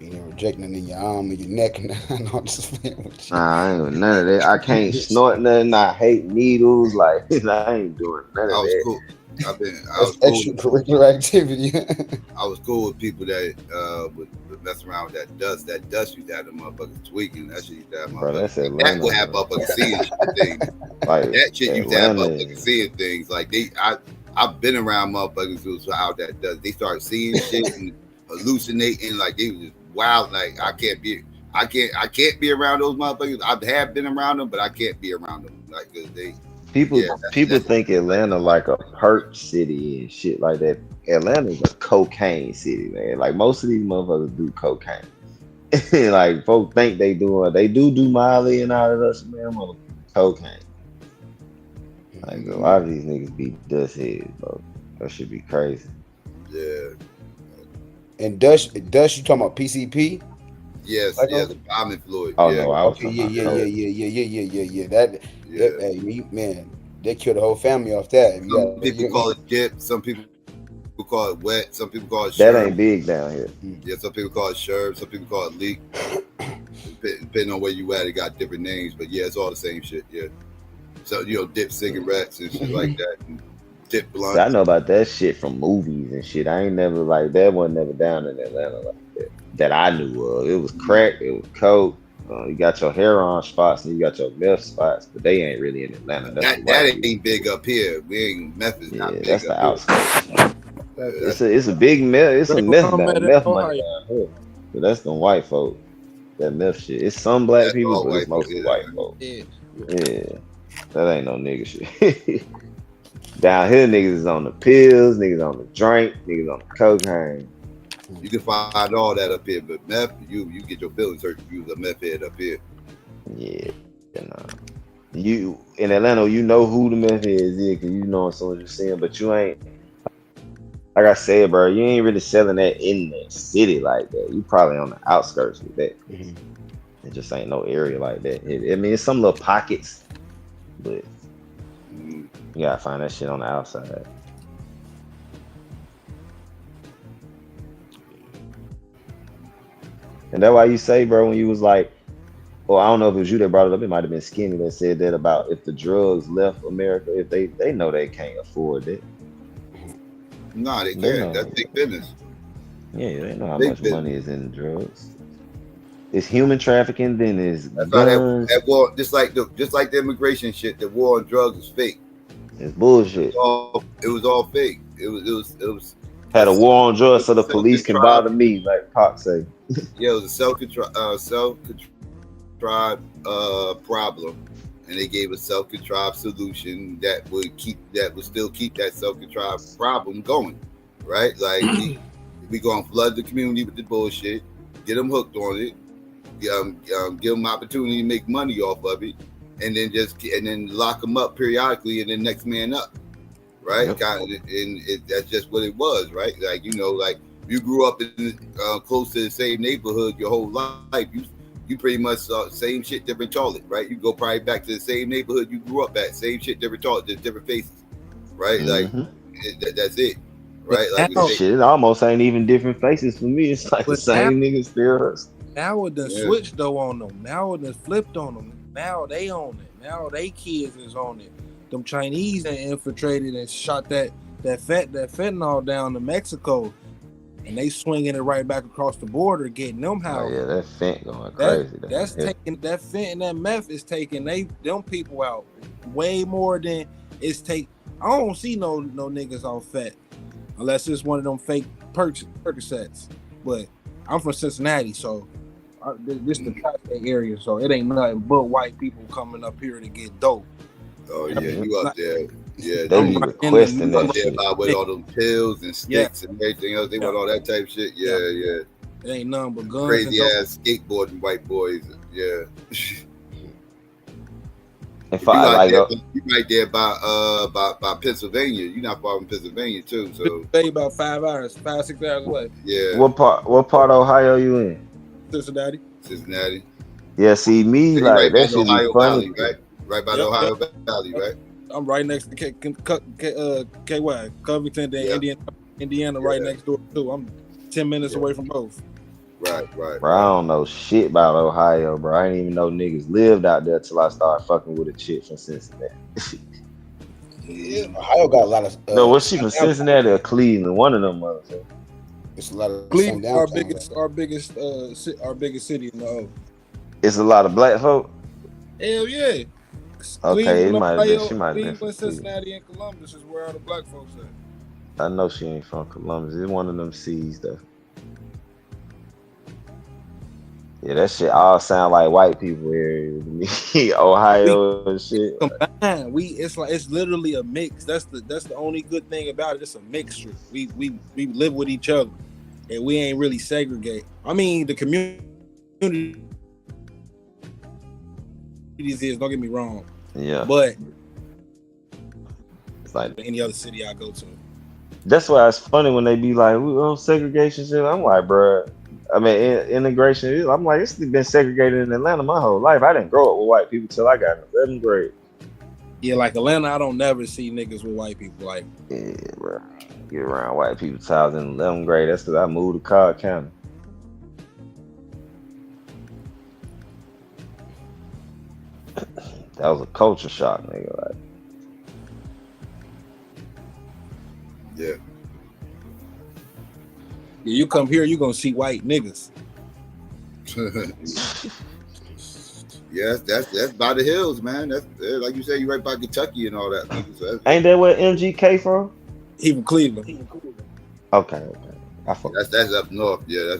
You ain't rejecting it in your arm or your neck, and I'm just playing with you. nah, I ain't doing none of that. I can't snort nothing. I hate needles. Like I ain't doing none of I was that. cool. I was cool. Extracurricular activity. I was cool with people that would mess around with that dust. That dust used to have the motherfuckers tweaking. That shit used to have motherfuckers. That would have motherfuckers seeing things. Like that shit used to have Atlanta. motherfuckers seeing things. Like I've been around motherfuckers who was out that dust. They start seeing shit and hallucinating. Like they was just wild. Like I can't be around those motherfuckers. I have been around them, but I can't be around them. Like cause they. People think Atlanta like a perk city and shit like that. Atlanta's a cocaine city, man. Like most of these motherfuckers do cocaine. Like folks think they do Miley and all of that shit, man. Motherfucker, cocaine. Like a lot of these niggas be dust heads, bro. That should be crazy. Yeah. And Dust, you talking about PCP? Yes, I'm in Floyd. Oh yeah. no, I was yeah. That hey, man, they killed the whole family off that. Some people call it dip. Some people call it wet. Some people call it that sherb. ain't big down here. Yeah, some people call it sherb. Some people call it leak. Depending on where you at, it got different names, but yeah, it's all the same shit. Yeah. So dip cigarettes and shit like that. And dip blunt. See, I know about that shit from movies and shit. I ain't never like that. Wasn't never down in Atlanta like that I knew of. It was crack. It was coke. You got your heroin spots and you got your meth spots, but they ain't really in Atlanta. That ain't big up here. We ain't meth is not big that's the up outskirts. It's a big meth. It's a meth money down here. But that's them white folk. That meth shit. It's some black people, but it's mostly white folk. Yeah, that ain't no nigga shit. Down here, niggas is on the pills, niggas on the drink, niggas on the cocaine. You can find all that up here, but meth, you get your feelings hurt if you was a meth head up here. Yeah, you in Atlanta, you know who the meth head is, because you know as soon as you see him, but you ain't. Like I said, bro, you ain't really selling that in the city like that. You probably on the outskirts with that. It just ain't no area like that. I mean, it's some little pockets, but you gotta find that shit on the outside. And that's why you say, bro, when you was like, well, I don't know if it was you that brought it up. It might have been Skinny that said that about if the drugs left America, if they know they can't afford it. No, they can't. That's big business. Yeah, they know how much money is in the drugs. It's human trafficking, then it's That's guns. that war, just like the immigration shit. The war on drugs is fake. It's bullshit. It was all fake. It was. Had a war on drugs so the police can bother me, like Pac say. Yeah, it was a self-contrived problem, and they gave a self-contrived solution that would still keep that self-contrived problem going, right? Like we gonna flood the community with the bullshit, get them hooked on it, give them opportunity to make money off of it, and then lock them up periodically, and then next man up, right? Yep. That's just what it was, right? Like like. You grew up in close to the same neighborhood your whole life. You pretty much saw same shit, different toilet, right? You go probably back to the same neighborhood you grew up at, same shit, different toilet, just different faces, right? Like that's it, right? Like shit, it almost ain't even different faces for me. It's like the same niggas still. Now it done switched though on them. Now it done flipped on them. Now they own it. Now they kids is on it. Them Chinese that infiltrated and shot that fentanyl down to Mexico. And they swinging it right back across the border, getting them houses. Oh yeah, that fent going crazy. That's taking that fent and that meth is taking them people out way more than it's take. I don't see no niggas on fat unless it's one of them fake Percocets. But I'm from Cincinnati, so this is the tri-state area, so it ain't nothing but white people coming up here to get dope. Oh yeah, you up there? Yeah, they be requesting that shit. With all them pills and sticks and everything else. They want all that type of shit. Yeah. It ain't nothing but guns. Crazy ass skateboarding white boys. Yeah. If I like, you right there by Pennsylvania. You're not far from Pennsylvania too. So about 5 hours, 5-6 hours away. Yeah. What part of Ohio you in? Cincinnati. Yeah, see me So like that right should be Ohio funny. Valley, right? Right by the Ohio Valley, right? I'm right next to KY, Covington, Indiana, right next door too. I'm 10 minutes away from both. Right. Bro, I don't know shit about Ohio, bro. I didn't even know niggas lived out there till I started fucking with a chick from Cincinnati. Yeah, Ohio got a lot of. No, was she from Cincinnati or Cleveland? One of them motherfuckers. It's a lot of Cleveland, our biggest city in the O. It's a lot of black folk. Hell yeah. Okay, it might have been. Ohio, She might have been. Cleveland, Cincinnati, and Columbus is where all the black folks at. I know she ain't from Columbus. It's one of them C's though. Yeah, that shit all sound like white people here to me. Ohio and shit. Combined, it's literally a mix. That's the only good thing about it. It's a mixture. We live with each other, and we ain't really segregate. I mean, the community is, don't get me wrong. Yeah. But it's like any other city I go to. That's why it's funny when they be like, "Oh, segregation shit." I'm like, bro. I mean, integration. I'm like, it's been segregated in Atlanta my whole life. I didn't grow up with white people till I got in 11th grade. Yeah, like Atlanta, I don't never see niggas with white people. Like, yeah, bro. Get around white people till I was in 11th grade. That's because I moved to Cobb County. That was a culture shock, nigga. Like, yeah. Yeah, you come here, you gonna see white niggas. Yes, that's by the hills, man. That's like you said, you right by Kentucky and all that. So ain't that where MGK from? He from Cleveland. Okay. That's up north. Yeah,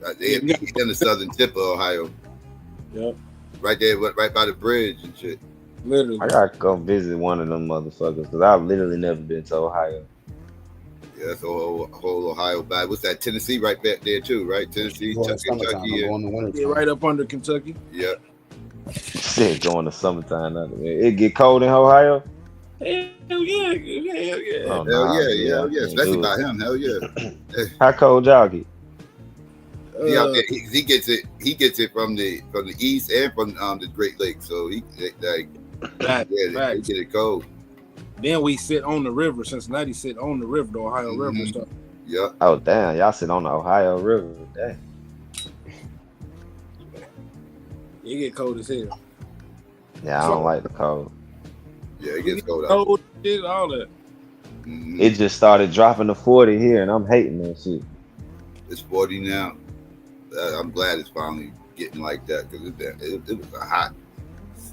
that's He's in the southern tip of Ohio. Yep. Right there, right by the bridge and shit. Literally. I gotta go visit one of them motherfuckers because I've literally never been to Ohio. Yeah, that's whole Ohio back. What's that? Tennessee right back there too, right? Tennessee, Kentucky. Yeah, right up under Kentucky. Yeah. Shit, going to summertime. It get cold in Ohio. Hell yeah. Oh, hell yeah. Especially by him. Hell yeah. How cold y'all get? He gets it from the east and from the Great Lakes. So he they get it cold. Then we sit on the river. Cincinnati sit on the river, the Ohio River stuff. Yeah. Oh damn, y'all sit on the Ohio River. Damn. It get cold as hell. Yeah, I don't like the cold. Yeah, it gets cold out. Cold shit, all that. It just started dropping to 40 here, and I'm hating that shit. It's 40 now. I'm glad it's finally getting like that because it was a hot.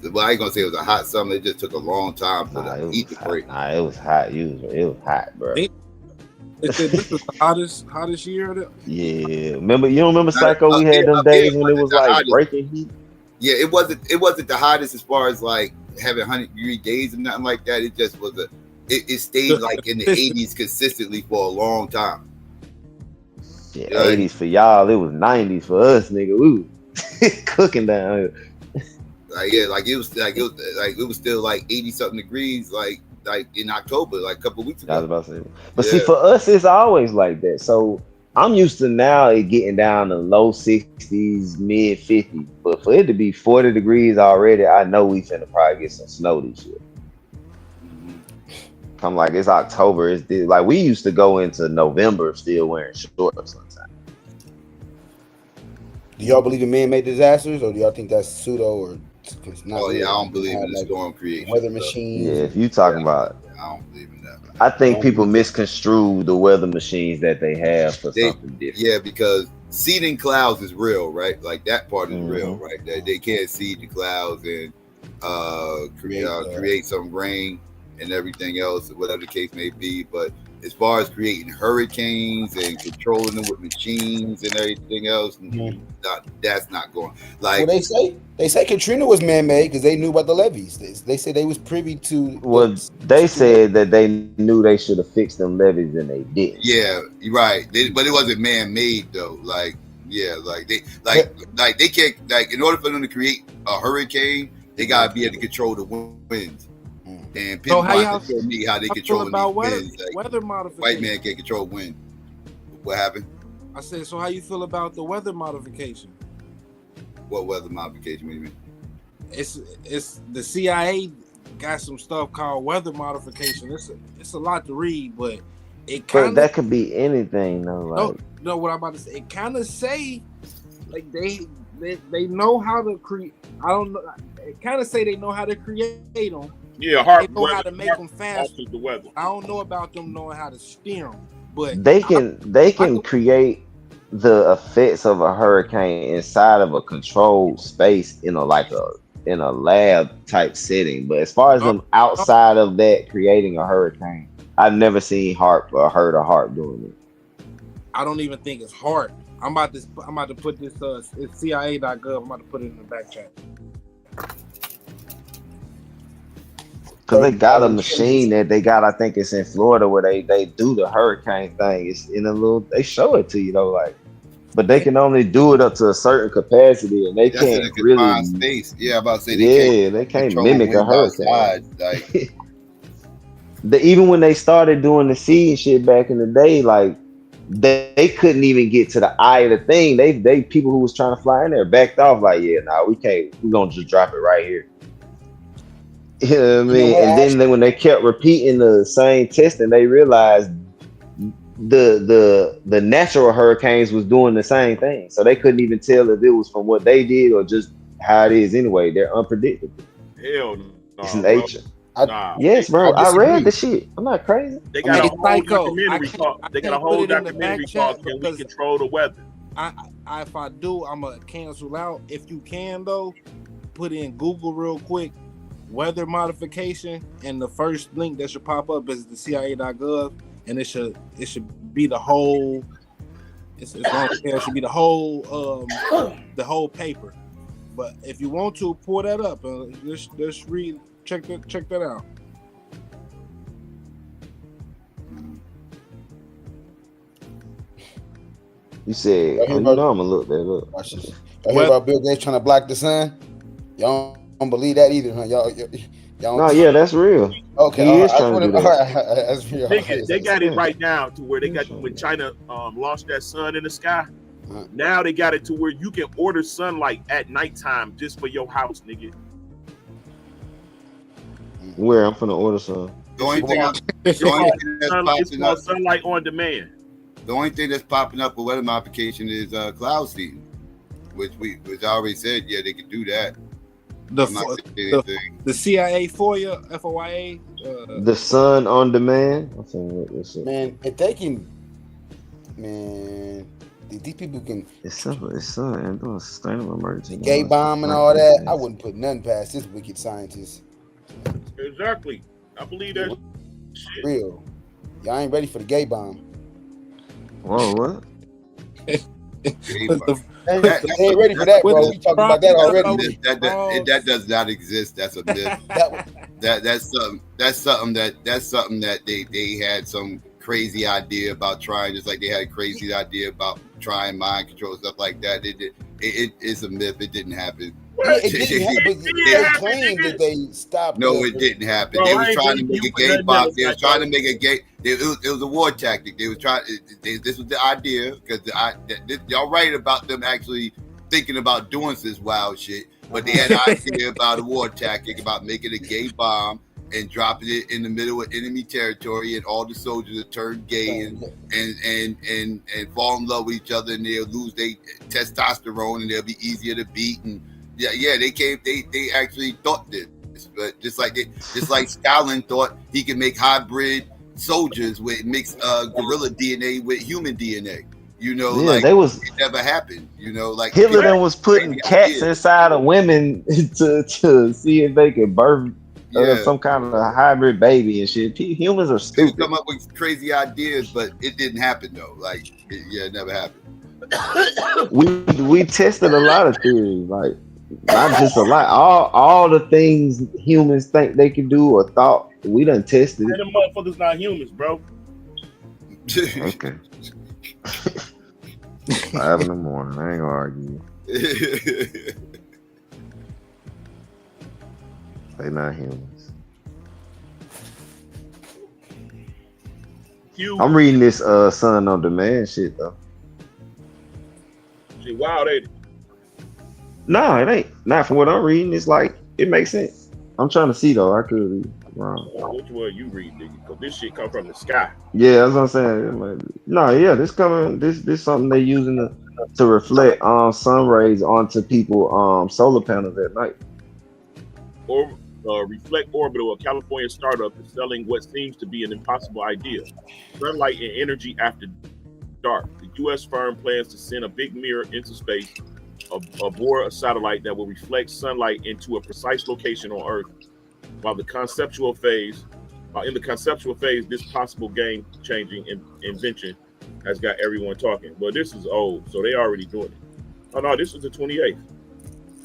Well, I ain't gonna say it was a hot summer. It just took a long time for the heat to break. Nah, it was hot. It was hot, bro. This was the hottest year. Yeah, remember? You don't remember Psycho? We had them days when it was like hottest. Breaking heat. Yeah, it wasn't the hottest as far as like having 100-degree days and nothing like that. It just was it stayed like in the 80s consistently for a long time. Yeah, 80s for y'all. It was 90s for us, nigga. We was cooking down here. It was still like 80-something degrees, like in October, like a couple of weeks ago. I was about to say, but see, for us, it's always like that. So I'm used to now it getting down to low 60s, mid 50s. But for it to be 40 degrees already, I know we finna probably get some snow this year. I'm like, it's October. It's like we used to go into November still wearing shorts sometimes. Do y'all believe in man-made disasters, or do y'all think that's pseudo or? I don't believe in the storm creation. Weather machines. Yeah, if you talking about, I don't believe in that. I think people misconstrue the weather machines that they have for something different. Yeah, because seeding clouds is real, right? Like that part is real, right? They can't seed the clouds and create some rain and everything else, whatever the case may be. But as far as creating hurricanes and controlling them with machines and everything else, that's not going. Like they say Katrina was man-made because they knew about the levees. They said they was privy to. Well, they said that they knew they should have fixed them levees and they didn't. Yeah, right. But it wasn't man-made though. Like, yeah, they can't, like, in order for them to create a hurricane, They gotta be able to control the winds. And So people how y'all want to tell me how they feel controlling about these winds. Like, weather modification? white man can't control wind. What happened? I said, so how you feel about the weather modification? What weather modification? What do you mean? It's the CIA got some stuff called weather modification. It's a lot to read, but it kind But of that could be anything though. Like no, what I'm about to say. It kind of say like they know how to create. I don't know. It kind of say they know how to create them. Yeah, they know how to make them faster. The weather. I don't know about them knowing how to steer them, but they can create the effects of a hurricane inside of a controlled space in a lab type setting. But as far as them outside of that creating a hurricane, I've never seen heard a HAARP doing it. I don't even think it's hard. I'm about to put this it's CIA.gov. I'm about to put it in the back chat. Because they got a machine that they got, I think it's in Florida, where they do the hurricane thing. It's in a little, they show it to you though, like, but they can only do it up to a certain capacity, and they can't really space. Yeah, I'm about to say they can't mimic a hurricane. Outside, like. Even when they started doing the sea and shit back in the day, like they couldn't even get to the eye of the thing. They people who was trying to fly in there backed off, like, yeah, nah, we can't. We're gonna just drop it right here. You know what I mean? And then when they kept repeating the same testing, they realized the natural hurricanes was doing the same thing. So they couldn't even tell if it was from what they did or just how it is anyway. They're unpredictable. Hell no. It's nature. Nah. Yes, bro. I read the shit. I'm not crazy. They got a whole documentary called. They got a whole documentary called "Can We Control the Weather?" If I do, I'm gonna cancel out. If you can though, put in Google real quick, weather modification, and the first link that should pop up is the CIA.gov, and it should be the whole. It's long as hell. It should be the whole paper. But if you want to pull that up, just read. Check that out. You said, I'm gonna look that up. I hear about Bill Gates trying to block the sun. Y'all don't believe that either, huh? Y'all no, yeah, that's real. Okay, he is trying to do that. That's real. They got it right now to where they got when China launched that sun in the sky. Now they got it to where you can order sunlight at nighttime just for your house, nigga. Where I'm finna order some. The only thing that's popping up, sunlight on demand. The only thing that's popping up with weather modification is cloud seeding, which I already said. Yeah, they can do that. The CIA FOIA, FOIA. The sun on demand. Man, if they can, man, these people can. It's simple. It's sun. Doing sustainable emergency. Gay bomb and all that. I wouldn't put nothing past this wicked scientist. Exactly. I believe that shit. Real. Y'all ain't ready for the gay bomb. Whoa, what? They ain't ready for that, bro. We talking about that already. That does not exist. That's a myth. That's something that they had some crazy idea about trying, just like they had a crazy idea about trying mind control, stuff like that. It is a myth. It didn't happen. Yeah, it didn't happen. They claimed that they stopped. No, it didn't happen. They was trying to make a gay bomb. They was trying to make a gay. It was a war tactic. They was trying. This was the idea because y'all right about them actually thinking about doing this wild shit, but they had an idea about a war tactic about making a gay bomb and dropping it in the middle of enemy territory, and all the soldiers would turn gay and fall in love with each other, and they'll lose their testosterone, and they'll be easier to beat. And yeah, they actually thought this, but just like Stalin thought he could make hybrid soldiers with mixed gorilla DNA with human DNA. You know, yeah, it never happened. You know, like Hitler was putting cats inside of women to see if they could birth some kind of a hybrid baby and shit. Humans are stupid. They come up with crazy ideas, but it didn't happen though. It never happened. we tested a lot of theories, like not just a lot. All the things humans think they can do or thought, we done tested. And them motherfuckers not humans, bro. Okay. 5 in the morning. I ain't gonna argue. They not humans. I'm reading this Sun on Demand shit though. She wild, ain't it? No, it ain't. Not from what I'm reading. It's like it makes sense. I'm trying to see though. I could be wrong. Which one you read, nigga? Because this shit come from the sky. Yeah, that's what I'm saying. No, yeah, this coming. This something they using to reflect sun rays onto people solar panels at night. Or Reflect Orbital, a California startup, is selling what seems to be an impossible idea: sunlight and energy after dark. The U.S. firm plans to send a big mirror into space aboard a satellite that will reflect sunlight into a precise location on Earth. While in the conceptual phase, this possible game-changing invention has got everyone talking. But this is old, so they already doing it. Oh no, this is the 28th.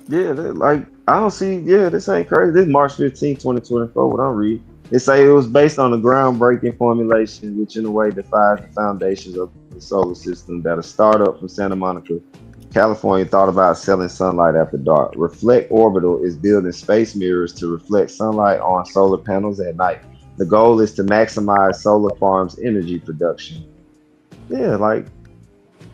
Yeah, like I don't see. Yeah, this ain't crazy. This is March 15, 2024. What I'm reading, it say it was based on a groundbreaking formulation, which in a way defies the foundations of the solar system. That a startup from Santa Monica, California, thought about selling sunlight after dark. Reflect Orbital is building space mirrors to reflect sunlight on solar panels at night. The goal is to maximize solar farms' energy production. Yeah, like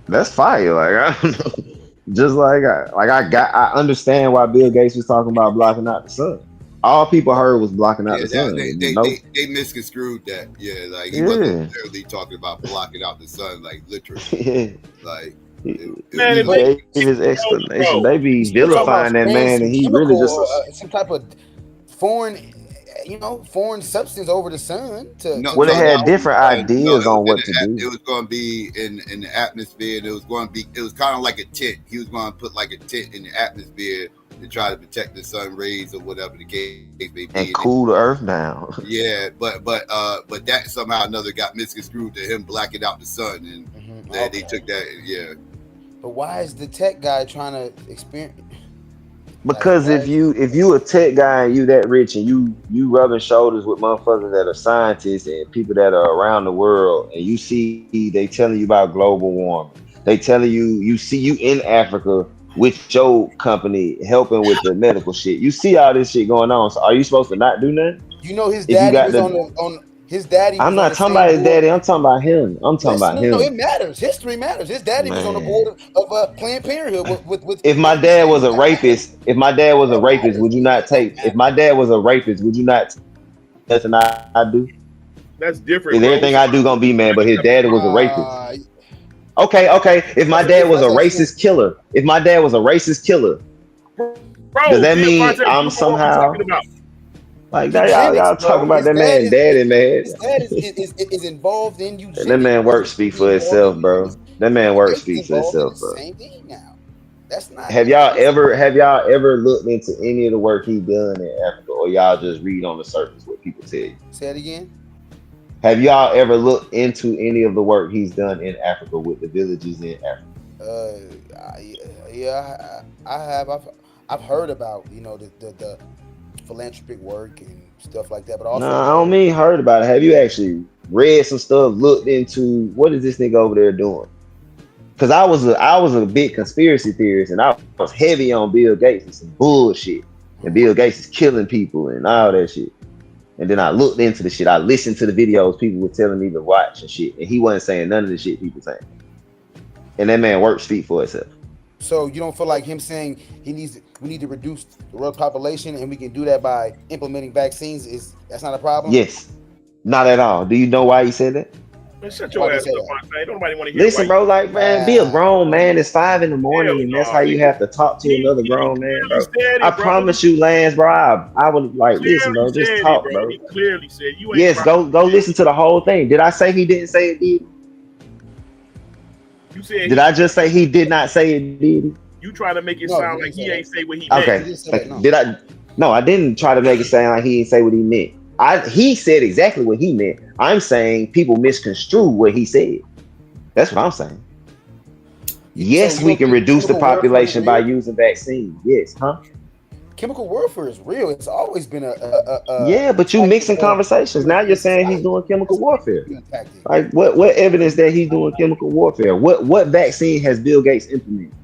that's fire. Like I don't know. Just like I understand why Bill Gates was talking about blocking out the sun. All people heard was blocking out the sun. They misconstrued that. Yeah, like he wasn't necessarily talking about blocking out the sun, like literally. Like man, his explanation. They be vilifying that man, and he really just some type of foreign substance over the sun. Would have had different ideas on what to do. It was going to be in the atmosphere. And it was kind of like a tent. He was going to put like a tent in the atmosphere to try to protect the sun rays or whatever the case may be, and cool the earth down. Yeah, but that somehow or another got misconstrued to him blacking out the sun, and they took that. Yeah. But why is the tech guy trying to experience? Because if you a tech guy and you that rich and you rubbing shoulders with motherfuckers that are scientists and people that are around the world, and you see they telling you about global warming, they telling you see you in Africa with your company helping with the medical shit. You see all this shit going on. So are you supposed to not do nothing? You know his daddy was on his daddy. I'm not talking about his daddy. I'm talking about him. I'm talking about him. No, it matters. History matters. His daddy was on the board of Planned Parenthood with. If my dad was a rapist, would you not take? If my dad was a rapist, would you not? That's what I do. That's different. Is everything I do gonna be mad? But his daddy was a rapist. Okay. If my dad was a racist killer, does that mean I'm somehow? Like that, y'all talking about that man, daddy, man. His dad is involved in you. That man work speak for itself, bro. That man work speak for itself, bro. Same thing now. That's not. Have y'all ever looked into any of the work he done in Africa, or y'all just read on the surface what people tell you? Say it again. Have y'all ever looked into any of the work he's done in Africa with the villages in Africa? Yeah, I have. I've heard about the philanthropic work and stuff like that, but also I don't mean heard about it. Have you actually read some stuff, looked into what is this nigga over there doing? Because I was a big conspiracy theorist, and I was heavy on Bill Gates and some bullshit, and Bill Gates is killing people and all that shit. And then I looked into the shit. I listened to the videos people were telling me to watch and shit, and he wasn't saying none of the shit people saying. And that man works speak for itself. So you don't feel like him saying we need to reduce the world population and we can do that by implementing vaccines that's not a problem? Yes. Not at all. Do you know why he said that? Man, shut your ass up, man. Nobody want to hear. Listen, bro, like, man, be a grown man. It's 5 a.m, and that's how you have to talk to another grown man, bro. I promise you, Lance, bro, I would like listen, bro. Just talk, bro. He clearly said you ain't. Yes, go listen to the whole thing. Did I say he didn't say it, did? You said did I just say he did not say it, did? You try to make it sound like he ain't say what he meant. Okay. Did I? No, I didn't try to make it sound like he didn't say what he meant. He said exactly what he meant. I'm saying people misconstrue what he said. That's what I'm saying. Yes, we can reduce the population by using vaccines. Yes, huh? Chemical warfare is real. It's always been yeah, but you mixing conversations. Now you're saying he's doing chemical warfare. Like what evidence that he's doing chemical warfare? What vaccine has Bill Gates implemented?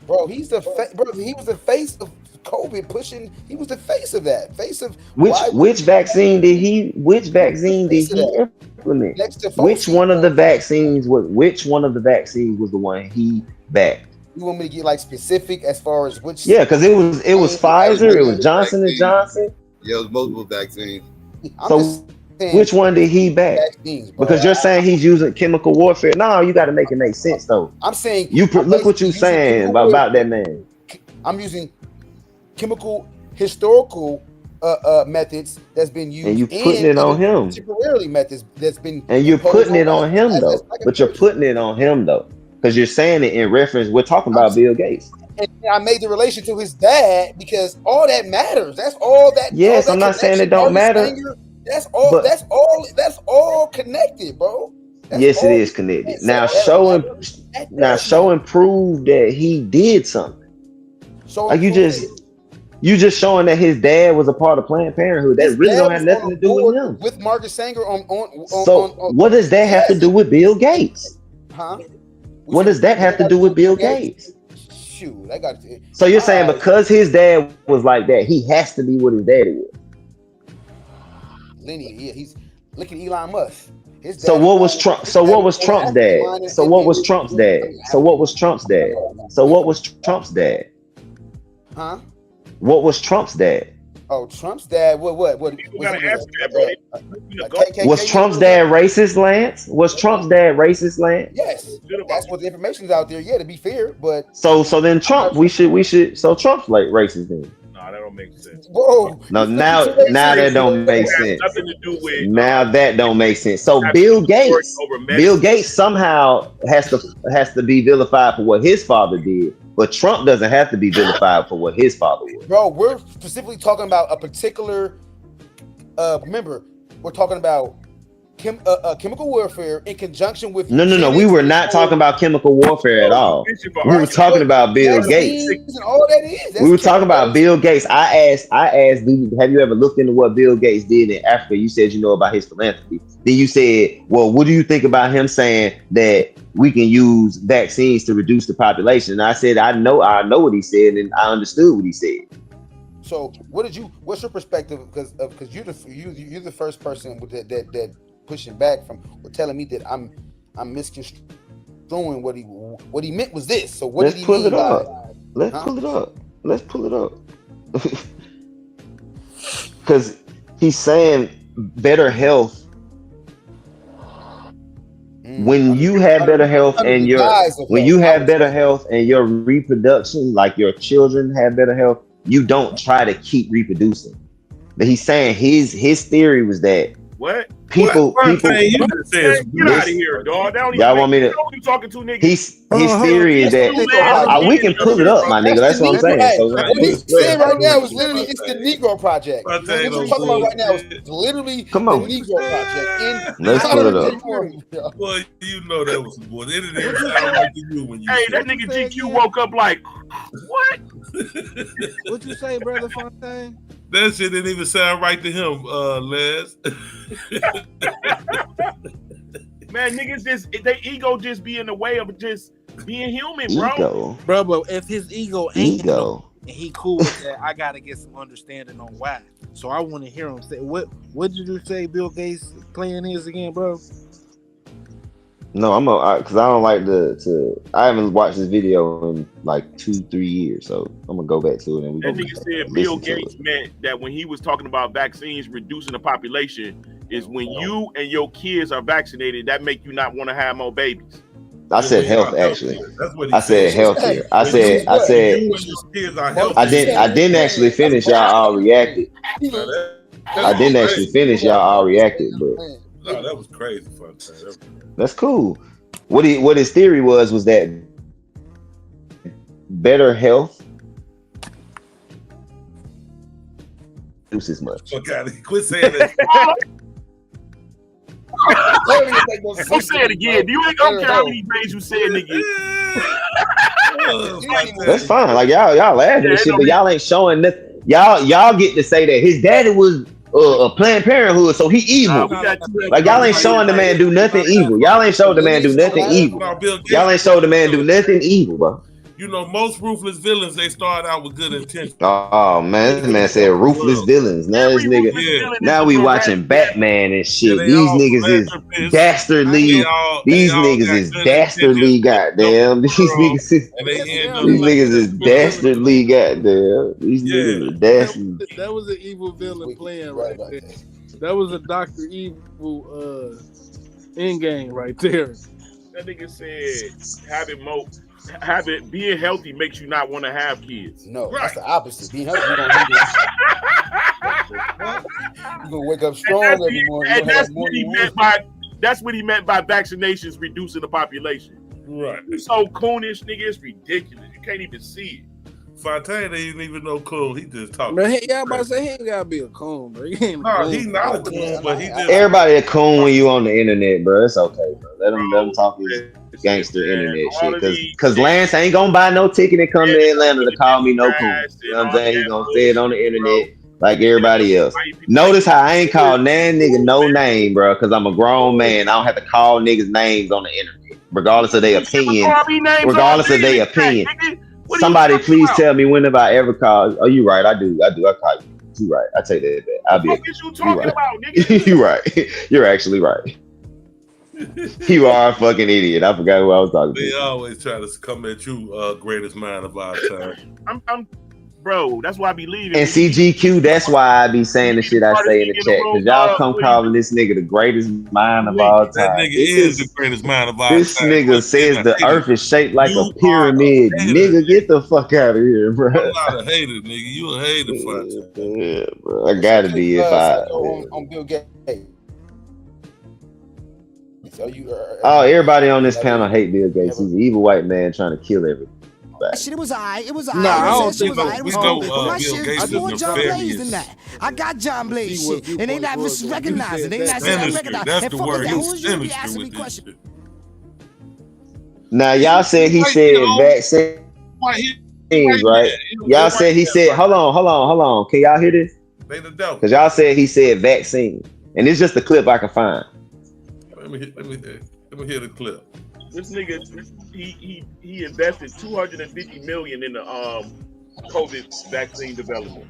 Bro, he was the face of COVID pushing. He was the face of that. Face of which vaccine did he implement? Next to Which Fauci, one of the vaccines was the one he backed? You want me to get like specific as far as which? Yeah, because it was Pfizer, it was Johnson and Johnson. Yeah, it was multiple vaccines. So which one did he back? Because you're saying he's using chemical warfare. No, you got to make it make sense though. I'm saying look what you're saying about that man. I'm using chemical historical methods that's been used, and you putting it on him. Contemporarily methods that's been, and you're putting it on him though. But you're putting it on him though, because you're saying it in reference. We're talking about Bill Gates. And I made the relation to his dad because all that matters. That's all that. Yes, all that I'm not saying it don't matter. That's all. But, that's all connected, bro. Yes, it is connected. Now show and prove that he did something. So like you just showing that his dad was a part of Planned Parenthood. That really don't have nothing to do with him. With Margaret Sanger on what does that have to do with Bill Gates? Huh? What does that have to do with Bill Gates? Shoot, I got it. So you're saying because his dad was like that, he has to be what his daddy was. Linear, yeah, he's looking at Elon Musk. So what was Trump? So what was Trump's dad? So what was Trump's dad? So what was Trump's dad? So what was Trump's dad? Huh? What was Trump's dad? Oh, Trump's dad. What? You gotta ask that, bro. Was Trump's dad racist, Lance? Was Trump's dad racist, Lance? Yes, that's what the information's out there. Yeah, to be fair, but so then Trump, we should. So Trump's like racist then. Nah, that don't make sense. Whoa. No, now that don't make sense. Nothing to do with. Now that don't make sense. So Bill Gates somehow has to be vilified for what his father did. But Trump doesn't have to be vilified for what his father was. Bro, we're specifically talking about a particular. Remember, we're talking about chemical warfare in conjunction with. No. We were not talking about chemical warfare at all. We were talking about Bill Gates. And all that is. We were talking about Bill Gates. I asked, have you ever looked into what Bill Gates did in Africa? You said you know about his philanthropy. Then you said, well, what do you think about him saying that we can use vaccines to reduce the population? And I said, I know what he said, and I understood what he said. So, what's your perspective? Because you're the first person with that pushing back from or telling me that I'm misconstruing what he meant was this. So what did he mean by it? Let's pull it up. Because he's saying better health. When you have better health and your reproduction, like your children have better health, you don't try to keep reproducing. But he's saying his theory was that what people get out of here, dog. Y'all want me to? Talking to niggas. His theory is that we can pull it up, my nigga. That's what I'm saying. So what he's saying right now is literally it's the Negro Project. What we're talking about right now is literally the Negro Project. Let's pull it up. Boy, you know that was boy. It didn't even sound like to you when you. Hey, that nigga GQ woke up like what? What you say, brother Fontaine? That shit didn't even sound right to him, Les. Man, niggas their ego just be in the way of just being human, bro. Ego. Bro, but if his ego ain't ego and he cool with that, I gotta get some understanding on why. So I want to hear him say what did you say Bill Gates plan is again, bro? No, because I don't like I haven't watched this video in like 2-3 years, so I'm gonna go back to it. And that nigga said Bill Gates meant that when he was talking about vaccines reducing the population is when you and your kids are vaccinated, that make you not want to have more babies. I said health actually. I said healthcare. I said I didn't actually finish. Y'all all reacted. I didn't actually finish. Y'all all reacted, but no, that was crazy. That's cool. What his theory was that better health produces much. Okay, quit saying that. Who say it again? You ain't gonna care how many days you say it again. That's fine. Like y'all laugh at this shit, but y'all ain't showing nothing. Y'all get to say that his daddy was a Planned Parenthood, so he evil. Like y'all ain't showing the man do nothing evil. Y'all ain't showing the man do nothing evil. Y'all ain't showing the man do nothing evil, bro. You know, most ruthless villains, they start out with good intentions. Oh man, this man said ruthless villains. Now this nigga, now we watching Batman and shit. These niggas is dastardly. These niggas is dastardly. Goddamn. These niggas is dastardly. Goddamn. These niggas is dastardly. That was an evil villain playing right there. That was a Dr. Evil Endgame right there. That nigga said being healthy makes you not want to have kids. No, that's the opposite. Being healthy, you're gonna wake up strong every morning. And that's what he meant by vaccinations reducing the population. Right. He's so coonish, nigga. It's ridiculous. You can't even see it. Fontaine ain't even no coon. He just talking. Man, y'all about to say he ain't gotta be a coon, bro. He ain't he's not a coon, but he just. Everybody a coon when you on the internet, bro. It's okay, bro. Let them talk his gangster internet shit. Cause Lance ain't gonna buy no ticket and come to Atlanta to call me no coon. You know what I'm saying? He's gonna say it on the internet like everybody else. Notice how I ain't called nan nigga no name, bro. Cause I'm a grown man. I don't have to call niggas names on the internet, regardless of their opinion. Regardless of their opinion. Somebody please tell me when have I ever called? Oh, you right. I do. I call you. You right. I take that back. I'll be. What you talking right. about, nigga? You right. You're actually right. You are a fucking idiot. I forgot who I was talking to. They always try to come at you, greatest mind of our time. I'm bro. That's why I be leaving. And CGQ, that's why I be saying the shit I say in the chat. Cause y'all come calling this nigga the greatest mind of all time. That nigga is the greatest mind of all time. This nigga says the earth is shaped like a pyramid. Nigga, get the fuck out of here, bro. I'm not a hater, nigga. You a hater, Fontaine. Yeah, bro. I gotta be if I. On Bill Gates. Oh, everybody on this panel hate Bill Gates. He's an evil white man trying to kill everybody. Shit, it was alright. It was Nah, alright. I don't think It was Bill cool. My Gates shit, is I more John Blaze nefarious. than that. I got John Blaze shit, and they not recognizing. They not saying recognize. That's And the fuck word. with that. He's Who's you be sinister asking me with this questions? shit. Now y'all said he said vaccines, right? Y'all said he said. Hold on. Can y'all hear this? Because y'all said he said vaccine, and it's just a clip I can find. Let me hear the clip. This nigga, he invested $250 million in the COVID vaccine development.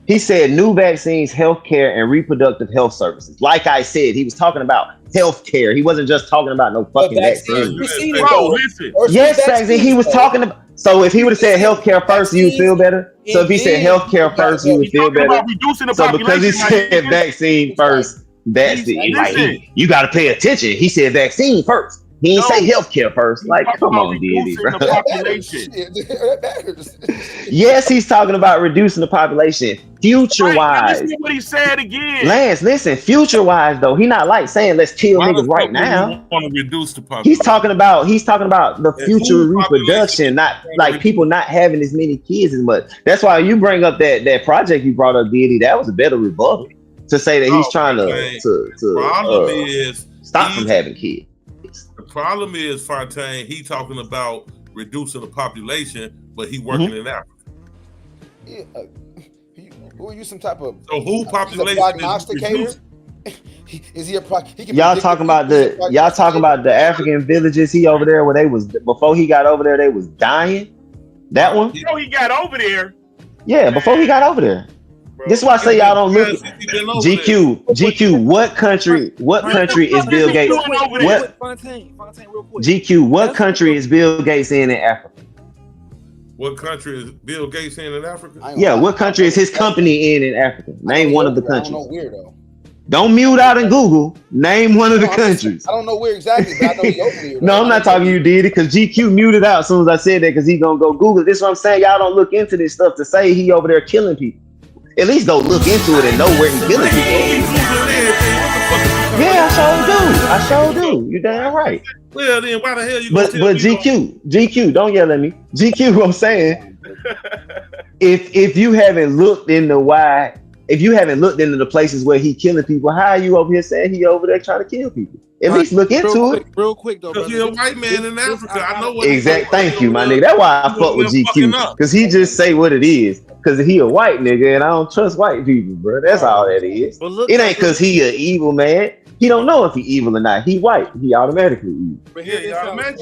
He said new vaccines, healthcare, and reproductive health services. Like I said, he was talking about healthcare. He wasn't just talking about no fucking vaccine. Bro, listen. Yes, vaccine. He was talking about. So if he would have said healthcare first, you would feel better. So if he said healthcare first, you would feel better. So because he said vaccine first, that's it. Like you got to pay attention. He said vaccine first. He didn't say healthcare first. Like, come on, D.A.B., bro. Yes, he's talking about reducing the population. Future-wise. Listen to what he said again. Lance, listen. Future-wise, though, he not like saying let's kill niggas right now. Want to reduce the population? He's talking about the future reproduction, not like people not having as many kids as much. That's why you bring up that project you brought up, D.A.B., that was a better rebuttal to say that he's trying to stop from having kids. The problem is, Fontaine, he talking about reducing the population, but he working in Africa. Yeah, who are you? Some type of who population prognosticator? Is he a y'all talking about the African villages he over there where they was before he got over there they was dying? That one? You know he got over there. Yeah, before he got over there. This is why I say y'all don't look at GQ. What country is Bill Gates? What GQ? What country is Bill Gates in Africa? What country is Bill Gates in Africa? Yeah, what country is his company in Africa? Name one of the countries. I don't know where though. Don't mute out and Google. Name one of the countries. I don't know where exactly, but I know he's over here. No, I'm not talking to you, Diddy, because GQ muted out as soon as I said that because he's gonna go Google. This is what I'm saying. Y'all don't look into this stuff to say he over there killing people. At least go look into it and know where he's killing people. Yeah, I sure do. You damn right. Well, then why the hell you? But GQ, don't yell at me. GQ, what I'm saying, if you haven't looked into the places where he killing people, how are you over here saying he over there trying to kill people? At least look into it. Real quick though, because you're a white man in Africa. I know what. Exact. Thank you, my nigga. That's why I fuck with GQ because he just say what it is. because he a white nigga, and I don't trust white people, bro. That's all that is. But look, It ain't because he an evil man. He don't know if he evil or not. He white. He automatically evil. But here this out. That's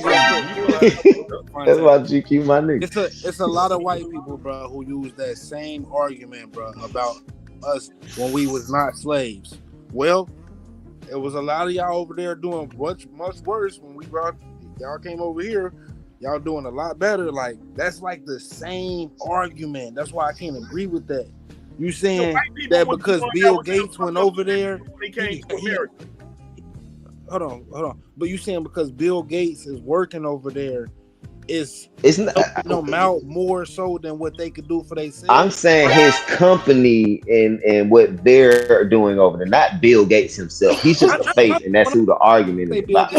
why GQ my nigga. It's a lot of white people, bro, who use that same argument, bro, about us when we was not slaves. Well, it was a lot of y'all over there doing much worse when y'all came over here. Y'all doing a lot better. Like, that's like the same argument. That's why I can't agree with that. You saying that because Bill Gates went over there, he came to America. Hold on. But you saying because Bill Gates is working over there, it's helping them out more so than what they could do for themselves? I'm saying his company and what they're doing over there, not Bill Gates himself. He's just a face, and that's who the argument is about.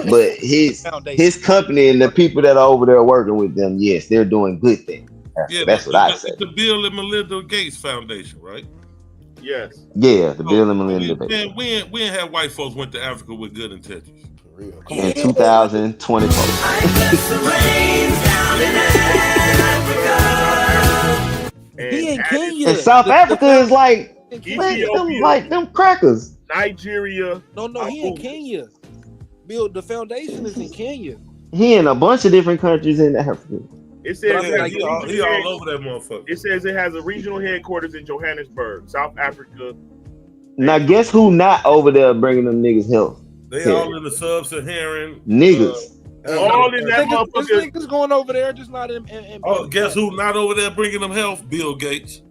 But his company and the people that are over there working with them, yes, they're doing good things. That's what I say. It's the Bill and Melinda Gates Foundation, right? Yes. Yeah, the Bill and Melinda Gates. Man, we ain't had white folks went to Africa with good intentions. In 2024. He in Kenya. And South Africa is like them crackers. Nigeria. No, he in Kenya. Bill, the foundation is in Kenya. He in a bunch of different countries in Africa. It says he all over that motherfucker. It says it has a regional headquarters in Johannesburg, South Africa. Now guess who not over there bringing them niggas health? They all in the sub-Saharan niggas. All in that motherfucker. Niggas going over there, just not in Oh, guess who not over there bringing them health? Bill Gates.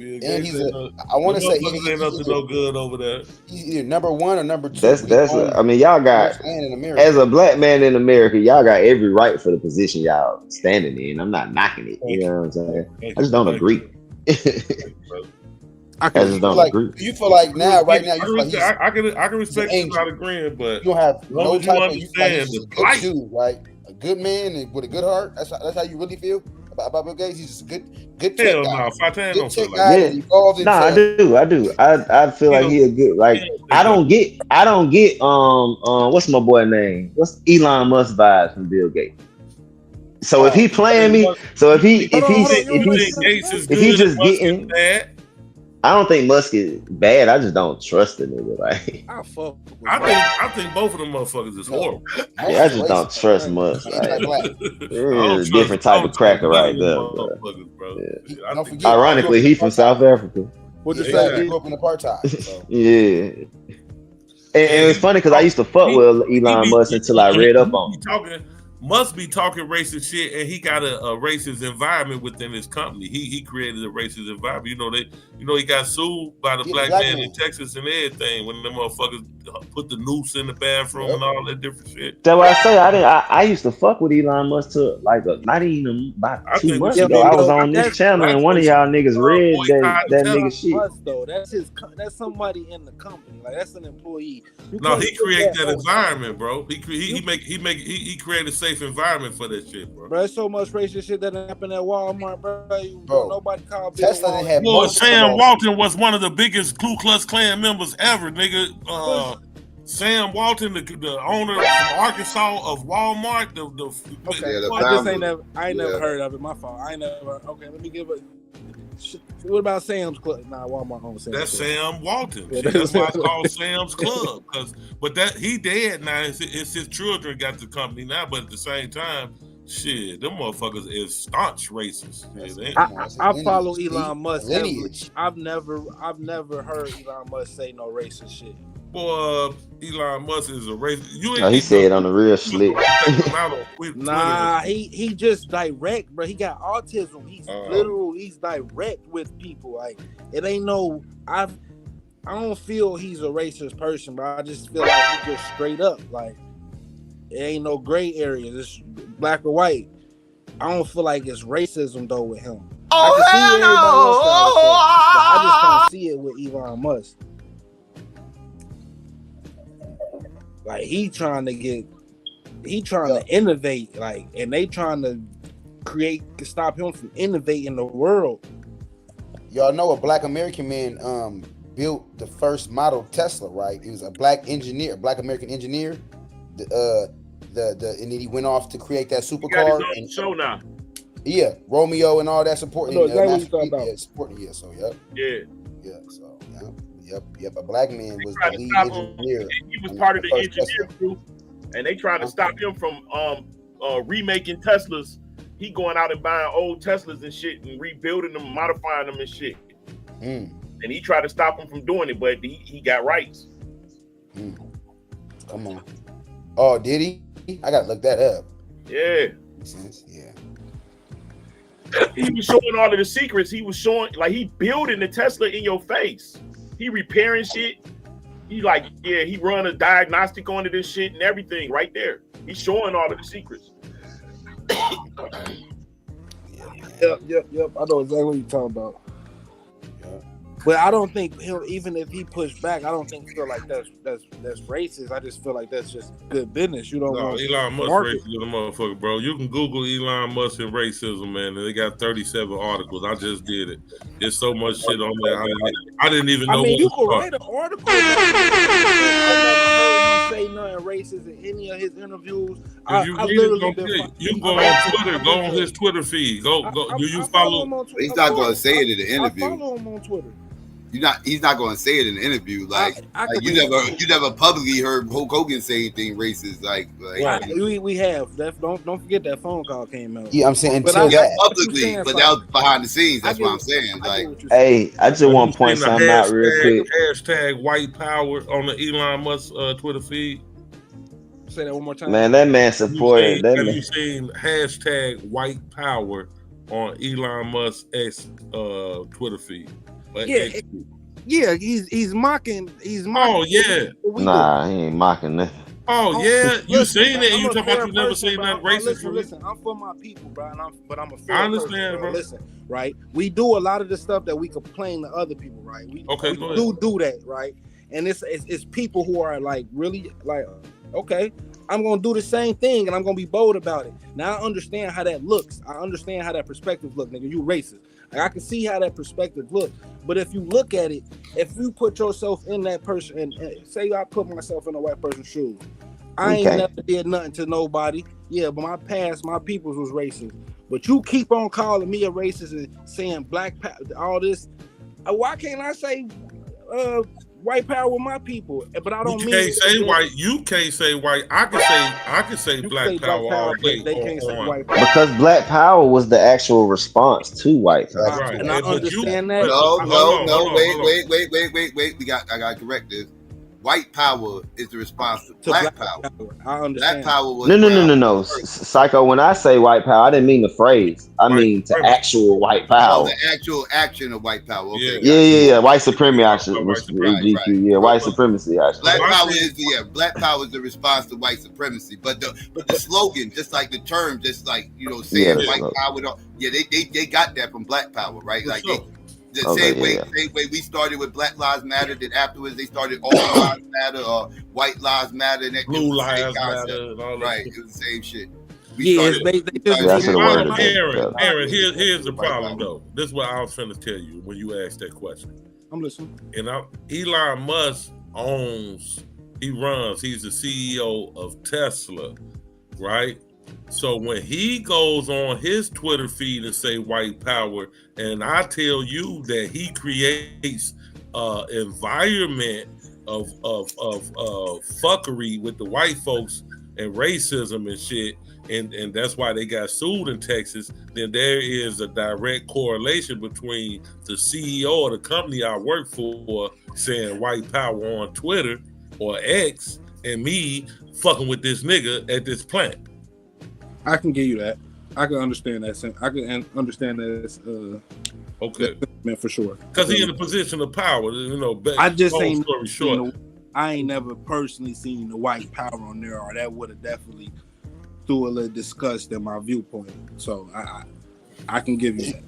And he's I want to say ain't nothing no good over there. He's either number one or number two. That's I mean, y'all got, as a black man in America, y'all got every right for the position y'all standing in. I'm not knocking it. You know what I'm saying? I just don't agree. I just don't agree. You feel like right now, I can respect you not agreeing, but you don't have no type of understand the good dude, right? A good man and with a good heart. That's how you really feel about Bill Gates. He's just a good tech hell guy. no, Fatan don't feel like that. Nah, I do. I feel like he a good, like, I don't get what's my boy name? What's Elon Musk vibes from Bill Gates? So if he playing me, if he just getting bad. I don't think Musk is bad. I just don't trust the nigga. Like, I think both of them motherfuckers is horrible. Yeah, I just don't trust Musk. Like, a different type of cracker right there, bro. Yeah. Ironically, he from South Africa. What you say? He grew up in apartheid. So. Yeah. And it's funny because I used to fuck with Elon Musk until I read up on him. Must be talking racist shit, and he got a racist environment within his company. He created a racist environment. He got sued by the black man in Texas and everything when them motherfuckers put the noose in the bathroom and all that different shit. That's what I say. I used to fuck with Elon Musk to not even about 2 months ago. I was on this channel and one of y'all niggas read that nigga shit. Though that's somebody in the company. Like, that's an employee. No, he created that environment, bro. He created a safe environment for that shit, bro. Bro, there's so much racist shit that happened at Walmart, bro. Nobody called Tesla didn't have. Well, Sam Walton was one of the biggest Ku Klux Klan members ever, nigga. Sam Walton, the owner from Arkansas of Walmart. I ain't never heard of it. My fault. I ain't never. Okay, let me give it. What about Sam's Club? Nah, Walmart owns Sam's That's Club. Sam Walton. That's why it's called Sam's Club. But he dead now. It's his children got the company now. But at the same time, shit, them motherfuckers is staunch racist. I follow Elon Musk. I've never heard Elon Musk say no racist shit. Boy, Elon Musk is a racist. He said on the real slick. Nah, he just direct, bro. He got autism. He's literal. He's direct with people. Like, it ain't no. I don't feel he's a racist person, but I just feel like he's just straight up. Like, it ain't no gray area. It's black or white. I don't feel like it's racism though with him. I can see everybody else, but I just don't see it with Elon Musk. Like, he trying to innovate, like, and they trying to stop him from innovating the world. Y'all know a black American man built the first model Tesla, right? It was a black American engineer and then he went off to create that He got his supercar own and show now. yeah, Romeo and all that supporting. No, exactly what you talking about. Supporting, yeah. So yep. Yeah. So yep. A black man was the lead Stop engineer. him. He was part of the engineer crew, and they trying to stop him from remaking Teslas. He going out and buying old Teslas and shit and rebuilding them, modifying them and shit. And he tried to stop him from doing it, but he got rights. Come on. Oh, did he? I gotta look that up. Yeah. Yeah. He was showing all of the secrets. He was showing, like, he building the Tesla in your face. He repairing shit. He like, yeah, he run a diagnostic onto this shit and everything right there. He's showing all of the secrets. Yep. I know exactly what you're talking about. But I don't think even if he pushed back, I don't feel like that's racist. I just feel like that's just good business. You don't want Elon Musk racist is a motherfucker, bro. You can Google Elon Musk and racism, man, and they got 37 articles. I just did it. There's so much shit on there. I didn't even know. I mean, you could write an article. I never heard him say nothing racist in any of his interviews. You can go on Twitter. Go on his Twitter feed. Go. Do you follow? He's not going to say it in the interview. I follow him on Twitter. He's not going to say it in the interview. You never publicly heard Hulk Hogan say anything racist. We have. Don't forget that phone call came out. Yeah, I'm saying publicly, but that was behind the scenes. That's what I'm saying. Hey, I just want to point something out real quick. Hashtag white power on the Elon Musk Twitter feed. Say that one more time. Man, that man supported. Have you seen hashtag white power on Elon Musk's Twitter feed? Yeah, he's mocking. Oh yeah. Nah, he ain't mocking that. Oh yeah, you seen it? And you talking about you never seen that racist? Listen, I'm for my people, bro. But I'm a fair I understand, person, bro. Listen, right? We do a lot of the stuff that we complain to other people, right? We do that, right? And it's people who are like really like, okay, I'm gonna do the same thing and I'm gonna be bold about it. Now I understand how that looks. I understand how that perspective looks, nigga. You racist. Like, I can see how that perspective looks. But if you look at it, if you put yourself in that person and say I put myself in a white person's shoes, I ain't never did nothing to nobody. Yeah, but my past, my peoples was racist. But you keep on calling me a racist and saying black power, all this. Why can't I say white power with my people? But I don't you mean can't say white. You can't say white. I can say black power all day. They can't say white power. Because black power was the actual response to white power. Right. And I understand that. No. Wait. I gotta correct this. White power is the response to black power. I understand. Black power was No. Psycho, when I say white power, I didn't mean the phrase. I mean to actual white power. The actual action of white power. Okay. Yeah. White supremacy action. Yeah, white supremacy action. Black power is the response to white supremacy. But the slogan, just like the term, just like saying white power. Yeah, they got that from black power, right? Like same way we started with Black Lives Matter, then afterwards they started All Lives Matter or White Lives Matter, and that Blue Lives Matter, and all that. Right, it was the same shit. Aaron, here's the problem though. This is what I was finna tell you when you asked that question. I'm listening. And Elon Musk he's the CEO of Tesla, right? So when he goes on his Twitter feed and say white power, and I tell you that he creates environment of fuckery with the white folks and racism and shit, and that's why they got sued in Texas, then there is a direct correlation between the CEO of the company I work for saying white power on Twitter or X and me fucking with this nigga at this plant. I can give you that. I can understand that. I can understand that. Okay, man, for sure. Because he's in a position of power, I just ain't. Story short, I ain't never personally seen the white power on there, or that would have definitely threw a little disgust in my viewpoint. So I can give you that.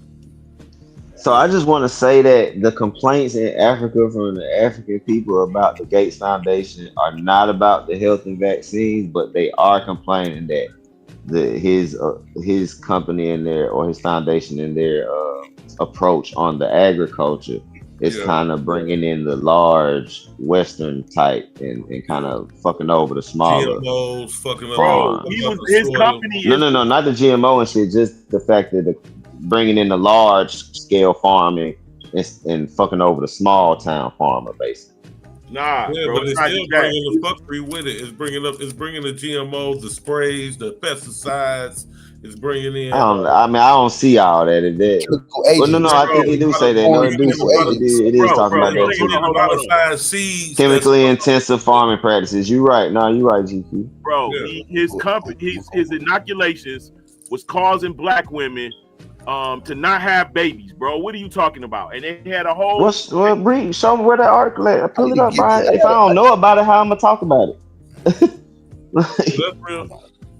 So I just want to say that the complaints in Africa from the African people about the Gates Foundation are not about the health and vaccines, but they are complaining that his company in there or his foundation in their approach on the agriculture It's kind of bringing in the large Western type and kind of fucking over the smaller GMOs, fucking up, farms. His company is No, not the GMO and shit. Just the fact that bringing in the large scale farming and fucking over the small town farmer, basically. Nah, yeah, bro, but it's not still that. bringing the fuckery with it. It's bringing the GMOs, the sprays, the pesticides. It's bringing in. I don't see all that in there. Well, no, I think it do say that. No, it is talking about that too. Modified seeds, chemically intensive farming practices. You right. No, you right, GP. Bro, his company, his inoculations was causing black women to not have babies, bro. What are you talking about? And they had a whole. Show me where that article at. Pull it up, Brian. If I don't know about it, how I'm gonna talk about it?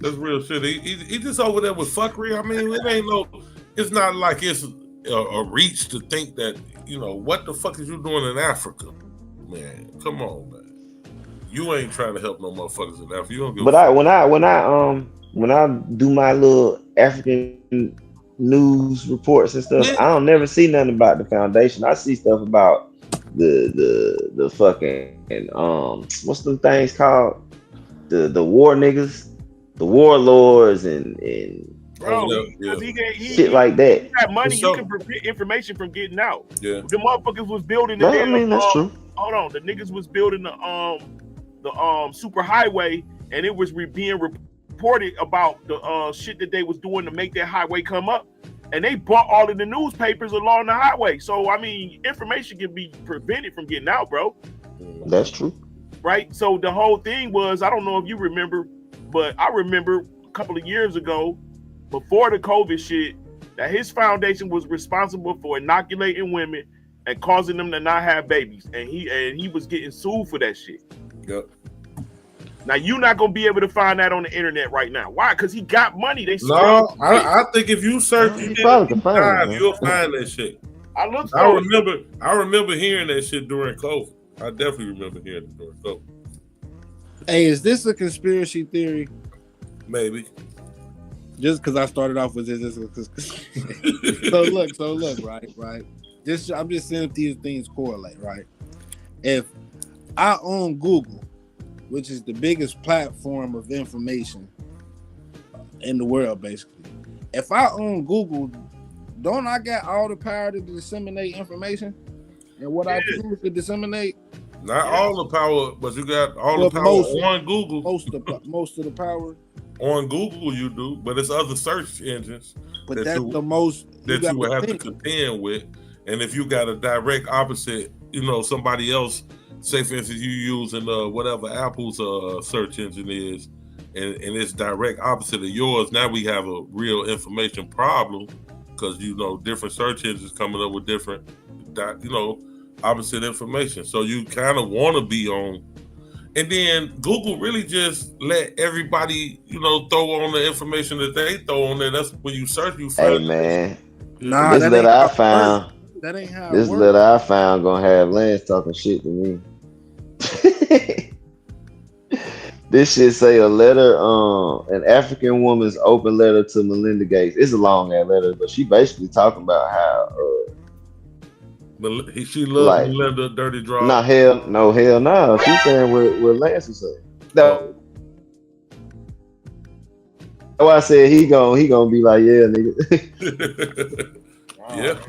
That's real shit. He just over there with fuckery. I mean, it ain't no. It's not like it's a reach to think that what the fuck is you doing in Africa, man? Come on, man. You ain't trying to help no motherfuckers in Africa. You don't give when I do my little African news reports and stuff, I don't never see nothing about the foundation. I see stuff about the fucking what's the things called, the war niggas, the warlords and bro, shit like that. He got money, you can prevent information from getting out. Yeah, the motherfuckers was building the that's true. Hold on, the niggas was building the super highway, and it was being reported about the shit that they was doing to make that highway come up, and they bought all of the newspapers along the highway. So I mean, information can be prevented from getting out, bro. That's true, right? So the whole thing was, I don't know if you remember, but I remember a couple of years ago, before the COVID shit, that his foundation was responsible for inoculating women and causing them to not have babies, and he was getting sued for that shit. Yep. Now you're not gonna be able to find that on the internet right now. Why? Because he got money. I think if you search, you'll find that shit. I remember hearing that shit during COVID. I definitely remember hearing it during COVID. Hey, is this a conspiracy theory? Maybe. Just because I started off with this. So look, right. I'm just saying if these things correlate, right? If I own Google, which is the biggest platform of information in the world, basically. If I own Google, don't I got all the power to disseminate information? And what I choose to disseminate? Not all the power, but you got all the power on Google. Most of the power. On Google you do, but it's other search engines. But that's the most that you would have to contend with. And if you got a direct opposite, somebody else, say for instance you using whatever Apple's search engine is, and it's direct opposite of yours, now we have a real information problem, because different search engines coming up with different opposite information. So you kind of want to be on, and then Google really just let everybody throw on the information that they throw on there. That's when you search, you find. Hey man, nah, this letter I found. That ain't how this letter I found gonna have Lance talking shit to me. This shit say a letter, an African woman's open letter to Melinda Gates. It's a long ass letter, but she basically talking about how she loves Melinda dirty draw. Hell no. She's saying what Lance is saying. No. That's why I said he gonna be like, yeah, nigga. Yeah.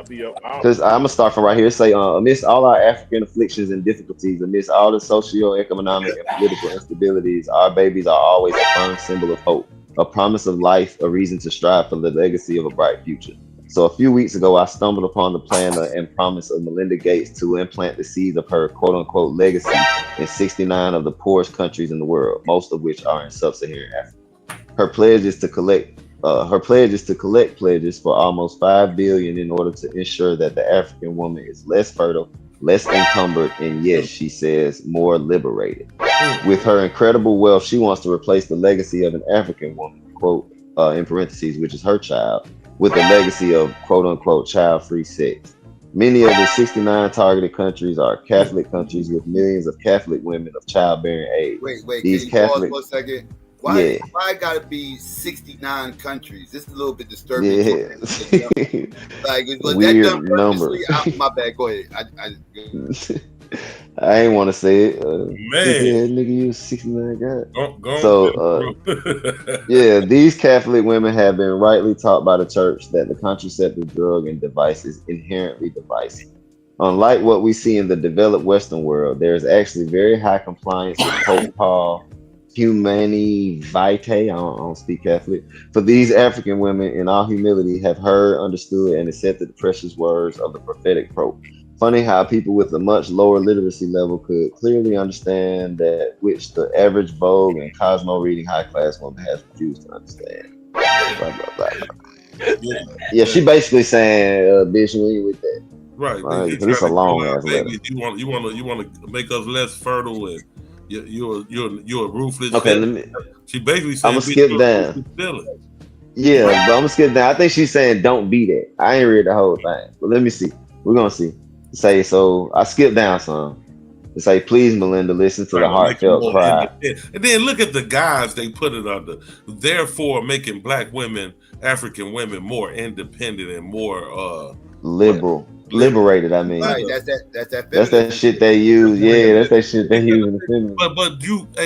Because I'm gonna start from right here. Say, amidst all our African afflictions and difficulties, amidst all the socio-economic and political instabilities, our babies are always a firm symbol of hope, a promise of life, a reason to strive for the legacy of a bright future. So a few weeks ago, I stumbled upon the plan and promise of Melinda Gates to implant the seeds of her quote-unquote legacy in 69 of the poorest countries in the world, most of which are in sub-Saharan Africa. Her pledge is to collect pledges for almost $5 billion in order to ensure that the African woman is less fertile, less encumbered, and yes, she says, more liberated. With her incredible wealth, she wants to replace the legacy of an African woman, quote, in parentheses, which is her child, with a legacy of quote unquote child-free sex. Many of the 69 targeted countries are Catholic countries with millions of Catholic women of childbearing age. Wait, These can you Catholic... pause for a second? Why gotta be 69 countries? This is a little bit disturbing. Yeah. Like, was Weird that done number. purposely? My bad. Go ahead. I ain't want to say it. Man. Nigga, you 69 God. Go So, yeah, these Catholic women have been rightly taught by the church that the contraceptive drug and device is inherently divisive. Unlike what we see in the developed Western world, there is actually very high compliance with Pope Paul Humani Vitae, I don't speak Catholic, for these African women in all humility have heard, understood, and accepted the precious words of the prophetic Pope. Funny how people with a much lower literacy level could clearly understand that which the average Vogue and Cosmo reading high class woman has refused to understand. Blah, blah, blah. Yeah, she basically saying, bitch, we ain't with that. Right. Because it's a long ass letter. You want to make us less fertile and you're a ruthless. Okay, she basically said, I'm gonna skip down. Yeah, but I'm gonna skip down. I think she's saying don't be that. I ain't read the whole thing, but let me see. We're gonna see. Say so. I skipped down some. To say, please, Melinda, listen to the heartfelt cry. And then look at the guys they put it under. Therefore, making black women, African women, more independent and more liberated. I mean, right, that's that shit they use. Yeah, that's that shit they use in the film.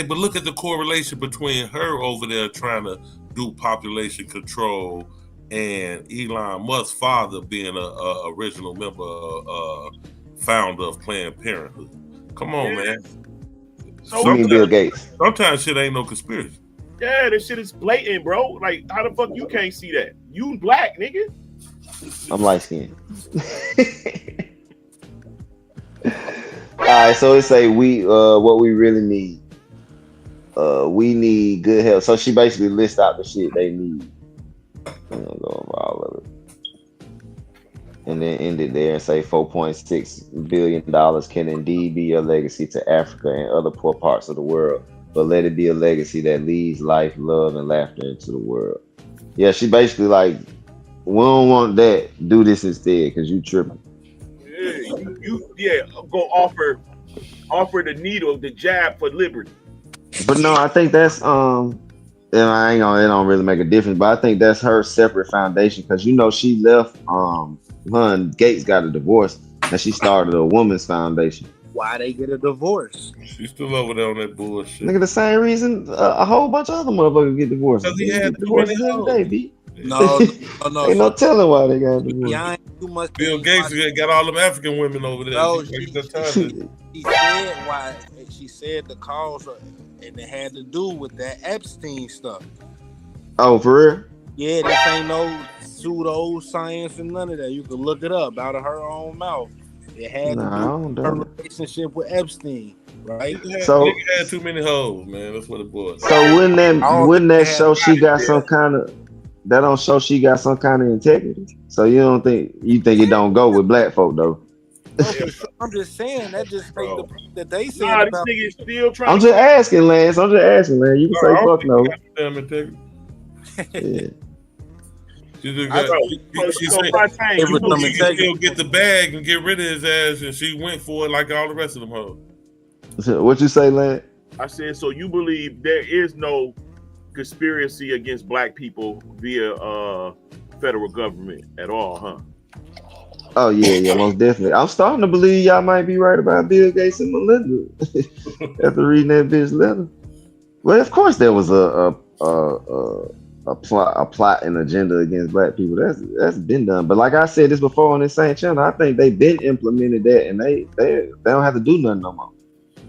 But look at the correlation between her over there trying to do population control and Elon Musk's father being a original member, founder of Planned Parenthood. Come on, man. You mean Bill Gates? Sometimes shit ain't no conspiracy. Yeah, this shit is blatant, bro. Like, how the fuck you can't see that? You black, nigga. I'm light skinned. All right, so it say what we really need. We need good health. So she basically lists out the shit they need. I'm gonna go over all of it. And then end it there and say $4.6 billion can indeed be a legacy to Africa and other poor parts of the world, but let it be a legacy that leads life, love, and laughter into the world. Yeah, she basically like, we don't want that. Do this instead, because you tripping. Yeah, I'm gonna offer the needle, the jab for liberty. But no, I think that's it don't really make a difference. But I think that's her separate foundation, because she left her and Gates got a divorce and she started a woman's foundation. Why they get a divorce? She's still over there on that bullshit. Look at the same reason a whole bunch of other motherfuckers get divorced. Because he had divorces every day, B. No. Ain't no telling why they got divorced. Bill Gates got all them African women over there. No, she said the cause and it had to do with that Epstein stuff. Oh, for real? Yeah, this ain't no pseudo science and none of that. You can look it up out of her own mouth. It had to do with her relationship with Epstein, right? So nigga had too many hoes, man. That's what it was. So wouldn't that show she got some kind of? That don't show she got some kind of integrity. So you think it don't go with black folk though? Okay, so I'm just saying that just make the point that they said. Nah, this nigga is still trying. I'm just asking, Lance. You can say fuck no. Damn integrity. Yeah. She still get the bag and get rid of his ass, and she went for it like all the rest of them hoes. What you say, Lance? I said, so you believe there is no conspiracy against black people via federal government at all, huh? Oh yeah, most definitely. I'm starting to believe y'all might be right about Bill Gates and Melinda after reading that bitch letter. Well, of course there was a plot and agenda against black people. That's been done. But like I said this before on this same channel, I think they've been implemented that, and they don't have to do nothing no more.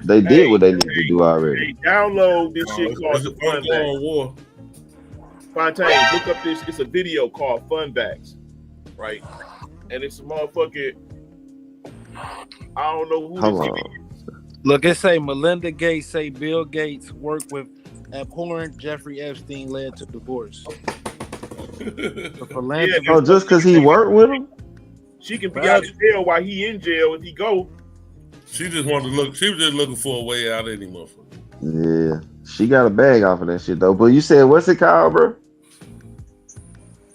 They did what they need to do already. Hey, download this shit called the Fun War. Fontaine, look up this. It's a video called Fun Backs, right? And it's a motherfucking. I don't know who this is. Look, it say Melinda Gates say Bill Gates worked with abhorrent Jeffrey Epstein led to divorce. Oh, just because he worked with him? She can be out of jail while he in jail if he go. She just wanted to look. She was just looking for a way out any motherfucker. Yeah, she got a bag off of that shit though. But you said what's it called, bro?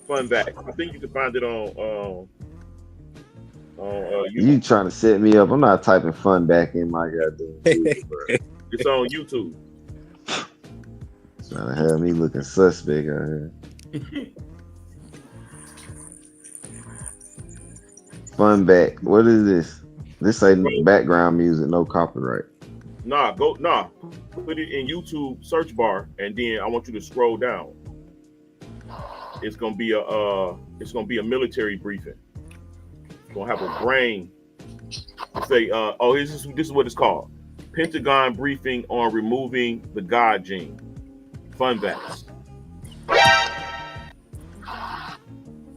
Fun Back. I think you can find it on you trying to set me up? I'm not typing fun back in my goddamn. It's on YouTube. Trying to have me looking suspect out here. Fun back. What is this? This ain't background music, no copyright. Put it in YouTube search bar, and then I want you to scroll down. It's gonna be a military briefing. It's gonna have a brain. Say, this is what it's called. Pentagon briefing on removing the God gene. Fun facts.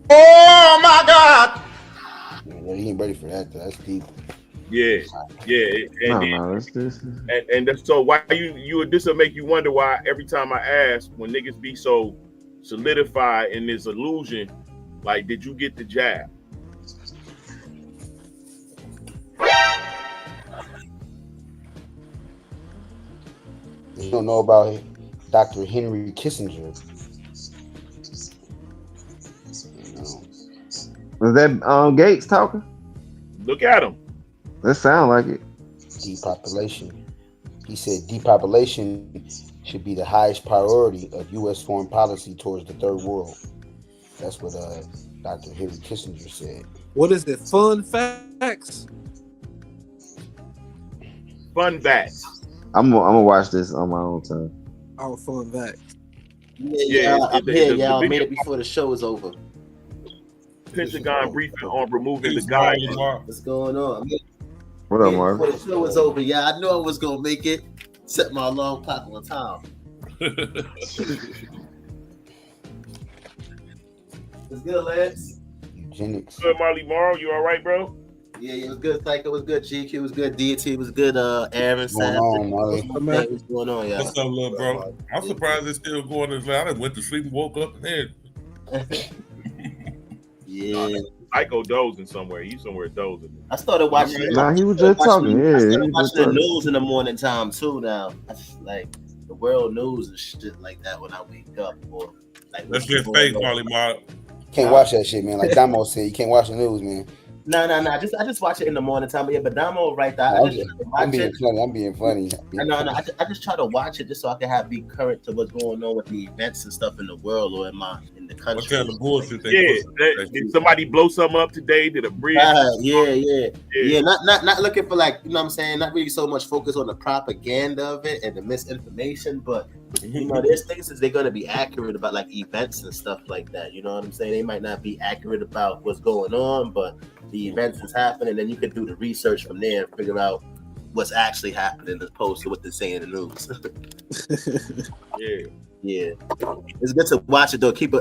Oh my God! Yeah, he ain't ready for that. That's deep. Yeah. And so why this will make you wonder why every time I ask, when niggas be so solidified in this illusion, like, did you get the jab? You don't know about Dr. Henry Kissinger. Was that Gates talking? Look at him. That sound like it. Depopulation. He said depopulation should be the highest priority of U.S. foreign policy towards the third world. That's what Dr. Henry Kissinger said. What is it? Fun facts? Fun facts. I'm gonna watch this on my own time. Oh, fun facts. Yeah, I'm here, y'all. Made it before the show is over. Pentagon briefing on removing the God. What's going on? What up, Mark? Before the show was over, yeah, I knew I was gonna make it. Set my alarm clock on time. What's good, Lance? Eugenics. Good, Marley Morrow. You all right, bro? Yeah, it was good. Psycho was good. GQ was good. D.A.B.A.T.E was good. Aaron, Sam. What's going on, y'all? What's up, little bro? I'm surprised it's still going as loud. I went to sleep and woke up and there. Yeah. Psycho dozing somewhere. He's somewhere dozing. I started watching. He was just talking. I started watching the news in the morning time too. Now, like the world news and shit like that when I wake up. Or like that's just fake, Molly Mark. Can't watch that shit, man. Like Damo said, you can't watch the news, man. No. I just watch it in the morning time. But yeah, but Damo right there. I'm being funny. I just try to watch it just so I can be current to what's going on with the events and stuff in the world or in the country. What kind of bullshit did somebody blow something up today? Did a bridge? Yeah. Not looking for, like, you know what I'm saying, not really so much focus on the propaganda of it and the misinformation, but you know, there's things that they're gonna be accurate about, like events and stuff like that. You know what I'm saying? They might not be accurate about what's going on, but the events is happening, and then you can do the research from there and figure out what's actually happening as opposed to what they're saying in the news. Yeah. It's good to watch it though. Get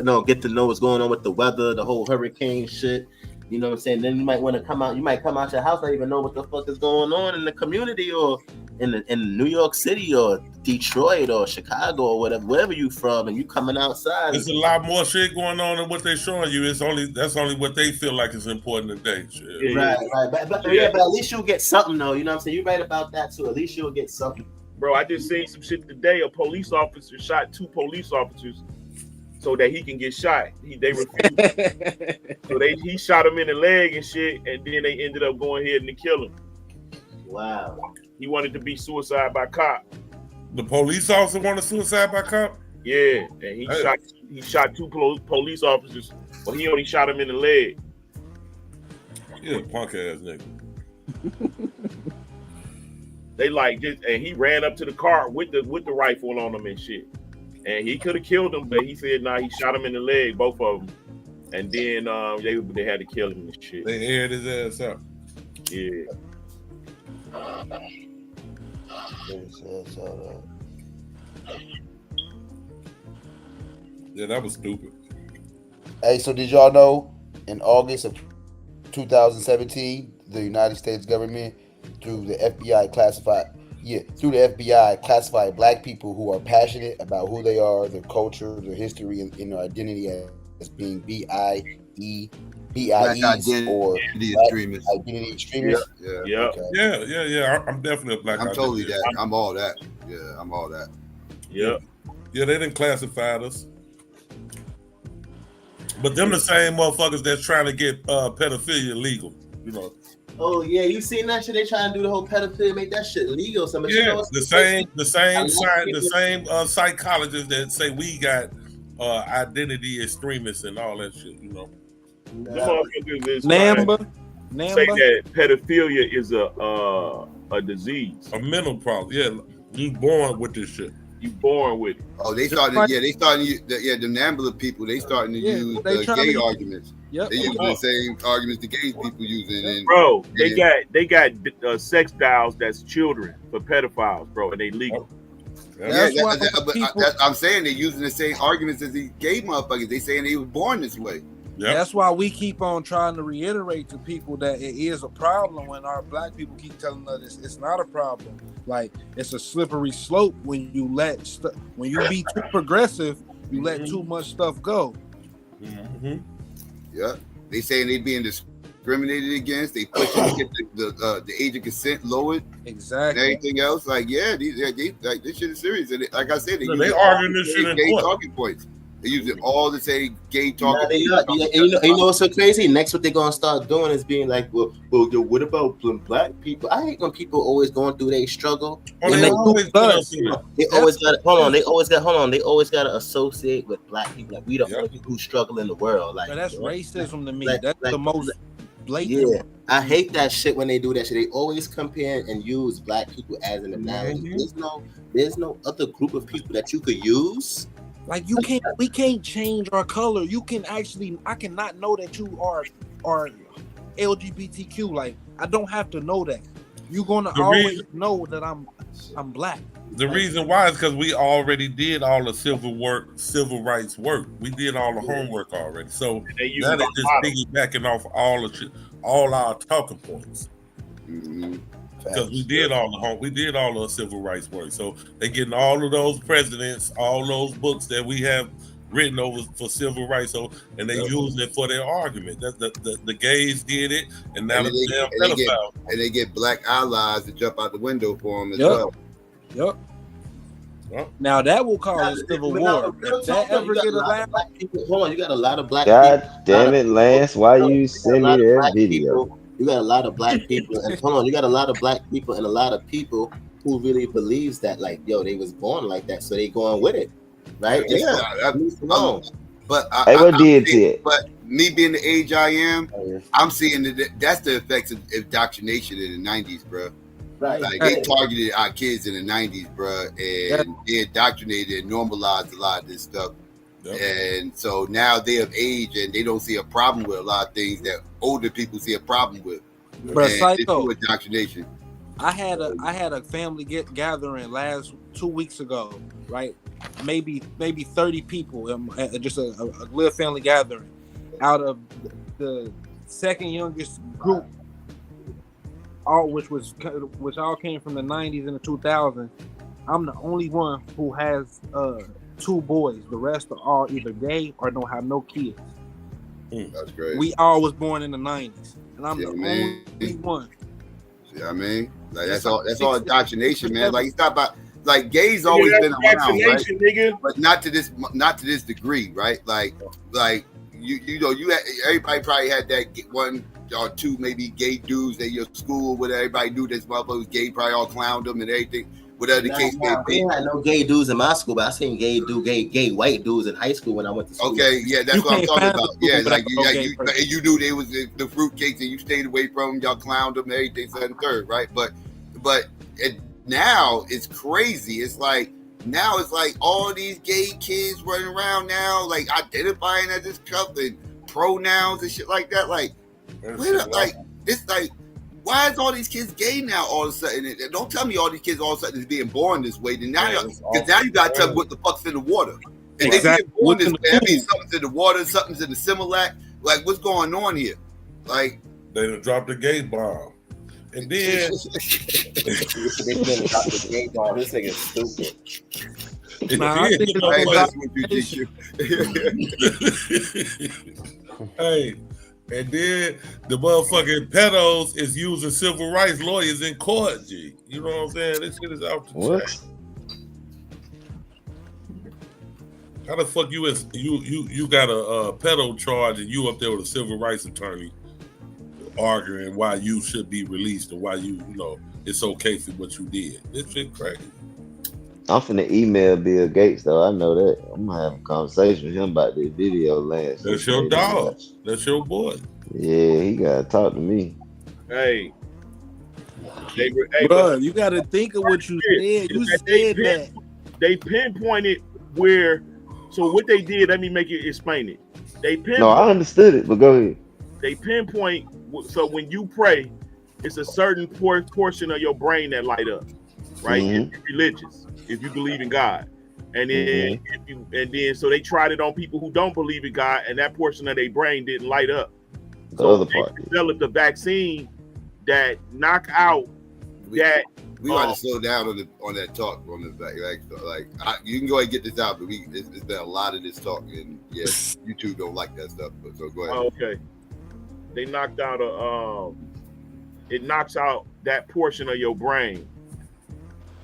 to know what's going on with the weather, the whole hurricane shit. You know what I'm saying? Then you might want to come out. You might come out your house not even know what the fuck is going on in the community or in New York City or Detroit or Chicago or wherever you from, and you coming outside. There's a lot more shit going on than what they're showing you. That's only what they feel like is important today. Shit. Right. But at least you'll get something though. You know what I'm saying? You're right about that too. At least you'll get something. Bro, I just seen some shit today. A police officer shot 2 police officers so that he can get shot. They refused. So he shot him in the leg and shit, and then they ended up going ahead and kill him. Wow. He wanted to be suicide by cop. The police officer wanted suicide by cop? Yeah, and he shot 2 police officers, but he only shot him in the leg. Yeah, punk ass nigga. They like this, and he ran up to the car with the rifle on him and shit. And he could have killed him, but he said he shot him in the leg, both of them. And then they had to kill him and shit. They aired his ass out. Yeah. Yeah, that was stupid. Hey, so did y'all know in August of 2017, the United States government, through the FBI classified black people who are passionate about who they are, their culture, their history, and their identity as being BIEs or extremists. Identity extremists. Yeah. Yeah. I'm definitely a black. I'm totally that. I'm all that. Yeah, I'm all that. Yeah. Yeah, they didn't classify us. But them the same motherfuckers that's trying to get pedophilia legal. You know. Oh yeah, you seen that shit? They trying to do the whole pedophilia, make that shit legal. So, but Yeah, you know the same psychologists that say we got identity extremists and all that shit. You know, The motherfuckers is Namba. say that pedophilia is a disease, a mental problem. Yeah, you born with this shit. You born with it. Oh, they starting. They starting. The NAMBLA people. They starting to use the gay arguments. Yep. They using the same arguments the gay people using. And, bro, they got sex dolls that's children for pedophiles, bro, and they legal. I'm saying they're using the same arguments as these gay motherfuckers. They saying they was born this way. Yep. That's why we keep on trying to reiterate to people that it is a problem when our black people keep telling us it's not a problem. Like, it's a slippery slope when you when you be too progressive, you let too much stuff go. Mm-hmm. Yeah, they saying they being discriminated against. They pushing to get the age of consent lowered. Exactly. And everything else, like this shit is serious. And like I said, they arguing this shit in gay court. talking points. They using all the same gay talking. You know what's so crazy? Next, what they're gonna start doing is being like, well, what about black people? I hate when people always going through their struggle. They always got to associate with black people. Like, we the only people who struggle in the world. Like, that's racism to me. Like, that's the most blatant. Yeah, I hate that shit when they do that shit. They always compare and use black people as an analogy. There's no other group of people that you could use. Like, we can't change our color. You can actually, I cannot know that you are LGBTQ. Like, I don't have to know that. You're gonna always know that I'm black. The reason why is because we already did all the civil rights work. We did all the homework already. So now they're just piggybacking off all our talking points. Mm-hmm. Because we did all the civil rights work. So they're getting all of those presidents, all those books that we have written over for civil rights, and they use it for their argument. The gays did it, and now the damn pedophiles. And they get black allies to jump out the window for them as well. Yep. Now that will cause a civil war. If that ever get allowed, hold on, you got a lot of black. God damn it, Lance! Why you send me that video? You got a lot of black people, and hold on, you got a lot of black people and a lot of people who really believes that, like, yo, they was born like that, so they going with it, right? Yeah, but but me being the age I am, I'm seeing that's the effects of indoctrination in the '90s, bro. Right. Like, they targeted our kids in the '90s, bro, and they indoctrinated and normalized a lot of this stuff. Yep. And so now they have age and they don't see a problem with a lot of things that older people see a problem with. But Psycho, indoctrination. I had a family gathering last 2 weeks ago, right? Maybe 30 people, just a little family gathering. Out of the second youngest group, which all came from the 90s and the 2000s. I'm the only one who has 2 boys. The rest are all either gay or don't have no kids. That's great. We all was born in the 90s, and I'm the only one. See what I mean? Like, that's all indoctrination, man. Like, it's not about, like, gays always been around, right? Nigga. But not to this degree, right? Like you know, everybody probably had that one or two maybe gay dudes at your school where everybody knew this motherfucker was gay, probably all clowned them and everything. Whatever the case may be. I had no gay dudes in my school, but I seen gay white dudes in high school when I went to school. Okay, yeah, that's what I'm talking about. Yeah, like you knew they was the fruitcakes and you stayed away from them, y'all clowned them and everything, second, third, right? But now it's crazy. It's like now it's like all these gay kids running around now, like identifying as this stuff and pronouns and shit like that. Like, it's like. Why is all these kids gay now all of a sudden? Don't tell me all these kids all of a sudden is being born this way. Then now you gotta tell me what the fuck's in the water. If they being born this way, that means something's in the water, something's in the Similac. Like, what's going on here? Like, they done dropped the gay bomb. And then This nigga's stupid. Nah, I think hey, and then the motherfucking pedos is using civil rights lawyers in court, G. You know what I'm saying? This shit is out the chain. How the fuck you got a pedo charge and you up there with a civil rights attorney arguing why you should be released and why you know it's okay for what you did. This shit crazy. I'm finna email Bill Gates though. I know that. I'm gonna have a conversation with him about this video last. That's your dog. That's your boy. Yeah, he gotta talk to me. Hey, bro, you gotta think of what you said. You said that they pinpointed where. So what they did, let me explain it. They pinpoint. No, I understood it, but go ahead. They pinpoint. So when you pray, it's a certain portion of your brain that light up, right? Mm-hmm. If you're religious, if you believe in God, and then so they tried it on people who don't believe in God, and that portion of their brain didn't light up. The other part developed a vaccine that knock out that. We got to slow down on that talk on the back. You can go ahead and get this out, but it's been a lot of this talk, and yeah, YouTube don't like that stuff. But so go ahead. Oh, okay. They knocked out it knocks out that portion of your brain.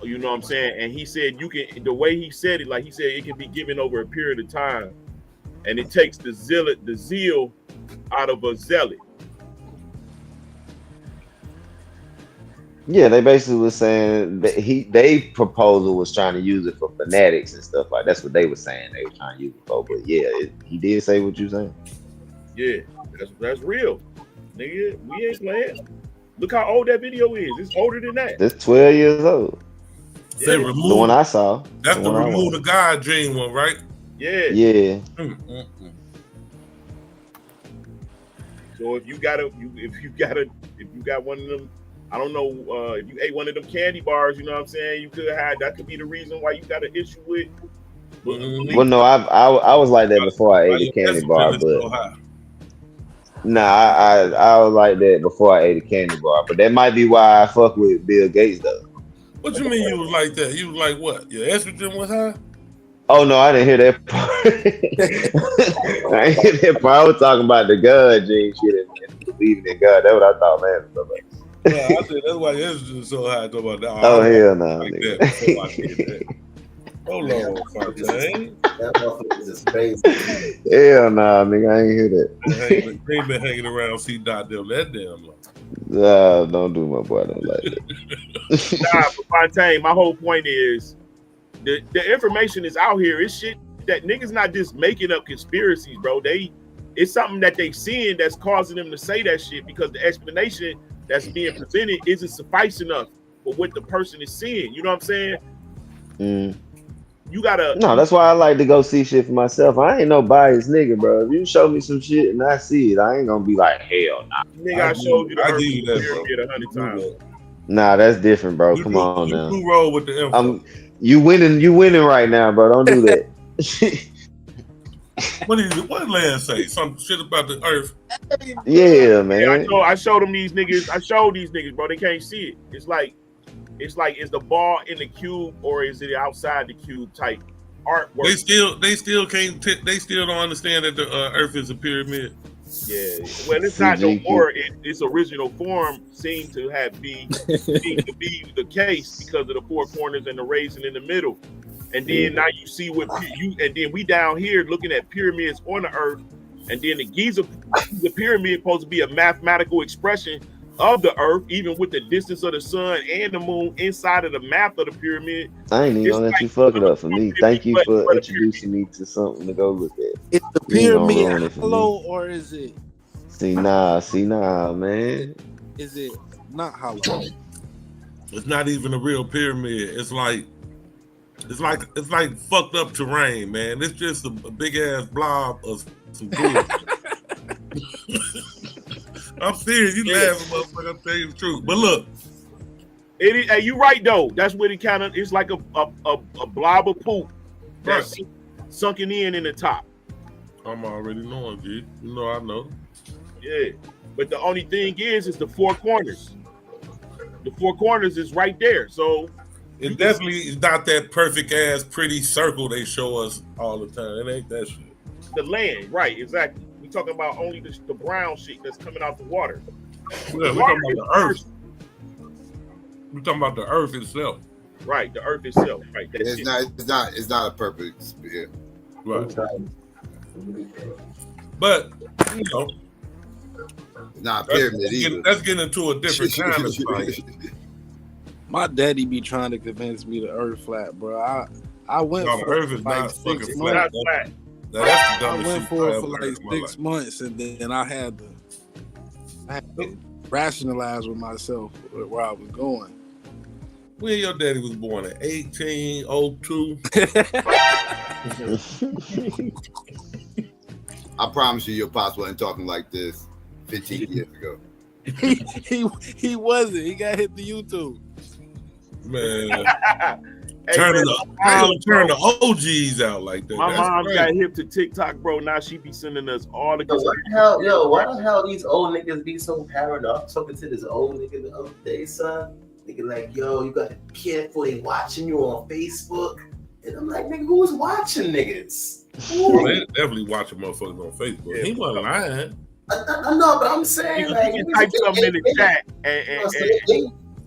You know what I'm saying? And he said the way he said it, like he said, it can be given over a period of time, and it takes the zeal out of a zealot. Yeah, they basically was saying that they proposal was trying to use it for fanatics and stuff like that's what they were saying they were trying to use it for. But yeah, he did say what you saying. Yeah, that's real, nigga. We ain't playing. Look how old that video is. It's older than that. It's 12 years old. Yeah. They removed, the one I saw. That's the remove the God dream one, right? Yeah. Yeah. So if you got one of them, I don't know, if you ate one of them candy bars, you know what I'm saying? You could have that could be the reason why you got an issue with. Well, no, I was like that before I ate a candy bar, but I was like that before I ate a candy bar. But that might be why I fuck with Bill Gates though. What you mean you was like that? You was like what? Your estrogen was high? Oh no, I didn't hear that part. I didn't hear that part. I was talking about the God gene shit and believing in God. That's what I thought, man. Yeah, I said that's why your estrogen is so high. About that. Oh hell no, like nigga. That. Hold on, Fontaine. That motherfucker is crazy. Hell nah, nigga, I ain't hear that. They ain't been hanging around see Dot them that damn long. Nah, don't do my boy. I don't like that. Nah, but Fontaine, my whole point is the information is out here. It's shit that niggas not just making up conspiracies, bro. It's something that they seeing that's causing them to say that shit because the explanation that's being presented isn't suffice enough for what the person is seeing. You know what I'm saying? You gotta. No, that's why I like to go see shit for myself. I ain't no biased nigga, bro. If you show me some shit and I see it, I ain't gonna be like, hell nah. Nigga, I showed you the give you that, pyramid 100 times. Nah, that's different, bro. Come on now. You roll with the info. You winning right now, bro. Don't do that. What Land say? Some shit about the earth. Yeah, man. Yeah, I showed them these niggas. I showed these niggas, bro. They can't see it. It's like, is the ball in the cube or is it outside the cube type artwork? They still can't. They still don't understand that the earth is a pyramid. Yeah, well, it's not no more. Its original form seemed to be the case because of the four corners and the raising in the middle. And then now you see and then we down here looking at pyramids on the earth, and then the Giza pyramid supposed to be a mathematical expression of the earth, even with the distance of the sun and the moon inside of the map of the pyramid. I ain't even gonna let you fuck it up for me. Thank you for introducing me to something to go look at. Is the pyramid hollow or is it? See nah, man. Is it not hollow? It's not even a real pyramid. It's like fucked up terrain, man. It's just a big ass blob of some glue. I'm serious. You laughing, motherfucker. I'm telling you the truth. But look, hey, you right though. That's what it kind of is, like a blob of poop that's sunken in the top. I'm already knowing, G. You know I know. Yeah, but the only thing is the four corners. The four corners is right there. So it definitely is not that perfect ass pretty circle they show us all the time. It ain't that shit. The land, right? Exactly. We talking about only the brown shit that's coming out the water. Yeah, we're talking about the earth. We're talking about the earth itself. Right, the earth itself. Right. It's not a perfect sphere. Right. But you know, Not pyramid either. That's getting into a different kind of science. My daddy be trying to convince me the Earth flat, bro. I went No, for the Earth it is for like not 6 fucking months. flat. That's the I dumbest went shit for I it ever for like heard in my 6 life. months, and then I had to rationalize with myself where I was going. When your daddy was born in 1802. I promise you, your pops wasn't talking like this 15 years ago. He wasn't. He got hit the YouTube. Man. Hey, Turn man, the OGs out like that. My That's mom crazy. got hip to TikTok, bro. Now she be sending us all the Why the hell these old niggas be so paranoid? I was talking to this old nigga the other day, son. Nigga like, yo, you gotta be careful. They watching you on Facebook. And I'm like, nigga, who's watching niggas? Well, they definitely watching motherfuckers on Facebook. He wasn't lying. I know, but I'm saying, like, you can type something in the chat.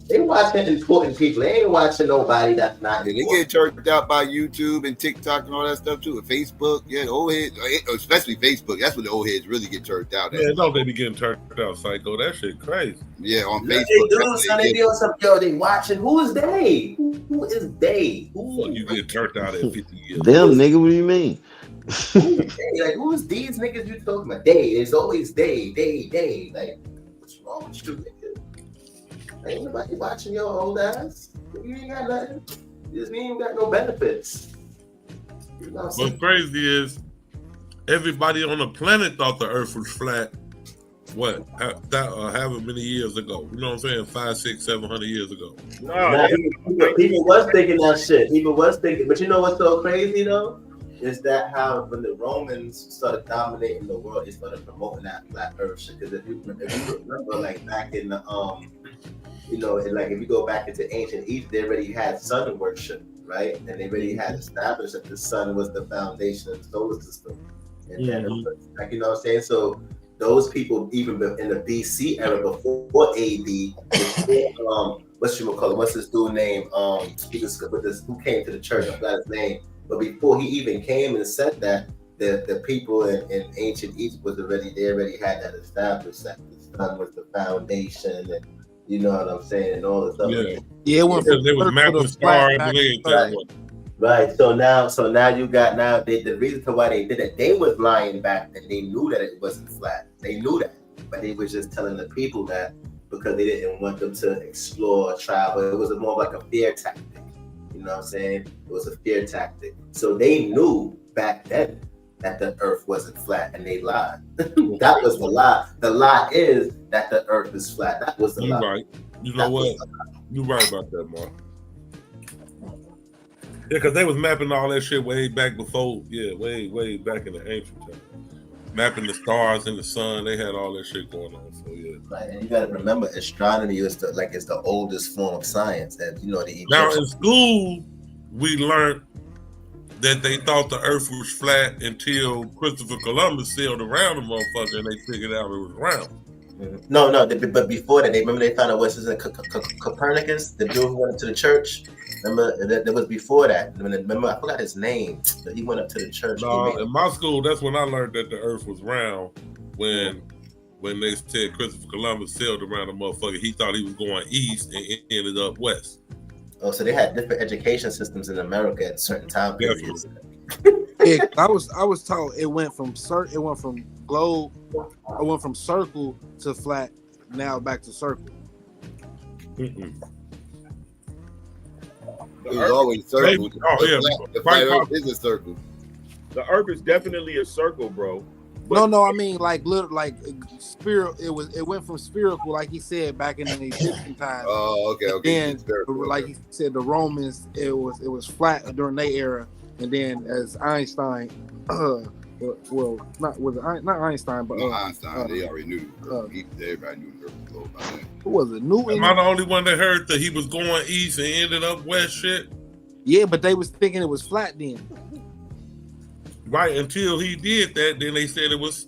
They watching important people. They ain't watching nobody that's not. Yeah, they get churched out by YouTube and TikTok and all that stuff too. And Facebook, yeah, the old heads, especially Facebook. That's when the old heads really get churched out. Yeah, don't they be getting turned out, Psycho? That shit crazy. Yeah, on They Facebook. do, son. They doing something. Yo, they watching. Who is they? Who is they? Fuck, you get turned out at 50 years. Them nigga, what do you mean? Like, who is these niggas you talking about? They. It's always they. Like, what's wrong with you, nigga? Ain't nobody watching your old ass. You ain't got nothing. You just ain't got no benefits. You know what I'm saying? What's crazy is everybody on the planet thought the Earth was flat. What? However many years ago? You know what I'm saying? 500, 600, 700 years ago. People was thinking that shit. People was thinking, but you know what's so crazy though? Is that how when the Romans started dominating the world, they started promoting that flat Earth shit? Because if you remember, like back in the like if you go back into ancient Egypt, they already had sun worship, right? And they already had established that the sun was the foundation of the solar system. And then, like, you know what I'm saying? So those people, even in the BC era, before AD, what's his dude name? He was with this, who came to the church, I forgot his name. But before he even came and said that, the people in ancient Egypt they already had that established, that the sun was the foundation, and you know what I'm saying, and all this stuff. Yeah, it went from they was mapping stars and everything. Right. So now you got the reason to why they did it, they was lying back and they knew that it wasn't flat. They knew that, but they was just telling the people that because they didn't want them to explore, travel. It was more like a fear tactic. You know what I'm saying? It was a fear tactic. So they knew back then that the earth wasn't flat, and they lied. That was the lie. The lie is that the earth is flat. That was the lie. You're right. You know what? You're right about that, Mark. Yeah, because they was mapping all that shit way back before, way back in the ancient time. Mapping the stars and the sun, they had all that shit going on. So yeah. Right, and you got to remember, astronomy is the oldest form of science. That Now in school, we learned that they thought the Earth was flat until Christopher Columbus sailed around the motherfucker and they figured out it was round. No, but before that, remember they found out what's his name, Copernicus, the dude who went up to the church. Remember that was before that. Remember, I forgot his name, but he went up to the church. No, in my school, that's when I learned that the Earth was round. When they said Christopher Columbus sailed around the motherfucker, he thought he was going east and ended up west. Oh, so they had different education systems in America at certain time periods. Yeah, I was told it went from globe, it went from circle to flat, now back to circle. It was always circle. The flat earth is a circle. The earth is definitely a circle, bro. No, I mean like spirit. It went from spherical, like he said back in the Egyptian times. Oh, okay. Then, like he said, the Romans, it was flat during their era, and then as Einstein, not Einstein, but Einstein. They already knew. Everybody knew the earth was globe by then. Who was it? Newton. Am I the only one that heard that he was going east and ended up west? Shit. Yeah, but they was thinking it was flat then. Right, until he did that, then they said it was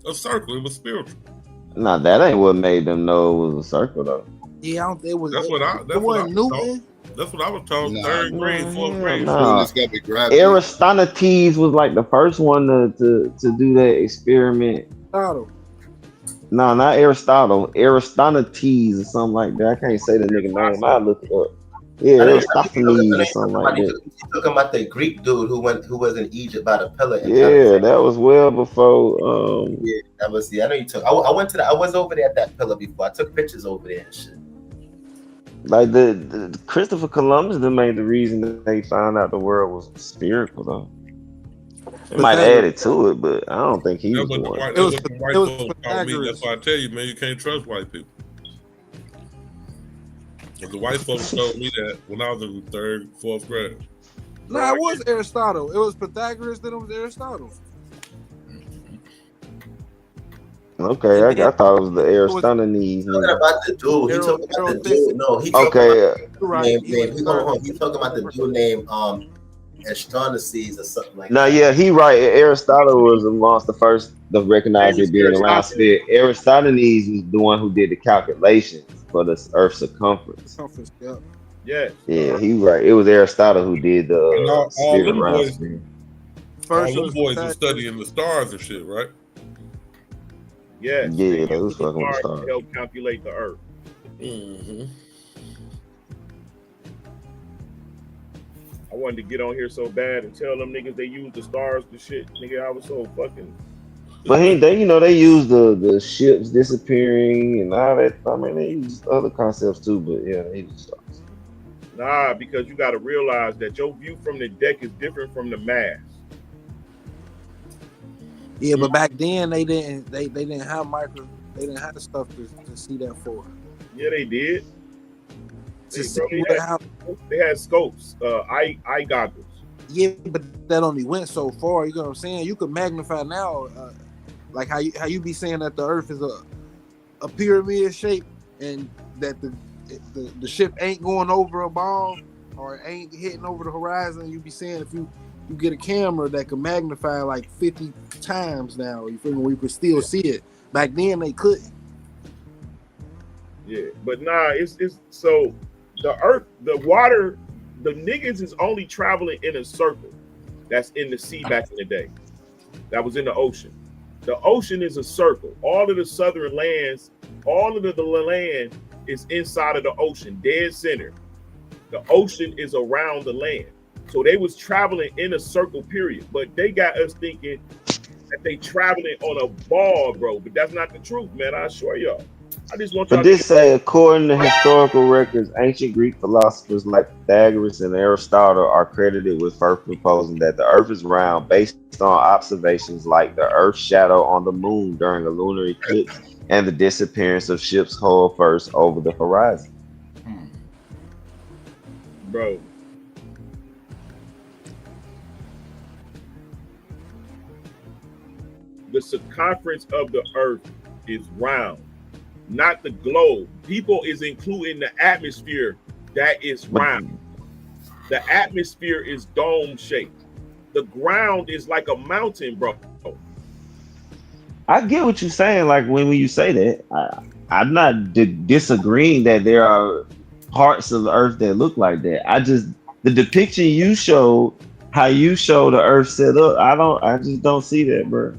a circle. It was spiritual. Nah, that ain't what made them know it was a circle though. Yeah, I don't think it was. That's what I was told. That's what I was told. Third grade, fourth grade. Nah. Aristonides was like the first one to do that experiment. No, not Aristotle. Aristonides or something like that. I can't say the nigga name. I look it up. Yeah, I know Aristophanes or something like that. you're talking about the Greek dude who was in Egypt by the pillar. In Yeah, that was well before. Yeah, that was. Yeah, I know you took. I went to the. I was over there at that pillar before. I took pictures over there and shit. Like the Christopher Columbus that made the reason that they found out the world was spherical though. It might have added to it, but I don't think he was the one. It was the white folks taught me. That's why I tell you, man, you can't trust white people. But the white folks told me that when I was in the 3rd, 4th grade. No, it was Aristotle. It was Pythagoras, then it was Aristotle. Okay, I thought it was the Aristophanes. Talking about the dude. He talking about the dude. No, he talking about he talking about the dude named Astronomies or something like that. No, yeah, he right. Aristotle was amongst the first to recognize it being around sphere. Aristophanes was the one who did the calculations for the Earth's circumference. Yeah. Yeah, he right. It was Aristotle who did the all sphere them around boys, sphere. all them boys were studying the stars and shit, right? Yes. Yeah, they was fucking with the stars. Help calculate the Earth. Mm-hmm. I wanted to get on here so bad and tell them niggas they use the stars to shit. Nigga, I was so fucking. But they use the ships disappearing and all that. I mean, they use other concepts too, but yeah, they use stars. Nah, because you got to realize that your view from the deck is different from the mass. Yeah, but back then they didn't have they didn't have the stuff to see that for. Yeah, they did. They had scopes, eye goggles. Yeah, but that only went so far. You know what I'm saying? You could magnify now, like how you be saying that the Earth is a pyramid shape, and that the ship ain't going over a ball or ain't hitting over the horizon. You be saying if you get a camera that can magnify like 50 times now, you feel me? We could still see it. Back then they couldn't. Yeah, but nah, it's so the Earth, the water, the niggas is only traveling in a circle that's in the sea back in the day. That was in the ocean. The ocean is a circle. All of the southern lands, all of the land is inside of the ocean, dead center. The ocean is around the land. So they was traveling in a circle, period. But they got us thinking that they traveling on a ball, bro. But that's not the truth, man. I assure y'all. I just want y'all But this say, according to historical records, ancient Greek philosophers like Pythagoras and Aristotle are credited with first proposing that the Earth is round based on observations like the Earth's shadow on the moon during a lunar eclipse and the disappearance of ships' hull first over the horizon. Bro. The circumference of the Earth is round, not the globe. People is including the atmosphere that is round. The atmosphere is dome shaped. The ground is like a mountain, bro. I get what you're saying. Like when you say that, I'm not disagreeing that there are parts of the Earth that look like that. The depiction you showed, how you show the Earth set up, I just don't see that, bro.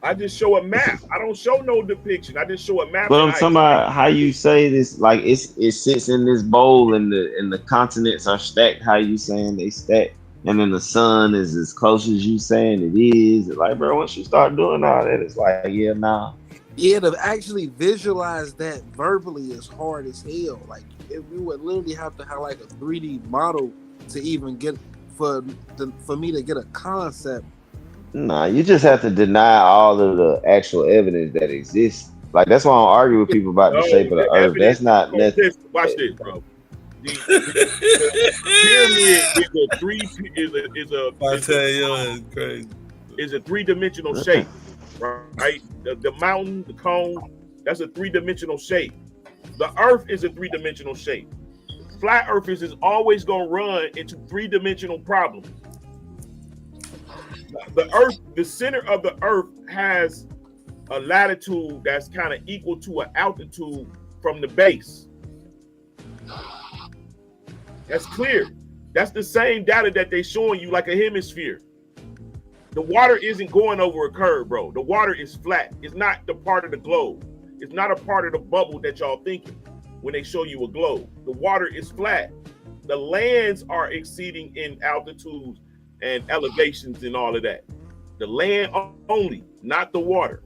I just show a map. I don't show no depiction. I just show a map. But I'm talking about how you say this, like it sits in this bowl and the continents are stacked. How you saying they stack, and then the sun is as close as you saying it is. Like, bro, once you start doing all that, it's like, yeah, nah. Yeah, to actually visualize that verbally is hard as hell. Like, we would literally have to have like a 3D model to even get for me to get a concept. Nah, you just have to deny all of the actual evidence that exists. Like, that's why I don't argue with people about the shape of the Earth. That's not nothing. Watch this, bro. The pyramid is a three-dimensional shape, right? The mountain, the cone, that's a three-dimensional shape. The Earth is a three-dimensional shape. Flat Earthers is always gonna run into three-dimensional problems. The Earth, the center of the Earth has a latitude that's kind of equal to an altitude from the base. That's clear. That's the same data that they're showing you, like a hemisphere. The water isn't going over a curve, bro. The water is flat. It's not the part of the globe. is not a part of the bubble that y'all thinking when they show you a globe. The water is flat. The lands are exceeding in altitudes and elevations and all of that. The land only, not the water.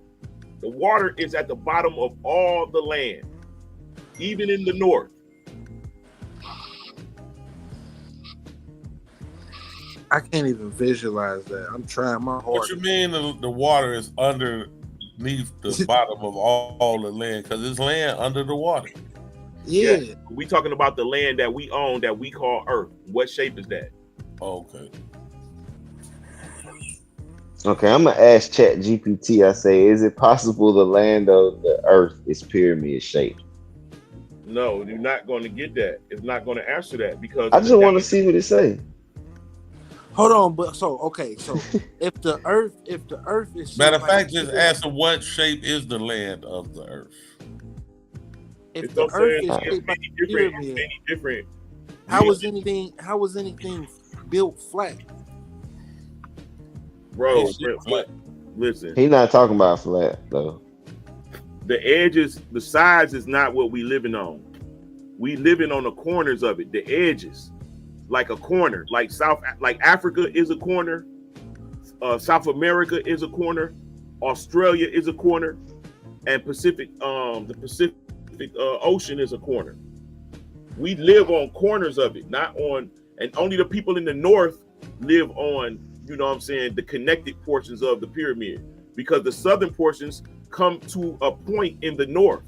The water is at the bottom of all the land, even in the north. I can't even visualize that. I'm trying my hardest. What you mean the water is underneath the bottom of all the land? Because it's land under the water. Yeah. We talking about the land that we own that we call Earth. What shape is that? Okay. Okay, I'm gonna ask ChatGPT. I say, is it possible the land of the Earth is pyramid shaped? No, you're not going to get that. It's not going to answer that because I just want to see what it say. Hold on, but so if the Earth is matter of fact, just answer what shape is the land of the Earth. If the Earth is shaped like a pyramid, different. How was anything built flat? Bro, listen. He's not talking about flat though. The edges, the sides is not what we living on. We living on the corners of it, the edges, like a corner, like Africa is a corner, South America is a corner, Australia is a corner, and the Pacific Ocean is a corner. We live on corners of it, not on, and only the people in the north live on, you know what I'm saying, the connected portions of the pyramid, because the southern portions come to a point in the north.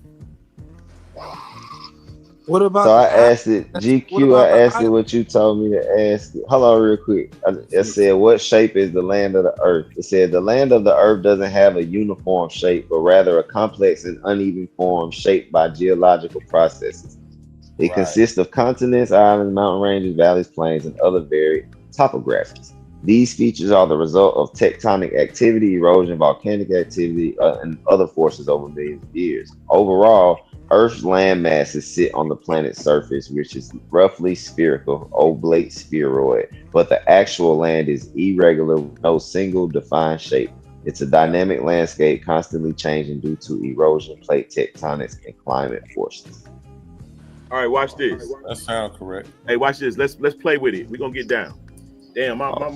What about? So I asked it, GQ. I asked it what you told me to ask it. Hold on, real quick. I said, what shape is the land of the Earth? It said the land of the Earth doesn't have a uniform shape, but rather a complex and uneven form shaped by geological processes. It consists of continents, islands, mountain ranges, valleys, plains, and other varied topographies. These features are the result of tectonic activity, erosion, volcanic activity, and other forces over millions of years. Overall, Earth's land masses sit on the planet's surface, which is roughly spherical, oblate spheroid, but the actual land is irregular with no single defined shape. It's a dynamic landscape constantly changing due to erosion, plate tectonics, and climate forces. All right, watch this. That sounds correct. Hey, watch this. Let's play with it. We're gonna get down. Damn, my mom.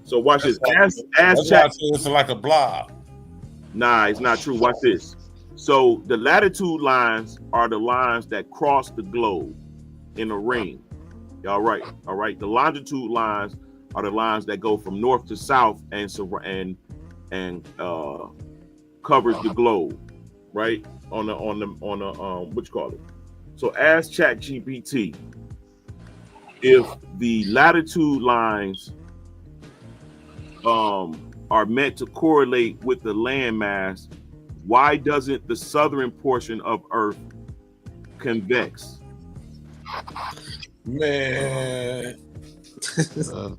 So watch this. Ask chat. It's like a blob. Nah, it's not true. Watch this. So the latitude lines are the lines that cross the globe in a ring. All right. The longitude lines are the lines that go from north to south and covers the globe, right? On the what you call it? So ask ChatGPT if the latitude lines are meant to correlate with the landmass, why doesn't the southern portion of Earth convex? Man. You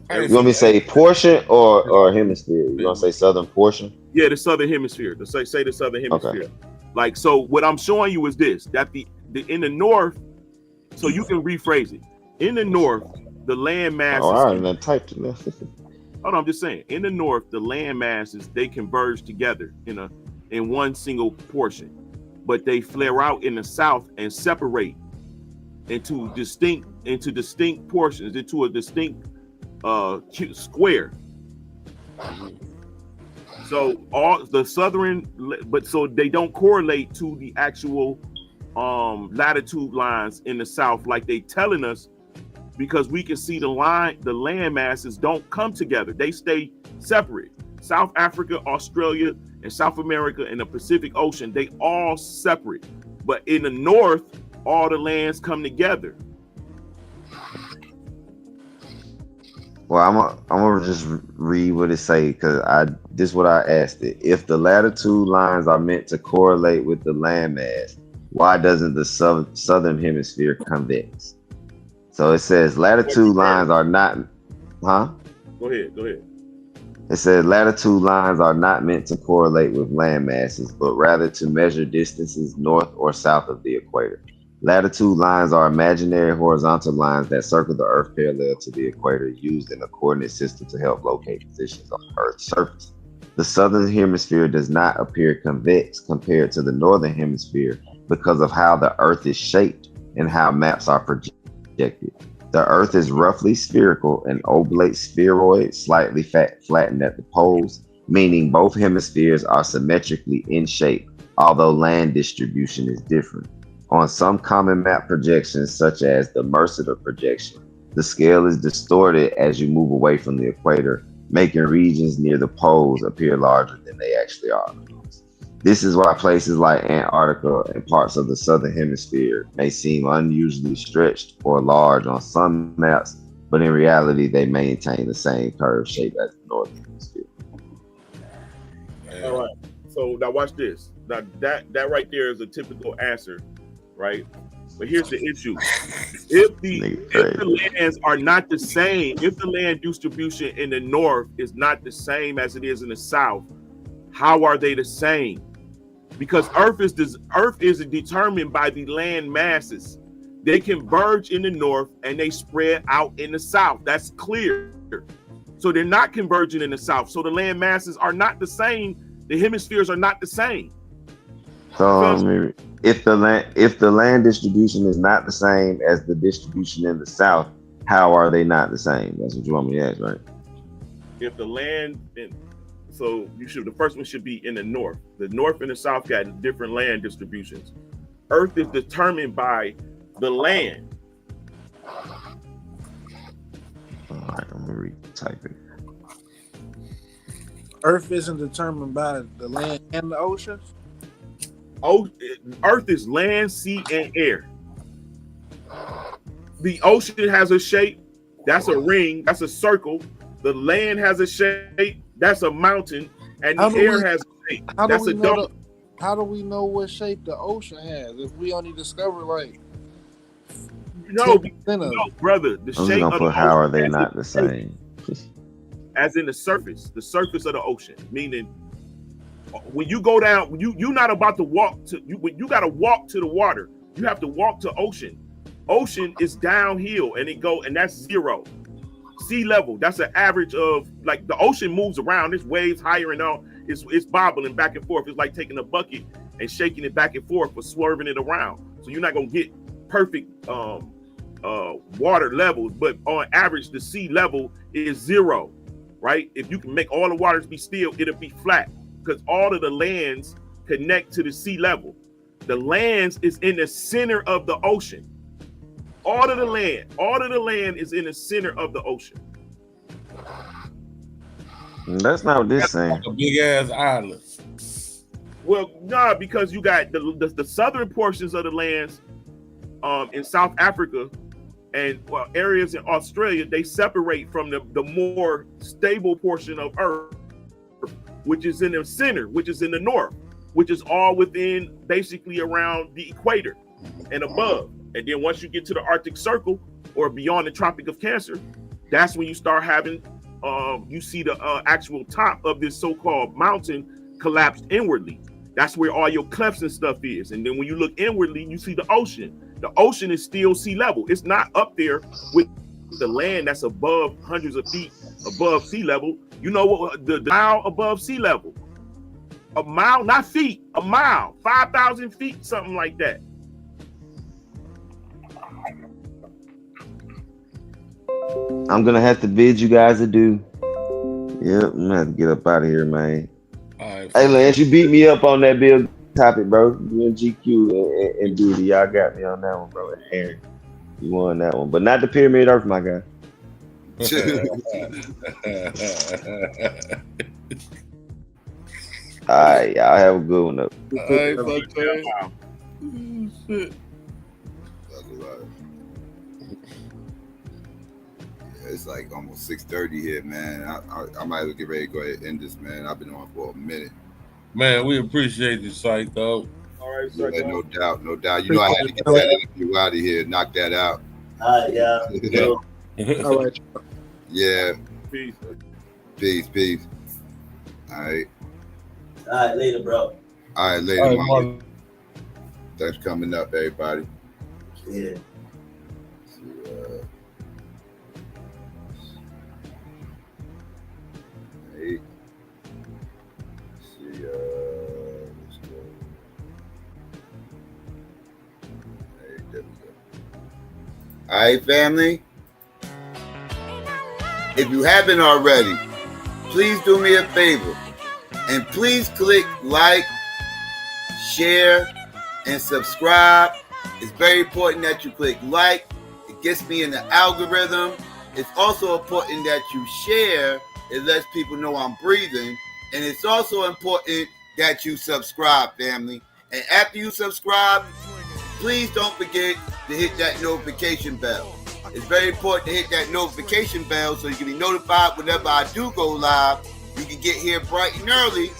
want me to say portion or hemisphere? You want to say southern portion? Yeah, the southern hemisphere. Say the southern hemisphere. Okay. Like, so what I'm showing you is this, that the in the north, so you can rephrase it. In the north, the land masses. Oh, I haven't typed it. Hold on, I'm just saying. In the north, the land masses, they converge together in one single portion, but they flare out in the south and separate into distinct portions, into a distinct square. So all the southern, but so they don't correlate to the actual latitude lines in the south like they telling us, because we can see the land masses don't come together. They stay separate. South Africa, Australia, and South America and the Pacific Ocean, they all separate. But in the north, all the lands come together. Well, I'm gonna just read what it say, because this is what I asked it. If the latitude lines are meant to correlate with the landmass, why doesn't the southern hemisphere convex? So it says latitude lines are not, huh? Go ahead. It says latitude lines are not meant to correlate with land masses, but rather to measure distances north or south of the equator. Latitude lines are imaginary horizontal lines that circle the Earth parallel to the equator, used in a coordinate system to help locate positions on the Earth's surface. The southern hemisphere does not appear convex compared to the northern hemisphere because of how the Earth is shaped and how maps are projected. The Earth is roughly spherical, an oblate spheroid, slightly flattened at the poles, meaning both hemispheres are symmetrically in shape, although land distribution is different. On some common map projections, such as the Mercator projection, the scale is distorted as you move away from the equator, making regions near the poles appear larger than they actually are. This is why places like Antarctica and parts of the southern hemisphere may seem unusually stretched or large on some maps, but in reality, they maintain the same curved shape as the northern hemisphere. All right. So now watch this. Now that right there is a typical answer, right? But here's the issue: if the lands are not the same, if the land distribution in the north is not the same as it is in the south, how are they the same? Because Earth is determined by the land masses. They converge in the north and they spread out in the south. That's clear. So they're not converging in the south. So the land masses are not the same. The hemispheres are not the same. So if the land distribution is not the same as the distribution in the south, how are they not the same? That's what you want me to ask, right? If the land, so the first one should be in the north. The north and the south got different land distributions. Earth is determined by the land. All right, I'm gonna retype it. Earth isn't determined by the land and the oceans. Earth is land, sea, and air. The ocean has a shape. That's a ring. That's a circle. The land has a shape. That's a mountain. And the air has a shape. That's a dome. How do we know what shape the ocean has if we only discover like? No, brother. The I'm shape gonna of put the how are ocean they not the same? as in the surface of the ocean, meaning when you go down, you're not about to walk to you got to walk to the water. You have to walk to ocean. Ocean is downhill and that's zero. Sea level, that's an average of, like, the ocean moves around. There's waves higher and all. It's bobbling back and forth. It's like taking a bucket and shaking it back and forth or swerving it around. So you're not gonna get perfect water levels, but on average, the sea level is zero, right? If you can make all the waters be still, it'll be flat because all of the lands connect to the sea level. The lands is in the center of the ocean. All of the land is in the center of the ocean. That's not what this saying. Like a big ass island. Well, nah, because you got the southern portions of the lands in South Africa and areas in Australia, they separate from the more stable portion of Earth, which is in the center, which is in the north, which is all within basically around the equator and above. And then once you get to the Arctic Circle or beyond the Tropic of Cancer, that's when you start having, you see the actual top of this so-called mountain collapsed inwardly. That's where all your clefts and stuff is. And then when you look inwardly, you see the ocean. The ocean is still sea level. It's not up there with the land that's above hundreds of feet above sea level. You know what? The mile above sea level. A mile, not feet, a mile, 5,000 feet, something like that. I'm gonna have to bid you guys adieu. Yep, I'm gonna have to get up out of here, man. Right, hey, Lance, you beat me up on that bill topic, bro. You and GQ and Duty, y'all got me on that one, bro. And Aaron, you won that one, but not the Pyramid Earth, my guy. All right, y'all have a good one, though. All right, shit. It's like almost 6:30 here, man. I might as well get ready to go ahead and end this, man. I've been on for a minute. Man, we appreciate you, Psycho. All right, yeah, no doubt, no doubt. You know I had to get that interview out of here, knock that out. Yeah. All right. Yeah. Peace. Peace. All right. All right, later, bro. All right, later, Mama. Thanks for coming up, everybody. Yeah. There we go. All right, family. If you haven't already, please do me a favor and please click like, share, and subscribe. It's very important that you click like. It gets me in the algorithm. It's also important that you share. It lets people know I'm breathing. And it's also important that you subscribe, family. And after you subscribe, please don't forget to hit that notification bell. It's very important to hit that notification bell so you can be notified whenever I do go live. You can get here bright and early.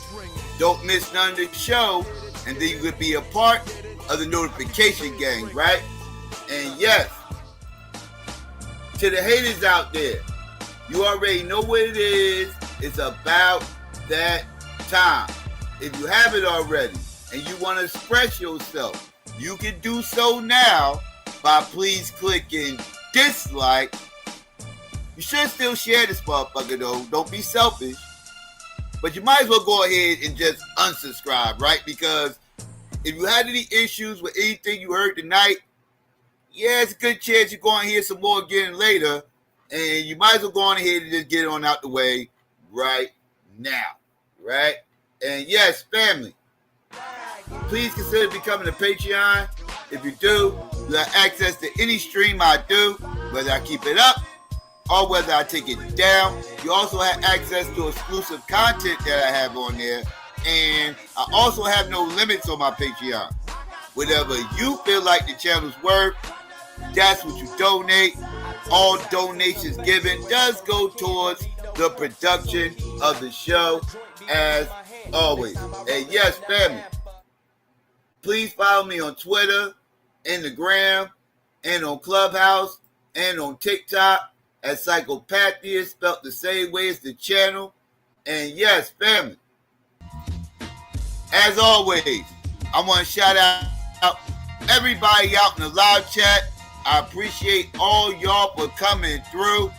Don't miss none of the show. And then you could be a part of the notification gang, right? And yes, to the haters out there, you already know what it is. It's about that time. If you haven't already and you want to express yourself, you can do so now by please clicking dislike. You should still share this motherfucker though. Don't be selfish. But you might as well go ahead and just unsubscribe, right? Because if you had any issues with anything you heard tonight, yeah, it's a good chance you're going to hear some more again later. And you might as well go on ahead and just get it on out the way right now, right? And yes, family, please consider becoming a Patreon. If you do, you have access to any stream I do, whether I keep it up or whether I take it down. You also have access to exclusive content that I have on there. And I also have no limits on my Patreon. Whatever you feel like the channel's worth, that's what you donate. All donations given does go towards the production of the show, as always. And yes, family, please follow me on Twitter, Instagram, and on Clubhouse, and on TikTok as SYKOPATHeist, spelled the same way as the channel. And yes, family, as always, I want to shout out everybody out in the live chat. I appreciate all y'all for coming through.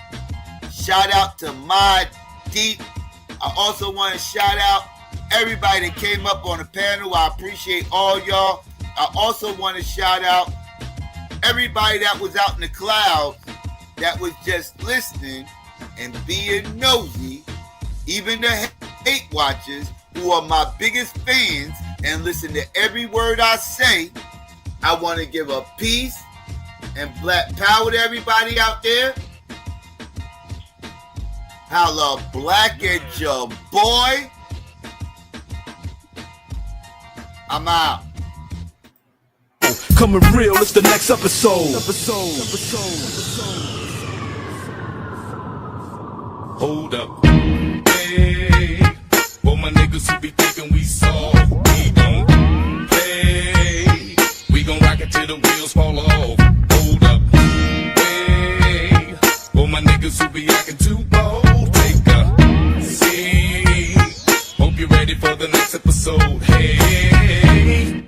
Shout out to my Deep. I also want to shout out everybody that came up on the panel. I appreciate all y'all. I also want to shout out everybody that was out in the clouds that was just listening and being nosy, even the hate watchers who are my biggest fans and listen to every word I say. I want to give a peace and black power to everybody out there. Holla black at your boy. I'm out. Coming real, it's the next episode. Hold up. Hey, for my niggas who be thinking we soft, we don't play. We gon' rock it till the wheels fall off. Hold up. Hey, for my niggas who be acting too bold, take a seat. Hope you're ready for the next episode. Hey,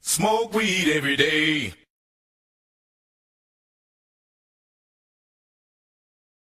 smoke weed every day.